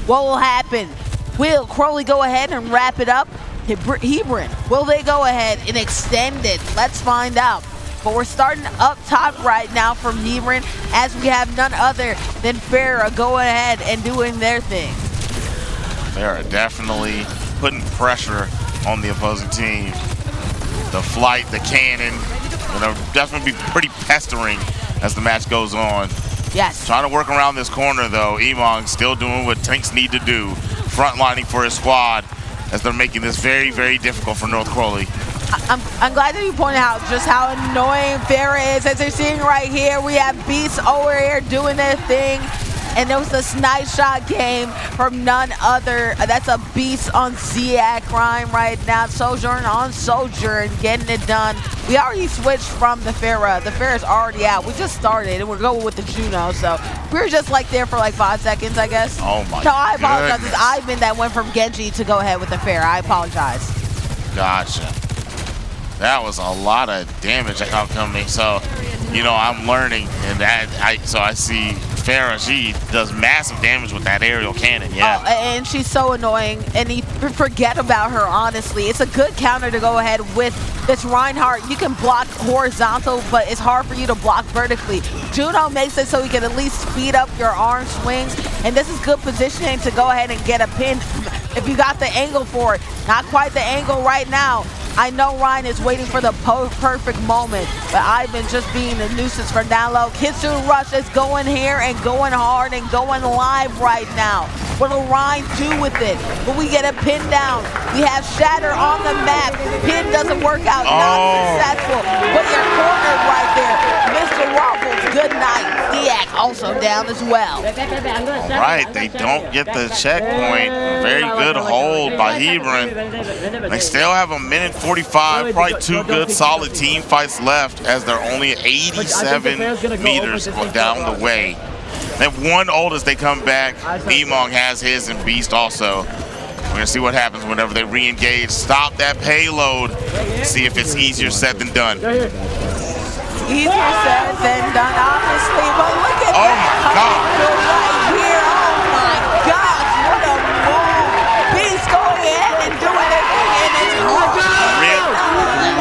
What will happen? Will Crowley go ahead and wrap it up? Hebron, will they go ahead and extend it? Let's find out. But we're starting up top right now from Hebron as we have none other than Farah going ahead and doing their thing. Farah definitely putting pressure on the opposing team. The flight, the cannon, they'll definitely be pretty pestering as the match goes on. Yes. Trying to work around this corner though. Emong still doing what tanks need to do. Frontlining for his squad as they're making this very, very difficult for North Crowley. I'm glad that you pointed out just how annoying Farah is. As you're seeing right here, we have Beasts over here doing their thing. And there was a snipe shot game from none other. That's a Beast on Ziak Rhyme right now. Sojourn on Sojourn, getting it done. We already switched from the Farah. The Farah's already out. We just started, and we're going with the Juno. So we were just like there for like 5 seconds, I guess. Oh my No, I apologize. goodness. It's Ivan that went from Genji to go ahead with the Farah. I apologize. Gotcha. That was a lot of damage outcoming. So, you know, I'm learning, and so I see Farah, she does massive damage with that aerial cannon, yeah. Oh, and she's so annoying, and you forget about her, honestly. It's a good counter to go ahead with this Reinhardt. You can block horizontal, but it's hard for you to block vertically. Juno makes it so you can at least speed up your arm swings, and this is good positioning to go ahead and get a pin if you got the angle for it. Not quite the angle right now. I know Ryan is waiting for the perfect moment, but Ivan just being a nuisance for down low. Kitsu Rush is going here and going hard and going live right now. What will Ryan do with it? Will we get a pin down? We have Shatter on the map. Pin doesn't work out, not successful. But you're cornered right there. Mr. Waffles, good night. Diak also down as well. All right, they don't get the checkpoint. Very good hold by Hebron. They still have a minute 45, probably 2 good solid team fights left as they're only 87 meters down the way. They have 1 ult as they come back. Emong has his and Beast also. We're gonna see what happens whenever they re-engage. Stop that payload. See if it's easier said than done. Easier said than done, obviously, but look at that conquer right here. Oh my gosh, what a move. Beast going ahead and doing it, and it's hard. Rip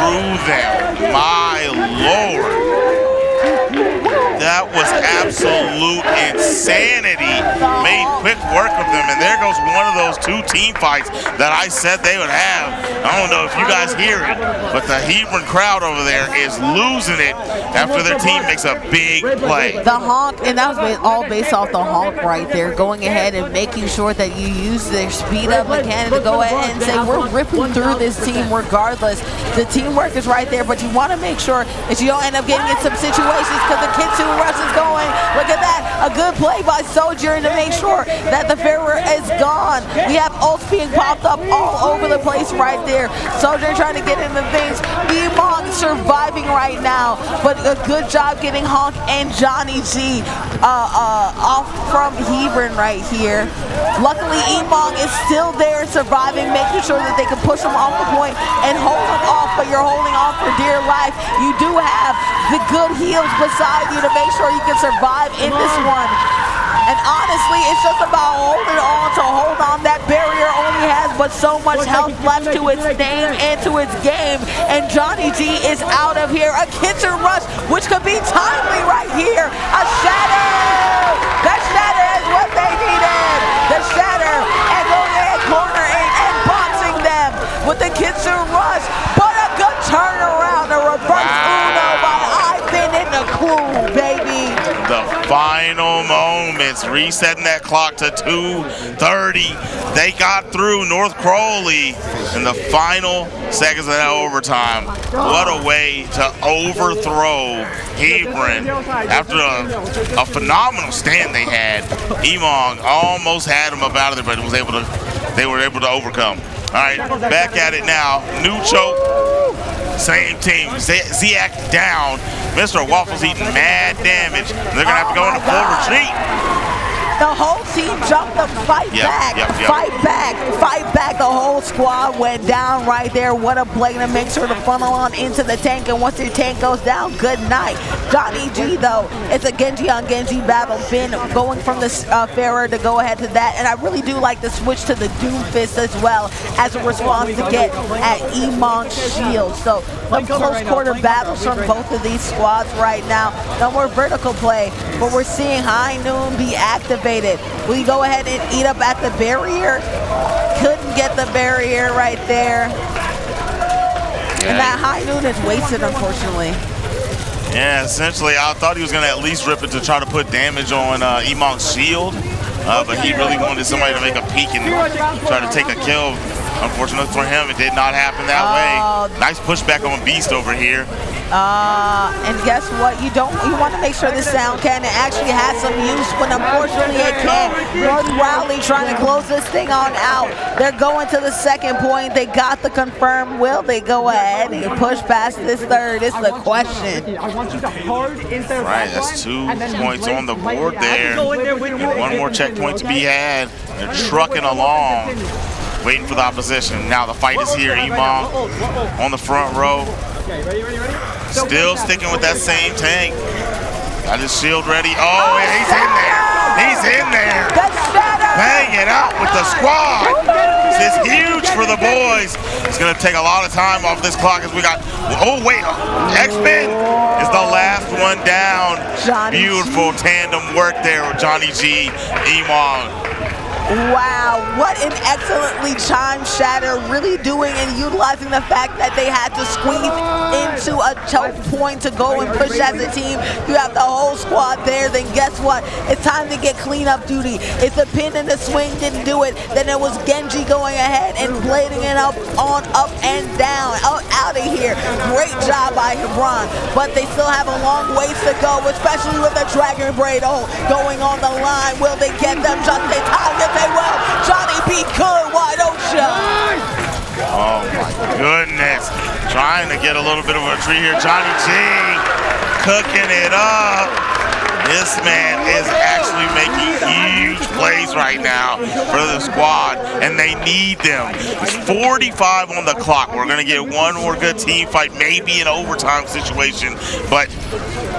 through them, my lord. That was absolute insanity. Made quick work of them, and there goes one of those 2 team fights that I said they would have. I don't know if you guys hear it, but the Hebron crowd over there is losing it after their team makes a big play. The honk, and that was all based off the honk right there, going ahead and making sure that you use their speed up mechanic to go ahead and say, we're ripping through this team regardless. The teamwork is right there, but you want to make sure that you don't end up getting in some situations because the Kitsu Rush is going. Look at that. A good play by Sojourn to make sure that the Farah is gone. We have ults being popped up all over the place right there. Sojourn trying to get into things. Emong surviving right now, but a good job getting Honk and Johnny G off from Hebron right here. Luckily, Emong is still there surviving, making sure that they can push him off the point and hold him off, but you're holding on for dear life. You do have the good heals beside you to make sure you can survive in this one. And honestly, it's just about holding on to hold on. That barrier only has but so much health left to its name and to its game. And Johnny G is out of here. A kitchen rush, which could be timely right here. A shatter! That shatter is what they needed. The shatter and going ahead cornering and boxing them with the kitchen rush. But a good turnaround, a reverse Uno by Ivan in the crew, baby. The final moments, resetting that clock to 2:30. They got through North Crowley in the final seconds of that overtime. What a way to overthrow Hebron after a phenomenal stand they had. Emong almost had him up out of there, but they were able to overcome. All right, back at it now. New choke, same team. Ziak down. Mr. Waffles eating mad damage. They're gonna have to go into full retreat. The whole team jumped them, fight back. The whole squad went down right there. What a play to make sure to funnel on into the tank. And once your tank goes down, good night. Johnny G, though, it's a Genji on Genji battle. Finn going from the Pharaoh to go ahead to that. And I really do like the switch to the Doom Fist as well as a response to get at Emon's shield. So the close quarter battles from both of these squads right now. No more vertical play, but we're seeing High Noon be activated. Will you go ahead and eat up at the barrier? Couldn't get the barrier right there. And that High Noon is wasted, unfortunately. Yeah, essentially, I thought he was going to at least rip it to try to put damage on Emong's shield, but he really wanted somebody to make a peek and try to take a kill. Unfortunately for him, it did not happen that way. Nice pushback on Beast over here. And guess what? You want to make sure this sound cannon actually has some use, but unfortunately it can't. North Rowley trying to close this thing on out. They're going to the second point. They got the confirm. Will they go ahead and push past this third? Is the question. Right, that's 2 points on the board there. One more checkpoint to be had. They're trucking along, waiting for the opposition. Now the fight is here. Emong on the front row. Still sticking with that same tank. Got his shield ready. Oh, and he's in there. He's in there. Banging out with the squad. This is huge for the boys. It's going to take a lot of time off this clock as we got, oh wait, X-Men is the last one down. Beautiful tandem work there with Johnny G, Emong. Wow, what an excellently chimed shatter, really doing and utilizing the fact that they had to squeeze into a choke point to go and push as a team. You have the whole squad there, then guess what? It's time to get cleanup duty. If the pin and the swing didn't do it, then it was Genji going ahead and blading it up and down, out of here. Great job by Hebron, but they still have a long ways to go, especially with the Dragon Braid going on the line. Will they get them just in time? They will. Johnny B. good, why don't you? Oh my goodness. Trying to get a little bit of a retreat here. Johnny G cooking it up. This man is actually making huge plays right now for the squad, and they need them. It's 45 on the clock. We're going to get one more good team fight, maybe an overtime situation, but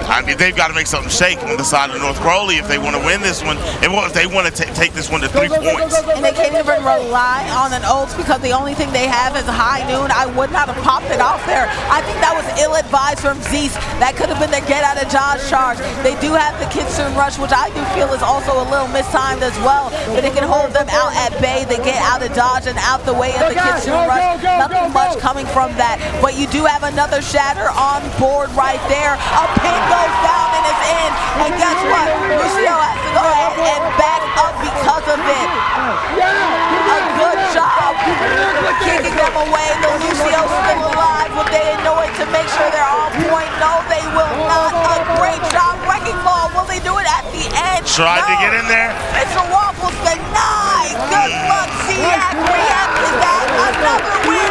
I mean, they've got to make something shake on the side of North Crowley if they want to win this one, if they want to take this one to 3 points. And they can't even rely on an ults because the only thing they have is High Noon. I would not have popped it off there. I think that was ill-advised from Zeus. That could have been their get-out-of-dodge charge. They do have the Kitsun Rush, which I do feel is also a little mistimed as well, but it can hold them out at bay. They get out of dodge and out the way of the Kitsun Rush. Nothing much coming from that, but you do have another shatter on board right there. A pin goes down and it's in, and guess what? Lucio has to go ahead and back up because of it. A good job kicking them away. The Lucio's still alive, but they know it to make sure they're on point. No, they will not. A great job. Wrecking ball. Will they do it at the end? Tried to get in there. Mr. Waffles denied. Good luck, Ziak. Reacted that. Another win.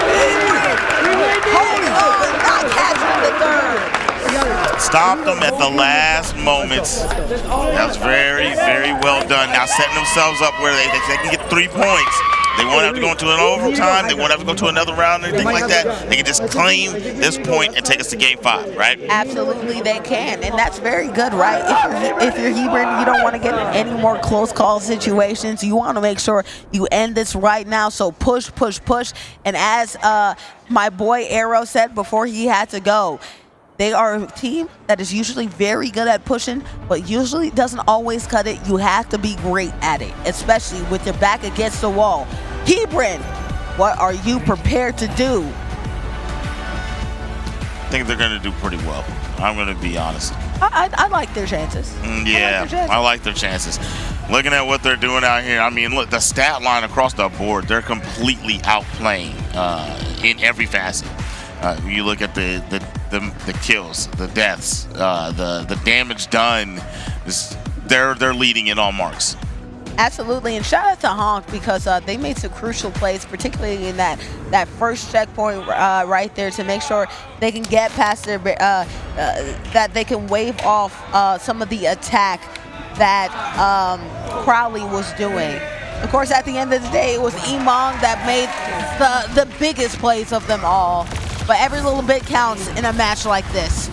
Holding on, not catching the third. Stopped them at the last moments. That was very, very well done. Now setting themselves up where they can get 3 points. They won't have to go into an overtime. They won't have to go to another round or anything like that. They can just claim this point and take us to game 5, right? Absolutely, they can, and that's very good, right? If you're Hebron, you don't want to get in any more close call situations. You want to make sure you end this right now. So push, push, push. And as my boy Arrow said before he had to go, they are a team that is usually very good at pushing, but usually doesn't always cut it. You have to be great at it, especially with your back against the wall. Hebron, what are you prepared to do? I think they're going to do pretty well. I'm going to be honest. I like their chances. Yeah, I like their chances. Looking at what they're doing out here, I mean, look, the stat line across the board, they're completely outplaying in every facet. You look at the kills, the deaths, the damage done. They're leading in all marks. Absolutely, and shout out to Honk because they made some crucial plays, particularly in that first checkpoint right there to make sure they can get past their that they can wave off some of the attack that Crowley was doing. Of course, at the end of the day, it was Emong that made the biggest plays of them all. But every little bit counts in a match like this.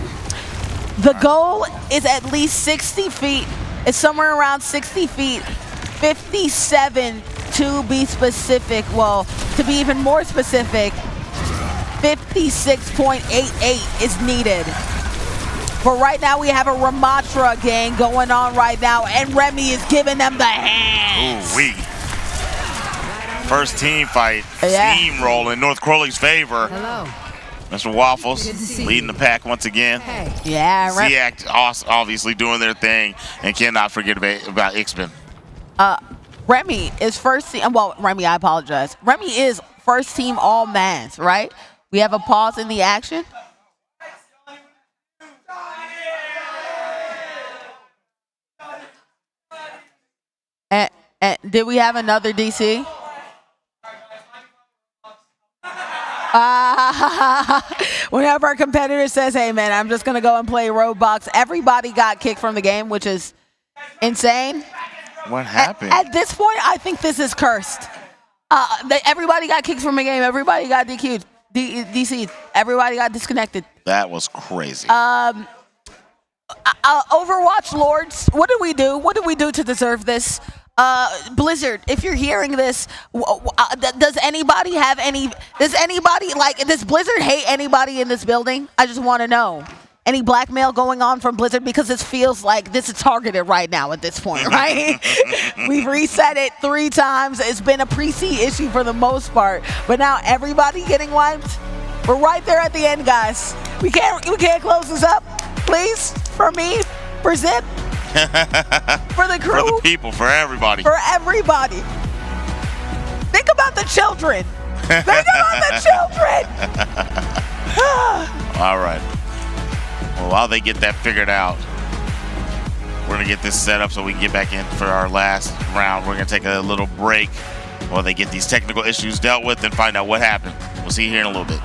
The goal is at least 60 feet. It's somewhere around 60 feet. 57 to be specific. Well, to be even more specific, 56.88 is needed. But right now we have a Ramatra gang going on right now, and Remy is giving them the hands. Ooh-wee. First team fight, steamroll in North Crowley's favor. Hello. Mr. Waffles leading the pack once again. Hey. Yeah, Ziac obviously doing their thing, and cannot forget about Ixbin. Remy is first team. Well, Remy, I apologize. Remy is first team all mans, right? We have a pause in the action. And did we have another DC? Whenever our competitor says, hey man, I'm just gonna go and play Roblox, everybody got kicked from the game, which is insane. What happened? At this point, I think this is cursed. Everybody got kicked from the game. Everybody got DQ'd, DC'd. Everybody got disconnected. That was crazy. Overwatch Lords, what did we do? What did we do to deserve this? Blizzard, if you're hearing this, does anybody does Blizzard hate anybody in this building? I just want to know. Any blackmail going on from Blizzard? Because this feels like this is targeted right now at this point, right? We've reset it 3 times. It's been a pre-C issue for the most part, but now everybody getting wiped. We're right there at the end, guys. We can't close this up, please. For me, for Zip, for the crew, for the people, for everybody. For everybody. Think about the children. Think about the children. All right. Well, while they get that figured out, we're going to get this set up so we can get back in for our last round. We're going to take a little break while they get these technical issues dealt with and find out what happened. We'll see you here in a little bit.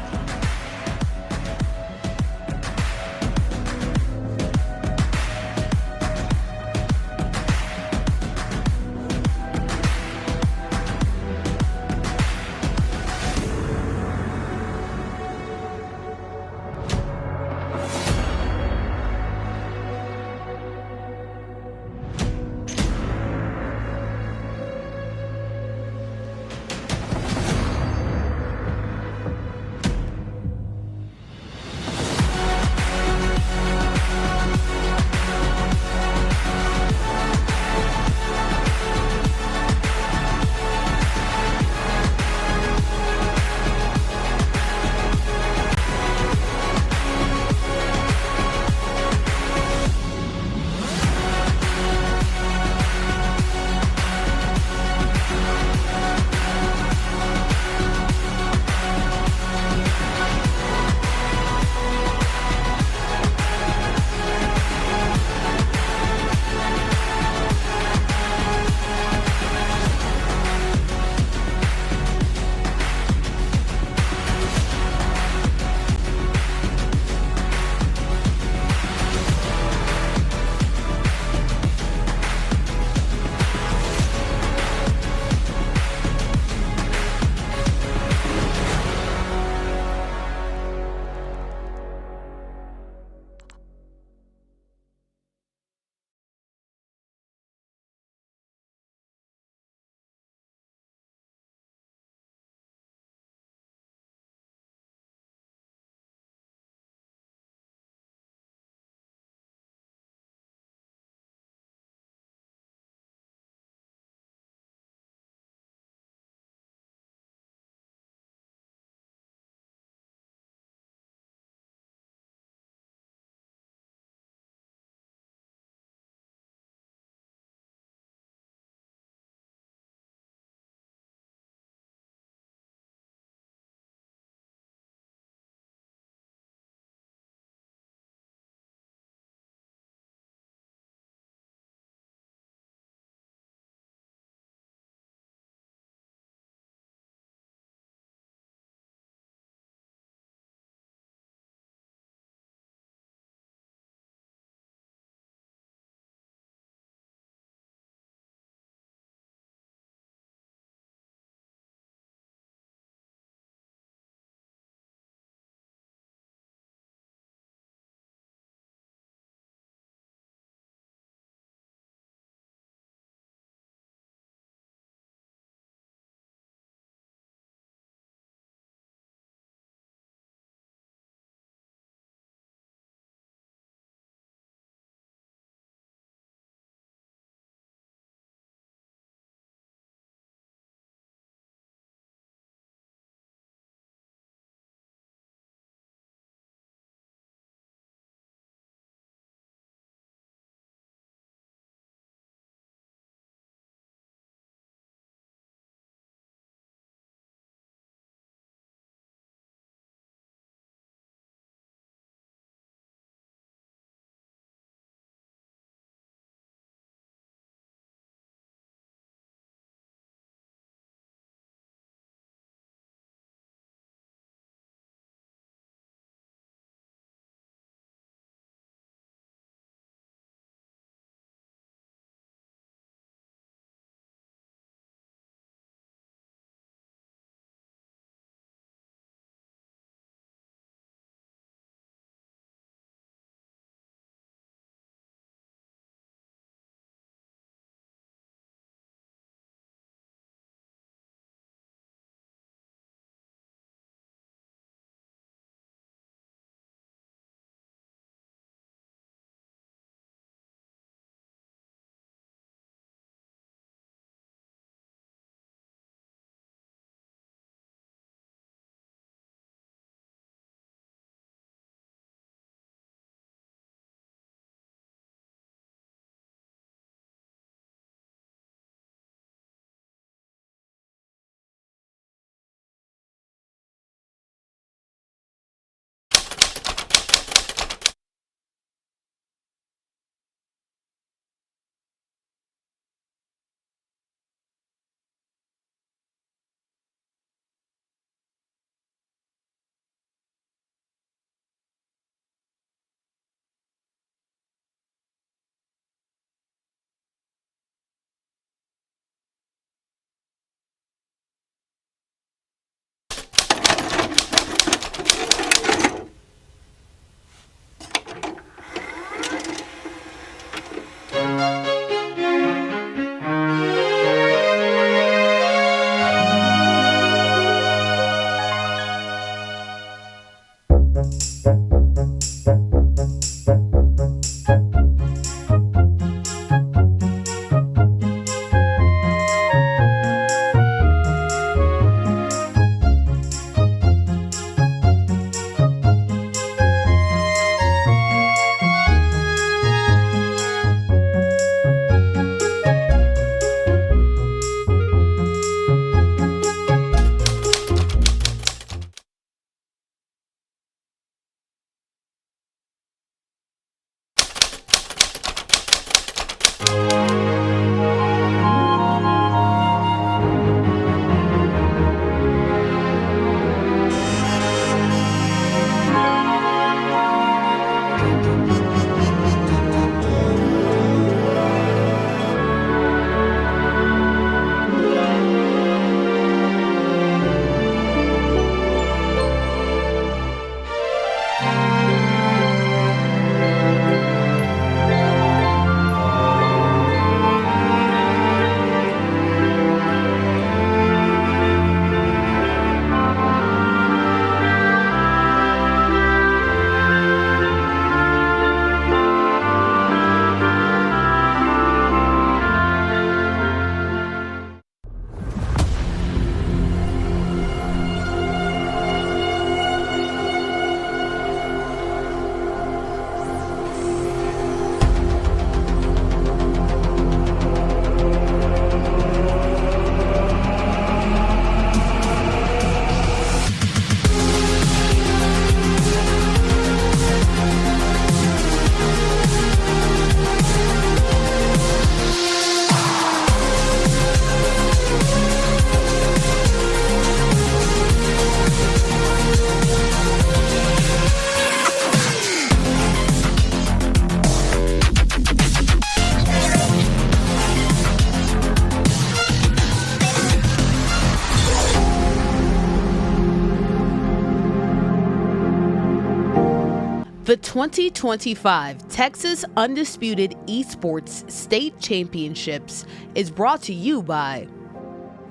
2025 Texas Undisputed Esports State Championships is brought to you by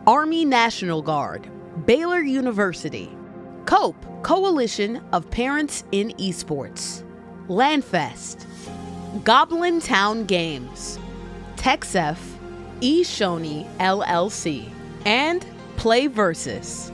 Army National Guard, Baylor University, COPE, Coalition of Parents in Esports, Landfest, Goblin Town Games, TechSef, eShoney LLC, and Play Versus.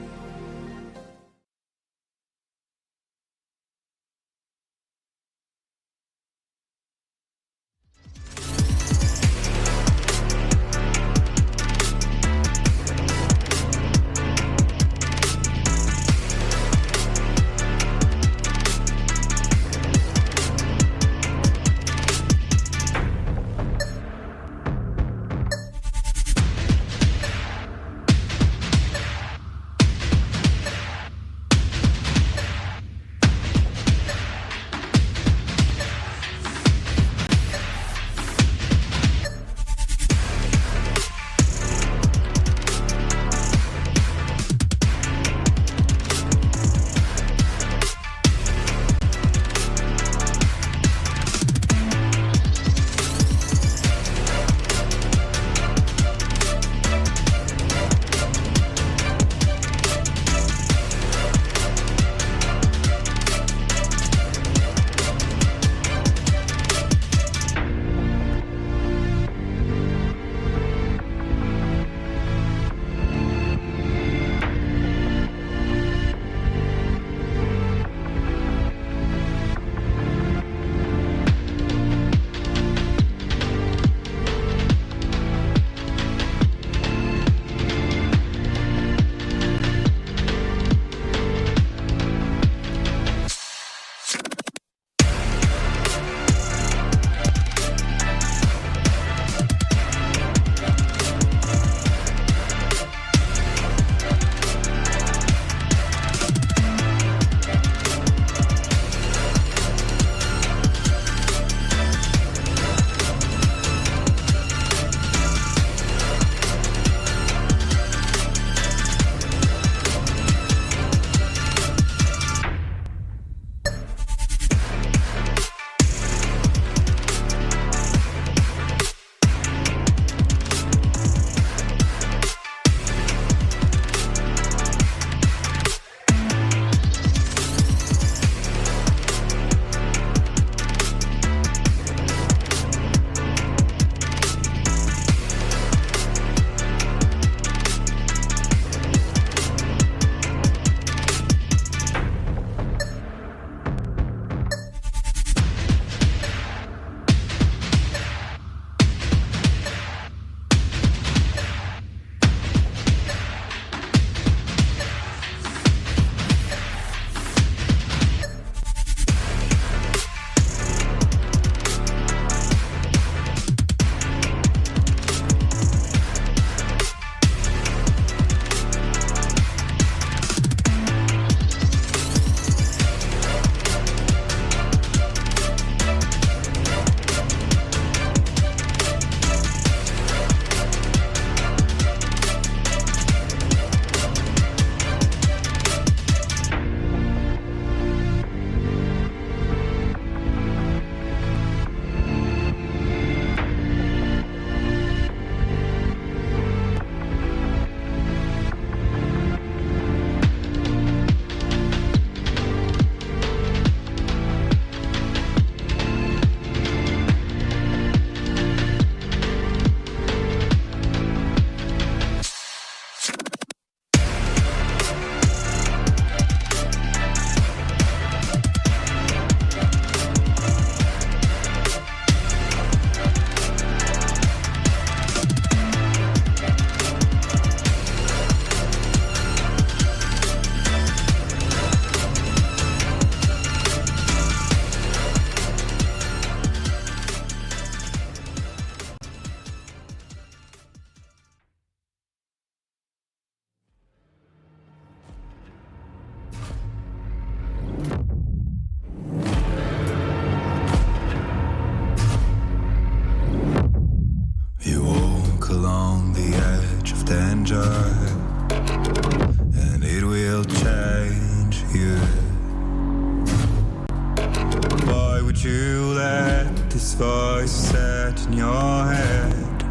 voice set in your head,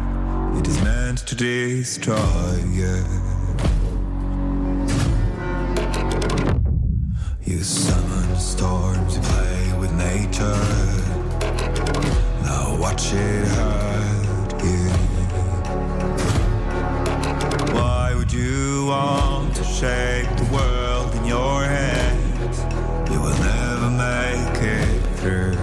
it is meant to destroy you. You summon storms, you play with nature. Now watch it hurt you. Why would you want to shape the world in your hands? You will never make it through.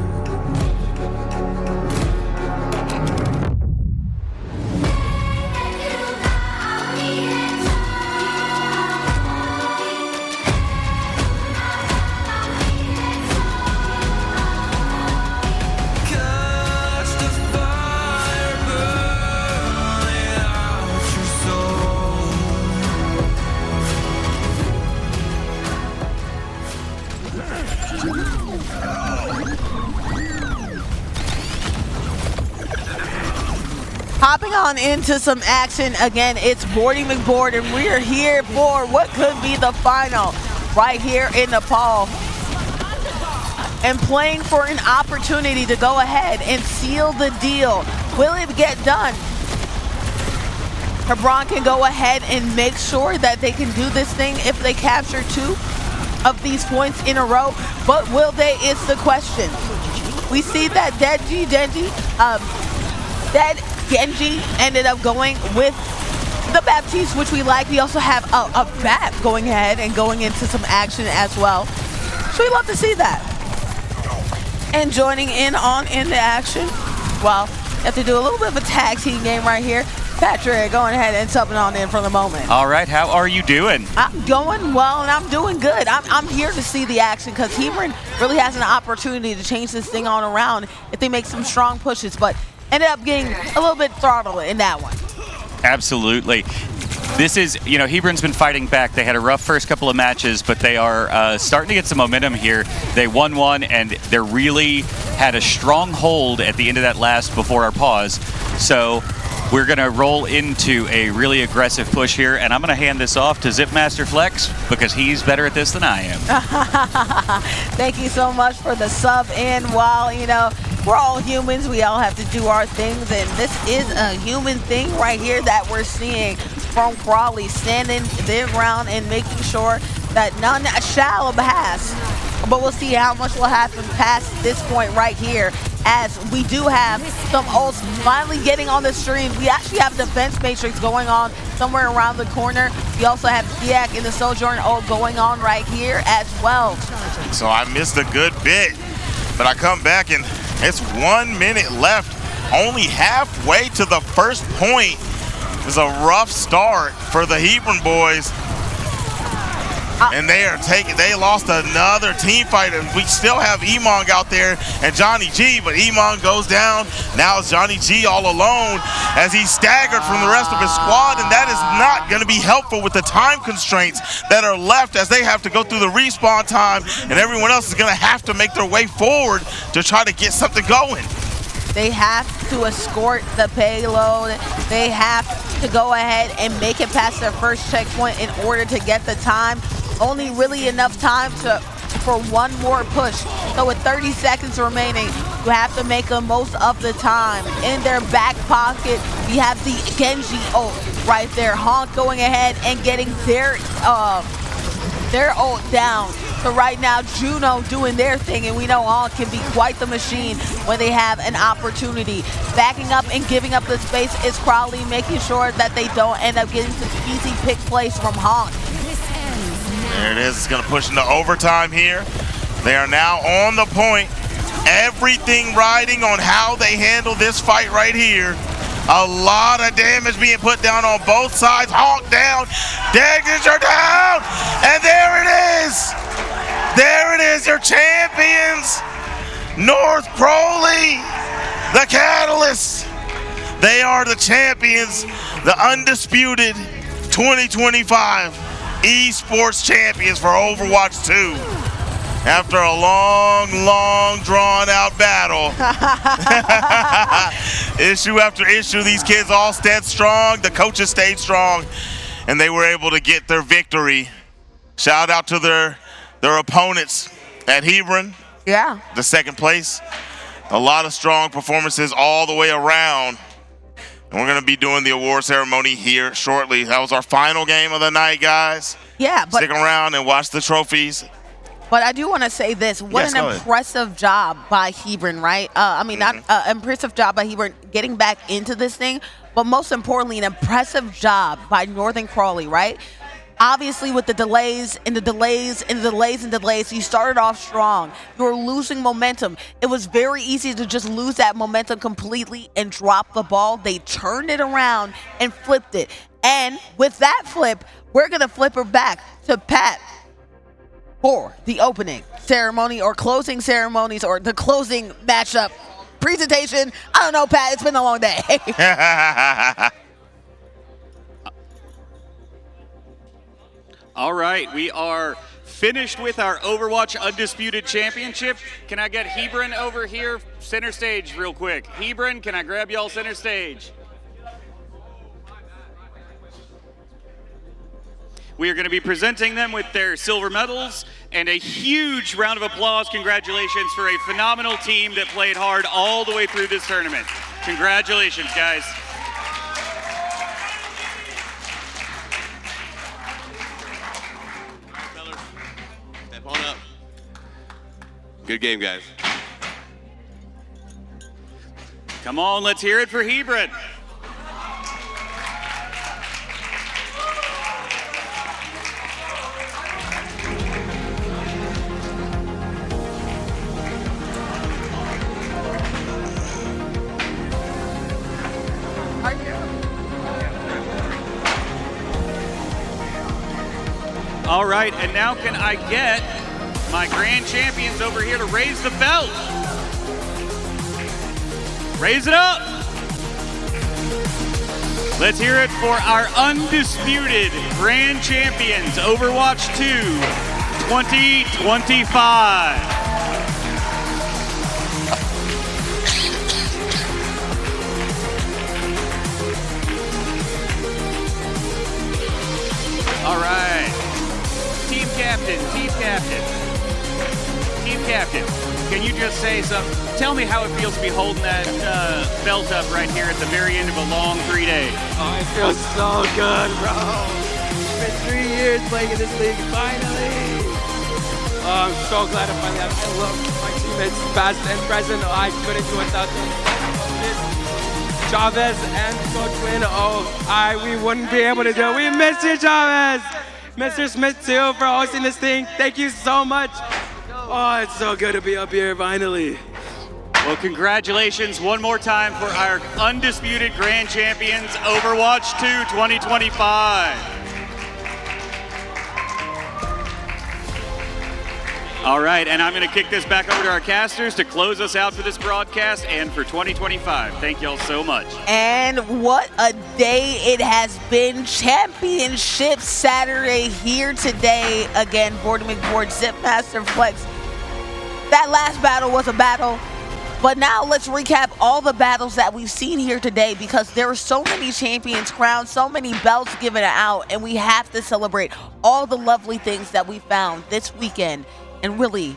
Hopping on into some action again, it's Bordy McBoard, and we're here for what could be the final right here in Nepal. And playing for an opportunity to go ahead and seal the deal. Will it get done? Hebron can go ahead and make sure that they can do this thing if they capture 2 of these points in a row, but will they is the question. We see that Genji ended up going with the Baptiste, which we like. We also have a Bat going ahead and going into some action as well. So we love to see that. And joining in the action, well, you have to do a little bit of a tag team game right here. Patrick going ahead and subbing on in for the moment. All right, how are you doing? I'm going well, and I'm doing good. I'm here to see the action because Hebron really has an opportunity to change this thing on around if they make some strong pushes, but ended up getting a little bit throttled in that one. Absolutely. This is, Hebron's been fighting back. They had a rough first couple of matches, but they are starting to get some momentum here. They won one, and they really had a strong hold at the end of that last before our pause. So we're going to roll into a really aggressive push here, and I'm going to hand this off to Zipmaster Flex because he's better at this than I am. Thank you so much for the sub in. While, we're all humans, we all have to do our things, and this is a human thing right here that we're seeing from Crawley, standing their ground and making sure that none shall pass. But we'll see how much will happen past this point right here, as we do have some ults finally getting on the stream. We actually have Defense Matrix going on somewhere around the corner. We also have Diak in the Sojourn ult going on right here as well. So I missed a good bit, but I come back and it's 1 minute left, only halfway to the first point. It was a rough start for the Hebron boys. And they lost another team fight, and we still have Emong out there and Johnny G, but Emong goes down. Now it's Johnny G all alone as he's staggered from the rest of his squad, and that is not going to be helpful with the time constraints that are left as they have to go through the respawn time, and everyone else is going to have to make their way forward to try to get something going. They have to escort the payload. They have to go ahead and make it past their first checkpoint in order to get the time. Only really enough time for one more push. So with 30 seconds remaining, you have to make the most of the time. In their back pocket, we have the Genji ult right there. Honk going ahead and getting their ult down. So right now, Juno doing their thing, and we know Honk can be quite the machine when they have an opportunity. Backing up and giving up the space is Crowley, making sure that they don't end up getting some easy pick plays from Honk. There it is. It's going to push into overtime here. They are now on the point. Everything riding on how they handle this fight right here. A lot of damage being put down on both sides. Honk down. Dagger down. And there it is. There it is, your champions. North Crowley, the Catalyst. They are the champions, the undisputed 2025 esports champions for Overwatch 2. After a long, drawn-out battle, issue after issue, these kids all stayed strong. The coaches stayed strong, and they were able to get their victory. Shout out to their opponents at Hebron. Yeah. The second place. A lot of strong performances all the way around. And we're going to be doing the award ceremony here shortly. That was our final game of the night, guys. Yeah, but stick around and watch the trophies. But I do want to say this. What Yes, an go ahead. impressive job by Hebron, right? Not impressive job by Hebron getting back into this thing, but most importantly, an impressive job by Northern Crawley, right? Obviously, with the delays and the delays and the delays and delays, you started off strong. You were losing momentum. It was very easy to just lose that momentum completely and drop the ball. They turned it around and flipped it. And with that flip, we're going to flip her back to Pat for the opening ceremony or closing ceremonies or the closing matchup presentation. I don't know, Pat. It's been a long day. All right, we are finished with our Overwatch Undisputed Championship. Can I get Hebron over here, center stage, real quick? Hebron, can I grab y'all center stage? We are going to be presenting them with their silver medals and a huge round of applause. Congratulations for a phenomenal team that played hard all the way through this tournament. Congratulations, guys. Step on up. Good game, guys. Come on, let's hear it for Hebron. All right, and now can I get my grand champions over here to raise the belt? Raise it up. Let's hear it for our undisputed grand champions, Overwatch 2 2025. All right. Team captain, can you just say something? Tell me how it feels to be holding that belt up right here at the very end of a long 3 days. Oh, it feels so good, bro. It's been 3 years playing in this league, finally. Oh, I'm so glad I finally have. I love my teammates, past and present. I couldn't do it without them. Chavez and Coach Wynn, we wouldn't be able to do it. We missed you, Chavez. Mr. Smith, too, for hosting this thing. Thank you so much. Oh, it's so good to be up here, finally. Well, congratulations one more time for our undisputed grand champions, Overwatch 2 2025. All right, and I'm going to kick this back over to our casters to close us out for this broadcast and for 2025. Thank y'all so much. And what a day it has been. Championship Saturday here today. Again, Border McBoard, Zipmaster Flex. That last battle was a battle. But now let's recap all the battles that we've seen here today, because there are so many champions crowned, so many belts given out, and we have to celebrate all the lovely things that we found this weekend and really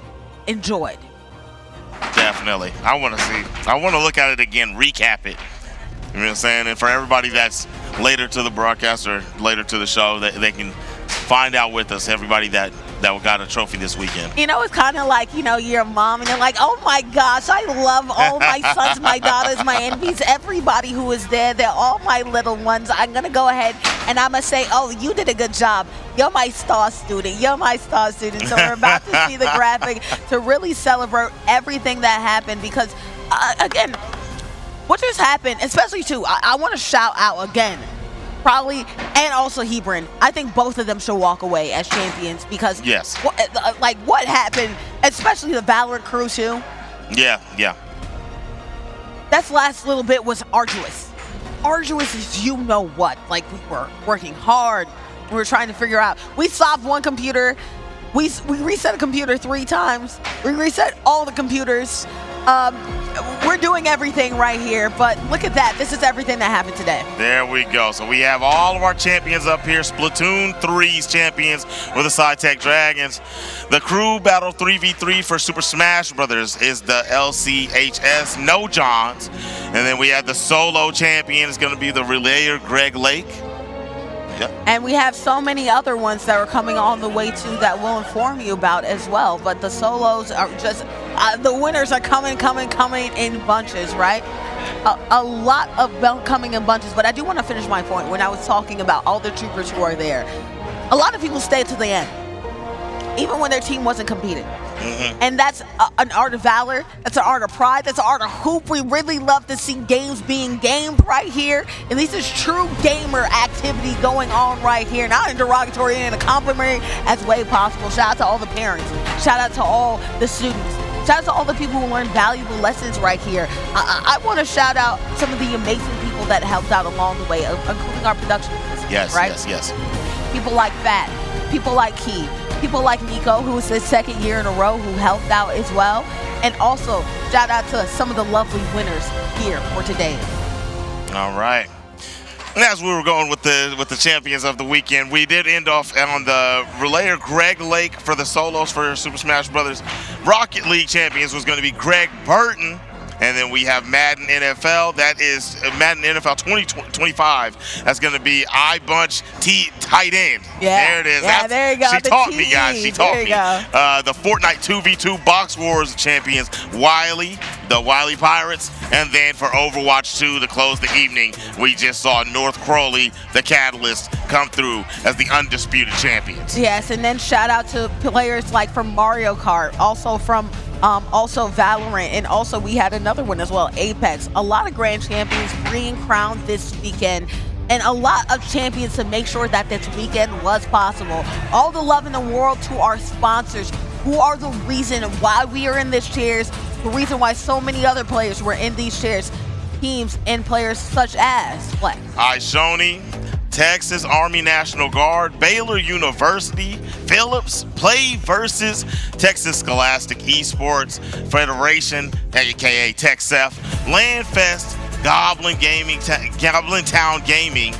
enjoyed. Definitely. I want to look at it again, recap it. You know what I'm saying? And for everybody that's later to the broadcast or later to the show, they can find out with us, everybody that got a trophy this weekend. You know, it's kind of like, you're a mom and you're like, oh my gosh, I love all my sons, my daughters, my envies, everybody who is there. They're all my little ones. I'm going to go ahead and I'm going to say, oh, you did a good job. You're my star student. You're my star student. So we're about to see the graphic to really celebrate everything that happened, because, again, what just happened, especially too, I want to shout out again, probably, and also Hebron. I think both of them should walk away as champions, because yes, what happened, especially the Valorant crew too. Yeah. That last little bit was arduous. Arduous is you know what. Like, we were working hard. We were trying to figure out. We solved one computer. We reset a computer 3 times. We reset all the computers. we're doing everything right here, but look at that. This is everything that happened today. There we go. So we have all of our champions up here. Splatoon 3's champions with the SciTech Dragons. The crew battle 3v3 for Super Smash Brothers is the LCHS No Johns. And then we have the solo champion is going to be the relayer Greg Lake. Yep. And we have so many other ones that are coming on the way too that we'll inform you about as well. But the solos are just, the winners are coming in bunches, right? A lot of them coming in bunches. But I do want to finish my point when I was talking about all the troopers who are there. A lot of people stay to the end, even when their team wasn't competing. And that's an art of valor. That's an art of pride. That's an art of hoop. We really love to see games being gamed right here. And this is true gamer activity going on right here. Not in derogatory and in a complimentary as way possible. Shout out to all the parents. Shout out to all the students. Shout out to all the people who learned valuable lessons right here. I want to shout out some of the amazing people that helped out along the way, including our production assistants, Yes, right? yes. People like Fat, people like Key, people like Nico, who is his second year in a row, who helped out as well. And also, shout out to some of the lovely winners here for today. All right. And as we were going with the champions of the weekend, we did end off on the relayer Greg Lake for the solos for Super Smash Brothers. Rocket League champions was going to be Greg Burton. And then we have Madden NFL. That is Madden NFL 2025. That's going to be iBunch tight end. Yeah. There it is. Yeah, there you go. She The taught T. me, guys. She taught There me. you go. The Fortnite 2v2 Box Wars champions, Wiley, the Wiley Pirates. And then for Overwatch 2 to close the evening, we just saw North Crowley, the Catalyst, come through as the undisputed champions. Yes, and then shout out to players like from Mario Kart, also from also Valorant, and also we had another one as well, Apex. A lot of grand champions being crowned this weekend, and a lot of champions to make sure that this weekend was possible. All the love in the world to our sponsors, who are the reason why we are in these chairs, the reason why so many other players were in these chairs. Teams and players such as what? Ishoni, Texas Army National Guard, Baylor University, Phillips, Play versus Texas Scholastic Esports Federation, aka TechSef, Landfest, Goblin Town Gaming,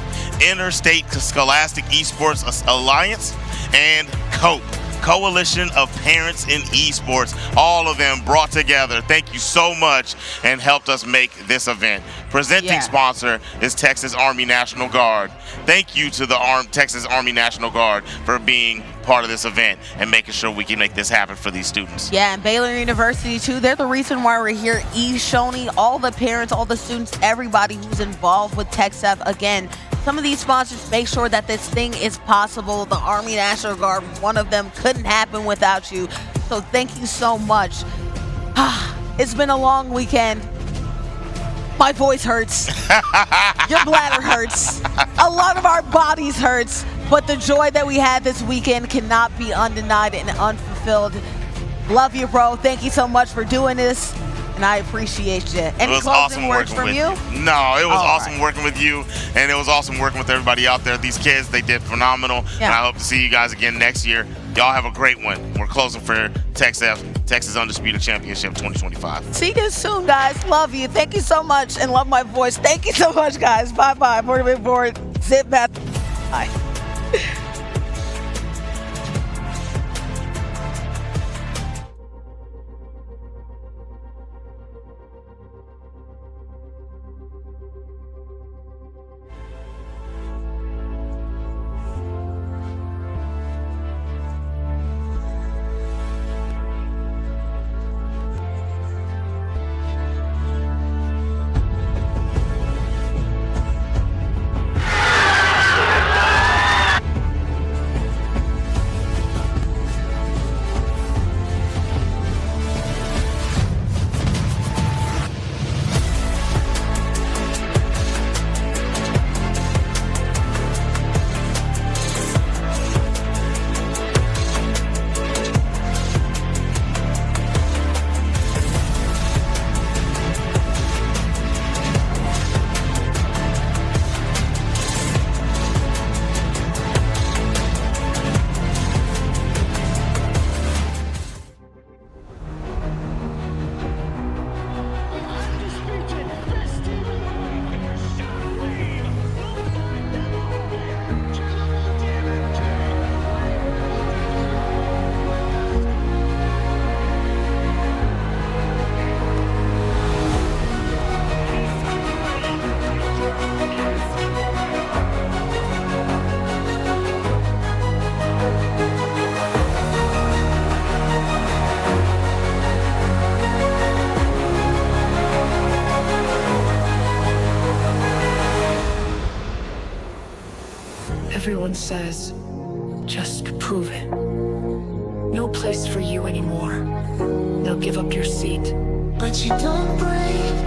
Interstate Scholastic Esports Alliance, and COPE, Coalition of Parents in Esports. All of them brought together. Thank you so much and helped us make this event. Presenting sponsor is Texas Army National Guard. Thank you to the Texas Army National Guard for being part of this event and making sure we can make this happen for these students. Yeah, and Baylor University too. They're the reason why we're here. Shoni, all the parents, all the students, everybody who's involved with TechSef. Again, some of these sponsors make sure that this thing is possible. The Army National Guard, one of them, couldn't happen without you. So thank you so much. It's been a long weekend. My voice hurts. Your bladder hurts. A lot of our bodies hurts. But the joy that we had this weekend cannot be undenied and unfulfilled. Love you, bro. Thank you so much for doing this. And I appreciate you. Any closing words from you? No, it was awesome working with you, and it was awesome working with everybody out there. These kids, they did phenomenal, and I hope to see you guys again next year. Y'all have a great one. We're closing for TechSef, Texas Undisputed Championship 2025. See you soon, guys. Love you. Thank you so much, and love my voice. Thank you so much, guys. Bye-bye. Moving forward. Sit back. Bye. Everyone says, just prove it. No place for you anymore. They'll give up your seat. But you don't break.